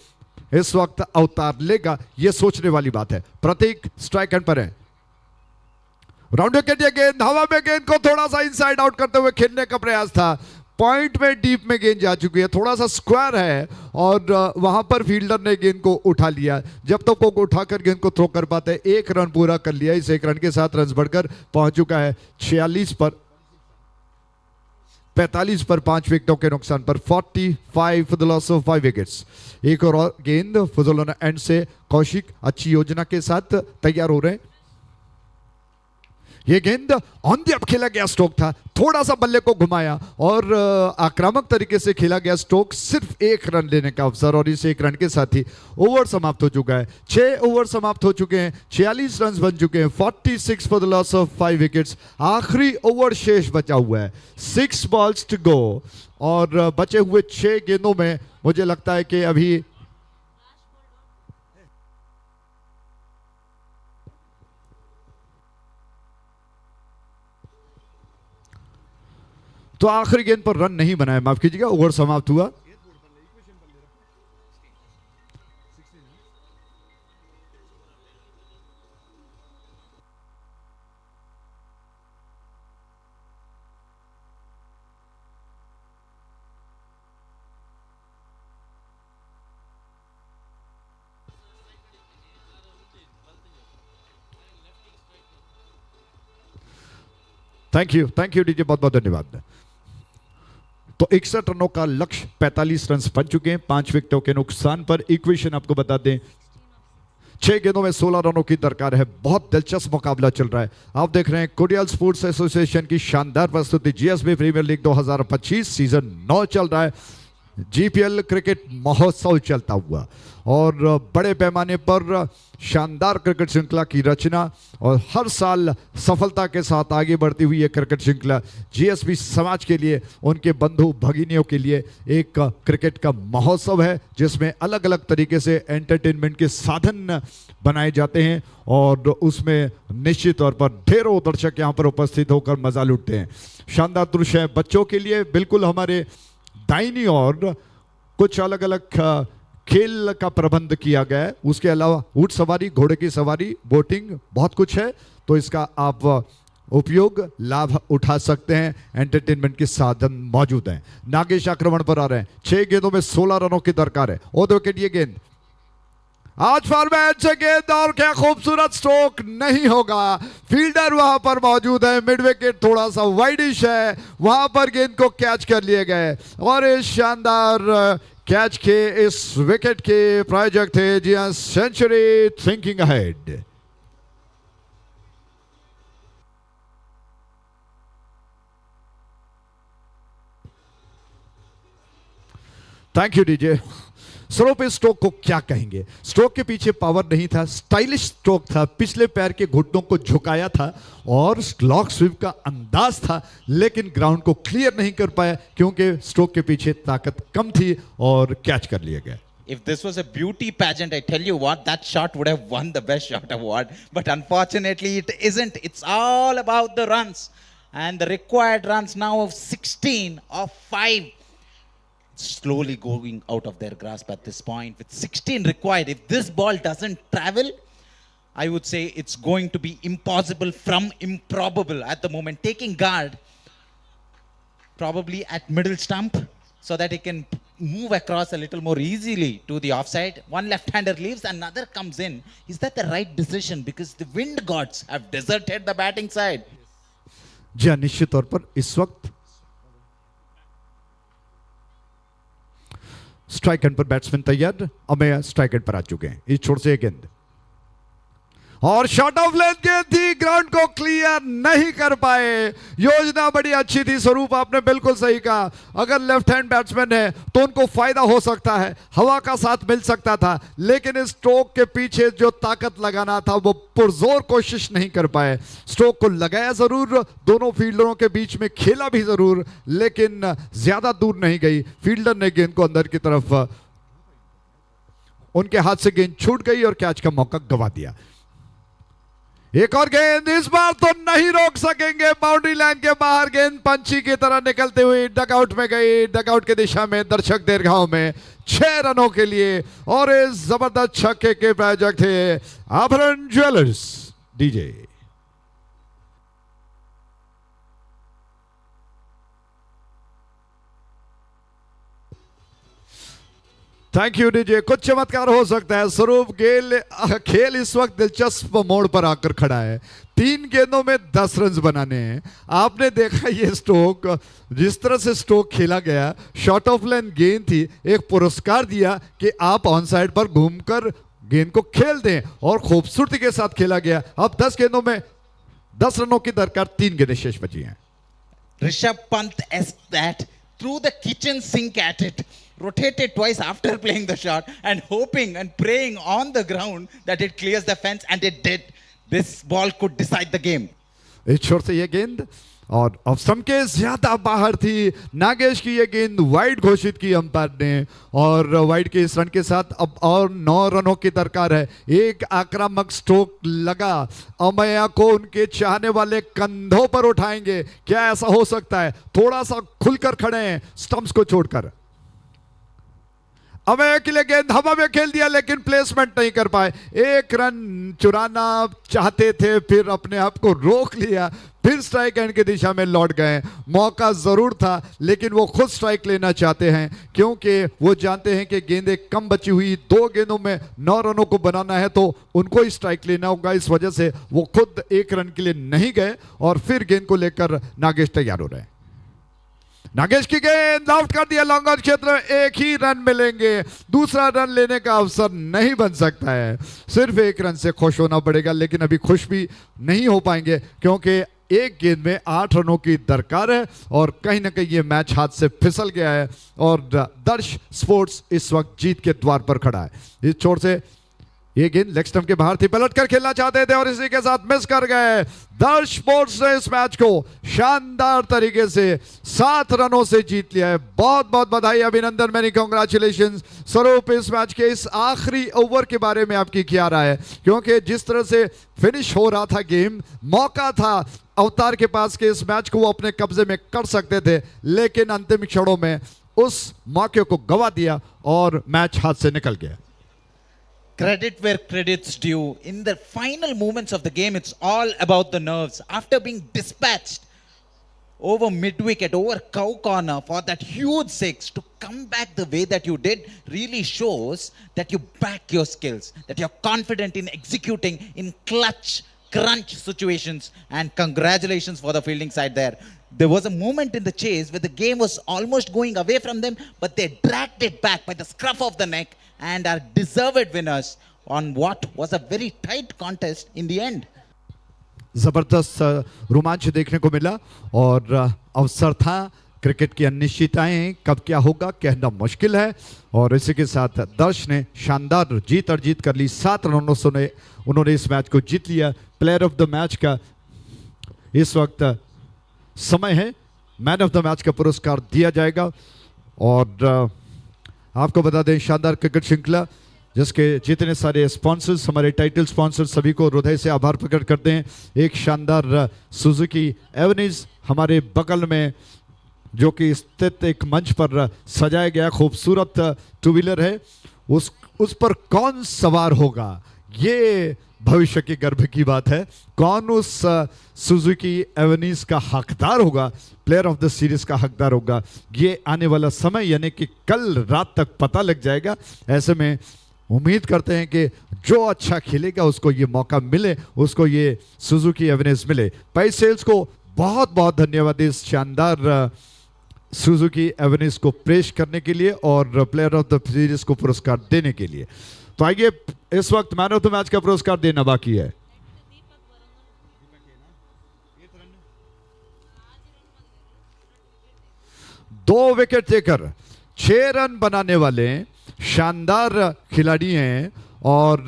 इस वक्त अवतार लेगा, यह सोचने वाली बात है। प्रतीक स्ट्राइक एंड पर है। राउंड विकेट, ये गेंद हवा में, गेंद को थोड़ा सा इनसाइड आउट करते हुए खेलने का प्रयास था। पॉइंट में डीप में गेंद जा चुकी है, थोड़ा सा स्क्वायर है और वहां पर फील्डर ने गेंद को उठा लिया। जब तक वो उठाकर गेंद को थ्रो कर पाते, 1 रन पूरा कर लिया। इस 1 रन के साथ रन बढ़कर पहुंच चुका है 46 पर 45 पर 5 विकेटों के नुकसान पर। 45 for the loss of 5 wickets. एक और गेंद फुजल एंड से कौशिक अच्छी योजना के साथ तैयार हो रहे हैं। यह गेंद ऑन द अप खेला गया स्ट्रोक था, थोड़ा सा बल्ले को घुमाया और आक्रामक तरीके से खेला गया स्ट्रोक। सिर्फ 1 रन लेने का अवसर और इस 1 रन के साथ ही ओवर समाप्त हो चुका है। 6 ओवर समाप्त हो चुके हैं, 46 रन बन चुके हैं। 46 for the loss of 5 wickets. आखिरी ओवर शेष बचा हुआ है, 6 बॉल्स टू गो और बचे हुए 6 गेंदों में मुझे लगता है कि अभी तो आखिरी गेंद पर रन नहीं बनाया, माफ कीजिएगा, ओवर समाप्त हुआ। थैंक यू डीजे, बहुत बहुत धन्यवाद। तो 61 रनों का लक्ष्य 45 रन बन चुके हैं 5 विकेटों के नुकसान पर। इक्वेशन आपको बता दें, 6 गेंदों में 16 रनों की दरकार है। बहुत दिलचस्प मुकाबला चल रहा है। आप देख रहे हैं कोडियाल स्पोर्ट्स एसोसिएशन की शानदार प्रस्तुति। GSB प्रीमियर लीग 2025 सीजन 9 चल रहा है। GPL क्रिकेट महोत्सव चलता हुआ और बड़े पैमाने पर शानदार क्रिकेट श्रृंखला की रचना और हर साल सफलता के साथ आगे बढ़ती हुई ये क्रिकेट श्रृंखला GSB समाज के लिए, उनके बंधु भगिनियों के लिए एक क्रिकेट का महोत्सव है, जिसमें अलग अलग तरीके से एंटरटेनमेंट के साधन बनाए जाते हैं और उसमें निश्चित तौर पर ढेरों दर्शक यहाँ पर उपस्थित होकर मजा लूटते हैं। शानदार दृश्य है बच्चों के लिए। बिल्कुल हमारे दाहिनी ओर कुछ अलग अलग खेल का प्रबंध किया गया है। उसके अलावा ऊंट सवारी, घोड़े की सवारी, बोटिंग, बहुत कुछ है। तो इसका आप उपयोग, लाभ उठा सकते हैं। एंटरटेनमेंट के साधन मौजूद हैं। नागेश आक्रमण पर आ रहे हैं। 6 गेंदों में 16 रनों की दरकार है। और विकेट ये गेंद आज फॉर्मा अच्छे गेंद और क्या खूबसूरत स्ट्रोक नहीं होगा। फील्डर वहां पर मौजूद है। मिड विकेट थोड़ा सा वाइडिश है, वहां पर गेंद को कैच कर लिए गए और इस शानदार कैच के इस विकेट के प्रायोजक थे जी हां Century thinking ahead. Thank you DJ. Stroke पे स्ट्रोक को क्या कहेंगे? स्ट्रोक के पीछे पावर नहीं था, स्टाइलिश स्ट्रोक था, पिछले पैर के घुटनों को झुकाया था और लॉक स्वीप का अंदाज था, लेकिन ग्राउंड को क्लियर नहीं कर पाया क्योंकि स्ट्रोक के पीछे ताकत कम थी और कैच कर लिया गया। If this was a beauty pageant, I tell you what, that shot would have won the best shot award. But unfortunately, it isn't. It's all about the runs. And the required runs now of 16 of 5. Slowly going out of their grasp at this point. With 16 required, if this ball doesn't travel, I would say it's going to be impossible from improbable at the moment. Taking guard, probably at middle stump, so that he can move across a little more easily to the offside. One left-hander leaves, another comes in. Is that the right decision? Because the wind gods have deserted the batting side. जी निश्चित तौर पर इस वक्त strike and पर batsman तैयार। अब strike and पर आ चुके हैं। इस छोर से गेंद और शॉट ऑफ लेंथ गेंद थी, ग्राउंड को क्लियर नहीं कर पाए। योजना बड़ी अच्छी थी स्वरूप, आपने बिल्कुल सही कहा। अगर लेफ्ट हैंड बैट्समैन है तो उनको फायदा हो सकता है, हवा का साथ मिल सकता था, लेकिन इस स्ट्रोक के पीछे जो ताकत लगाना था वो पुरजोर कोशिश नहीं कर पाए। स्ट्रोक को लगाया जरूर, दोनों फील्डरों के बीच में खेला भी जरूर, लेकिन ज्यादा दूर नहीं गई। फील्डर ने गेंद को अंदर की तरफ, उनके हाथ से गेंद छूट गई और कैच का मौका गंवा दिया। एक और गेंद, इस बार तो नहीं रोक सकेंगे। बाउंड्री लाइन के बाहर गेंद पंछी की तरह निकलते हुए डगआउट में गई। डगआउट की दिशा में दर्शक दीर्घाओं में 6 रनों के लिए। और इस जबरदस्त छक्के के प्रायोजक थे आभरण jewellers DJ. Thank you DJ. कुछ चमत्कार हो सकता है। स्वरूप खेल इस वक्त दिलचस्प मोड़ पर आकर खड़ा है। 3 गेंदों में 10 रन बनाने हैं। आपने देखा ये स्ट्रोक, जिस तरह से स्ट्रोक खेला गया, शॉट ऑफ लेंथ गेंद थी। एक पुरस्कार दिया कि आप ऑन साइड पर घूमकर गेंद को खेल दें और खूबसूरती के साथ खेला गया। अब 10 गेंदों में 10 रनों की दरकार, 3 गेंदें शेष बची हैं। Rishabh Pant asked that through the kitchen sink at it. Rotated twice after playing the shot and hoping and praying on the ground that it clears the fence, and it did. This ball could decide the game. इस छोर से ये गेंद और अब सम के ज्यादा बाहर थी। नागेश की ये गेंद वाइड घोषित की अंपायर ने और वाइड के इस रन के साथ अब और 9 रनों की दरकार है। एक आक्रामक स्ट्रोक लगा। अमया को उनके चाहने वाले कंधों पर उठाएंगे। क्या ऐसा हो सकता है? थोड़ा सा खुलकर खड़े हैं स्टंप्स को छोड़कर। हमें अकेले गेंद हवा में खेल दिया लेकिन प्लेसमेंट नहीं कर पाए। एक रन चुराना चाहते थे, फिर अपने आप को रोक लिया, फिर स्ट्राइक एंड की दिशा में लौट गए। मौका जरूर था लेकिन वो खुद स्ट्राइक लेना चाहते हैं क्योंकि वो जानते हैं कि गेंदें कम बची हुई, 2 गेंदों में 9 रनों को बनाना है तो उनको ही स्ट्राइक लेना होगा। इस वजह से वो खुद 1 रन के लिए नहीं गए और फिर गेंद को लेकर नागेश तैयार हो रहे हैं। नागेश की गेंद आउट कर दिया लॉन्ग ऑन क्षेत्र में, 1 ही रन मिलेंगे, दूसरा रन लेने का अवसर नहीं बन सकता है। सिर्फ 1 रन से खुश होना पड़ेगा लेकिन अभी खुश भी नहीं हो पाएंगे क्योंकि एक गेंद में 8 रनों की दरकार है और कहीं ना कहीं ये मैच हाथ से फिसल गया है और दर्श स्पोर्ट्स इस वक्त जीत के द्वार पर खड़ा है। इस छोर से ये गेंद लेग स्टंप के बाहर थी, पलट कर खेलना चाहते थे और इसी के साथ मिस कर गए। दर्श स्पोर्ट्स ने इस मैच को शानदार तरीके से 7 रनों से जीत लिया है। बहुत बहुत बधाई, अभिनंदन, मैनी कांग्रेचुलेशंस। स्वरूप, इस मैच के इस आखिरी ओवर के बारे में आपकी क्या राय है? क्योंकि जिस तरह से फिनिश हो रहा था गेम, मौका था अवतार के पास के इस मैच को वो अपने कब्जे में कर सकते थे लेकिन अंतिम क्षणों में उस मौके को गवा दिया और मैच हाथ से निकल गया। Credit where credit's due. In the final moments of the game, it's all about the nerves. After being dispatched over mid-wicket, over cow corner for that huge 6, to come back the way that you did really shows that you back your skills, that you're confident in executing in clutch, crunch situations, and congratulations for the fielding side there. There was a moment in the chase where the game was almost going away from them, but they dragged it back by the scruff of the neck and are deserved winners on what was a very tight contest in the end. जबरदस्त रोमांच देखने को मिला और अवसर था। Cricket की अनिश्चितताएं, कब क्या होगा कहना मुश्किल है और इसी के साथ दर्श ने शानदार जीत अर्जित कर ली। 7 रनों से उन्होंने इस मैच को जीत लिया। प्लेयर ऑफ द मैच का इस वक्त समय है, मैन ऑफ द मैच का पुरस्कार दिया जाएगा। और आपको बता दें, शानदार क्रिकेट श्रृंखला जिसके जितने सारे स्पॉन्सर्स, हमारे टाइटल स्पॉन्सर्स, सभी को हृदय से आभार प्रकट करते हैं। एक शानदार सुजुकी एवेन्यूज हमारे बगल में जो कि स्थित एक मंच पर सजाया गया खूबसूरत 2 व्हीलर है, उस पर कौन सवार होगा ये भविष्य के गर्भ की बात है। कौन उस सुजुकी एवेन्यूज का हकदार होगा, प्लेयर ऑफ द सीरीज का हकदार होगा, ये आने वाला समय यानी कि कल रात तक पता लग जाएगा। ऐसे में उम्मीद करते हैं कि जो अच्छा खेलेगा उसको ये मौका मिले, उसको ये सुजुकी एवेन्यूज मिले। पाई सेल्स को बहुत बहुत धन्यवाद इस शानदार सुजुकी एवेन्यूज को पेश करने के लिए और प्लेयर ऑफ द सीरीज को पुरस्कार देने के लिए। तो आइए, इस वक्त मैन ऑफ द मैच का पुरस्कार देना बाकी है। दो विकेट देकर 6 रन बनाने वाले शानदार खिलाड़ी हैं और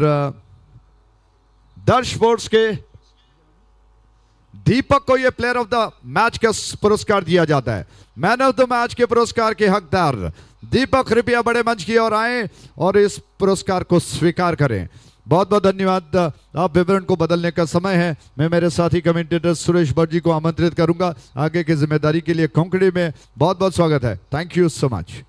दर्श स्पोर्ट्स के दीपक को यह प्लेयर ऑफ द मैच का पुरस्कार दिया जाता है। मैन ऑफ द मैच के पुरस्कार के हकदार दीपक, कृपया बड़े मंच की ओर आए और इस पुरस्कार को स्वीकार करें। बहुत बहुत धन्यवाद। आप विवरण को बदलने का समय है। मैं मेरे साथी कमेंटेटर सुरेश भट्ट जी को आमंत्रित करूंगा आगे की जिम्मेदारी के लिए। कोंकणी में बहुत बहुत स्वागत है। Thank you so much.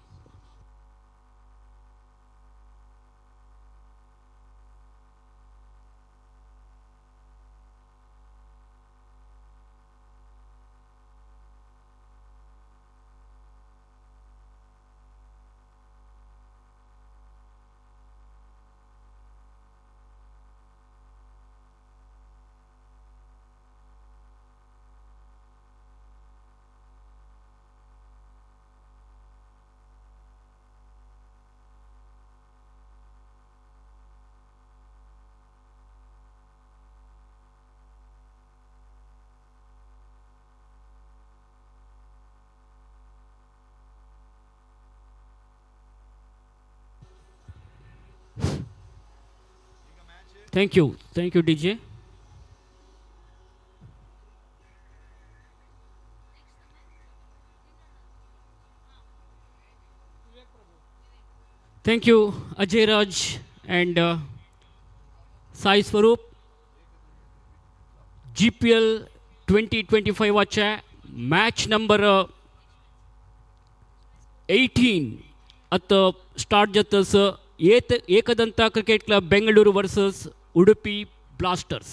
Thank you, DJ. Thank you, Ajay Raj and Sai Swaroop. GPL 2025 अच्छा match number 18 आता स्टार्ट जातस Ekadant cricket club Bengaluru versus Udupi blasters.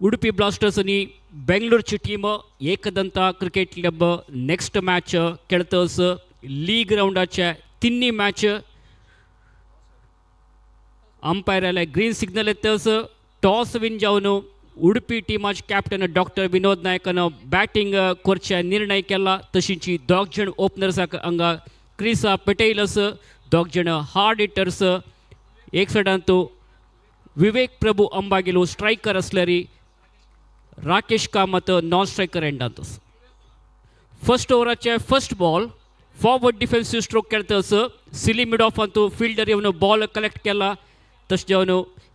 Udupi blasters आणि बेंगळूरची team Ekadant cricket club next match खेळतस लीग राऊंडाच्या तिन्ही मॅच अंपायराला ग्रीन सिग्नल येतस. टॉस विन जावन उडुपी टीमाचे कॅप्टन डॉक्टर विनोद नायकान बॅटिंग करचे निर्णय केला. तशीच दोग जण ओपनर्साक हांगा क्रिसा पटेलस, दोग जण हार्ड हिटर्स. एक सायडान तो विवेक प्रभू अंबागेलो स्ट्रायकर असल्यारी राकेश कामत नॉन स्ट्रायकर एंडांतस. फर्स्ट ओवराचे first ball forward defensive stroke खेळतस सिली मिड ऑफ अंतू फील्डर येवन बॉल कलेक्ट केला. तशें जावन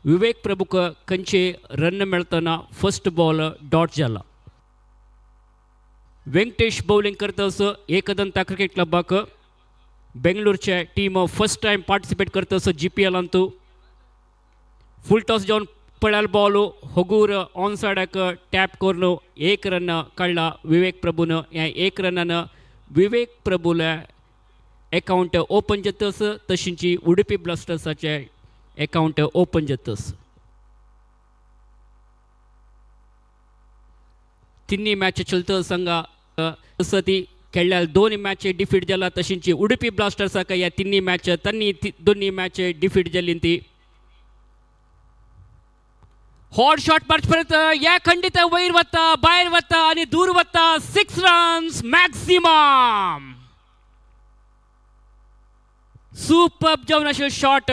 विवेक प्रभूक खंयचे रन मेळतना फर्स्ट बॉल डॉट जाला. वेंकटेश बॉलिंग करतस एकदंत क्रिकेट क्लबाक. बेंगळूरचे टीम फर्स्ट टाइम पार्टिसिपेट करतस GPL अंतू. फुल टॉस जावन पळाल बॉल होगूर ऑन सायडाक टॅप करून एक रन काडला विवेक प्रभून. ह्या एक रनान विवेक प्रभूला अकाउंट ओपन जातस. तशीच उडुपी ब्लास्टर्साचे अकाउंट ओपन जातस. तिन्ही मॅच चलतस हांगा ती खेळल्यार दोन मॅच डिफीट जाला. तशीच उडुपी ब्लास्टर्साक ह्या तिन्ही मॅच दोन्ही मॅच डिफीट जाल्ली ती. हॉट शॉट मार्च परत या खंडित वयर वता भायर वता आणि दूर वता. 6 रन्स मॅक्सिमम. सुपर जावन अशें शॉट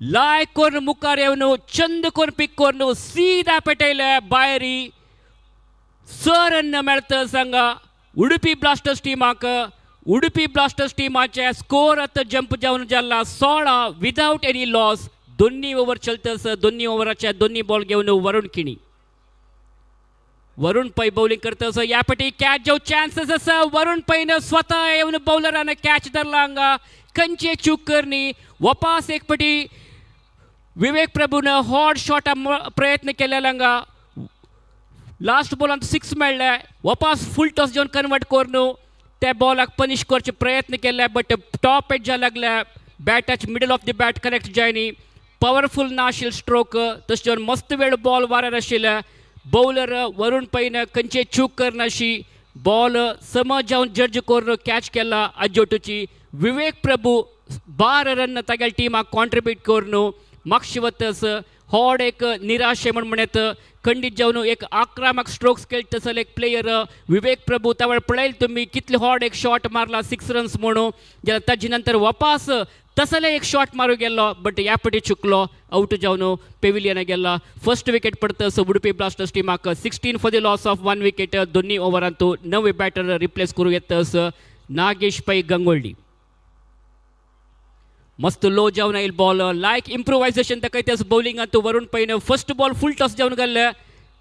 लायक करून मुखार येवन चंद करून पिक करून सीधा पेटयले भायरी. 6 रन मेळतस हांगा उडुपी ब्लास्टर्स टीमाक. उडुपी ब्लास्टर्स टीमाचे स्कोर आतां जंप जावन जाला 16 विदाउट एनी लॉस. दोन्ही ओव्हर चलतस. दोन्ही ओव्हराच्या दोन्ही बॉल घेऊन वरुण किणी. वरुण पै बॉलिंग करतस. या पटी कॅच जाऊ चान्सेस आसा. वरुण पैन स्वतः येवन बॉलरान कॅच धरला हांगा. खंयचे चूक करनी. वपास एक पटी विवेक प्रभून हॉट शॉटा प्रयत्न केलेला हांगा. लास्ट बॉलान 6 मेळ्ळे. वपास फुल टॉस जावन कन्वर्ट करून त्या बॉलाक पनिश करचे प्रयत्न केले. बट टॉप एज लागल्या. बॅटाच middle of the bat connect जायनी. पॉवरफुल नाशिल स्ट्रोक. तशें जावन मस्त वेळ बॉल वाऱ्यार आशिल्ले. बॉलर वरुण पैन खंयचे चूक करनाशी बॉल समज जावन जड्ज करून कॅच केला अज्जोटूची. विवेक प्रभू 12 रन तागेल्या टीमाक कॉन्ट्रिब्यूट करून मागशी वतस. हॉड एक निराशे म्हणत खंडीत जावन एक आक्रमक स्ट्रोक्स खेळत तसले एक प्लेयर विवेक प्रभू. त्या वेळ पळयले तुम्ही कितले हॉड एक शॉट मारला 6 रन्स म्हणून. जाल्यार ताजे नंतर वपास तसले एक शॉट मारू गेलो. बट ह्या पटी चुकलो. आउट जावन पेविलियन गेला. फर्स्ट विकेट पडतस उडुपी ब्लास्टर्स टीमाक. 16 for the loss of 1 wicket. दोन्ही ओव्हरांत नवे बॅटर रिप्लेस करूं येतस नागेश पै गंगोळी. मस्त लो जावन येईल बॉल. लायक इम्प्रोवायझेशन दाखयतास बॉलिंगांत वरुण पैन. फर्स्ट बॉल फुल टॉस जावन गेल्ले.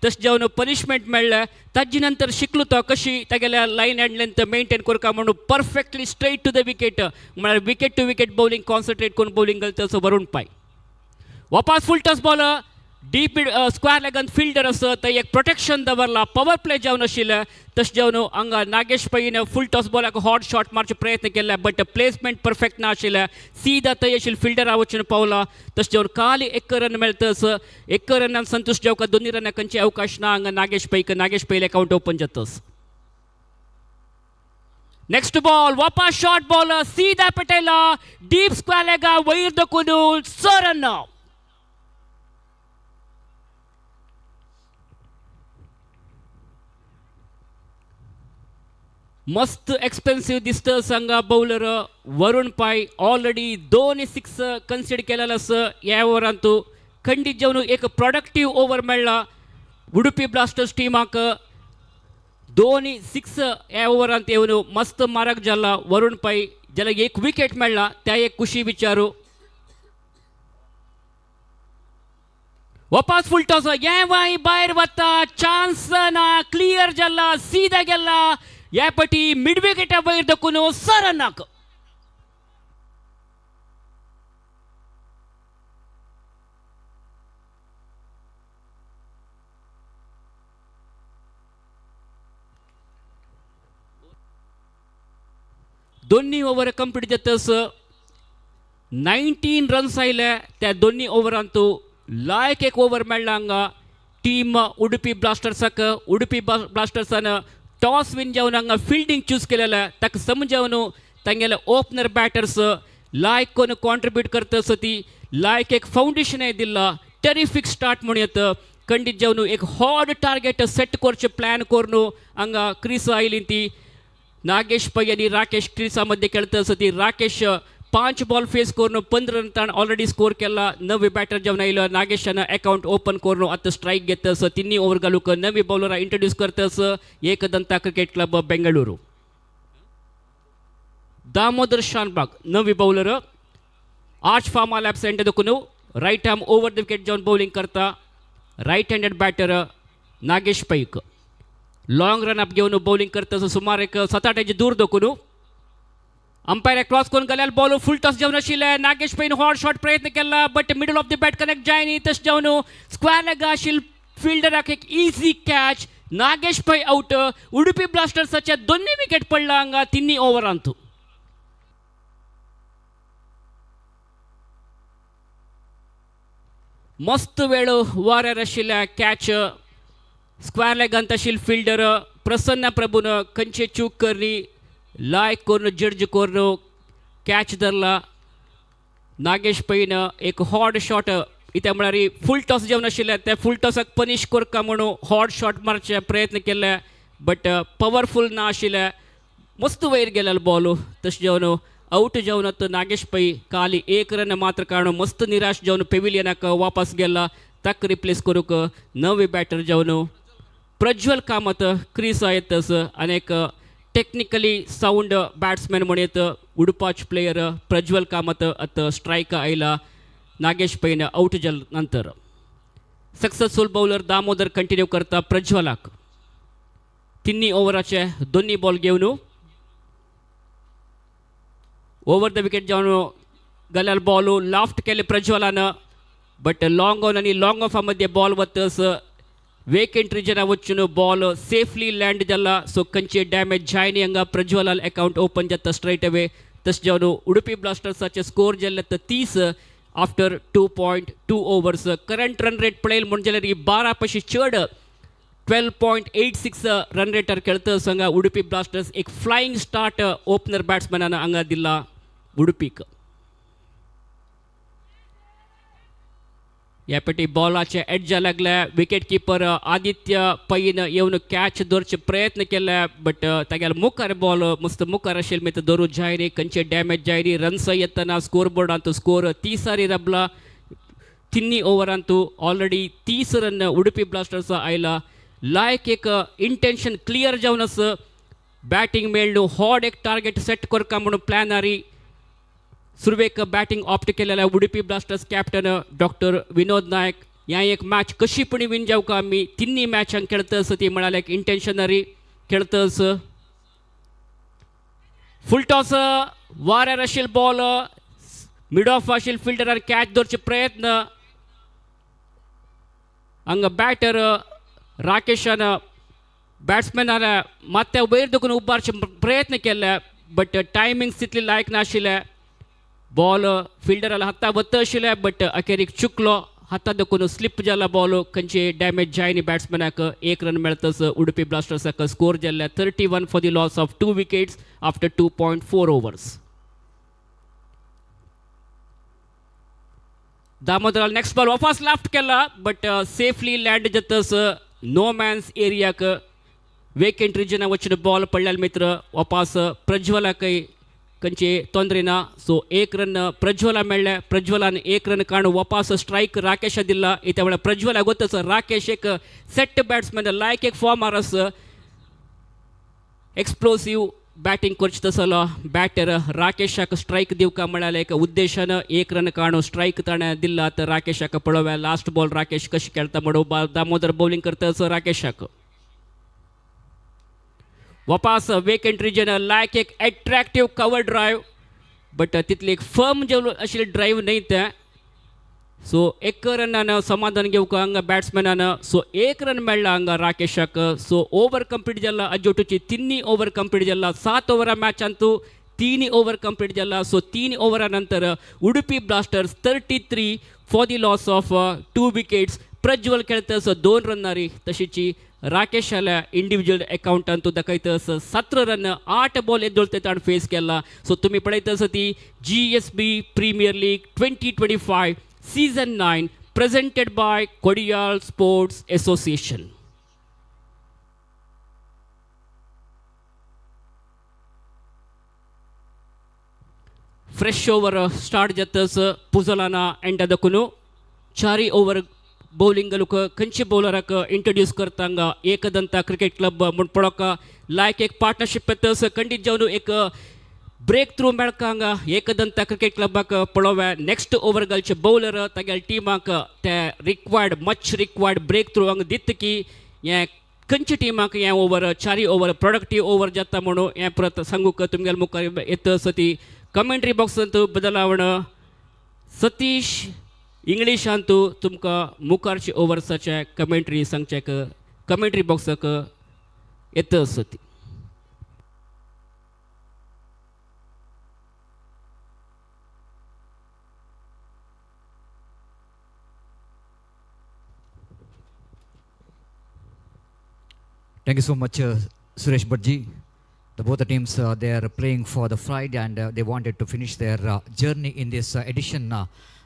तशें जावन पनिशमेंट मेळ्ळे. ताजे नंतर शिकलो तो कशी तागेल्या लायन एंड लेंथ मेंटेन करता म्हणून perfectly straight to the wicket. म्हळ्यार wicket to wicket bowling concentrate करून बॉलिंग घालता वरुण पै. वापस full toss ball deep square लेगान फिल्डर आसा थंय एक प्रोटेक्शन दवरला. पॉवर प्ले जावन आशिल्ले. तशें जावन हांगा नागेश पैन फुल टॉस बॉलाक हॉट शॉट मारचे प्रयत्न केले. बट प्लेसमेंट परफेक्ट ना आशिल्ले. सीधा थंय आशिल्ले फिल्डर वचून पावला. तशें जावन खाली 1 रन मेळतस. 1 रनान संतोष जावका. दोन्ही रनाक खंयचे अवकाश ना हांगा नागेश पैक. नागेश पै अकाउंट ओपन जातस. नेक्स्ट बॉल वापस शॉर्ट बॉल सीधा पेटयला. डीप स्क्वेअर लेगा वयर दखून 6 रन. मस्त एक्सपेन्सिव्ह दिसतं सांगा बॉलर वरुण पै. ऑलरेडी 2 6 कन्सिडर केलेला आसा ह्या ओव्हरांत. खंडीत जावन एक प्रोडक्टिव्ह ओव्हर मेळ्ळा उडुपी ब्लास्टर्स टीमाक. 2 6 ह्या ओव्हरांत येवन मस्त मारक जाला वरुण पै. जाल्यार एक विकेट मेळ्ळा त्या एक खुशी विचारू. वापस फुल टॉस. ये भाई भायर वता. चान्स ना. क्लियर जाला. सीधा गेला. या पटी मिड विकेटा वयर दकुनो सरनाक दोन्ही ओव्हर कंप्लीट जातस 19 रन्स आयले त्या दोन्ही ओव्हरांतू लायक एक ओव्हर मेळ्ळा हांगा टीम उडुपी ब्लास्टर्साक उडुपी ब्लास्टर्सान टॉस विन जावन हांगा फिल्डिंग चूज केलेले ताका समजावन तांगेले ओपनर बॅटर्स लायक कोण कॉन्ट्रिब्यूट करतस ती लायक एक फाउंडेशन दिला टेरिफिक स्टार्ट म्हणून येतं खंडीत जावन एक हॉर्ड टार्गेट सेट करचे प्लॅन करून हांगा क्रीस आयली ती नागेश पै आणि राकेश क्रीसामध्ये खेळतस ती राकेश 5 बॉल फेस करून 15 रन ऑलरेडी स्कोर केला नवे बॅटर जावन आयलो नागेशान अकाउंट ओपन करून आता स्ट्राईक घेतस तिन्ही ओव्हर घालूक नवी बॉलर इंट्रोड्यूस करतस एकदंता क्रिकेट क्लब बेंगळुरू दामोदर शानबाग नवी bowler Arch Pharma Labs end दकुनु right arm over the wicket जावन बॉलिंग करता राईट हँडेड बॅटर नागेश पैक लॉंग रन अप घेऊन बॉलिंग करतस सुमार एक 7-8 दूर दकुनु अंपायर क्रॉस करून गेल्यार बॉल फुल टॉस जावन आशिल्ले नागेश पैन हॉट शॉट प्रयत्न केला but middle of the bat connect जायनी तश जावन स्क्वेअर लेग आशिल्ल फिल्डराक एक इजी कॅच नागेश पै आउट उडुपी ब्लास्टर्साचे दोन्ही विकेट पडला हांगा तिन्ही ओव्हरांतू मस्त वेळ वाऱ्यार आशिल्ल्या कॅच स्क्वेअर लेगांत आशिल्ल फिल्डर प्रसन्न प्रभून खंयचे चूक करनी लायक करून जड्ज करून कॅच धरला नागेश पैन एक हॉट शॉट इथे म्हळ्यार फुल टॉस जेवन आशिल्ले त्या फुल टॉसाक पनिश करता म्हणून हॉट शॉट मारचे प्रयत्न केले बट पवरफुल ना आशिल्ले मस्त वयर गेलेलो बॉल तशें जेवन आउट जावन नागेश पै खाली 1 रन मात्र काडून मस्त निराश जावन पेविलियनाक वापस गेला ताका रिप्लेस करूक नवे बॅटर जावन प्रज्वल कामत क्रीस येतस अनेक टेक्निकली साऊंड बॅट्समॅन म्हणत उडपाच प्लेयर प्रज्वल कामत आता स्ट्राईक आयला नागेश पैन आउट जाल नंतर सक्सेसफुल बॉलर दामोदर कंटिन्यू करता प्रज्वलाक तिन्ही ओव्हराचे दोन्ही बॉल घेवन ओव्हर द विकेट जावन गेल्यार बॉल लाफ्ट केले प्रज्वलान बट लॉंग ऑन आणि लॉंग ऑफा मध्ये बॉल वतस वेकेंट रिजन वचून बॉल सेफली लँड जाला सो खंयचे डॅमेज जायनी हांगा प्रज्वलाल अकाउंट ओपन जाता स्ट्रेट अवे तशें जावन उडुपी ब्लास्टर्साचे स्कोर जाल्ले 30 after 2.2 overs current run rate पळयल म्हणजे ही 12 पेक्षा चड 12.86 रन रेटार खेळतस हांगा उडुपी ब्लास्टर्स एक फ्लाइंग स्टार्ट ओपनर बॅट्समॅनान हांगा दिला उडुपीक या पेटी बॉलाचे एड्जा लागल्या विकेट किपर आदित्य पैन येवन कॅच धरचे प्रयत्न केले बट तागेले मुखार बॉल मस्त मुखार आशिल्ले मित धरूं जायनी खंयचे डॅमेज जायनी रन्स येतना स्कोर बोर्डांत स्कोर 30 सारी रबला तिन्ही ओव्हरांतू ऑलरेडी 30 रन उडुपी ब्लास्टर्स आयला लायक एक इंटेंशन क्लियर जावन आस बॅटिंग मेळ्ळू हॉट एक टार्गेट सेट करका म्हणून प्लॅन आरी सुरवेक बॅटिंग ऑप्ट केलेल्या Udupi blasters captain doctor Vinod Nayak ह्या एक मॅच कशी पण विन जावं आमी तिन्ही मॅचांक खेळतस ती म्हणाले एक इंटेन्शनरी खेळतस फुल टॉस वाऱ्यार आशिल्ल बॉल मिड ऑफ आशिल्ल फिल्डरार कॅच धरचे प्रयत्न हांगा बॅटर राकेशान बॅट्समॅनार मात्या वयर दुखून उबारचे प्रयत्न केले बट टायमिंग्स तितली लायक नाशिल्ले बॉल फिल्डराला हाता वत आशिल्ले बट अखेरीक चुकलो हाता दुखून स्लिप जाला बॉल खंयचे डॅमेज जायनी बॅट्समॅनाक 1 रन मेळतस उडुपी ब्लास्टर्साक स्कोर जाल्ले 31 for the loss of 2 wickets after 2.4 overs दामोदराल नेक्स्ट बॉल वापस लेफ्ट केला बट सेफली लँड जातस नो मॅन्स एरियाक वेकेंट रिजन वचून बॉल पडलेले मित्र वापस प्रज्वलाकय खंयचे तोंदरे ना सो 1 रन प्रज्वला मेळ्ळे प्रज्वलान 1 रन काडून वापस स्ट्राईक राकेश दिला इत्या वेळार प्रज्वला गोतस राकेश एक सेट बॅट्समॅन लायक एक फॉर्मार आस एक्सप्लोसिव बॅटिंग करचे तसलो बॅटर राकेशाक स्ट्राईक दिवका म्हळ्यार एक उद्देशान 1 रन काडून स्ट्राईक ताणें दिला तर राकेशाक पळोवया लास्ट बॉल राकेश कशी खेळता म्हणून दामोदर बॉलिंग करता राकेशाक वापस वेकंट रिजन लायक एक अट्रॅक्टिव्ह कवर ड्राईव्ह बट तितली एक फर्म जेवलो अशी ड्राईव्ह नाही त्या सो एक रनानं समाधान घेवंक हांगा बॅट्समॅनानं सो एक रन मेळ्ळा हांगा राकेशाक सो ओवर कंप्लीट जाला अजोटूची 3 ओवर कंप्लीट जाला 7 ओवरा मॅचांतू 3 ओवर कंप्लीट जाला सो 3 ओवरा नंतर Udupi blasters 33 for the loss of 2 wickets Prajwal खेळतस 2 रन्नारी तशीची राकेश आल्या इंडिव्हिज्युअल अकाउंटांतू दाखयतस 17 रन 8 बॉल येदोळते ताण फेस केला सो तुम्ही पळयतस ती GSB premiere league 2025 season 9 presented by Kodiyal Sports Association. Fresh over start जातस पुजलाना एंड दकुनु 4 ओवर बॉलिंग लुक कंची बॉलराक इंट्रोड्यूस करतांगा एकदंत क्रिकेट क्लब म्हण पळोक लायक एक पार्टनरशिप येतस खंडीत जावन एक break through मेळकांगा Ekdant cricket क्लबाक पळोव्या next over घालचे बॉलर तागेल टिमाक ते मच रिक्वायर्ड ब्रेक थ्रू हांगा दित की हे खंयच्या टिमाक हे ओवर 4 ओवर प्रोडक्टीव ओवर जाता म्हणून हे परत सांगूक तुमगेल मुखार येतस ती कमेंट्री बॉक्सांत बदलावण सतीश इंग्लिशांतू तुमकां मुखारची ओवर्साचे कमेंट्री सांगचेक कमेंट्री बॉक्साक येतस ती Thank you so much, Suresh Bhatji. Both the teams, they are playing for the Friday and they wanted to finish their journey in this edition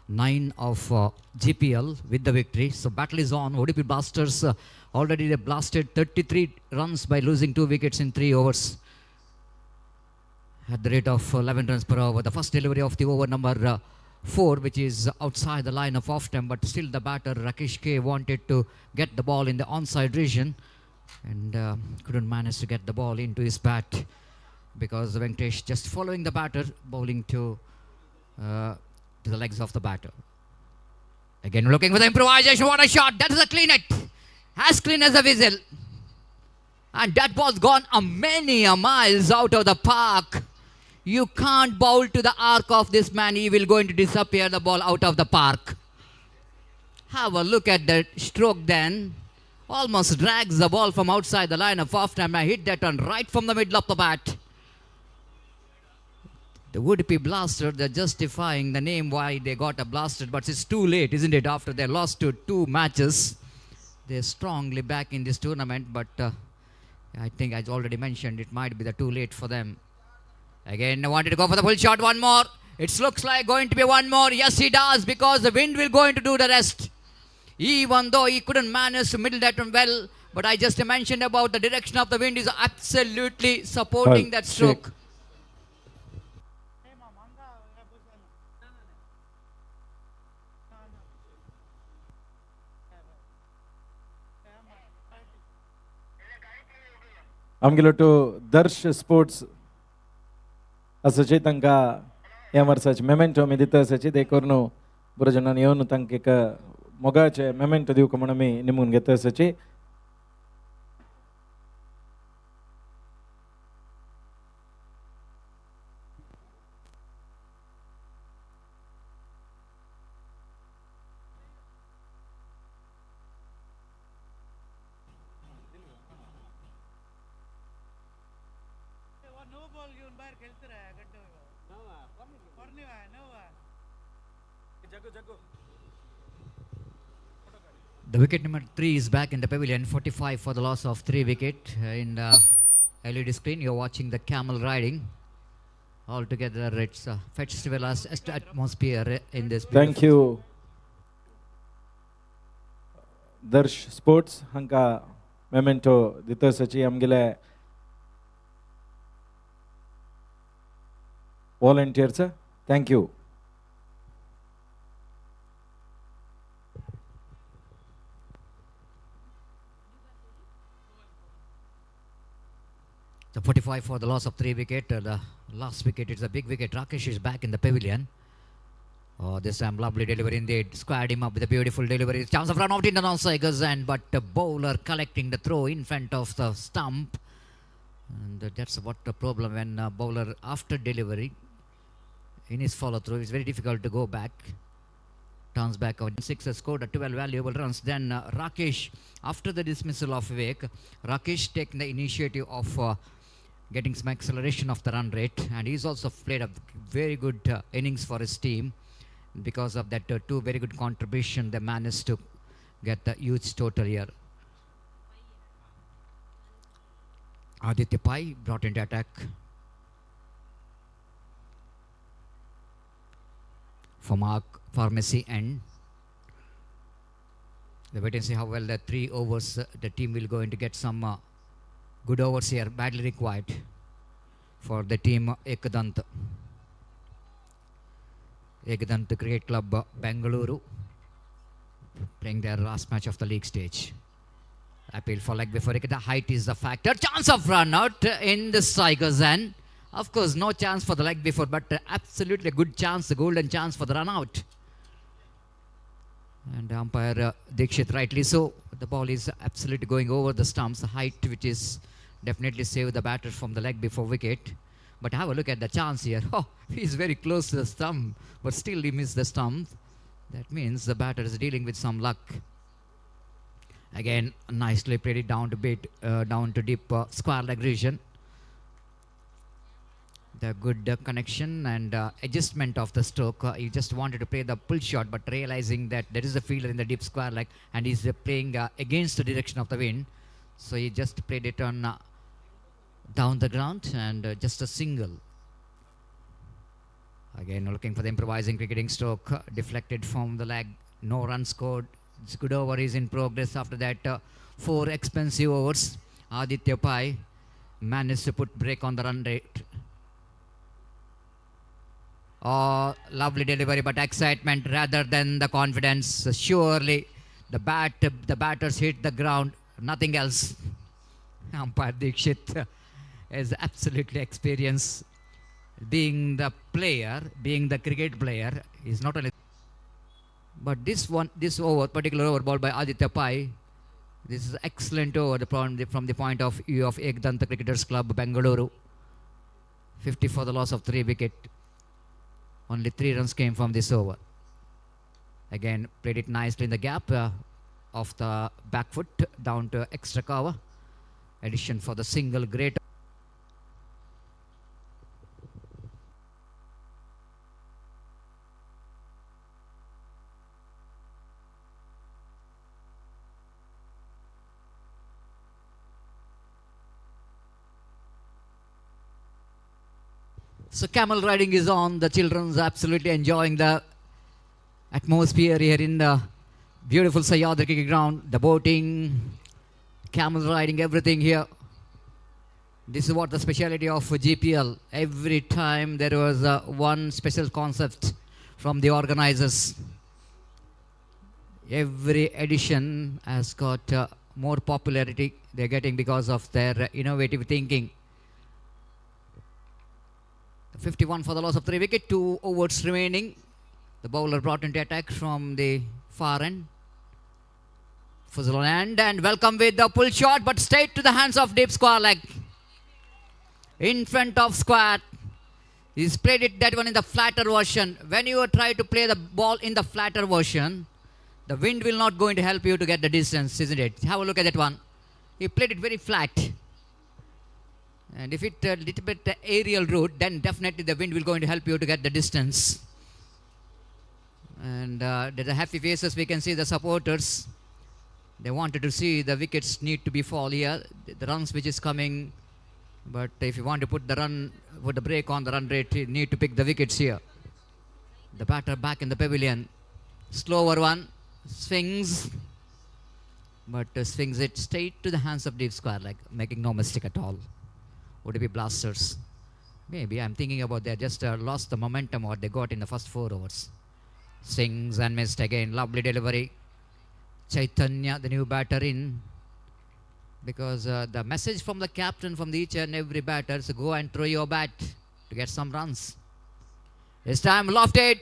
9 of GPL with the victory. So battle is on. ODP Blasters already they blasted 33 runs by losing 2 wickets in 3 overs at the rate of 11 runs per over. The first delivery of the over number 4, which is outside the line of off time, but still the batter Rakesh K wanted to get the ball in the onside region. And couldn't manage to get the ball into his bat because Venkatesh just following the batter, bowling to the legs of the batter. Again looking for the improvisation. What a shot! That is a clean it, as clean as a whistle. And that ball's gone many miles out of the park. You can't bowl to the arc of this man. He will going to disappear the ball out of the park. Have a look at that stroke then. Almost drags the ball from outside the line of off time. I hit that one right from the middle of the bat. The would-be blaster, they're justifying the name why they got a blasted, but it's too late, isn't it? After they lost to 2 matches, they're strongly back in this tournament, but I think as already mentioned, it might be too late for them. Again, I wanted to go for the full shot, one more. It looks like going to be one more. Yes, he does, because the wind will going to do the rest. Even though he couldn't manage to middle that one well, but I just mentioned about the direction of the wind is absolutely supporting that stroke. आमगेलो to दर्श sports असोचे तांकां ह्या वर्साचे memento आमी दिता आसाची देखून न्हू बरो जाणांनी येवन तांकां एक मोगाचे मेमेंटो दिवंक म्हूण आमी निमून घेता आसाची The wicket number 3 is back in the pavilion, 45 for the loss of 3 wicket. In the LED screen, you're watching the camel riding. Altogether, it's a festival atmosphere in this. Thank you. Darsh Sports, hanka memento dito sachi amgile volunteers. Thank you. The 45 for the loss of 3 wicket. The last wicket, it's a big wicket. Rakesh is back in the pavilion. Oh, this time lovely delivery indeed. Squared him up with a beautiful delivery. Chance of run out in the non-strikers, and but the bowler collecting the throw in front of the stump. And that's what the problem when bowler after delivery in his follow through, it's very difficult to go back. Turns back out. 6 has scored 12 valuable runs. Then Rakesh, after the dismissal of Vivek, Rakesh taking the initiative of getting some acceleration of the run rate, and he's also played a very good innings for his team. Because of that, two very good contribution, they managed to get the huge total here. Aditya Pai brought into attack. For Mark Pharmacy end. We wait and see how well the 3 overs the team will going to get some good overs here, badly required for the team Ekadant. Ekadant Cricket Club Bengaluru playing their last match of the league stage. Appeal for leg before the height is the factor. Chance of run out in the strikers end. Of course, no chance for the leg before, but absolutely a good chance, the golden chance for the run out. And umpire Dikshit rightly so. The ball is absolutely going over the stumps, height which is definitely saved the batter from the leg before wicket. But have a look at the chance here. Oh, he's very close to the stump, but still he missed the stump. That means the batter is dealing with some luck. Again, nicely played it down to deep square leg region. The good connection and adjustment of the stroke. He just wanted to play the pull shot, but realizing that there is a fielder in the deep square leg and he's playing against the direction of the wind. So he just played it on down the ground and just a single. Again, looking for the improvising cricketing stroke, deflected from the leg. No run scored. It's good over is in progress after that 4 expensive overs. Aditya Pai managed to put break on the run rate. Oh, lovely delivery, but excitement rather than the confidence. Surely the batters hit the ground, nothing else. Umpire Dikshit is absolutely experienced. Being the player, being the cricket player, is not only. But this particular over ball by Aditya Pai, this is excellent over from the point of view of Ekdanta Cricketers Club, Bengaluru. 50 for the loss of 3 wickets. Only 3 runs came from this over. Again, played it nicely in the gap of the back foot down to extra cover. Addition for the single, great. So camel riding is on. The children's absolutely enjoying the atmosphere here in the beautiful Sahyadri cricket ground. The boating, camel riding, everything here. This is what the speciality of GPL. Every time there was one special concept from the organizers. Every edition has got more popularity they're getting because of their innovative thinking. 51 for the loss of 3 wickets, 2 overs remaining. The bowler brought into attack from the far end. Fuzzle on and welcome with the pull shot, but straight to the hands of deep square leg. In front of square. He's played it that one in the flatter version. When you try to play the ball in the flatter version, the wind will not going to help you to get the distance, isn't it? Have a look at that one. He played it very flat. And if it a little bit aerial route, then definitely the wind will going to help you to get the distance. And there's a happy faces. We can see the supporters. They wanted to see the wickets need to be fall here. The runs which is coming. But if you want to put the break on the run rate, you need to pick the wickets here. The batter back in the pavilion. Slower one. Swings. But swings it straight to the hands of deep square, like making no mistake at all. Would it be blasters? Maybe. I'm thinking about they just lost the momentum what they got in the first 4 overs. Swings and missed again. Lovely delivery. Chaitanya, the new batter in. Because the message from the captain, from each and every batter, is go and throw your bat to get some runs. This time lofted.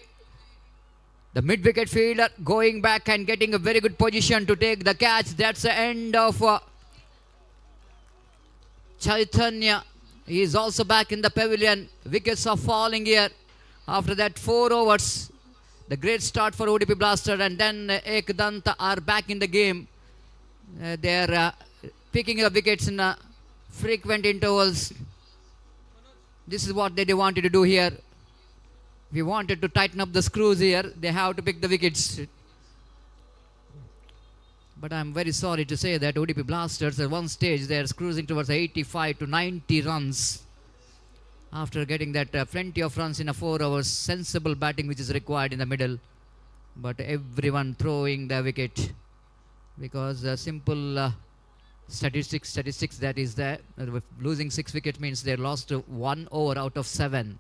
The mid-wicket fielder going back and getting a very good position to take the catch. That's the end of Chaitanya is also back in the pavilion. Wickets are falling here. After that 4 overs, the great start for ODP Blaster, and then Ekdanta are back in the game. They are picking up wickets in frequent intervals. This is what they wanted to do here. If you wanted to tighten up the screws here, they have to pick the wickets. But I'm very sorry to say that ODP Blasters at one stage they are cruising towards 85 to 90 runs. After getting that plenty of runs in a 4 hours, sensible batting which is required in the middle. But everyone throwing the wicket. Because simple statistics that is there. Losing 6 wickets means they lost 1 over out of 7.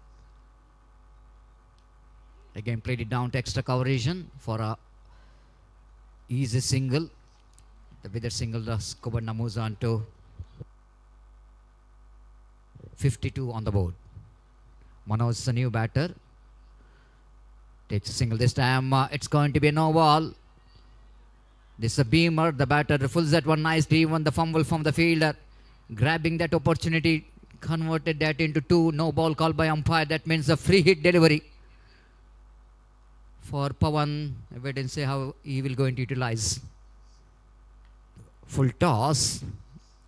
Again played it down to extra coverage for a easy single. With that single, Skobana moves on to 52 on the board. Manoj is a new batter. Takes a single this time. It's going to be a no ball. This is a beamer. The batter fulls that one nicely. Even the fumble from the fielder. Grabbing that opportunity. Converted that into 2. No ball called by umpire. That means a free hit delivery for Pawan. Wait and see how he will going to utilize. Full toss.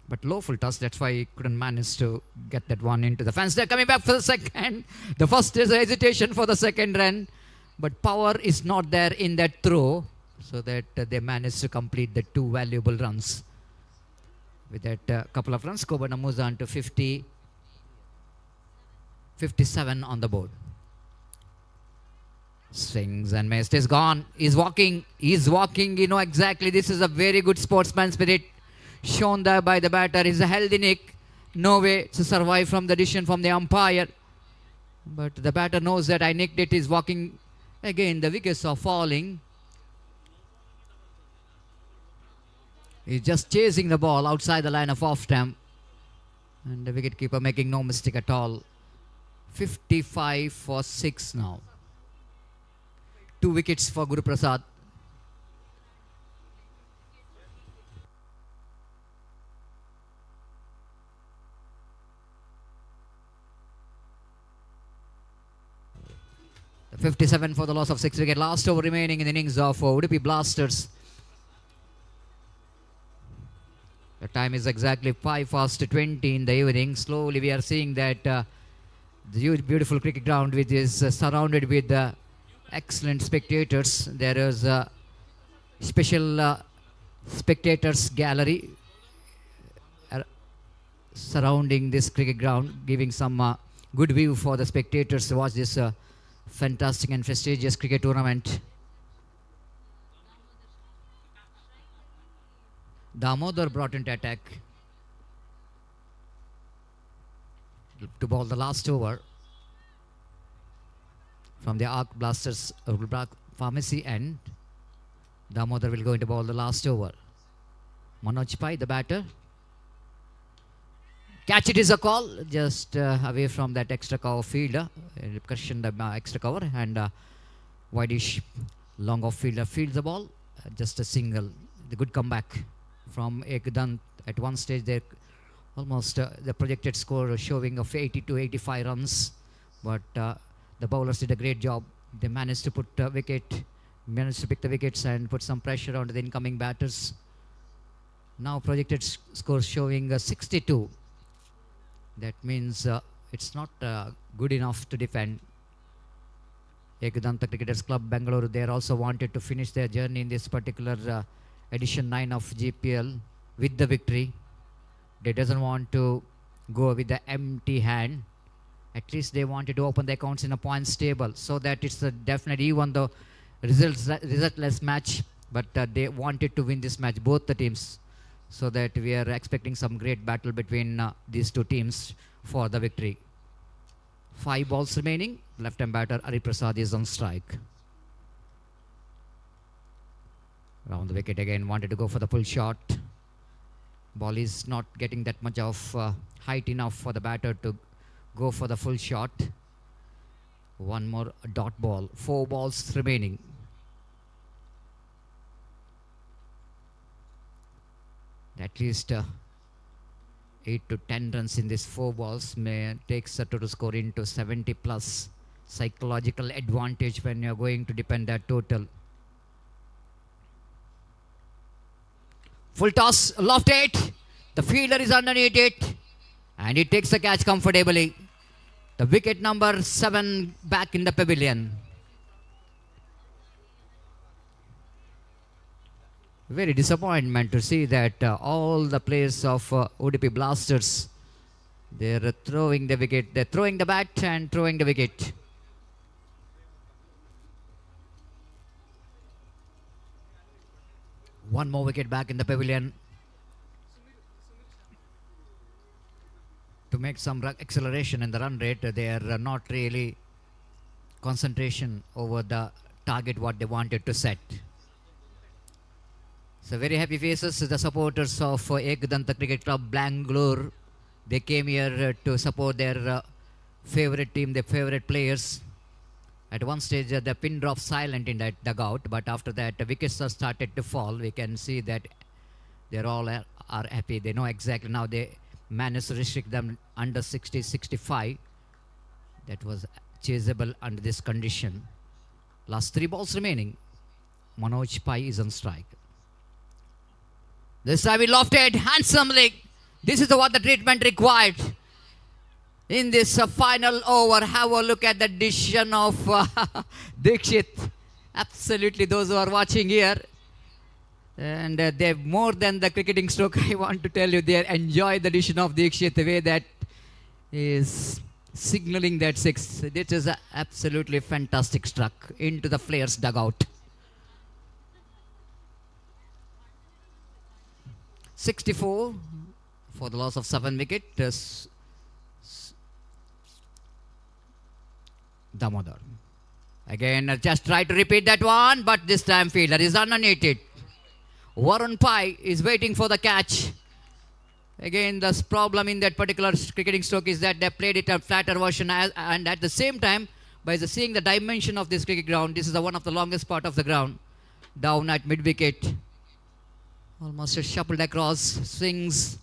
But low full toss, that's why he couldn't manage to get that one into the fence. They're coming back for the second. The first is a hesitation for the second run. But power is not there in that throw. So that they managed to complete the 2 valuable runs. With that couple of runs, Kobana moves on to 57 on the board. Swings and missed. Is gone. He's walking. He's walking. You know exactly. This is a very good sportsman spirit shown there by the batter. He's a healthy nick. No way to survive from the decision from the umpire. But the batter knows that I nicked it. He's walking. Again, the wickets are falling. He's just chasing the ball outside the line of off stump. And the wicketkeeper making no mistake at all. 55 for 6 now. 2 wickets for Guru Prasad. The 57 for the loss of 6 wickets. Last over remaining in the innings of Udupi Blasters. The time is exactly 5:20 in the evening. Slowly we are seeing that the beautiful cricket ground which is surrounded with excellent spectators. There is a special spectators gallery surrounding this cricket ground, giving some good view for the spectators to watch this fantastic and prestigious cricket tournament. Damodar brought into attack to bowl the last over from the Arc Blasters Pharmacy end. Damodar will go into bowl the last over. Manoj Pai, the batter. Catch it is a call, just away from that extra cover fielder. Cushion the extra cover, and Wideish long off fielder fields the ball. Just a single. The good comeback from Ekdant. At one stage they almost the projected score showing of 80 to 85 runs, but the bowlers did a great job. They managed to put managed to pick the wickets and put some pressure on the incoming batters. Now projected score showing 62. That means it's not good enough to defend. Ekdanta Cricketers Club Bangalore, they also wanted to finish their journey in this particular edition 9 of GPL with the victory. They doesn't want to go with the empty hand. At least they wanted to open the accounts in a points table, so that it's a definite, even though resultless match, but they wanted to win this match, both the teams, so that we are expecting some great battle between these two teams for the victory. 5 balls remaining. Left-hand batter Ari Prasad is on strike. Round the wicket again, wanted to go for the full shot. Ball is not getting that much of height enough for the batter to go for the full shot. One more dot ball. 4 balls remaining. At least 8 to 10 runs in these 4 balls takes the total score into 70 plus. Psychological advantage when you're going to depend that total. Full toss, lofted. The fielder is underneath it. And he takes the catch comfortably. The wicket number 7 back in the pavilion. Very disappointment to see that all the players of ODP Blasters, they're throwing the wicket. They're throwing the bat and throwing the wicket. One more wicket back in the pavilion. To make some acceleration in the run rate, they are not really concentration over the target what they wanted to set. So very happy faces, the supporters of Ekdanta Cricket Club Bangalore. They came here to support their favorite team, their favorite players. At one stage, the pin dropped silent in that dugout, but after that, the wickets are started to fall. We can see that they're all are happy. They know exactly now they managed to restrict them under 60, 65. That was chaseable under this condition. Last 3 balls remaining. Manoj Pai is on strike. This time he lofted handsomely. This is what the treatment required. In this final over, have a look at the decision of Dikshit. Absolutely, those who are watching here. And they're more than the cricketing stroke. I want to tell you, they enjoy the decision of Dikshit, the way that is signaling that 6. This is a absolutely fantastic struck into the players' dugout. 64 for the loss of 7 wicket. Damodar. Again, just try to repeat that one, but this time fielder is underneath it. Varun Pai is waiting for the catch. Again, the problem in that particular cricketing stroke is that they played it a flatter version, and at the same time, by seeing the dimension of this cricket ground, this is one of the longest part of the ground. Down at mid-wicket. Almost shuffled across, swings,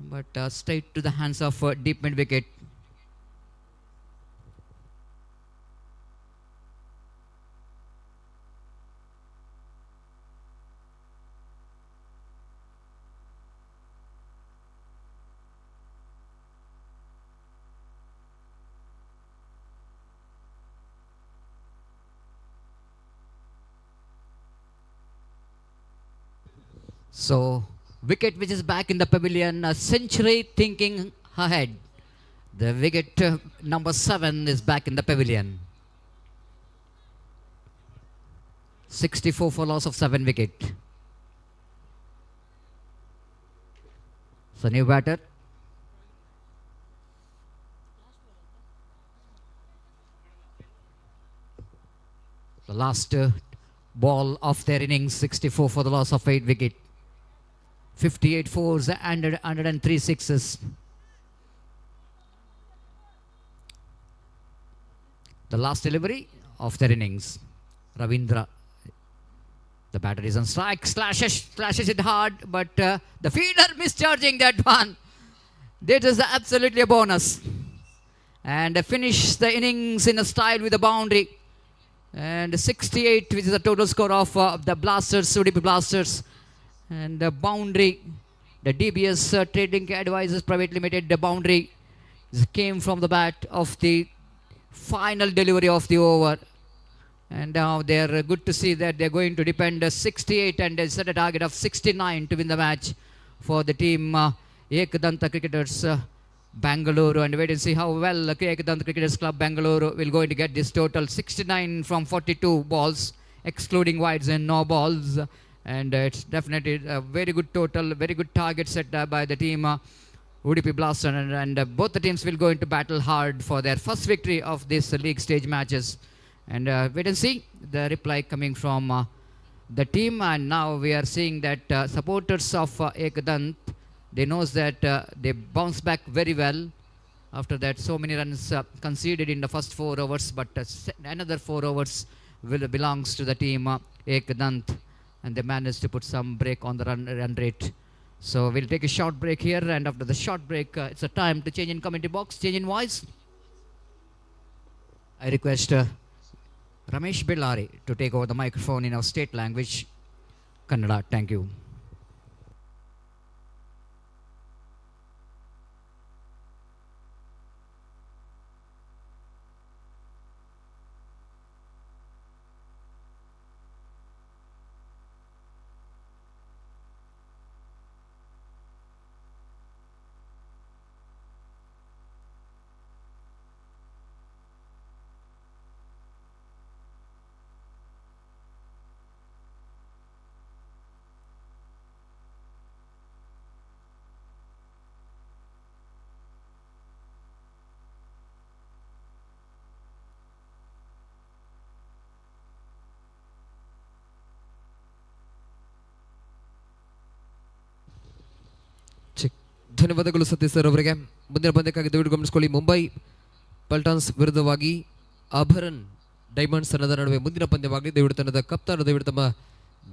but straight to the hands of deep mid-wicket. So, wicket which is back in the pavilion, a century thinking ahead. The wicket number 7 is back in the pavilion. 64 for loss of 7 wicket. So, new batter. The last ball of their innings, 64 for the loss of 8 wicket. 58 fours and 103 sixes. The last delivery of their innings. Ravindra. The batter is on strike. Slashes it hard, but the fielder mischarging that one. That is absolutely a bonus. And finish the innings in a style with a boundary. And 68, which is the total score of the Blasters, UDP Blasters. And the boundary, the DBS Trading Advisors Private Limited, the boundary came from the bat of the final delivery of the over. And now they're good to see that they're going to depend 68 and they set a target of 69 to win the match for the team Ekdanta Cricketers Bangalore. And wait and see how well Ekdanta Cricketers Club Bangalore will going to get this total 69 from 42 balls, excluding wides and no balls. And it's definitely a very good total, very good target set by the team UDP Blaster, and both the teams will go into battle hard for their first victory of this league stage matches. And wait and see the reply coming from the team. And now we are seeing that supporters of Ekdant, they knows that they bounce back very well. After that, so many runs conceded in the first 4 overs, but another 4 overs belongs to the team Ekdant. And they managed to put some break on the run rate. So we'll take a short break here, and after the short break, it's a time to change in commentary box, change in voice. I request Ramesh Bellari to take over the microphone in our state language, Kannada. Thank you. ಧನ್ಯವಾದಗಳು Satish sir ಅವರಿಗೆ. ಮುಂದಿನ ಪಂದ್ಯಕ್ಕಾಗಿ ದಯವಿಟ್ಟು ಗಮನಿಸಿಕೊಳ್ಳಿ. ಮುಂಬೈ ಪಲ್ಟಾನ್ಸ್ ವಿರುದ್ಧವಾಗಿ ಆಭರನ್ diamonds ತಂಡದ ನಡುವೆ ಮುಂದಿನ ಪಂದ್ಯವಾಗಲಿ. ದಯವಿಟ್ಟು ತಂಡದ ಕಪ್ತಾನ ದಯವಿಟ್ಟು ತಮ್ಮ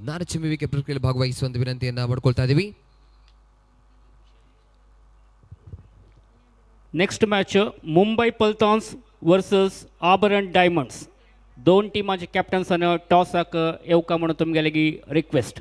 ನಾರಚಿಮ್ಮುವಿಕೆ ಪ್ರಕ್ರಿಯೆಯಲ್ಲಿ ಭಾಗವಹಿಸುವಂತ ವಿನಂತಿಯನ್ನು ಮಾಡ್ಕೊಳ್ತಾ ಇದ್ದೀವಿ. Next match Mumbai Paltans versus Abharan diamonds. दोन टिमांचे कॅप्टन्सानं टॉसाक येवका म्हणून तुमगेलेगी रिक्वेस्ट.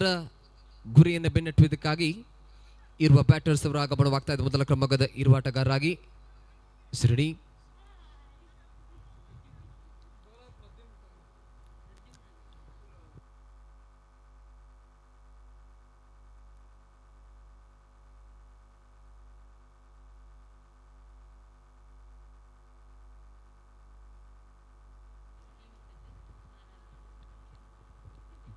ರ ಗುರಿಯನ್ನು ಬೆನ್ನಟ್ಟುವುದಕ್ಕಾಗಿ ಇರುವ ಬ್ಯಾಟರ್ಸ್ ಅವರ ಆಗಮನವಾಗ್ತಾ ಇದೆ. ಮೊದಲ ಕ್ರಮಾಂಕದ ಇರುವ ಆಟಗಾರರಾಗಿ ಸಿರಡಿ,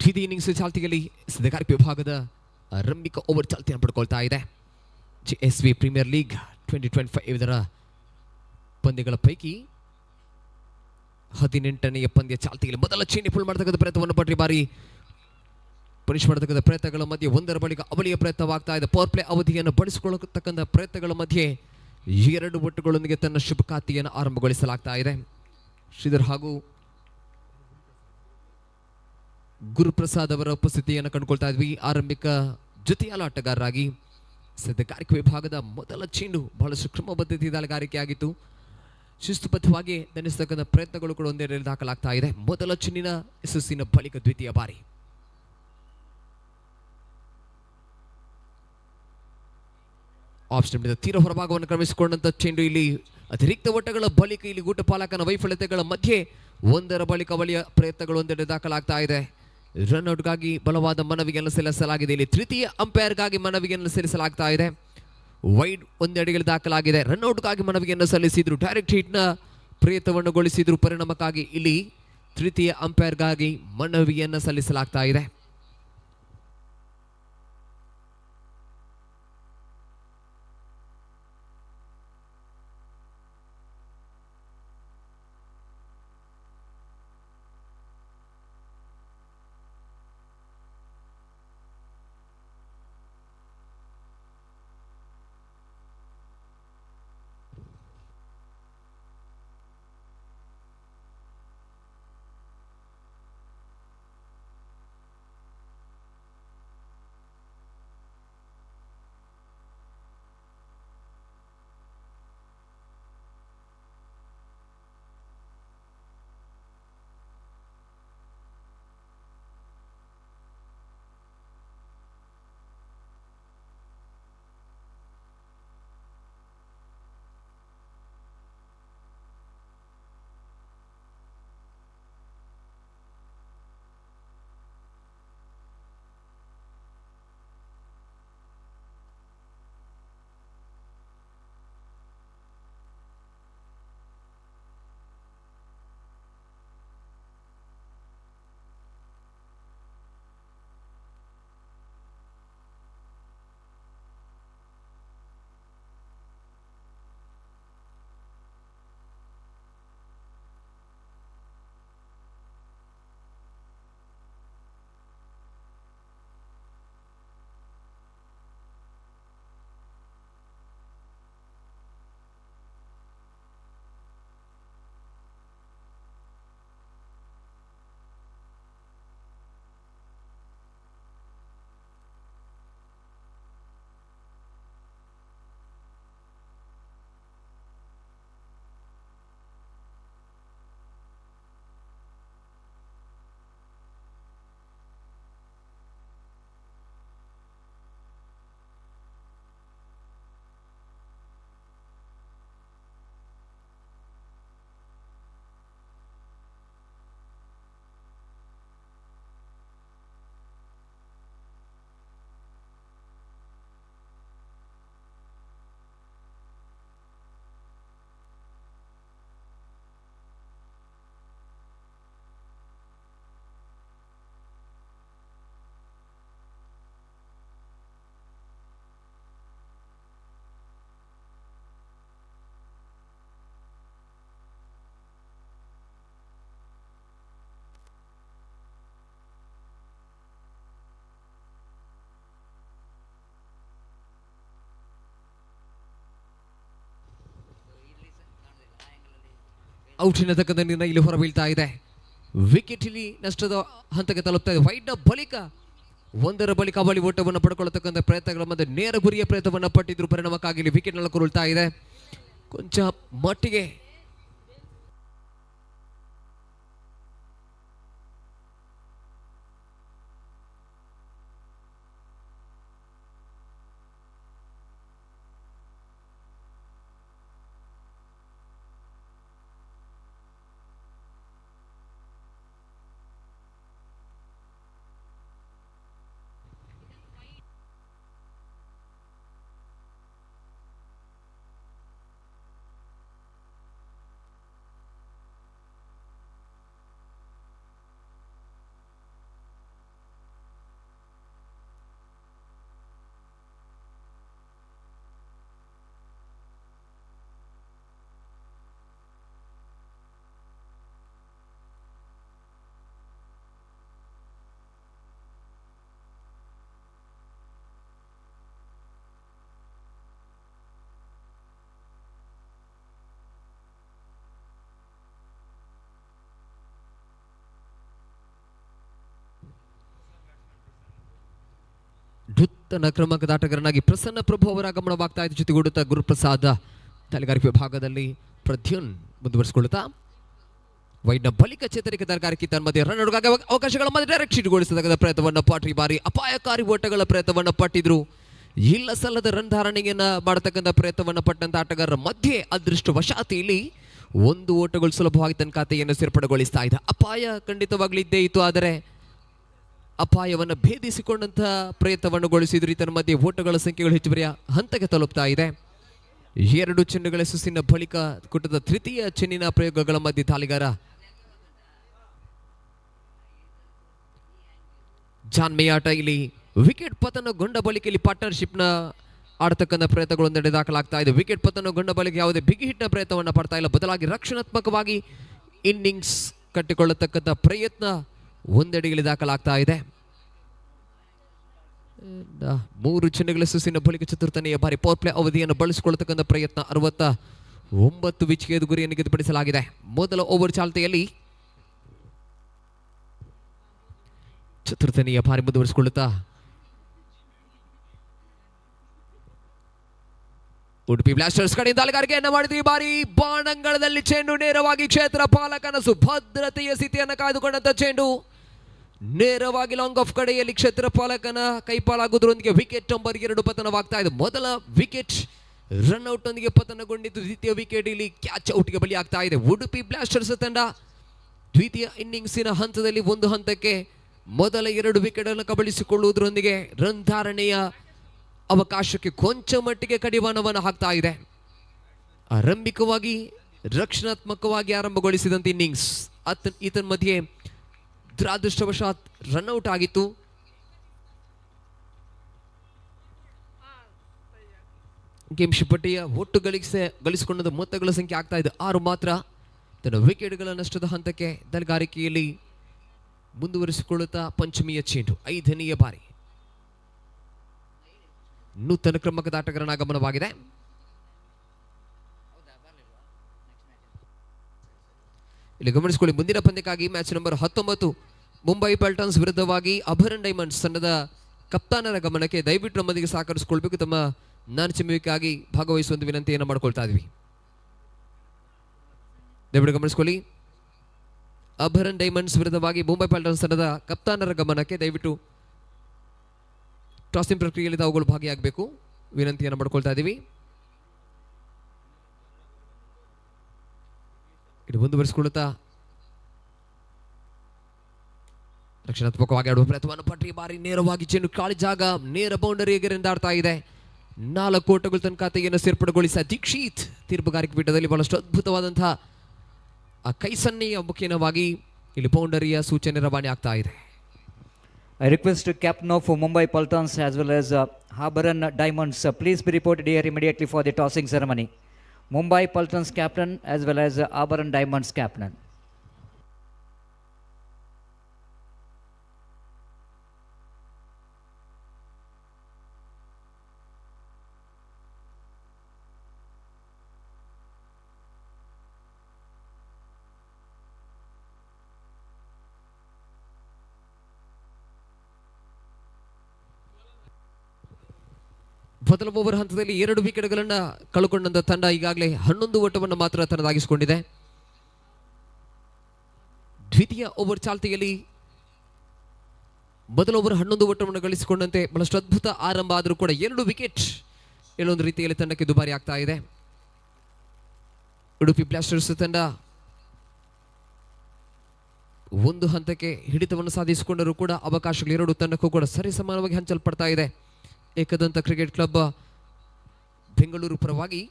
ಢಿದಿ ಇನ್ನಿಂಗ್ಸ್ ಚಾಲ್ತಿಯಲ್ಲಿ ಸದಗಾರಿಕೆ ವಿಭಾಗದ ಆರಂಭಿಕ ಓವರ್ ಚಾಲ್ತಿಯನ್ನು ಪಡ್ಕೊಳ್ತಾ ಇದೆ. GSB ಪ್ರೀಮಿಯರ್ ಲೀಗ್ 2025 ಇದರ ಪಂದ್ಯಗಳ ಪೈಕಿ 18ನೇ ಪಂದ್ಯ ಚಾಲ್ತಿಯಲ್ಲಿ ಮೊದಲ ಚೇಣಿ ಪುಲ್ ಮಾಡತಕ್ಕಂಥ ಪ್ರಯತ್ನವನ್ನು ಪಟ್ರಿ ಬಾರಿ ಪನಿಷ್ ಮಾಡತಕ್ಕಂಥ ಪ್ರಯತ್ನಗಳ ಮಧ್ಯೆ ಒಂದರ ಬಳಿಕ ಅವಳಿಯ ಪ್ರಯತ್ನವಾಗ್ತಾ ಇದೆ. ಪವರ್ ಪ್ಲೇ ಅವಧಿಯನ್ನು ಬಳಸಿಕೊಳ್ಳತಕ್ಕಂಥ ಪ್ರಯತ್ನಗಳ ಮಧ್ಯೆ ಎರಡು ಒಟ್ಟುಗಳೊಂದಿಗೆ ತನ್ನ ಶುಭ ಖಾತೆಯನ್ನು ಆರಂಭಗೊಳಿಸಲಾಗ್ತಾ ಇದೆ. ಶ್ರೀಧರ್ ಹಾಗೂ ಗುರುಪ್ರಸಾದ್ ಅವರ ಉಪಸ್ಥಿತಿಯನ್ನು ಕಂಡುಕೊಳ್ತಾ ಇದ್ವಿ. ಆರಂಭಿಕ ಜೊತೆಯಾಲ ಆಟಗಾರರಾಗಿ ಸದ್ಯಗಾರಿಕೆ ವಿಭಾಗದ ಮೊದಲ ಚೆಂಡು ಬಹಳಷ್ಟು ಕ್ರಮಬದ್ಧತೆ ದಾಳಿಗಾರಿಕೆಯಾಗಿತ್ತು. ಶಿಸ್ತುಬದ್ಧವಾಗಿ ದಂಡಿಸತಕ್ಕಂಥ ಪ್ರಯತ್ನಗಳು ಕೂಡ ಒಂದೆರಡು ದಾಖಲಾಗ್ತಾ ಇದೆ. ಮೊದಲ ಚೆಂಡಿನ ಯಶಸ್ಸಿನ ಬಳಿಕ ದ್ವಿತೀಯ ಬಾರಿ ಆಫ್ ಸ್ಟಂಪ್ನಿಂದ ತೀರ ಹೊರಭಾಗವನ್ನು ಕ್ರಮಿಸಿಕೊಂಡಂತ ಚೆಂಡು ಇಲ್ಲಿ ಅತಿರಿಕ್ತ ಒಟ್ಟಗಳ ಬಳಿಕ ಇಲ್ಲಿ ಗೂಟಪಾಲಕನ ವೈಫಲ್ಯತೆಗಳ ಮಧ್ಯೆ ಒಂದರ ಬಳಿಕ ಅವಳಿಯ ಪ್ರಯತ್ನಗಳು ಒಂದೆರಡು ದಾಖಲಾಗ್ತಾ ಇದೆ. ರನ್ಔಟ್ಗಾಗಿ ಬಲವಾದ ಮನವಿಯನ್ನು ಸಲ್ಲಿಸಲಾಗಿದೆ. ಇಲ್ಲಿ ತೃತೀಯ ಅಂಪೈರ್ಗಾಗಿ ಮನವಿಯನ್ನು ಸಲ್ಲಿಸಲಾಗ್ತಾ ಇದೆ. ವೈಡ್ ಒಂದೆಡೆಗೆ ದಾಖಲಾಗಿದೆ. ರನ್ಔಟ್ಗಾಗಿ ಮನವಿಯನ್ನು ಸಲ್ಲಿಸಿದ್ರು, ಡೈರೆಕ್ಟ್ ಹಿಟ್ನ ಪ್ರಯತ್ನವನ್ನುಗೊಳಿಸಿದ್ರು. ಪರಿಣಾಮಕ್ಕಾಗಿ ಇಲ್ಲಿ ತೃತೀಯ ಅಂಪೈರ್ಗಾಗಿ ಮನವಿಯನ್ನು ಸಲ್ಲಿಸಲಾಗ್ತಾ ಇದೆ. ಔಟ್ ಎನ್ನತಕ್ಕಂಥ ನಿರ್ಣಯ ಇಲ್ಲಿ ಹೊರಬೀಳ್ತಾ ಇದೆ. ವಿಕೆಟ್ ಇಲ್ಲಿ ನಷ್ಟದ ಹಂತಕ್ಕೆ ತಲುಪ್ತಾ ಇದೆ. ವೈಡ್ನ ಬಳಿಕ ಒಂದರ ಬಳಿಕ ಬಳಿ ಓಟವನ್ನು ಪಡ್ಕೊಳ್ಳತಕ್ಕಂಥ ಪ್ರಯತ್ನಗಳ ಮಧ್ಯೆ ನೇರ ಗುರಿಯ ಪ್ರಯತ್ನವನ್ನು ಪಟ್ಟಿದ್ರು. ಪರಿಣಾಮಕ್ಕಾಗಿ ಇಲ್ಲಿ ವಿಕೆಟ್ ಉರುಳ್ತಾ ಇದೆ. ಕೊಂಚ ಮಟ್ಟಿಗೆ ನೂತನ ಕ್ರಮಾಂಕದ ಆಟಗಾರನಾಗಿ ಪ್ರಸನ್ನ ಪ್ರಭು ಅವರ ಆಗಮನವಾಗ್ತಾ ಇದೆ. ಜೊತೆಗೂಡುತ್ತಾ ಗುರುಪ್ರಸಾದ್ ತಲೆಗಾರಿಕೆ ವಿಭಾಗದಲ್ಲಿ ಪ್ರದ್ಯುನ್ ಮುಂದುವರಿಸಿಕೊಳ್ಳುತ್ತಾ ವೈಡ್ನ ಬಳಿಕ ಚೇತರಿಕೆ ತರಕಾರಿಕೆ ತನ್ನ ಮಧ್ಯೆ ರನ್ ಔಟ್ಗಾಗಿ ಅವಕಾಶಗಳ ಮಧ್ಯೆ ಡೈರೆಕ್ಟ್ ಶೀಟ್ಗೊಳಿಸತಕ್ಕಂಥ ಪ್ರಯತ್ನವನ್ನು ಪಾಟ್ರಿ ಬಾರಿ ಅಪಾಯಕಾರಿ ಓಟಗಳ ಪ್ರಯತ್ನವನ್ನು ಪಟ್ಟಿದ್ರು. ಇಲ್ಲ ಸಲ್ಲದ ರನ್ ಧಾರಣೆಯನ್ನ ಮಾಡತಕ್ಕಂಥ ಪ್ರಯತ್ನವನ್ನು ಪಟ್ಟಂತ ಆಟಗಾರರ ಮಧ್ಯೆ ಅದೃಷ್ಟವಶಾತ್ ಇಲ್ಲಿ ಒಂದು ಓಟಗಳು ಸುಲಭವಾಗಿ ತನ್ನ ಖಾತೆಯನ್ನು ಸೇರ್ಪಡೆಗೊಳಿಸ್ತಾ ಇದೆ. ಅಪಾಯ ಖಂಡಿತವಾಗ್ಲೂ ಇದ್ದೇ ಇತ್ತು, ಆದರೆ ಅಪಾಯವನ್ನು ಭೇದಿಸಿಕೊಂಡಂತಹ ಪ್ರಯತ್ನವನ್ನು ಗೊಳಿಸಿದ್ರು. ಇದರ ಮಧ್ಯೆ ಓಟಗಳ ಸಂಖ್ಯೆಗಳು ಹೆಚ್ಚುವರಿಯ ಹಂತಕ್ಕೆ ತಲುಪ್ತಾ ಇದೆ. 2 ಚೆಂಡುಗಳ ಸುಸಿನ ಬಳಿಕ ಕೂಟದ ತೃತೀಯ ಚೆನ್ನಿನ ಪ್ರಯೋಗಗಳ ಮಧ್ಯೆ ದಾಳಿಗಾರ ಜಾನ್ ಮೇಯಾಟ ಇಲ್ಲಿ ವಿಕೆಟ್ ಪತನಗೊಂಡ ಬಳಿಕ ಇಲ್ಲಿ ಪಾರ್ಟ್ನರ್ಶಿಪ್ನ ಆಡತಕ್ಕಂಥ ಪ್ರಯತ್ನಗಳು ಒಂದೆಡೆ ದಾಖಲಾಗ್ತಾ ಇದೆ. ವಿಕೆಟ್ ಪತನಗೊಂಡ ಬಳಿಕ ಯಾವುದೇ ಬಿಗಿ ಹಿಟ್ನ ಪ್ರಯತ್ನವನ್ನು ಪಡ್ತಾ ಇಲ್ಲ, ಬದಲಾಗಿ ರಕ್ಷಣಾತ್ಮಕವಾಗಿ ಇನ್ನಿಂಗ್ಸ್ ಕಟ್ಟಿಕೊಳ್ಳತಕ್ಕಂಥ ಪ್ರಯತ್ನ ಒಂದೆಡೆಯಲ್ಲಿ ದಾಖಲಾಗ್ತಾ ಇದೆ. 3 ಚೆಂಡುಗಳ ಸುಸಿನ ಬಳಿಕ ಚತುರ್ಥನೆಯ ಬಾರಿ ಪವರ್ ಪ್ಲೇ ಅವಧಿಯನ್ನು ಬಳಸಿಕೊಳ್ಳತಕ್ಕಂಥ ಪ್ರಯತ್ನ 69 ವಿಕೆಟ್ ಗುರಿಯನ್ನು ನಿಗದಿಪಡಿಸಲಾಗಿದೆ. ಮೊದಲ ಓವರ್ ಚಾಲ್ತಿಯಲ್ಲಿ ಚತುರ್ಥನೆಯ ಬಾರಿ ಮುಂದುವರಿಸಿಕೊಳ್ಳುತ್ತಾ ಉಡುಪಿ ಬ್ಲಾಸ್ಟರ್ಸ್ ಕಡೆಯಿಂದ ದಾಳಿಗಾರಿಕೆಯನ್ನು ಮಾಡಿದ್ರು. ಈ ಬಾರಿ ಬಾಣಂಗಳದಲ್ಲಿ ಚೆಂಡು ನೇರವಾಗಿ ಕ್ಷೇತ್ರ ಪಾಲಕನ ಸುಭದ್ರತೆಯ ಸ್ಥಿತಿಯನ್ನು ಕಾಯ್ದುಕೊಂಡಂತ ಚೆಂಡು ನೇರವಾಗಿ ಲಾಂಗ್ ಆಫ್ ಕಡೆಯಲ್ಲಿ ಕ್ಷೇತ್ರ ಪಾಲಕನ ಕೈಪಾಲಾಗುವುದರೊಂದಿಗೆ ವಿಕೆಟ್ ನಂಬರ್ 2 ಪತನವಾಗ್ತಾ ಇದೆ. ಮೊದಲ ವಿಕೆಟ್ ರನ್ಔಟ್ ನೊಂದಿಗೆ ಪತನಗೊಂಡಿದ್ದು, ದ್ವಿತೀಯ ವಿಕೆಟ್ ಇಲ್ಲಿ ಕ್ಯಾಚ್ ಔಟ್ಗೆ ಬಲಿಯಾಗ್ತಾ ಇದೆ. ಉಡುಪಿ ಬ್ಲಾಸ್ಟರ್ಸ್ ತಂಡ ದ್ವಿತೀಯ ಇನ್ನಿಂಗ್ಸಿನ ಹಂತದಲ್ಲಿ ಒಂದು ಹಂತಕ್ಕೆ ಮೊದಲ 2 ವಿಕೆಟ್ ಅನ್ನು ಕಬಳಿಸಿಕೊಳ್ಳುವುದರೊಂದಿಗೆ ರನ್ ಧಾರಣೆಯ ಅವಕಾಶಕ್ಕೆ ಕೊಂಚ ಮಟ್ಟಿಗೆ ಕಡಿವಾಣವನ್ನು ಹಾಕ್ತಾ ಇದೆ. ಆರಂಭಿಕವಾಗಿ ರಕ್ಷಣಾತ್ಮಕವಾಗಿ ಆರಂಭಗೊಳಿಸಿದಂತ ಇನ್ನಿಂಗ್ಸ್ ಈತನ ಮಧ್ಯೆ ದುರಾದೃಷ್ಟವಶಾತ್ ರನ್ಔಟ್ ಆಗಿತ್ತು. ಗೇಮ್ ಶಿಪ್ಪಟ್ಟಿಯ ಒಟ್ಟು ಗಳಿಸಿಕೊಂಡ ಮೊತ್ತಗಳ ಸಂಖ್ಯೆ ಆಗ್ತಾ ಇದೆ 6 ಮಾತ್ರ. ತನ್ನ ವಿಕೆಟ್ಗಳ ನಷ್ಟದ ಹಂತಕ್ಕೆ ದಾಳಿಗಾರಿಕೆಯಲ್ಲಿ ಮುಂದುವರಿಸಿಕೊಳ್ಳುತ್ತಾ ಪಂಚಮಿಯ ಚೆಂಡು 5ನೇ ಬಾರಿ ನೂತನ ಕ್ರಮಾಂಕದ ಆಟಗಾರನ ಆಗಮನವಾಗಿದೆ. ಇಲ್ಲಿ ಗಮನಿಸಿಕೊಳ್ಳಿ, ಮುಂದಿನ ಪಂದ್ಯಕ್ಕಾಗಿ ಮ್ಯಾಚ್ ನಂಬರ್ 19 ಮುಂಬೈ ಪಲ್ಟನ್ಸ್ ವಿರುದ್ಧವಾಗಿ ಅಭರನ್ ಡೈಮಂಡ್ಸ್ ತಂಡದ ಕಪ್ತಾನರ ಗಮನಕ್ಕೆ ದಯವಿಟ್ಟು ನಮ್ಮೊಂದಿಗೆ ಸಹಕರಿಸಿಕೊಳ್ಬೇಕು. ತಮ್ಮ ನಾನಚಿಮುವಿಗಾಗಿ ಭಾಗವಹಿಸುವಂತ ವಿನಂತಿಯನ್ನು ಮಾಡ್ಕೊಳ್ತಾ ಇದ್ವಿ. ದಯವಿಟ್ಟು ಗಮನಿಸಿಕೊಳ್ಳಿ, ಅಭರನ್ ಡೈಮಂಡ್ಸ್ ವಿರುದ್ಧವಾಗಿ ಮುಂಬೈ ಪಲ್ಟನ್ಸ್ ತಂಡದ ಕಪ್ತಾನರ ಗಮನಕ್ಕೆ ದಯವಿಟ್ಟು ಟಾಸಿಂಗ್ ಪ್ರಕ್ರಿಯೆಯಲ್ಲಿ ತಾವುಗಳು ಭಾಗಿಯಾಗಬೇಕು ವಿನಂತಿಯನ್ನು ಮಾಡ್ಕೊಳ್ತಾ ಇದ್ದೀವಿ. ಇದು ಮುಂದುವರಿಸಿಕೊಳ್ಳುತ್ತಾ ರಕ್ಷಣಾತ್ಮಕವಾಗಿ ಆಡುವ ಪ್ರಯತ್ನವನ್ನು ಪಟ್ಟಿ ಬಾರಿ ನೇರವಾಗಿ ಚೆಂಡು ಖಾಲಿ ಜಾಗ ನೇರ ಬೌಂಡರಿ ಎಗರೆಂದಾಡ್ತಾ ಇದೆ. 4 ಓಟಗಳು ತನ್ನ ಖಾತೆಯನ್ನು ಸೇರ್ಪಡೆಗೊಳಿಸಿದ ದೀಕ್ಷಿತ್ ತೀರ್ಪುಗಾರಿಕೆ ಪೀಠದಲ್ಲಿ ಬಹಳಷ್ಟು ಅದ್ಭುತವಾದಂತಹ ಆ ಕೈಸನ್ನೆಯ ಮುಖೇನವಾಗಿ ಇಲ್ಲಿ ಬೌಂಡರಿಯ ಸೂಚನೆ ರವಾನೆ ಆಗ್ತಾ ಇದೆ. I request the captain of Mumbai Paltans as well as Habaran Diamonds, please be reported here immediately for the tossing ceremony. Mumbai Paltans captain as well as Habaran Diamonds captain. ಮೊದಲ ಓವರ್ ಹಂತದಲ್ಲಿ 2 ವಿಕೆಟ್ಗಳನ್ನು ಕಳ್ಕೊಂಡಂತ ತಂಡ ಈಗಾಗಲೇ 11 ಓಟವನ್ನು ಮಾತ್ರ ತನ್ನದಾಗಿಸಿಕೊಂಡಿದೆ. ದ್ವಿತೀಯ over ಚಾಲ್ತಿಯಲ್ಲಿ ಮೊದಲ over 11 ಓಟವನ್ನು ಗಳಿಸಿಕೊಂಡಂತೆ ಬಹಳಷ್ಟು ಅದ್ಭುತ ಆರಂಭ ಆದರೂ ಕೂಡ 2 ವಿಕೆಟ್ ಎಲ್ಲೊಂದು ರೀತಿಯಲ್ಲಿ ತಂಡಕ್ಕೆ ದುಬಾರಿ ಆಗ್ತಾ ಇದೆ. ಉಡುಪಿ ಬ್ಲಾಸ್ಟರ್ಸ್ ತಂಡ ಒಂದು ಹಂತಕ್ಕೆ ಹಿಡಿತವನ್ನು ಸಾಧಿಸಿಕೊಂಡರೂ ಕೂಡ ಅವಕಾಶಗಳು 2 ತಂಡಕ್ಕೂ ಕೂಡ ಸರಿಸಮಾನವಾಗಿ ಹಂಚಲ್ಪಡ್ತಾ ಇದೆ. ಏಕದಂತ ಕ್ರಿಕೆಟ್ ಕ್ಲಬ್ ಬೆಂಗಳೂರು ಪರವಾಗಿ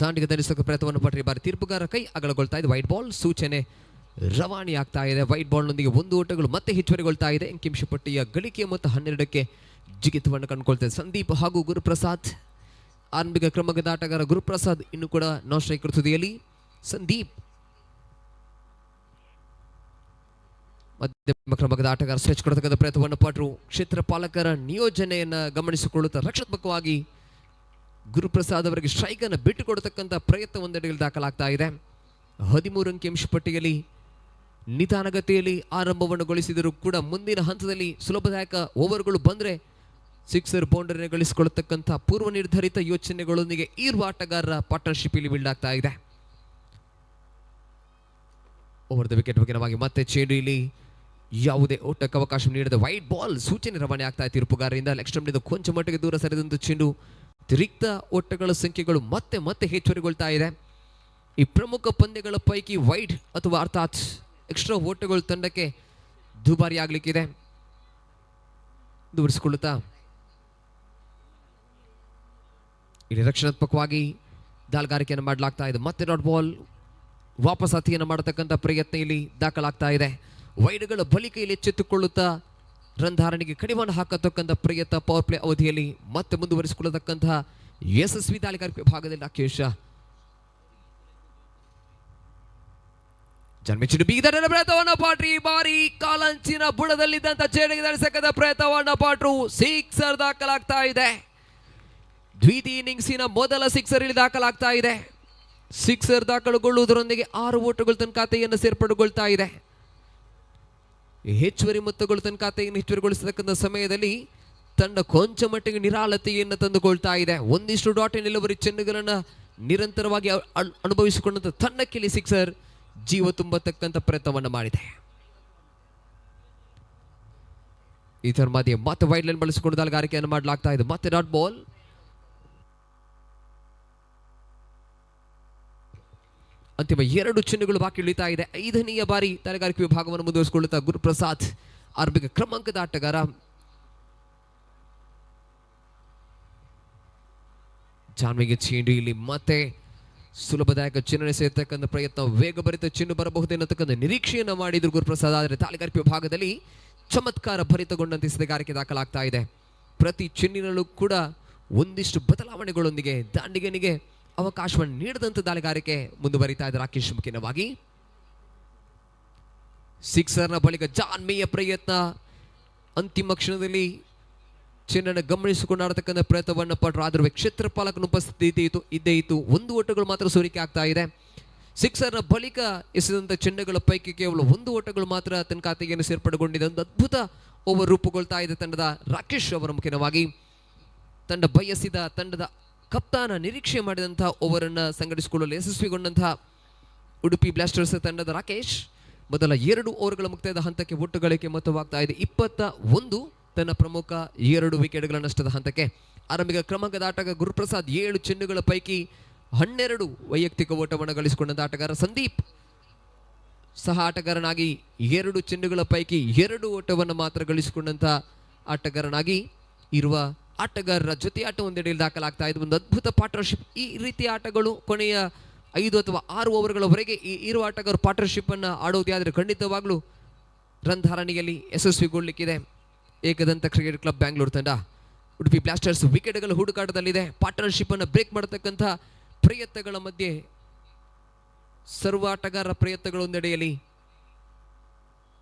ದಾಂಡಿಗೆ ಧರಿಸೋಕೆ ಪ್ರಯತ್ನವನ್ನು ಪಟ್ಟರೆ ಬಾರಿ ತೀರ್ಪುಗಾರ ಕೈ ಅಗಲಗೊಳ್ತಾ ಇದೆ. ವೈಟ್ ಬಾಲ್ ಸೂಚನೆ ರವಾನೆ ಆಗ್ತಾ ಇದೆ. ವೈಟ್ ಬಾಲ್ನೊಂದಿಗೆ 1 ಓಟಗಳು ಮತ್ತೆ ಹೆಚ್ಚುವರಿಗೊಳ್ತಾ ಇದೆ. ಅಂಕಿಂಶ ಪಟ್ಟಿಯ ಗಳಿಕೆ ಮತ್ತು 12ಕ್ಕೆ ಜಿಗಿತವನ್ನು ಕಂಡುಕೊಳ್ತಾ ಇದೆ. ಸಂದೀಪ್ ಹಾಗೂ ಗುರುಪ್ರಸಾದ್ ಆರಂಭಿಕ ಕ್ರಮದ ಆಟಗಾರ ಗುರುಪ್ರಸಾದ್ ಇನ್ನು ಕೂಡ ನಾನ್ ಸ್ಟ್ರೈಕರ್ ತುದಿಯಲ್ಲಿ. ಸಂದೀಪ್ ಮಧ್ಯಮ ಕ್ರಮದ ಆಟಗಾರ ಸ್ವಿಚ್ ಕೊಡತಕ್ಕಂಥ ಪ್ರಯತ್ನವನ್ನು ಪಟ್ಟರು. ಕ್ಷೇತ್ರ ಪಾಲಕರ ನಿಯೋಜನೆಯನ್ನು ಗಮನಿಸಿಕೊಳ್ಳುತ್ತಾ ರಕ್ಷಾತ್ಮಕವಾಗಿ ಗುರುಪ್ರಸಾದ್ ಅವರಿಗೆ ಸ್ಟ್ರೈಕ್ ಅನ್ನು ಬಿಟ್ಟುಕೊಡತಕ್ಕಂಥ ಪ್ರಯತ್ನ ಒಂದೆಡೆಯಲ್ಲಿ ದಾಖಲಾಗ್ತಾ ಇದೆ. 13 ಅಂಕಿಅಂಶ ಪಟ್ಟಿಯಲ್ಲಿ ನಿಧಾನಗತಿಯಲ್ಲಿ ಆರಂಭವನ್ನು ಗೊಳಿಸಿದರೂ ಕೂಡ ಮುಂದಿನ ಹಂತದಲ್ಲಿ ಸುಲಭದಾಯಕ ಓವರ್ಗಳು ಬಂದರೆ ಸಿಕ್ಸರ್ ಬೌಂಡರಿಯನ್ನು ಗಳಿಸಿಕೊಳ್ಳತಕ್ಕಂಥ ಪೂರ್ವ ನಿರ್ಧರಿತ ಯೋಚನೆಗಳೊಂದಿಗೆ ಇರುವ ಆಟಗಾರರ ಪಾರ್ಟ್ನರ್ಶಿಪ್ ಇಲ್ಲಿ ಬಿಲ್ಡ್ ಆಗ್ತಾ ಇದೆ. ಓವರ್ ದ ವಿಕೆಟ್ ಬಗೆನವಾಗಿ ಮತ್ತೆ ಚೆಂಡು ಇಲ್ಲಿ ಯಾವುದೇ ಓಟಕ್ಕೆ ಅವಕಾಶ ನೀಡದ ವೈಟ್ ಬಾಲ್ ಸೂಚನೆ ರವಾನೆ ಆಗ್ತಾ ಇದೆ ತೀರ್ಪುಗಾರರಿಂದ. ಲೆಗ್ ಸ್ಟಂಪ್ನಿಂದ ಕೊಂಚ ಮಟ್ಟಿಗೆ ದೂರ ಸರಿದಂತ ಚೆಂಡು. ಅತಿರಿಕ್ತ ಓಟಗಳ ಸಂಖ್ಯೆಗಳು ಮತ್ತೆ ಮತ್ತೆ ಹೆಚ್ಚುವರಿಗೊಳ್ತಾ ಇದೆ. ಈ ಪ್ರಮುಖ ಪಂದ್ಯಗಳ ಪೈಕಿ ವೈಡ್ ಅಥವಾ ಅರ್ಥಾತ್ ಎಕ್ಸ್ಟ್ರಾ ಓಟಗಳು ತಂಡಕ್ಕೆ ದುಬಾರಿ ಆಗಲಿಕ್ಕಿದೆ. ದುವರಿಸಿಕೊಳ್ಳುತ್ತಾ ಇಲ್ಲಿ ರಕ್ಷಣಾತ್ಮಕವಾಗಿ ದಾಲ್ಗಾರಿಕೆಯನ್ನು ಮಾಡಲಾಗ್ತಾ ಇದೆ. ಮತ್ತೆ ಡಾಟ್ ಬಾಲ್ ವಾಪಸ್ ಹತಿಯನ್ನು ಮಾಡತಕ್ಕಂಥ ಪ್ರಯತ್ನ ಇಲ್ಲಿ ದಾಖಲಾಗ್ತಾ ಇದೆ. ವೈಡ್ಗಳ ಬಳಿಕ ಇಲ್ಲಿ ಎಚ್ಚೆತ್ತುಕೊಳ್ಳುತ್ತಾ ರನ್ ಧಾರಣೆಗೆ ಕಡಿವಾಣ ಹಾಕತಕ್ಕಂಥ ಪ್ರಯತ್ನ ಪವರ್ ಪ್ಲೇ ಅವಧಿಯಲ್ಲಿ ಮತ್ತೆ ಮುಂದುವರಿಸಿಕೊಳ್ಳತಕ್ಕಂತಹ ಯಶಸ್ವಿ ದಾಳಿಗಾರಿಕೆ ಭಾಗದಲ್ಲಿ ರಾಕೇಶ್ ಜನ್ಮಿಸಿಡು ಬೀಗದ ಪ್ರಯತ್ನವನ್ನು ಪಾಟ್ರಿ ಬಾರಿ ಕಾಲಂಚಿನ ಬುಡದಲ್ಲಿದ್ದಂತ ಚೇಡಿಗೆ ಧರಿಸಕ್ಕದ ಪ್ರಯತ್ನವನ್ನು ಪಾಟ್ರು ಸಿಕ್ಸರ್ ದಾಖಲಾಗ್ತಾ ಇದೆ. ದ್ವಿತೀಯ ಇನ್ನಿಂಗ್ಸಿನ ಮೊದಲ ಸಿಕ್ಸರ್ ಇಲ್ಲಿ ದಾಖಲಾಗ್ತಾ ಇದೆ. ಸಿಕ್ಸರ್ ದಾಖಲುಗೊಳ್ಳುವುದರೊಂದಿಗೆ 6 ಓಟಗಳು ತನ್ನ ಖಾತೆಯನ್ನು ಸೇರ್ಪಡೆಗೊಳ್ತಾ ಇದೆ. ಹೆಚ್ಚುವರಿ ಮೊತ್ತಗಳು ತನ್ನ ಖಾತೆಯನ್ನು ಹೆಚ್ಚುವರಿಗೊಳಿಸತಕ್ಕಂಥ ಸಮಯದಲ್ಲಿ ತಂಡ ಕೊಂಚ ಮಟ್ಟಿಗೆ ನಿರಾಳತೆಯನ್ನು ತಂದುಕೊಳ್ತಾ ಇದೆ. ಒಂದಿಷ್ಟು ಡಾಟ್ ನಿಲುವರಿ ಚೆಂಡುಗಳನ್ನು ನಿರಂತರವಾಗಿ ಅನುಭವಿಸಿಕೊಂಡಂಥ ತಂಡಕ್ಕೆ ಇಲ್ಲಿ ಸಿಕ್ಸರ್ ಜೀವ ತುಂಬತಕ್ಕಂಥ ಪ್ರಯತ್ನವನ್ನು ಮಾಡಿದೆ. ಇದರ ಮಧ್ಯೆ ಮತ್ತೆ ವೈಡ್ ಲೈನ್ ಬಳಸಿಕೊಂಡು ದಾಳಿಗಾರಿಕೆಯನ್ನು ಮಾಡಲಾಗ್ತಾ ಇದೆ. ಮತ್ತೆ ಡಾಟ್ ಬಾಲ್. ಅಂತಿಮ 2 ಚೆಂಡುಗಳು ಬಾಕಿ ಉಳಿತಾ ಇದೆ. 5ನೇ ಬಾರಿ ದಾಳಿಗಾರಿಕೆ ವಿಭಾಗವನ್ನು ಮುಂದುವರಿಸಿಕೊಳ್ಳುತ್ತಾ ಗುರುಪ್ರಸಾದ್ ಆರಂಭಿಕ ಕ್ರಮಾಂಕದ ಆಟಗಾರ. ಜಾನ್ವಿಗೆ ಚೆಂಡು ಇಲ್ಲಿ ಮತ್ತೆ ಸುಲಭದಾಯಕ ಚಿನ್ನಣೆ ಸೇರ್ತಕ್ಕಂಥ ಪ್ರಯತ್ನ, ವೇಗಭರಿತ ಚೆಂಡು ಬರಬಹುದೆನ್ನತಕ್ಕಂಥ ನಿರೀಕ್ಷೆಯನ್ನು ಮಾಡಿದ್ರು ಗುರುಪ್ರಸಾದ್. ಆದರೆ ದಾಳಿಗಾರಿಕೆ ವಿಭಾಗದಲ್ಲಿ ಚಮತ್ಕಾರ ಭರಿತಗೊಂಡಂತೆ ಸದಗಾರಿಕೆ ದಾಖಲಾಗ್ತಾ ಇದೆ. ಪ್ರತಿ ಚೆಂಡಿನಲ್ಲೂ ಕೂಡ ಒಂದಿಷ್ಟು ಬದಲಾವಣೆಗಳೊಂದಿಗೆ ದಾಂಡಿಗನಿಗೆ ಅವಕಾಶವನ್ನು ನೀಡದಂತ ದಾಳಿಗಾರಿಕೆ ಮುಂದುವರಿತಾ ಇದೆ. ರಾಕೇಶ್ ಮುಖ್ಯವಾಗಿ ಸಿಕ್ಸರ್ನ ಬಳಿಕ ಜಾನ್ಮಿಯ ಪ್ರಯತ್ನ ಅಂತಿಮ ಕ್ಷಣದಲ್ಲಿ ಚೆನ್ನನ್ನು ಗಮನಿಸಿಕೊಂಡು ಆಡತಕ್ಕಂಥ ಪ್ರಯತ್ನವನ್ನು ಪಟ್ಟರು. ಆದರೂ ಕ್ಷೇತ್ರ ಪಾಲಕನ ಉಪಸ್ಥಿತಿ ಇದ್ದೇ ಇತ್ತು. 1 ಓಟಗಳು ಮಾತ್ರ ಸೋರಿಕೆ ಆಗ್ತಾ ಇದೆ. ಸಿಕ್ಸರ್ನ ಬಳಿಕ ಎಸೆದಂಥ ಚೆಂಡುಗಳ ಪೈಕಿ ಕೇವಲ 1 ಓಟಗಳು ಮಾತ್ರ ತನ್ನ ಖಾತೆಯನ್ನು ಸೇರ್ಪಡೆಗೊಂಡಿದೆ. ಒಂದು ಅದ್ಭುತ ಓವರ್ ರೂಪುಗೊಳ್ತಾ ಇದೆ ತಂಡದ ರಾಕೇಶ್ ಅವರ ಮುಖ್ಯವಾಗಿ. ತಂಡ ಬಯಸಿದ ತಂಡದ ಕಪ್ತಾನ ನಿರೀಕ್ಷೆ ಮಾಡಿದಂತಹ ಓವರನ್ನು ಸಂಘಟಿಸಿಕೊಳ್ಳಲು ಯಶಸ್ವಿಗೊಂಡಂತಹ ಉಡುಪಿ ಬ್ಲಾಸ್ಟರ್ಸ್ ತಂಡದ ರಾಕೇಶ್ ಮೊದಲ 2 ಓವರ್ಗಳ ಮುಕ್ತಾಯದ ಹಂತಕ್ಕೆ ಒಟ್ಟು ಗಳಿಕೆ ಮೊತ್ತವಾಗ್ತಾ ಇದೆ 21. ತನ್ನ ಪ್ರಮುಖ 2 ವಿಕೆಟ್ಗಳ ನಷ್ಟದ ಹಂತಕ್ಕೆ ಆರಂಭಿಕ ಕ್ರಮಾಂಕದ ಆಟಗಾರ ಗುರುಪ್ರಸಾದ್ 7 ಚೆಂಡುಗಳ ಪೈಕಿ 12 ವೈಯಕ್ತಿಕ ಓಟವನ್ನು ಗಳಿಸಿಕೊಂಡಂತ ಆಟಗಾರ ಸಂದೀಪ್ ಸಹ ಆಟಗಾರನಾಗಿ 2 ಚೆಂಡುಗಳ ಪೈಕಿ 2 ಓಟವನ್ನು ಮಾತ್ರ ಗಳಿಸಿಕೊಂಡಂತ ಆಟಗಾರನಾಗಿ ಇರುವ ಆಟಗಾರರ ಜೊತೆ ಆಟ ಒಂದೆಡೆಯಲ್ಲಿ ದಾಖಲಾಗ್ತಾ ಇದೆ. ಒಂದು ಅದ್ಭುತ ಪಾರ್ಟ್ನರ್ಶಿಪ್. ಈ ರೀತಿಯ ಆಟಗಳು ಕೊನೆಯ 5 ಅಥವಾ 6 ಓವರ್ಗಳವರೆಗೆ ಇರುವ ಆಟಗಾರರು ಪಾರ್ಟ್ನರ್ಶಿಪ್ ಅನ್ನು ಆಡೋದೇ ಆದರೆ ಖಂಡಿತವಾಗ್ಲೂ ರನ್ ಧಾರಣೆಯಲ್ಲಿ ಯಶಸ್ವಿಗೊಳ್ಳಲಿಕ್ಕಿದೆ. ಏಕದಂತ ಕ್ರಿಕೆಟ್ ಕ್ಲಬ್ ಬ್ಯಾಂಗ್ಳೂರು ತಂಡ ಉಡುಪಿ ಬ್ಲಾಸ್ಟರ್ಸ್ ವಿಕೆಟ್ಗಳ ಹುಡುಕಾಟದಲ್ಲಿದೆ. ಪಾರ್ಟ್ನರ್ಶಿಪ್ ಅನ್ನು ಬ್ರೇಕ್ ಮಾಡತಕ್ಕಂಥ ಪ್ರಯತ್ನಗಳ ಮಧ್ಯೆ ಸರ್ವ ಆಟಗಾರರ ಪ್ರಯತ್ನಗಳ ಒಂದೆಡೆಯಲ್ಲಿ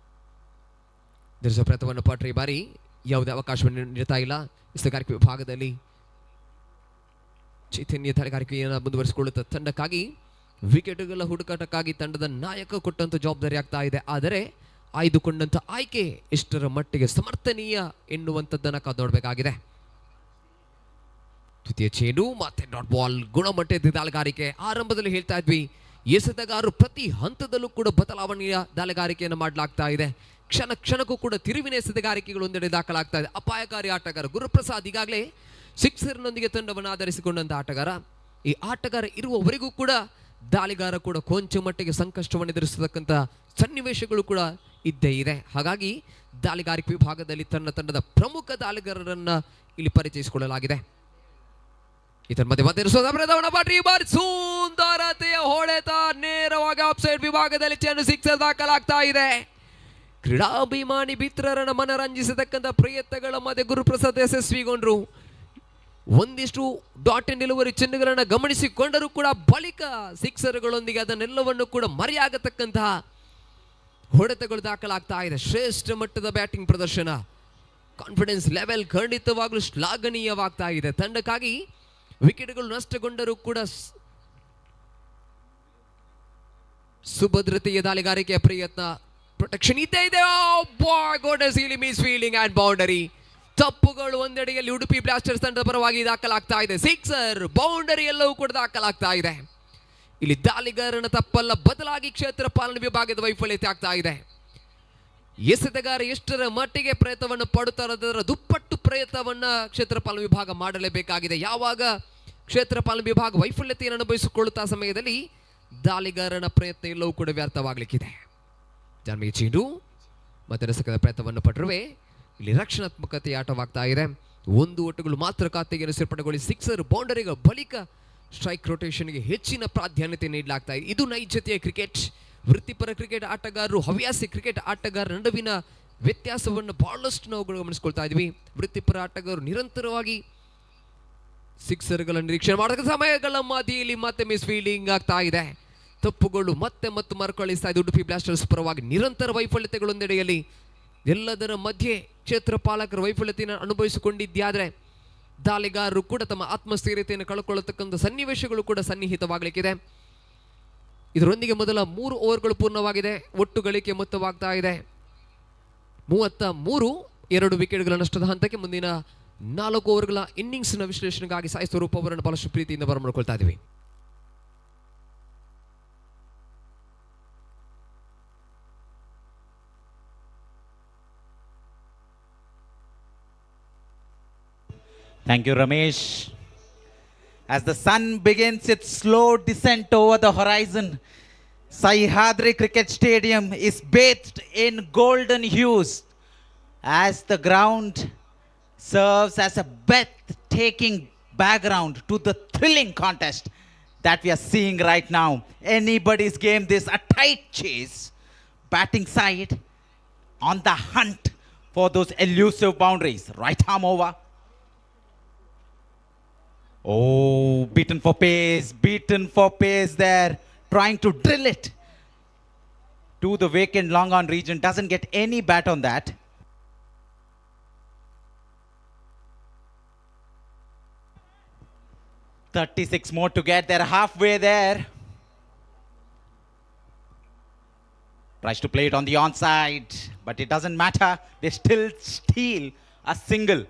ಪ್ರಯತ್ನವನ್ನು ಪಟ್ಟರೆ ಈ ಬಾರಿ ಯಾವುದೇ ಅವಕಾಶವನ್ನು ನೀಡ್ತಾ ಇಲ್ಲ. ಕಾರ್ಯಕ್ರಮ ವಿಭಾಗದಲ್ಲಿ ಚೈತನ್ಯ ದಾಳಿಗಾರಿಕೆಯನ್ನು ಮುಂದುವರಿಸಿಕೊಳ್ಳುತ್ತ ತಂಡಕ್ಕಾಗಿ ವಿಕೆಟ್ಗಳ ಹುಡುಕಾಟಕ್ಕಾಗಿ ತಂಡದ ನಾಯಕ ಕೊಟ್ಟಂತ ಜವಾಬ್ದಾರಿ ಆಗ್ತಾ ಇದೆ. ಆದರೆ ಆಯ್ದುಕೊಂಡಂತ ಆಯ್ಕೆ ಎಷ್ಟರ ಮಟ್ಟಿಗೆ ಸಮರ್ಥನೀಯ ಎನ್ನುವಂಥದ್ದನ್ನು ಕಾದು ನೋಡಬೇಕಾಗಿದೆ. ದ್ವಿತೀಯ ಚೇನು ಮತ್ತೆ ಡಾಟ್ ಬಾಲ್ ಗುಣಮಟ್ಟದ ದಾಳಿಗಾರಿಕೆ. ಆರಂಭದಲ್ಲಿ ಹೇಳ್ತಾ ಇದ್ವಿ, ಎಸೆತಗಾರರು ಪ್ರತಿ ಹಂತದಲ್ಲೂ ಕೂಡ ಬದಲಾವಣೆಯ ದಾಳಿಗಾರಿಕೆಯನ್ನು ಮಾಡಲಾಗ್ತಾ ಇದೆ. ಕ್ಷಣ ಕ್ಷಣಕ್ಕೂ ಕೂಡ ತಿರುವಿನ ಎಸೆತಗಾರಿಕೆಗಳು ಒಂದೆಡೆ ದಾಖಲಾಗ್ತಾ ಇದೆ. ಅಪಾಯಕಾರಿ ಆಟಗಾರ ಗುರುಪ್ರಸಾದ್ ಈಗಾಗಲೇ ಸಿಕ್ಸರ್ನೊಂದಿಗೆ ತಂಡವನ್ನು ಆಧರಿಸಿಕೊಂಡಂತ ಆಟಗಾರ. ಈ ಆಟಗಾರ ಇರುವವರೆಗೂ ಕೂಡ ದಾಳಿಗಾರ ಕೂಡ ಕೊಂಚ ಮಟ್ಟಿಗೆ ಸಂಕಷ್ಟವನ್ನು ಎದುರಿಸತಕ್ಕಂಥ ಸನ್ನಿವೇಶಗಳು ಕೂಡ ಇದ್ದೇ ಇದೆ. ಹಾಗಾಗಿ ದಾಳಿಗಾರಿಕೆ ವಿಭಾಗದಲ್ಲಿ ತನ್ನ ತಂಡದ ಪ್ರಮುಖ ದಾಳಿಗಾರರನ್ನ ಇಲ್ಲಿ ಪರಿಚಯಿಸಿಕೊಳ್ಳಲಾಗಿದೆ. ಇದರ ಮಧ್ಯೆ ಸುಂದರತೆಯ ಹೊಡೆತ ನೇರವಾಗಿ ಆಫ್ಸೈಡ್ ವಿಭಾಗದಲ್ಲಿ ಚೆಂಡು ಸಿಕ್ಸರ್ ದಾಖಲಾಗ್ತಾ ಇದೆ. ಕ್ರೀಡಾಭಿಮಾನಿ ಮಿತ್ರರನ್ನ ಮನರಂಜಿಸತಕ್ಕಂಥ ಪ್ರಯತ್ನಗಳ ಮಧ್ಯೆ ಗುರುಪ್ರಸಾದ್ ಯಶಸ್ವಿಗೊಂಡ್ರು. ಒಂದಿಷ್ಟು ಡಾಟ್ ಅಂಡ್ ಡೆಲಿವರಿ ಚೆಂಡುಗಳನ್ನು ಗಮನಿಸಿಕೊಂಡರೂ ಕೂಡ ಬಳಿಕ ಸಿಕ್ಸರ್ಗಳೊಂದಿಗೆ ಅದನ್ನೆಲ್ಲವನ್ನು ಕೂಡ ಮರೆಯಾಗತಕ್ಕಂತಹ ಹೊಡೆತಗಳು ದಾಖಲಾಗ್ತಾ ಇದೆ. ಶ್ರೇಷ್ಠ ಮಟ್ಟದ ಬ್ಯಾಟಿಂಗ್ ಪ್ರದರ್ಶನ, ಕಾನ್ಫಿಡೆನ್ಸ್ ಲೆವೆಲ್ ಖಂಡಿತವಾಗ್ಲೂ ಶ್ಲಾಘನೀಯವಾಗ್ತಾ ಇದೆ. ತಂಡಕ್ಕಾಗಿ ವಿಕೆಟ್ಗಳು ನಷ್ಟಗೊಂಡರೂ ಕೂಡ ಸುಭದ್ರತೆಯ ದಾಳಿಗಾರಿಕೆಯ ಪ್ರಯತ್ನ, ಪ್ರೊಟೆಕ್ಷನ್ ಇದ್ದೇ ಇದೆ. Miss fielding and boundary. ತಪ್ಪುಗಳು ಒಂದೆಡೆಯಲ್ಲಿ ಉಡುಪಿ ಬ್ಲಾಸ್ಟರ್ಸ್ ತಂಡದ ಪರವಾಗಿ ದಾಖಲಾಗ್ತಾ ಇದೆ. ಸಿಕ್ಸರ್, ಬೌಂಡರಿ ಎಲ್ಲವೂ ಕೂಡ ದಾಖಲಾಗ್ತಾ ಇದೆ. ಇಲ್ಲಿ ದಾಳಿಗಾರನ ತಪ್ಪಲ್ಲ, ಬದಲಾಗಿ ಕ್ಷೇತ್ರ ಪಾಲನೆ ವಿಭಾಗದ ವೈಫಲ್ಯತೆ ಆಗ್ತಾ ಇದೆ. ಎಸೆತಗಾರ ಎಷ್ಟರ ಮಟ್ಟಿಗೆ ಪ್ರಯತ್ನವನ್ನು ಪಡುತ್ತಾರೆ ಅದರ ದುಪ್ಪಟ್ಟು ಪ್ರಯತ್ನವನ್ನ ಕ್ಷೇತ್ರ ಪಾಲನೆ ವಿಭಾಗ ಮಾಡಲೇಬೇಕಾಗಿದೆ. ಯಾವಾಗ ಕ್ಷೇತ್ರ ಪಾಲನೆ ವಿಭಾಗ ವೈಫಲ್ಯತೆಯನ್ನು ಅನುಭವಿಸಿಕೊಳ್ಳುತ್ತಾ ಸಮಯದಲ್ಲಿ ದಾಳಿಗಾರನ ಪ್ರಯತ್ನ ಎಲ್ಲವೂ ಕೂಡ ವ್ಯರ್ಥವಾಗಲಿಕ್ಕಿದೆ. ಜಾನ್ವಿ ಚೀಂಡು ಮತ್ತೆ ರಸಕದ ಪ್ರಯತ್ನವನ್ನು ಪಟ್ಟರುವೆ ಇಲ್ಲಿ ರಕ್ಷಣಾತ್ಮಕತೆಯ ಆಟವಾಗ್ತಾ ಇದೆ. ಒಂದು ಓಟಗಳು ಮಾತ್ರ ಖಾತೆಗೆ ಸೇರ್ಪಡೆಗೊಳ್ಳಿ ಸಿಕ್ಸರ್ ಬೌಂಡರಿಗಳ ಬಳಿಕ ಸ್ಟ್ರೈಕ್ ರೊಟೇಷನ್ಗೆ ಹೆಚ್ಚಿನ ಪ್ರಾಧಾನ್ಯತೆ ನೀಡಲಾಗ್ತಾ ಇದೆ. ಇದು ನೈಜತೆಯ ಕ್ರಿಕೆಟ್. ವೃತ್ತಿಪರ ಕ್ರಿಕೆಟ್ ಆಟಗಾರರು ಹವ್ಯಾಸಿ ಕ್ರಿಕೆಟ್ ಆಟಗಾರರ ನಡುವಿನ ವ್ಯತ್ಯಾಸವನ್ನು ಬಹಳಷ್ಟು ನಾವು ಗಮನಿಸ್ಕೊಳ್ತಾ ಇದ್ವಿ. ವೃತ್ತಿಪರ ಆಟಗಾರರು ನಿರಂತರವಾಗಿ ಸಿಕ್ಸರ್ಗಳ ನಿರೀಕ್ಷೆ ಮಾಡತಕ್ಕ ಸಮಯಗಳ ಮಧ್ಯೆಯಲ್ಲಿ ಮತ್ತೆ ಮಿಸ್ ಫೀಲ್ಡಿಂಗ್ ಆಗ್ತಾ ಇದೆ. ತಪ್ಪುಗಳು ಮತ್ತೆ ಮರುಕಳಿಸ್ತಾ ಇದೆ ಉಡುಪಿ ಬ್ಲಾಸ್ಟರ್ಸ್ ಪರವಾಗಿ. ನಿರಂತರ ವೈಫಲ್ಯತೆಗಳೊಂದೆಡೆಯಲ್ಲಿ ಎಲ್ಲದರ ಮಧ್ಯೆ ಕ್ಷೇತ್ರ ಪಾಲಕರ ವೈಫಲ್ಯತೆಯನ್ನು ಅನುಭವಿಸಿಕೊಂಡಿದ್ದಾದ್ರೆ ದಾಳಿಗಾರರು ಕೂಡ ತಮ್ಮ ಆತ್ಮಸ್ಥೈರ್ಯತೆಯನ್ನು ಕಳ್ಕೊಳ್ಳತಕ್ಕಂಥ ಸನ್ನಿವೇಶಗಳು ಕೂಡ ಸನ್ನಿಹಿತವಾಗಲಿಕ್ಕಿದೆ. ಇದರೊಂದಿಗೆ ಮೊದಲ 3 ಓವರ್ಗಳು ಪೂರ್ಣವಾಗಿದೆ. ಒಟ್ಟು ಗಳಿಕೆ ಮೊತ್ತವಾಗ್ತಾ ಇದೆ 33. 2 ವಿಕೆಟ್ಗಳ ನಷ್ಟದ ಹಂತಕ್ಕೆ ಮುಂದಿನ 4 ಓವರ್ಗಳ ಇನ್ನಿಂಗ್ಸ್ನ ವಿಶ್ಲೇಷಣೆಗಾಗಿ ಸಾಯಿ ಸ್ವರೂಪ್ ಅವರನ್ನು ಬಹಳಷ್ಟು ಪ್ರೀತಿಯಿಂದ ಬರಮಾಡಿಕೊಳ್ತಾ ಇದ್ದೀವಿ. Thank you, Ramesh. As the sun begins its slow descent over the horizon, Sahyadri Cricket Stadium is bathed in golden hues as the ground serves as a breathtaking background to the thrilling contest that we are seeing right now. Anybody's game, this a tight chase, batting side on the hunt for those elusive boundaries. Right arm over. Oh, beaten for pace there, trying to drill it to the vacant long on region. Doesn't get any bat on that. .36 more to get. They're halfway there. Tries to play it on the onside, but it doesn't matter. They still steal a single.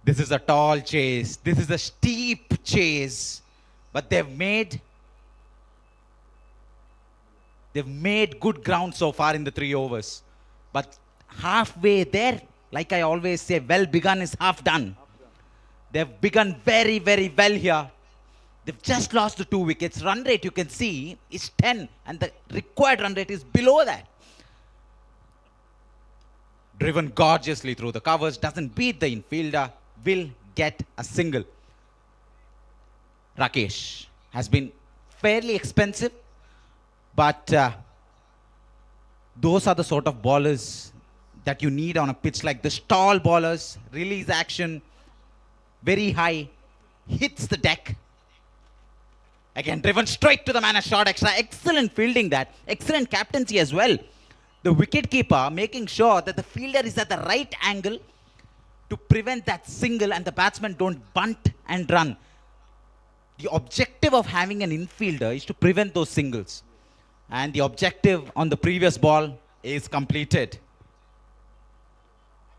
This is a tall chase. This is a steep chase. But they've made good ground so far in the 3 overs. But halfway there, like I always say, well begun is half done. They've begun very, very well here. They've just lost the 2 wickets. Run rate, you can see, is 10. And the required run rate is below that. Driven gorgeously through the covers. Doesn't beat the infielder. Will get a single. Rakesh has been fairly expensive, but those are the sort of bowlers that you need on a pitch like this. Tall bowlers, release action, very high, hits the deck. Again, driven straight to the man, a short extra. Excellent fielding that. Excellent captaincy as well. The wicketkeeper making sure that the fielder is at the right angle to prevent that single and the batsmen don't bunt and run. The objective of having an infielder is to prevent those singles. And the objective on the previous ball is completed.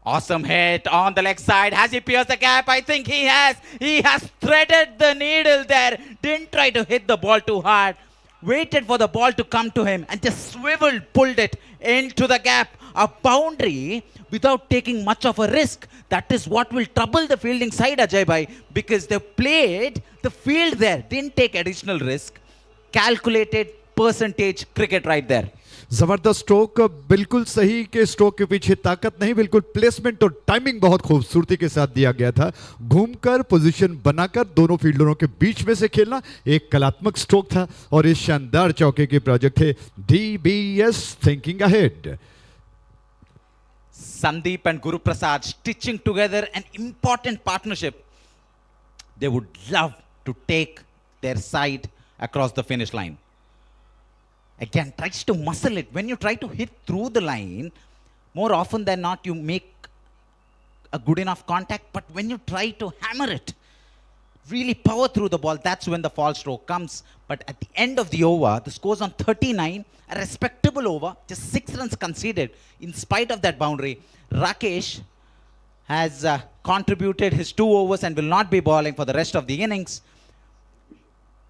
Awesome hit on the leg side. Has he pierced the gap? I think he has. He has threaded the needle there. Didn't try to hit the ball too hard. Waited for the ball to come to him and just swiveled, pulled it into the gap. A boundary without taking much of a risk. That is what will trouble the fielding side, Ajay Bhai, because they played the field there. Didn't take additional risk. Calculated percentage cricket right there. जबरदस्त stroke, बिल्कुल सही के stroke के पीछे ताकत नहीं, बिल्कुल placement और टाइमिंग बहुत खूबसूरती के साथ दिया गया था। घूमकर पोजीशन बनाकर दोनों फील्डरों के बीच में से खेलना एक कलात्मक स्ट्रोक था और इस शानदार चौके के प्रोजेक्ट थे DBS thinking ahead. Sandeep and Guru Prasad stitching together an important partnership. They would love to take their side across the finish line. Again, tries to muscle it. When you try to hit through the line, more often than not, you make a good enough contact. But when you try to hammer it, really power through the ball, that's when the fall stroke comes. But at the end of the over, the score's on 39, a respectable over, just 6 runs conceded. In spite of that boundary, Rakesh has contributed his 2 overs and will not be bowling for the rest of the innings.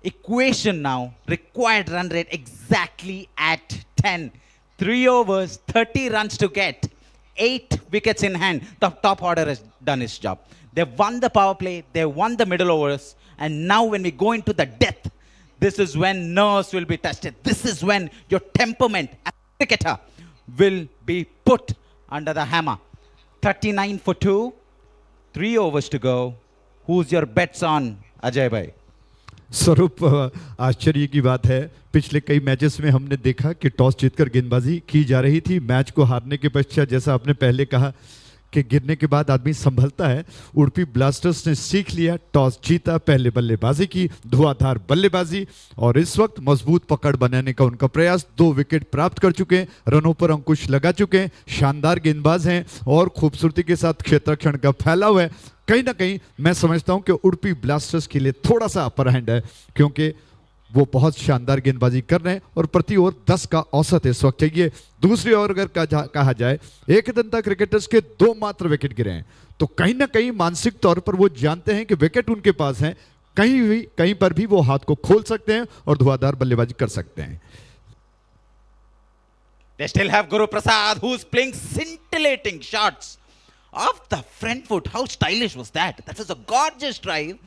Equation now, required run rate exactly at 10. 3 overs, 30 runs to get, 8 wickets in hand. The top order has done its job. They've won the power play, they won the middle overs, and now when we go into the death, this is when nerves will be tested. This is when your temperament as a cricketer will be put under the hammer. 39 for 2, 3 overs to go. Who's your bets on, Ajay Bhai? स्वरूप, आश्चर्य की बात है, पिछले कई matches में हमने देखा कि टॉस जीतकर गेंदबाजी की जा रही थी। मैच को हारने के पश्चात, जैसा आपने पहले कहा कि गिरने के बाद आदमी संभलता है, उडुपी ब्लास्टर्स ने सीख लिया, टॉस जीता, पहले बल्लेबाजी की, धुआंधार बल्लेबाजी और इस वक्त मजबूत पकड़ बनाने का उनका प्रयास। 2 विकेट प्राप्त कर चुके हैं, रनों पर अंकुश लगा चुके हैं, शानदार गेंदबाज हैं और खूबसूरती के साथ क्षेत्ररक्षण का फैलाव है। कहीं ना कहीं मैं समझता हूं कि उडुपी ब्लास्टर्स के लिए थोड़ा सा अपर हैंड है, क्योंकि वो बहुत शानदार गेंदबाजी कर रहे हैं और प्रति ओवर 10 का औसत इस वक्त चाहिए। दूसरी ओर अगर कहा जाए, एक दंता क्रिकेटर्स के 2 मात्र विकेट गिरे हैं, तो कहीं ना कहीं मानसिक तौर पर वो जानते हैं कि विकेट उनके पास हैं, कहीं पर भी वो हाथ को खोल सकते हैं और धुआंधार बल्लेबाजी कर सकते हैं। They still have Guru Prasad, who's playing scintillating shots off the front foot. How stylish was that? That was a gorgeous drive.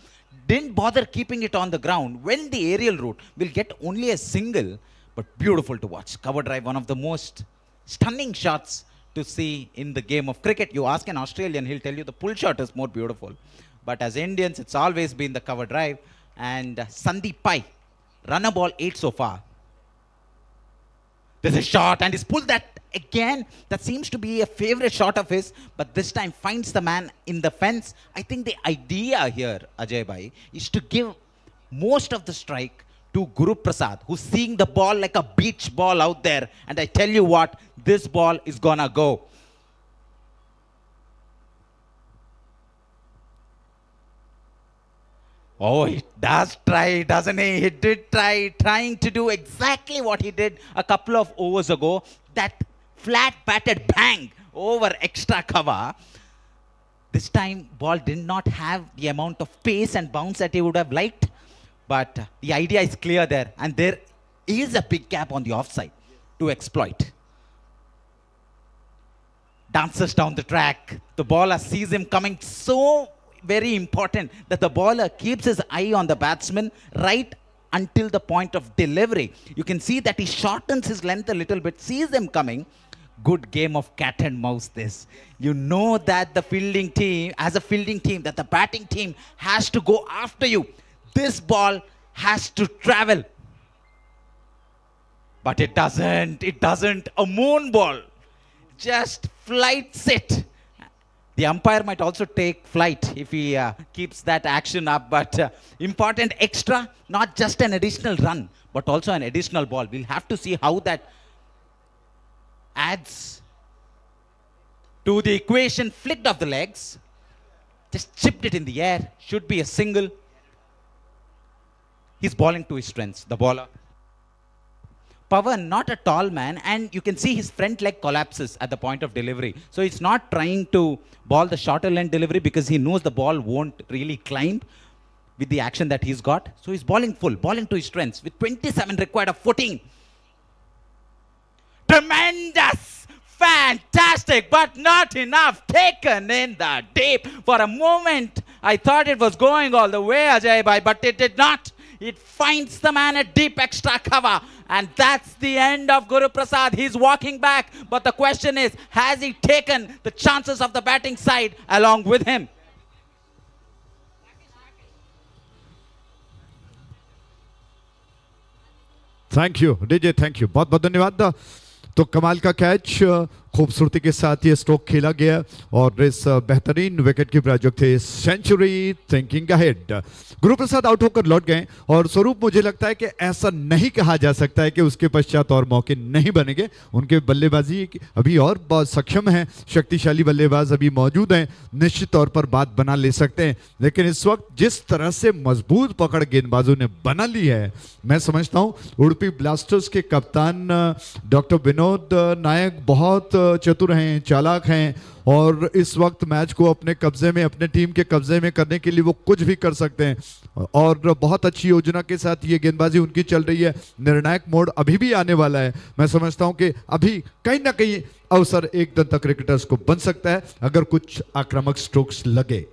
Didn't bother keeping it on the ground. Went the aerial route. Will get only a single, but beautiful to watch. Cover drive, one of the most stunning shots to see in the game of cricket. You ask an Australian, he'll tell you the pull shot is more beautiful. But as Indians, it's always been the cover drive. And Sandeep Pai, runner ball 8 so far. There's a shot and he's pulled that again. That seems to be a favorite shot of his, but this time finds the man in the fence. I think the idea here, Ajay Bhai, is to give most of the strike to Guru Prasad, who's seeing the ball like a beach ball out there. And I tell you what, this ball is gonna go. Oh, he does try, doesn't he? He did try, trying to do exactly what he did a couple of overs ago. That flat batted bang over extra cover. This time, ball did not have the amount of pace and bounce that he would have liked. But the idea is clear there. And there is a big gap on the offside to exploit. Dances down the track. The bowler sees him coming, so very important that the bowler keeps his eye on the batsman right until the point of delivery. You can see that he shortens his length a little bit, sees them coming. Good game of cat and mouse this. You know that the fielding team, as a fielding team, that the batting team has to go after you. This ball has to travel. But it doesn't. It doesn't. A moon ball. Just flights it. The umpire might also take flight if he keeps that action up. But important extra, not just an additional run, but also an additional ball. We'll have to see how that adds to the equation. Flicked off the legs. Just chipped it in the air. Should be a single. He's bowling to his strengths, the bowler. Pawan, not a tall man, and you can see his front leg collapses at the point of delivery. So he's not trying to ball the shorter length delivery because he knows the ball won't really climb with the action that he's got. So he's bowling full, bowling to his strengths with 27 required of 14. Tremendous! Fantastic, but not enough. Taken in the deep. For a moment, I thought it was going all the way, Ajay Bhai, but it did not. It finds the man at deep extra cover. And that's the end of Guru Prasad. He's walking back. But the question is, has he taken the chances of the batting side along with him? Thank you DJ, thank you, बहुत बहुत धन्यवाद। तो कमाल का catch, खूबसूरती के साथ ये स्ट्रोक खेला गया और इस बेहतरीन विकेट की प्रायोजक थे Century thinking ahead. Guruprasad out होकर लौट गए और स्वरूप मुझे लगता है कि ऐसा नहीं कहा जा सकता है कि उसके पश्चात और मौके नहीं बनेंगे। उनके बल्लेबाजी अभी और बहुत सक्षम है, शक्तिशाली बल्लेबाज अभी मौजूद हैं, निश्चित तौर पर बात बना ले सकते हैं। लेकिन इस वक्त जिस तरह से मजबूत पकड़ गेंदबाजों ने बना ली है, मैं समझता हूं उडुपी ब्लास्टर्स के कप्तान डॉक्टर विनोद नायक बहुत चतुर हैं, चालाक हैं और इस वक्त मैच को अपने कब्जे में, अपने टीम के कब्जे में करने के लिए वो कुछ भी कर सकते हैं और बहुत अच्छी योजना के साथ ये गेंदबाजी उनकी चल रही है। निर्णायक मोड अभी भी आने वाला है। मैं समझता हूं कि अभी कहीं ना कहीं अवसर एक दंता क्रिकेटर्स को बन सकता है अगर कुछ आक्रामक स्ट्रोक्स लगे।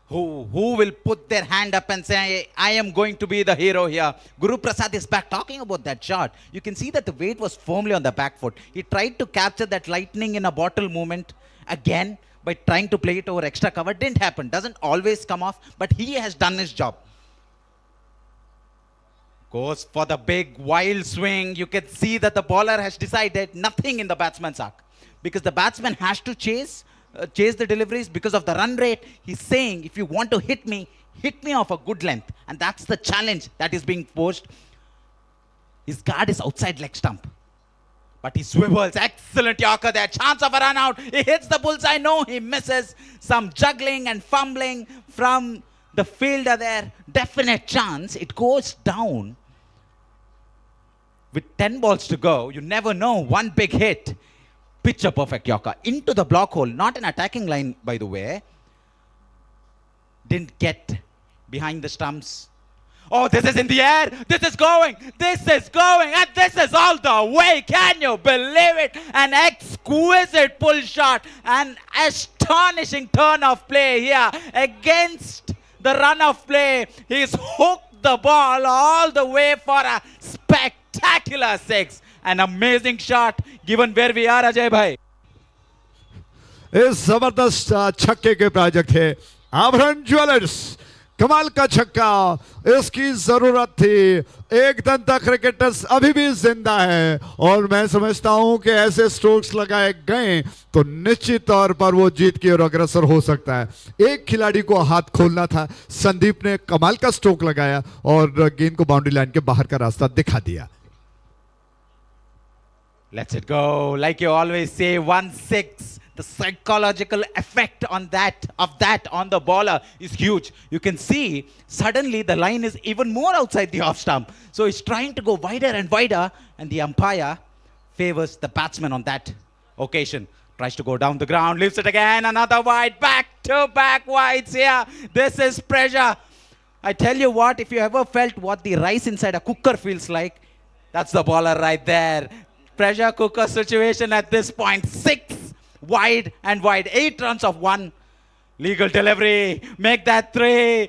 Who will put their hand up and say, I am going to be the hero here? Guru Prasad is back. Talking about that shot, you can see that the weight was firmly on the back foot. He tried to capture that lightning in a bottle movement again by trying to play it over extra cover. Didn't happen. Doesn't always come off, but he has done his job. Goes for the big wild swing. You can see that the bowler has decided nothing in the batsman's arc because the batsman has to chase the deliveries because of the run rate. He's saying, if you want to hit me off a good length. And that's the challenge that is being posed. His guard is outside leg stump. But he swivels. Excellent Yorker there. Chance of a run out. He hits the bullseye. No, he misses. Some juggling and fumbling from the fielder there. Definite chance. It goes down. With 10 balls to go, you never know. One big hit. Picture perfect Yorker into the block hole, not an attacking line by the way. Didn't get behind the stumps. Oh, this is in the air. This is going, and this is all the way. Can you believe it? An exquisite pull shot, an astonishing turn of play here against the run of play. He's hooked the ball all the way for a spectacular six. An amazing shot given where we are, Ajay Bhai. इस जबरदस्त छक्के के प्रायोजक थे आभरण jewellers. कमाल का छक्का, इसकी जरूरत थी। एक दंता क्रिकेटर्स अभी भी जिंदा है और मैं समझता हूं कि ऐसे स्ट्रोक्स लगाए गए तो निश्चित तौर पर वो जीत की ओर अग्रसर हो सकता है। एक खिलाड़ी को हाथ खोलना था, संदीप ने कमाल का स्ट्रोक लगाया और गेंद को बाउंड्री लाइन के बाहर का रास्ता दिखा दिया। Let's it go. Like you always say, 1-6. The psychological effect on that on the bowler is huge. You can see suddenly the line is even more outside the off stump. So he's trying to go wider and wider, and the umpire favors the batsman on that occasion. Tries to go down the ground, leaves it again, another wide, back-to-back wides here. This is pressure. I tell you what, if you ever felt what the rice inside a cooker feels like, that's the bowler right there. Pressure cooker situation at this point. 6 wide and wide. 8 runs of 1. Legal delivery. Make that 3.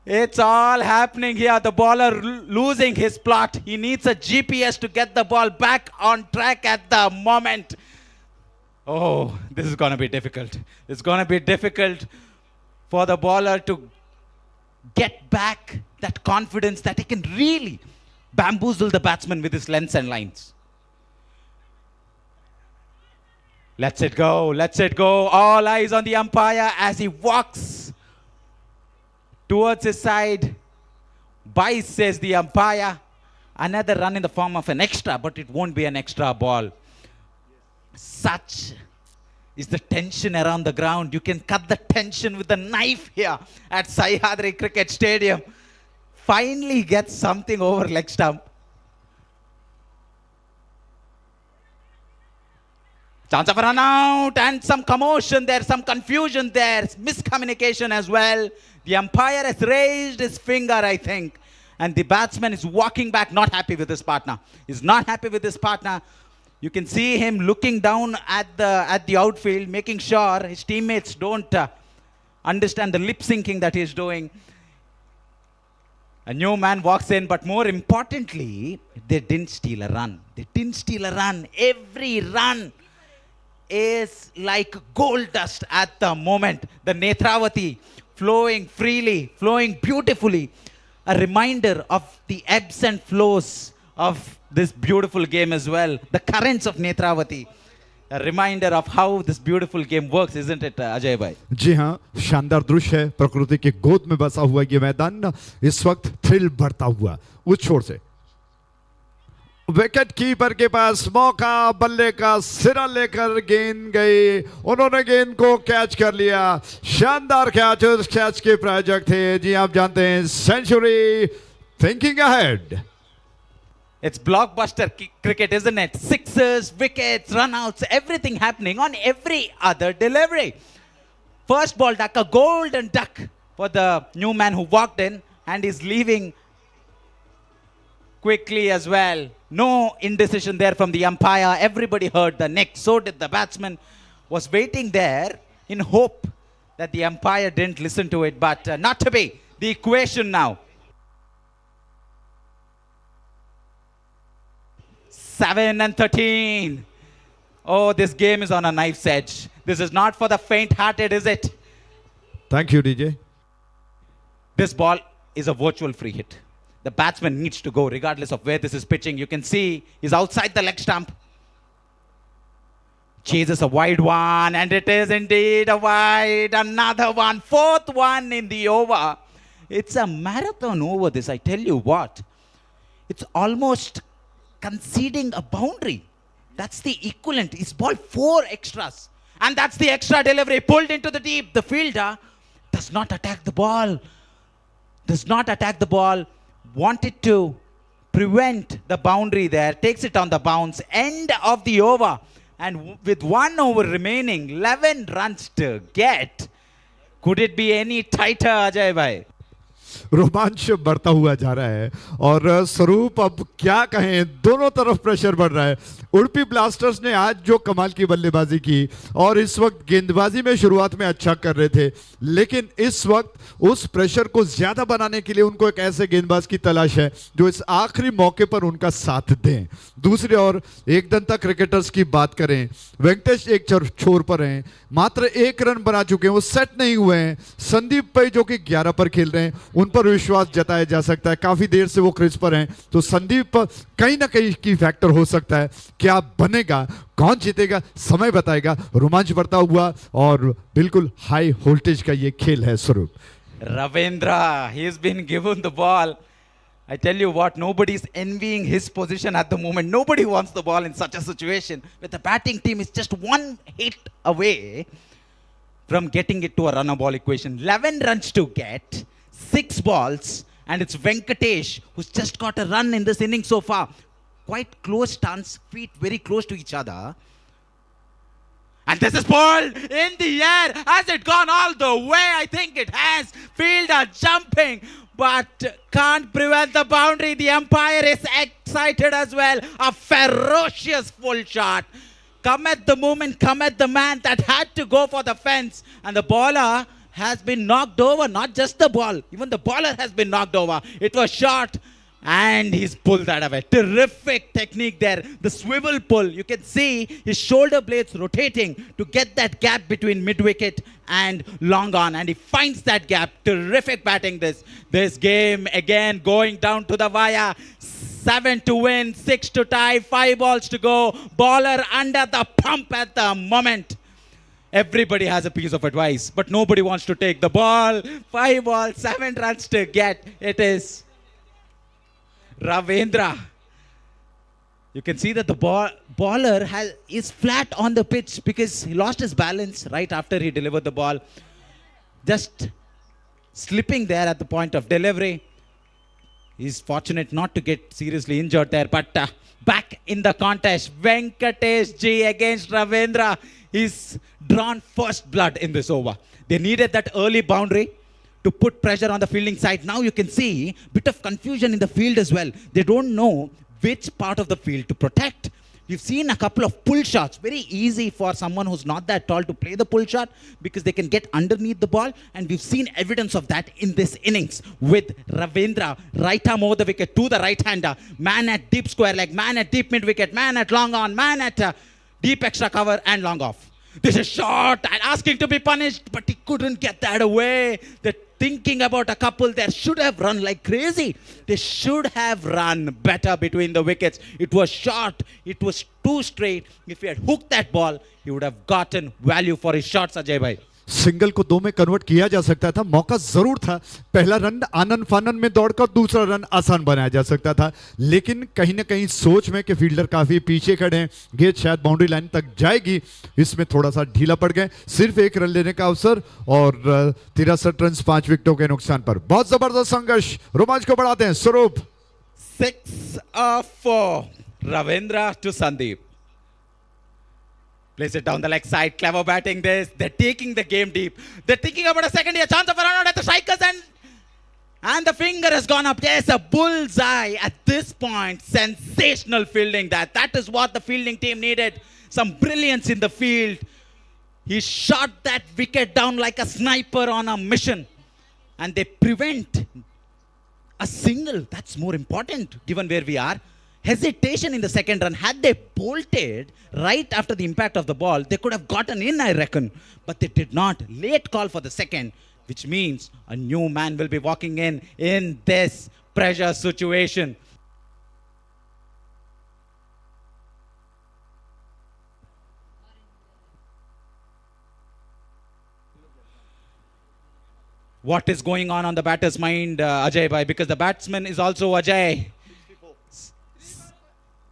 It's all happening here. The bowler losing his plot. He needs a GPS to get the ball back on track at the moment. Oh, this is going to be difficult. It's going to be difficult for the bowler to get back that confidence that he can really bamboozle the batsman with his lengths and lines. Let's it go. Let's it go. All eyes on the umpire as he walks towards his side. Bye, says the umpire. Another run in the form of an extra, but it won't be an extra ball. Such is the tension around the ground. You can cut the tension with a knife here at Sahyadri Cricket Stadium. finally gets something over leg stump. Chance of a run out and some commotion there, some confusion there, miscommunication as well. The umpire has raised his finger, I think, and the batsman is walking back, not happy with his partner. He's not happy with his partner. You can see him looking down at the outfield, making sure his teammates don't understand the lip syncing that he's doing. A new man walks in, but more importantly, they didn't steal a run. They didn't steal a run. Every run is like gold dust at the moment. The Netravati flowing freely, flowing beautifully. A reminder of the ebbs and flows of this beautiful game as well. The currents of Netravati. A reminder of how this beautiful game works, isn't it, Ajay bhai? जी हाँ, शानदार दृश्य है। प्रकृति की गोद में बसा हुआ ये मैदान इस वक्त थ्रिल बढ़ता हुआ उस छोर से विकेट कीपर के पास मौका, बल्ले का सिरा लेकर गेंद गई, उन्होंने गेंद को कैच कर लिया। शानदार कैच, उस कैच के प्रायोजक थे, जी आप जानते हैं, Century, thinking ahead. It's blockbuster cricket, isn't it? Sixes, wickets, runouts, everything happening on every other delivery. First ball duck, a golden duck for the new man who walked in and is leaving quickly as well. No indecision there from the umpire. Everybody heard the neck. So did the batsman. Was waiting there in hope that the umpire didn't listen to it, but not to be. The equation now. 7 and 13. Oh, this game is on a knife's edge. This is not for the faint-hearted, is it? Thank you, DJ. This ball is a virtual free hit. The batsman needs to go regardless of where this is pitching. You can see he's outside the leg stump. Chases a wide one, and it is indeed a wide. Another one. Fourth one in the over. It's a marathon over this, I tell you what. It's almost conceding a boundary. That's the equivalent. He's ball 4 extras. And that's the extra delivery. Pulled into the deep. The fielder does not attack the ball. Does not attack the ball. Wanted to prevent the boundary there. Takes it on the bounce. End of the over. And with 1 over remaining, 11 runs to get. Could it be any tighter, Ajay bhai? रोमांच बढ़ता हुआ जा रहा है और स्वरूप अब क्या कहें, दोनों तरफ प्रेशर बढ़ रहा है। उडुपी ब्लास्टर्स ने आज जो कमाल की बल्लेबाजी की और इस वक्त गेंदबाजी में शुरुआत में अच्छा कर रहे थे, लेकिन इस वक्त उस प्रेशर को ज्यादा बनाने के लिए उनको एक ऐसे गेंदबाज की तलाश है जो इस आखिरी मौके पर उनका साथ दें। दूसरी ओर एकदंता क्रिकेटर्स की बात करें, वेंकटेश एक छोर पर हैं, मात्र 1 रन बना चुके हैं, वो सेट नहीं हुए हैं। संदीप भाई जो कि 11 पर खेल रहे हैं, उन पर विश्वास जताया जा सकता है। काफी देर से वो क्रीज पर हैं, तो संदीप कहीं ना कहीं की फैक्टर हो सकता है। क्या बनेगा, कौन जीतेगा, समय बताएगा। रोमांच बढ़ता हुआ और बिल्कुल हाई वोल्टेज का ये खेल है। स्वरूप Ravindra, he's been given the ball. I tell you what, nobody's envying his position at the moment. Nobody wants the ball in such a situation. With the batting team, is just 1 hit away from getting it to a runner ball equation. 11 runs to get, 6 balls, and it's Venkatesh who's just got a run in this inning so far. Quite close stance, feet very close to each other. And this is pulled in the air. Has it gone all the way? I think it has. Fielder jumping, but can't prevent the boundary. The umpire is excited as well. A ferocious full shot. Come at the moment, come at the man that had to go for the fence. And the bowler has been knocked over. Not just the ball. Even the bowler has been knocked over. It was short. And he's pulled that away. Terrific technique there. The swivel pull. You can see his shoulder blades rotating to get that gap between mid-wicket and long on. And he finds that gap. Terrific batting this game. Again, going down to the wire. 7 to win, 6 to tie, 5 balls to go. Bowler under the pump at the moment. Everybody has a piece of advice, but nobody wants to take the ball. 5 balls, 7 runs to get. It is Ravindra. You can see that the bowler is flat on the pitch because he lost his balance right after he delivered the ball. Just slipping there at the point of delivery. He's fortunate not to get seriously injured there, but back in the contest, Venkatesh G against Ravindra. He's drawn first blood in this over. They needed that early boundary to put pressure on the fielding side. Now you can see a bit of confusion in the field as well. They don't know which part of the field to protect. We've seen a couple of pull shots. Very easy for someone who's not that tall to play the pull shot because they can get underneath the ball. And we've seen evidence of that in this innings with Ravindra. Right arm over the wicket to the right-hander. Man at deep square leg, man at deep mid-wicket, man at long on, man at deep extra cover and long off. This is short and asking to be punished, but he couldn't get that away. They're thinking about a couple. They should have run like crazy. They should have run better between the wickets. It was short. It was too straight. If he had hooked that ball, he would have gotten value for his shots, Ajay bhai. Single को दो में convert किया जा सकता था, मौका जरूर था। पहला रन आनन फानन में दौड़कर दूसरा रन आसान बनाया जा सकता था, लेकिन कहीं ना कहीं सोच में कि फील्डर काफी पीछे खड़े हैं, गेंद शायद बाउंड्री लाइन तक जाएगी, इसमें थोड़ा सा ढीला पड़ गए। सिर्फ एक रन लेने का अवसर और 63 रन 5 विकेटों के नुकसान पर। बहुत जबरदस्त संघर्ष, रोमांच को बढ़ाते हैं। स्वरूप 6 of 4. Ravindra to Sandeep. Plays it down the leg side. Clever batting this. They're taking the game deep. They're thinking about a second here. Chance of a run out at the strikers and the finger has gone up. Yes, a bullseye at this point. Sensational fielding that. That is what the fielding team needed. Some brilliance in the field. He shot that wicket down like a sniper on a mission. And they prevent a single. That's more important given where we are. Hesitation in the second run. Had they bolted right after the impact of the ball, they could have gotten in, I reckon. But they did not. Late call for the second, which means a new man will be walking in this pressure situation. What is going on the batter's mind, Ajay bhai? Because the batsman is also Ajay.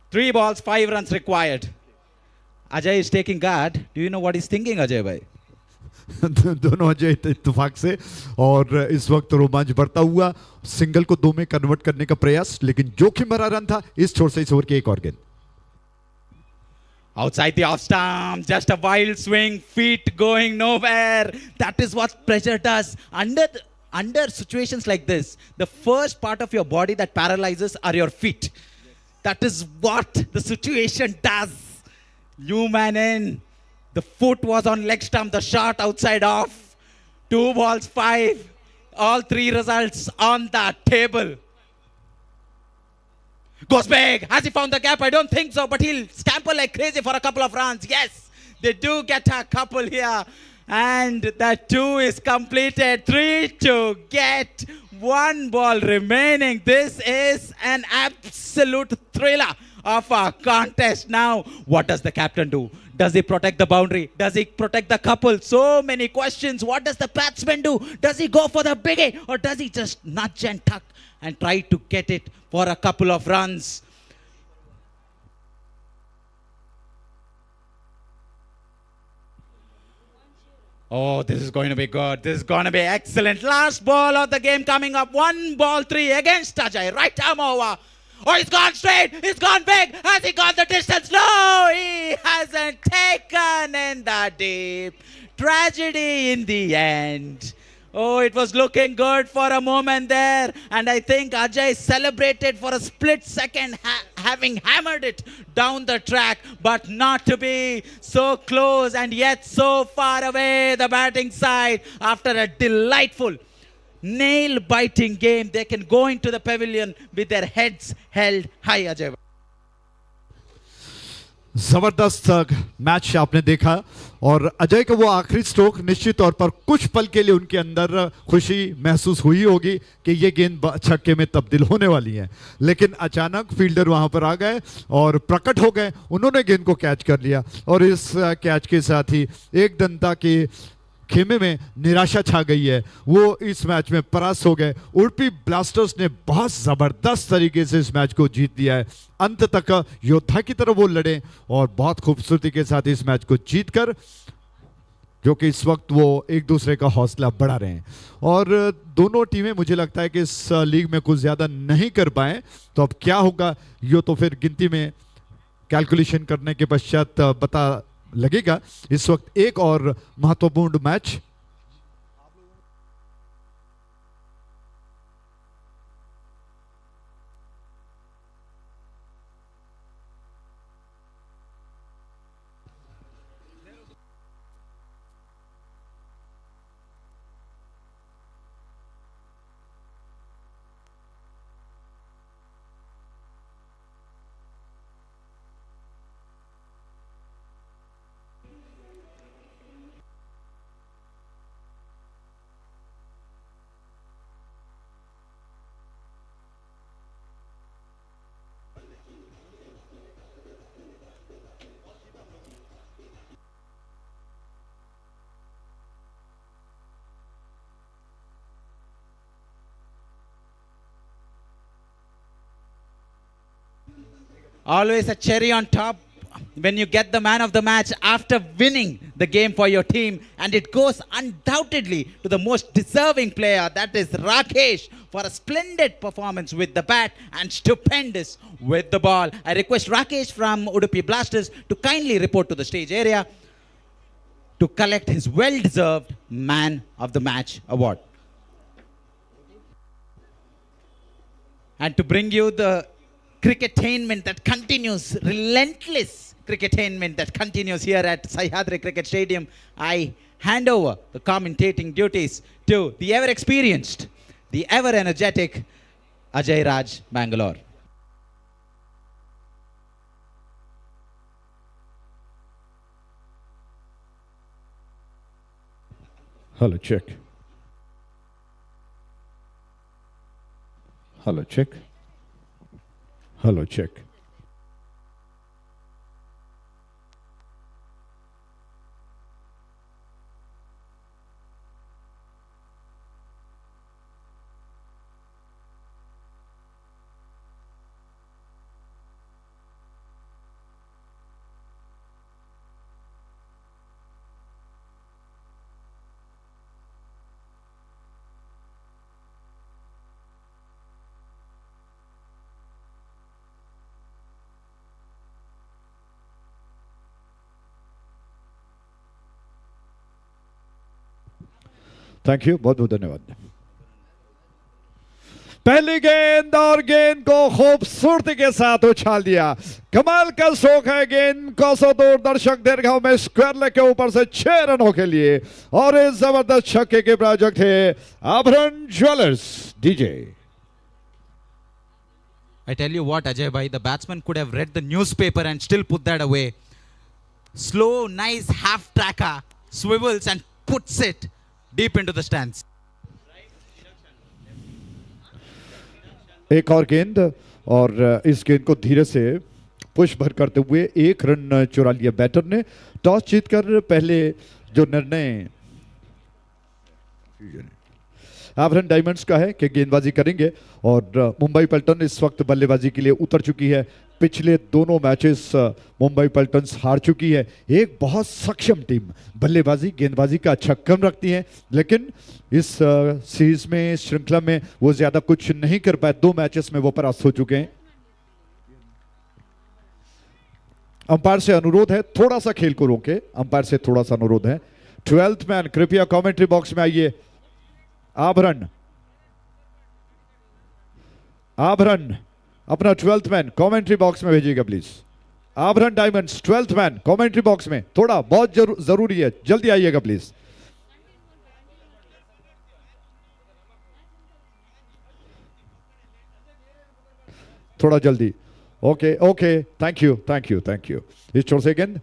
3 balls, 5 runs required. Ajay is taking guard. Do you know what he's thinking, Ajay bhai? दोनों अजय इत्तेफाक से, और इस वक्त रोमांच बढ़ता हुआ, single को 2 में कन्वर्ट करने का प्रयास, लेकिन जोखिम भरा रन था। इस छोर से इस ओवर के एक और गेंद। Outside the off stump, just a wild swing, feet going nowhere. That is what pressure does. Under situations like this, the first part of your body that paralyzes are your feet. That is what the situation does. You man in. The foot was on leg stump, the shot outside off. 2 balls, 5. All 3 results on the table. Goes big. Has he found the gap? I don't think so, but he'll scamper like crazy for a couple of runs. Yes, they do get a couple here. And that 2 is completed. 3 to get 1 ball remaining. This is an absolute thriller of a contest. Now, what does the captain do? Does he protect the boundary? Does he protect the couple? So many questions. What does the batsman do? Does he go for the biggie? Or does he just nudge and tuck and try to get it for a couple of runs? Oh, this is going to be good. This is going to be excellent. Last ball of the game coming up. 1 ball 3 against Ajay. Right arm over. Oh, he's gone straight. He's gone big. Has he gone the distance? No, he hasn't taken in the deep. Tragedy in the end. Oh, it was looking good for a moment there. And I think Ajay celebrated for a split second, having hammered it down the track, but not to be so close and yet so far away. The batting side, after a delightful, nail-biting game, they can go into the pavilion with their heads held high, Ajay. जबरदस्त match आपने देखा, और अजय का वो आखिरी stroke निश्चित तौर पर कुछ पल के लिए उनके अंदर खुशी महसूस हुई होगी कि ये गेंद छक्के में तब्दील होने वाली है, लेकिन अचानक फील्डर वहां पर आ गए और प्रकट हो गए। उन्होंने गेंद को कैच कर लिया और इस कैच के साथ ही एक दंता के खेमे में निराशा छा गई है। वो इस मैच में परास्त हो गए। उडुपी ब्लास्टर्स ने बहुत जबरदस्त तरीके से इस मैच को जीत लिया है। अंत तक योद्धा की तरह वो लड़े और बहुत खूबसूरती के साथ इस मैच को जीतकर जो कि इस वक्त वो एक दूसरे का हौसला बढ़ा रहे हैं। और दोनों टीमें मुझे लगता है कि इस लीग में कुछ ज़्यादा नहीं कर पाए, तो अब क्या होगा ये तो फिर गिनती में कैलकुलेशन करने के पश्चात पता लगेगा। इस वक्त एक और महत्वपूर्ण match Always a cherry on top when you get the man of the match after winning the game for your team, and it goes undoubtedly to the most deserving player, that is Rakesh, for a splendid performance with the bat and stupendous with the ball. I request Rakesh from Udupi Blasters to kindly report to the stage area to collect his well-deserved man of the match award. And to bring you the cricketainment that continues, relentless cricketainment that continues here at Sahyadri Cricket Stadium, I hand over the commentating duties to the ever-experienced, the ever-energetic Ajay Raj, Mangalore. Hello, check. Hello, check. Hello, check. Thank you, बहुत बहुत धन्यवाद। पहली गेंद और गेंद को खूबसूरती के साथ उछाल दिया। कमाल का स्ट्रोक है, गेंद को सौ दूर दर्शक दीर्घाओं में स्क्वायर लेग के ऊपर से 6 रनों के लिए, और इस जबरदस्त छक्के के प्रायोजक थे आभरण jewellers DJ. I tell you what, Ajay bhai, the batsman could have read the newspaper and still put that away. Slow, nice half tracker, swivels and puts it deep into the stands. एक और गेंद, और इस गेंद को धीरे से push भर करते हुए 1 रन चुरा लिया बैटर ने। टॉस जीतकर पहले जो निर्णय आभरण डायमंड्स का है कि गेंदबाजी करेंगे, और मुंबई पल्टन इस वक्त बल्लेबाजी के लिए उतर चुकी है। पिछले दोनों मैचेस मुंबई पल्टन्स हार चुकी है। एक बहुत सक्षम टीम बल्लेबाजी गेंदबाजी का अच्छा क्रम रखती है, लेकिन इस सीरीज में, श्रृंखला में वो ज्यादा कुछ नहीं कर पाए। 2 मैचेस में वो परास्त हो चुके हैं। अंपायर से अनुरोध है, थोड़ा सा खेल को रोके। अंपायर से थोड़ा सा अनुरोध है। 12th मैन कृपया कमेंट्री बॉक्स में आइए। आभरण अपना 12th मैन कमेंट्री बॉक्स में भेजिएगा please. Abharan diamonds 12th man commentary box में, थोड़ा बहुत जरूरी है, जल्दी आइएगा प्लीज। थोड़ा जल्दी। Okay, thank you. इस छोर से गेंद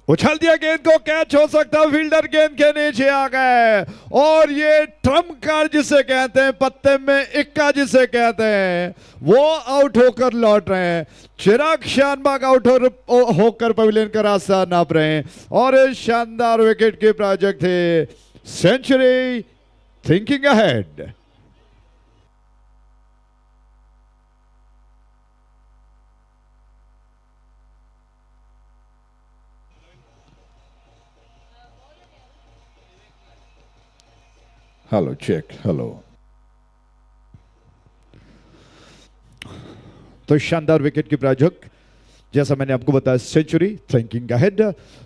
उछाल दिया, गेंद को कैच हो सकता, फील्डर गेंद के नीचे आ गए, और ये ट्रम्प कार्ड जिसे कहते हैं, पत्ते में इक्का जिसे कहते हैं, वो आउट होकर लौट रहे हैं। चिराग शानबाग आउट होकर पवेलियन का रास्ता नाप रहे हैं, और इस शानदार विकेट के प्रायोजक थे Century thinking ahead. Hello check hello. तो शानदार विकेट की प्रायोजक, जैसा मैंने आपको बताया, सेंचुरी, थिंकिंग अहेड।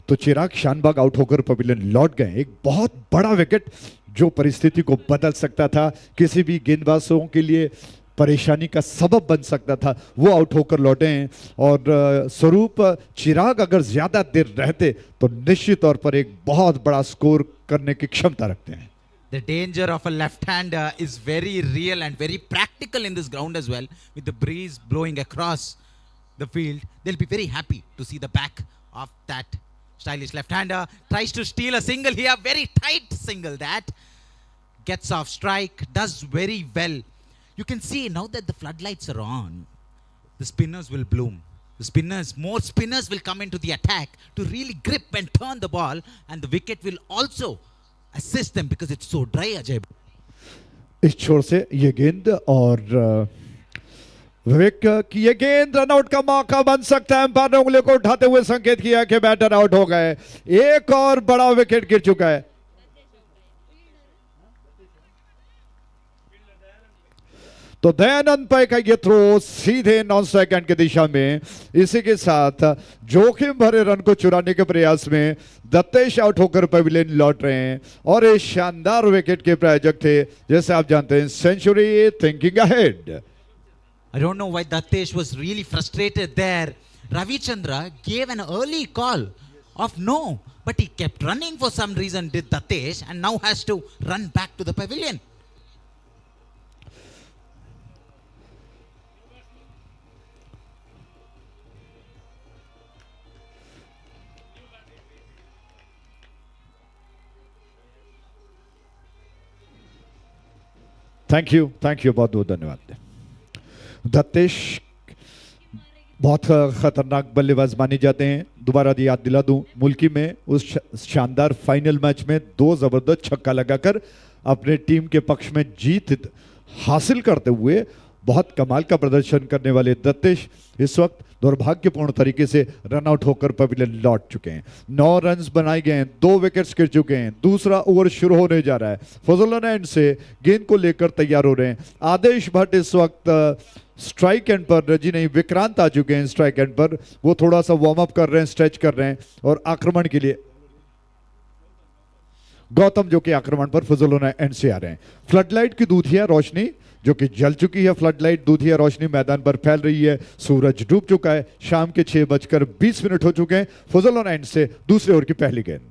तो चिराग शानबाग आउट होकर पवेलियन लौट गए। एक बहुत बड़ा विकेट जो परिस्थिति को बदल सकता था, किसी भी गेंदबाजों के लिए परेशानी का सबब बन सकता था, वो आउट होकर लौटे हैं। और स्वरूप चिराग अगर ज्यादा देर रहते तो निश्चित तौर पर एक बहुत बड़ा स्कोर करने की क्षमता रखते हैं। The danger of a left-hander is very real and very practical in this ground as well. With the breeze blowing across the field, they'll be very happy to see the back of that stylish left-hander. Tries to steal a single here, very tight single that. Gets off strike, does very well. You can see now that the floodlights are on, the spinners will bloom. The spinners, more spinners will come into the attack to really grip and turn the ball, and the wicket will also assist them because it's so dry, Ajay. इस छोर से ये गेंद और विवेक की ये गेंद runout का मौका बन सकता है। अंपायर ने उंगली को उठाते हुए संकेत किया कि बैटर आउट हो गए। एक और बड़ा विकेट गिर चुका है। तो दयानंद पे का ये थ्रो सीधे नॉन स्ट्राइक एंड की दिशा में। इसी के साथ जोखिम भरे रन को चुराने के प्रयास में दत्तेश आउट होकर पवेलियन लौट रहे हैं। और ये शानदार विकेट के प्रायोजक थे, जैसे आप जानते हैं, Century, thinking ahead. I don't know why Dattesh was really frustrated there. Ravichandra gave an early call of no, but he kept running for some reason, did Dattesh, and now has to run back to the pavilion. Thank you बहुत बहुत धन्यवाद। दत्तेश बहुत खतरनाक बल्लेबाज माने जाते हैं। दोबारा याद दिला दूं, मुल्की में उस शानदार फाइनल मैच में 2 जबरदस्त छक्का लगाकर अपने टीम के पक्ष में जीत हासिल करते हुए बहुत कमाल का प्रदर्शन करने वाले दत्तेश इस वक्त दुर्भाग्यपूर्ण तरीके से रन आउट होकर पवेलियन लौट चुके हैं। 9 रन्स बनाए गए हैं, 2 विकेट्स गिर चुके हैं। दूसरा ओवर शुरू होने जा रहा है। फजल एंड से गेंद को लेकर तैयार हो रहे हैं। आदेश भट्ट इस वक्त स्ट्राइक एंड पर, जी नहीं, विक्रांत आ चुके हैं स्ट्राइक एंड पर। वो थोड़ा सा वार्म अप कर रहे हैं, स्ट्रेच कर रहे हैं। और आक्रमण के लिए गौतम जो कि आक्रमण पर फजल एंड से आ रहे हैं। फ्लडलाइट की दूधिया रोशनी जो कि जल चुकी है। फ्लडलाइट दूधिया रोशनी मैदान पर फैल रही है। सूरज डूब चुका है। शाम के 6:20 हो चुके हैं। फजल एंड से दूसरे ओवर की पहली गेंद।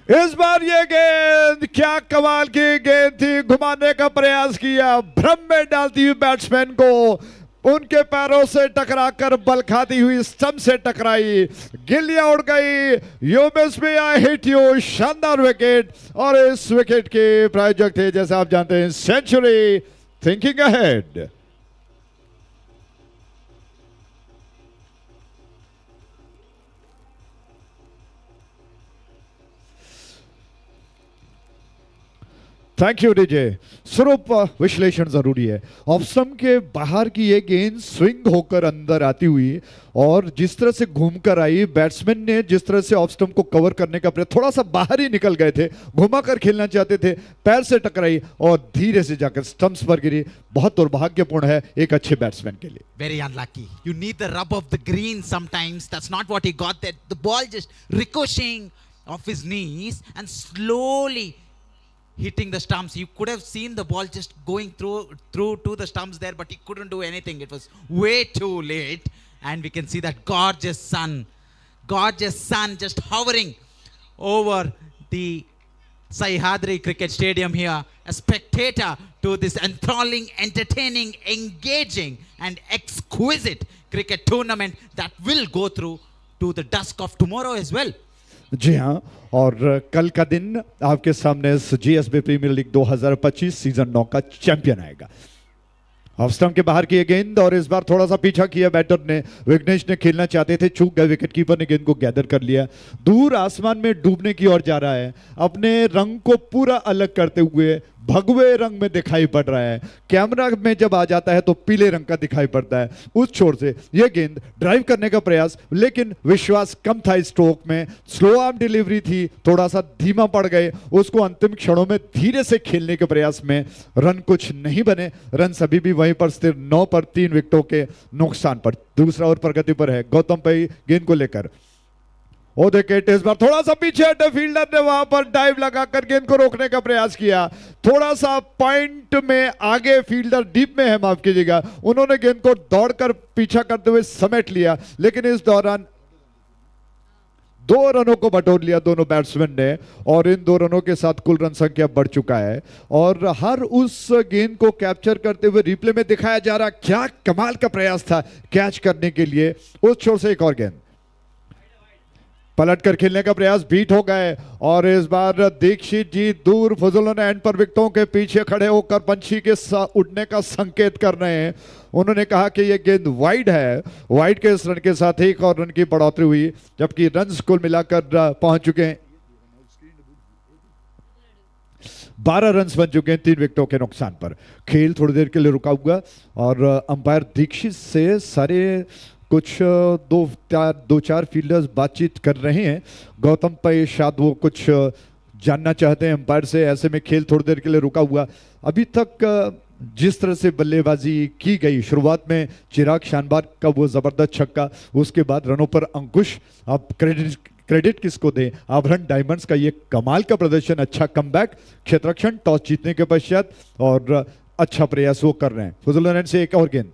इस बार ये गेंद क्या कमाल की गेंद थी। घुमाने का प्रयास किया, भ्रम में डालती हुई बैट्समैन को, उनके पैरों से टकराकर बल खाती हुई स्टंप से टकराई, गिल्लियां उड़ गई। You miss me, I hit you. शानदार विकेट। और इस विकेट के प्रायोजक थे, जैसे आप जानते हैं, Century, thinking ahead. Thank you DJ. Swaroop, विश्लेषण जरूरी है। ऑफ स्टंप के बाहर की ये गेंद स्विंग होकर अंदर आती हुई और जिस तरह से घूमकर आई, बैट्समैन ने जिस तरह से ऑफ स्टंप को कवर करने का प्रयास, थोड़ा सा बाहर ही निकल गए थे, घुमाकर खेलना चाहते थे, पैर से टकराई और धीरे से जाकर स्टंप्स पर गिरी। बहुत दुर्भाग्यपूर्ण है एक अच्छे बैट्समैन के लिए। Very unlucky. You need the rub of the green sometimes. That's not what he got there. The ball just ricocheting off his knees and slowly hitting the stumps. You could have seen the ball just going through to the stumps there, but he couldn't do anything. It was way too late. And we can see that gorgeous sun just hovering over the Sahyadri Cricket Stadium here. A spectator to this enthralling, entertaining, engaging and exquisite cricket tournament that will go through to the dusk of tomorrow as well. जी हाँ, और कल का दिन आपके सामने GSB premiere league 2025 season 9 का champion आएगा। Off stump के बाहर की ये गेंद और इस बार थोड़ा सा पीछा किया बैटर ने। विघ्नेश ने खेलना चाहते थे, चूक गए। विकेट कीपर ने गेंद को गैदर कर लिया। दूर आसमान में डूबने की ओर जा रहा है, अपने रंग को पूरा अलग करते हुए भगवे रंग में दिखाई पड़ रहा है, कैमरा में जब आ जाता है तो पीले रंग का दिखाई पड़ता है। उस छोर से यह गेंद ड्राइव करने का प्रयास, लेकिन विश्वास कम था स्ट्रोक में, स्लो आर्म डिलीवरी थी, थोड़ा सा धीमा पड़ गए। उसको अंतिम क्षणों में धीरे से खेलने के प्रयास में रन कुछ नहीं बने। रन अभी भी वहीं पर स्थिर 9 पर 3 विकेटों के नुकसान पर। दूसरा ओवर प्रगति पर है गौतम पई गेंद को लेकर। ओ देखिए इस बार थोड़ा सा पीछे हटे फील्डर ने वहां पर डाइव लगाकर गेंद को रोकने का प्रयास किया। थोड़ा सा पॉइंट में आगे फील्डर डीप में है, माफ कीजिएगा, उन्होंने गेंद को दौड़कर पीछा करते हुए समेट लिया, लेकिन इस दौरान 2 रनों को बटोर लिया दोनों बैट्समैन ने, और इन 2 रनों के साथ कुल रन संख्या बढ़ चुका है। और हर उस गेंद को कैप्चर करते हुए रिप्ले में दिखाया जा रहा, क्या कमाल का प्रयास था कैच करने के लिए। उस छोर से एक और गेंद पलट कर खेलने का प्रयास, बीट हो गए, और इस बार दीक्षित जी दूर फजलों ने एंड पर विकेटों के पीछे खड़े होकर पंछी के उड़ने का संकेत कर रहे हैं। उन्होंने कहा कि यह गेंद वाइड है। वाइड के इस रन के साथ 1 और रन की बढ़ोतरी हुई, जबकि रन्स कुल मिलाकर पहुंच चुके हैं 12 रन बन चुके हैं 3 विकेटों के नुकसान पर। खेल थोड़ी देर के लिए रुका हुआ, और अंपायर दीक्षित से सारे कुछ 2-4 फील्डर्स बातचीत कर रहे हैं। गौतम पे शायद वो कुछ जानना चाहते हैं अंपायर से, ऐसे में खेल थोड़ी देर के लिए रुका हुआ। अभी तक जिस तरह से बल्लेबाजी की गई, शुरुआत में चिराग शानबाग का वो जबरदस्त छक्का, उसके बाद रनों पर अंकुश, अब क्रेडिट किसको दें, आभरण डायमंड्स का ये कमाल का प्रदर्शन, अच्छा कमबैक, क्षेत्ररक्षण टॉस जीतने के पश्चात, और अच्छा प्रयास वो कर रहे हैं। फजल रन से एक और गेंद,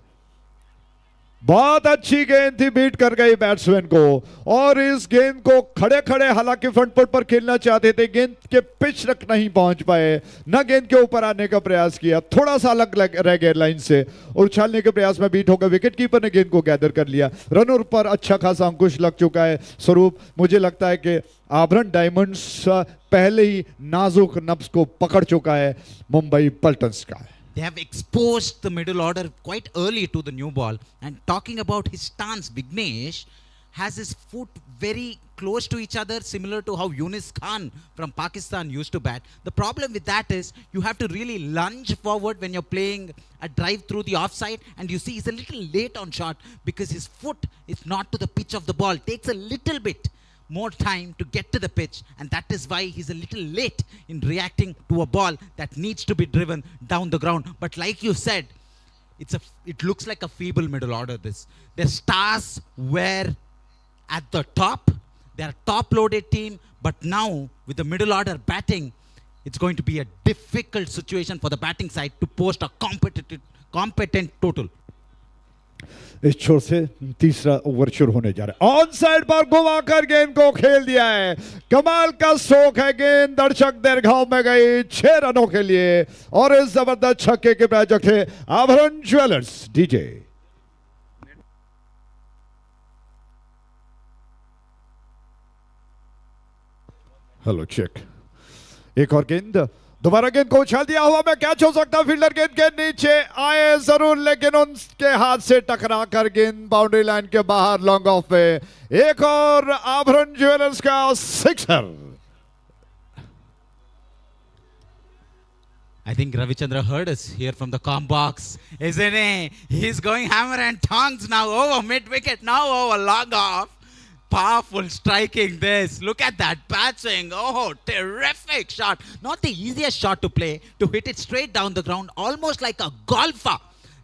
बहुत अच्छी गेंद थी, बीट कर गई बैट्समैन को, और इस गेंद को खड़े खड़े हालांकि फ्रंट फुट पर खेलना चाहते थे, गेंद के पिच तक नहीं पहुंच पाए, न गेंद के ऊपर आने का प्रयास किया, थोड़ा सा अलग रह गए लाइन से, और उछालने के प्रयास में बीट हो गया। विकेट कीपर ने गेंद को गैदर कर लिया, रनर पर अच्छा खासा अंकुश लग चुका है। स्वरूप मुझे लगता है कि आभरण डायमंड्स पहले ही नाजुक नब्ज को पकड़ चुका है मुंबई पल्टन्स का। They have exposed the middle order quite early to the new ball. And talking about his stance, Vignesh has his foot very close to each other, similar to how Yunus Khan from Pakistan used to bat. The problem with that is you have to really lunge forward when you're playing a drive through the offside, and you see he's a little late on shot because his foot is not to the pitch of the ball. Takes a little bit more time to get to the pitch, and that is why he's a little late in reacting to a ball that needs to be driven down the ground. But like you said, it looks like a feeble middle order. Their stars were at the top. They're a top-loaded team, but now with the middle order batting, it's going to be a difficult situation for the batting side to post a competent total. इस छोर से तीसरा over शुरू होने जा रहा है। On side पर घुमाकर गेंद को खेल दिया है, कमाल का स्ट्रोक है, गेंद दर्शक दीर्घाव में गई 6 रनों के लिए, और इस जबरदस्त छक्के के प्रायोजक थे आभरण ज्वेलर्स डीजे। हेलो चेक, एक और गेंद, दोबारा गेंद को उछाल दिया, हुआ में कैच हो सकता, फील्डर गेंद के नीचे आए जरूर, लेकिन उनके हाथ से टकरा कर गेंद बाउंड्री लाइन के बाहर लॉन्ग ऑफ पे। एक और आभरण ज्वेलर्स का sixer. I think Ravichandra heard us here from the comm box, isn't he? He's going hammer and tongs now over mid wicket, now over long off. Powerful striking this. Look at that bat swing. Oh, terrific shot. Not the easiest shot to play, to hit it straight down the ground, almost like a golfer.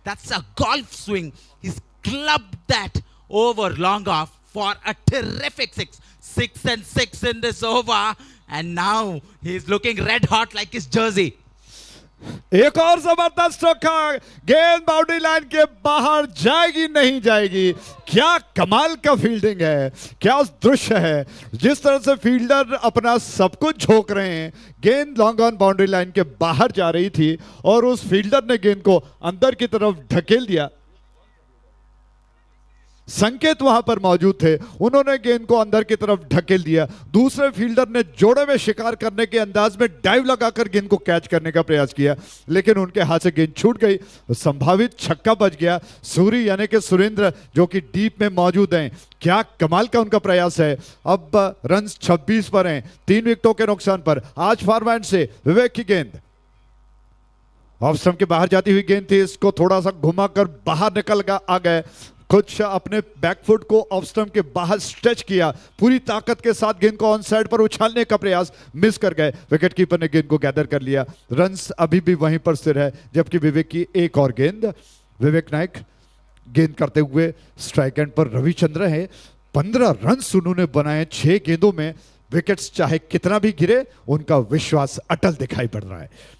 That's a golf swing. He's clubbed that over long off for a terrific 6. 6 and 6 in this over. And now he's looking red hot like his jersey. एक और जबरदस्त रखा, गेंद boundary line के बाहर जाएगी नहीं जाएगी। क्या कमाल का फील्डिंग है, क्या दृश्य है, जिस तरह से फील्डर अपना सब कुछ झोंक रहे हैं। गेंद लॉन्ग ऑन बाउंड्री लाइन के बाहर जा रही थी, और उस फील्डर ने गेंद को अंदर की तरफ ढकेल दिया। संकेत वहां पर मौजूद थे, उन्होंने गेंद को अंदर की तरफ ढकेल दिया। दूसरे फील्डर ने जोड़े में शिकार करने के अंदाज में डाइव लगाकर गेंद को कैच करने का प्रयास किया, लेकिन उनके हाथ से गेंद छूट गई, संभावित छक्का बच गया। सूरी यानी कि सुरेंद्र जो कि डीप में मौजूद हैं, क्या कमाल का उनका प्रयास है। अब रन 26 पर हैं, 3 विकेटों के नुकसान पर। आज फार्मा से विवेक की गेंद, ऑफ स्टंप के बाहर जाती हुई गेंद थी, इसको थोड़ा सा घुमाकर बाहर निकल आ गए, कुछ अपने बैकफुट को ऑफ स्टंप के बाहर स्ट्रेच किया, पूरी ताकत के साथ गेंद को ऑन साइड पर उछालने का प्रयास, मिस कर गए। विकेट कीपर ने गेंद को गैदर कर लिया, रन्स अभी भी वहीं पर स्थिर है, जबकि विवेक की एक और गेंद। विवेक नायक गेंद करते हुए स्ट्राइक एंड पर रविचंद्र है, 15 रन उन्होंने बनाए 6 गेंदों में। विकेट्स चाहे कितना भी गिरे, उनका विश्वास अटल दिखाई पड़ रहा है।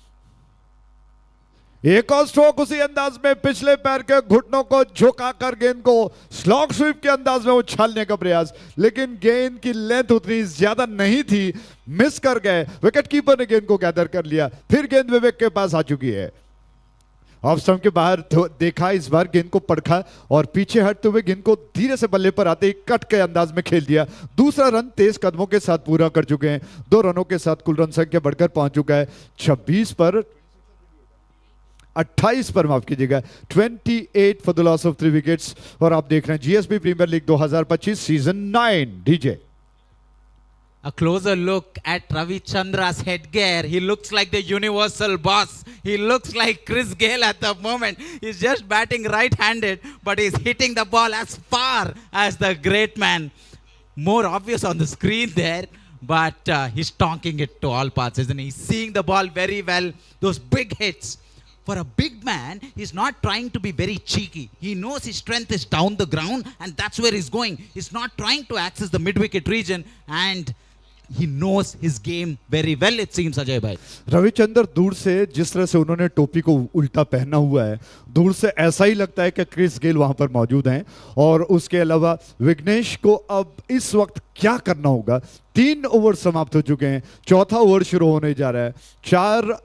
एक और स्ट्रोक उसी अंदाज में, पिछले पैर के घुटनों को झुकाकर गेंद को स्लॉग स्वीप के अंदाज में उछालने का प्रयास, लेकिन गेंद की लेंथ उतनी ज्यादा नहीं थी, मिस कर गए। विकेट कीपर ने गेंद को गैदर कर लिया, फिर गेंद विवेक के पास आ चुकी है। ऑफ स्टंप के बाहर देखा, इस बार गेंद को पड़खा और पीछे हटते हुए गेंद को धीरे से बल्ले पर आते ही कट के अंदाज में खेल दिया। दूसरा रन तेज कदमों के साथ पूरा कर चुके हैं, 2 रनों के साथ कुल रन संख्या बढ़कर पहुंच चुका है 28 पर माफ कीजिएगा, 28 for the loss of 3 wickets. और आप देख रहे हैं GSB premier league 2025 season 9। DJ A closer look at Ravichandra's headgear. He looks like the universal boss. He looks like Chris Gayle at the moment. He's just batting right-handed, but he's hitting the ball as far as the great man. More obvious on the screen there, but he's tonking it to all parts, isn't he? He's seeing the ball very well. Those big hits. For a big man, he's not trying to be very cheeky. He knows his strength is down the ground, and that's where he's going. He's not trying to access the mid-wicket region, and he knows his game very well, it seems, Ajay bhai. Ravichandra दूर से जिस तरह से उन्होंने टोपी को उल्टा पहना हुआ है, दूर से ऐसा ही लगता है कि क्रिस गेल वहां पर मौजूद हैं। और उसके अलावा विघ्नेश को अब इस वक्त क्या करना होगा? 3 ओवर समाप्त हो चुके हैं, चौथा ओवर शुरू होने जा रहा है।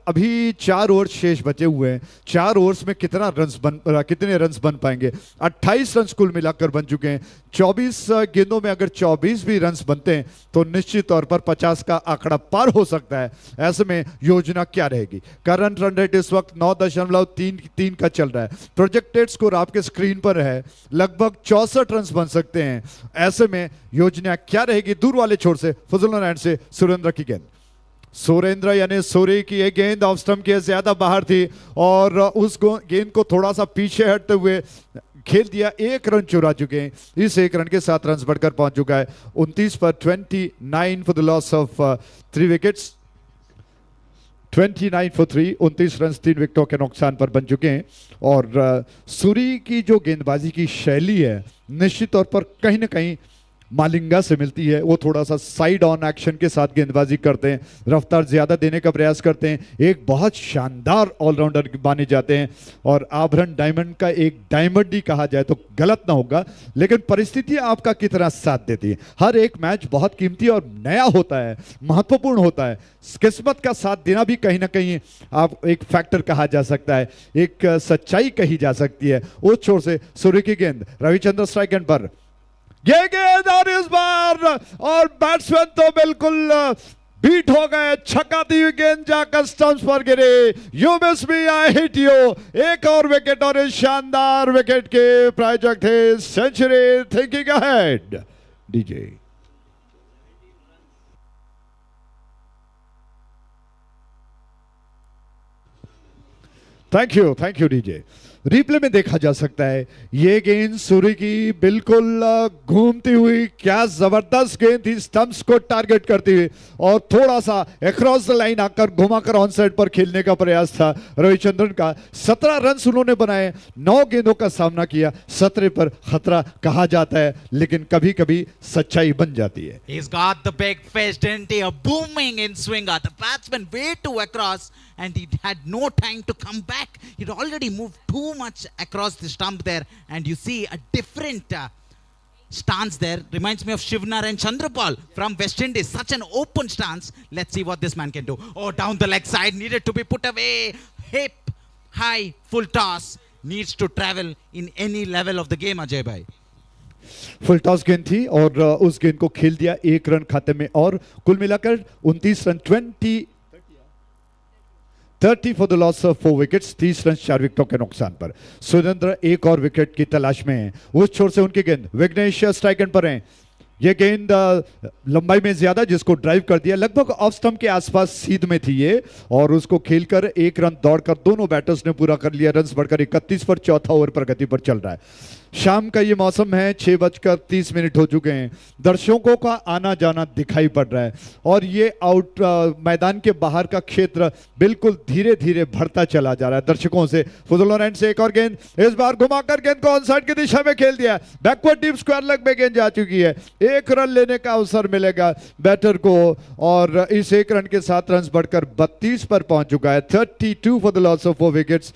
अभी 4 ओवर शेष बचे हुए हैं। 4 ओवर्स में कितने रन्स बन पाएंगे? 28 रन्स कुल मिलाकर बन चुके हैं। 24 गेंदों में अगर 24 भी रन्स बनते हैं तो निश्चित तौर पर 50 का आंकड़ा पार हो सकता है। ऐसे में योजना क्या रहेगी? करंट रन रेट इस वक्त 9.33 का चल रहा है। प्रोजेक्टेड स्कोर आपके स्क्रीन पर है, लगभग 64 रन्स बन सकते हैं। ऐसे में योजना क्या रहेगी? दूर वाले छोर से फजल एंड से सुरेंद्र की गेंद, सुरेंद्र यानी सूरी की ये गेंद ऑफ स्टंप के ज्यादा बाहर थी और उस गेंद को थोड़ा सा पीछे हटते हुए खेल दिया। 1 रन चुरा चुके हैं। इस 1 रन के 7 रन बढ़कर पहुंच चुका है 29 पर 29 for the loss of 3 wickets. 29 for 3, 29 run 3 विकेटों के नुकसान पर बन चुके हैं। और सूरी की जो गेंदबाजी की शैली है निश्चित तौर पर कहीं ना कहीं मालिंगा से मिलती है। वो थोड़ा सा साइड ऑन एक्शन के साथ गेंदबाजी करते हैं, रफ्तार ज्यादा देने का प्रयास करते हैं, एक बहुत शानदार ऑलराउंडर माने जाते हैं। और आभरण डायमंड का एक डायमंड ही कहा जाए तो गलत ना होगा, लेकिन परिस्थितियां आपका कितना साथ देती है। हर एक मैच बहुत कीमती और नया होता है, महत्वपूर्ण होता है। किस्मत का साथ देना भी कहीं ना कहीं आप एक फैक्टर कहा जा सकता है, एक सच्चाई कही जा सकती है। उस छोर से सूर्य की गेंद, रविचंद्र स्ट्राइक एंड पर ये गेंद और इस बार और बैट्समैन तो बिल्कुल बीट हो गए। छक्का दी हुई गेंद जाकर स्टंप्स पर गिरे। You miss me I hit you. एक और विकेट और इस शानदार विकेट के प्रायोजक थे Century thinking ahead DJ. Thank you DJ. Replay में देखा जा सकता है ये गेंद सूर्य की बिल्कुल घूमती हुई, क्या जबरदस्त गेंद थी, स्टंप्स को टारगेट करती हुई और थोड़ा सा अक्रॉस द लाइन आकर घुमाकर ऑन साइड पर खेलने का प्रयास था रविचंद्रन का। 17 रन उन्होंने बनाए, 9 गेंदों का सामना किया। 17 पर खतरा कहा जाता है, लेकिन कभी कभी सच्चाई बन जाती है। He's got the big fish, didn't he? A booming in swinger. The batsman way too across, and he had no time to come back. He'd already moved too much across the stump there, and you see a different stance there. Reminds me of Shivnar and Chandrapal from West Indies. Such an open stance. Let's see what this man can do. Oh, down the leg side, needed to be put away. Hip high, full toss. Needs to travel in any level of the game, Ajay bhai. Full toss गेंद थी और उस गेंद को खेल दिया 1 run खाते में और कुल मिलाकर 29 run 30 for the loss of 4 wickets. 30 run 4 विकेटों के नुकसान पर। सुरेंद्र एक और विकेट की तलाश में है। उस छोर से उनकी गेंद, विघ्नेश स्ट्राइक एंड पर हैं। ये गेंद लंबाई में ज्यादा जिसको ड्राइव कर दिया, लगभग ऑफ स्टंप के आसपास सीध में थी ये, और उसको खेलकर 1 रन दौड़कर दोनों बैटर्स ने पूरा कर लिया। रन्स बढ़कर 31 पर, चौथा ओवर प्रगति पर चल रहा है। शाम का ये मौसम है, 6:30 हो चुके हैं। दर्शकों का आना जाना दिखाई पड़ रहा है और ये आउट मैदान के बाहर का क्षेत्र बिल्कुल धीरे धीरे भरता चला जा रहा है दर्शकों से। फुजल एंड से एक और गेंद, इस बार घुमाकर गेंद को ऑन साइड की दिशा में खेल दिया। बैकवर्ड डीप स्क्वायर लेग में गेंद जा चुकी है। 1 रन लेने का अवसर मिलेगा बैटर को और इस 1 रन के साथ रन बढ़कर 32 पर पहुंच चुका है। 32 for the loss of 4 wickets.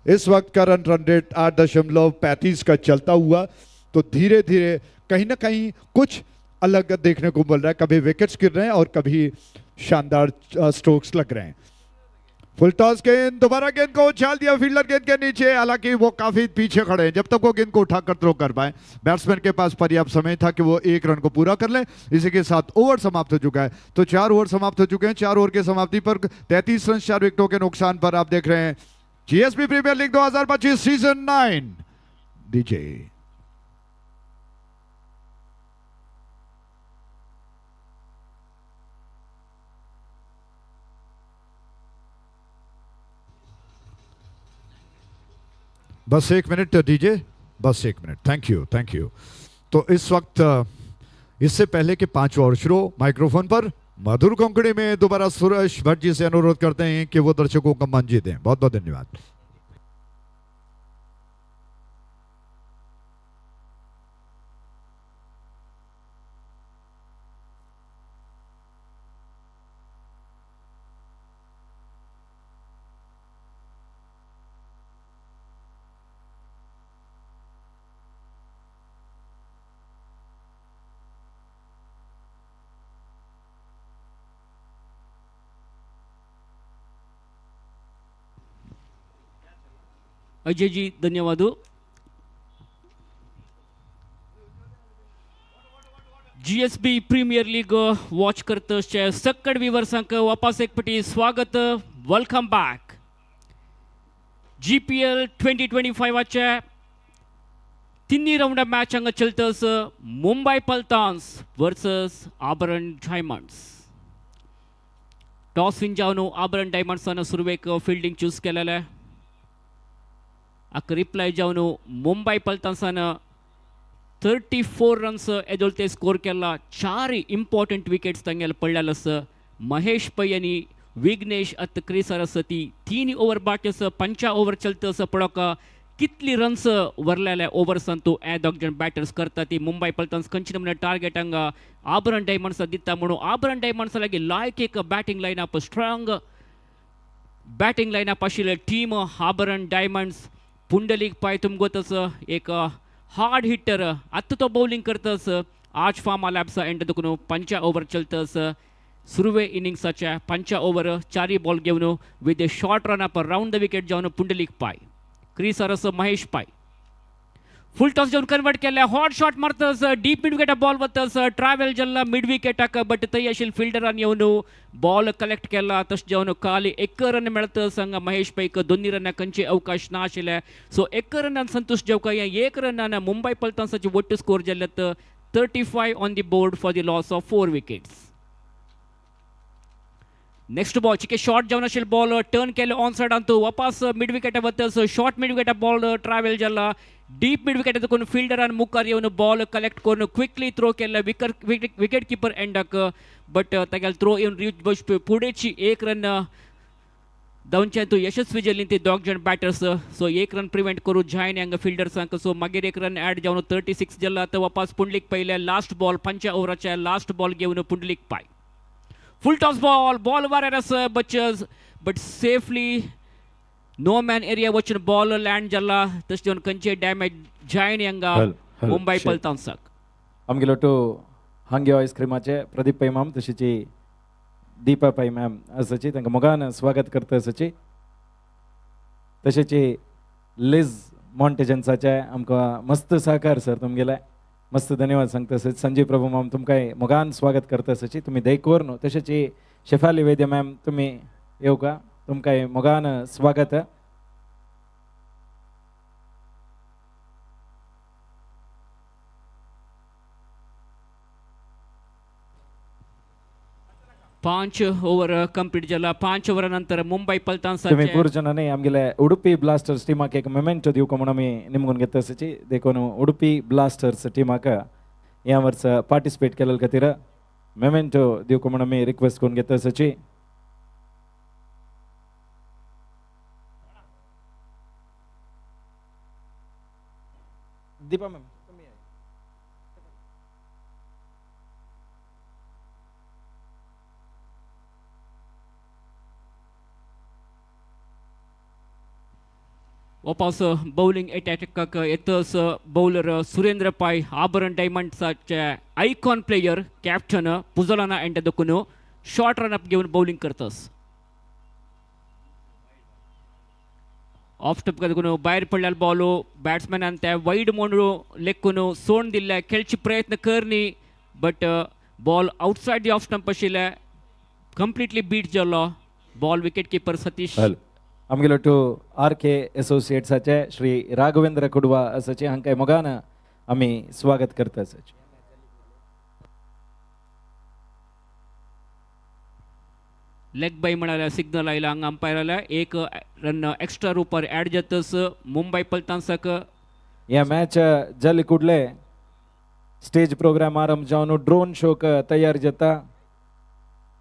इस वक्त का रन रेट 8.35 का चलता हुआ, तो धीरे धीरे कहीं ना कहीं कुछ अलग देखने को मिल रहा है। कभी विकेट्स गिर रहे हैं और कभी शानदार स्ट्रोक्स लग रहे हैं। फुल टॉस गेंद, दोबारा गेंद को उछाल दिया फील्डर गेंद के नीचे, हालांकि वो काफी पीछे खड़े हैं। जब तक वो गेंद को उठाकर थ्रो कर पाए, बैट्समैन के पास पर्याप्त समय था कि वो 1 रन को पूरा कर लें। इसी के साथ ओवर समाप्त हो चुका है, तो 4 ओवर समाप्त हो चुके हैं। 4 ओवर के समाप्ति पर 33 रन 4 विकेटों के नुकसान पर आप देख रहे हैं GSB premiere league 2025 season 9 DJ. बस 1 मिनट डीजे, बस 1 minute. Thank you, thank you. तो इस वक्त इससे पहले के 5 ओवर शुरू, माइक्रोफोन पर मधुर कोंकणी में दोबारा सुरेश भट्ट जी से अनुरोध करते हैं कि वो दर्शकों का मन जीतें। बहुत बहुत धन्यवाद। अजय जी धन्यवाद। GSB प्रीमियर लीग वॉच करत सक्कड व्यूवर्सांक वापस एक पटी स्वागत, वेलकम बैक। GPL 2025 तिन्नी राउंड मैच हांगा चलतस Mumbai Paltans versus Abharan diamonds. Toss win जावन आबरण डायमंड्सान सुरवेक फील्डिंग चूज केलेले, आक रिप्लाय जावन मुंबई पल्टन्सान 34 रन्स एदोलते स्कोर केला। 4 इंपॉर्टंट विकेट्स तांगेल पडलेलस। महेश पै आणि विघ्नेश अत क्रीसर ती 3 ओवर बाटस 5 ओवर चलतस पडोक कितली रन्स वरलेले ओवर्स अंतू ए दोग जण बैटर्स करता ती मुंबई पल्टन्स कंचिन मन टार्गेट हंगा आबरण डायमंड्स दिता म्हणून आबरण डायमंड्स लागी लायक एक batting lineup, strong batting lineup आशिल्ले टीम आबरण डायमंड्स। पुंडलीक पाय तुमगोतस एक हार्ड हिटर, आत्ता तो बॉलिंग करतस। आज फार्मा लॅब्स एंड दुखून 5 ओवर चलतस। सुरवे इनिंग्साच्या 5 ओवर 4 बॉल घेवन with a short run up round the wicket जावन पुंडलीक पाय, क्रीसरस महेश पाय फुल टॉस जावन कन्वर्ट केल्या। हॉट शॉट मारतस, डीप मिड विकेट बॉल वतस, ट्रॅव्हल जल्ला मिड विकेटाक, बट थंय आशिल्ले फिल्डरान येवन बॉल कलेक्ट केला। तशें जावन खाली 1 रन मेळतस हांगा महेश पैक 2 रन खंयचे अवकाश ना आशिल्ले। सो 1 रनान संतोष जेवका या 1 रनान मुंबई पल्टन्साची वट्ट स्कोर जाल्यात 35 on the board for the loss of 4 wickets. Next ball चिके शॉर्ट जावन आशिल्ले बॉल टर्न केले ऑन साइड अंतू वापस मिड विकेट वतस। Short mid wicket ball travel जाला, डीप मिड विकेट देखून फिल्डरान मुखार येवन बॉल कलेक्ट करून क्विकली थ्रो केला विकेट कीपर एंडाक, बट तागेल थ्रो येवन रीच फुडेंची 1 रन जावचे तू यशस्वी जाली ती दोग जण बैटर्स। सो 1 रन प्रिवेंट करू जायन हांगा फिल्डर्सांक। सो मागीर 1 रन ऍड जावन 36 जाला। तर वापस पुंडलीक पयले लास्ट बॉल 5 ओवराचे लास्ट बॉल घेवन Pundalik Pai full toss ball वारेरस बचस but safely no man area वचून बॉल लैंड जाला। तशें जावन खंयचे डॅमेज जायन हांगा मुंबई पल्टन्साक। आमगेलो टू हांगे आयस क्रीमाचे प्रदीप पै मॅम तशीची दीपा पै मॅम आसाची तांकां मोगान स्वागत करता आसाची। तशेंची लिज मॉन्टेजन्साचे आमकां मस्त सहकार सर तुमगेले मस्त धन्यवाद सांगता आसत। संजीव प्रभू मॅम तुमकां मोगान स्वागत करता आसाची, तुमी देखोर न्हू। तशेंची शेफाली वैद्य मॅम तुमी येवका, तुमकां मोगान स्वागत। 5 ओव्हर कंप्लीट जाला 5 ओव्हर नंतर मुंबई तुम्ही पलतांसाचे पूर जनांनी आमगेले उडुपी ब्लास्टर्स टीमाक एक मेमेंटो दिवक म्हणून आमी निमगून घेता आसाची देखून उडुपी ब्लास्टर्स टीमाक ह्या वर्स पार्टिसिपेट केले खातीर मेमेंटो दिवक म्हणून आमी रिक्वेस्ट करून घेता आसाची दीपा मॅम वापस बौलिंग अटॅक येतस बौलर सुरेंद्र पाय आभरण डायमंड्साचे आयकॉन प्लेयर कॅप्टन पुजलाना अँड देखून शॉर्ट रन अप घेऊन बौलिंग करतस ऑफ स्टप देखून भायर पडलेलो बॉल बॅट्समॅनान त्या वाईड म्हणून लेखून सोडून दिल्ले खेळचे प्रयत्न करनी but ball outside the off stump आशिल्ले कंप्लीटली बीट जालो बॉल विकेट कीपर सतीश आमगेलो टू आर.के. एसोसिएट्साचे श्री राघवेंद्र कुडवा आसाचे हांकां मोगान आमी स्वागत करता आसाचे लेग बाय म्हणाल्या सिग्नल आयला हांगा अंपायराला एक रन एक्स्ट्रा रुपार ऍड जातस मुंबई पलतांसक ह्या मॅच जल्ली कुडले स्टेज प्रोग्राम आरंभ जावन ड्रोन शोक तयार जाता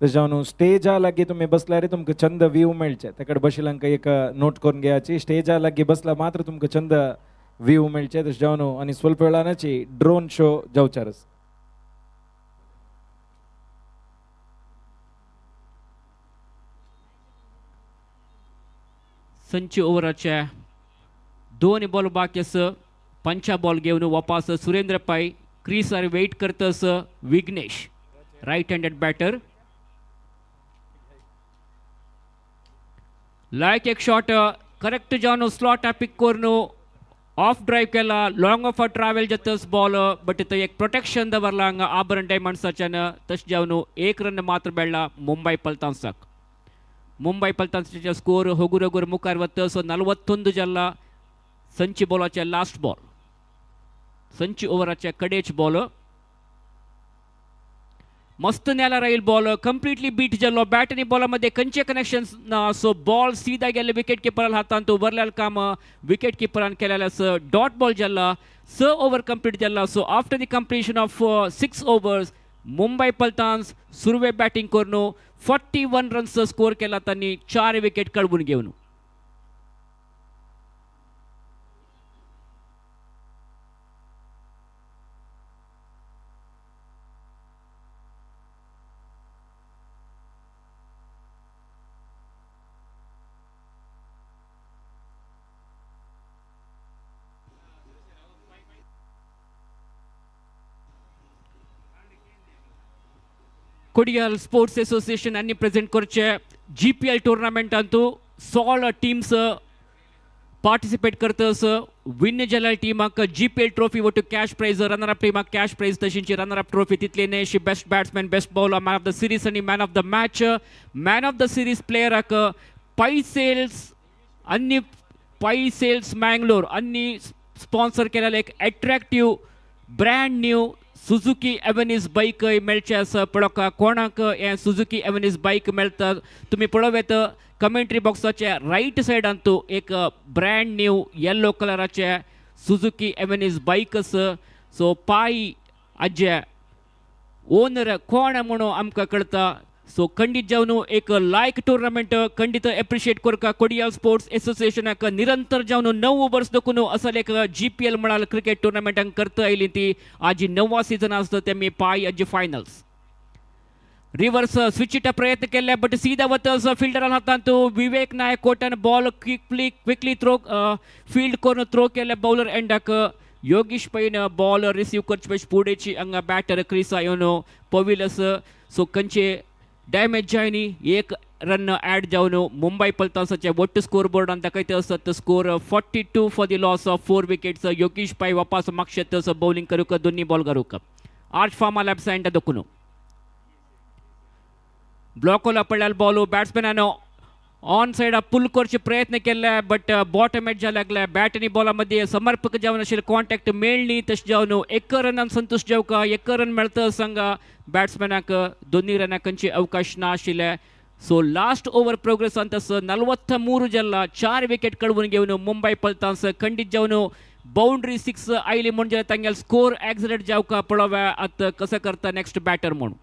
जावन स्टेजा लागीं तुमी बसल्यार तुमकां चंद व्यू मेळचे तेकडे बशिल्ल्यांक एक नोट करून घेयाची स्टेजा लागीं बसला मात्र तुमकां चंद व्यू मेळचे तशें जावन आनी स्वल्प वेळानाची ड्रोन शो जावचार आसा संची ओव्हराचे 2 बॉल बाकी आस पंचा बॉल घेवन वापस सुरेंद्र पाय क्रीसार वेट करतस विघ्नेश राईट हँडेड बॅटर लायक एक शॉट करेक्ट जावन स्लॉट पिक करून ऑफ ड्राईव्ह केला लॉंग ऑफ ट्रॅव्हल जातस बॉल बट थंय एक प्रोटेक्शन दवरला हांगा आभरण डायमंड्साच्यान तशें जावन एक रन मात्र मेळ्ळा मुंबई पलतांसाक मुंबई पलतांसाचे स्कोर होगूर होगूर मुखार वतस 41 जाल्ला संची बॉलाचे लास्ट बॉल संची ओव्हराचे कडेच बॉल मस्त न्याला राहील बॉल कंप्लीटली बीट जाल्लो बॅट आणि बॉलामध्ये खंयचे कनेक्शन ना सो बॉल सीधा गेले विकेट किपराल हातान तो उरलेलं काम विकेट किपरान केलेलं डॉट बॉल जाल्ला 6 ओव्हर कंप्लीट जाल्ला so after the completion of 6 overs Mumbai Paltans सुरवे बॅटिंग करून 41 रन्स स्कोर केला त्यांनी 4 विकेट कळवून घेऊन कोडियल स्पोर्ट्स एसोसिएशन यांनी प्रेजेंट करचे GPL टूर्नामेंट अंतू 16 टीम्स पार्टिसिपेट करतस विन जाल्ल्या टीमाक GPL ट्रॉफी वटू कॅश प्राइज रनर अप टीमाक कॅश प्राइज तशींची रनर अप ट्रॉफी तितले नेशी best batsman best bowler man of the series आणि man of the match man of the series प्लेयराक पाई सेल्स मँगलोर अन्नी स्पॉन्सर केलेले एक attractive brand new Suzuki Avenis bike मेळचे आसा पळोवंक कोणाक हे सुझुकी एव्हेनिस बाईक मेळटा तुम्ही पळोवेत कमेंट्री बॉक्साचे राईट सायडान तो एक ब्रँड न्यू येल्लो कलराचे सुझुकी एव्हेनिस बाईक आसा सो पाय हाजे ओनर कोण म्हणून आमकां कळटा सो खंडीत जावन एक लायक टूर्नामेंट खंडीत एप्रिशिएट करका कोडियल स्पोर्ट्स एसोसिएशनाक निरंतर जावन 9 वर्स देखून असल एक GPL म्हणाल क्रिकेट टूर्नामेंटाक करता आयली ती आज 9वा सीझन आसता तेमी पाय आज फायनल्स रिवर्स स्विचिटा प्रयत्न केले बट सीधा वतस फिल्डरान हातान तो विवेक नायक कोटान बॉल क्विकली थ्रो फील्ड करून थ्रो केले बॉलर एंडाक योगेश पैन बॉल रिसीव करचे फुडेची हांगा बॅटर क्रिसा येवन पविलस सो खंयचे डॅमेज जायनी एक रन ऍड जावन मुंबई पलतान्साचे वट्ट स्कोर बोर्डान दाखयता आसत score 42 for the loss of 4 wickets Yogesh पै वापस मागशेत बॉलिंग करूक दोन्ही बॉल करूक आर्च फार्मा लॅब सायंड दखून ब्लॉक होला पडल्याल बॉल बॅट्समॅनान ऑन साइड पुल करचे प्रयत्न केले बट बॉटम एज लागला बॅट आणि बॉलामध्ये समर्पक जावन आशिल्ले कॉन्टॅक्ट मेळ्ळी तशें जावन एका रनान संतोष जावका एका रन मेळता सांगा बॅट्समॅनाक दोन्ही रनाक खंयचे अवकाश ना आशिल्ले सो लास्ट ओवर प्रोग्रेस अंतस 43 जल्ला 4 विकेट कळवून घेवन मुंबई पलतान्स खंडित जावन बाउंड्री 6 आयली म्हणजे तांगेल स्कोर एक्झलेट जावका पळोव्या आतां कसं करता नेक्स्ट बॅटर म्हणून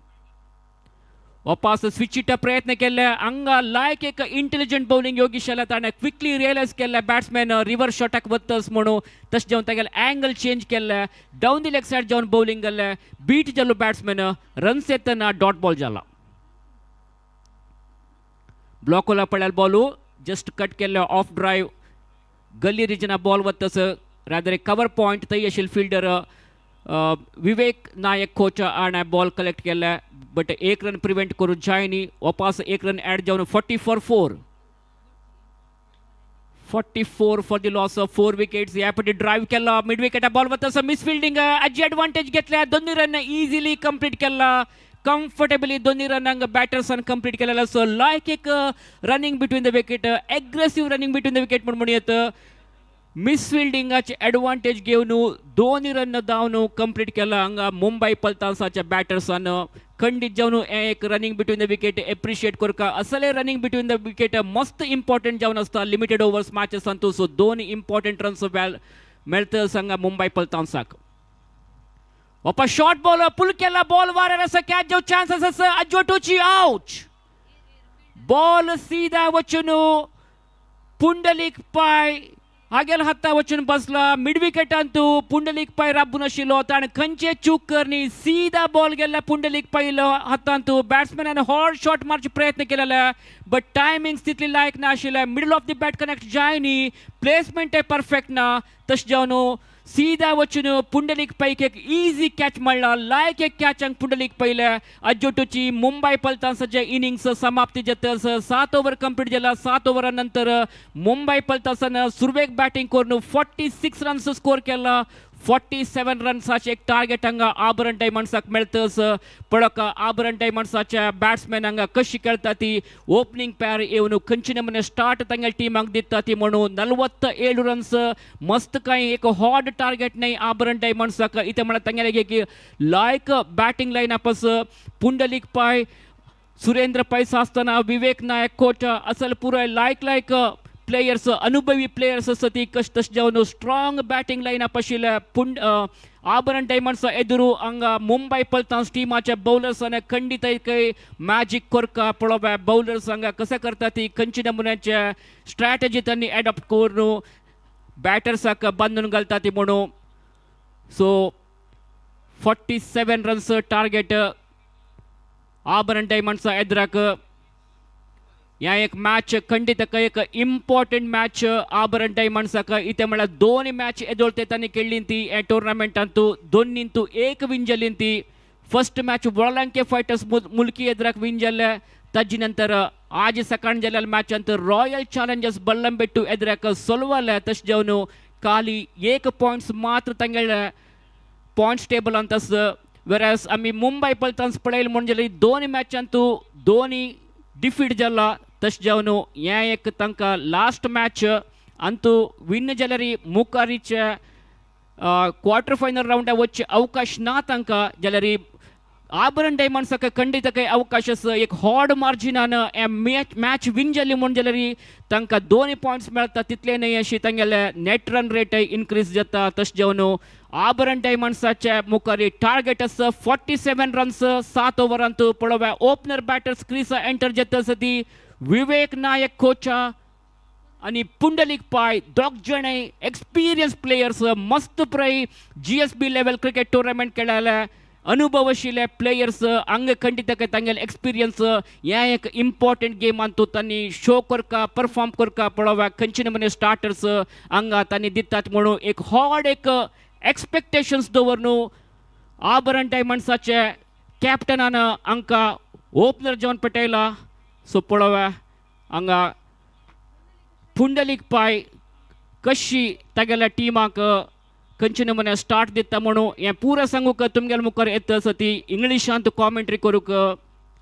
वापस स्विचीचा प्रयत्न केला हांगा लायक एक इंटेलिजंट बॉलिंग योगेश आला ताणें क्विकली रियलायज केला बॅट्समॅन रिवर्स शॉटाक वतस म्हणून तशें जावन तागेले अँगल चेंज केले डावन दी लेग सायड जावन बॉलिंग केले बीट जालो बॅट्समॅन रन्स येतना डॉट बॉल जाला ब्लॉक होला पडल्यार बॉलू जस्ट कट केल्ले ऑफ ड्रायव्ह गल्ली रिजना बॉल वतस रादर एक कवर पॉइंट थंय आशिल्ले फिल्डर विवेक नायक कोच आणि बॉल कलेक्ट केला बट एक रन प्रिवेंट करूं जायनी वापस एक रन ऍड जावन 44 for the loss of 4 wickets ह्या फाटी ड्रायव्ह केला मिड विकेटा बॉल वतस मिस फिल्डिंग हाजी एडवांटेज घेतल्या दोन्ही रन इजिली कंप्लीट केला comfortably दोन्ही रनांक बॅटर्सान कंप्लीट केलेला सो लायक एक running between the wicket aggressive running between the wicket म्हणून येतं मिस फिल्डिंगाचे एडवांटेज घेवन दोन्ही रन धांवन कंप्लीट केला हांगा मुंबई पलतान्साच्या बॅटर्सान खंडित जावन एक running between the wicket appreciate करका असले रनिंग बिटवीन द विकेट मस्त इम्पॉर्टंट जावन आसता लिमिटेड ओवर्स मॅचेसांतू सो 2 इम्पॉर्टंट रन्स मेळटा हांगा मुंबई पलतान्साक वापस शॉर्ट बॉल पुल केला बॉल वारेर आसा कॅच जावं चान्सेस आसा अजवटूची आउट बॉल सीधा वचून पुंडलीक पाय हागेल हाता वचून बसला मिड विकेटांतू पुंडलीक पाय राबून आशिल्लो ताणें खंयचे चूक करनी सीधा बॉल गेल्ला पुंडलीक पायलो हातांतू बॅट्समॅनान हॉट शॉट मारचे प्रयत्न केलेले बट टायमिंग तितली लायक ना आशिल्ले middle of the bat connect जायनी प्लेसमेंट परफेक्ट ना तशें जावन सीधा वचून पुंडलीक पैक एक इजी कॅच मारला लायक एक कॅचांक पुंडलीक पयले अजोटूची मुंबई पलतान्साचे इनिंग्स समाप्ती जातस 7 ओव्हर कंप्लीट जाला 7 ओव्हरा नंतर मुंबई पलतान्सान सुरवेक बॅटिंग करून 46 रन्स स्कोर केला 47 रन्साचे एक टार्गेट हांगा आबरण डायमंड्साक मेळतस पळोवक आबरण डायमंड्साच्या बॅट्समॅन हांगा कशी खेळटा ती ओपनिंग पॅर येवन खंयचे नमुने स्टार्ट तांगेल टिमाक दिता ती म्हणून 47 रन्स मस्त काही एक हॉट टार्गेट नाही आबरण डायमंड्साक इथे म्हणल्यार तांगेले एक लायक बॅटिंग लाईन अपस पुंडलीक पाय सुरेंद्र पैसा आसतना विवेक नायक कोच असल पुराय लायक प्लेयर्स अनुभवी प्लेयर्स आसा ती तशें जावन स्ट्रॉंग बॅटिंग लाईन अप आशिल्ल्या आबरण डायमंड्स एदुरू हांगा मुंबई पलतान्स टिमाच्या बॉलर्सांनी खंडित मॅजिक करका पळोवया बॉलर्स हांगा कशें करता ती खंयचे नमुन्याचे स्ट्रॅटेजी तांणी एडॉप्ट करून बॅटर्साक बांदून घालता ती म्हणून सो 47 रन्स टार्गेट आबरण डायमंड्स एदराक ह्या एक मॅच खंडित एक इम्पॉर्टंट मॅच आबरण डायमंड्साक इथे म्हळ्यार 2 मॅच एदोळते तांणी खेळ्ळी ती ह्या टोर्नामेंटांतू दोनींतू एक विन जाली ती फर्स्ट मॅच वॉलांके फायटर्स मुल्की एदराक विन जाल्ले ताजे नंतर आज सकाळ जाल्ल्या मॅचांत रॉयल चॅलेंजर्स बल्लंबेट्टू एदराक सोलवाले तशें जावन खाली 1 पॉयंट्स मात्र तांगेले पॉयंट्स टेबल अंतस वेरॅस आमी मुंबई पलतान्स पळयले म्हणजे 2 मॅचांतू दोनी डिफीट जाला तशें जावन हें एक तांकां लास्ट मॅच अंतू विन जाल्यार मुखारीचे क्वार्टर फायनल रावंडाक वचचे अवकाश ना तांकां जाल्यार आबरण डायमंड्साक खंडित अवकाश आसा एक हॉड मार्जिनान मॅच विन जाली म्हण जाल्यार तांकां 2 पॉयंट्स मेळटा तितले न्हय अशी तांगेले नेट रन रेट इन्क्रीज जाता तशें जावन आबरण डायमंड्साच्या मुखारी टार्गेट आसा 47 रन्स 7 ओव्हरांत पळोवया ओपनर बॅटर्स क्रीज एंटर जाता ती विवेक नायक कोचा आणि पुंडलीक पाय दोग जणे एक्सपिरियन्स प्लेयर्स मस्त प्रय GSB लेवल क्रिकेट टुर्नामेंट खेळायला अनुभव आशिल्ले प्लेयर्स हांगा खंडित तांगेले एक्सपिरियन्स ह्या एक इम्पॉर्टंट गेमांतू तांणी शो करका परफॉर्म करका पळोवया खंयचे नमुने स्टार्टर्स हांगा तांणी दितात म्हणून एक हॉड एक एक्सपेक्टेशन्स दवरून आबरण डायमंड्साचे कॅप्टनान हांकां ओपनर जावन पटयला सो पळोवया हांगा पुंडलीक पाय कशी तागेल्या टिमाक खंयचे नमुने स्टार्ट दिता म्हणून हें पुरो सांगूक तुमगेले मुखार येता ती इंग्लिशांत कॉमेंट्री करूंक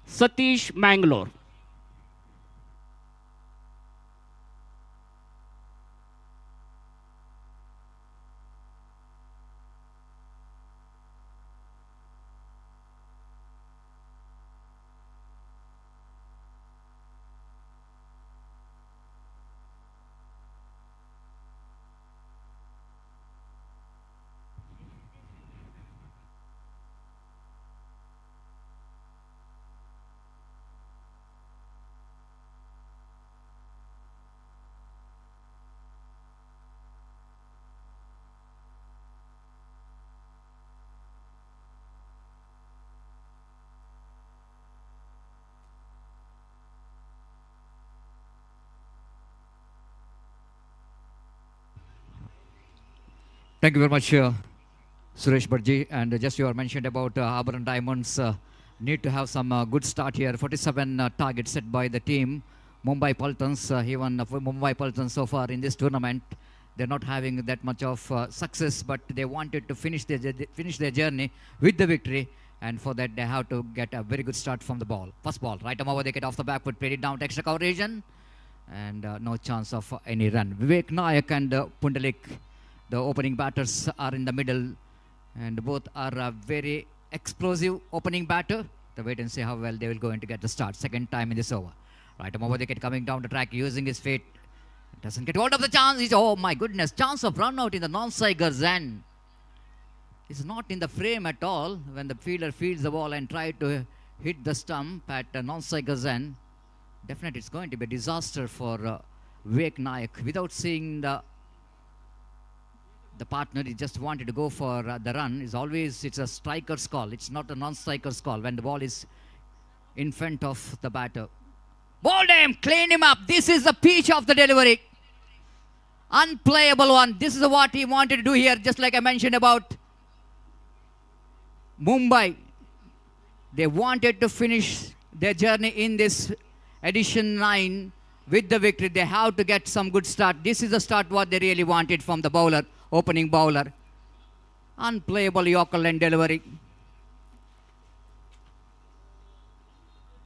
Satish Mangalore Thank you very much, Suresh Bharji. And just you are mentioned about Auburn Diamonds need to have some good start here. 47 targets set by the team. Mumbai Pultons, even Mumbai Pultons so far in this tournament, they're not having that much of success, but they wanted to finish their journey with the victory. And for that, they have to get a very good start from the ball. First ball, right arm over, they get off the back foot, played it down to extra coverage, and no chance of any run. Vivek Nayak and Pundalik, the opening batters, are in the middle, and both are very explosive opening batter. To wait and see how well they will going to get the start. Second time in this over. Right arm over, they get coming down the track, using his feet. Doesn't get hold of the chance. Oh my goodness, chance of run out in the non-strikers, and it's not in the frame at all when the fielder fields the ball and try to hit the stump at non-strikers end. Definitely it's going to be a disaster for Vivek Nayak. Without seeing the partner, he just wanted to go for the run. It's a striker's call. It's not a non-striker's call when the ball is in front of the batter. Bowled him, clean him up. This is the pitch of the delivery. Unplayable one. This is what he wanted to do here, just like I mentioned about Mumbai. They wanted to finish their journey in this edition 9 with the victory. They have to get some good start. This is the start what they really wanted from the bowler, opening bowler. Unplayable Yorker line delivery.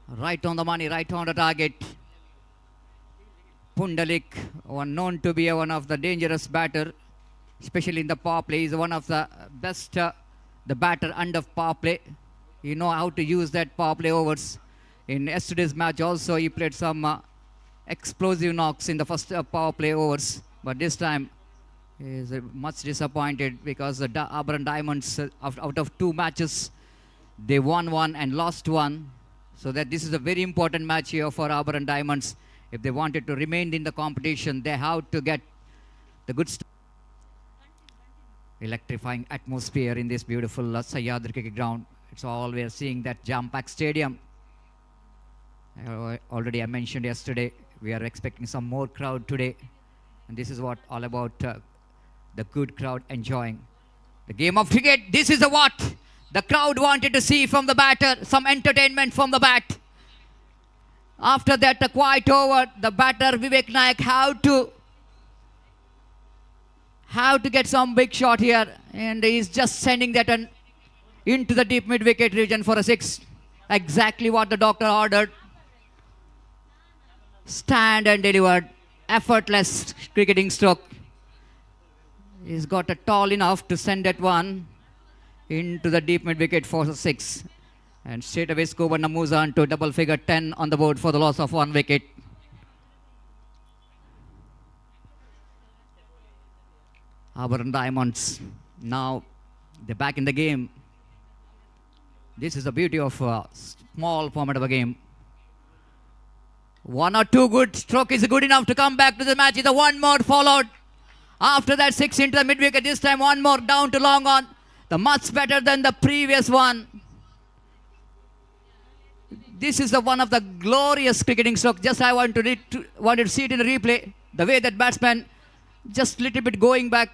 Right on the money, right on the target. Pundalik, one known to be one of the dangerous batter, especially in the power play. He's one of the best, the batter under power play. You know how to use that power play overs. In yesterday's match also, he played some explosive knocks in the first power play overs. But this time, he is much disappointed because the Auburn Diamonds, out of 2 matches, they won 1 and lost 1. So that this is a very important match here for Auburn Diamonds. If they wanted to remain in the competition, they have to get the good electrifying atmosphere in this beautiful Sahyadri cricket ground. It's all we are seeing, that jam-packed stadium. Already I mentioned yesterday, we are expecting some more crowd today. And this is what all about the good crowd enjoying the game of cricket. This is what the crowd wanted to see from the batter, some entertainment from the bat. After that, a quiet over, the batter Vivek Nayak have to get some big shot here, and he's just sending that into the deep mid-wicket region for a 6. Exactly what the doctor ordered. Stand and delivered. Effortless cricketing stroke. He's got it tall enough to send that one into the deep mid-wicket for a 6. And straight away Skubana moves on to double figure 10 on the board for the loss of 1 wicket. Auburn Diamonds, now they're back in the game. This is the beauty of a small format of a game. 1 or 2 good stroke is good enough to come back to the match. It's a 1 more followed. After that, 6 into the mid-wicket. This time 1 more down to long on. The much better than the previous one. This is one of the glorious cricketing strokes. Just I wanted to see it in the replay. The way that batsman just little bit going back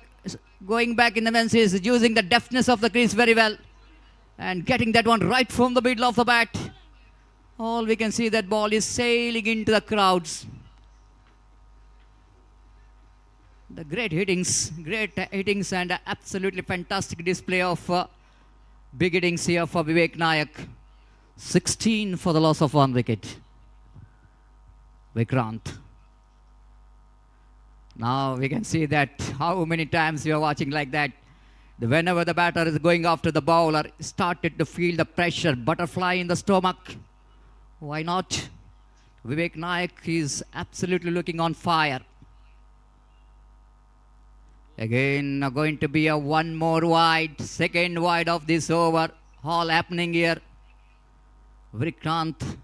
in the men's, using the deftness of the crease very well. And getting that one right from the middle of the bat. All we can see, that ball is sailing into the crowds. The great hittings and absolutely fantastic display of big hittings here for Vivek Nayak. 16 for the loss of 1 wicket. Vikrant. Now we can see that how many times we are watching like that. Whenever the batter is going after the bowler, started to feel the pressure, butterfly in the stomach. Why not? Vivek Nayak is absolutely looking on fire. Again, going to be a 1 more wide, second wide of this over. All happening here. Vikrant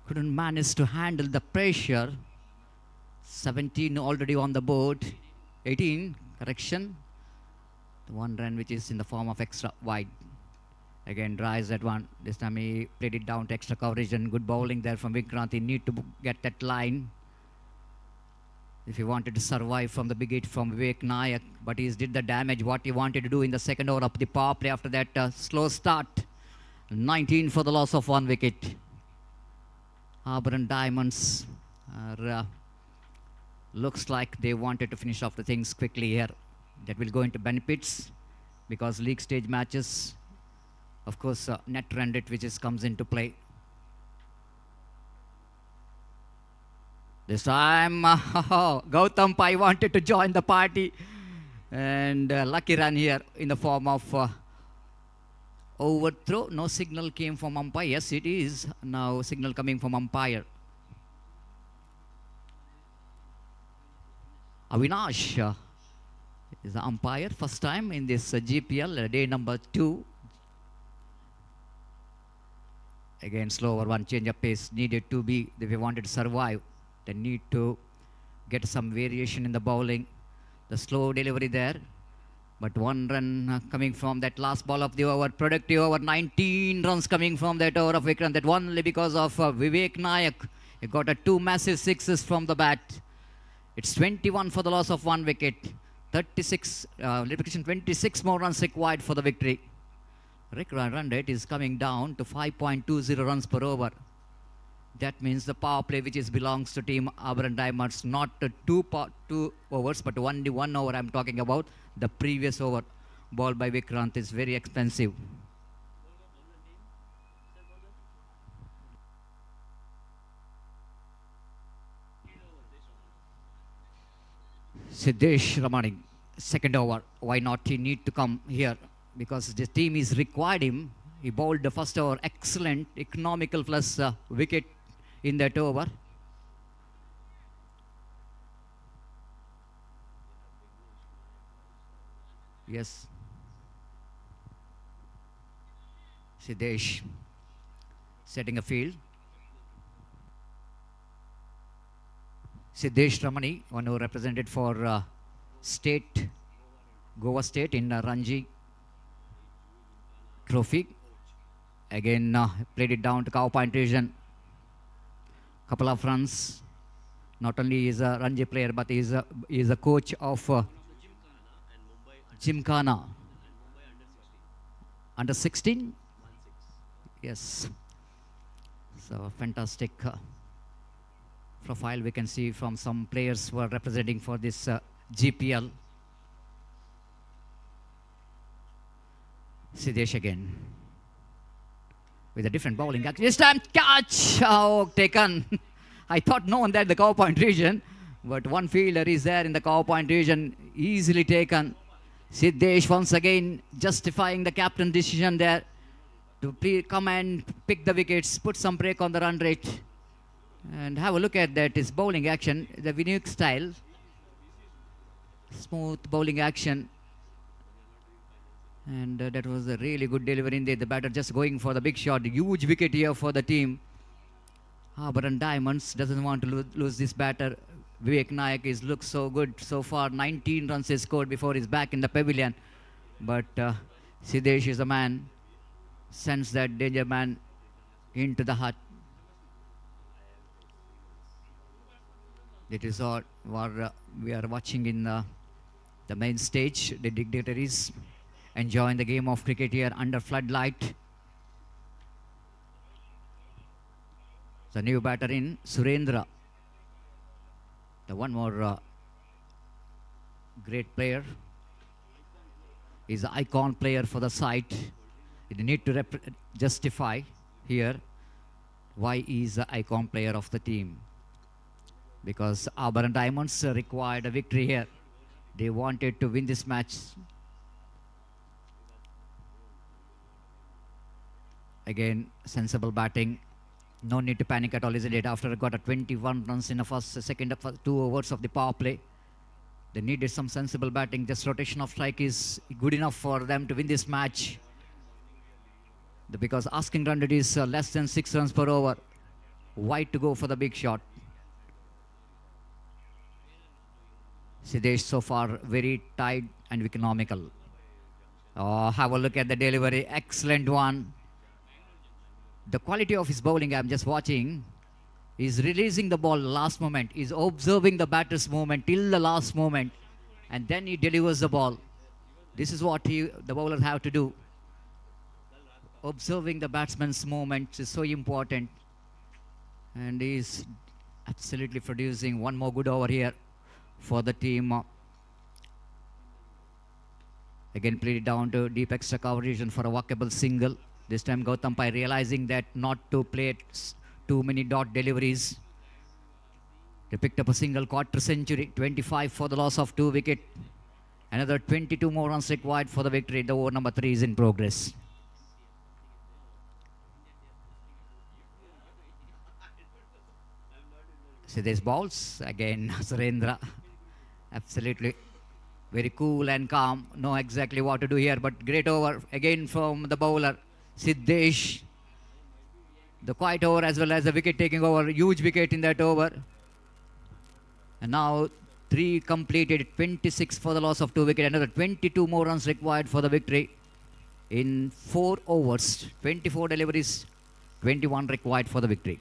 couldn't manage to handle the pressure. 17 already on the board. 18, correction. The 1 run which is in the form of extra wide. Again, drives that one. This time he played it down to extra coverage, and good bowling there from Vikrant. He need to get that line. If he wanted to survive from the big hit from Vivek Nayak, but he did the damage what he wanted to do in the second over of the power play after that slow start. 19 for the loss of 1 wicket. Auburn Diamonds are, looks like they wanted to finish off the things quickly here. That will go into benefits because league stage matches, of course, net run rate which comes into play. This time, Gautam Pai wanted to join the party, and lucky run here in the form of overthrow. No signal came from umpire. Yes, it is now signal coming from umpire. Avinash is the umpire, first time in this GPL, day number 2. Again, slower one, change of pace needed to be, if they wanted to survive. They need to get some variation in the bowling. The slow delivery there. But 1 run coming from that last ball of the over. Productive over, 19 runs coming from that over of Vikrant. That only because of Vivek Nayak. He got 2 massive sixes from the bat. It's 21 for the loss of 1 wicket. 26 more runs required for the victory. Run rate is coming down to 5.20 runs per over. That means the power play which belongs to team Auburn Diamonds, not 2 overs, but only 1 over I'm talking about. The previous over ball by Vikrant is very expensive. Siddesh Ramani, second over. Why not? He need to come here because the team is required him. He bowled the first over, excellent, economical plus wicket in that over. Yes. Siddesh setting a field. Siddesh Ramani, one who represented for state, Goa State in Ranji Trophy. Again, played it down to Cow Point region. Couple of runs. Not only is a Ranji player, but he is a coach of Gymkhana. Under 16? Yes. So fantastic profile we can see from some players who are representing for this GPL. Siddesh again with a different bowling action. This time catch! Oh, taken. I thought no one there in the Cow Point region, but one fielder is there in the Cow Point region, easily taken. Siddesh once again justifying the captain decision there to come and pick the wickets, put some break on the run rate. And have a look at that, his bowling action, the Vinuk style. Smooth bowling action. And that was a really good delivery indeed. The batter just going for the big shot. Huge wicket here for the team. Auburn Diamonds doesn't want to lose this batter. Vivek Nayak looks so good so far. 19 runs he scored before he's back in the pavilion. But Siddesh is a man. Sends that danger man into the hut. That is all we are watching in the main stage. The dignitaries enjoying the game of cricket here under floodlight. The new batter in, Surendra. The one more great player. He's an icon player for the side. You need to justify here why he's the icon player of the team. Because Auburn Diamonds required a victory here. They wanted to win this match. Again, sensible batting. No need to panic at all, isn't it? After got a 21 runs in the second 2 overs of the power play. They needed some sensible batting. Just rotation of strike is good enough for them to win this match. Because asking run rate is less than 6 runs per over. Why to go for the big shot? Siddesh so far very tight and economical. Oh, have a look at the delivery. Excellent one. The quality of his bowling, I'm just watching. He's releasing the ball last moment. He's observing the batter's movement till the last moment. And then he delivers the ball. This is what the bowler have to do. Observing the batsman's movement is so important. And he's absolutely producing one more good over here for the team. Again, played it down to deep extra coverage and for a walkable single. This time Gautam Pai realizing that not to play too many dot deliveries. They picked up a single quarter century, 25 for the loss of 2 wickets. Another 22 more runs required for the victory. The over number 3 is in progress. See these balls again. Surendra absolutely very cool and calm, know exactly what to do here, but great over again from the bowler Siddesh. The quiet over as well as the wicket taking over, huge wicket in that over. And now 3 completed, 26 for the loss of 2 wickets. Another 22 more runs required for the victory in 4 overs. 24 deliveries, 21 required for the victory.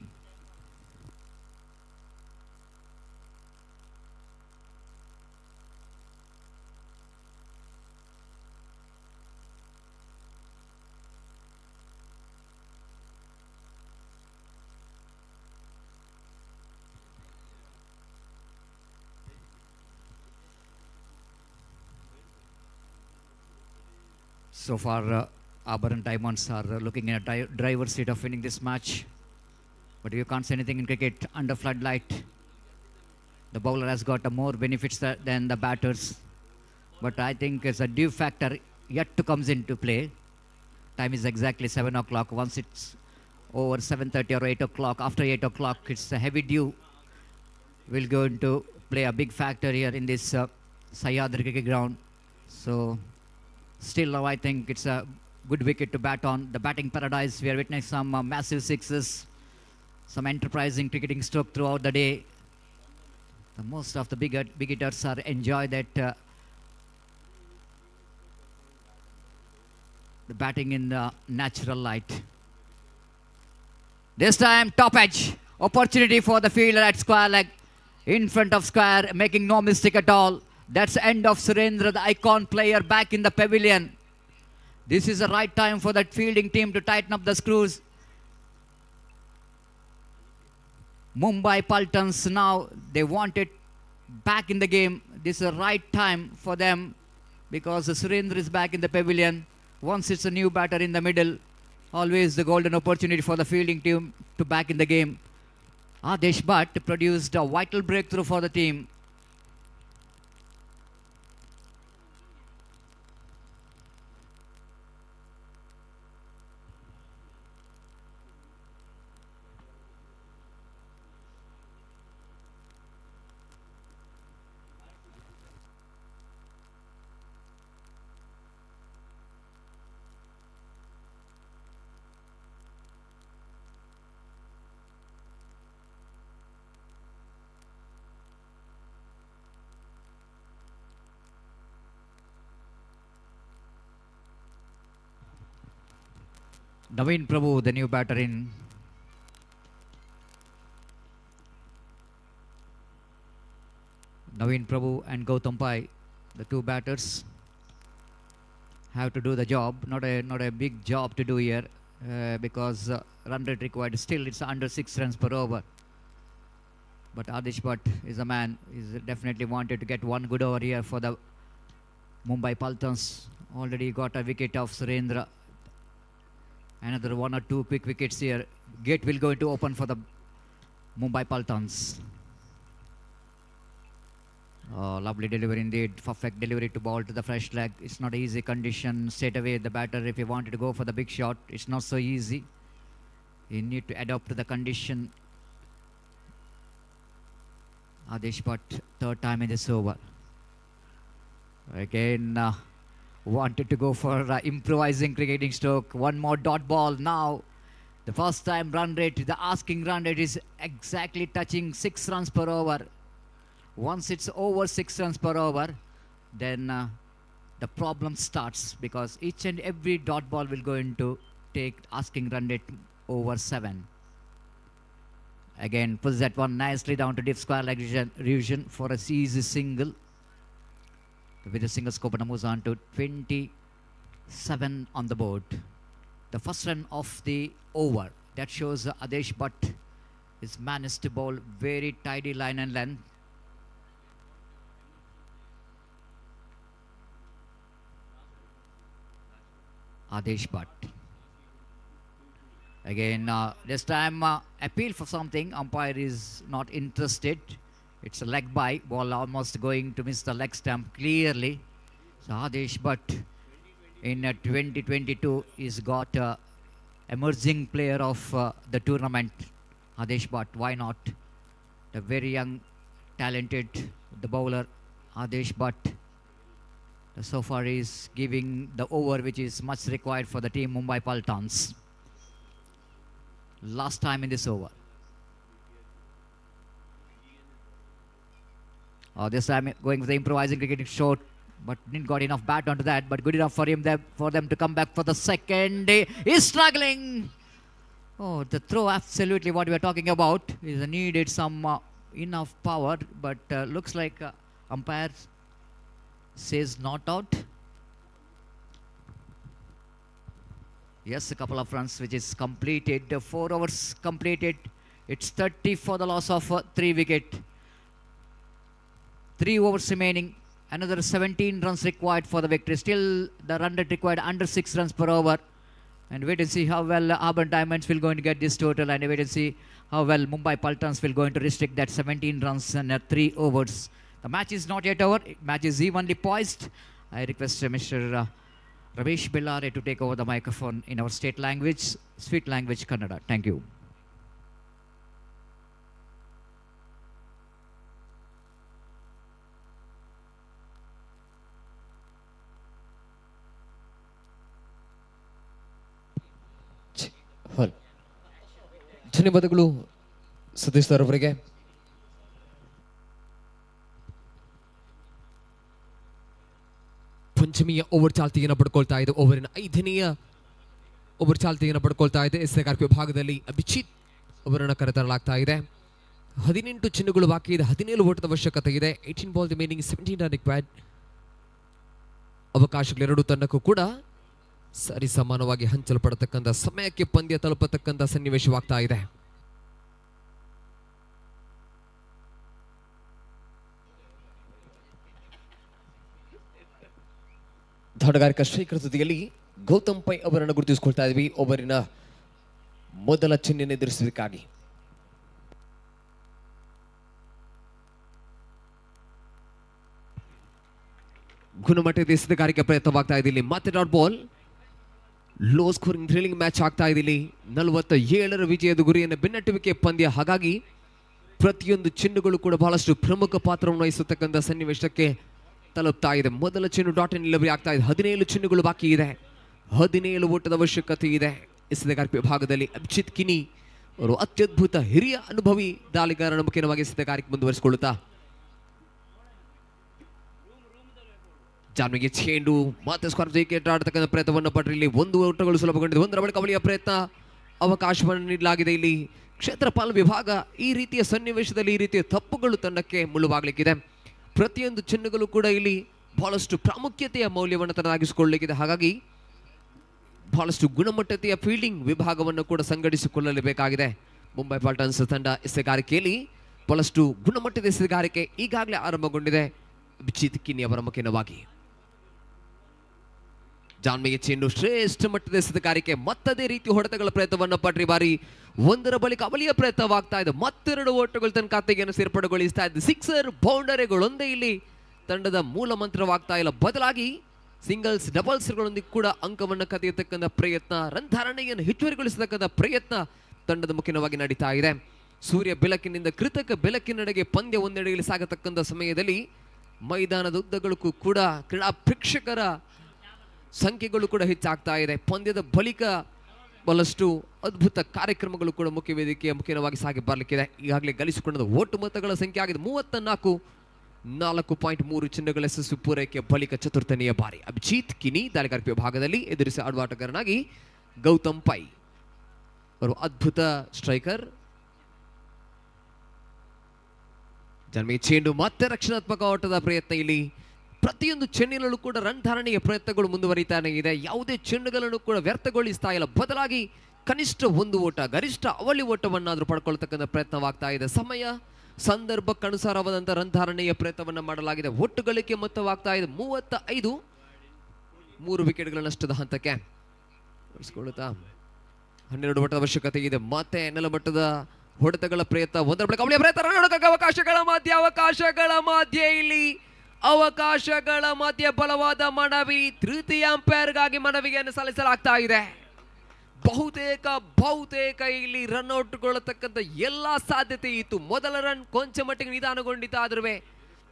So far, Auburn Diamonds are looking at a driver's seat of winning this match. But you can't say anything in cricket under floodlight. The bowler has got more benefits than the batters. But I think it's a due factor yet to comes into play. Time is exactly 7 o'clock. Once it's over 7:30 or 8 o'clock, after 8 o'clock, it's a heavy dew. Will go into play a big factor here in this Sahyadri cricket ground. So still now I think it's a good wicket to bat on. The batting paradise, we are witnessing some massive sixes, some enterprising cricketing stroke throughout the day. Most of the big hitters are enjoy that the batting in the natural light. This time top edge, opportunity for the fielder at square leg, in front of square, making no mistake at all. That's the end of Surendra, the icon player, back in the pavilion. This is the right time for that fielding team to tighten up the screws. Mumbai Paltons now, they want it back in the game. This is the right time for them because Surendra is back in the pavilion. Once it's a new batter in the middle, always the golden opportunity for the fielding team to back in the game. Adesh Bhatt produced a vital breakthrough for the team. Naveen Prabhu, the new batter in. Naveen Prabhu and Gautam Pai, the two batters, have to do the job. Not a big job to do here because run rate required. Still, it's under 6 runs per over. But Adesh Bhatt is a man. He's definitely wanted to get one good over here for the Mumbai Paltons. Already got a wicket of Surendra. Another 1 or 2 quick wickets here. Gate will go into open for the Mumbai Paltons. Oh, lovely delivery indeed. Perfect delivery to ball to the fresh leg. It's not an easy condition. Straight away the batter, if he wanted to go for the big shot, it's not so easy. You need to adapt to the condition. Adesh Bhatt, third time in this over. Again, wanted to go for improvising cricketing stroke. One more dot ball now. The first time run rate, the asking run rate is exactly touching 6 runs per over. Once it's over 6 runs per over, then the problem starts because each and every dot ball will go into take asking run rate over 7. Again, puts that one nicely down to deep square leg region for a easy single. With a single scope, and moves on to 27 on the board. The first run of the over. That shows Adesh Bhatt is managed to bowl very tidy line and length. Adesh Bhatt. Again, this time appeal for something. Umpire is not interested. It's a leg by. Ball almost going to miss the leg stump clearly. So Adesh Bhatt in 2022 is got emerging player of the tournament. Adesh Bhatt, why not? The very young, talented the bowler Adesh Bhatt. So far is giving the over which is much required for the team Mumbai Paltons. Last time in this over. This time going with the improvising cricketing shot, but didn't got enough bat onto that. But good enough for him there, for them to come back for the second. He's struggling. Oh, the throw, absolutely what we are talking about. Is needed some enough power, but looks like umpire says not out. Yes, a couple of runs which is completed. 4 overs completed. It's 30 for the loss of 3 wicket. 3 overs remaining. Another 17 runs required for the victory. Still the run rate required under 6 runs per over. And wait and see how well Auburn Diamonds will going to get this total, and wait and see how well Mumbai Paltons will going to restrict that 17 runs in 3 overs. The match is not yet over. Match is evenly poised. I request Mr. Ramesh Bellare to take over the microphone in our state language, sweet language Kannada. Thank you. ಧನ್ಯವಾದಗಳು Satish sir ಅವರಿಗೆ. ಪಂಚಮಿಯ over ಚಾಲ್ತಿಯನ್ನು ಪಡ್ಕೊಳ್ತಾ ಇದೆ. ಓವರಿನ 5ನೇಯ over ಚಾಲ್ತಿಯನ್ನು ಪಡ್ಕೊಳ್ತಾ ಇದೆ. ಎಸ್ಎಆರ್ಪಿ ವಿಭಾಗದಲ್ಲಿ ಅಭಿಜಿತ್ ಅವರನ್ನು ಕರೆತರಲಾಗ್ತಾ ಇದೆ. 18 ಚಿನ್ನಗಳು ಬಾಕಿ ಇದೆ. 17 ಓಟದ ಅವಶ್ಯಕತೆ ಇದೆ. 18 ಬಾಲ್ ರಿಮೈನಿಂಗ್, 17 ರನ್ ರಿಕ್ವೈರ್ಡ್. ಅವಕಾಶಗಳೆರಡು ತಂಡಕ್ಕೂ ಕೂಡ ಸರಿ ಸಮಾನವಾಗಿ ಹಂಚಲ್ಪಡತಕ್ಕಂಥ ಸಮಯಕ್ಕೆ ಪಂದ್ಯ ತಲುಪತಕ್ಕಂಥ ಸನ್ನಿವೇಶವಾಗ್ತಾ ಇದೆ. ದಾಟಗಾರಿಕಾ ಸ್ಟ್ರೈಕರ್ ಜೊತೆಯಲ್ಲಿ ಗೌತಮ್ ಪೈ ಅವರನ್ನು ಗುರುತಿಸಿಕೊಳ್ತಾ ಇದ್ವಿ ಓವರಿನ ಮೊದಲ ಚಿಹ್ನೆ ಎದುರಿಸಬೇಕಾಗಿ. ಗುಣಮಟ್ಟದ ಎಸೆತಗಾರಿಕೆ ಪ್ರಯತ್ನವಾಗ್ತಾ ಇದೆ. ಇಲ್ಲಿ ಮತ್ತೆ dot ball. Low scoring thrilling match ಆಗ್ತಾ ಇದೆ. ಇಲ್ಲಿ 47ರ ವಿಜಯದ ಗುರಿಯನ್ನು ಬೆನ್ನಟ್ಟುವಿಕೆ ಪಂದ್ಯ. ಹಾಗಾಗಿ ಪ್ರತಿಯೊಂದು ಚಿನ್ನಗಳು ಕೂಡ ಬಹಳಷ್ಟು ಪ್ರಮುಖ ಪಾತ್ರವನ್ನು ವಹಿಸತಕ್ಕಂಥ ಸನ್ನಿವೇಶಕ್ಕೆ ತಲುಪ್ತಾ ಇದೆ. ಮೊದಲ ಚಿನ್ನು ಡಾಟ್ ಇನ್ ಡೆಲಿವರಿ ಆಗ್ತಾ ಇದೆ. 17 ಚಿನ್ನಗಳು ಬಾಕಿ ಇದೆ. 17 ಓಟದ ಅವಶ್ಯಕತೆ ಇದೆ. ಎಸೆತಗಾರಿಕೆ ವಿಭಾಗದಲ್ಲಿ ಅಭಿಜಿತ್ ಕಿನಿ ಅವರು ಅತ್ಯದ್ಭುತ ಹಿರಿಯ ಅನುಭವಿ ದಾಳಿಗಾರನ ಮುಖ್ಯವಾಗಿ ಎಸೆತಗಾರಿಕೆ ಮುಂದುವರಿಸಿಕೊಳ್ಳುತ್ತಾ ಜಾನ್ವಿಗೆ ಚೆಂಡು ಮತ್ತೆ ಸ್ಕ್ವೇರ್ ವಿಕೆಟ್ ಆಡತಕ್ಕಂಥ ಪ್ರಯತ್ನವನ್ನು ಪಟ್ಟರೆ ಇಲ್ಲಿ 1 ಓಟಗಳು ಸುಲಭಗೊಂಡಿದೆ. 1ರ ಬಳಿಕ ಅವಳಿಯ ಪ್ರಯತ್ನ, ಅವಕಾಶವನ್ನು ನೀಡಲಾಗಿದೆ. ಇಲ್ಲಿ ಕ್ಷೇತ್ರಪಾಲ ವಿಭಾಗ ಈ ರೀತಿಯ ಸನ್ನಿವೇಶದಲ್ಲಿ ಈ ರೀತಿಯ ತಪ್ಪುಗಳು ತಂಡಕ್ಕೆ ಮುಳ್ಳುವಾಗಲಿಕ್ಕಿದೆ. ಪ್ರತಿಯೊಂದು ಚಿನ್ನಗಳು ಕೂಡ ಇಲ್ಲಿ ಬಹಳಷ್ಟು ಪ್ರಾಮುಖ್ಯತೆಯ ಮೌಲ್ಯವನ್ನು ತನ್ನದಾಗಿಸಿಕೊಳ್ಳಲಿಕ್ಕಿದೆ. ಹಾಗಾಗಿ ಬಹಳಷ್ಟು ಗುಣಮಟ್ಟತೆಯ ಫೀಲ್ಡಿಂಗ್ ವಿಭಾಗವನ್ನು ಕೂಡ ಸಂಘಟಿಸಿಕೊಳ್ಳಲೇಬೇಕಾಗಿದೆ. ಮುಂಬೈ ಪಾಲ್ಟನ್ಸ್ ತಂಡ ಎಸೆಗಾರಿಕೆಯಲ್ಲಿ ಬಹಳಷ್ಟು ಗುಣಮಟ್ಟದ ಎಸೆಗಾರಿಕೆ ಈಗಾಗಲೇ ಆರಂಭಗೊಂಡಿದೆ. ಅಭಿಜಿತ್ ಕಿನಿ ಅವರ ಮುಖೇನವಾಗಿ ಜಾನ್ಮಿಗೆ ಚೆಂಡು ಶ್ರೇಷ್ಠ ಮಟ್ಟದ ಎಸೆತಗಾರಿಕೆ. ಮತ್ತದೇ ರೀತಿ ಹೊಡೆತಗಳ ಪ್ರಯತ್ನವನ್ನು ಪಟ್ರಿ ಬಾರಿ 1ರ ಬಳಿಕ ಅವಳಿಯ ಪ್ರಯತ್ನವಾಗ್ತಾ ಇದೆ. ಮತ್ತೆರಡು ಓಟಗಳು ತನ್ನ ಖಾತೆಯನ್ನು ಸೇರ್ಪಡೆಗೊಳಿಸ್ತಾ ಇದೆ. ಸಿಕ್ಸರ್ ಬೌಂಡರಿಗಳೊಂದೇ ಇಲ್ಲಿ ತಂಡದ ಮೂಲ ಮಂತ್ರವಾಗ್ತಾ ಇಲ್ಲ. ಬದಲಾಗಿ ಸಿಂಗಲ್ಸ್ ಡಬಲ್ಸ್ಗಳೊಂದಿಗೆ ಕೂಡ ಅಂಕವನ್ನು ಕದಿಯತಕ್ಕಂಥ ಪ್ರಯತ್ನ, ರನ್ ಧಾರಣೆಯನ್ನು ಹೆಚ್ಚುವರಿಗೊಳಿಸತಕ್ಕಂಥ ಪ್ರಯತ್ನ ತಂಡದ ಮುಖ್ಯವಾಗಿ ನಡೀತಾ ಇದೆ. ಸೂರ್ಯ ಬೆಳಕಿನಿಂದ ಕೃತಕ ಬೆಳಕಿನೆಡೆಗೆ ಪಂದ್ಯ ಒಂದೆಡೆಯಲ್ಲಿ ಸಾಗತಕ್ಕಂಥ ಸಮಯದಲ್ಲಿ ಮೈದಾನದ ಉದ್ದಗಳಕ್ಕೂ ಕೂಡ ಕ್ರೀಡಾ ಪ್ರೇಕ್ಷಕರ ಸಂಖ್ಯೆಗಳು ಕೂಡ ಹೆಚ್ಚಾಗ್ತಾ ಇದೆ. ಪಂದ್ಯದ ಬಳಿಕ ಬಹಳಷ್ಟು ಅದ್ಭುತ ಕಾರ್ಯಕ್ರಮಗಳು ಕೂಡ ಮುಖ್ಯ ವೇದಿಕೆಯ ಮುಖ್ಯವಾಗಿ ಸಾಗಿ ಬರಲಿಕ್ಕಿದೆ. ಈಗಾಗಲೇ ಗಳಿಸಿಕೊಂಡ ಒಟ್ಟು ಮೊತ್ತಗಳ ಸಂಖ್ಯೆ ಆಗಿದೆ 34. 4.3 ಚಿನ್ನಗಳ ಯಶಸ್ವಿ ಪೂರೈಕೆ ಬಳಿಕ ಚತುರ್ಥನೆಯ ಬಾರಿ ಅಭಿಜಿತ್ ಕಿನಿ ದಾಳಿಗಾರಿಕೆ ವಿಭಾಗದಲ್ಲಿ ಎದುರಿಸಿ ಆಡುವ ಆಟಗಾರನಾಗಿ ಗೌತಮ್ ಪೈ ಅವರು ಅದ್ಭುತ ಸ್ಟ್ರೈಕರ್. ಜನ್ಮಿ ಚೆಂಡು ಮತ್ತೆ ರಕ್ಷಣಾತ್ಮಕ ಓಟದ ಪ್ರಯತ್ನ. ಇಲ್ಲಿ ಪ್ರತಿಯೊಂದು ಚೆಂಡಿನಲ್ಲೂ ಕೂಡ ರನ್ ಧಾರಣೆಯ ಪ್ರಯತ್ನಗಳು ಮುಂದುವರಿತಾನೆ ಇದೆ. ಯಾವುದೇ ಚೆಂಡುಗಳನ್ನು ಕೂಡ ವ್ಯರ್ಥಗೊಳಿಸ್ತಾ ಇಲ್ಲ, ಬದಲಾಗಿ ಕನಿಷ್ಠ ಒಂದು ಓಟ ಗರಿಷ್ಠ ಅವಳಿ ಓಟವನ್ನಾದರೂ ಪಡ್ಕೊಳ್ತಕ್ಕಂಥ ಪ್ರಯತ್ನವಾಗ್ತಾ ಇದೆ. ಸಮಯ ಸಂದರ್ಭಕ್ಕನುಸಾರವಾದಂಥ ರನ್ ಧಾರಣೆಯ ಪ್ರಯತ್ನವನ್ನು ಮಾಡಲಾಗಿದೆ. ಒಟ್ಟು ಗಳಿಕೆ ಮೊತ್ತವಾಗ್ತಾ ಇದೆ 35, 3 ವಿಕೆಟ್ಗಳ ನಷ್ಟದ ಹಂತಕ್ಕೆ ಉಳಿಸಿಕೊಳ್ಳುತ್ತಾ 12 ಓಟದ ಅವಶ್ಯಕತೆ ಇದೆ. ಮತ್ತೆ ನೆಲಮಟ್ಟದ ಹೊಡೆತಗಳ ಪ್ರಯತ್ನ, ಒಂದರ ಬಳಿಕ ಅವಳಿಯ ಪ್ರಯತ್ನ, ಅವಕಾಶಗಳ ಮಧ್ಯೆ ಬಲವಾದ ಮನವಿ. ತೃತೀಯ ಅಂಪೈರ್ಗಾಗಿ ಮನವಿಯನ್ನು ಸಲ್ಲಿಸಲಾಗ್ತಾ ಇದೆ. ಬಹುತೇಕ ಇಲ್ಲಿ ರನ್ ಔಟ್ಗೊಳ್ಳತಕ್ಕಂಥ ಎಲ್ಲಾ ಸಾಧ್ಯತೆ ಇತ್ತು. ಮೊದಲ ರನ್ ಕೊಂಚ ಮಟ್ಟಿಗೆ ನಿಧಾನಗೊಂಡಿದ್ದಾದ್ರೂ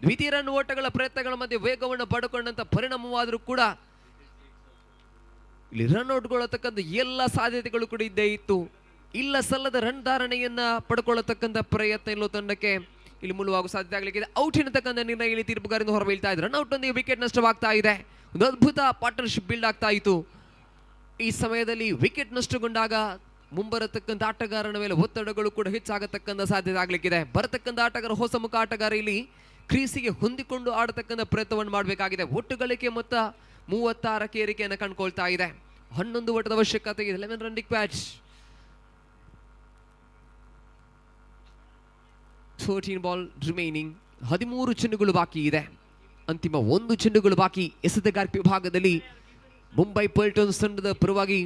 ದ್ವಿತೀಯ ರನ್ ಓಟಗಳ ಪ್ರಯತ್ನಗಳ ಮಧ್ಯೆ ವೇಗವನ್ನು ಪಡ್ಕೊಂಡಂತ ಪರಿಣಾಮವಾದರೂ ಕೂಡ ಇಲ್ಲಿ ರನ್ ಔಟ್ಗೊಳ್ಳತಕ್ಕಂಥ ಎಲ್ಲ ಸಾಧ್ಯತೆಗಳು ಕೂಡ ಇದ್ದೇ ಇತ್ತು. ಇಲ್ಲ ಸಲ್ಲದ ರನ್ ಧಾರಣೆಯನ್ನ ಪಡ್ಕೊಳ್ಳತಕ್ಕಂಥ ಪ್ರಯತ್ನ ಇಲ್ಲೋ ತಂಡಕ್ಕೆ ಇಲ್ಲಿ ಮುಳುವಾಗುವ ಸಾಧ್ಯತೆ ಆಗಲಿಕ್ಕಿದೆ. ಔಟ್ ಎನ್ನತಕ್ಕಂಥ ನಿರ್ಣಯ ಇಲ್ಲಿ ತೀರ್ಪುಗಾರರಿಂದ ಹೊರಬೀಳ್ತಾ ಇದೆ. ರನ್ ಔಟ್ ಒಂದಿಗೆ ವಿಕೆಟ್ ನಷ್ಟವಾಗ್ತಾ ಇದೆ. ಒಂದು ಅದ್ಭುತ ಪಾರ್ಟ್ನರ್ಶಿಪ್ ಬಿಲ್ಡ್ ಆಗ್ತಾ ಇತ್ತು. ಈ ಸಮಯದಲ್ಲಿ ವಿಕೆಟ್ ನಷ್ಟಗೊಂಡಾಗ ಮುಂಬರತಕ್ಕಂಥ ಆಟಗಾರನ ಮೇಲೆ ಒತ್ತಡಗಳು ಕೂಡ ಹೆಚ್ಚಾಗತಕ್ಕಂಥ ಸಾಧ್ಯತೆ ಆಗ್ಲಿಕ್ಕಿದೆ. ಬರತಕ್ಕಂಥ ಆಟಗಾರ ಹೊಸ ಮುಖ ಆಟಗಾರ ಇಲ್ಲಿ ಕ್ರೀಸಿಗೆ ಹೊಂದಿಕೊಂಡು ಆಡತಕ್ಕಂಥ ಪ್ರಯತ್ನವನ್ನು ಮಾಡಬೇಕಾಗಿದೆ. ಒಟ್ಟು ಗಳಿಕೆ ಮೊತ್ತ 36ಕ್ಕೆ ಏರಿಕೆಯನ್ನು ಕಂಡುಕೊಳ್ತಾ ಇದೆ. 11 ಓಟದ ಅವಶ್ಯಕತೆ ಇದೆ. 11 ರನ್ ರಿಕ್ವೈರ್ಡ್. 13 ball remaining. 13 ಚೆಂಡುಗಳು ಬಾಕಿ ಇದೆ. ಅಂತಿಮ 1 ಚೆಂಡುಗಳು ಬಾಕಿ. ಎಸೆತಗಾರಿಕೆ ವಿಭಾಗದಲ್ಲಿ ಮುಂಬೈ ಪಲ್ಟನ್ಸ್ ತಂಡದ ಪರವಾಗಿ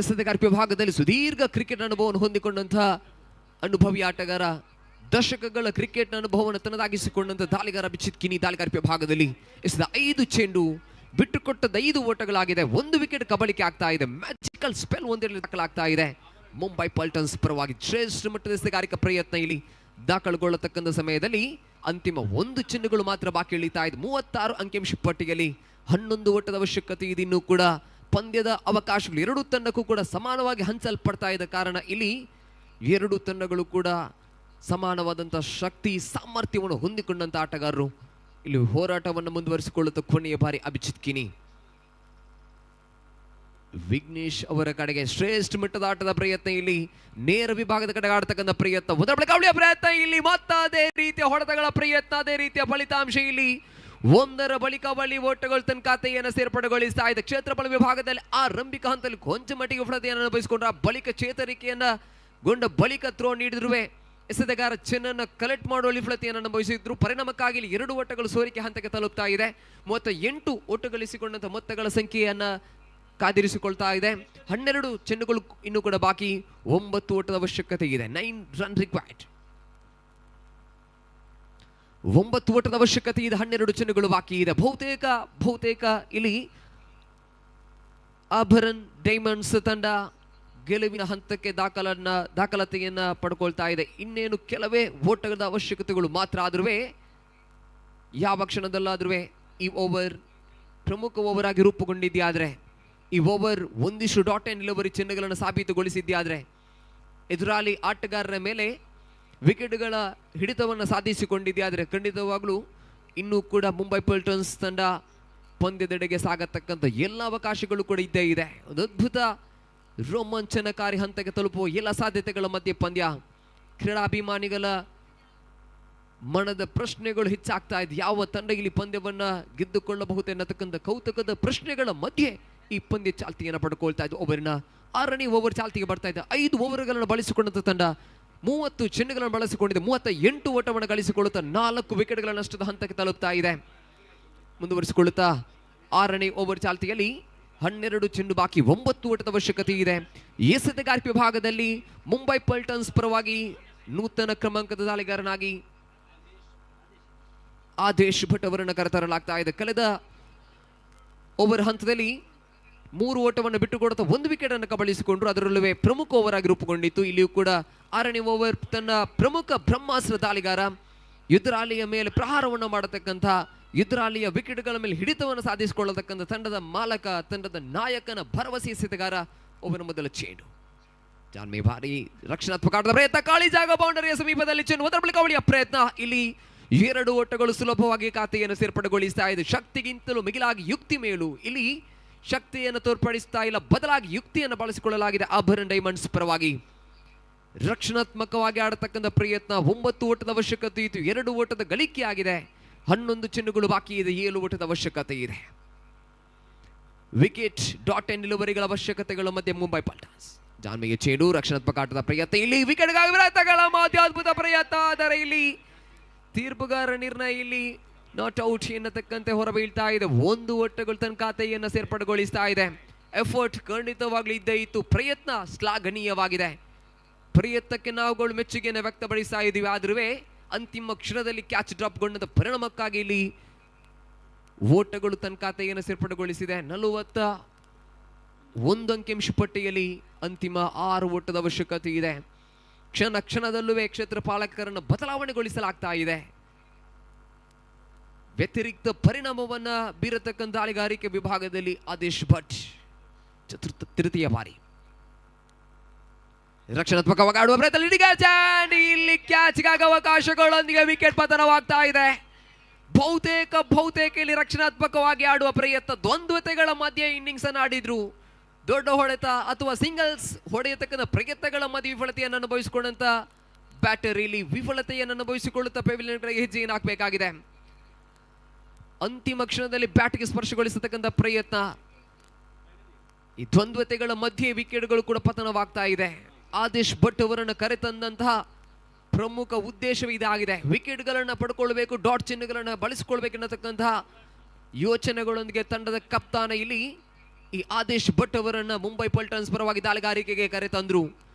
ಎಸೆತಗಾರಿಕೆ ವಿಭಾಗದಲ್ಲಿ ಸುದೀರ್ಘ ಕ್ರಿಕೆಟ್ ಅನುಭವವನ್ನು ಹೊಂದಿಕೊಂಡಂತಹ ಅನುಭವಿ ಆಟಗಾರ, ದಶಕಗಳ ಕ್ರಿಕೆಟ್ ಅನುಭವವನ್ನು ತನ್ನದಾಗಿಸಿಕೊಂಡಂತ ದಾಳಿಗಾರ ಅಭಿಜಿತ್ ಕಿನಿ ದಾಳಿಗಾರಿಕೆ ವಿಭಾಗದಲ್ಲಿ ಎಸೆದ 5 ಚೆಂಡು, ಬಿಟ್ಟುಕೊಟ್ಟದ 5 ಓಟಗಳಾಗಿದೆ. 1 ವಿಕೆಟ್ ಕಬಳಿಕೆ ಆಗ್ತಾ ಇದೆ. ಮ್ಯಾಜಿಕಲ್ ಸ್ಪೆಲ್ ಒಂದರಲ್ಲಿ ದಾಖಲಾಗ್ತಾ ಇದೆ. ಮುಂಬೈ ಪಲ್ಟನ್ಸ್ ಪರವಾಗಿ ಶ್ರೇಷ್ಠ ಮಟ್ಟದ ಎಸೆತಗಾರಿಕಾ ಪ್ರಯತ್ನ ಇಲ್ಲಿ ದಾಖಲುಗೊಳ್ಳತಕ್ಕಂಥ ಸಮಯದಲ್ಲಿ ಅಂತಿಮ 1 ಚೆಂಡುಗಳು ಮಾತ್ರ ಬಾಕಿ ಉಳಿತಾ ಇದೆ. 36 ಅಂಕಿಅಂಶ ಪಟ್ಟಿಯಲ್ಲಿ 11 ಓಟದ ಅವಶ್ಯಕತೆ ಇದೆ. ಇನ್ನೂ ಕೂಡ ಪಂದ್ಯದ ಅವಕಾಶಗಳು ಎರಡೂ ತಂಡಕ್ಕೂ ಕೂಡ ಸಮಾನವಾಗಿ ಹಂಚಲ್ಪಡ್ತಾ ಇದ್ದ ಕಾರಣ ಇಲ್ಲಿ ಎರಡೂ ತಂಡಗಳು ಕೂಡ ಸಮಾನವಾದಂಥ ಶಕ್ತಿ ಸಾಮರ್ಥ್ಯವನ್ನು ಹೊಂದಿಕೊಂಡಂತ ಆಟಗಾರರು ಇಲ್ಲಿ ಹೋರಾಟವನ್ನು ಮುಂದುವರಿಸಿಕೊಳ್ಳುತ್ತ ಕೊನೆಯ ಬಾರಿ ಅಭಿಜಿತ್ ಕಿನಿ ವಿಘ್ನೇಶ್ ಅವರ ಕಡೆಗೆ ಶ್ರೇಷ್ಠ ಮಟ್ಟದ ಆಟದ ಪ್ರಯತ್ನ. ಇಲ್ಲಿ ನೇರ ವಿಭಾಗದ ಕಡೆಗೆ ಆಡ್ತಕ್ಕಂಥ ಪ್ರಯತ್ನ, ಒಂದರ ಬಳಿಕ ಅವಳಿಯ ಪ್ರಯತ್ನ. ಇಲ್ಲಿ ಮತ್ತೆ ಅದೇ ರೀತಿಯ ಹೊಡೆತಗಳ ಪ್ರಯತ್ನ, ಅದೇ ರೀತಿಯ ಫಲಿತಾಂಶ. ಇಲ್ಲಿ ಒಂದರ ಬಳಿಕ ಬಳಿ ಓಟಗಳು ತನ್ನ ಖಾತೆಯನ್ನು ಸೇರ್ಪಡೆಗೊಳಿಸ್ತಾ ಇದೆ. ಕ್ಷೇತ್ರಫಲ ವಿಭಾಗದಲ್ಲಿ ಆರಂಭಿಕ ಹಂತದಲ್ಲಿ ಕೊಂಚ ಮಟ್ಟಿಗೆ ವಿಫಲತೆಯನ್ನು ಅನುಭವಿಸಿಕೊಂಡ್ರ ಬಳಿಕ ಚೇತರಿಕೆಯನ್ನ ಗೊಂಡ ಬಳಿಕ ಥ್ರೋ ನೀಡಿದ್ರು ಎಸೆತಗಾರ ಚೆನ್ನನ್ನು ಕಲೆಕ್ಟ್ ಮಾಡುವ ವಿಫಲತೆಯನ್ನು ಅನುಭವಿಸಿದ್ರು. ಪರಿಣಾಮಕ್ಕಾಗಿ ಇಲ್ಲಿ 2 ಓಟಗಳು ಸೋರಿಕೆ ಹಂತಕ್ಕೆ ತಲುಪ್ತಾ ಇದೆ. 38 ಓಟ ಗಳಿಸಿಕೊಂಡಂತ ಮೊತ್ತಗಳ ಸಂಖ್ಯೆಯನ್ನ ಕಾದಿರಿಸಿಕೊಳ್ತಾ ಇದೆ. 12 ಚೆಂಡುಗಳು ಇನ್ನೂ ಕೂಡ ಬಾಕಿ. 9 ಓಟದ ಅವಶ್ಯಕತೆ ಇದೆ. 9 ರನ್ ರಿಕ್ವೈರ್ಡ್. 9 ಓಟದ ಅವಶ್ಯಕತೆ ಇದೆ. 12 ಚೆಂಡುಗಳು ಬಾಕಿ ಇದೆ. ಬಹುತೇಕ ಇಲ್ಲಿ ಆಭರನ್ ಡೈಮಂಡ್ಸ್ ತಂಡ ಗೆಲುವಿನ ಹಂತಕ್ಕೆ ದಾಖಲಾತಿಯನ್ನ ಪಡ್ಕೊಳ್ತಾ ಇದೆ. ಇನ್ನೇನು ಕೆಲವೇ ಓಟದ ಅವಶ್ಯಕತೆಗಳು ಮಾತ್ರ. ಆದ್ರೂ ಯಾವ ಕ್ಷಣದಲ್ಲಾದ್ರೂ ಈ ಓವರ್ ಪ್ರಮುಖ ಓವರ್ ಆಗಿ ರೂಪುಗೊಂಡಿದ್ಯಾದ್ರೆ, ಈ ಓವರ್ ಒಂದಿಷ್ಟು ಡಾಟ್ ಅಂಡ್ ಡೆಲಿವರಿ ಚಿಹ್ನೆಗಳನ್ನು ಸಾಬೀತುಗೊಳಿಸಿದ್ಯಾದ್ರೆ, ಎದುರಾಳಿ ಆಟಗಾರರ ಮೇಲೆ ವಿಕೆಟ್ಗಳ ಹಿಡಿತವನ್ನು ಸಾಧಿಸಿಕೊಂಡಿದ್ಯಾದ್ರೆ ಖಂಡಿತವಾಗ್ಲೂ ಇನ್ನೂ ಕೂಡ ಮುಂಬೈ ಪಲ್ಟನ್ಸ್ ತಂಡ ಪಂದ್ಯದೆಡೆಗೆ ಸಾಗತಕ್ಕಂಥ ಎಲ್ಲ ಅವಕಾಶಗಳು ಕೂಡ ಇದ್ದೇ ಇದೆ. ಒಂದು ಅದ್ಭುತ ರೋಮಾಂಚನಕಾರಿ ಹಂತಕ್ಕೆ ತಲುಪುವ ಎಲ್ಲ ಸಾಧ್ಯತೆಗಳ ಮಧ್ಯೆ ಪಂದ್ಯ. ಕ್ರೀಡಾಭಿಮಾನಿಗಳ ಮನದ ಪ್ರಶ್ನೆಗಳು ಹೆಚ್ಚಾಗ್ತಾ ಇದೆ. ಯಾವ ತಂಡ ಇಲ್ಲಿ ಪಂದ್ಯವನ್ನ ಗೆದ್ದುಕೊಳ್ಳಬಹುದು ಎನ್ನತಕ್ಕಂಥ ಕೌತುಕದ ಪ್ರಶ್ನೆಗಳ ಮಧ್ಯೆ ಈ ಪಂದ್ಯ ಚಾಲ್ತಿಯನ್ನು ಪಡ್ಕೊಳ್ತಾ ಇದೆ. ಓವರಿನ 6ನೇ ಓವರ್ ಚಾಲ್ತಿಗೆ ಬರ್ತಾ ಇದೆ. 5 ಓವರ್ಗಳನ್ನು ಬಳಸಿಕೊಂಡಂತ ತಂಡ 30 ಚೆಂಡುಗಳನ್ನು ಬಳಸಿಕೊಂಡಿದೆ. 38 ಓಟವನ್ನು ಗಳಿಸಿಕೊಳ್ಳುತ್ತಾ 4 ವಿಕೆಟ್ಗಳ ನಷ್ಟದ ಹಂತಕ್ಕೆ ತಲುಪ್ತಾ ಇದೆ. ಮುಂದುವರಿಸಿಕೊಳ್ಳುತ್ತಾ 6ನೇ ಓವರ್ ಚಾಲ್ತಿಯಲ್ಲಿ 12 ಚೆಂಡು ಬಾಕಿ. 9 ಓಟದ ಅವಶ್ಯಕತೆ ಇದೆ. ಎಸೆತಗಾರಿಕೆ ವಿಭಾಗದಲ್ಲಿ ಮುಂಬೈ ಪಲ್ಟನ್ಸ್ ಪರವಾಗಿ ನೂತನ ಕ್ರಮಾಂಕದ ದಾಳಿಗಾರನಾಗಿ ಆದೇಶ್ ಭಟ್ ಅವರನ್ನು ಕರೆತರಲಾಗ್ತಾ ಇದೆ. ಕಳೆದ ಓವರ್ ಹಂತದಲ್ಲಿ 3 ಓಟವನ್ನು ಬಿಟ್ಟುಕೊಡುತ್ತಾ 1 ವಿಕೆಟ್ ಅನ್ನು ಕಬಳಿಸಿಕೊಂಡ್ರು. ಅದರಲ್ಲೂ ಪ್ರಮುಖ ಓವರ್ ಆಗಿ ರೂಪುಗೊಂಡಿತ್ತು. ಇಲ್ಲಿಯೂ ಕೂಡ 6ನೇ ಓವರ್ ತನ್ನ ಪ್ರಮುಖ ಬ್ರಹ್ಮಾಸ್ತ್ರ ದಾಳಿಗಾರ ಎದುರಾಳಿಯ ಮೇಲೆ ಪ್ರಹಾರವನ್ನು ಮಾಡತಕ್ಕಂಥ, ಎದುರಾಳಿಯ ವಿಕೆಟ್ಗಳ ಮೇಲೆ ಹಿಡಿತವನ್ನು ಸಾಧಿಸಿಕೊಳ್ಳತಕ್ಕಂಥ ತಂಡದ ಮಾಲಕ, ತಂಡದ ನಾಯಕನ ಭರವಸೆ ಎಸೆತಗಾರ ಓವರ್ ಮೊದಲ ಚೆಂಡು. ಜಾನ್ಮಿ ಭಾರಿ ರಕ್ಷಣಾತ್ಮಕ ಆಟದ ಪ್ರಯತ್ನ, ಖಾಲಿ ಜಾಗ ಬೌಂಡರಿಯ ಸಮೀಪದಲ್ಲಿ ಚೆಂಡು, ಅದರ ಬಳಿಕ ಅವಳಿಯ ಪ್ರಯತ್ನ. ಇಲ್ಲಿ 2 ಓಟಗಳು ಸುಲಭವಾಗಿ ಖಾತೆಯನ್ನು ಸೇರ್ಪಡೆಗೊಳಿಸ್ತಾ ಇದೆ. ಶಕ್ತಿಗಿಂತಲೂ ಮಿಗಿಲಾಗಿ ಯುಕ್ತಿ ಮೇಲು. ಇಲ್ಲಿ ಶಕ್ತಿಯನ್ನು ತೋರ್ಪಡಿಸ್ತಾ ಇಲ್ಲ, ಬದಲಾಗಿ ಯುಕ್ತಿಯನ್ನು ಬಳಸಿಕೊಳ್ಳಲಾಗಿದೆ ಆಭರನ್ ಡೈಮಂಡ್ಸ್ ಪರವಾಗಿ. ರಕ್ಷಣಾತ್ಮಕವಾಗಿ ಆಡತಕ್ಕಂಥ ಪ್ರಯತ್ನ. 9 ಓಟದ ಅವಶ್ಯಕತೆ ಇತ್ತು, 2 ಓಟದ ಗಳಿಕೆ ಆಗಿದೆ. 11 ಚೆಂಡುಗಳು ಬಾಕಿ ಇದೆ, 7 ಓಟದ ಅವಶ್ಯಕತೆ ಇದೆ. ವಿಕೆಟ್, ಡಾಟ್ ಅಂಡ್ ನಿಲುವರಿಗಳ ಅವಶ್ಯಕತೆಗಳ ಮಧ್ಯೆ ಮುಂಬೈ ಪಲ್ಟಾನ್ಸ್. ಜಾನ್ಮಿಗೆ ಚೇಡು, ರಕ್ಷಣಾತ್ಮಕ ಆಟದ ಪ್ರಯತ್ನ. ಇಲ್ಲಿ ವಿಕೆಟ್ಗಾಗಿ ಪ್ರಯತ್ನಗಳ ಮಧ್ಯ ಅದ್ಭುತ ಪ್ರಯತ್ನ, ಆದರೆ ಇಲ್ಲಿ ತೀರ್ಪುಗಾರ ನಿರ್ಣಯ ಇಲ್ಲಿ ನಾಟ್ ಔಟ್ ಎನ್ನತಕ್ಕಂತೆ ಹೊರಬೀಳ್ತಾ ಇದೆ. 1 ಓಟಗಳು ತನ್ನ ಖಾತೆಯನ್ನು ಸೇರ್ಪಡೆಗೊಳಿಸ್ತಾ ಇದೆ. ಎಫರ್ಟ್ ಖಂಡಿತವಾಗ್ಲೂ ಇದ್ದೇ ಇತ್ತು, ಪ್ರಯತ್ನ ಶ್ಲಾಘನೀಯವಾಗಿದೆ. ಪ್ರಯತ್ನಕ್ಕೆ ನಾವುಗಳು ಮೆಚ್ಚುಗೆಯನ್ನು ವ್ಯಕ್ತಪಡಿಸ್ತಾ ಇದ್ದೀವಿ. ಆದ್ರೂ ಅಂತಿಮ ಕ್ಷಣದಲ್ಲಿ ಕ್ಯಾಚ್ ಡ್ರಾಪ್ಗೊಂಡ ಪರಿಣಾಮಕ್ಕಾಗಿ ಇಲ್ಲಿ ಓಟಗಳು ತನ್ನ ಖಾತೆಯನ್ನು ಸೇರ್ಪಡೆಗೊಳಿಸಿದೆ. 41 ಅಂಕಿಅಂಶ ಪಟ್ಟಿಯಲ್ಲಿ ಅಂತಿಮ 6 ಓಟದ ಅವಶ್ಯಕತೆ ಇದೆ. ಕ್ಷಣದಲ್ಲೂ ಕ್ಷೇತ್ರ ಪಾಲಕರನ್ನು ಬದಲಾವಣೆಗೊಳಿಸಲಾಗ್ತಾ ಇದೆ. ವ್ಯತಿರಿಕ್ತ ಪರಿಣಾಮವನ್ನ ಬೀರತಕ್ಕಂಥ ದಾಳಿಗಾರಿಕೆ ವಿಭಾಗದಲ್ಲಿ ಆದೇಶ್ ಭಟ್ ತೃತೀಯ ಬಾರಿ. ರಕ್ಷಣಾತ್ಮಕವಾಗಿ ಆಡುವ ಪ್ರಯತ್ನ, ಇಲ್ಲಿ ಕ್ಯಾಚ್ಗಾಗಿ ಅವಕಾಶಗಳೊಂದಿಗೆ ವಿಕೆಟ್ ಪತನವಾಗ್ತಾ ಇದೆ. ಬಹುತೇಕ ಇಲ್ಲಿ ರಕ್ಷಣಾತ್ಮಕವಾಗಿ ಆಡುವ ಪ್ರಯತ್ನ, ದ್ವಂದ್ವತೆಗಳ ಮಧ್ಯೆ ಇನ್ನಿಂಗ್ಸ್ ಅನ್ನು ಆಡಿದ್ರು. ದೊಡ್ಡ ಹೊಡೆತ ಅಥವಾ ಸಿಂಗಲ್ಸ್ ಹೊಡೆಯತಕ್ಕಂಥ ಪ್ರಯತ್ನಗಳ ಮಧ್ಯೆ ವಿಫಲತೆಯನ್ನು ಅನುಭವಿಸಿಕೊಂಡಂತ ಬ್ಯಾಟರ್ ಇಲ್ಲಿ ವಿಫಲತೆಯನ್ನು ಅನುಭವಿಸಿಕೊಳ್ಳುತ್ತಾ ಪೆವಿಲಿಯನ್ ಕಡೆಗೆ ಹೆಜ್ಜೆಯನ್ನು ಹಾಕಬೇಕಾಗಿದೆ. ಅಂತಿಮ ಕ್ಷಣದಲ್ಲಿ ಬ್ಯಾಟ್ಗೆ ಸ್ಪರ್ಶಗೊಳಿಸತಕ್ಕಂಥ ಪ್ರಯತ್ನ, ಈ ದ್ವಂದ್ವತೆಗಳ ಮಧ್ಯೆ ವಿಕೆಟ್ಗಳು ಕೂಡ ಪತನವಾಗ್ತಾ ಇದೆ. ಆದೇಶ್ ಭಟ್ ಅವರನ್ನು ಕರೆತಂದಂತಹ ಪ್ರಮುಖ ಉದ್ದೇಶವೇ ಇದಾಗಿದೆ. ವಿಕೆಟ್ಗಳನ್ನು ಪಡ್ಕೊಳ್ಬೇಕು, ಡಾಟ್ ಚಿಹ್ನೆಗಳನ್ನು ಬಳಸಿಕೊಳ್ಬೇಕು ಎನ್ನತಕ್ಕಂತಹ ಯೋಚನೆಗಳೊಂದಿಗೆ ತಂಡದ ಕಪ್ತಾನ ಇಲ್ಲಿ ಈ ಆದೇಶ್ ಭಟ್ ಅವರನ್ನ ಮುಂಬೈ ಪಲ್ಟನ್ಸ್ ಪರವಾಗಿ ದಾಳಿಗಾರಿಕೆಗೆ ಕರೆತಂದ್ರು.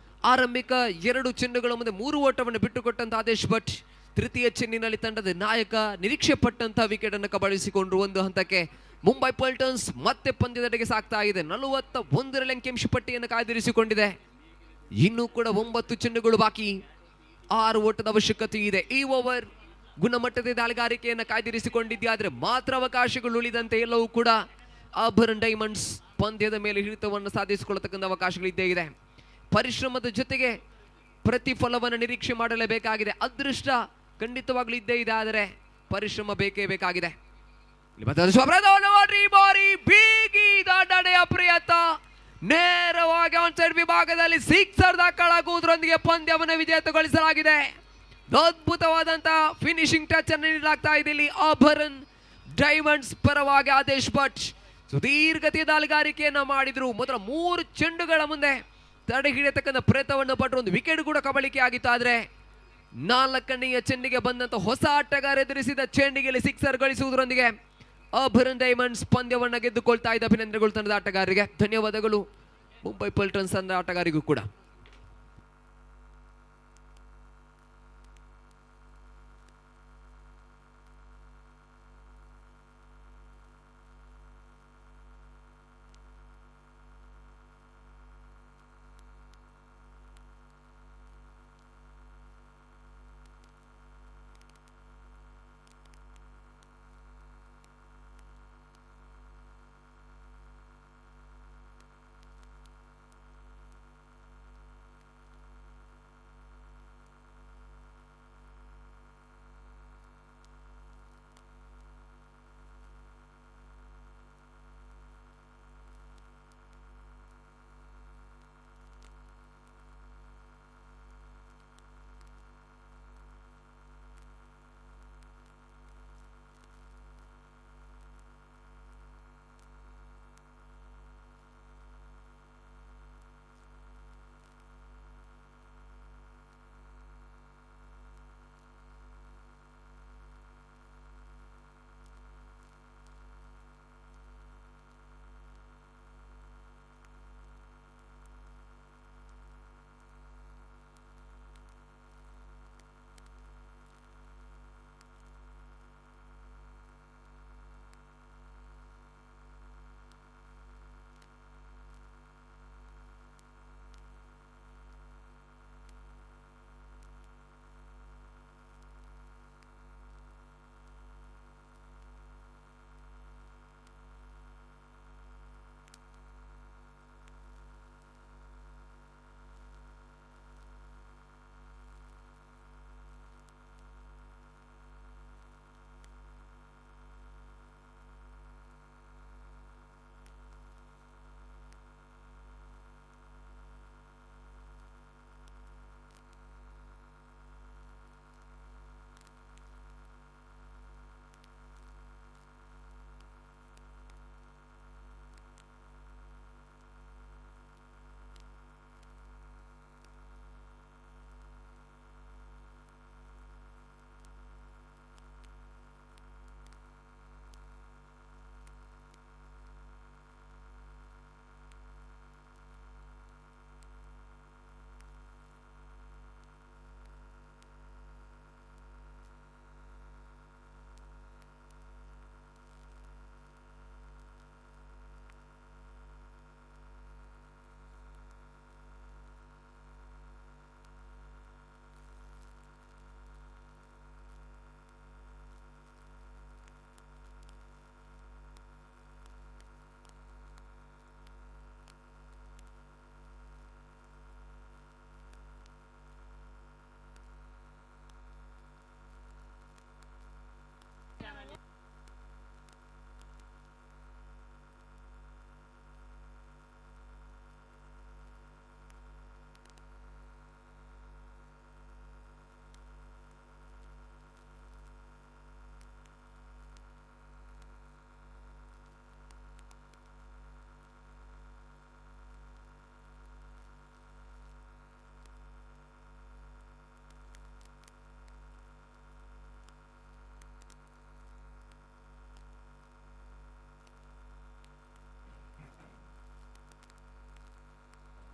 ಆರಂಭಿಕ 2 ಚೆಂಡುಗಳ ಮುಂದೆ 3 ಓಟವನ್ನು ಬಿಟ್ಟುಕೊಟ್ಟಂತ ಆದೇಶ್ ಭಟ್ ತೃತೀಯ ಚೆಂಡಿನಲ್ಲಿ ತಂಡದ ನಾಯಕ ನಿರೀಕ್ಷೆ ಪಟ್ಟಂತಹ ವಿಕೆಟ್ ಅನ್ನು ಕಬಳಿಸಿಕೊಂಡ್ರು. 1 ಹಂತಕ್ಕೆ ಮುಂಬೈ ಪಲ್ಟನ್ಸ್ ಮತ್ತೆ ಪಂದ್ಯದೆಡೆಗೆ ಸಾಗ್ತಾ ಇದೆ. 41 ಅಂಕಿಅಂಶ ಪಟ್ಟಿಯನ್ನು ಕಾಯ್ದಿರಿಸಿಕೊಂಡಿದೆ. ಇನ್ನೂ ಕೂಡ 9 ಚೆಂಡುಗಳು ಬಾಕಿ, 6 ಓಟದ ಅವಶ್ಯಕತೆ ಇದೆ. ಈ ಓವರ್ ಗುಣಮಟ್ಟದ ದಾಳಿಗಾರಿಕೆಯನ್ನು ಕಾಯ್ದಿರಿಸಿಕೊಂಡಿದ್ದೆ, ಆದರೆ ಮಾತ್ರ ಅವಕಾಶಗಳು ಉಳಿದಂತೆ ಎಲ್ಲವೂ ಕೂಡ ಆಭರನ್ ಡೈಮಂಡ್ಸ್ ಪಂದ್ಯದ ಮೇಲೆ ಹಿಡಿತವನ್ನು ಸಾಧಿಸಿಕೊಳ್ಳತಕ್ಕಂಥ ಅವಕಾಶಗಳಿದ್ದೇ ಇದೆ. ಪರಿಶ್ರಮದ ಜೊತೆಗೆ ಪ್ರತಿಫಲವನ್ನು ನಿರೀಕ್ಷೆ ಮಾಡಲೇಬೇಕಾಗಿದೆ. ಅದೃಷ್ಟ ಖಂಡಿತವಾಗ್ಲೂ ಇದ್ದೇ ಇದೆ, ಆದರೆ ಪರಿಶ್ರಮ ಬೇಕೇ ಬೇಕಾಗಿದೆ. ಬೀಗಿ ದಾಟಣೆಯ ಪ್ರಯತ್ನ, ನೇರವಾಗಿ ಆನ್ ಸೈಡ್ ವಿಭಾಗದಲ್ಲಿ ಸಿಕ್ಸರ್ ದಾಖಲಾಗುವುದರೊಂದಿಗೆ ಪಂದ್ಯವನ್ನು ವಿಜೇತಗೊಳಿಸಲಾಗಿದೆ. ಅದ್ಭುತವಾದಂತಹ ಫಿನಿಶಿಂಗ್ ಟಚ್ ಅನ್ನು ನೀಡಲಾಗ್ತಾ ಇದೆ ಇಲ್ಲಿ ಆಭರನ್ ಡೈಮಂಡ್ಸ್ ಪರವಾಗಿ ಆದೇಶ್ ಭಟ್ ಸುದೀರ್ಘತೆಯ ದಾಳಿಗಾರಿಕೆಯನ್ನ ಮಾಡಿದ್ರು. ಮೊದಲ 3 ಚೆಂಡುಗಳ ಮುಂದೆ ತಡೆ ಹಿಡಿಯತಕ್ಕಂಥ ಪ್ರಯತ್ನವನ್ನು ಪಟ್ಟರು. ಒಂದು ವಿಕೆಟ್ ಕೂಡ ಕಬಳಿಕೆ ಆಗಿತ್ತು. ಆದರೆ 4ನೇಯ ಚೆಂಡಿಗೆ ಬಂದಂತ ಹೊಸ ಆಟಗಾರ ಎದುರಿಸಿದ ಚೆಂಡಿಗೆ ಸಿಕ್ಸರ್ ಗಳಿಸುವುದರೊಂದಿಗೆ ಆಭರನ್ ಡೈಮಂಡ್ಸ್ ಪಂದ್ಯವನ್ನು ಗೆದ್ದುಕೊಳ್ತಾ ಇದ್ದ. ಅಭಿನಂದನೆಗಳು ತಂಡದ ಆಟಗಾರರಿಗೆ, ಧನ್ಯವಾದಗಳು ಮುಂಬೈ ಪಲ್ಟನ್ಸ್ ತಂಡದ ಆಟಗಾರಿಗೂ ಕೂಡ.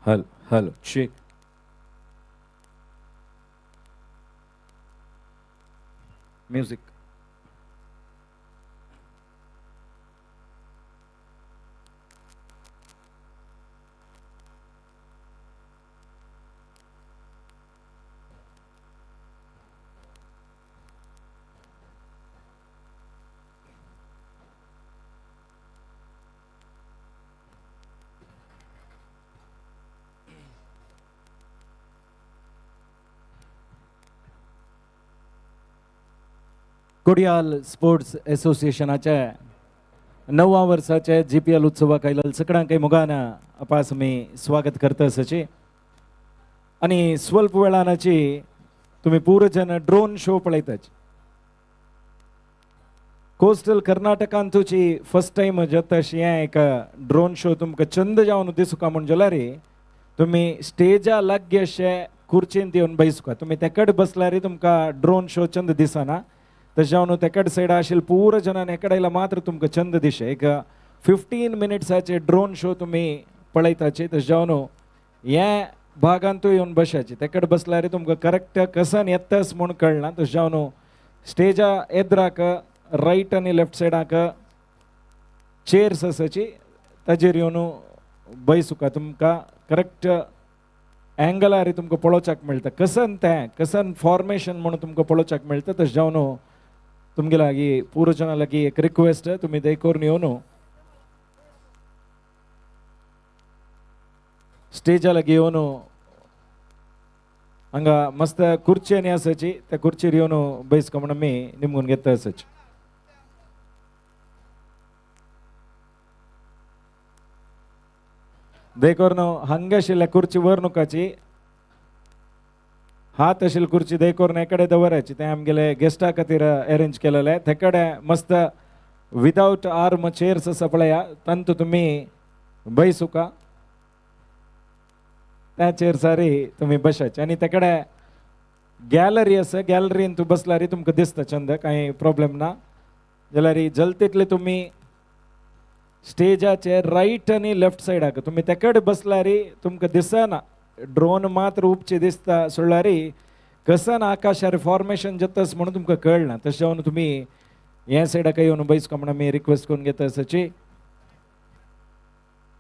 Hello, check. Music. Kodiyal sports असोसिएशनाचे 9व्या वर्साचे GPL उत्सवाक आयिल्ल्या सगळ्यांक मोगान अपास मी स्वागत करता आसाची आणि स्वल्प वेळानाची तुम्ही पूरजन ड्रोन शो पळयताची कोस्टल कर्नाटकांत तुची फर्स्ट टाइम जाता अशी हें एक ड्रोन शो तुमकां चंद जावन दिसुका म्हण जाल्यार तुम्ही स्टेजा लागीं अशें खुर्चीन येवन बसुका तुम्ही तेकड बसल्यार तुमकां ड्रोन शो चंद दिसना तशें तेकड सायडा आशिल्ले पूर जनान एकडे आयला मात्र तुमकां चंद दिशे एक 15 मिनिट्साचे ड्रोन शो तुम्ही पळयताचे तशें हे भागांतूय येवन बसाचे तेकड बसल्यार तुमकां करेक्ट कसन येतास म्हूण कळना तशें स्टेजा एद्राक राईट आनी लेफ्ट सायडाक चेअर्स आसाची ताजेर येवन बसुका तुमकां करेक्ट एंगलार तुमकां पळोवच्याक मेळटा कसन फॉर्मेशन म्हणून तुमकां पळोवच्याक मेळटा तशें तुमगे लागीं पूरजना लागीं एक रिक्वेस्ट तुम्ही दय करून येवन स्टेजा लागीं येवन हांगा मस्त खुर्ची आनी आसाची त्या खुर्चीर येवन बसका म्हण आमी निमगून घेता आसाची दय करून हांगा आशिल्ल्या खुर्ची वरनुकाची हात आशिल्ली खुर्ची दय करून एकडे दवराची ते आमगेले गेस्टा खातीर अरेंज केलेले तेकडे मस्त विदाउट आर्म चेअर्स आसा पळया तांतू तुम्ही बसुका त्या चेअर्सार तुम्ही बसाचे आनी तेकडे गॅलरी आसा गॅलरीन तूं बसल्यार तुमकां दिसता चंद कांय प्रॉब्लेम ना जाल्यार जल तितले तुम्ही स्टेजाचे राईट आनी लेफ्ट सायडाक तुम्ही तेकड बसल्यार तुमकां दिसना ड्रोन मात्र उपचे दिसता सोडल्यार कसन आकाशार फॉर्मेशन जातास म्हणून तुमकां कळना तशें तुम्ही हे सायडाक येवन बसका म्हण आमी रिक्वेस्ट करून घेता आसाची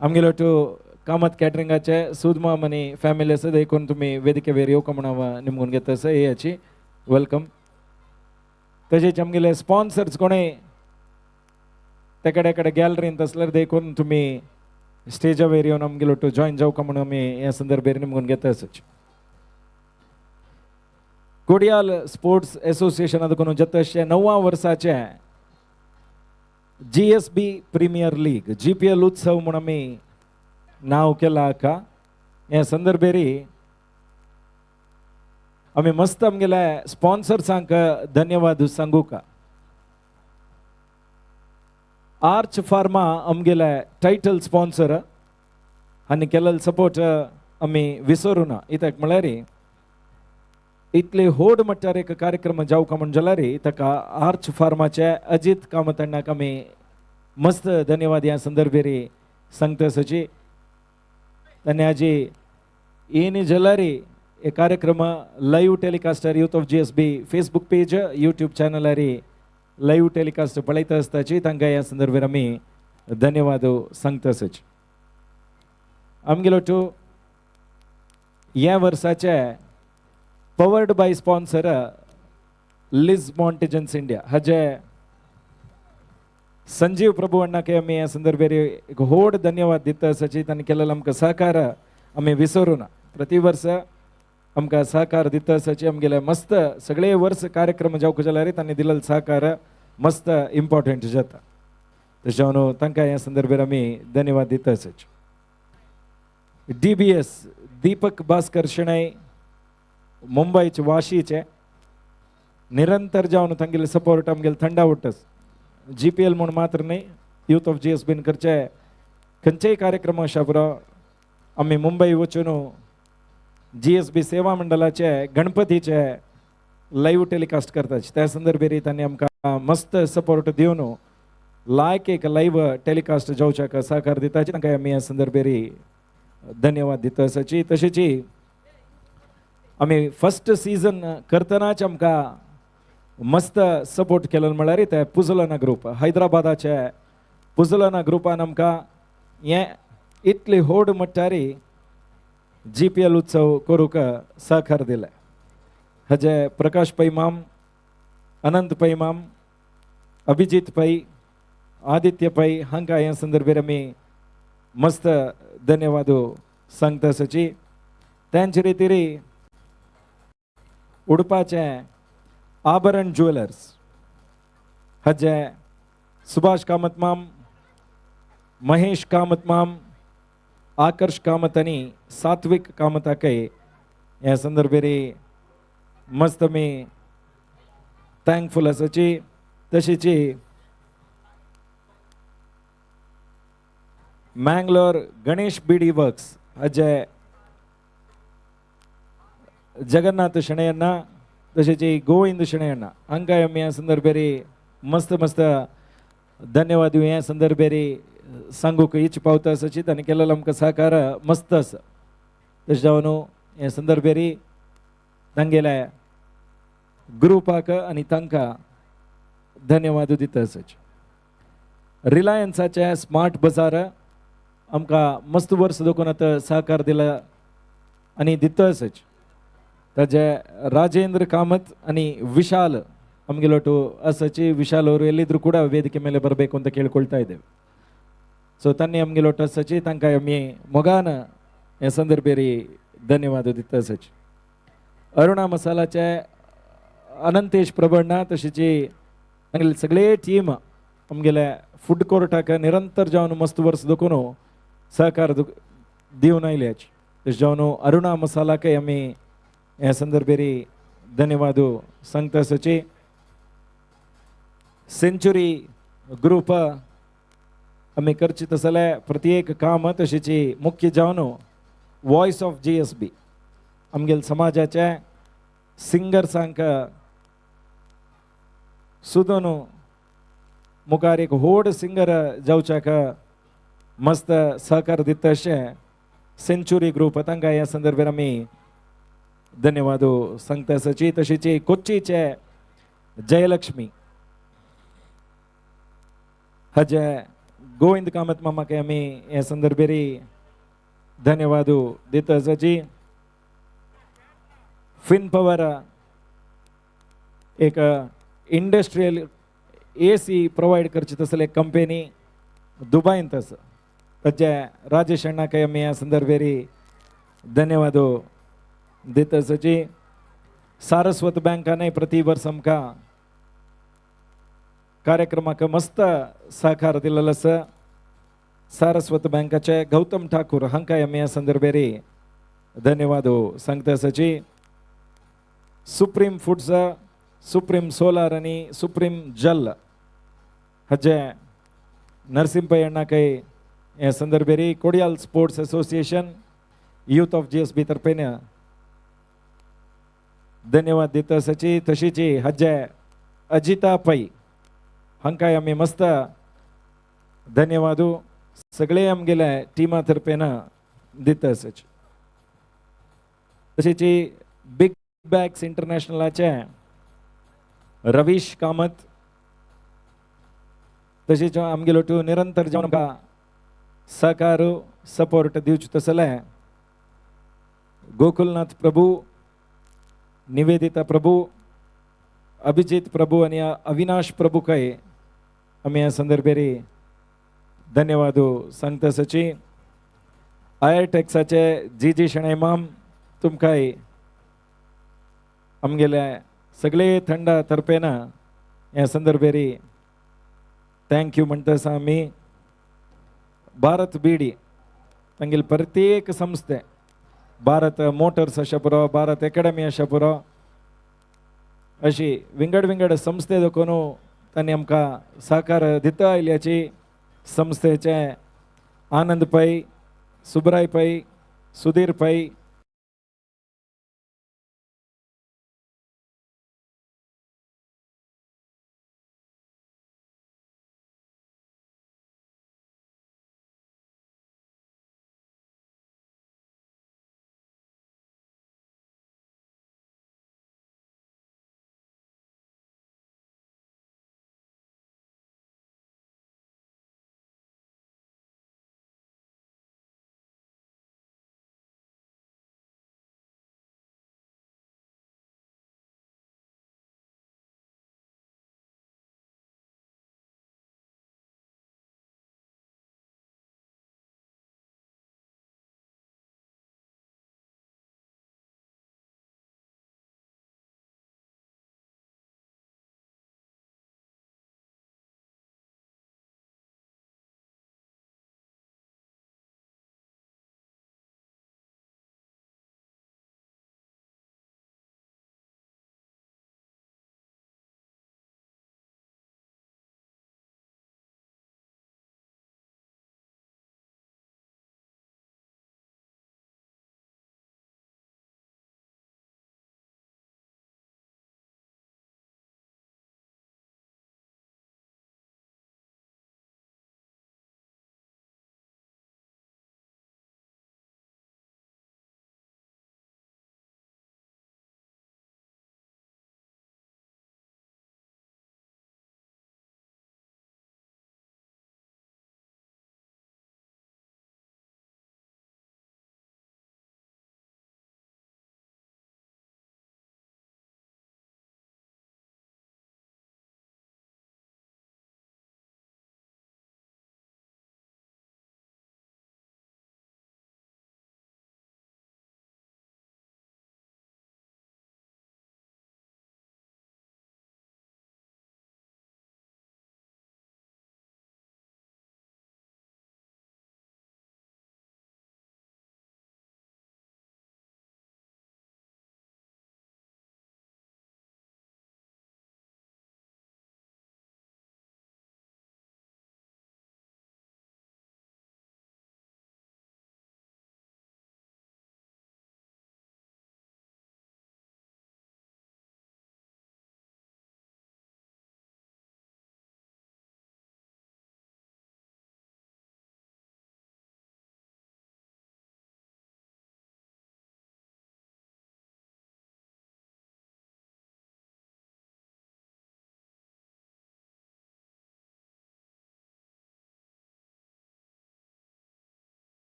आमगेलो टू कामत कॅटरिंगाचे सुदमाम आनी फॅमिली आसा देखून तुम्ही वेदिके वयर येवका म्हण हांव निमगून घेता आसा हेची वेलकम तशेंच आमगेले स्पॉन्सर्स कोणें तेकडे गॅलरींत आसल्यार देखून तुम्ही स्टेजा वयर येवन आमगेलो टू जॉईन जावका म्हणून आमी ह्या संदर्भार निमगून घेता आसाची कोडियाल स्पोर्ट्स असोसिएशना देखून जाता अशें 9व्या वर्साचे GSB प्रीमियर लीग GPL उत्सव म्हूण आमी नांव केलां हाका ह्या संदर्भार आमी मस्त आमगेल्या स्पॉन्सर्सांक धन्यवाद सांगूका आर्च फार्मा आमगेले टायटल स्पॉन्सर आनी केलेलो सपोर्ट आमी विसरूं ना इत्याक म्हळ्यार इतले व्हड मट्टार एक कार्यक्रम जावका म्हण जाल्यार ताका आर्च फार्माचे अजित कामतण्णाक आमी मस्त धन्यवाद ह्या संदर्भार सांगता आसाची ताणें हाजी येनी जाल्यार हे कार्यक्रम लाईव्ह टेलिकास्टार youth of GSB Facebook page YouTube चॅनलार लाईव्ह टेलिकास्ट पळयता आसताची तांकां ह्या संदर्भार आमी धन्यवाद सांगता आसाची आमगेलो टू ह्या वर्साचे पवर्ड बाय स्पॉन्सर लिज मॉन्टेजन्स इंडिया हाजे संजीव प्रभू अण्णाक आमी ह्या संदर्भार एक व्हड धन्यवाद दिता आसाची तांणी केलेलो आमकां सहकार आमी विसरूं ना प्रति वर्स आमकां सहकार दिता आसाची आमगेले मस्त सगळे वर्स कार्यक्रम जावंक जाल्यार तांणी दिलेलो सहकार मस्त इम्पॉर्टंट जाता तशें तांकां ह्या संदर्भार आमी धन्यवाद दिता आसाची DBS दीपक भास्कर शेणै मुंबईचे वाशीचे निरंतर जावन तांगेले सपोर्ट आमगेले थंडा उरतस GPL म्हूण मात्र न्ही यूथ ऑफ GSB करचे खंयचेय कार्यक्रम आसा पुरो आमी मुंबई वचून GSB सेवा मंडळाचे गणपतीचे लाईव्ह टेलिकास्ट करतात त्या संदर्भार तांणी आमकां मस्त सपोर्ट दिवन लायक एक लाईव्ह टेलिकास्ट जावच्याक सहकार दिताचे तांकां आमी ह्या संदर्भार धन्यवाद दिता आसाची. तशेंची आमी फर्स्ट सीझन करतनाच आमकां मस्त सपोर्ट केलो म्हळ्यार ते पुजलना ग्रुप, हैदराबादाचे पुजलना ग्रुपान आमकां हें इतली होड म्हणटारी GPL उत्सव करूंक सहकार दिले. हाजे प्रकाश पैमाम, अनंत पैमाम, अभिजीत पै, आदित्य पै हांकां ह्या संदर्भार आमी मस्त धन्यवाद सांगता आसाची. त्यांचे रितीरी उडपाचे आभरण ज्वेलर्स हाजे सुभाष कामत माम, महेश कामत माम, आकर्ष कामत आणि सात्विक कामताकय ह्या संदर्भारी मस्त मी थँकफुल आसाची. तशीची मँगलोर गणेश बीडी वर्क्स हाजे जगन्नाथ शणैयण्णा तशेंची गोविंद शणैयण्णा हांकांय आमी ह्या संदर्भारी मस्त मस्त धन्यवाद दिवं. ह्या संदर्भारी सांगूक इच पावता आसाची. तांणी केलेलो आमकां सहकार मस्त आसा. तशें जावन ह्या संदर्भारी तांगेल्या ग्रुपाक आनी तांकां धन्यवाद दिता आसाचे. रिलायन्साचे स्मार्ट बाजार आमकां मस्त वर्स देखून आतां सहकार दिला आनी दिता आसाचे. ताजे राजेंद्र कामत आणि ವಿಶಾಲ್ ಅಮ್ಗಿಲೊಟ್ಟು ಅಸಚಿ ವಿಶಾಲ್ ಅವರು ಎಲ್ಲಿದ್ರು ಕೂಡ ವೇದಿಕೆ ಮೇಲೆ ಬರಬೇಕು ಅಂತ ಕೇಳಿಕೊಳ್ತಾ ಇದ್ದೇವೆ. ಸೊ ತನ್ನಿ ಅಮ್ಗಿಲೊಟ್ಟು ಅಸಚಿ ತಂಕ ಎಮ್ಮಿ ಮೊಗಾನ या संदर्भेरी धन्यवाद दिता आसाचे. अरुणा मसालाचे अनंतेश प्रबळना तशीची आमगेले सगळे टीम आमगेल्या फूड कोर्टाक निरंतर जावन मस्त वर्स देखून सहकार दिवन आयल्याचे. तशें जावन अरुणा मसालाकय आमी ह्या संदर्भेरी धन्यवाद सांगता आसाची. सेंचुरी ग्रुप आमी करची तसले प्रत्येक काम तशीची मुख्य जावन वॉइस ऑफ GSB आमगेल समाजाचे सिंगर्सांक सुदून मुखार एक व्हड सिंगर जावच्याक मस्त सहकार दिता अशें सेंचुरी ग्रुप तांकां ह्या संदर्भार आमी धन्यवाद सांगता आसाची. तशीची कोच्चीचे जयलक्ष्मी हाजे गोविंद कामत मामाक आमी ह्या संदर्भारी धन्यवाद दिता आसाची. फिन पवर एक इंडस्ट्रियल AC प्रोवाइड करची तसले कंपनी दुबईंत आसा. ताचे राजेश अण्णाक आमी ह्या संदर्भारी धन्यवाद दिता आसाची. सारस्वत बँकानय प्रति वर्स आमकां कार्यक्रमाक मस्त सहकार दिलेलो आसा. सारस्वत बँकाचे गौतम ठाकूर हांकांय आमी ह्या संदर्भारी धन्यवाद सांगता आसाची. सुप्रीम फूड्स, सुप्रीम सोलार आणि सुप्रीम जल हाजे नरसिंहपै अण्णाकय ह्या संदर्भारी Kodiyal sports association youth of GSB तर्फेन धन्यवाद दिता आसाची. तशीची हाजे अजिता पै हांकांय आमी मस्त धन्यवाद सगळे आमगेल्या टिमा तर्फेन दिता आसाची. तशीची बिग बॅग्स इंटरनॅशनलाचे रवीश कामत तशीच आमगेलो टू निरंतर जावन आमकां सहकार सपोर्ट दिवचे तसले गोकुलनाथ प्रभू, निवेदिता प्रभू, अभिजीत प्रभू आणि अविनाश प्रभूकय आमी ह्या संदर्भारी धन्यवाद सांगता आसाची. आयटेक्साचे जी शणै माम तुमकांय आमगेल्या सगळे थंडा तर्फेन ह्या संदर्भारी थँक्यू म्हणटा आसा आमी. भारत बीडी तांगेले प्रत्येक संस्थे भारत मोटर्स अशा पुरो, भारत अकॅडमी अशा पुरो अशी विंगड विंगड संस्थे देखून तांणी आमकां सहकार दिता आयल्याची. संस्थेचे आनंद पै, Subray Pai, Sudhir Pai,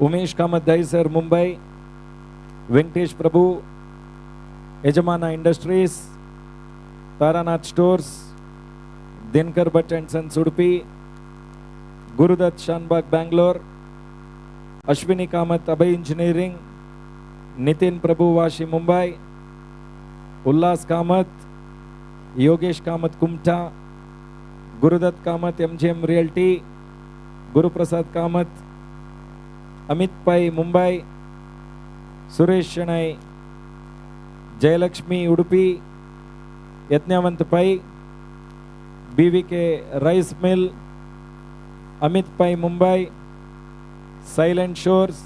Umesh Kamath Dahisar Mumbai, Venkatesh Prabhu Yajamana Industries, Taranath Stores, Dinakar Bhatt and Sons Udupi, Gurudatt Shanbhag Bangalore, Ashwini Kamath Abhay Engineering, Nitin Prabhu Vashi Mumbai, Ullas Kamath, Yogesh Kamath Kumta, Gurudatt Kamath MGM Realty, Guruprasad Kamath, Amit Pai Mumbai, Suresh Shenoi, Jayalakshmi Udupi, यज्ञवंत पै, BVK rice Mill, Amit Pai Mumbai, Silent Shores,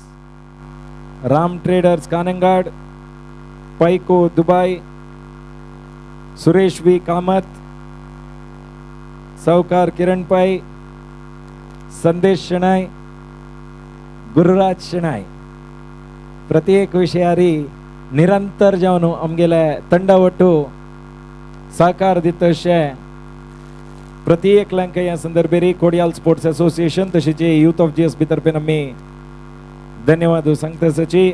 Ram Traders Kanhangad, पैको दुबई, सुरेश वी कामत, सावकार किरण पै, संदेश शणै, गुरुराज शणै. प्रत्येक विषयारी निरंतर जावन आमगेले ತಂಡ ಒಟ್ಟು सहकार दितशे प्रत्येक ह्या संदर्भेरी कोडियाल स्पोर्ट्स असोसिएशन तशेंच यूथ ऑफ GSB तर्फेन आमी धन्यवाद सांगता सची.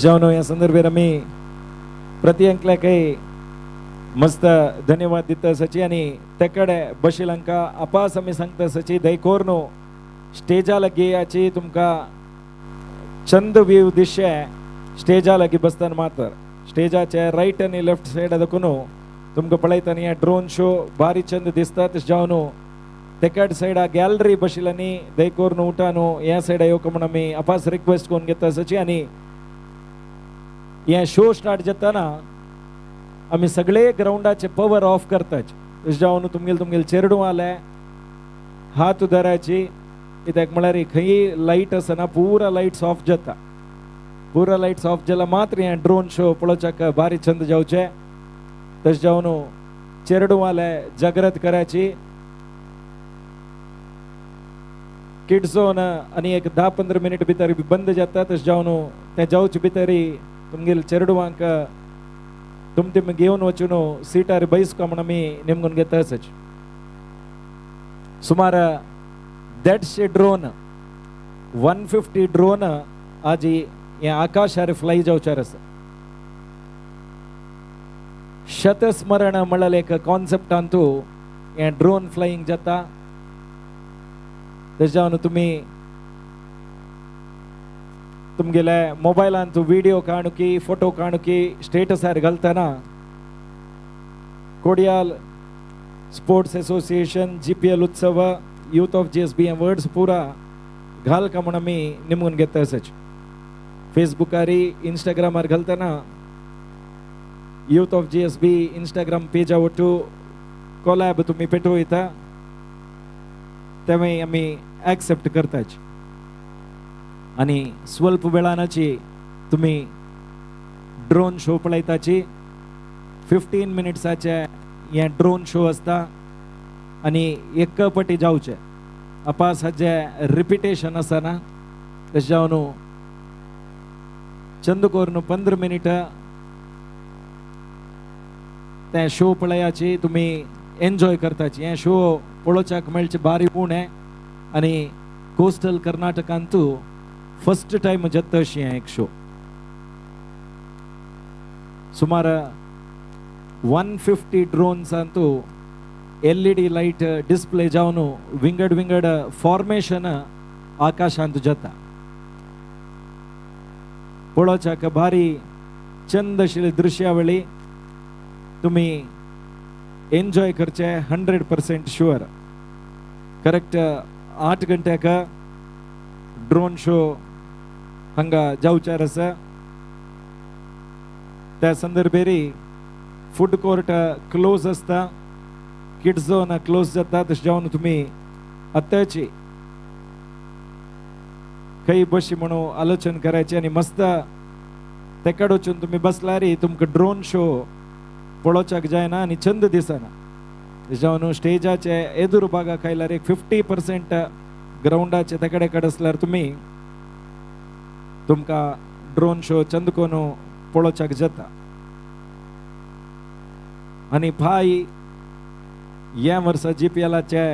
जावन ह्या संदर्भेर आमी प्रत्येकाक मस्त धन्यवाद दिता सची आनी तेकडे बशिलांका अपास आमी सांगता सची दयकोर न्हू स्टेजा लागी याची तुमकां चंद व्यू दिसचे स्टेजा लागी बसतना मात्र स्टेजाचे राईट आनी लेफ्ट सायडा दाखून तुमकां पळयतना हे ड्रोन शो भारी चंद दिसता. तशें जावन तेकड सायडा गॅलरी बशिल्ल्यानी दयकोर न्हू उठा न्हू ह्या सायडा येवका म्हण आमी अपास रिक्वेस्ट करून घेता सची. आनी हे शो स्टार्ट जाताना आमी सगळे ग्राउंडाचे पवर ऑफ करतात. तशें जावन तुमगेले चेरडू आले हात धरायची कित्याक म्हळ्यार खंय लायट आसना पुरा लायट्स ऑफ जाता. पुरा लायट्स ऑफ जाला मात्र हे ड्रोन शो पळोवच्याक भारी चंद जावचे. तशें जावन चेरडू वाले जागृत करायची. किड झोन आनी एक 10-15 मिनिट भितर बंद जाता. तशें जावन ते जावचे भितरी तुमगेले चेरडूवांक तुम घेवन वचून सीटार बैसका म्हण आमी नेमून घेता. सुमार 150 ड्रोन 150 ड्रोन आज हे आकाशार फ्लाय जावचार आसा. शतस्मरण म्हणल्यार एक कॉन्सेप्टांतू हे ड्रोन फ्लायिंग जाता. तशें जावन तुमगेले मोबायलांत व्हिडिओ काणुकी फोटो काणुकी स्टेटसार घालतना कोडियाल स्पोर्ट्स असोसिएशन GPL उत्सव यूथ ऑफ GSB हे वर्ड्स पुरा घाल का म्हण आमी नेमून घेता. सच फेसबुकारी इंस्टाग्रामार घालतना यूथ ऑफ GSB इंस्टाग्राम पेजा वटू कोलॅब तुमी पेटवयता तेव्हा आमी ॲक्सेप्ट करताच. आणि स्वल्प वेळानाची तुम्ही ड्रोन शो पळयताची 15 मिनिट्साचे हे ड्रोन शो असता आणि एक पटी जावचे अपास हाजे रिपिटेशन आसना. तशें जावन चंद करून 15 मिनिट ते शो पळयाची तुमी एन्जॉय करताची. हे शो पळोवच्याक मेळचे भारी उणे आणि कोस्टल कर्नाटकांतू फर्स्ट टाइम जाता अशी एक शो. सुमार 150 ड्रोन्सांतू LED लाईट डिस्प्ले जावन विंगड फॉर्मेशन आकाशांत जाता. पळोवच्याक भारी चंद आशिल्ली दृश्यावळी तुमी एन्जॉय करचे 100% शुअर. करेक्ट 8 गंटेक ड्रोन शो हांगा जावचार आसा. त्या संदर्भेरी फूड कोर्ट क्लोज आसता. किड्स झोन क्लोज जाता. तशें जावन तुमी आतांची खंय बशी म्हणून आलोचन करायची आणि मस्त तेकड वचून तुमी बसल्यार तुमकां ड्रोन शो पळोवच्याक जायना आनी चंद दिसना. जावन स्टेजाचे एदूर भागाक आयल्यार एक 50% ग्राउंडाचे तेकडे कडेन आसल्यार तुमकां ड्रोन शो चंद कोन पळोवच्याक जाता आनी भाई ह्या वर्सा GPLाचे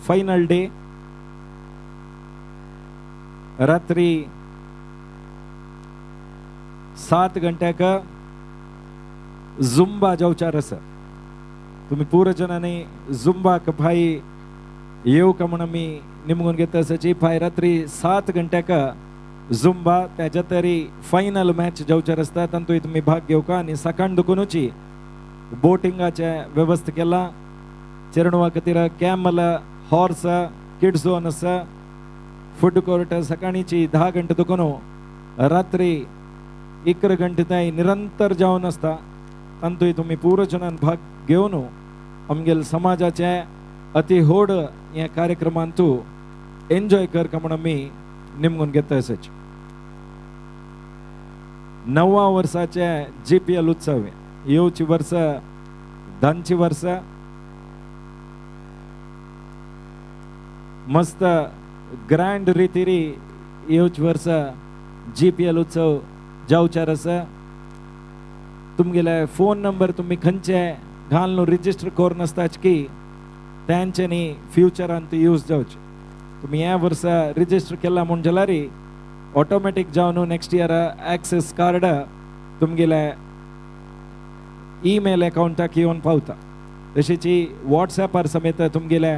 फायनल डे रात्री 7 गंट्याक झुंबा जावचार आसा तुम्ही पूर जनांनी झुंबाक भाई येवका म्हण आमी निमगून घेता आसाची भाई रात्री 7 गंट्याक झुंबा त्याच्या तरी फायनल मॅच जावचार आसता तातूंत तुम्ही भाग घेवका आनी सकाळ दुखूनची बोटिंगाचे व्यवस्था केला चेरणवा खातीर कॅमल हॉर्स किड्स झोन आसा फूड कोर्ट सकाळीची 10 गंटे दुखून रात्री 11 गंटे ताई निरंतर जावन आसता तातूंत तुम्ही पूर जनान भाग घेवन आमगेल समाजाचे अति व्हड ह्या कार्यक्रमांत एन्जॉय करका म्हण आमी निमगून घेता आसाच 9व्या वर्साचे GPL उत्सव येवची वर्स 10ची वर्स मस्त ग्रँड रितीरी येवची वर्स GPL उत्सव जावचार आसा तुमगेले फोन नंबर तुम्ही खंयचे घालून रिजिस्टर करून आसताच की त्यांच्यानी फ्युचरांत यूज जावचे तुम्ही ह्या वर्सा रिजिस्टर केला म्हण जाल्यार ऑटोमॅटिक जावन नेक्स्ट इयर ॲक्सेस कार्ड तुमगेले ईमेल अकाउंटाक येवन पावता तशीची व्हॉट्सॲपार समेत तुमगेले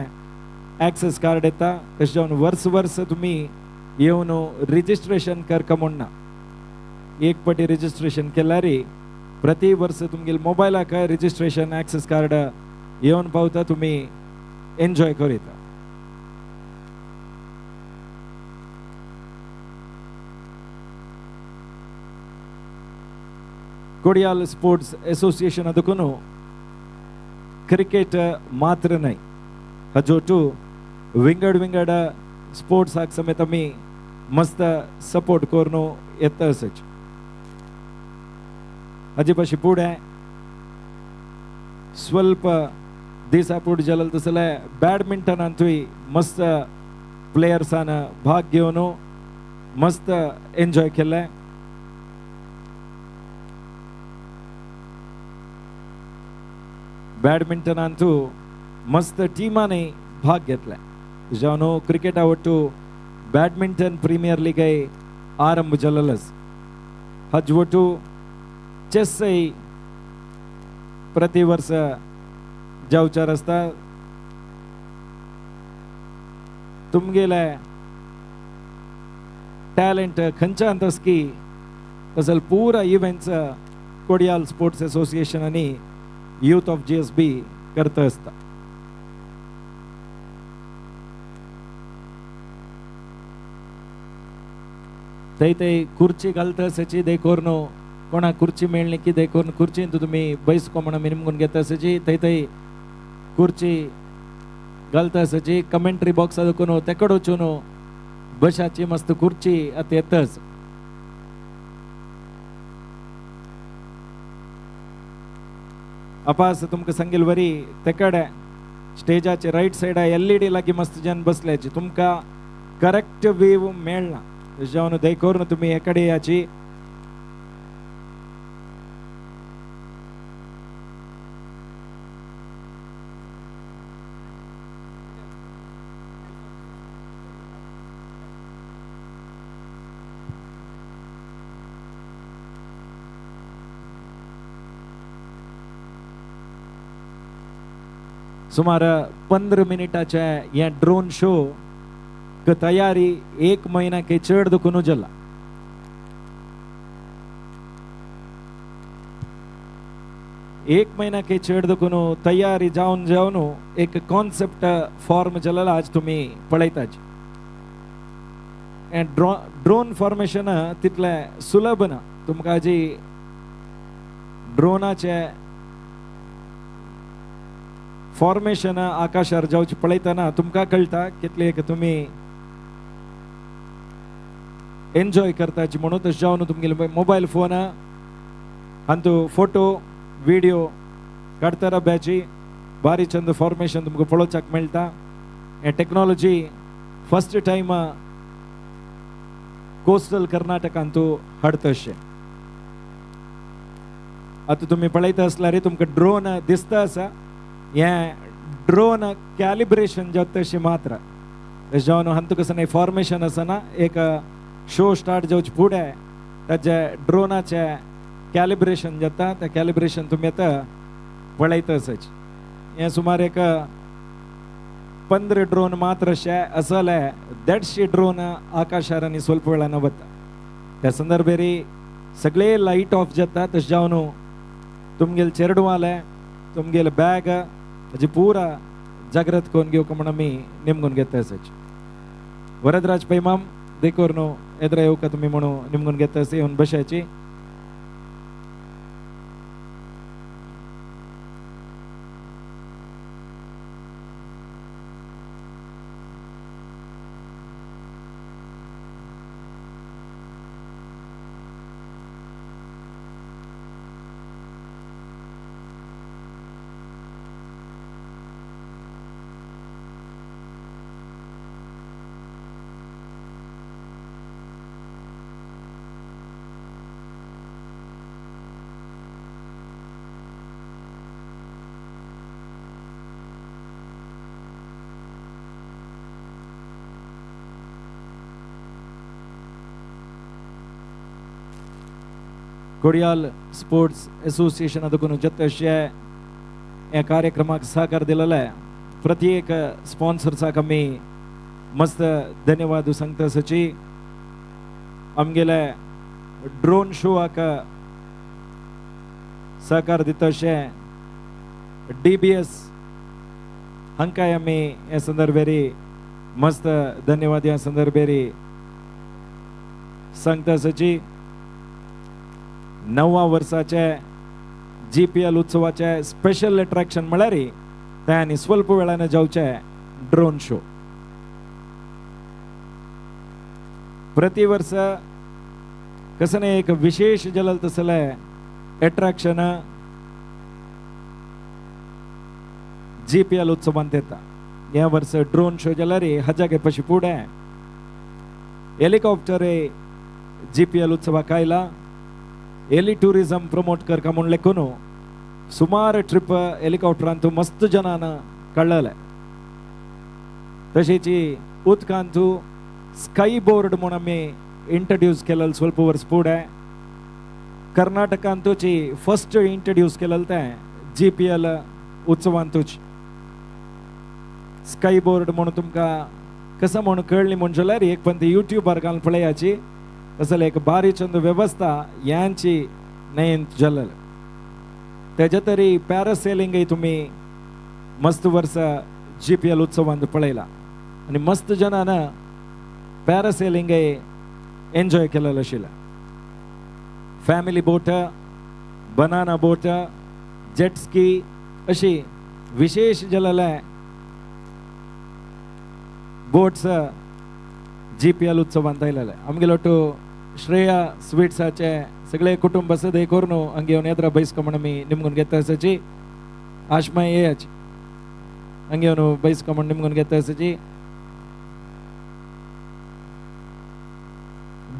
ॲक्सेस कार्ड येता तशें जावन वर्स तुम्ही येवन रिजिस्ट्रेशन करका म्हण ना एक पाटी रिजिस्ट्रेशन केल्यार प्रति वर्ष तुमगेल मोबायलाक रिजिस्ट्रेशन ॲक्सेस कार्ड येवन पावता तुम्ही एन्जॉय करिता कोडियाल स्पोर्ट्स एसोसिएशन ಅದಕ್ಕೂ ಕ್ರಿಕೆಟ್ ಮಾತ್ರ ನೈ ಹಜೋಟು विंगड स्पोर्ट्स हाक समेत आमी मस्त सपोर्ट करून येता आसच हाजे पाशी फुडें स्वल्प दिसा फुडें जालें तसले बॅडमिंटनांतूय मस्त प्लेयर्सान भाग घेवन मस्त एन्जॉय केले बॅडमिंटनांतू मस्त टिमांनी भाग घेतले जावन क्रिकेटा ಒಟ್ಟು बॅडमिंटन प्रीमियर लीग आरंभ जालेलोच हाजे ಒಟ್ಟು चेस प्रति वर्ष जावचार आसता तुमगेले टॅलेंट खंयच्यान तसकी तसल पूरा इव्हेंट्स कोडियाल स्पोर्ट्स एसोसिएशन आनी यूथ ऑफ GSB करता आसता थंय खुर्ची घालता आसाची देखोरन कोणा खुर्ची मेळ्ळी की देखोरन खुर्चीन तुमी बैसको म्हण मिनमून घेता आसाची थंय खुर्ची घालता आसाची कमेंट्री बॉक्स देखून तेकड वचून बशाची मस्त खुर्ची आतां येताच अपास तुमकां सांगेल वरी तेकड स्टेजाचे राईट सायडा LED लागी मस्त जन बसल्याची तुमकां करेक्ट व्यू मेळना जावन दयकोरून तुम्ही एकडे याची सुमार 15 मिनिटाचे या ड्रोन शो तयारी 1 महीना के चढ़ दुखून जाला एक महीना के चढ़ दुखून तयारी जावन एक कॉन्सेप्ट फॉर्म जालेला आज तुम्ही पळयताच ड्रोन फॉर्मेशन तितले सुलभ ना तुमकां आजी ड्रोनाचे फॉर्मेशन आकाशार जावचे पळयतना तुमकां कळटा कितले तुम्ही एन्जॉय करताची म्हणून तशें जावन तुमगेले मोबायल फोन हातू फोटो व्हिडिओ काडटा बॅची बारी चंद फॉर्मेशन तुमकां पळोवच्याक मेळटा हे टेक्नॉलॉजी फर्स्ट टाइम कोस्टल कर्नाटकांत हाडता अशें आता तुम्ही पळयता असल्यार तुमकां ड्रोन दिसता आसा हे ड्रोन कॅलिब्रेशन जाता तशी मात्र जावन हंत कसं फॉर्मेशन आसना एक शो स्टार्ट जावचे फुडें ताचे ड्रोनाचे कॅलिब्रेशन जाता ते कॅलिब्रेशन तुम्ही आता पळयता आसाच हे सुमार एक 15 ड्रोन मात्र अशे असले 150 ड्रोन आकाशार आनी स्वल्प वेळान वता त्या संदर्भेरी सगळे लाईट ऑफ जाता तशें जावन तुमगेले चेरडवाले तुमगेले बॅग हाजी पुरा जागृत करून घेवक म्हण आमी निमगून घेता आसाच वरदराज पैमाम देखोर न्हू येद्र येवका तुमी म्हणून निमगून घेता आसा येवन बशाची कोडियाल स्पोर्ट्स असोसिएशन अदकून जतशे या कार्यक्रमाक सहकार दिलेला आहे प्रत्येक स्पॉन्सर्साक आमी मस्त धन्यवाद सांगता सची आमगेले ड्रोन शोआक सहकार दिताशे DBS हांकाय आमी ह्या संदर्भेरी मस्त धन्यवाद ह्या संदर्भेरी सांगता सची 9व्या वर्साचे GPL उत्सवाचे स्पेशल अट्रॅक्शन म्हळ्यार ते आनी स्वल्प वेळान जावचे ड्रोन शो प्रति वर्ष कसं एक विशेष जलल तसले अट्रॅक्शन GPL उत्सवांत येता ह्या वर्ष ड्रोन शो जाल्यार हाज्यागे पशी फुडें हेलिकॉप्टर GPL उत्सवाक आयला हेली टुरिझम प्रमोट करका म्हूण लेखून सुमार ट्रिप हेलिकॉप्टरांतू मस्त जनान काडलेले तशेंच उदकांतू स्काय बोर्ड म्हूण आमी इंट्रोड्यूस केलेले स्वल्प वर्स फुडें कर्नाटकांतूची फर्स्ट इंट्रोड्यूस केलेले तें GPL उत्सवांतूच स्काय बोर्ड म्हणून तुमकां कसं म्हणून कळली म्हणजे जाल्यार एक पण ती यूट्यूबार घालून पळयाची असल एक बारी चंद व्यवस्था यांची नयन जल्ल तेजे तरी पॅरासेलिंग तुम्ही मस्त वर्ष GPL उत्सवांत पळयला आणि मस्त जनान पॅरासेलिंग एन्जॉय केलेलं आशिल्लें family boat banana boat jet ski अशी विशेष जाल्ले बोट्स GPL उत्सवांत आयलेले आमगेलो तो श्रेया स्वीट्साचे सगळे कुटुंब सदय करून हंगे येवन येद्रा बैसको म्हण आमी निमगून घेता आसाची आशमाय येयाची हंगे येवन बैसको म्हण निमगून घेता आसाची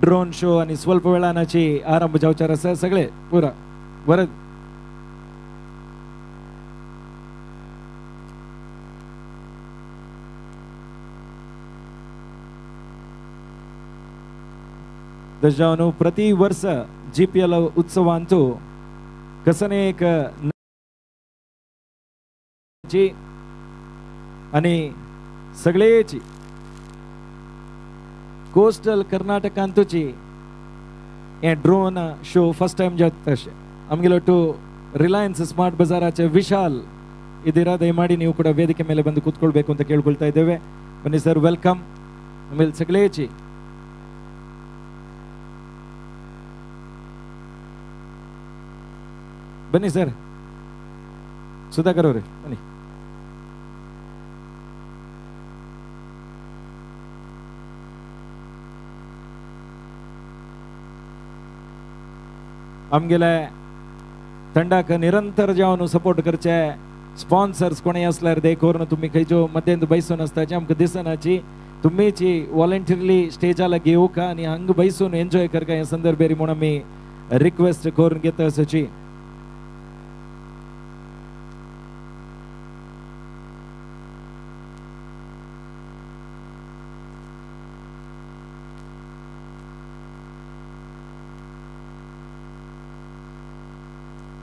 ड्रोन शो आनी स्वल्प वेळानाची आरंभ जावचार आसा सगळे पुरा वरद जावन प्रति वर्ष GPL उत्सवांतू कसं एक आणि सगळेची कोस्टल कर्नाटकांतूची हे ड्रोन शो फर्स्ट टाइम जाता तशें आमगेलो टू ರಿಲಯನ್ಸ್ ಸ್ಮಾರ್ಟ್ ಬಜಾರಾಚೆ ವಿಶಾಲ್ ಇದೀರಾ ದಯಮಾಡಿ ನೀವು ಕೂಡ ವೇದಿಕೆ ಮೇಲೆ ಬಂದು ಕೂತ್ಕೊಳ್ಬೇಕು ಅಂತ ಕೇಳ್ಕೊಳ್ತಾ ಇದ್ದೇವೆ. ಬನ್ನಿ ಸರ್, ವೆಲ್ಕಮ್. ಆಮೇಲೆ ಸಗಲೇಚಿ ಬನ್ನಿ ಸರ್, ಸುಧಾಕರ್ ಅವರೇ ಬನ್ನಿ. आमगेले थंडाक निरंतर जावन सपोर्ट करचे स्पॉन्सर्स कोणी असल्यार दे करून तुम्ही खंयच्यो मध्येंत बैसून आसताची आमकां दिसनाची तुमीची वॉलंटियरली स्टेजा लागी येवका आनी हांगा बैसून एन्जॉय करका हे संदर्भेरी म्हूण आमी रिक्वेस्ट करून घेता आसाची.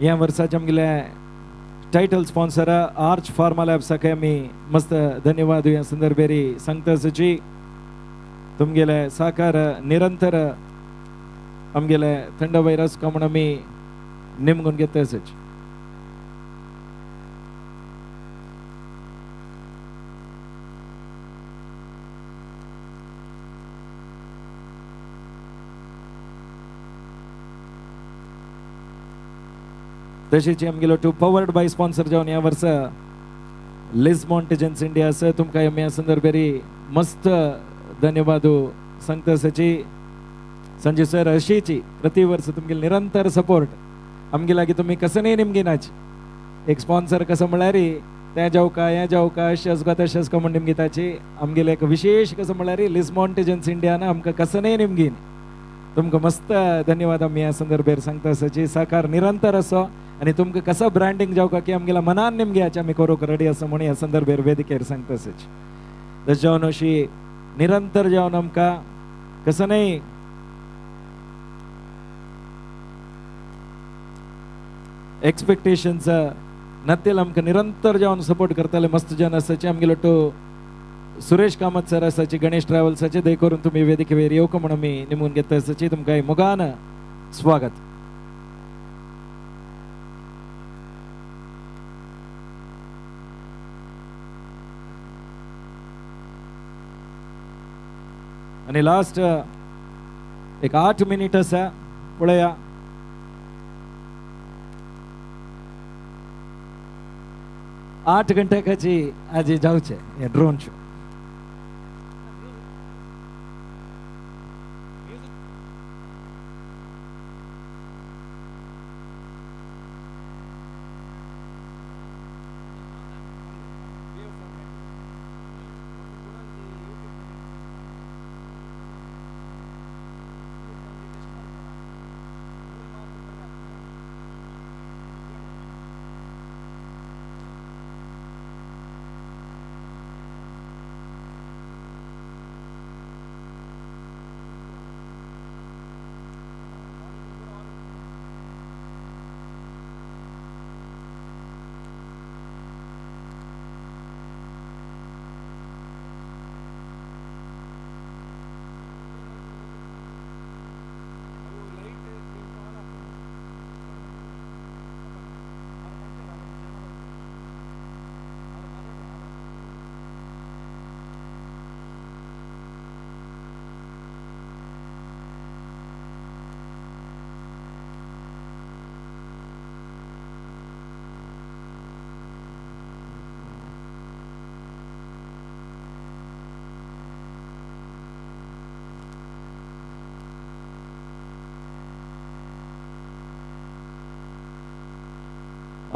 या वर्साचे आमगेले title sponsor Arch Pharma lab सके आमी मस्त धन्यवाद या संदर्भेरी सांगता सची तुमगेले साकार निरंतर आमगेले थंड व्हायरस कामून आमी निमगून घेता सच तशीच आमगेलो टू पवर्ड बाय स्पॉन्सर जावन या वर्सा लिस मॉन्टेजन्स इंडिया आसा तुमकां आमी ह्या संदर्भेरी मस्त धन्यवाद सांगता सची संजय सर अशीची प्रति वर्ष तुमगे निरंतर सपोर्ट आमगे लागीं तुमी कसं नाही निमगिनाची एक स्पॉन्सर कसं म्हळ्यार तें जावं काय हें जावं काय अशेंच गो तशेंच का म्हण निमगिताची आमगेले एक विशेष कसं म्हळ्यार लिस मॉन्टेजन्स इंडियान आमकां कसं नाही निमगीन तुमकां मस्त धन्यवाद आमी ह्या संदर्भेर सांगता सची साकार निरंतर असो आणि तुमकां कसं ब्रँडिंग जावं की आमगेल्या मनान निमग्याचे आमी करूंक रेडी आसा म्हणून ह्या संदर्भेर वेदिकेर सांगता सच तशें जावन अशी निरंतर जावन आमकां कसं नाही एक्सपेक्टेशन्स नत्तेल आमकां निरंतर जावन सपोर्ट करताले मस्त जन आसाचे आमगेलो तो सुरेश कामत सर आसाचे गणेश ट्रॅव्हल्साचे दय करून तुमी वेदिकेर येवक म्हणून आमी निमून घेता आसाची तुमकां मोगान स्वागत आणि लास्ट एक 8 मिनिट आसा पळया 8 घंट्याची आजी जावचे हे ड्रोन शो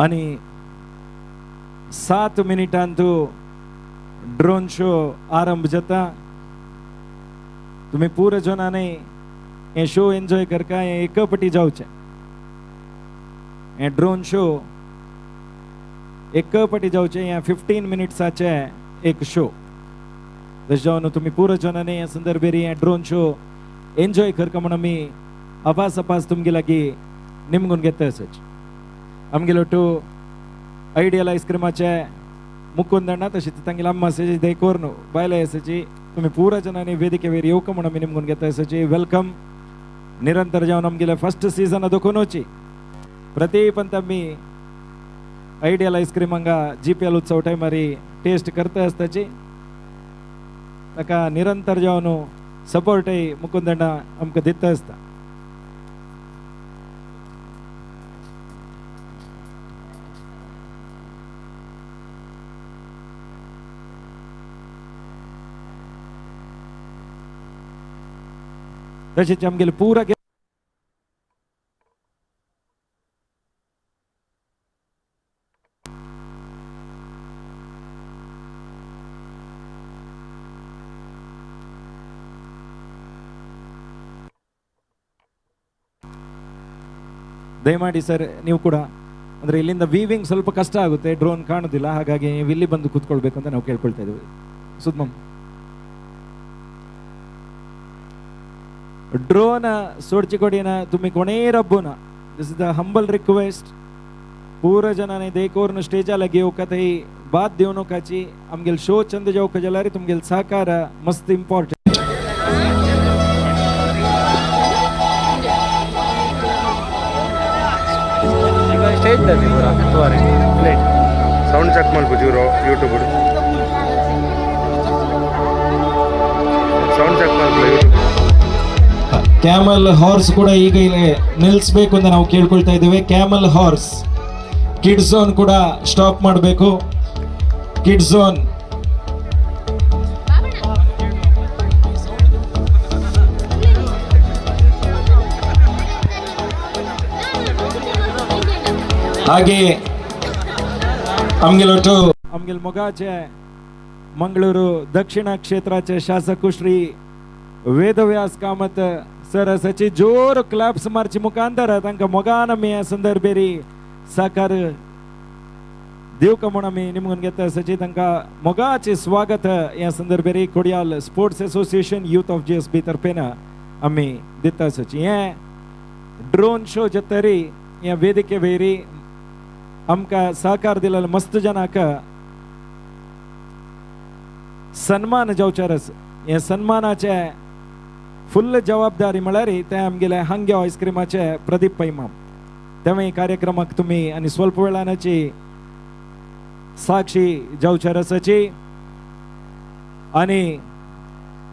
आणि 7 मिनिटांत ड्रोन शो आरंभ जाता तुम्ही पूर्ण जनाने हे शो एन्जॉय करका हे एकपटी जावचे हे ड्रोन शो एकपटी जावचे हे 15 मिनिट्साचे एक शो तशें जावन तुम्ही पूर्ण जनाने हे संदर्भेरी हे ड्रोन शो एन्जॉय करका म्हणून आमी अपास तुमगे लागीं निमगून घेता आसच आमगेलो टू आयडियल आयस्क्रीमाचे मुकुंद अण्णा तशेंच तांगेली अम्मा आसाची दय करून बायलां आसाची तुमी पुरा जनांनी वेदिके वयर येवक म्हणून आमी निमगून घेता आसाची वेलकम निरंतर जावन आमगेले फर्स्ट सीजन दोखूनची प्रतीपंत आमी आयडियल आयस्क्रीम हांगा GPL उत्सव टायमारी टेस्ट करता आसताची ताका निरंतर जावन सपोर्टय मुकुंद अण्णा आमकां दिता आसता तशेंच आमगेले पुरा ದಯಮಾಡಿ ಸರ್ ನೀವು ಕೂಡ ಅಂದರೆ ಇಲ್ಲಿಂದ ವೀವಿಂಗ್ ಸ್ವಲ್ಪ ಕಷ್ಟ ಆಗುತ್ತೆ ಡ್ರೋನ್ ಕಾಣೋದಿಲ್ಲ ಹಾಗಾಗಿ ನೀವು ಇಲ್ಲಿ ಬಂದು ಕೂತ್ಕೊಳ್ಬೇಕು ಅಂತ ನಾವು ಕೇಳ್ಕೊಳ್ತಾ ಇದ್ದೀವಿ ಸುದ್ಮಮ್ ड्रोन सोडची कोडीना तुम्ही कोणे रब्बूना this is the humble request पूरा जनाने देखोर स्टेज लगे कथई बात देऊ नकाची आमगेल शो चंद जाऊ कजलारी तुमगेल सहकार मस्त इम्पॉर्टंट स्टेज ಸೌಂಡ್ ಚೆಕ್ ಮಾಡ್ಬೋದು ಯೂಟ್ಯೂಬ್ ಸೌಂಡ್ ಚೆಕ್ ಮಾಡ್ಬೋದು ಕ್ಯಾಮಲ್ ಹಾರ್ಸ್ ಕೂಡ ಈಗ ಇಲ್ಲಿ ನಿಲ್ಲಿಸಬೇಕು ಅಂತ ನಾವು ಕೇಳ್ಕೊಳ್ತಾ ಇದ್ದೇವೆ ಕ್ಯಾಮಲ್ ಹಾರ್ಸ್ ಕಿಡ್ ಝೋನ್ ಕೂಡ ಸ್ಟಾಪ್ ಮಾಡಬೇಕು ಕಿಡ್ ಝೋನ್ ಹಾಗೆ आमगेल मोगाचे मंगळूरू दक्षिण क्षेत्राचे शासक श्री वेदव्यास कामत सर सची जोर क्लॅप्स मार्ची मुखांतर तांकां मोगान आमी ह्या संदर्भेरी साकार देवक म्हणून आमी निमगून घेता सची तांकां मोगाचे स्वागत ह्या संदर्भेरी Kodial sports association youth of GSB तर्फेन आमी दिता सची हे ड्रोन शो जतरी ह्या वेदिके वयरी आमका सहकार दिलेले मस्त जनाक सन्मान जावचारस हे सन्मानाचे फुल्ल जबाबदारी म्हळ्यार ते आमगेले हांगे आयस्क्रीमाचे प्रदीप पैमाम तेव्हा कार्यक्रमाक तुम्ही आणि स्वल्प वेळानाची साक्षी जावचारसाची आणि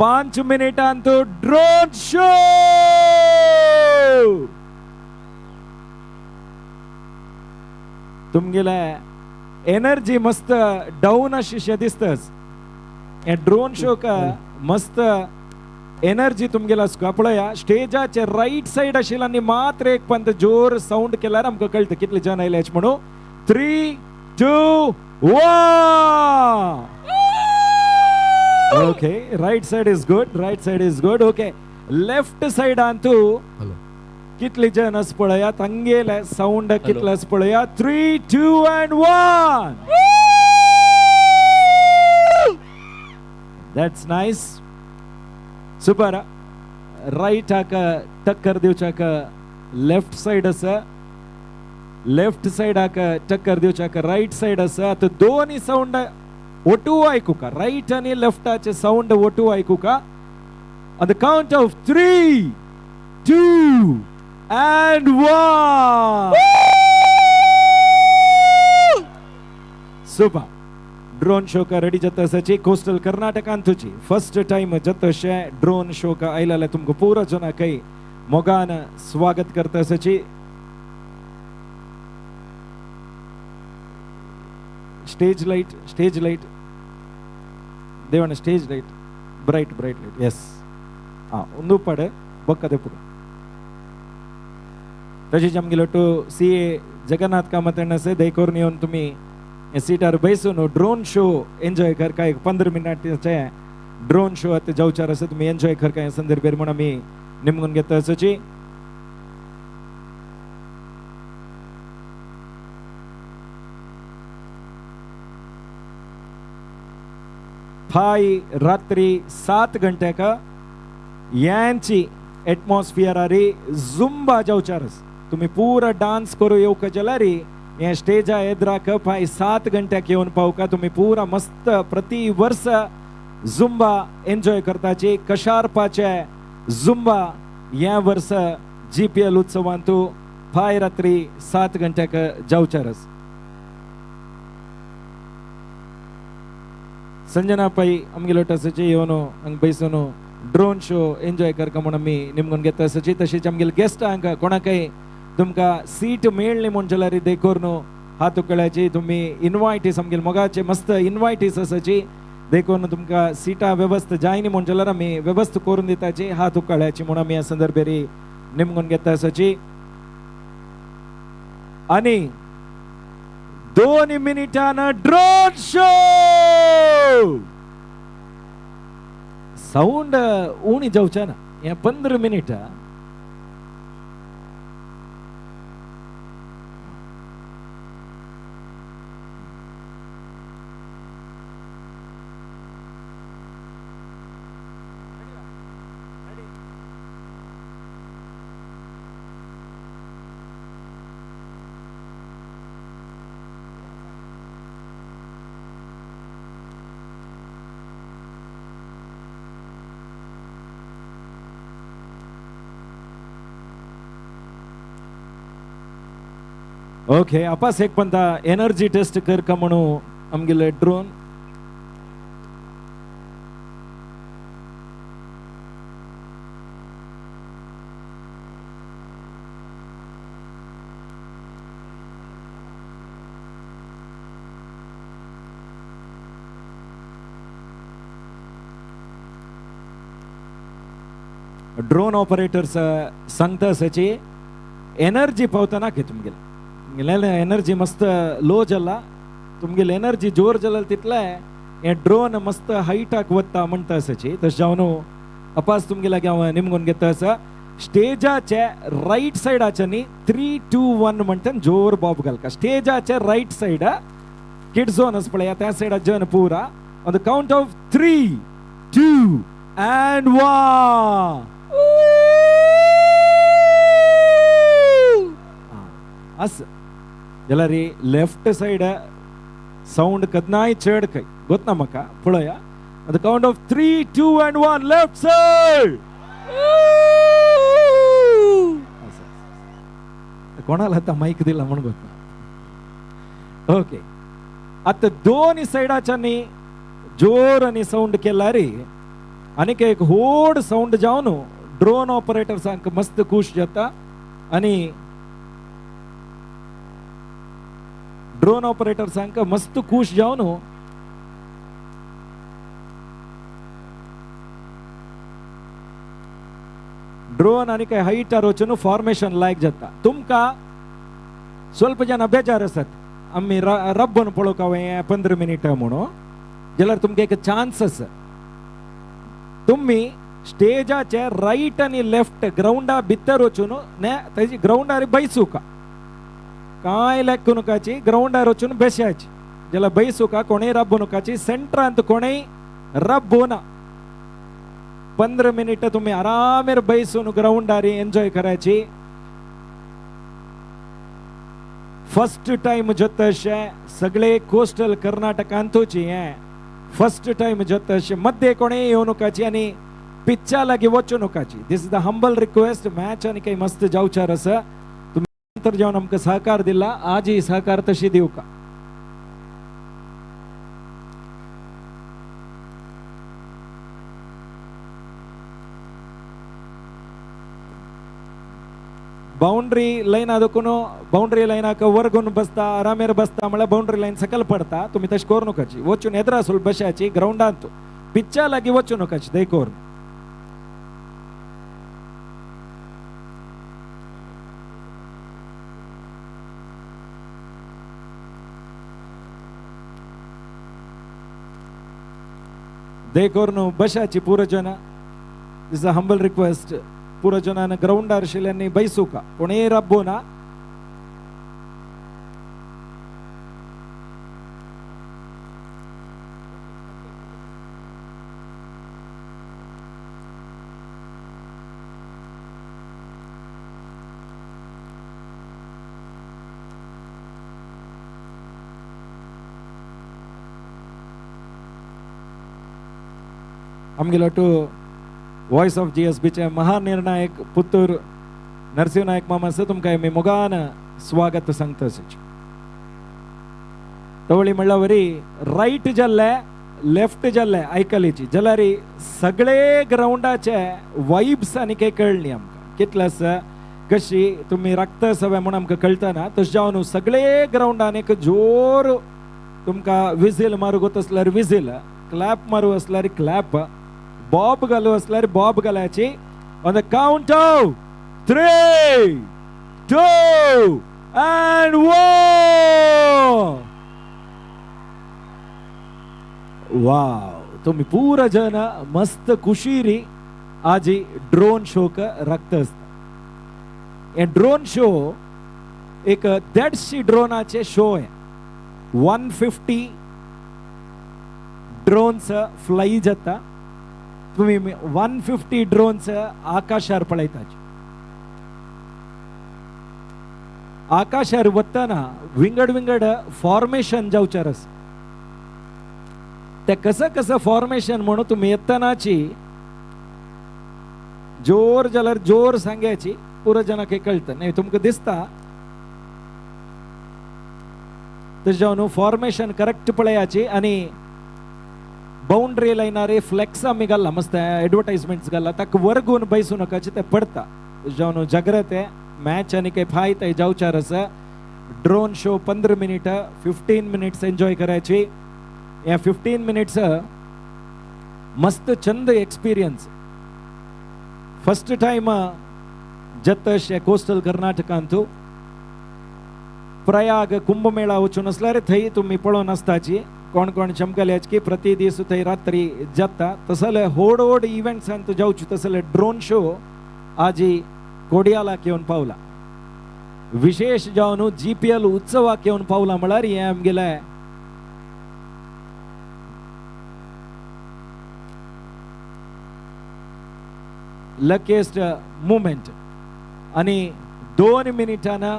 5 मिनिटांत ड्रोन शो तुमगेला एनर्जी मस्त डाऊन अशी दिसतस या ड्रोन शो का मस्त एनर्जी तुमगेला पळया स्टेजाचे राईट साइड आशिल्ल आनी मात्र एक पंत जोर साऊंड केल्यार आमकां कळटा कितले जण आयल्याच म्हणून 3, 2, 1 okay right side is good okay left side तू कितले जण आस पळया तांगेले साऊंड कितले आस पळया 3, 2 and 1 That's nice. Super. Right आका टक्कर दिवचाक लेफ्ट साइड आसा लेफ्ट साइड आका टक्कर दिवचाक राइट साइड आसा आता दोन्ही साऊंड ओटू ऐकू का राइट आणि लेफ्टाचे साऊंड ओटू ऐकू का on the count of 3, 2 and 1 Super. Drone show का रेडी जत सची कोस्टल कर्नाटकान तुची फर्स्ट टाइम जत शे ड्रोन शो का आयला तुमको पूरा जना कई मोगान स्वागत करता सची स्टेज लाइट देवण stage light bright light yes उंदू पडे बक्कदे पुग तशीच आमगेलो CA जगन्नाथ कामत से दैकोर येऊन तुम्ही सीटार बैसून ड्रोन शो एन्जॉय करका एक 15 मिनिटाचे ड्रोन शो आता जावचार आसा तुम्ही एन्जॉय करका या संदर्भेर म्हणून आमी निमगून घेता आसची फाय रात्री 7 गंटेक यांची एटमॉस्फियर आरी झुंबा जावचारस तुम्ही पूरा डान्स करू येवका जाल्यारी या स्टेजा एद्राक फाय 7 गंट्याक येऊन पावका तुम्ही पूरा मस्त प्रति वर्ष झुंबा एन्जॉय करताची कशारपाचे झुंबा या वर्ष GPL उत्सवांतू फाय रात्री 7 गंट्याक जावचारस संजना पै आमगेलो टसचे येवनो अंग बैसोनो ड्रोन शो एन्जॉय करका म्हणून मी निमगून घेता सची तशीच आमगेल गेस्ट हांका कोणाकय तुमका सीट मेळ्ळी म्हण जाल्यार देखोर न्हू हात उखळ्याची तुम्ही इनवायटीस आमगेल मोगाचे मस्त इनवायटीस आसाची देखोर न्हू तुमका सीटा व्यवस्था जायनी म्हण जाल्यार आमी व्यवस्था करून दिताची हात उखळ्याची म्हणून आमी ह्या संदर्भेरी निमगून घेता आसाची आणि 2 मिनिटान ड्रोन शो साऊंड उणी जावचा ना या 15 मिनिटां ओके आपास एक पंता एनर्जी टेस्ट कर का म्हणू आमगेले ड्रोन ड्रोन ऑपरेटर्स सांगता सची एनर्जी पावतना की तुमगेले एनर्जी मस्त लो जल्ला तुमगेले एनर्जी जोर जल्ल तितले हे ड्रोन मस्त हाईट वत्ता म्हणता सची तस जावन अपास तुमगेला हांव निमगून घेता स्टेजाचे राईट साइडाचे न्ही 3, 2, 1 म्हणटा जोर बॉब घालका स्टेजाचे राईट साइड किड झोन आस पळय त्या साइडा जन पूरा on the count of 3, 2 and 1 अस जाल्यार लेफ्ट साइड साउंड कदनाय चड खंय गोतना म्हाका पळया on the count of 3, 2 and 1 left side कोणाला आता माईक दिला म्हणून गोतना ओके आता दोन्ही साइडाच्यानी जोर आणि साउंड केला रे आणि एक होड साउंड जावन ड्रोन ऑपरेटर्सांक मस्त खुश जाता आणि ड्रोन ऑपरेटर्सांक मस्त खुश जावन ड्रोन आणि काय हाईटार वचून फॉर्मेशन लायक जाता तुमका स्वल्प जन बेजार आसात आम्ही रब्बन पळोवंक हांवें 15 मिनिटां म्हणून जाल्यार तुमकां एक चान्स आसा तुम्ही स्टेजाचे राईट आणि लेफ्ट ग्राउंडा भितर वचून तेजी ग्राउंडार बैसूका काय लेखुनकाची ग्राउंडार वचून बेश्याची जाल्यार बैसूका कोणेय रब्बुनकाची सेंटरांत कोणेय रब्बुना 15 मिनिट तुम्ही आरामेर बैसून ग्राउंडार एन्जॉय करायची फर्स्ट टाइम जोतशे सगळे कोस्टल कर्नाटकांतूची फर्स्ट टाइम जोतशे मध्य कोणेय येऊ नकाची आणि पिच्चा लागी वचू नकाची this is the humble request match आणि काही मस्त जावचार आसा तुम्ही नंतर जाऊन आमकां सहकार दिला आज ही सहकार तशी दिवू का बाउंड्री लाईन आदोकून बाउंड्री लाईनाक वर्गून बसता आरामेर बसता म्हळ्यार बाउंड्री लाईन सकल पडता तुम्ही तशें करूं नकाची वचून येद्रा सुल बशाची ग्राउंडांत पिच्चा लागी वचू नकाची देखोर देखोर बशाची पूर जन दिस अ हंबल रिक्वेस्ट पूर जनान ग्राउंडार आशिल्ल्यांनी बैसूका कोणेय रब्बोना आमगेलो टू वॉइस ऑफ GSB चे महानिर्णायक पुत्तूर नरसिंह नायक मामा आसा तुमकां मी मोगान स्वागत सांगता तवळी म्हणल्यार वरी राईट जाल्ले लेफ्ट जाल्ले आयकलीची जाल्यार सगळे ग्राउंडाचे वाइब्स आनी काही कळली आमकां कितले आसा कशी तुम्ही रक्त सवय म्हणून आमकां कळतना तशें जावन सगळे ग्राउंडान एक जोर तुमकां विजील मारूंक वता आसल्यार विजील क्लॅप मारू आसल्यार क्लॅप बॉब घालू असल्यार बॉब घालायची on the count of 3, 2 and 1 वाव तुम्ही पूरा जन मस्त खुशीरी आज ड्रोन शो का रखता असता ये ड्रोन शो एक 150 ड्रोनाचे शो आहे 150 ड्रोन्स फ्लाय जाता तुम्ही 150 ड्रोन्स आकाशार पळयताचे आकाशार वतना विंगड विंगड फॉर्मेशन जावचार आसा ते कसं फॉर्मेशन म्हणून तुम्ही येतनाची जोर जाल्यार जोर सांगायची पुरो जनाक कळतं नाही तुमकां दिसता तेजावन फॉर्मेशन करेक्ट पळयाची आणि बाउंड्री लायनारे फ्लेक्स आमी घालला मस्त एडवर्टाइजमेंट्स घालला ताका वर्गून बैसू नकाचे ते पडता तेजावन जाग्रते मॅच आणि काही फायत जावचार आसा drone show 15 minute 15 minutes enjoy करायची या 15 मिनिट्स मस्त चंद experience first time जतश coastal कर्नाटकांतू Prayag Kumbh Mela वचून असल्यार थंय तुम्ही पळोवन आसताची कोण कोण चमकल्याच की प्रति दीस थंय रात्री जाता तसले होड इव्हेंट्स जावची तसले ड्रोन शो आजी कोडियालाक येवन पावला विशेष जावन GPL उत्सवाक येवन पावला म्हळ्यार हे आमगेले लकीस्ट मुवमेंट आणि 2 मिनिटांना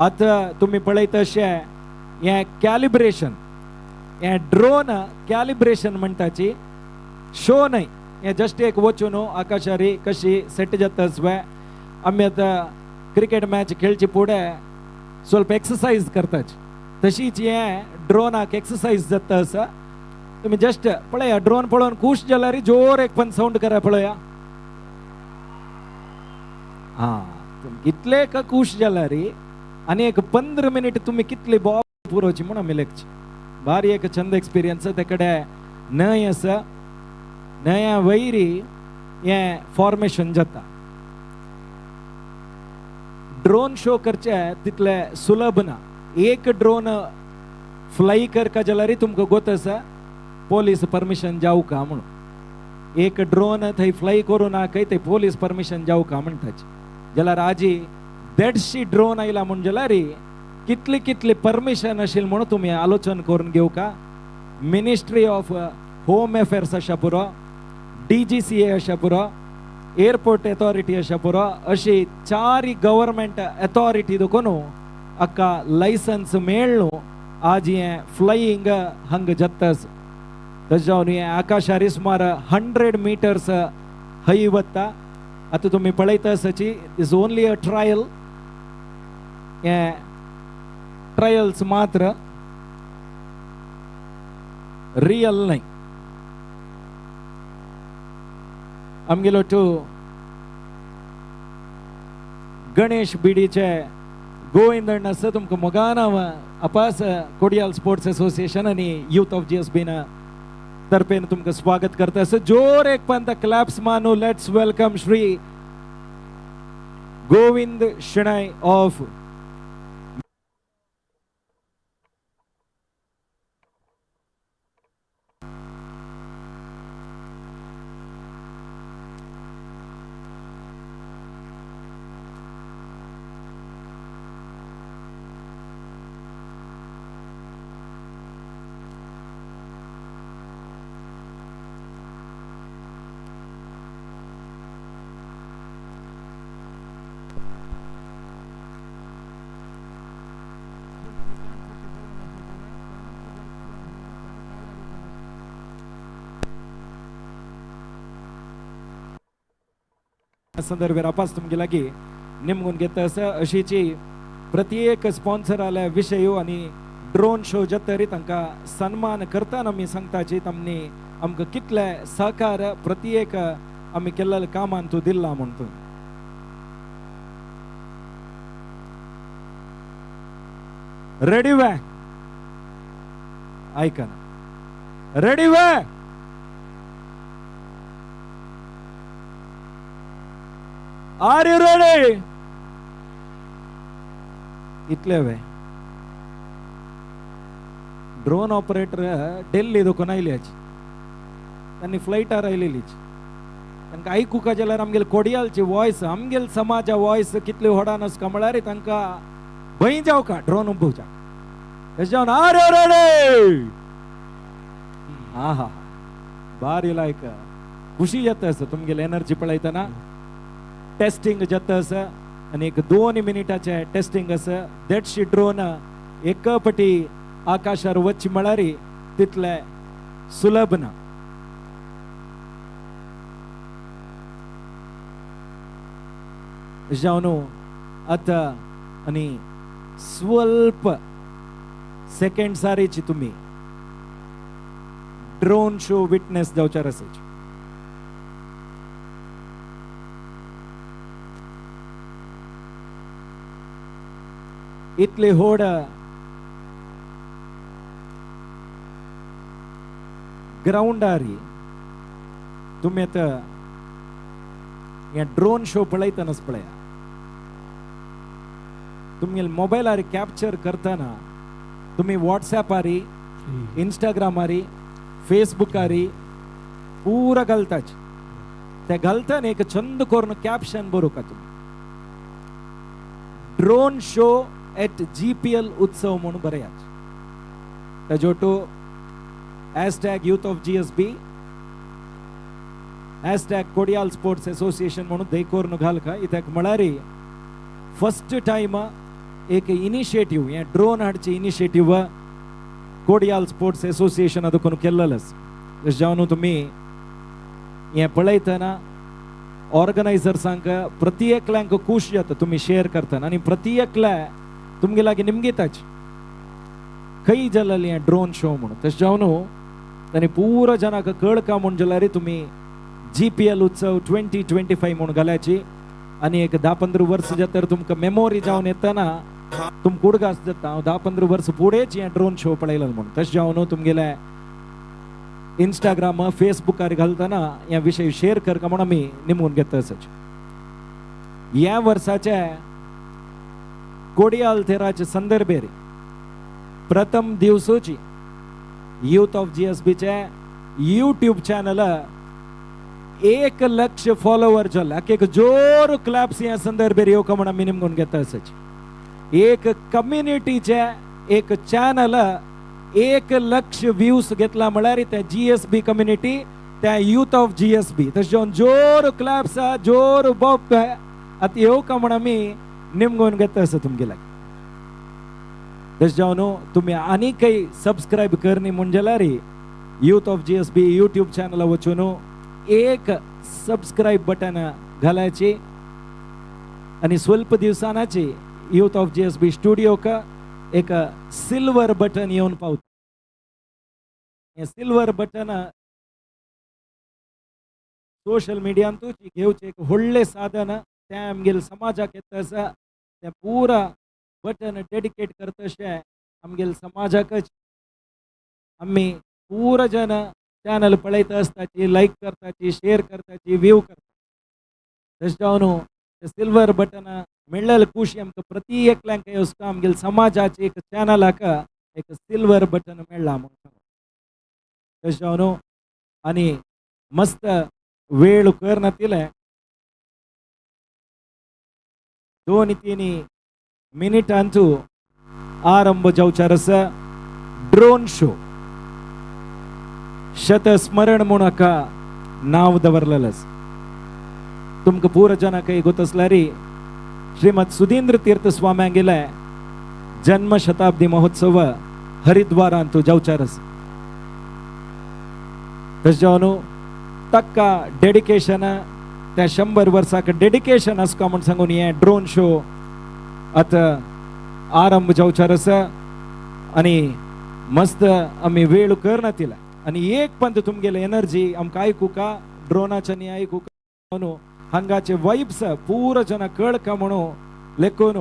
आता तुम्ही पळयता अशे हे कॅलिब्रेशन हे ड्रोन कॅलिब्रेशन म्हणटाची शो न्हय हे जस्ट एक वचून आकाशारी कशी सेट जाता आमी आता क्रिकेट मॅच खेळची फुडें स्वल्प एक्सरसाइज करताच तशीच हे ड्रोनाक एक्सरसाइज जाता आसा तुम्ही जस्ट पळया ड्रोन पळोवन खुश जाल्यार जोर एक पण साऊंड करा पळया हा कितले का खुश जाल्यार आणि एक 15 मिनिट तुम्ही कितले बॉल पुरोवची म्हणून आमी लेखची भारी एक चंद एक्सपिरियन्स तेकडे न्हय आसा न्हया वैरी हे फॉर्मेशन जाता ड्रोन शो करचे तितले सुलभ ना एक ड्रोन फ्लाय करका जाल्यार तुमकां गोत आसा पोलीस परमिशन जाऊ का म्हणून एक ड्रोन थंय फ्लाय करू नाकय ते पोलीस परमिशन जाऊ का म्हणटाची जाल्यार आजी 150 ड्रोन आयला म्हण जाल्यार कितली कितली परमिशन आशिल्ली म्हणून तुम्ही आलोचन करून घेऊ का मिनिस्ट्री ऑफ होम अफेअर्स अशा पुरो DGCA अशा पुरो एअरपोर्ट अथॉरिटी अशा पुरो अशी 4 गव्हर्मेंट अथॉरिटी दुखून अक्का लायसन्स मेळ्ळो आज हे फ्लायिंग हंग जत्तस तजावन हे आकाशारी सुमार 100 मीटर्स हई वता आता तुम्ही पळयता आसाची इज ओनली अ ट्रायल हे ट्रायल्स मात्र रियल नाही आमगेलो टू गणेश बिडीचे गोविंदन आसा तुमकां मोगान अपास कोडियाल स्पोर्ट्स एसोसिएशन आणि यूथ ऑफ GSB ना तर्फे तुमकां स्वागत करता आसा जोर एक पंत क्लॅप्स मानू let's welcome Shri Govind Shenoy of संदर्भात आपास तुमगे लागी निमगून घेता आसा अशीची प्रत्येक स्पॉन्सर आल्या विषय आणि ड्रोन शो जतरी तांकां सन्मान करतना आमी सांगताची तामणी आमकां कितले सहकार प्रत्येक आमी केल्ले कामान तूं दिला म्हणून रेडी वे ऐकना रेडी वे Are you ready? इतले वे ड्रोन ऑपरेटर डेल्ली दुखून आयल्याची त्यांनी फ्लायटार आयलेलीच तांकां आयकूंक जाल्यार आमगेल कोडियालची वॉयस आमगेल समाजा वॉयस कितली व्हडान आसता म्हळ्यार तांकां भंय जावका ड्रोन उबोवच्या तेजे जावन आर यू रेडी हा हा बारी लायक खुशी जाता आसा तुमगेल एनर्जी पळयतना टेस्टिंग जाता आसा आणि एक 2 मिनिटाचे टेस्टिंग आसा देडशी ड्रोन एक पटी आकाशार वचची म्हळ्यार तितले सुलभ ना जावन आता आणि स्वल्प सेकंड सारीची तुम्ही ड्रोन शो विटनेस जावचार असायची. इतले होड ग्राउंडारी तुम्ही आता या ड्रोन शो पळयतानाच पळया. तुम्ही मोबाईलार कॅप्चर करताना तुम्ही व्हॉट्सॲपारी, इंस्टाग्रामारी, फेसबुकारी पूरा घालताच. त्या घालताना एक छंद करून कॅप्शन बरो का तुम्ही ड्रोन शो एट GPL उत्सव म्हणून बरेयाच. ताजोटो #youth of GSB #Kodial sports association म्हणून देखोर घाल का. इथं म्हळारी फर्स्ट टाइम एक इनिशिएटिव्ह या ड्रोन हाडची इनिशिएटिव्ह कोडियाल स्पोर्ट्स असोसिएशन ಅದಕ್ಕೂ केल्ललस. जावन तुम्ही हे पळयतना ऑर्गनायझर्सांक प्रति एकल्यांक खुश जाता तुम्ही शेअर करताना आणि प्रति एकल्या तुमगे लागी निमगीताच खंय जाल्लें हें ड्रोन शो म्हणून. तशें जावन तांणी पुरो जनाक कळका म्हूण जाल्यार तुम्ही GPL उत्सव 2025 म्हणून घाल्याची. आणि एक 10-15 वर्ष जाता तुमकां मेमोरी जावन येतना तुम कुडगास जाता हांव 10-15 वर्ष फुडेंच हें ड्रोन शो पळयलो म्हणून. तशें जावन तुमगेले इंस्टाग्राम फेसबुकार घालतना ह्या विशय शेअर करका म्हणून आमी निमून घेता. ह्या वर्साचे कोडियाल थेराचे संदर्भेर प्रथम दिवसाची यूथ ऑफ GSBचे यूट्यूब चॅनल 1 लाख फॉलोवर जाला. एक जोर क्लॅप्स ह्या संदर्भेर येवका म्हणून आमी निमून घेता. एक कम्युनिटीचे एक चॅनल 1 लाख व्ह्यूज घेतला म्हळ्यार त्या GSB कम्युनिटी त्या यूथ ऑफ GSB. तशें जोर क्लॅप्स जोर बॉप आता येवका म्हणून आमी निमगोन घेता तुमगे लागी. तशें जावन तुम्ही आनी काही सबस्क्राईब करनी म्हूण जाल्यार youth of GSB YouTube channel वचून एक सबस्क्राईब बटन घालायची आणि स्वल्प दिवसानाची यूथ ऑफ GSB स्टुडिओ का एक सिल्वर बटन येऊन पावता. हे सिल्वर बटन सोशल मीडियातूच घेवचे एक व्हडले साधन. त्या आमगेल समाजाक येता आसा त्या पुरा बटन डेडिकेट करता आमगेल समाजाकच आम्ही पुरा जन चॅनल पळयता आसताची लाईक करताची शेअर करताची व्ह्यू करता. तशें जावन सिल्वर बटन मेळ्ळेले खुशी आमकां प्रति एकल्यांक येवस्ता आमगेल समाजाचे एक चॅनलाक एक सिल्वर बटन मेळ्ळा म्हणून. तशें जावन आनी मस्त वेळ करनातिले 2-3 मिनिटांचो आरंभ जावचार आसा ड्रोन शो. शतस्मरण म्हणून हाका नांव दवरलेलें आसा. तुमकां पुरो जनाक गोत आसल्यार श्रीमद सुधींद्र तीर्थ स्वाम्यांगेले जन्म शताब्दी महोत्सव हरिद्वारांत जावचार आसा. तशें जावन ताका डेडिकेशन त्या 100 वर्साक डेडिकेशन आसका म्हूण सांगून हे ड्रोन शो आता आरंभ जावचार आसा. आणि मस्त आमी वेळ करनातिला आणि एक पंत तुमगेले एनर्जी आमकां आयकुका ड्रोनाचे न्ही आयकुका म्हणून हांगाचे वाइब्स पुरो जना कळका म्हणून लेखून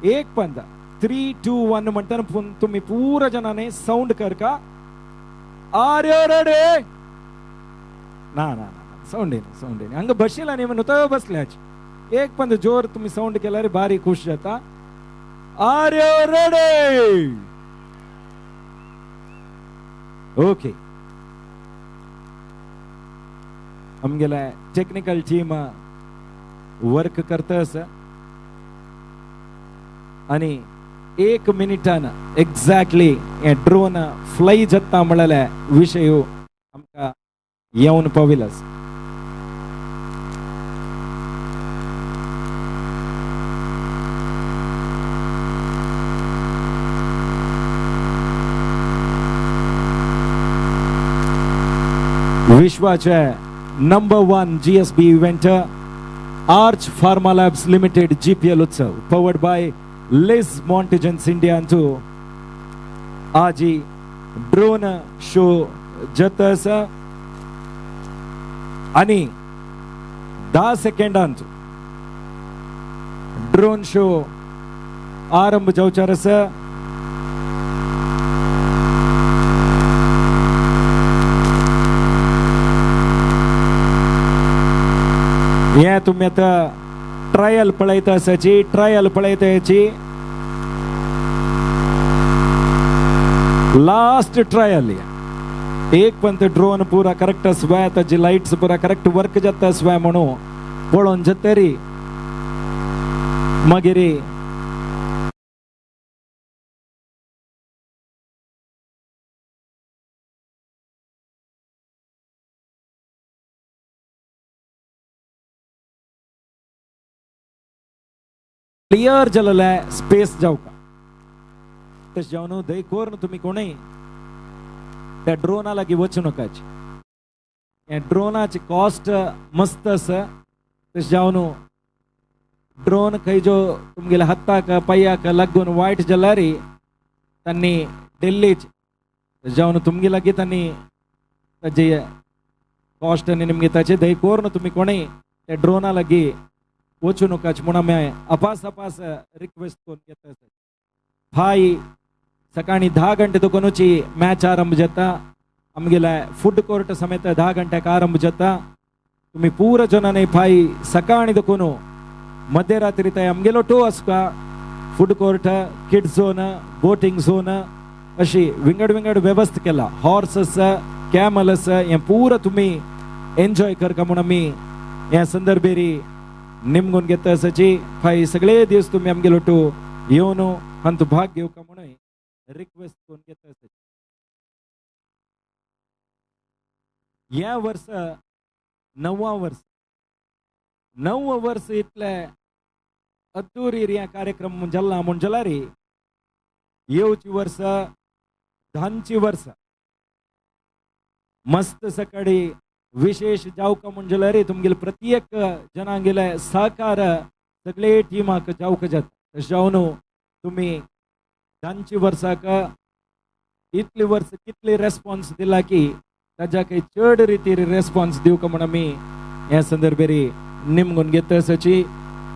एक पंत 3, 2, 1 म्हणटाना तुम्ही पुरो जनाने साऊंड करका. Are you ready? ना साऊंड येना हांगा बसला न्ही म्हणून तो बसल्याच एक पंत जोर तुम्ही साऊंड केल्यार भारी खुश जाता. Are you ready? ओके. आमगेला टेक्निकल टीम वर्क करता आसा आणि 1 मिनिटान एक्झॅक्टली हे ड्रोन फ्लाय जाता म्हळ्यार विशय आमकां येवन पाविला. विश्वाचे number 1 GSB event Arch Pharma Labs Limited GPL उत्सव powered by लेस मॉन्टेजन्स इंडिया अंतू आजी ड्रोन शो जाता आसा आणि 10 सेकंदांत ड्रोन शो आरंभ जावचार आसा. हे तुम्ही आता ट्रायल पळयता आसाची ट्रायल पळयता याची लास्ट ट्रायल एक पण ते ड्रोन पूरा करेक्ट आसवा ताजी लाइट्स पूरा करेक्ट वर्क जाता आसवा म्हणून पळोवन जातरी मागीर क्लियर जालेले स्पेस जावका तशें जावन दय कोरून तुम्ही कोणय त्या ड्रोना लागीं वचूं नकाची. हे ड्रोनाची कॉस्ट मस्त आसा तशें जावन ड्रोन खंय जो तुमगेल्या हाताक पांयाक लागून वायट जाल्यार तांणी दिल्लीच जावन तुमगे लागीं तांणी ताजे कॉस्ट आनी निमगे ताचे दय कोरून तुम्ही कोणय त्या ड्रोना लागीं वचूं नकाच म्हणून आमी अपास रिक्वेस्ट करून घेता. फाय सकाळी 10 गंटे दुकोनूची मॅच आरंभ जाता. आमगेल्या फूड कोर्ट समेत 10 गंट्याक आरंभ जाता. तुम्ही पूर जनांनी फाय सकाळी दुकोन मध्यरात्री थंय आमगेलो टो आसता. Food court kids zone boating zone अशी विंगड विंगड वेवस्था केला. हॉर्स आसा कॅमल आसा हे पूर तुम्ही एन्जॉय करका म्हणून आमी ह्या संदर्भेरी निमगून घेता आसाची. फाय सगळे दिवस तुम्ही आमगेलो टो येवन हांतू भाग घेवका म्हणून रिक्वेस्ट करून घेता आसाची. ह्या वर्स 9वा वर्स 9 वर्स इतले अद्धुरी कार्यक्रम जाल्ला म्हूण जाल्यार येवची वर्स 10ची वर्स मस्त सकाळी विशेष जावका म्हूण जाल्यार तुमगेले प्रत्येक जनांगेले सहकार सगळे टिमाक जावका जाता. तशें जावन तुम्ही 10ची वर्साक इतली वर्स कितली रेस्पॉन्स दिला की ताज्या काही चड रितीर रेस्पॉन्स दिवका म्हणून आमी ह्या संदर्भेरी निमगून घेता आसाची.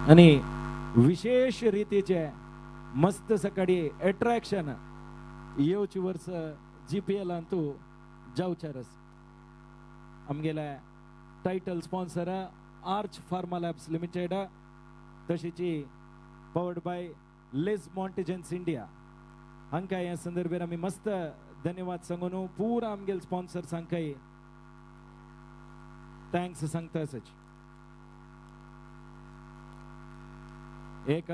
आनी विशेष रितीचे मस्त सकाळी एट्रॅक्शन येवची वर्स GPL अंतू जावचार आसा. आमगेले title sponsor Arch Pharma Labs Limited तशीची पवर्ड बाय लेस मॉन्टेजन्स इंडिया हांकां ह्या संदर्भेर आमी मस्त धन्यवाद सांगून पुरा आमगेले स्पॉन्सर्स हांकांय थँक्स सांगता आसाची. एक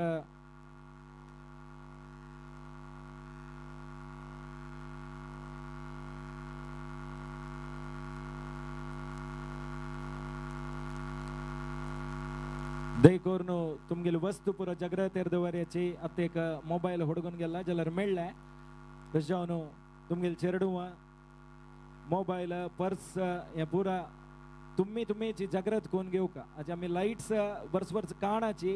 दयकोरून तुमगेली वस्तू पुरो जाग्रतेर दवरयाची. आतां एक मोबायल हुडकून गेला जाल्यार मेळ्ळें तशें जावन तुमगेले चेडूं मोबायल पर्स हें पुरा तुमीची जाग्रत करून घेवका. हाचे आमी लायट्स वर्स वर्स काणाची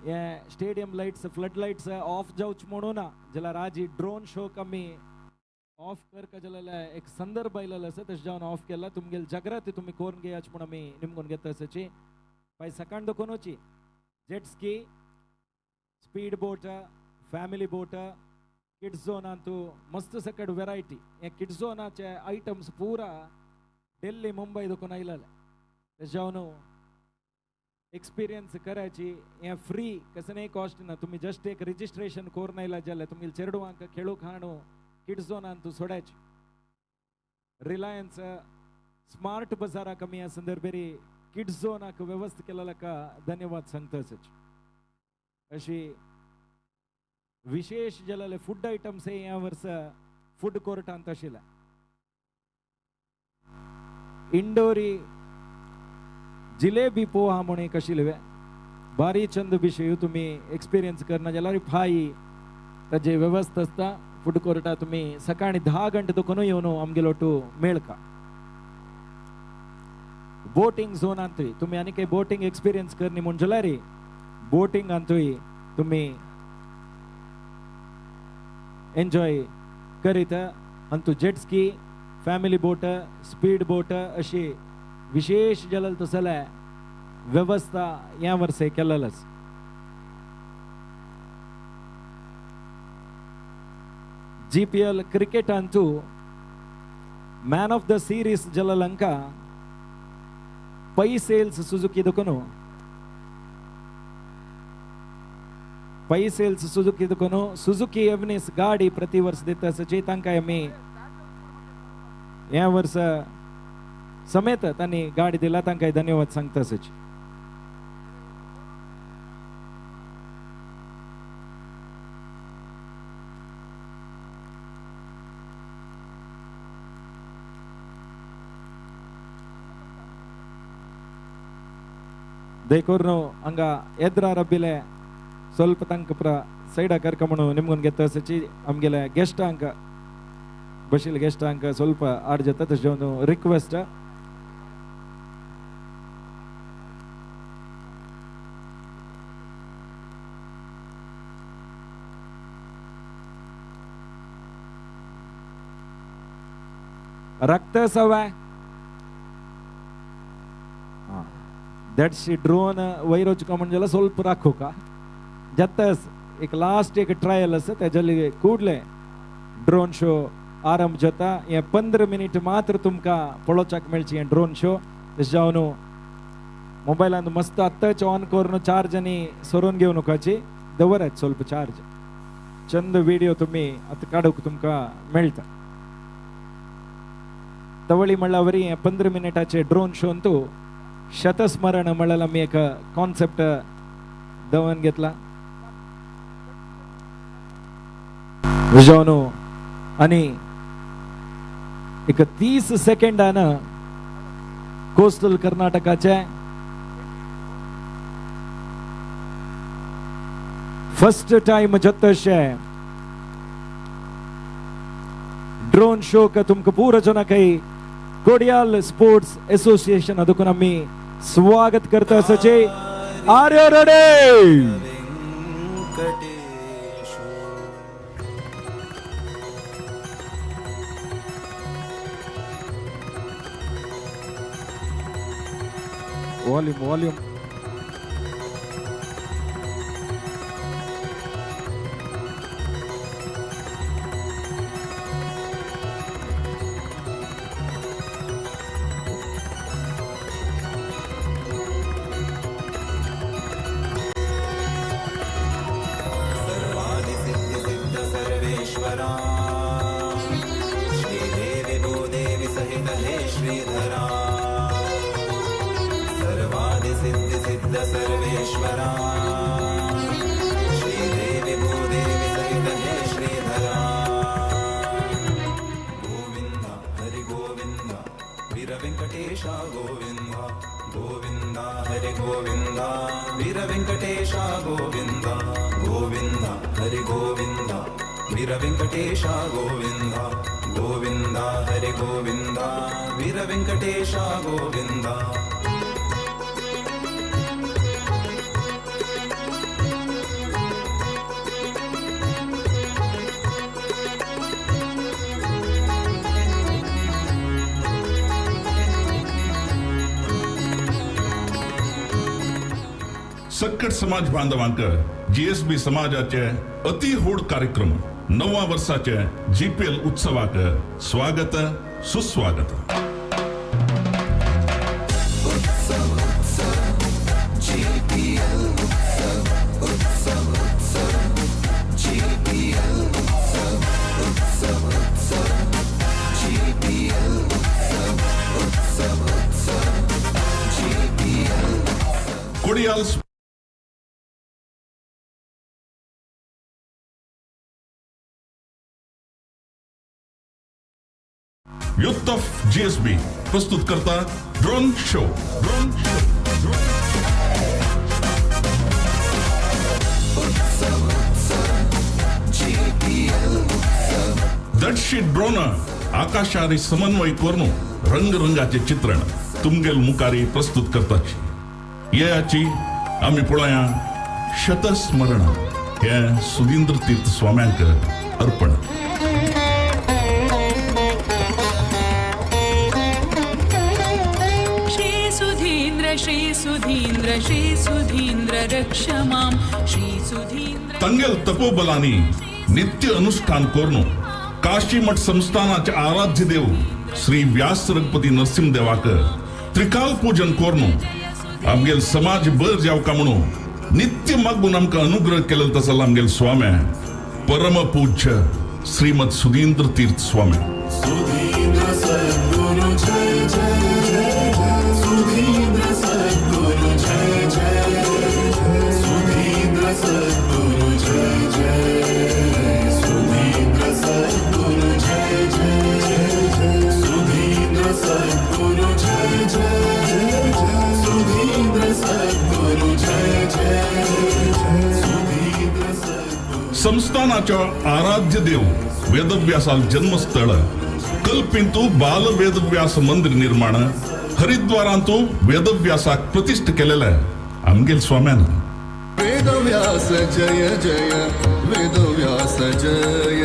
हे stadium lights flood lights off जावचे म्हणून ना जाल्यार आज ड्रोन शोक आमी ऑफ करका जाल्यार एक संदर्भ आयलेलो आसा तशें जावन ऑफ केला. तुमगेली जाग्रत तुमी करून घेयाची म्हणून आमी निमगून घेता आसाची. भाई सकाळ दुकोनूची jet ski speed boat family boat kids zone अंतू मस्त सकट वेरायटी हे किड्स झोनाचे आयटम्स पूरा दिल्ली मुंबई दुकोन आयलेले तशें जावन एक्सपिरियन्स करायची हे फ्री कसनय कॉस्ट ना. तुम्ही जस्ट एक रजिस्ट्रेशन करून आयला जाल्यार तुमगेले चेडवांक खेळूंक हाडू किड्स झोन अंतू सोडायची. रिलायन्स स्मार्ट बाजाराक आमी ह्या संदर्भेरी किड्स झोनाक व्यवस्था केलेला का धन्यवाद सांगता आसाची. अशी विशेष जाल्ले फूड आयटम्स ह्या वर्स फूड कोर्टांत आशिल्ले. इंडोरी जिलेबी पोहा म्हणून एक आशिल्ले बारी चंद विशय तुम्ही एक्सपिरियन्स करना जाल्यार फाई ताजे व्यवस्था आसता. फूड कोर्टा तुम्ही सकाळी 10 गंटे दुकोन येवन आमगेलो टू मेळका. बोटिंग झोन अंतुय तुम्ही आनी काही बोटिंग एक्सपिरियन्स करनी म्हूण जाल्यार बोटिंग अंतुय तुम्ही एन्जॉय करीत अंतू jet ski family boat speed boat अशी विशेष जलल तसल्या व्यवस्था या वर्षे केलेलंच GPL क्रिकेट अंतू मॅन ऑफ द सीरीज जललंका पै सेल्स सुजुकी दुकनो पै सेल्स सुजुकी दुकनो सुजुकी एवनीस गाडी प्रति वर्ष देता सची तांकां आमी या वर्ष समेत त्यांनी गाडी दिला तांकां धन्यवाद सांगता सची ದೇಕೋರ್ನು ಹಂಗ ಎದ್ರ ರಬ್ಬಿಲೆ ಸ್ವಲ್ಪ ತನಕ ಪ್ರ ಸೈಡ ಕರ್ಕೊಂಬನು ನಿಮ್ಗೊಂದು ಗೆತ್ತ ಸಚಿ ನಮ್ಗೆಲ್ಲ ಗೆಸ್ಟ್ ಅಂಕ ಬಶಿಲ್ ಗೆಸ್ಟ್ ಅಂಕ ಸ್ವಲ್ಪ ಆಡ್ ಜೊತೆ ತಷ್ಟ ಒಂದು ರಿಕ್ವೆಸ್ಟ್ रक्त सवय दॅट्स ड्रोन वैरोच का म्हणजे ಸ್ವಲ್ಪ राखो का जत्तस एक लास्ट एक ट्रायल असं त्याच्याली कूडले ड्रोन शो आरंभ जाता हे 15 मिनिट मात्र तुमका पळोवचाक मेळची हे ड्रोन शो जावन मोबायलान मस्त आत्ताच ऑन करून चार्ज आणि सरून घेऊ नकाची दवरात ಸ್ವಲ್ಪ चार्ज चंद व्हिडिओ तुम्ही आता काढूक तुमका मेळता तवळी म्हणल्यावरी 15 मिनिटाचे ड्रोन शो अंतू शतस्मरण म्हणला मी एक कॉन्सेप्ट दवन घेतला विजवनो आणि एक 30 सेकंदानं कोस्टल कर्नाटकाचे फर्स्ट टाइम जत्तशे ड्रोन शो का तुमको पूरा जना काही कोडियाल स्पोर्ट्स एसोसिएशन अदुकून आम्ही स्वागत करता सचे आर यू रेडी वॉल्यूम सकट समाज बांधवांक GSB समाजाचे अति होड कार्यक्रम 9व्या वर्षाचे GPL उत्सवाक स्वागत सुस्वागत कोडियाल युथ ऑफ GSB प्रस्तुत करता ड्रोन शो दटशी ड्रोन आकाशारी समन्वय करून रंगरंगाचे चित्रण तुमगेल मुखारी प्रस्तुत करताची याची आम्ही पळया शतस्मरण हे सुधींद्र तीर्थ स्वाम्यांक अर्पण. श्री सुधींद्र रक्ष मां श्री सुधींद्र तंगेल तपोबलानी नित्य अनुष्ठान कोरनो काशी मठ संस्थानाचे आराध्य देव श्री व्यास रघुपती नरसिंह देवाक त्रिकाल पूजन कोरनो आमगेल समाज बर जावका म्हणू नित्य मगून आमका अनुग्रह केलं तसं आमगेल स्वामी परम पूज्य श्रीमद सुधींद्र तीर्थ स्वामी. सुधींद्र सद्गुरु जय जय जय सुधींद्र सद्गुरु जय जय सुधींद्र सद्गुरु जय जय सुधींद्र सद्गुरु जय जय सुधींद्र सद्गुरु जय जय सुधींद्र सद्गुरु जय जय सुधींद्र सद्गुरु. संस्थानाच्या आराध्य देव वेदव्यासाल जन्मस्थळ कल्पिंतू बाल वेदव्यास मंदिर निर्माण हरिद्वारांतू वेदव्यासाक प्रतिष्ठ केलेलं आमगेल स्वाम्यानं. वेदव्यास जय जय वेदव्यास जय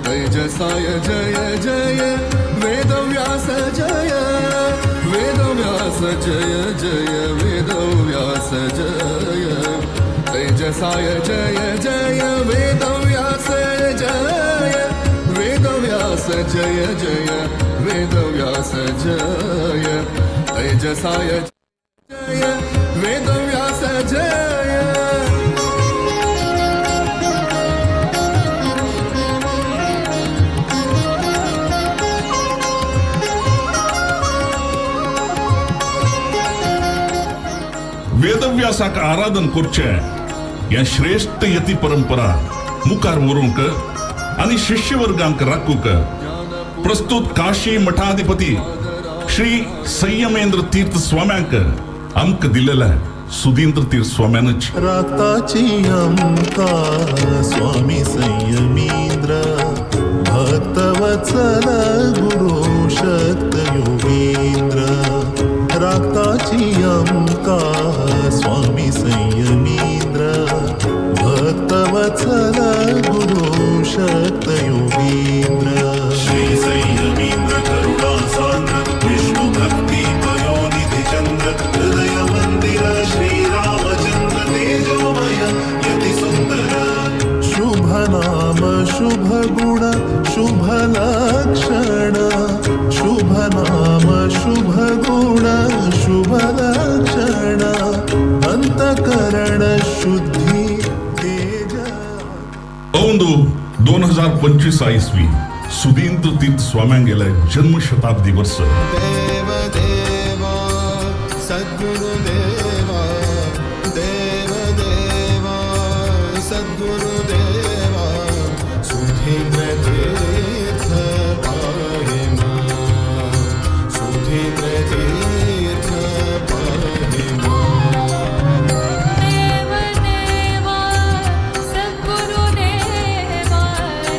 तेजसाय जय जय वेदव्यास जय वेदव्यास जय जय वेदव्यास जय तेजसाय जय जय वेदव्यास जय वेदव्यास जय जय वेदव्यास जय तेजसाय जय वेदव्यास जय. वेदव्यासाक आराधन करचे या श्रेष्ठ यती परंपरा मुखार व्हरूंक आणि शिष्यवर्गांक राखूक प्रस्तुत काशी मठाधिपती श्री संयमेंद्र तीर्थ स्वाम्यांक आमक दिलेला सुधींद्र तीर्थ स्वाम्यानच. राताची आमका स्वामी संयमेंद्र भक्तवत्सल गुरु शक्त योगेंद्र राताची आमका स्वामी संयमेंद्र भक्तवत्सल गुरु शक्त योगेंद्र. श्री संयमेंद्र करुणा सान्द्र विष्णु भक्ती पयोनिधि चंद्र हृदय मंदिर श्री रामचंद्र तेजोमय यति सुंदर. शुभ नाम शुभ गुण शुभ लक्षण शुभ नाम शुभ गुण शुभ लक्षण अंतकरण शुद्धि तेज. औंदू 2025 इसवी सुधींद्र तीर्थ स्वाम्यांक गेले जन्म शताब्दी वर्ष. देव देवा सद्गुरु देवा देव देवा सद्गुरु देवा सुधींद्र तीर्थ पाहिमा सुधींद्र तीर्थ पाहिमा. देव देवा सद्गुरु देवा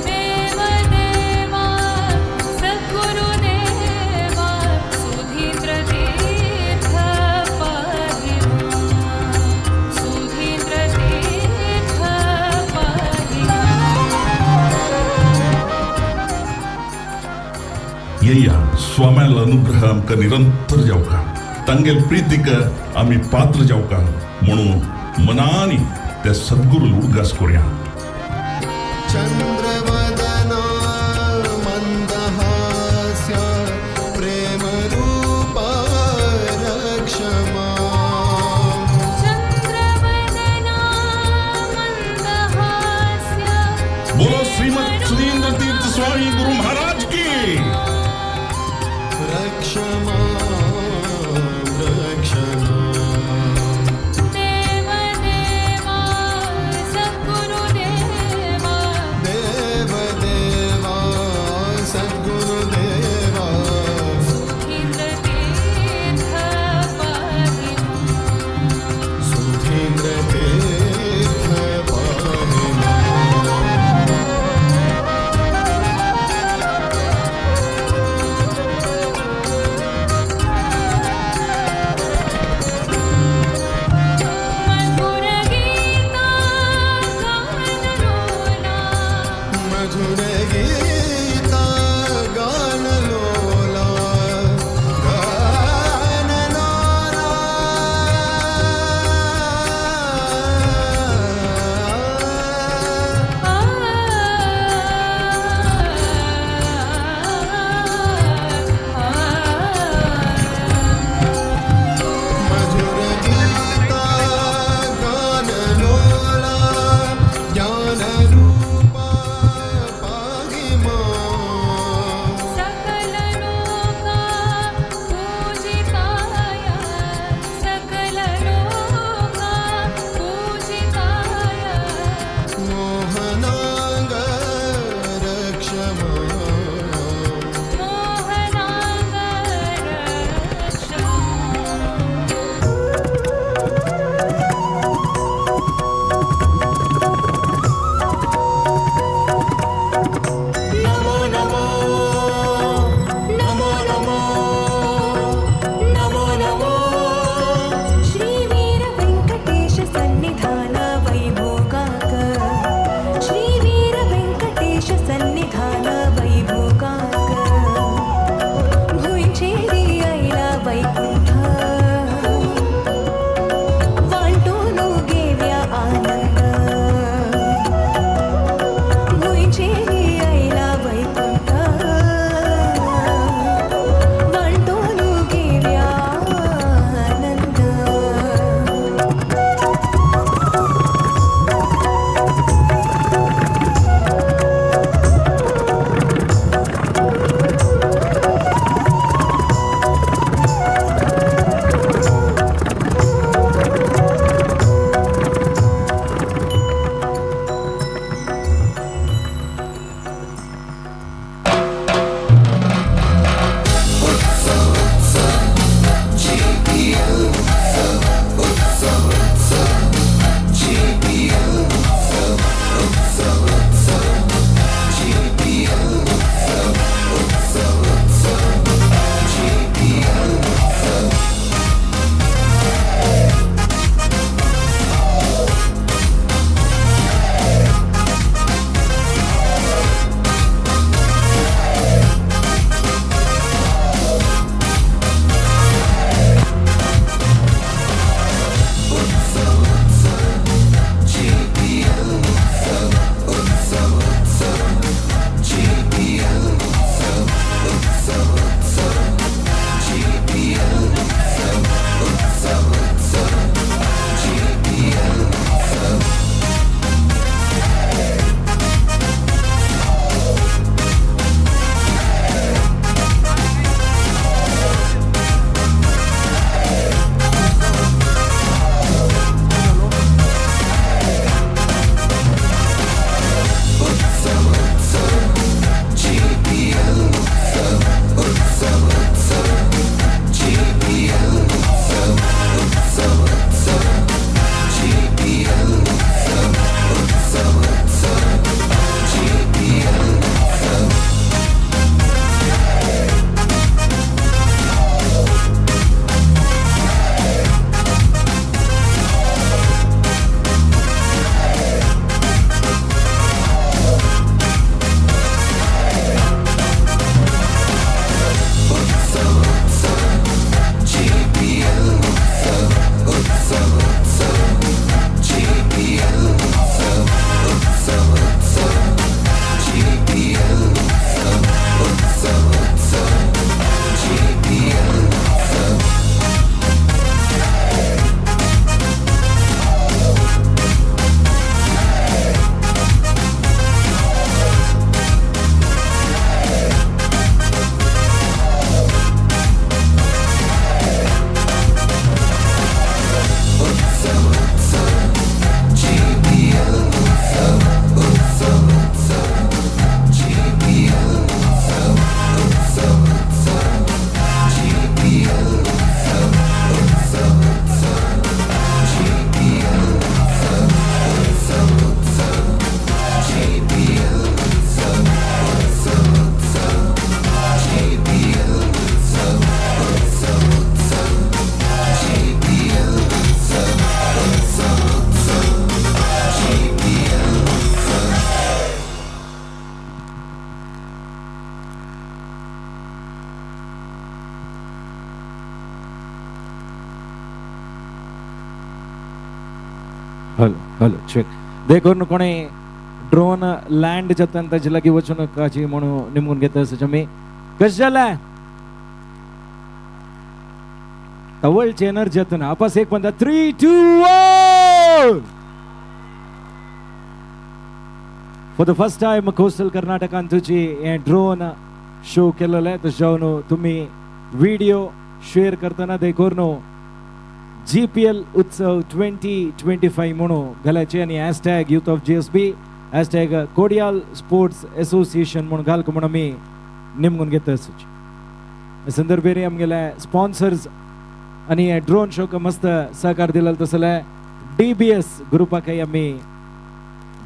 देव देवा सद्गुरु देवा सुधींद्र तीर्थ पाहिमा सुधींद्र तीर्थ पाहिमा. येया स्वाम्याला अनुग्रह आमका निरंतर जावका तांगेल प्रीतीक आम्ही पात्र जावका म्हणून मनानी त्या सद्गुरू उद्गास करूया. चंद्रवदना मंदहास्य प्रेम रूपा रक्षमा. चंद्रवदना मंदहास्य बोलो श्रीमद सुधींद्र तीर्थ स्वामी गुरु महाराज की. रक्षमा रक्षमा. देव देवा सद्गुरु देवा देव मधुरगीता गानलोला गानलोला मधुरगीता गानलोला ज्ञानरूपा पाहि मां सकललोका पूजिताय सकललोका पूजिताय मोहनांग रक्ष मोहनांग रक्ष नमो नमो नमो नमो नमो नमो श्रीवीर वेंकटेश सन्निधान वैभोगाक श्रीवीर वेंकटेश सन्निधान वैभोगाक भुईचेरी आईला वैकुंठ वांटून गेव्या आनंद भुईचेरी आईला वैकुंठ वांटून गेव्या आनंद हलो चेक देखो कोणी ड्रोन लँड जाताना ताची लागी वचून काची म्हणून निमून घेता आसा मी कश जाला तवळ चेनर जतन आपस एक पंदा 3 2 1 for the first time coastal कर्नाटकान तुझी हे ड्रोन शो केलेले तशें तुम्ही व्हिडिओ शेअर करताना देखोर नो GPL उत्सव 2025 म्हणून घालायचे आणि hashtag youth of GSB hashtag Kodial sports association म्हणून घालक म्हणून आम्ही निमगून घेत असोची संदर्भेरी आमगेले स्पॉन्सर्स आणि ड्रोन शोक मस्त सहकार दिला तसले DBS ग्रुपाकय आम्ही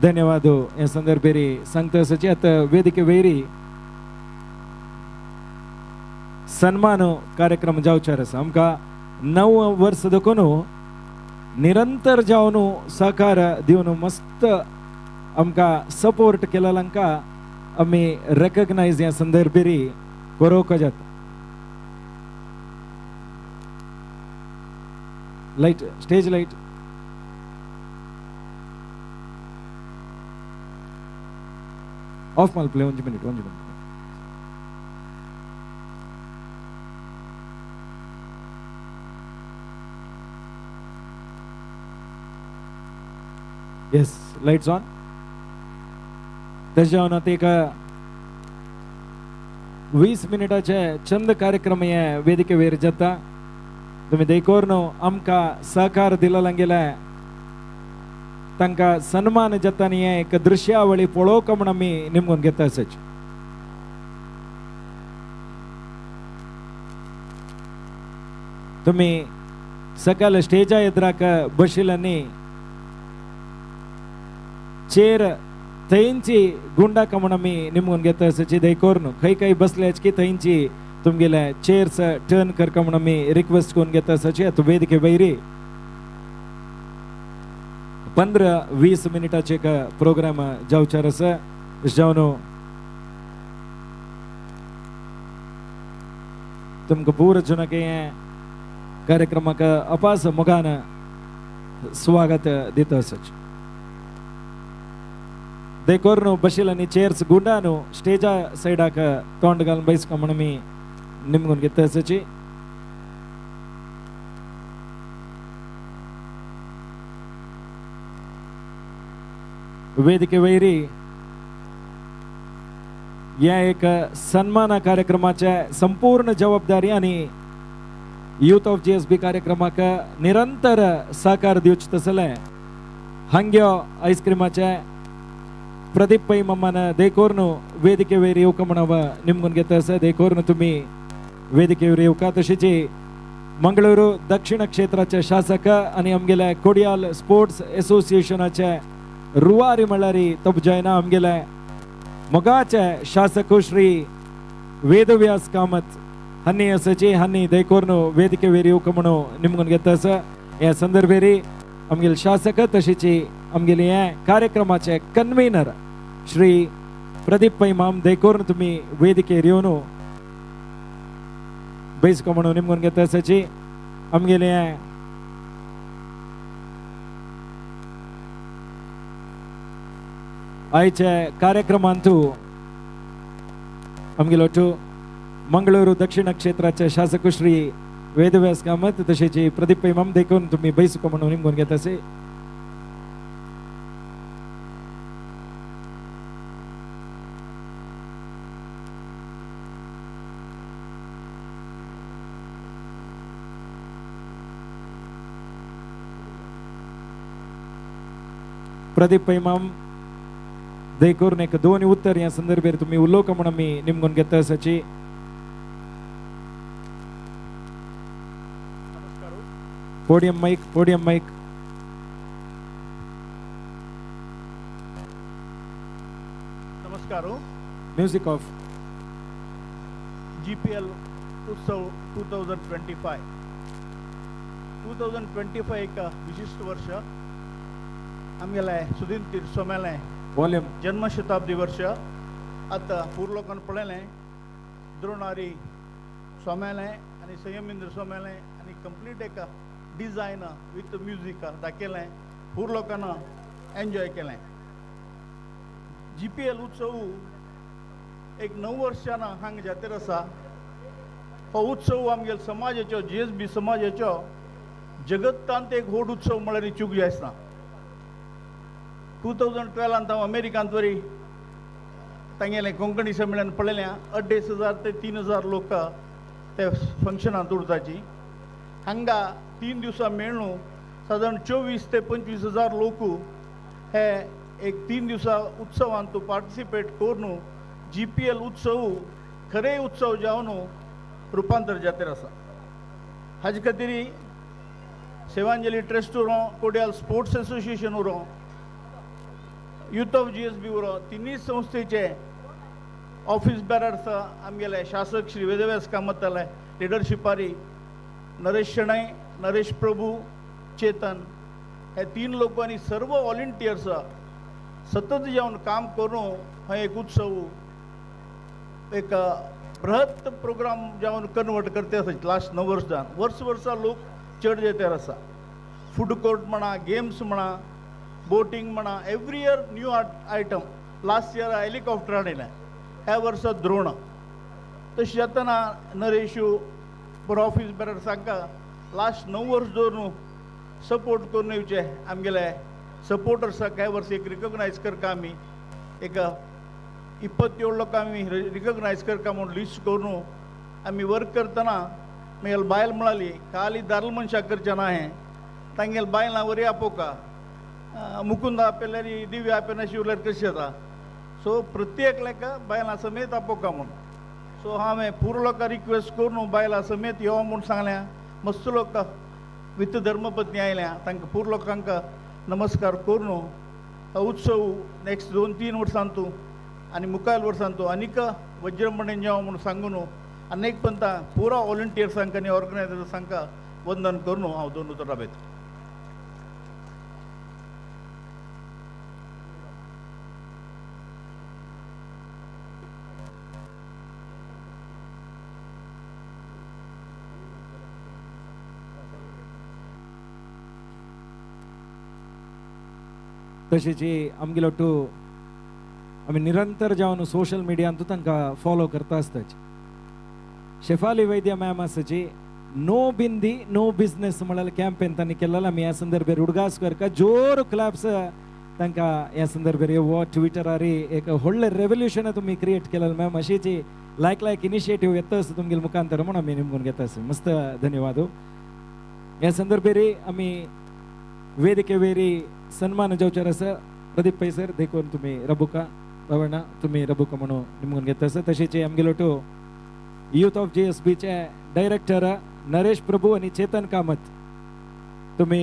धन्यवाद या संदर्भेरी सांगता असोची आता वेदिके वैरी सन्मान कार्यक्रम जावचार आसा आमकां 9 वर्ष देखून निरंतर जावन सहकार दिवन मस्त आमकां सपोर्ट केलेल्यांका आमी रेकग्नायज ह्या संदर्भेरी करोवक जाता light stage light of mall play 1 minute yes lights on त्याच्यावर आता एक 20 मिनिटाचे चंद कार्यक्रम या वेदिकेवर जाता तुम्ही देखोर नो आमका सहकार दिला गेला तांका सन्मान जाता नी एक दृश्यावळी पळोवक म्हण आमी निमगून घेता आसाची तुम्ही सकाळ स्टेजा एदराक बशिल्ल्यानी चेर थंयची गुंडाक म्हण आमी निमगून घेता आसाची देखोर न्हू खंय बसल्याच की थंयची तुमगेले चेर्स टर्न करका म्हण आमी रिक्वेस्ट करून घेता आसाची आता वेदिके वयरी 15-20 मिनिटाचे एक प्रोग्राम जावचार आसा जावन तुमकां पूर्ण जुनाक हे कार्यक्रमाक अपास मोगान स्वागत दिता आसाची देखोर न्हू बशिल आनी चेर्स गुंडा न्हू स्टेजा सायडाक तोंड घालून बैसका म्हण आमी निमगून घेता आसाची वेदिके वयरी या एक सन्मान कार्यक्रमाचे संपूर्ण जबाबदारी आणि यूथ ऑफ GSB कार्यक्रमाक निरंतर सहकार दिवचे तसले हांग्यो आईस्क्रीमाचे प्रदीप पै मम्मान देखोर न्हू वेदिके वयर येवका म्हणव निमगून घेता आसा देखोर न्हू तुम्ही वेदिके वयर येवका तशेंच मंगळूरू दक्षिण क्षेत्राचे शासक आणि आमगेले कोडियाल स्पोर्ट्स असोसिएशनाचे रुवारी म्हणल्यारी तब जयना आमगेले मोगाचे शासक श्री वेदव्यास कामत हांणी आसाची हांणी देखोर न्हू वेदिके वयर येवका म्हणून निमगून घेता आसा ह्या संदर्भेरी आमगेले शासक तशेंच आमगेले हे कार्यक्रमाचे कन्व्हेनर श्री प्रदीप पै माम देखोर तुम्ही वेदिकेर येवन बैसको म्हणून निमगून घेता आसाची आमगेले आयचे कार्यक्रमांतू आमगेलो टू मंगळूरू दक्षिण क्षेत्राचे शासक श्री वेदव्यास कामत तशेंच प्रदीप पै माम देखून तुम्ही बैसको म्हणून निमगून घेता आसा प्रदीप पै माम देखोर एक दोन उत्तर या संदर्भेर तुम्ही उलोवक म्हण आमी निमगून घेता आसाची पोडियम माईक नमस्कार म्युझिक ऑफ GPL उत्सव 2025 एक विशिष्ट वर्ष आमगेले सुदीन तीर सोमेले वॉल्यूम जन्मशताब्दी वर्ष आता पूर्वलोकान पळयलें द्रोणारी सोमेलें आनी संयमिंद्र सोमेलें आनी कंप्लीट एक डिजायन विथ म्युजीक दाखयलें पूर्वलोकान एन्जॉय केलें. GPL उत्सव एक 9 वर्सां हांगा जातेर आसा. हो उत्सव आमगेलो समाजाचो GSB समाजाचो जगतांत एक व्हड उत्सव म्हळ्यार चूक जायना. 2012 हांव अमेरिकांत वरी तांगेलें कोंकणी संमेलन पळयलें. 2,500 ते 3,000 लोक ते फंक्शनांत उरताची. हांगा 3 दिवसां मेळून सादारण 24 ते 25,000 लोक हे एक 3 दिवसां उत्सवांत तूं पार्टिसिपेट करून GPL उत्सव खरें उत्सव जावन रुपांतर जातेर आसा. हाजे खातीर सेवांजली ट्रस्ट उरो, कोडियाल स्पोर्ट्स एसोसिएशन उरो, यूथ ऑफ GSB उरो, तिनूय संस्थेचे ऑफिस बेरर्स आमगेले शासक श्री वेदव्यास कामताले लिडरशिपारी नरेश शणै, नरेश प्रभू, चेतन हे 3 लोक आनी सर्व वॉलंटियर्स सतत जावन काम करून हो एक उत्सव एक बृहत प्रोग्राम जावन कन्वर्ट करते आसा. लास्ट 9 वर्सां वर्सा लोक चड जेतेर आसा. फूड कोर्ट म्हणा, गेम्स म्हणा, बोटिंग म्हणा, every year new item. Last year helicopter हाडिल्लें, ह्या वर्सा द्रोण. तशें जातना नरेशू पर ऑफिस बेरर सांगता लास्ट 9 वर्स दवरून सपोर्ट करून येवचे. आमगेले सपोर्टर्साक ह्या वर्सा एक रिकॉग्नायज करता आमी. एक 27 लोक आमी रिकॉग्नायज करता म्हूण लिस्ट करून आमी वर्क करतना म्हगेली बायल म्हणाली खाली दादले मनशाक करचें ना हें. तांगेली बायलां वरी आपोवका. मुकुंद आपल्यार दिव्य आपेनाशी उरल्यार कशें जाता. सो प्रत्येक लेका बायलां समेत आपोवका म्हूण. सो हांवें पुरो लोकांक रिक्वेस्ट करून बायलां समेत यो म्हूण सांगल्या. मस्त लोक वित धर्मपत्नी आयल्या. तांकां पुरो लोकांक नमस्कार करून हो उत्सव नेक्स्ट 2-3 वर्सांतू आनी मुखावेल वर्सांतू आनीक वज्रमणेन जावं म्हूण सांगून अनेक पंथा पुरो वॉलंटियर्सांक आनी ऑर्गनायजर्सांक वंदन करून हांव 2 उतर राबयतां. तशेंच आमगेलो टू आमी निरंतर जावन सोशल मिडियांतू तांकां फॉलो करता आसताची. शेफाली वैद्य मॅम आसाची नो बिंदी नो बिझनेस म्हळ्यार कॅम्पेन तांणी केलेलो. आमी ह्या संदर्भेर उडगास करता जोर क्लॅप्स तांकां ह्या संदर्भेर वो ट्विटरार एक व्हडलें रेवल्युशन तुमी क्रिएट केलेलें मॅम. अशीच लायक इनिशिएटीव येता आसा तुमगेले मुखांतर म्हूण आमी निमगून घेता आसा. मस्त धन्यवाद. ह्या संदर्भेर आमी वेदिके वेरी सन्मान जावचेर आसा. प्रदीप पै सर देखून तुमी रबुका बाबा तुमी रबुका म्हणून निमगून घेता आसा. तशेंच आमगेलो टू यूथ ऑफ GSBचे डायरेक्टर नरेश प्रभू आनी चेतन कामत तुमी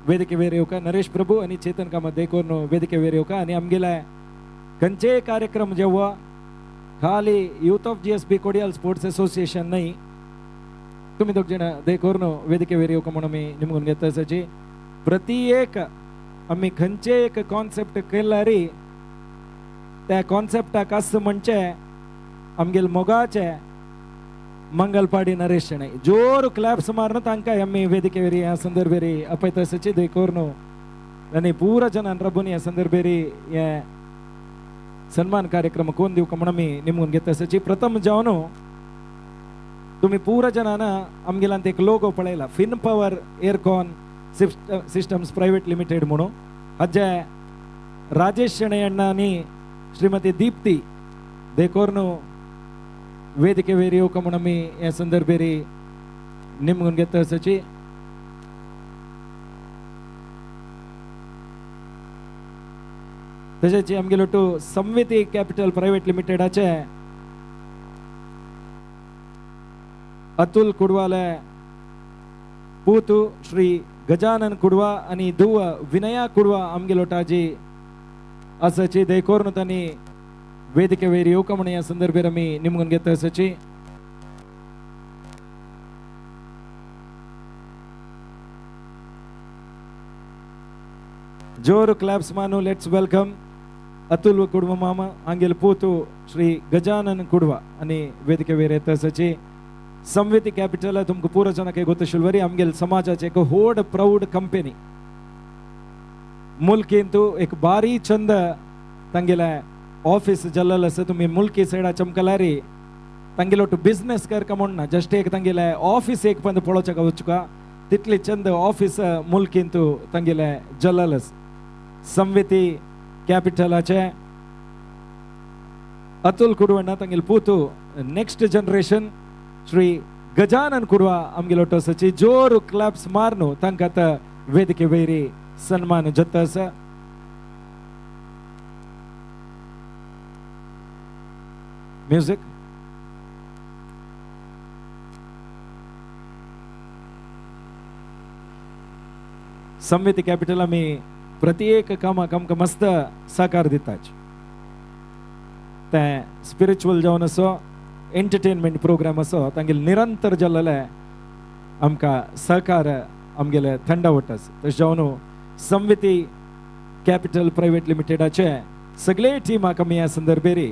वेदिके वेर येवका. नरेश प्रभू आनी चेतन कामत देखून वेदिके वेर येवका. आनी आमगेले खंयचेय कार्यक्रम जेव्हा खाली youth of GSB Kodial sports association न्हय तुमी दोग जाण देखून वेदिके वेर येवका म्हणून आमी निमगून घेता आसाची. प्रति एक आमी खंयचे एक कॉन्सेप्ट केल्यार त्या कॉन्सेप्टाक आस म्हणचे आमगेले मोगाचे मंगलपाडी नरेश शणै. जोर क्लॅप्स मारून तांकां आमी वेदिकेवेर ह्या संदर्भेर आपयता आसाची. देखून आनी पुरा जनान राबून ह्या संदर्भेर हे सन्मान कार्यक्रम कोण दिवका म्हणून आमी निमगून घेता आसाची. प्रथम जावन तुम्ही पुरा जनान आमगेलांत एक लोगो पळयला Fin Power Aircon Systems Private Limited म्हणून. हाजे राजेश शणै अण्णा आनी श्रीमती दीप्ती देखोर्न वेदिके वेर येवका म्हणून आमी ह्या संदर्भेर निमगून घेता आसाची. तशेंच आमगेलो टू संविती कॅपिटल प्रायवेट लिमिटेडाचे अतुल कुडवाले पूतू श्री गजानन कुडवा आणि दुव विनया कुडवा आमगेलो टाजी आसाची. देखोर्न तांणी वेदिके वेर येवका म्हणून ह्या संदर्भेर आमी निमगून घेता आसाची. जोर क्लॅप्स मानू लेट्स वेलकम अतुल कुडवा मामा आंगेल पूतू श्री गजानन कुडवा आणि वेदिके वेर येता आसाची. संविती कॅपिटल तुमकां पुरो जनಕ್ಕೆ ಗೊತ್ತಿಶುಲ್ವರಿ आमगेल समाजाचे एक व्हड प्राऊड कंपनी मुलकींतू एक बारी छंद तांगेले ऑफिस जल्लल आसा तुम्ही मुलकी सायडा चमकलारी तांगेलो टू बिझनेस करका म्हणना जस्ट एक तांगेले ऑफिस एक पंद पळोवचे का वचका तितली चंद ऑफिस मुलकींतू तांगेले जल्लल आसा संविती कॅपिटलाचे अतुल कुडवಣ್ಣ तांगेल पूतू नेक्स्ट जनरेशन श्री गजानन कुडवा आमगेलो टोसची जोर क्लॅप्स मारनु तांकां वेदिके वैरी सन्मान जत्तस म्युझिक संविती कॅपिटल आम्ही प्रत्येक कामाक आमकां मस्त सहकार दिताच ते स्पिरिच्युअल जावन असो एंटरटेनमेंट प्रोग्राम असो तांगेले निरंतर जाल्ले आमकां सहकार आमगेले थंड वटस तशें जावन संविती कॅपिटल प्रायवेट लिमिटेडाचे सगळे टिमाक आमी ह्या संदर्भेरी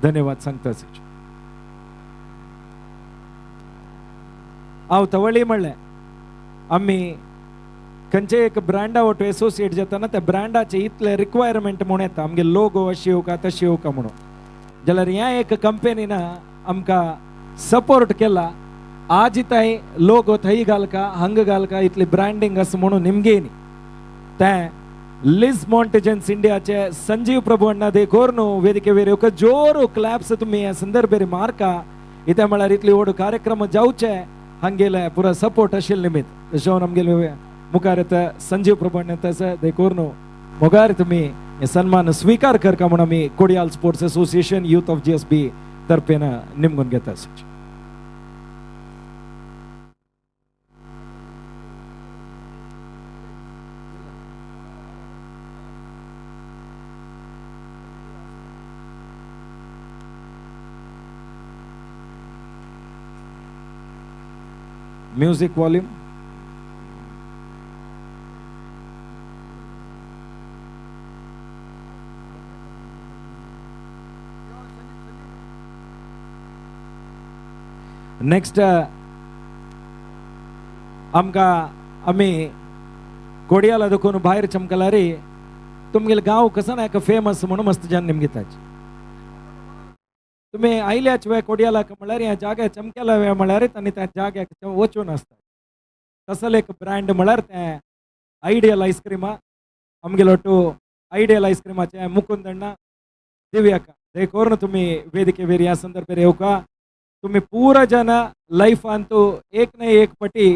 धन्यवाद सांगताच हांव तवळी म्हणलें आमी खंयचे एक ब्रँडा वांटो एसोसिएट जाताना त्या ब्रँडाचे इतले रिक्वायरमेंट म्हूण येता आमगे लोगो अशी येवं का तशी येवं का म्हणून जाल्यार ह्या एक कंपनीन आमकां सपोर्ट केला आज ताई लोगो थंय घालका हांग घालका इतली ब्रँडिंग आसा म्हणून निमगेनी ते लिज मॉन्टेजन्स इंडियाचे संजीव प्रभू अण्णा देखोर न्हू वेदिके वेर जोर क्लॅप्स तुमी ह्या संदर्भेर मारका इथे म्हळ्यार इतली व्हड कार्यक्रम जावचे हांगेले पुरो सपोर्ट आशिल्ले निमित तशें आमगेले मुखार येता संजीव प्रभू अण्णा तसं देखोर न्हू मोगार तुमी हे सन्मान स्वीकार करका म्हणून आमी Kodial sports association youth of GSB तर्फेन निमगून घेता म्युझिक वॉल्यूम नेक्स्ट आमकां आमी कोडियाला देखून भायर चमकलारी तुमगेले गांव कसो ना फेमस म्हणून मस्त जान निमगीताच तुम्ही आयल्याच वेळ कोडियाला म्हळ्यार ह्या जाग्यार चमकेला वेळ म्हळ्यार आनी त्या जाग्याक वचून आसता तसले एक ब्रँड म्हळ्यार ते आयडियल आयस्क्रिमा आमगेलो टू आयडियल आयस्क्रिमाचे मुकुंद अण्णा दिव्याका देखोर तुम्ही वेदिके वेर ह्या संदर्भेर येवका तुम्ही पूरा जन लायफान एक ना एक पटी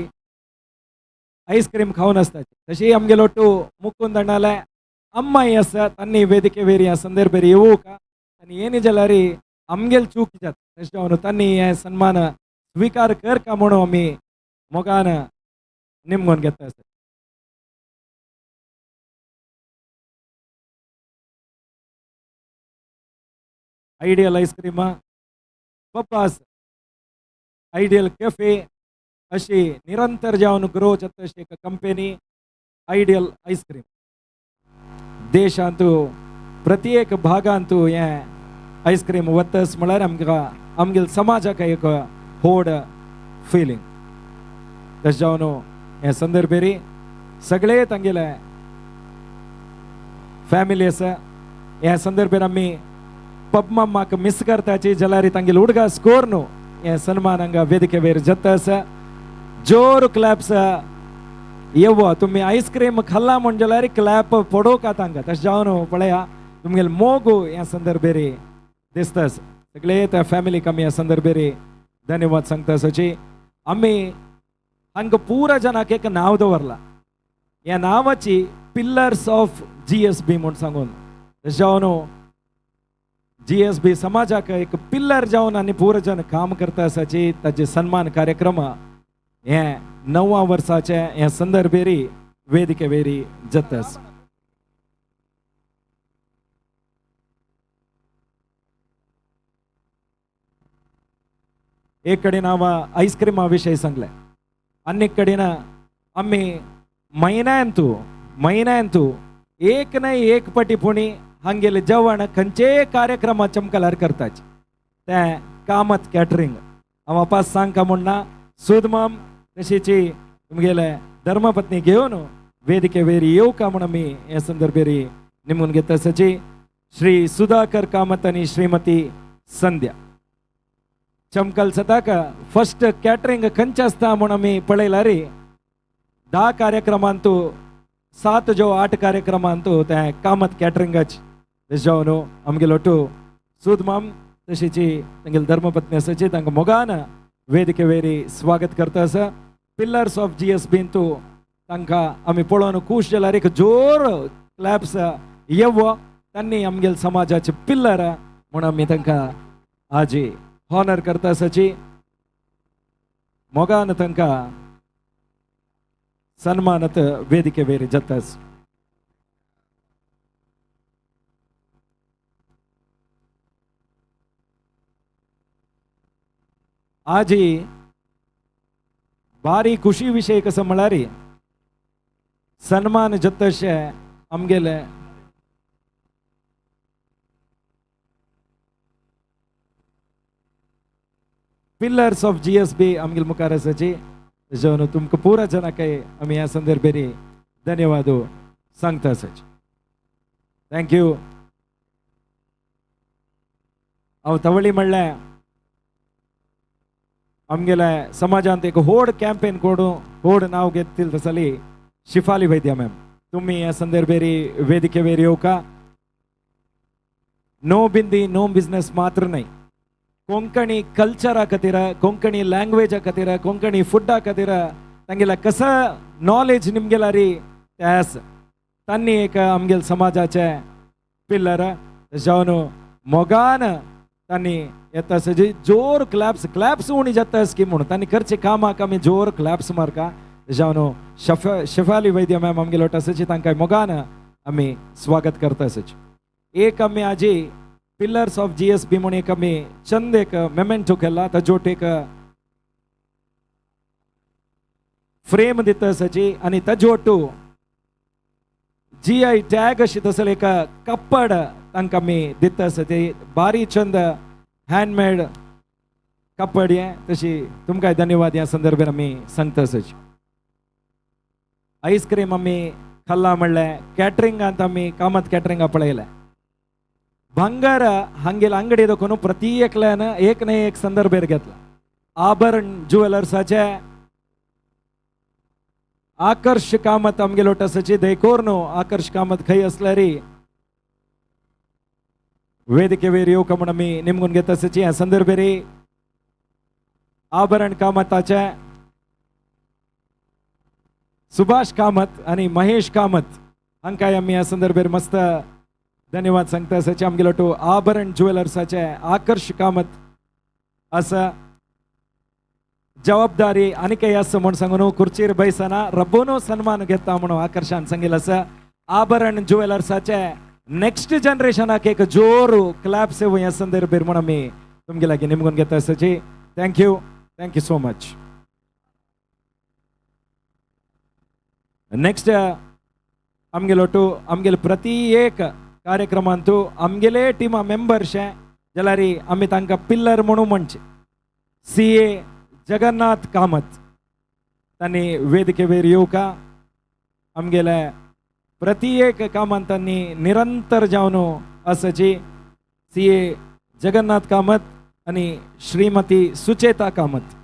आईस्क्रीम खाऊन असतात तशी आमगेलो टू मुकुंद अण्णाले अम्माई आसा तांणी वेदिके वेर ह्या संदर्भेर येवूं का आनी येनी जाल्यार आमगेल चूक जाता तशें जावन तांणी हे सन्मान स्वीकार करका म्हणून आमी मोगान निमगोन घेता आयडियल आईस्क्रीमा पप्पास आयडियल कॅफे अशी निरंतर जावन ग्रो जाता अशी एक कंपनी आयडियल आईस्क्रीम देशांत प्रत्येक भागांत हे आईस्क्रीम वतस म्हळ्यार आमकां आमगेल समाजाक एक व्हड फिलींग तशें जावन हे संदर्भेरी सगळे तांगेले फॅमिली आसा ह्या संदर्भेर आमी पब्मम्माक मिस करताची जाल्यार तांगेल उडगा स्कोर न्हू हे सन्मान हांगा वेदिके वेर जाता आसा जोर क्लॅप्स येवो तुमी आईस्क्रीम खाल्ला म्हण जाल्यार क्लॅप पडोवका तांकां तशें जावन पळया तुमगेल मोग ह्या संदर्भेरी दिसता सगळे त्या फॅमिलीक आमी ह्या संदर्भेरी धन्यवाद सांगता आसाची आमी हांकां पुरा जनाक एक नांव दवरला ह्या नांवाची पिल्लर्स ऑफ GSB म्हूण सांगून तशें जावन GSB समाजाक एक पिल्लर जावन आनी पुरो जन काम करता आसाची ताचे सन्मान कार्यक्रम हे 9व्या वर्साचे ह्या संदर्भेरी वेदिके वेरी जाता आसा एक कडेन हांव आईस्क्रिमा विशयी सांगलें आनी कडेन आमी म्हयन्यांतू एक ना एक पटीपुणी हांगेले जेवण खंयचे कार्यक्रम चमकल्यार करताच ते कामत कॅटरिंग हांव वापस सांगता म्हणना सुदमम तशीची तुमगेले धर्मपत्नी घेवन ವೇದಿಕೆ ವೇರಿ येवका म्हण आमी हे संदर्भेरी निमून घेता सची श्री सुधाकर कामत आणि श्रीमती संध्या चमकल सताक फर्स्ट कॅटरिंग खंच आसता म्हण आमी पळयला रे 10 कार्यक्रमांतू 7 जो 8 कार्यक्रमांतू ते कामत कॅटरिंगाच जावन आमगेलो टू सुदमाम तशीची तांगेल धर्मपत्नी आसाची तांकां मोगान वेदिके वेरी स्वागत करता आसा पिलर्स ऑफ GSB तू तांकां आमी पळोवन खुश जाल्यार एक जोर क्लॅप्स येवो तांणी आमगेल समाजाचे पिल्लर म्हूण आमी तांकां आजी हॉनर करता आसाची मोगान तांकां सन्मानत वेदिके वेरी जाताच आजी भारी खुशी विषय कसं म्हळ्यार सन्मान जतशे आमगेले पिलर्स ऑफ GSB आमगेल मुखार आसाची जावन तुमकां पुरा जनांकय आमी ह्या संदर्भेरी धन्यवाद सांगता आसाची थँक्यू हांव तवळी म्हणलें आमगेल्या समाजांत एक होड कॅम्पेन कोडू होड नाव घेतली तसली शिफाली वैद्य मॅम तुम्ही या संदर्भेरी वेदिके वेरी येवका नो बिंदी नो बिझनेस मात्र नाही कोंकणी कल्चरा खातीर कोंकणी लँग्वेजा खातीर कोंकणी फुडा खातीर तांगेला कसं नॉलेज निमगेला री त्यास तांणी एक आमगेल समाजाचे पिल्लर जावन मोगान तांणी येता सजी जोर क्लॅप्स उणी जाता की म्हणून तांणी करचे कामाक आमी जोर क्लॅप्स मारका जावन शेफाली वैद्य मॅम आमगेलो आसाची तांकां मोगान आमी स्वागत करता आसाची एक आमी आजी पिलर्स ऑफ GSB म्हणून एक आमी चंद एक मेमेंटो केला ताजोट एक फ्रेम दिता आसाची आनी ताजोटू GI टॅग अशी तसले एक कप्पड तांकां आमी दिता आसा ती बारी चंद हँडमेड कप्पड हे तशी तुमकां धन्यवाद ह्या संदर्भात आमी सांगता आसाची आईस्क्रीम आमी खाल्ला म्हणलें कॅटरिंगांत आमी कामत कॅटरिंगा पळयलें भांगर हांगेल अंगडी दाखोवन प्रति एकल्यान एक न्हय एक संदर्भेर घेतला आभरण ज्युवेलर्साचे आकर्ष कामत आमगेलो आसाची देखोर न्हू आकर्ष कामत खंय असल्यारी वेदिके वेर येवका म्हूण आमी निमगून घेता आसाची ह्या संदर्भेरी आभरण कामताचे सुभाष कामत आणि महेश कामत हांकांय आमी ह्या संदर्भेर मस्त धन्यवाद सांगता आसाचे आमगेलो टू आभरण ज्युवेलर्साचे आकर्ष कामत असा जबाबदारी आनीकय आसा म्हूण सांगून खुर्चीर बैसना रब्बोनो सन्मान घेता म्हणून आकर्षान सांगिल्लें आसा आभरण ज्युवेलर्साचे नेक्स्ट जनरेशनाक एक जोर क्लॅप्स ह्या संदर्भेर म्हूण आमी तुमगे लागीं निमगून घेता आसाची थँक्यू सो मच नेक्स्ट आमगेलो टू आमगेले प्रति एक कार्यक्रमांतू आमगेले टिमा मेंबर्स जाल्यार आमी तांकां पिल्लर म्हणून म्हणचे CA जगन्नाथ कामत तांणी वेदिके वेर येवका आमगेले प्रति एक कामांत तांणी निरंतर जावन आसाची CA जगन्नाथ कामत आणि श्रीमती सुचेता कामत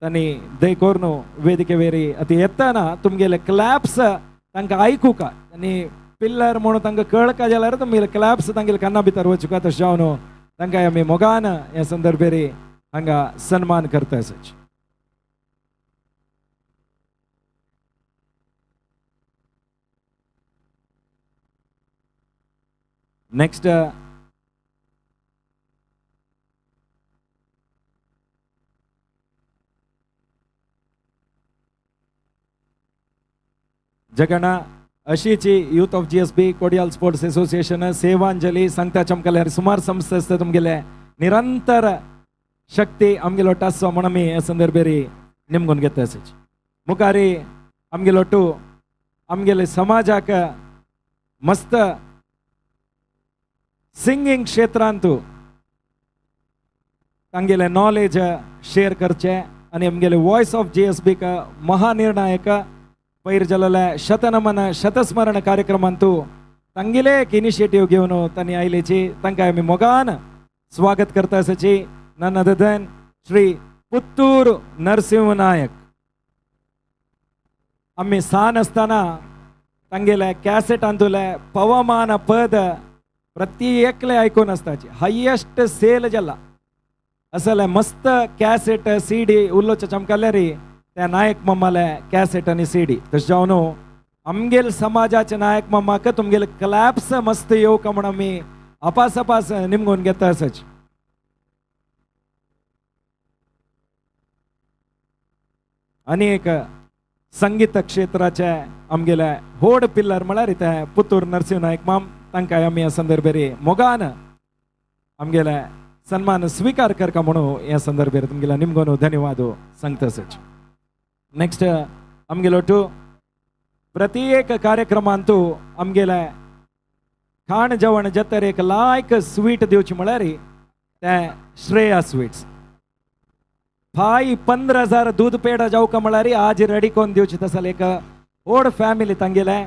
तांणी देखोर न्हू वेदिके वेरी अती येताना तुमगेले क्लॅप्स तांकां आयकुका आनी पिल्लर म्हणून तांकां कळका जाल्यार तुमगेले क्लॅप्स तांगेले काना भितर वचुका तशें जावन तांकां आमी मोगान ह्या संदर्भेरी हांगा सन्मान करता आसाची नेक्स्ट जगना अशीची youth of GSB Kodial sports association Sevanjali सांगता चमकल्यार सुमार संस्था आसता तुमगेले निरंतर शक्ती आमगेलो टासो म्हूण आमी ह्या संदर्भेरी निमगून घेता आसाची मुखारी आमगेलो टू आमगेले समाजाक मस्त सिंगींग क्षेत्रांत तांगेले नॉलेज शेअर करचे आणि आमगेले वॉइस ऑफ GSB का महानिर्णायक पैर जल्ले शतनमन शतस्मरण कार्यक्रमांतू तंगिले एक इनिशिएटिव्ह घेऊन त्यांनी आयलेची तांकां आमी मोगान स्वागत करता आसाची none other than Shri Puttur Narasimha Nayak. आम्ही सान असताना तांगेले कॅसेट आंतुले पवमान पद प्रति एकले आयकून असताची हायेस्ट सेल जाला असले मस्त कॅसेट सीडी उल्लोच्या चमकाले रे त्या नायक मम्माले कॅसेट आणि सीडी तशें जावन आमगेल समाजाचे नायक मम्माक तुमगेल क्लॅप्स मस्त येवका म्हण आमी अपास निमगोन घेता आसाच. आनी एक संगीत क्षेत्राचे आमगेले व्हड पिल्लर म्हळ्यार ते पुत्तूर नरसिंह नायक माम तांकां आमी ह्या संदर्भेर मोगान आमगेले सन्मान स्वीकार करका म्हणून ह्या संदर्भेर तुमगेला निमगोन धन्यवाद सांगता आसाच. नेक्स्ट आमगेलो टू प्रति एक कार्यक्रमांतू आमगेले खाण जेवण जतर एक लायक स्वीट दिवची म्हळ्यार ते श्रेया स्वीट्स 15,000 दूध पेढा जावका म्हळ्यार आज रेडी कोण दिवची तसल एक ओड फॅमिली तांगेले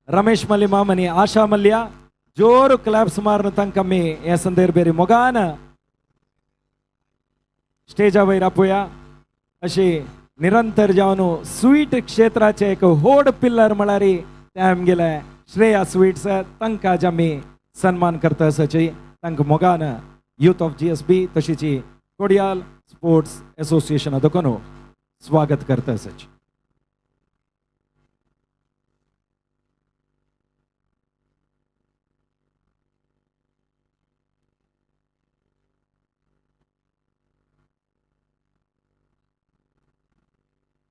रमेश मल्ली मामनी आशा मल्ल्या जोर क्लॅप्स मारून तांकां आमी हे संदर्भेर मोगान स्टेजा वयर आपोवया. अशी निरंतर जावन स्वीट क्षेत्राचे एक व्हड पिल्लर म्हळ्यार ते आमगेले श्रेया स्वीट्स तांकां आज आमी सन्मान करता आसाची तांकां मोगान यूथ ऑफ GSB तशीच कोडियाल स्पोर्ट्स एसोसिएशन देखून स्वागत करता आसाची.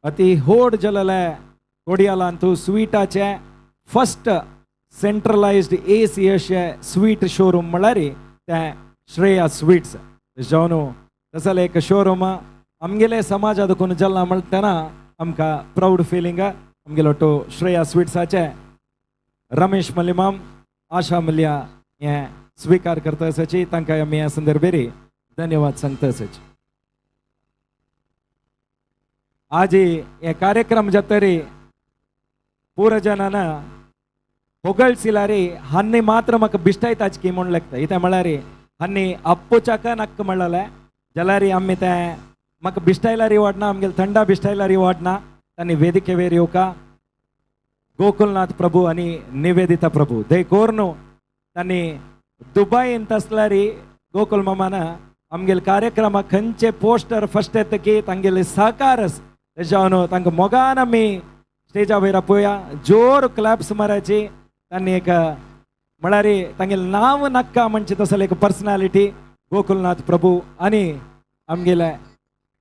अति होड जल्ले कोडियालांतू स्वीटाचे फर्स्ट सेंट्रलाइज्ड AC अशे स्वीट शोरूम म्हळ्यार ते श्रेया स्वीट्स जावन तसले एक शोरूम आमगेले समाजा देखून जल्ला म्हणटना आमकां प्राऊड फिलींग आमगेलो तो श्रेया स्वीट्साचे रमेश मल्लिमाम आशा मल्ल्या हे स्वीकार करता आसाची तांकां आमी ह्या संदर्भेर धन्यवाद सांगता आसाची. आज ये कार्यक्रम जतरी पूर जनान ಹೊಗಳ್ಸಿಲಾರಿ ಹನ್ನಿ ಮಾತ್ರ ಮಕ್ಕ ಬಿಷ್ಟಾಯ್ತಾಚ್ಕಿ ಮೊಣ್ಲೆಕ್ತ ಇತೆ ಮಳಾರಿ ಹನ್ನಿ ಅಪ್ಪುಚಾಕ ನಕ್ಕ ಮಳ್ಳಲೆ ಜಲಾರಿ ಅಮ್ಮಿತೆ ಮಕ್ಕ ಬಿಷ್ಟಾಯ್ಲಾರಿ ವಾಡ್ನ ಅಮ್ಗೆಲ್ ತಂಡ ಬಿಷ್ಟಾಯ್ಲಾರಿ ವಾಡ್ನ ತನ್ನಿ ವೇದಿಕೆ ವೇರಿ ಯೋಕ ಗೋಕುಲ್ನಾಥ್ ಪ್ರಭು అని నివేదిత ప్రభు దే కోర్ను తన్ని దుబాయ్ ఇంతస్లారి గోకుల్ మమ్మన ಅಮ್ಗೆಲ್ ಕಾರ್ಯಕ್ರಮ ಕಂಚೆ ಪೋಸ್ಟರ್ ಫಸ್ಟ್ ಎತ್ತಕಿ ತಂಗೆಲ್ ಸಹಕಾರಸ್ जावन तांकां मोगान आमी स्टेजा वयर आपोवया जोर क्लॅप्स मारायची तांणी एक म्हळ्यार तांगेल नांव नक्का म्हणचे तसले एक पर्सनॅलिटी गोकुलनाथ प्रभू आनी आमगेले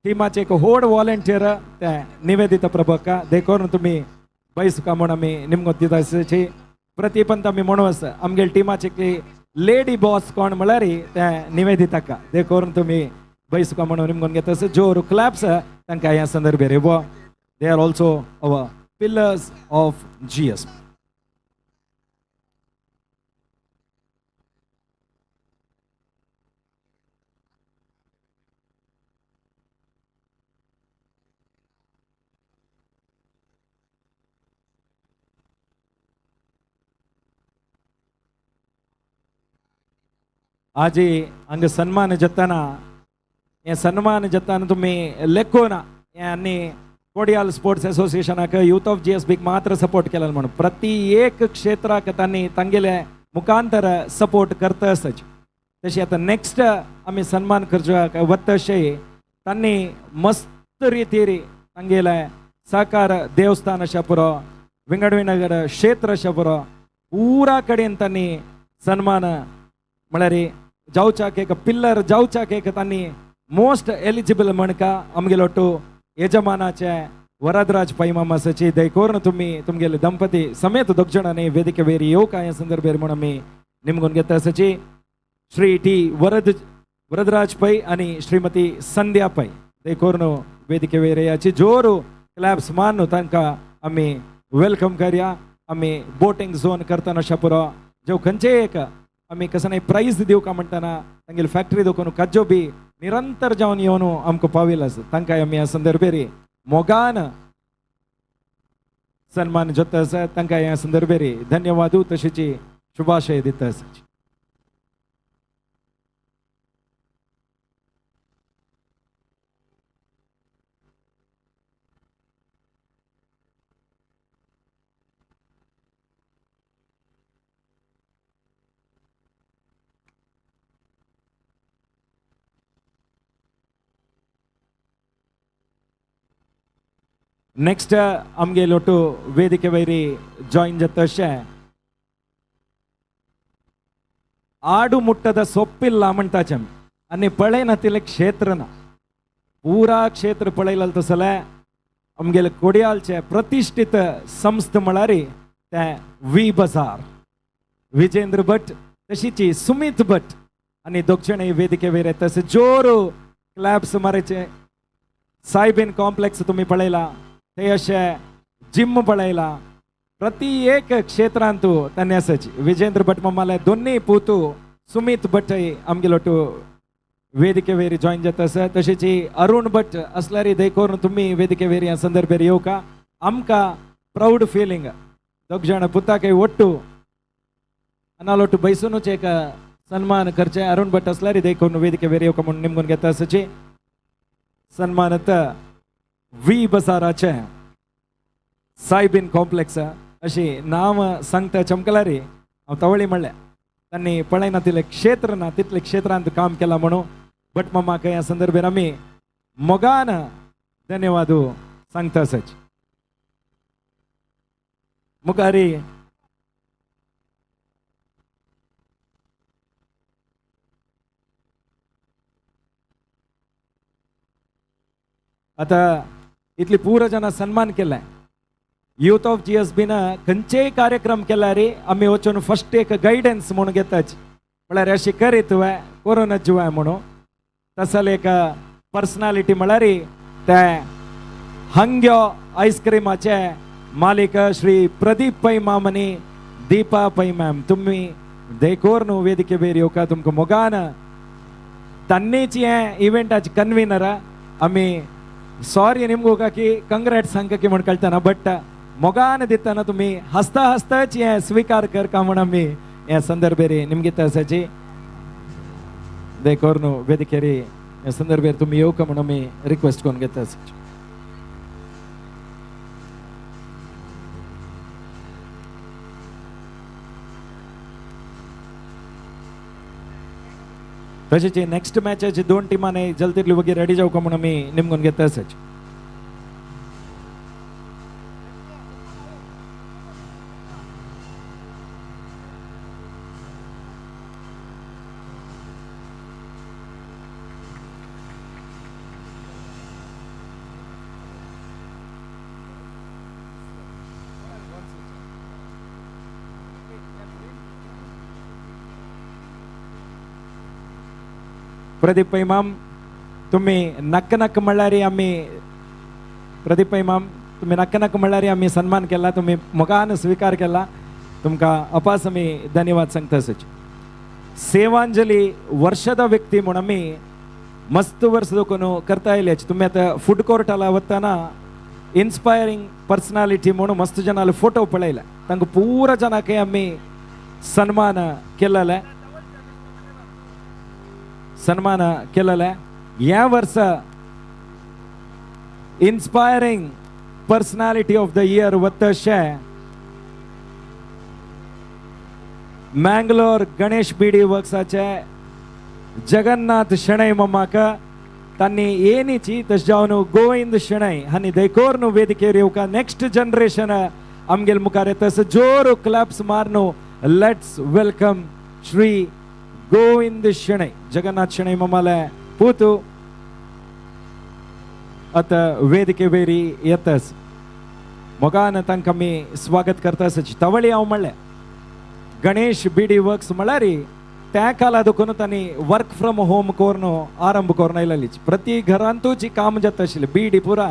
टिमाचे एक व्हड वॉलंटियर ते निवेदिता प्रभूका देखून तुमी बैसका म्हूण आमी निमगोत दिता आसची प्रतिपंत आमी म्हणूस आमगेल टिमाचे लेडी बॉस कोण म्हळ्यार ते निवेदिताका देखून तुमी बैसका म्हणून निमगोन घेता जोर क्लॅप्स तांकां ह्या संदर्भेर येवो. They are also our pillars of GSB. आज हांगा सन्मान जताना हे सन्मान जताना तुम्ही लेखोना यांनी Kodiyal sports एसोसिएशनाक youth of GSB मात्र सपोर्ट केला म्हणून प्रति एक क्षेत्राक तांणी तांगेले मुखांतर सपोर्ट करता आसच तशी आता नेक्स्ट आमी सन्मान करचो वत्तशे तांणी मस्त रितीर तांगेले सहकार देवस्थान अशा पुरो विंगडविनगर क्षेत्र अशा पुरो पुरा कडेन तांणी सन्मान म्हळ्यार जावच्याक एक पिल्लर जावच्याक एक तांणी मोस्ट एलिजिबल म्हणका आमगेलो टू यजमानाचे वरदराज पैमाम आसाची देखून तुमी तुमगेले दंपती समेत दोग जाणांनी वेदिके वयर येवका ह्या संदर्भेर म्हूण आमी निमगोन घेता आसाची श्री टी वरदराज पै आनी श्रीमती संध्या पै देखून वेदिके वयर येयाची जोर क्लॅप्स मान तांकां आमी वेलकम करया. आमी बोटिंग झोन करतना अशा पुरो जो खंयचे एक आमी कसं प्राइज दिवका म्हणटना तांगेली फॅक्टरी देखून कज्जो बी निरंतर जावन येवन आमकां पाविल्लो आसा तांकां आमी ह्या संदर्भेर मोगान सन्मान जोतस तांकां ह्या संदर्भेरी धन्यवाद तशेंची शुभाशय दितस. नेक्स्ट आमगे लोटू वेदिके वैरी जॉइन जातशे आडू मुट्टद सोप्पिल्ल म्हणटाचे आनी पळयना तिले क्षेत्रना पूरा क्षेत्र पळयला तसले आमगेले कोडयालचे प्रतिष्ठित संस्थ म्हळ्यार ते वी बाजार विजेंद्र भट तशीची सुमित भट आनी दोगजणे वेदिके वयर येतस जोरू क्लॅब्स मारायचे. सायबीन कॉम्प्लेक्स तुम्ही पळयला ते अशे जिम पळयला प्रति एक क्षेत्रांतू तांणी आसाची. विजेंद्र भट मम्माले दोन्ही पुतू सुमित भट आमगेलो वेदिके वयर जॉइन जातास. तशेंच अरुण भट असल्यार देखून तुम्ही वेदिके वयर ह्या संदर्भेर येवका आमकां प्राऊड फिलींग दोग जाण पुताके ಒಟ್ಟು अनालोटू बैसूनच एक सन्मान करचे. अरुण भट असल्यार देखून वेदिके वयर येवका म्हणून निमगून घेता आसाची. सन्मानत वी बसाराचे सायबीन कॉम्प्लेक्स अशी नाव सांगता चमकलारी हांव तवळी म्हणलें तांणी पळयना तिले क्षेत्र ना तितले क्षेत्रांत काम केला म्हणून भट मम्माक ह्या संदर्भेर आमी मोगान धन्यवाद सांगता आसाची. मुखारी आता इतली पूर जना सन्मान केलाय. यूथ ऑफ GSB न खंयचेय कार्यक्रम केल्यार आमी वचून फर्स्ट एक गायडन्स म्हणून घेताच म्हळ्यार अशी करीत वय कोरोना जिवाय म्हणून तसल एक पर्सनालिटी म्हळ्यार ते हंग्यो आईस्क्रीमाचे मालिक श्री प्रदीप पै माम आनी दीपा पै मॅम तुम्ही देखोर न्हू वेदिके वयर येवका तुमकां मोगान तांणीच हे इव्हेंटाचे कन्वीनर आमी सॉरी निमगोका की कंग्रेट सांगता की म्हण कळतना बट मोगान दितना तुम्ही हसता हसताच हे स्वीकार करका म्हण आमी हे संदर्भेर निमगीत आसाची. देखोर न्हू वेदिकेर हे संदर्भेर तुम्ही येवका म्हण आमी रिक्वेस्ट करून घेता आसाची. तशेंच नेक्स्ट मॅचाची दोन टिमांनी जल्द तितली वगैरे रेडी जावका म्हणून आमी निमगून घेता आसाची. प्रदीप पै माम तुम्ही नक्क नक्क म्हणल्यार आमी प्रदीप पै माम तुम्ही नक्क नक्क म्हणल्यार आमी सन्मान केला तुम्ही मोगान स्वीकार केला तुमकां अपास आमी धन्यवाद सांगता आसाची. सेवांजली वर्षद व्यक्ती म्हणून आमी मस्त वर्स दोकून करता आयल्याची. तुम्ही आता फूड कोर्टाला वतना इन्स्पायरिंग पर्सनालिटी म्हणून मस्त जनाले फोटो पळयला तांकां पूरा जनाक आमी सन्मान केलेले ह्या वर्सा inspiring personality of the year वतशे मँगलोर गणेश बीडी वर्क्साचे जगन्नाथ शणै मम्माक तांणी येनीची तशें जावन गोविंद शणै हांणी देखोर वेदिकेर येवका नेक्स्ट जनरेशन आमगेल मुखार येतस जोर क्लॅप्स मारनो लेट्स वेलकम श्री गोविंद शणै जगन्नाथ शणै मम्माले पूतू आता वेदिके वयरी येतस मोगान तांकां आमी स्वागत करतास. तवळी हांव म्हणलें गणेश बीडी वर्क्स म्हळ्यार त्या काला देखून तांणी वर्क फ्रॉम होम करून आरंभ करून आयलेलीच. प्रति घरांतूच काम जाता आशिल्लें बीडी पुरा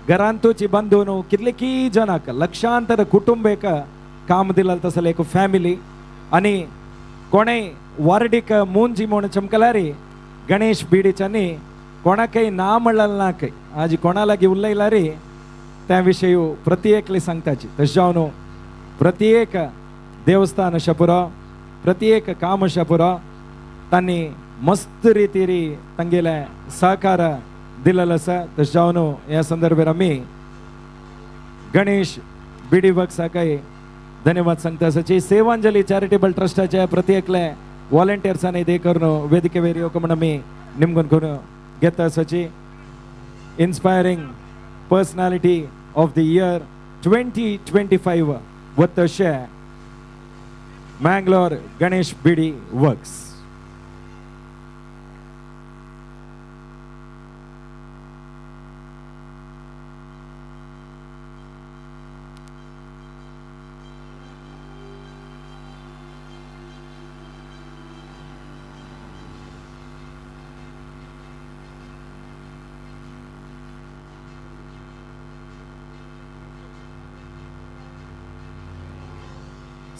घरांतूच बांदून कितलेकी जनाक लक्षांतर कुटुंबेक काम दिलें तसलें एक फॅमिली आनी कोणेय वार्डीक मूंजी म्हूण चमकल्यार गणेश बीडीच्यांनी कोणाकय ना म्हणलें ना खंय आज कोणा लागीं उलयल्यार त्याविषयी प्रत्येकले सांगताची तशें जावन प्रत्येक देवस्थान अशें पुरो प्रत्येक काम अशें पुरो तांणी मस्त रितीरी तांगेले सहकार दिलेलो आसा तशें जावन ह्या संदर्भार आमी गणेश बिडी वर्क्साकय धन्यवाद सांगता आसाची सेवांजली चॅरिटेबल ट्रस्टाचे प्रत्येकले वॉलंटियर्सांनी ते करून वेदिके वयर येवंक म्हण आमी निमगून करून घेता आसाची inspiring personality of the year 2025 वत तशें Mangalore गणेश बिडी वर्क्स.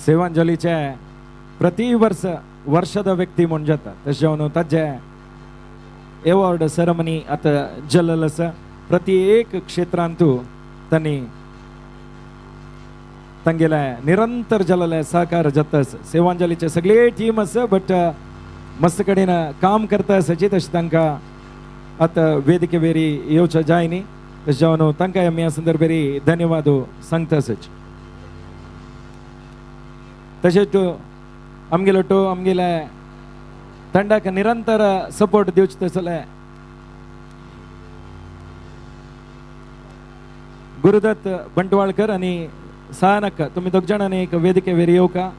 सेवांजलीचे प्रति वर्षದ व्यक्ती म्हणून जाता तशें जावन ताजे एवॉर्ड सेरेमनी आतां जाल्लेलो आसा प्रति एक क्षेत्रांतू तांणी तांगेले निरंतर जाल्लेले सहकार जाता आसा सेवांजलीचे सगळे टीम आसा बट मस्त कडेन काम करता आसाची तशें तांकां आतां वेदिके वेरी येवचें जाय न्ही तशें जावन तांकांय आमी ह्या संदर्भारी धन्यवाद सांगता आसाची. तशेंच आमगेले ತಂಡಕ್ಕೆ ನಿರಂತರ ಸಪೋರ್ಟ್ दिवचे गुरुदत्त बंटवाळकर आणि सहानक तुम्ही दोग जाणांनी एक वेदिके वेरी येऊ का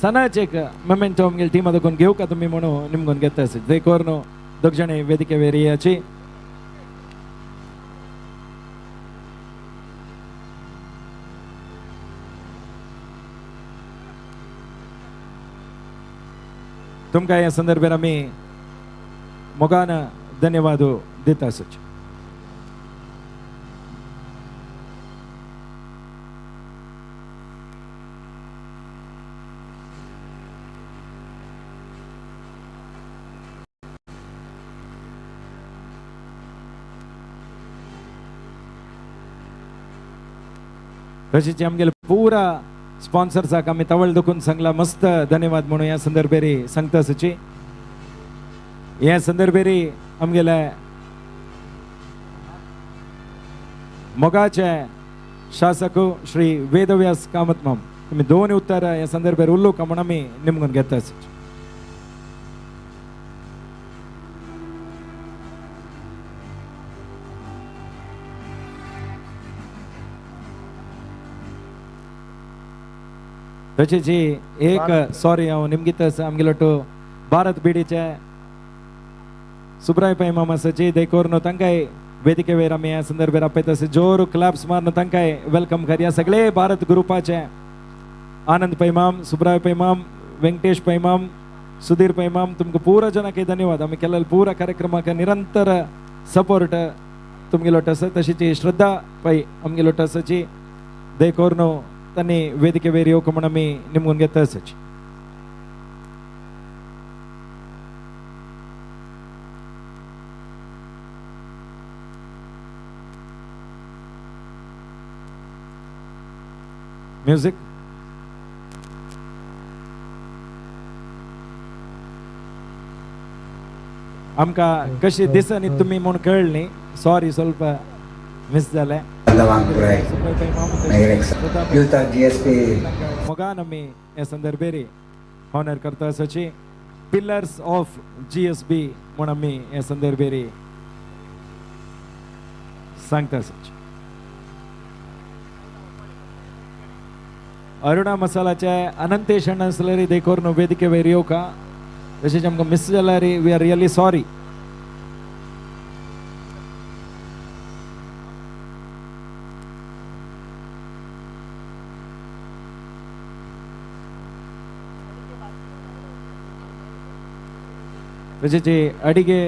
सनाच एक मोमेंटो आमगे टीम देखून घेऊ का तुम्ही म्हणून निमगून घेता ते करून दोग जाणे वेदिके वेरी याची तुमकां ह्या संदर्भार आमी मोगान धन्यवाद दिता आसात. तशीच आमगेले पुरा स्पॉन्सर्साक आमी तवळ दुखून सांगला मस्त धन्यवाद म्हणून ह्या संदर्भारी सांगता आसाची. ह्या संदर्भारी आमगेले मोगाचे शासक श्री वेदव्यास कामत माम तुम्ही दोन उत्तर ह्या संदर्भार उल्लो का म्हणून आमी निमगून घेता आसाची. तशेंच एक सॉरी हांव निमगीत आमगेलो तो भारत बिडीचे सुब्राय पै माम आसाची देखोर न्हू तांकांय वेदिके वयर आमी ह्या संदर्भार आपयता आसा जोर क्लॅप्स मारून तांकांय वेलकम करया. सगळे भारत ग्रुपाचे आनंद पैमाम सुब्राय पैमाम वेंकटेश पैमाम सुधीर पैमाम तुमकां पुरा जनाक धन्यवाद आमी केलेल्या पुरा कार्यक्रमाक निरंतर सपोर्ट तुमगेलो आसा. तशीच श्रद्धा पै आमगेलो आसाची देखोर न्हू तांणी वेदिके वयर येवंक म्हूण आमी निमगून घेता आसाची. म्युझिक आमकां कशी दिसनी तुम्ही म्हूण कळ्ळी सॉरी ಸ್ವಲ್ಪ मिस जालें. मोगान आमी ह्या संदर्भारी ऑनर करता आसाची पिलर्स ऑफ GSB म्हूण आमी ह्या संदर्भारी सांगता आसाची. अरुणा मसालाचे अनंतेश अण्णा असलेली देखोर न्हू वेदिके वयर येवं का तशेंच आमकां मिस जाल्यार वी आर रियली सॉरी. तशेंच अडिगे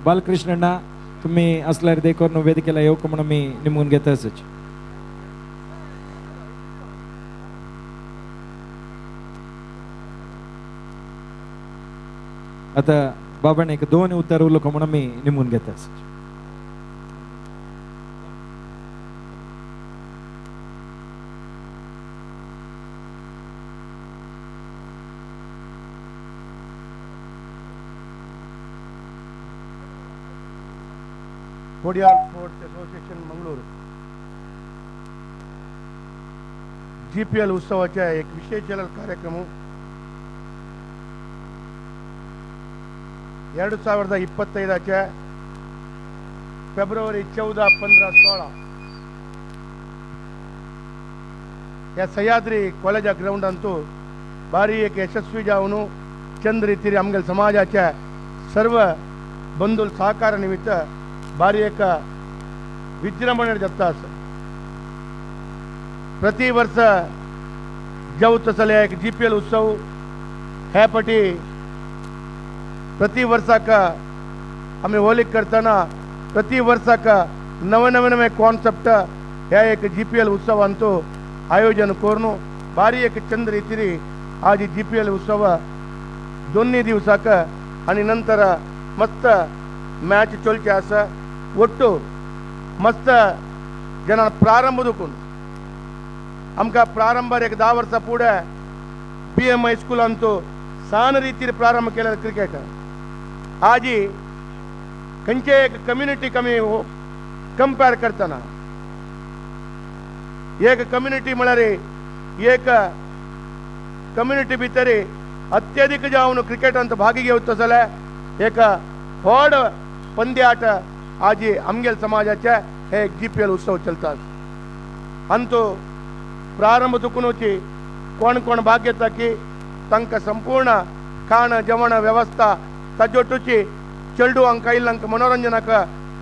बालकृष्णಣ್णा तुम्ही असल्यार देखोर न्हू वेदिकेला येवंक म्हूण आमी निमगून घेता आसाची. आता बाबान एक दोन उत्तर उलोवंक म्हूण आमी निमगून घेता आसाची. Kodiyal sports association Mangalore GPL उत्सवाचा एक विशेष कार्यक्रम 2025 फेब्रुवारी 14, 15, 16 या सह्याद्री कॉलेज ग्राउंड अंतू भारी एक यशस्वी जाऊन चंद रीती आमगेल समाजाच्या सर्व बंधुल सहकार निमित्त भारी एक विजृंभणे जाता प्रति वर्ष जाऊत तसले एक GPL उत्सव ह्या पटी प्रति वर्षाक आम्ही होलिक करताना प्रति वर्षाक नवे कॉन्सेप्ट ह्या एक GPL उत्सव अंतू आयोजन करून भारी एक चंद रीती आज GPL उत्सव दोन्ही दिवसाक आणि नंतर मस्त मॅच चलचे आसा ಒಟ್ಟು मस्त जन प्रारंभ दुखून आमका प्रारंभ एक 10 वर्षा पुढे PM हायस्कूल अंतू सान रीती प्रारंभ केला क्रिकेट आज खंयचे एक कम्युनिटी कमी कंपेर करताना एक कम्युनिटी म्हळ्यार एक कम्युनिटी भितर अत्यधिक जावन क्रिकेटांत भागी घेवता जाल्यार एक व्हड पंद्याट आज आमगेल समाजाचे हे GPL उत्सव चलतात अंतू प्रारंभ दुखूनची कोण कोण भाग घेता की तांकां संपूर्ण खाण जेवण व्यवस्था ताजोटूची चेडू अंक इल्लंक मनोरंजनाक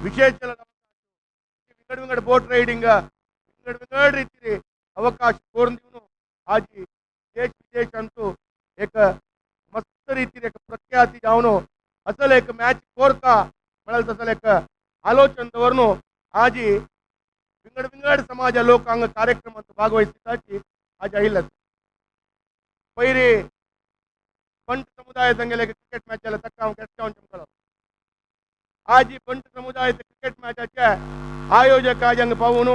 विशेष विंगड विंगड बोट रायडिंग विंगड विंगड रीती अवकाश करून दिवन आज देश विदेश अंतू एक मस्त रीती एक प्रख्याती जावन असल एक मॅच कोरता म्हणाल तसल एक आलोचन दवरून आज विंगड विंगड समाज लोक हांगा कार्यक्रमात भागवहिस्ताची आज आयिल्ले पयरी बंट समुदाय संगेले क्रिकेट मॅचाला तक्का हांव गेस्ट जावन चमकलो आज बंट समुदाय क्रिकेट मॅचाचे आयोजक आज हांगा पावून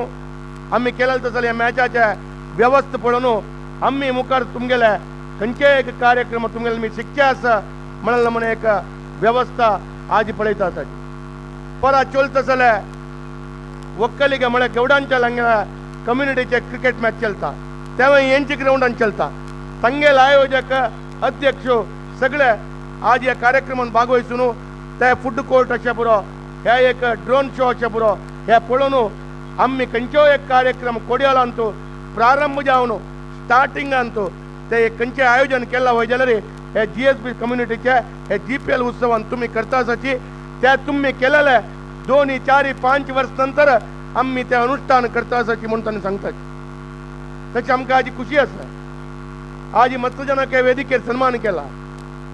आम्ही केलेले तसले ह्या मॅचाचे व्यवस्था पळोवन आम्ही मुखार तुमगेले खंयचे एक कार्यक्रम तुमगेले मी शिक्षे आसा म्हणाल म्हण एक व्यवस्था आज पळयतात परा चलता जाल्यार ಒಕ್ಕಲಿಗ ಮಳೆ ಗೌಡಾಂಚಲ್ ಹಂಗೆ ಕಮ್ಯುನಿಟಿಗೆ ಕ್ರಿಕೆಟ್ ಮ್ಯಾಚ್ चलता तेव्हा यांची ग्राउंडान चलता संघेल आयोजक अध्यक्ष सगळे आज या कार्यक्रमात भागवहिसून ते फूड कोर्ट अशें पुरो ह्या एक ड्रोन शो अशें पुरो हे पळोवन आम्ही खंयचो एक कार्यक्रम कोडयालांतू प्रारंभ जावन स्टार्टिंगांतू ते खंयचें आयोजन केला वय जाल्यार हे GSB कम्युनिटीचे हे GPL उत्सवान तुम्ही करता आसाची ते तुम्ही केलेले 2, 4, 5 वर्ष नंतर आम्ही ते अनुष्ठान करता आसाची म्हणून तांणी सांगतात तशी आमकां आज खुशी आसा आज मस्त जनाक वेदिकेर सन्मान केला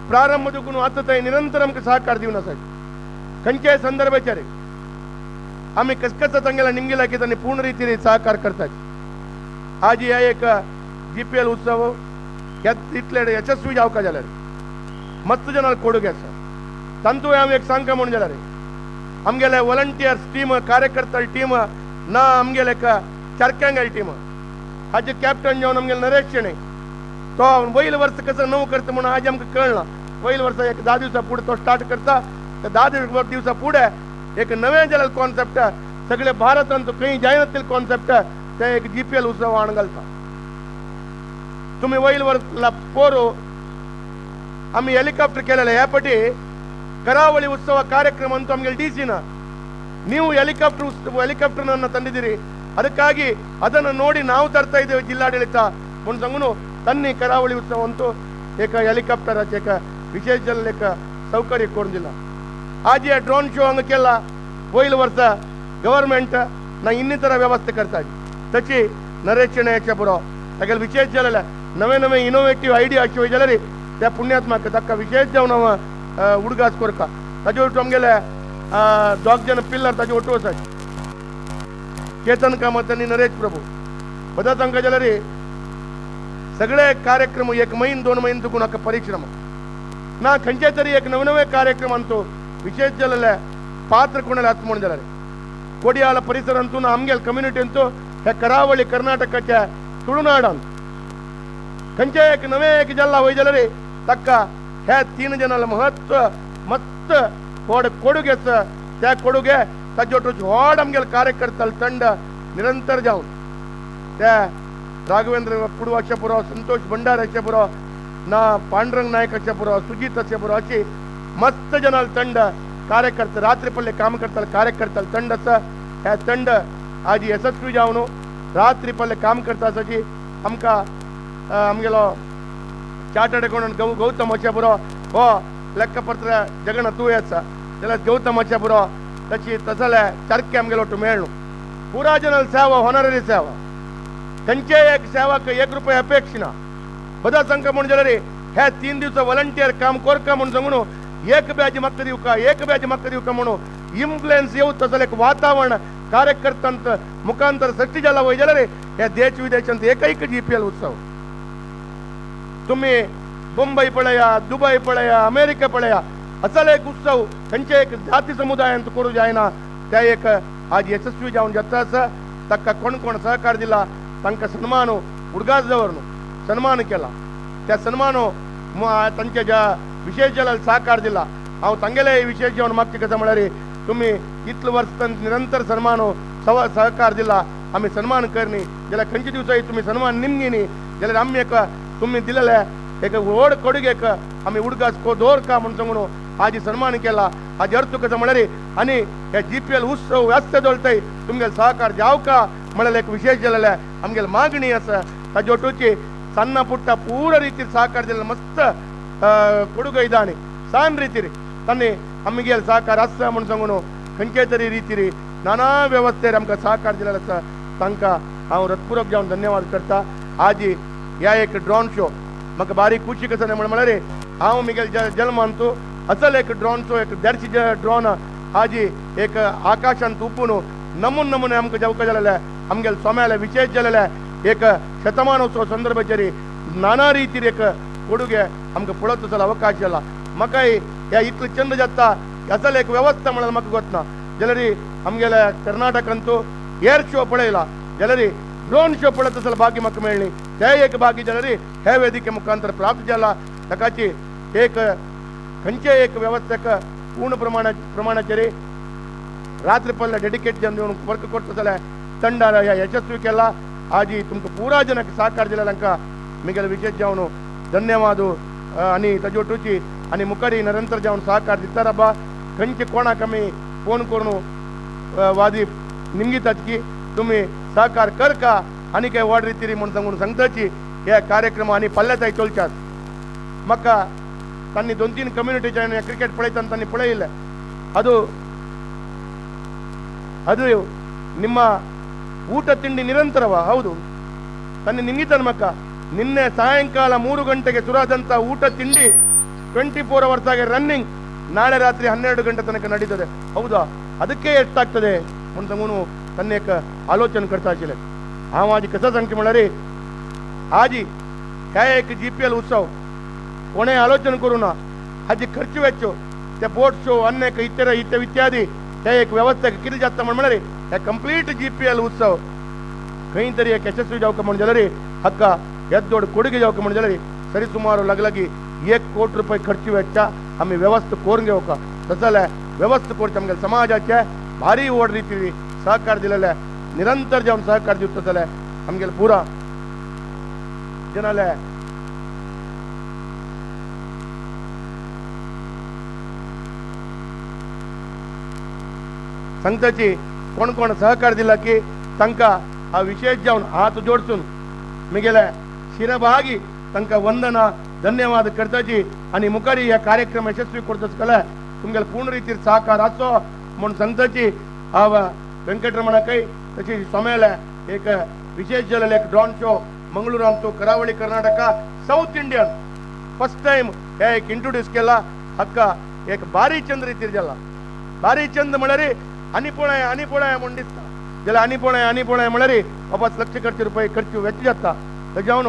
प्रारंभ देखून आता थंय निरंतर आमकां सहकार दिवन आसा खंयच्याय संदर्भाचेर आमी कसकस तांगेला निमगेला की तांणी पूर्ण रितीन सहकार करतात आज ह्या एक GPL उत्सव ह्या इतले यशस्वी जावका जाल्यार मस्त जनाक कोडूगे आसा तांतूय हांव एक सांगता म्हण जाल्यार आमगेले वॉलंटियर्स टीम कार्यकर्ता टीम ना आमगेले चारक्यांगल टीम हाजे कॅप्टन जावन आमगेले नरेश शेणे तो वयल वर्ष कसं नवं करता म्हणून आज आमकां कळना वयल वर्ष एक 10 दिवसा पुढे तो स्टार्ट करता ते 10 दिवसा पुढे एक नवे जाल्यार कॉन्सेप्ट सगळे भारतांत खंय जायनातील कॉन्सेप्ट ते एक GPL उत्सव हाडून घालता तुम्ही वयल वर्षला पोरू आम्ही हेलिकॉप्टर केलेले ह्या पटी ಕರಾವಳಿ ಉತ್ಸವ ಕಾರ್ಯಕ್ರಮ ಅಂತ ನಮಗೆ DC ನೀವು ಹೆಲಿಕಾಪ್ಟರ್ ತಂದಿದ್ದೀರಿ ಅದಕ್ಕಾಗಿ ಅದನ್ನು ನೋಡಿ ನಾವು ತರ್ತಾ ಇದ್ದೇವೆ ಜಿಲ್ಲಾಡಳಿತ ಮುಂದೆ ಸಂಗುನು ತನ್ನಿ ಕರಾವಳಿ ಉತ್ಸವ ಅಂತೂ ಏಕ ಹೆಲಿಕಾಪ್ಟರ್ ಏಕ ವಿಶೇಷ ಲೆಕ್ಕ ಸೌಕರ್ಯ ಕೊಡೋದಿಲ್ಲ आज ये ड्रोन शो हंग केला वयल वर्ष गव्हर्नमेंट ना ಇನ್ನಿತರ ವ್ಯವಸ್ಥೆ करता तशी नरेश शेणे याच्या पुरो तागेले विशेष जालेले नवे इनोवेटिव्ह आयडिया अशें जाल्यार त्या पुण्यात्माक ताका विशेष जावन उडगास कोरका ताजे वटू आमगेले 2 जन पिल्लर ताजे वटू आसा चेतन कामत आनी नरेश प्रभू बदा तांकां जाल्यार सगळे कार्यक्रम 1 महिन 2 महिने तुकून हाका परिश्रम ना खंयचे तरी एक नवे कार्यक्रमांतू विशेष जालेले पात्र कोणाला आत म्हण जाल्यार कोडयाल परिसरांतून आमगेल कम्युनिटींतू हे करावळी कर्नाटकाच्या तुळुनाडांत खंयचे एक नवे एक जाल्ला वय जाल्यार ताका ह्या 3 जनांला महत्व मस्त व्हड कोडूगे आसा त्या कोडूगे ताजे व्हड आमगेले कार्यकर्ता थंड निरंतर जावन त्या राघवेंद्र पुडवाचे पुरो संतोष भंडाराचे पुरो ना पांडुरंग नायकाचे पुरो सुजीत असे पुरो अशी मस्त जनाल थंड कार्यकर्ता रात्री पल्ले काम करता कार्यकर्ता थंड आसा हे थंड आज यशस्वी जावन रात्री पल्ले काम करता आसाची आमकां आमगेलो चार्टर्ड अकाउंटंट गौतम अशे पुरो हो लेखपत्र जगन तूं आसा जाल्यार गौतम अशे पुरो तशी तसले सारके आमगेलो वाटू मेळ्ळो पुरा जनाल सेवा होनररी सेवा खंयचे एक सेवाक ₹1 अपेक्षा ना बदा सांगता म्हण जाल्यार हे 3 दीस वॉलंटियर काम करका म्हण सांगून एक बॅज म्हाका दिवका म्हणून इन्फ्लुएन्स येऊ तसले एक वातावरण कार्यकर्त्यांत मुखांतर सृष्टी जाला वय जाल्यार हे देश विदेशांत एकैक GPL उत्सव तुम्ही मुंबई पळया दुबय पळया अमेरिका पळया असले एक उत्सव खंयचे एक जाती समुदायांत करूं जायना त्या एक आज यशस्वी जावन जाता आसा ताका कोण कोण सहकार दिला तांकां सन्मान उडगास दवरून सन्मान केला त्या सन्मान तांचे ज्या विशेष जाल्यार सहकार दिला हांव तांगेले विशेष जेवण मागता कशें म्हळ्यार तुम्ही इतले वर्स निरंतर सन्मान सहकार दिला आमी सन्मान करनी जाल्यार खंयचे दिवसांनी तुम्ही सन्मान निमगी न्ही जाल्यार आमी एक तुम्ही दिलेले एक व्हड कोडगेक आमी उडगास दवरका म्हण सांगून आज सन्मान केला आज अर्थ कशें म्हळ्यार आनी हे GPL उत्सव व्यस्त दवरताय तुमगेले सहकार जावका म्हळ्यार एक विशेष जालेले आमगेली मागणी आसा ताजे वटूची सಣ್ಣ ಪುಟ್ಟ ಪೂರ ರೀತಿ ಸಹಕಾರ ದಿಲ್ಲ ಮಸ್ತ್ ಕೊಡುಗೆ ಇದ್ದಾನೆ ಸಾನ್ ರೀತಿ ತನ್ನೆ ಅಮ್ಮಿಗೆ ಸಹಕಾರ ಅಸ್ಸ म्हण सांगून खंयचे तरी रितीरी नाना व्यवस्थेर आमकां सहकार दिलेलो आसा तांकां हांव हृदयपूर्वक जावन धन्यवाद करता आज ह्या एक ड्रोन शो म्हाका बारीक खुशी कशें म्हळ्यार हांव मिगेल जल्मांत असल एक ड्रोन शो एक 150 ड्रोन आज एक आकाशांत उपून नमुने आमकां जावका जालेले आमगेले सोम्याले विशेष जालेले एक शतमानोत्सव संदर्भाचेर नाना रितीर एक कोडुगे आमकां पळोवंक तसलो अवकाश जाला म्हाकाय ह्या इतलें चंद जाता असल एक वेवस्था म्हळ्यार म्हाका गोतना जाल्यार आमगेल्या कर्नाटकांत एअर शो पळयला जाल्यार ड्रोन शो पळयत तसलो भाग्य म्हाका मेळ्ळी ते एक भाग्य जाल्यार हे वेदिके मुखांतर प्राप्त जाला ताकाची एक खंयचे एक वेवस्थेक पूर्ण प्रमाणाचेर रात्री पल्ले डेडिकेट जावन दिवन वर्क करता जाल्यार ತಂಡ ಯಶಸ್ವಿ केला आज तुमकां पुरा जनक सहकार दिला तांकां मिगेले विशेष जावन धन्यवाद आनी ताजे वटूची आनी मुखारी निरंतर जावन सहकार दिता रबा खंयचे कोणाक आमी फोन करून वादी निमगितात की तुमी सहकार करका आनी काय व्हड रितीरी म्हण सांगून सांगताची हे कार्यक्रम आनी पल्ल्याताय चलच्यात म्हाका तांणी 2-3 कम्युनिटीचे क्रिकेट पळयतना तांणी पळयले ಅದು ನಿಮ್ಮ ಊಟ ತಿಂಡಿ ನಿರಂತರವ ಹೌದು ತನ್ನೆ ನಿಂಗಿತಾನೆ ಮಕ್ಕ ನಿನ್ನೆ ಸಾಯಂಕಾಲ 3 ಗಂಟೆಗೆ ಶುರುವಾದಂತ ಊಟ ತಿಂಡಿ 24 ಅವರ್ಸ್ ಆಗಿ ರನ್ನಿಂಗ್ ನಾಳೆ ರಾತ್ರಿ 12 ಗಂಟೆ ತನಕ ನಡೀತದೆ ಹೌದಾ ಅದಕ್ಕೆ ಎಷ್ಟಾಗ್ತದೆ ಅಂತ म्हणून तन्ने एक आलोचन करता आशिल्ले हांव आज कसं सांगता म्हळ्यार आज हे एक GPL उत्सव कोणे आलोचन करूं ना हाजी खर्च वेच्च ते बोट शो अन्य इतर इत्यादी ते एक व्यवस्था कितें जाता म्हळ्यार हे कंप्लीट GPL उत्सव खंय तरी एक यशस्वी जावका म्हण जाल्यार हक्का येदोड कोडगे जावका म्हण जाल्यार सरी सुमार लागलागी ₹1 कोटी खर्च वेच्च आमी व्यवस्था करून घेवका तसले व्यवस्था करचे आमगे समाजाचे भारी व्हड रिती सहकार दिलेले निरंतर जावन सहकार दिवता जाल्यार आमगेले पुरा जनाले सांगताची कोण कोण सहकार दिला की तांकां हा विशेष जावन हात जोडसून मिगेले शिरभागी तांकां वंदना धन्यवाद करताची आनी मुखारी ह्या कार्यक्रम यशस्वी करतच जाल्यार तुमगेले पूर्ण रितीर सहकार आसो म्हूण सांगताची हांव वेंकटरमणाकय तशी सोमेले एक विशेष जालेले एक ड्रोन शो मंगळूरांत करावळी Karnataka south Indian first time हे एक इंट्रोड्यूस केला हक्का एक बारी चंद रितीर जाला बारी चंद म्हळ्यार आनी पळय म्हण दिसता जाल्यार आनी पळय म्हळ्यार वापस ₹1,00,000 खर्च वेच्च जाता तेजे जावन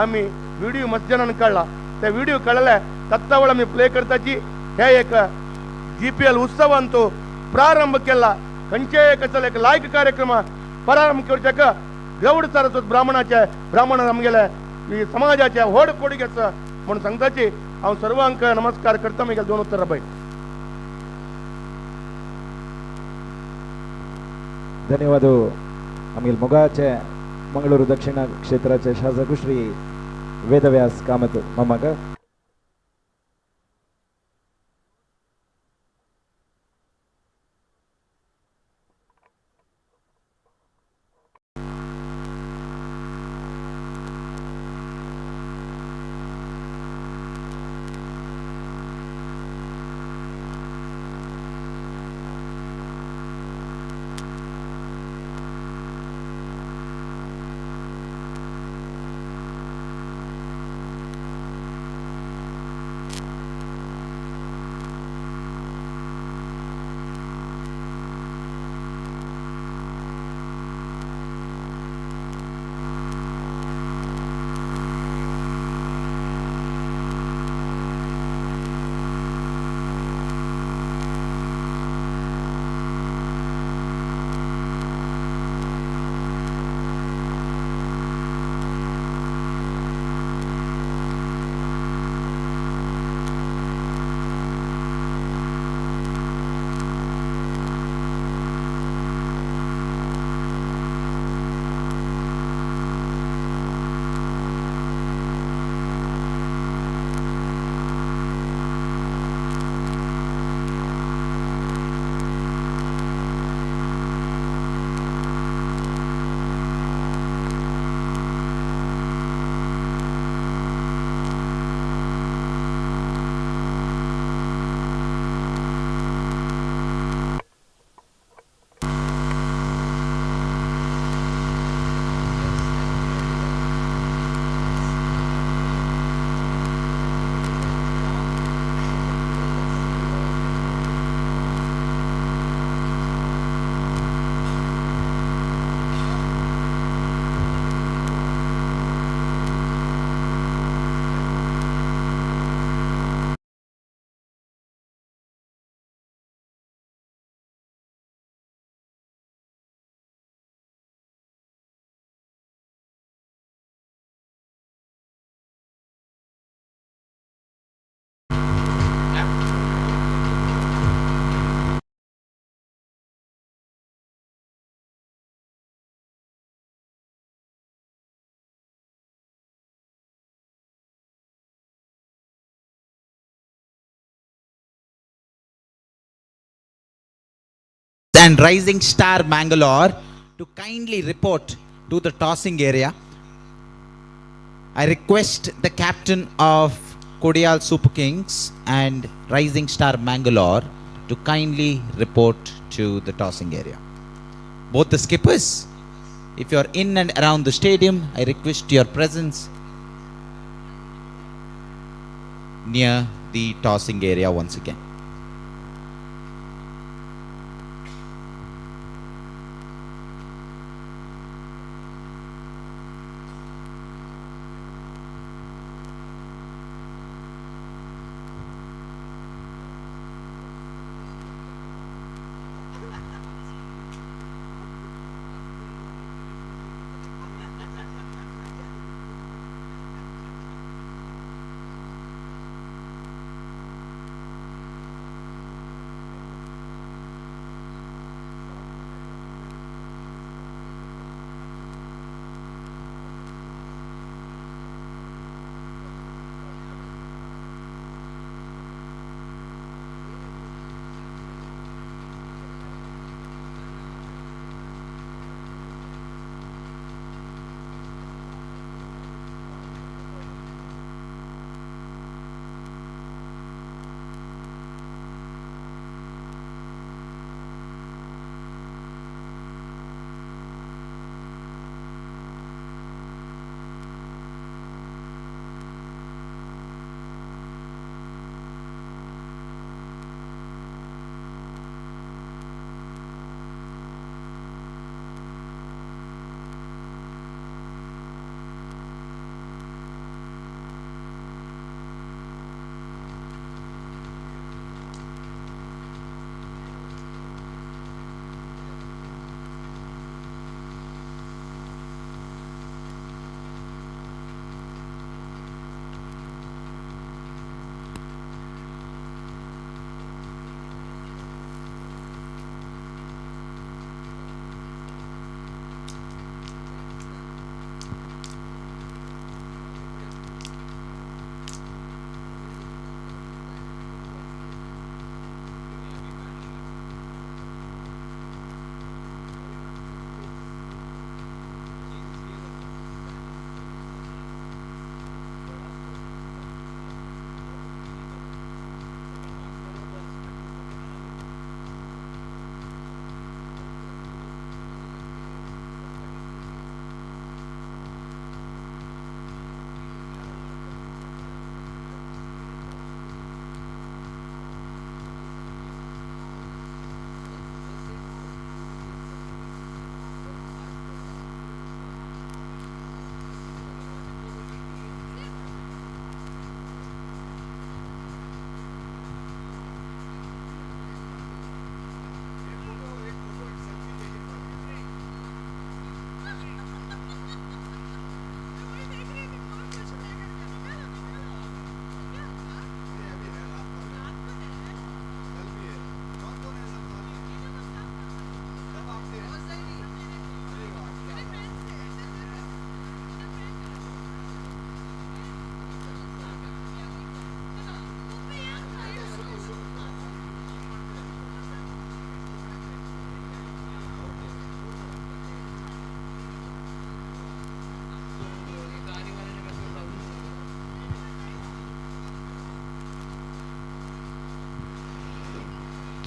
आमी व्हिडिओ मस्त जणांनी काडला ते व्हिडिओ काडले तत्ता वेळ आमी प्ले करताची हे एक GPL उत्सवांत प्रारंभ केला खंयचे एक लायक कार्यक्रम प्रारंभ करच्याक गौड सारस्वत ब्राह्मण आमगेले समाजाचे व्हड कोडगेच म्हूण सांगताची हांव सर्वांक नमस्कार करता मिगेल 2 उत्तर बाय धन्यवाद आमगेल मोगाचे मंगळूर दक्षिण क्षेत्राचे शासक Shri Vedvyas Kamat मामाका. And Rising Star Mangalore to kindly report to the tossing area. I request the captain of Kodial Super Kings and Rising Star Mangalore to kindly report to the tossing area. Both the skippers, if you are in and around the stadium, I request your presence near the tossing area once again.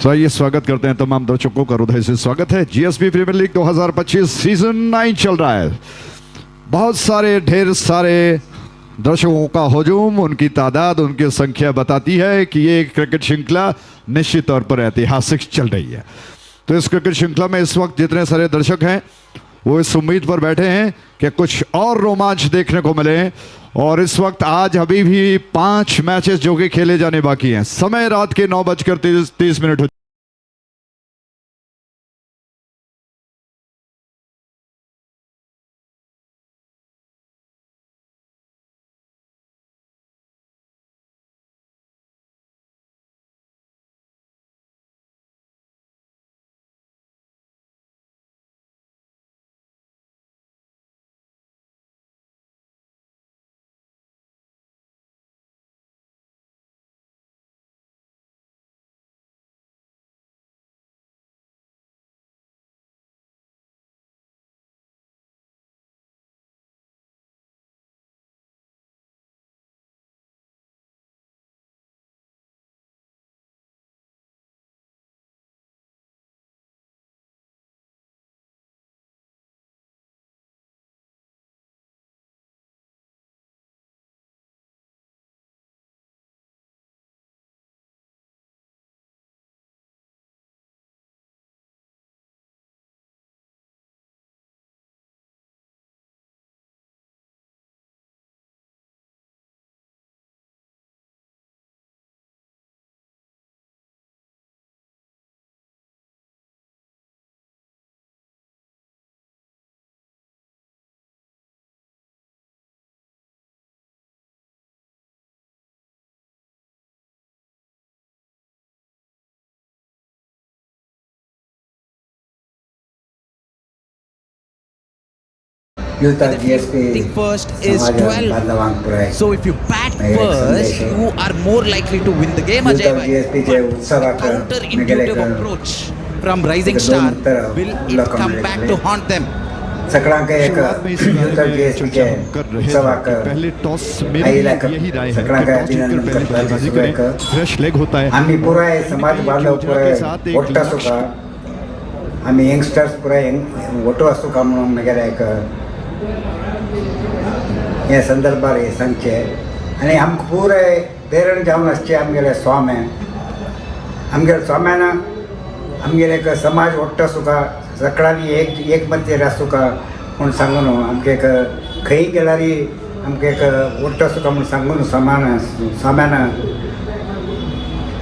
तो आइए स्वागत करते हैं तमाम दर्शकों का हृदय से स्वागत है। जीएसबी प्रीमियर लीग 2025 सीजन 9 चल रहा है। बहुत सारे ढेर सारे दर्शकों का हुजूम, उनकी तादाद, उनकी संख्या बताती है कि ये क्रिकेट श्रृंखला निश्चित तौर पर ऐतिहासिक चल रही है। तो इस क्रिकेट श्रृंखला में इस वक्त जितने सारे दर्शक हैं वो इस उम्मीद पर बैठे हैं कि कुछ और रोमांच देखने को मिले। और इस वक्त आज अभी भी 5 मैचेस जो कि खेले जाने बाकी हैं। समय रात के 9:30 हो Batting first is 12. So if you bat first, you are more likely to win the game. Ajay bhai. Counterintuitive approach from Rising Star. Will it come back to haunt them? पहले टॉस मेरी यही राय है कि toss जीतकर पहले बल्लेबाजी करें, fresh leg होता है। आम्ही पुरा समाज बांधव पुरा ओट्टा सुका आम्ही यंगस्टर्स पुरा ओटो असतो का म्हणून मगेर एक हे संदर्भार हे सांगचे आनी आमकां पुरे बेरण जावन आसचे आमगेले स्वामे आमगेले स्वाम्यान आमगेले एक समाज ओट्टा सुका सकाळी एक मतीर आसूं का म्हूण सांगून आमकां एक खंय गेल्यार आमकां एक ओट्टा सुका म्हूण सांगून स्वाम्यान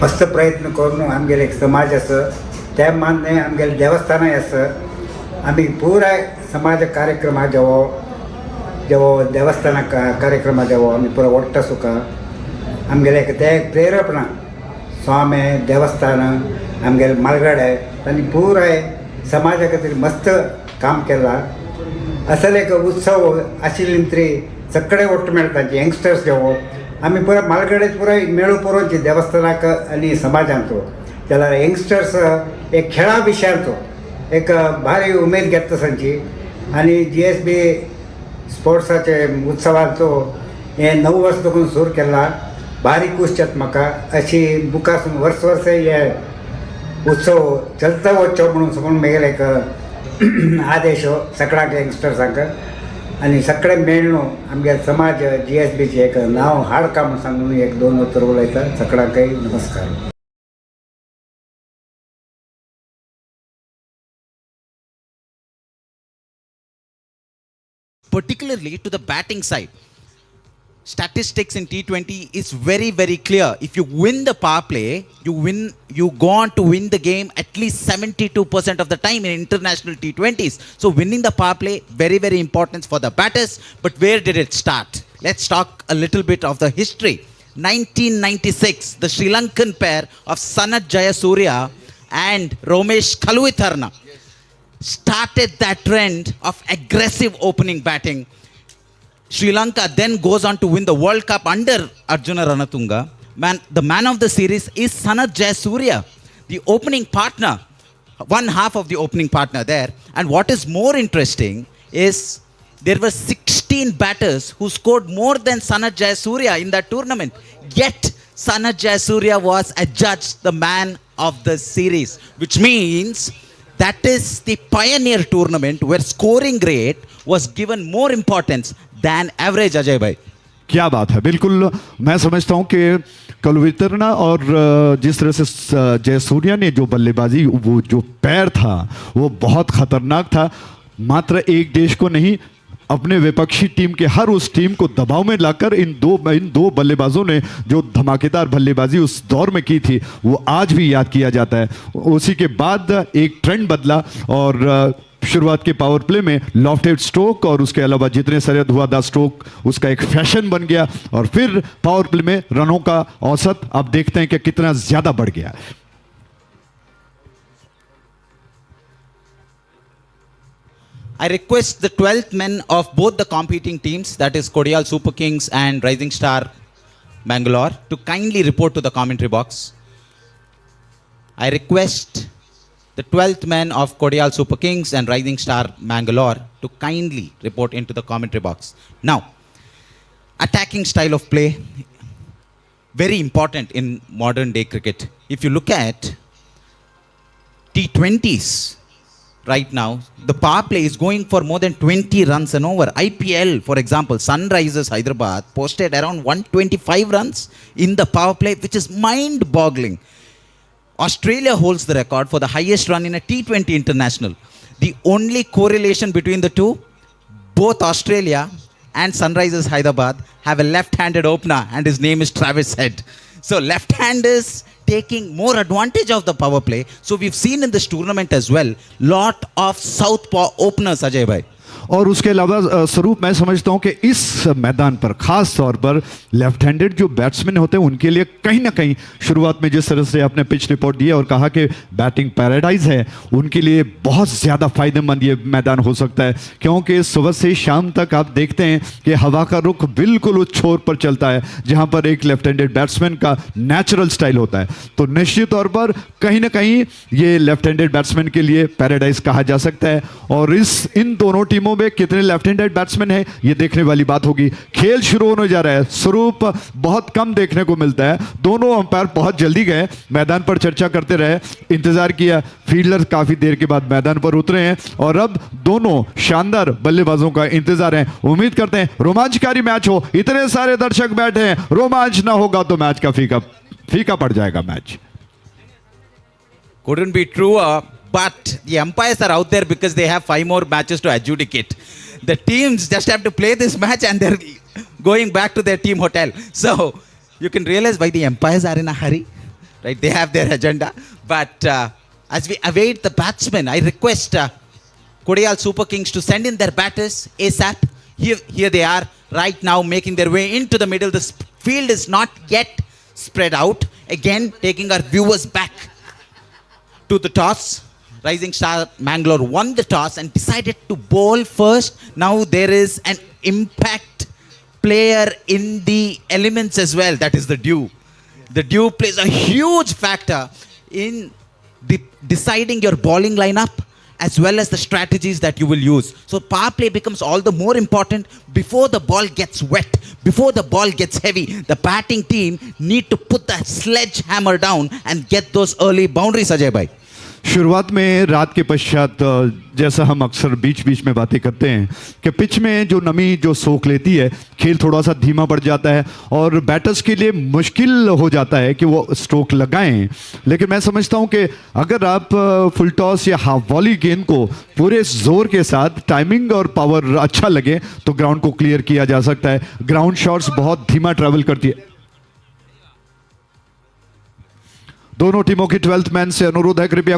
मस्त प्रयत्न करून आमगेले एक समाज आसा त्या मान्य आमगेले देवस्थानय आसा आमी पुराय समाज कार्यक्रम जेवो देवस्थान कार्यक्रम जेवो आमी पुरो ओट्टा सुका आमगेले एक ते प्रेरपणा स्वामी देवस्थान आमगेले मालगाडे तांणी पुराय समाजा खातीर मस्त काम केलां। असल एक उत्सव आशिल्ली तरी सगळे ओट्ट मेळटाचे यंगस्टर्स जेवो आमी पुराय मालगाडे पुराय मेळू पुरोवचे देवस्थानाक आनी समाजांचो जाल्यार यंगस्टर्स एक खेळा विशयांचो एक भारी उमेद घेता सांची आनी GSB स्पोर्ट्साचे उत्सवाचो हे 9 वर्स देखून सुरू केला। भारी खूश जाता म्हाका अशी मुखासून वर्स हे उत्सव चलता वचचो म्हणून सांगून म्हगेलो एक आदेश सगळ्यांक यंगस्टर्सांक आनी सगळे मेळून आमगे समाज GSBचे एक नांव हाडका म्हूण सांगून एक 2 उतर उलयता। सगळ्यांकय नमस्कार। Particularly to the batting side, statistics in T20 is very, very clear. If you win the power play, you go on to win the game at least 72% of the time in international T20s. So winning the power play, very, very important for the batters. But where did it start? Let's talk a little bit of the history. 1996, the Sri Lankan pair of Sanath Jayasuriya and Romesh Kalwitharna started that trend of aggressive opening batting. Sri Lanka then goes on to win the World Cup under Arjuna Ranatunga. The man of the series is Sanath Jayasuriya, the opening partner, one half of the opening partner there. And what is more interesting is there were 16 batters who scored more than Sanath Jayasuriya in that tournament. Yet Sanath Jayasuriya was adjudged the man of the series, which means that is the pioneer tournament where scoring rate was given more importance than average, Ajay bhai. क्या बात है, बिल्कुल मैं समझता हूं कि कलवितरना और जिस तरह से जयसूर्या ने जो बल्लेबाजी, वो जो पैर था वो बहुत खतरनाक था। मात्र एक देश को नहीं, अपने विपक्षी टीम के हर उस टीम को दबाव में लाकर इन दो बल्लेबाजों ने जो धमाकेदार बल्लेबाजी उस दौर में की थी वो आज भी याद किया जाता है। उसी के बाद एक ट्रेंड बदला और शुरुआत के पावर प्ले में लॉफ्टेड स्ट्रोक और उसके अलावा जितने सारे धुआंधार स्ट्रोक उसका एक फैशन बन गया और फिर पावर प्ले में रनों का औसत अब देखते हैं कि कितना ज्यादा बढ़ गया। I request the 12th men of both the competing teams, that is Kodial Super Kings and Rising Star Mangalore, to kindly report to the commentary box. I request the 12th men of Kodial Super Kings and Rising Star Mangalore to kindly report into the commentary box. Now, attacking style of play, very important in modern day cricket. If you look at T20s, right now, the power play is going for more than 20 runs and over. IPL, for example, Sunrisers Hyderabad posted around 125 runs in the power play, which is mind-boggling. Australia holds the record for the highest run in a T20 international. The only correlation between the two, both Australia and Sunrisers Hyderabad have a left-handed opener and his name is Travis Head. So left-handers taking more advantage of the power play. So we've seen in this tournament as well, lot of southpaw openers, Ajay bhai. और उसके अलावा स्वरूप मैं समझता हूं कि इस मैदान पर खास तौर पर लेफ्ट हैंडेड जो बैट्समैन होते हैं उनके लिए कहीं ना कहीं शुरुआत में जिस तरह से आपने पिच रिपोर्ट दिया और कहा कि बैटिंग पैराडाइज है, उनके लिए बहुत ज़्यादा फायदेमंद ये मैदान हो सकता है क्योंकि सुबह से शाम तक आप देखते हैं कि हवा का रुख बिल्कुल उस छोर पर चलता है जहां पर एक लेफ्ट हैंडेड बैट्समैन का नेचुरल स्टाइल होता है। तो निश्चित तौर पर कहीं ना कहीं ये लेफ्ट हैंडेड बैट्समैन के लिए पैराडाइज कहा जा सकता है और इन दोनों टीमों में कितने लेफ्ट हैंडेड बैट्समैन हैं ये देखने वाली बात होगी। खेल शुरू होने जा रहा है, स्वरूप बहुत कम देखने को मिलता है। दोनों अंपायर बहुत जल्दी गए, मैदान पर चर्चा करते रहे, इंतजार किया, फील्डर काफी देर के बाद मैदान पर उतरे हैं और अब दोनों शानदार बल्लेबाजों का इंतजार है। उम्मीद करते हैं रोमांचकारी मैच हो, इतने सारे दर्शक बैठे हैं, रोमांच ना होगा तो मैच का फीका पड़ जाएगा match. Couldn't be truer. But the umpires are out there because they have 5 more matches to adjudicate. The teams just have to play this match and they're going back to their team hotel. So you can realize why the umpires are in a hurry, right? They have their agenda. But as we await the batsmen, I request Kodial Super Kings to send in their batters ASAP. Here they are right now making their way into the middle. The field is not yet spread out. Again, taking our viewers back to the toss. Rising Star Mangalore won the toss and decided to bowl first. Now there is an impact player in the elements as well. That is the dew. The dew plays a huge factor in deciding your bowling lineup as well as the strategies that you will use. So power play becomes all the more important before the ball gets wet, before the ball gets heavy. The batting team need to put the sledgehammer down and get those early boundaries, Ajay bhai. शुरुआत में रात के पश्चात जैसा हम अक्सर बीच बीच में बातें करते हैं कि पिच में जो नमी जो सोख लेती है, खेल थोड़ा सा धीमा पड़ जाता है और बैटर्स के लिए मुश्किल हो जाता है कि वो स्ट्रोक लगाएं। लेकिन मैं समझता हूं कि अगर आप फुल टॉस या हाफ वॉली गेंद को पूरे जोर के साथ टाइमिंग और पावर अच्छा लगे तो ग्राउंड को क्लियर किया जा सकता है। ग्राउंड शॉट्स बहुत धीमा ट्रेवल करती है। दोनों टीमों की 12th मैन से अनुरोध है कृपया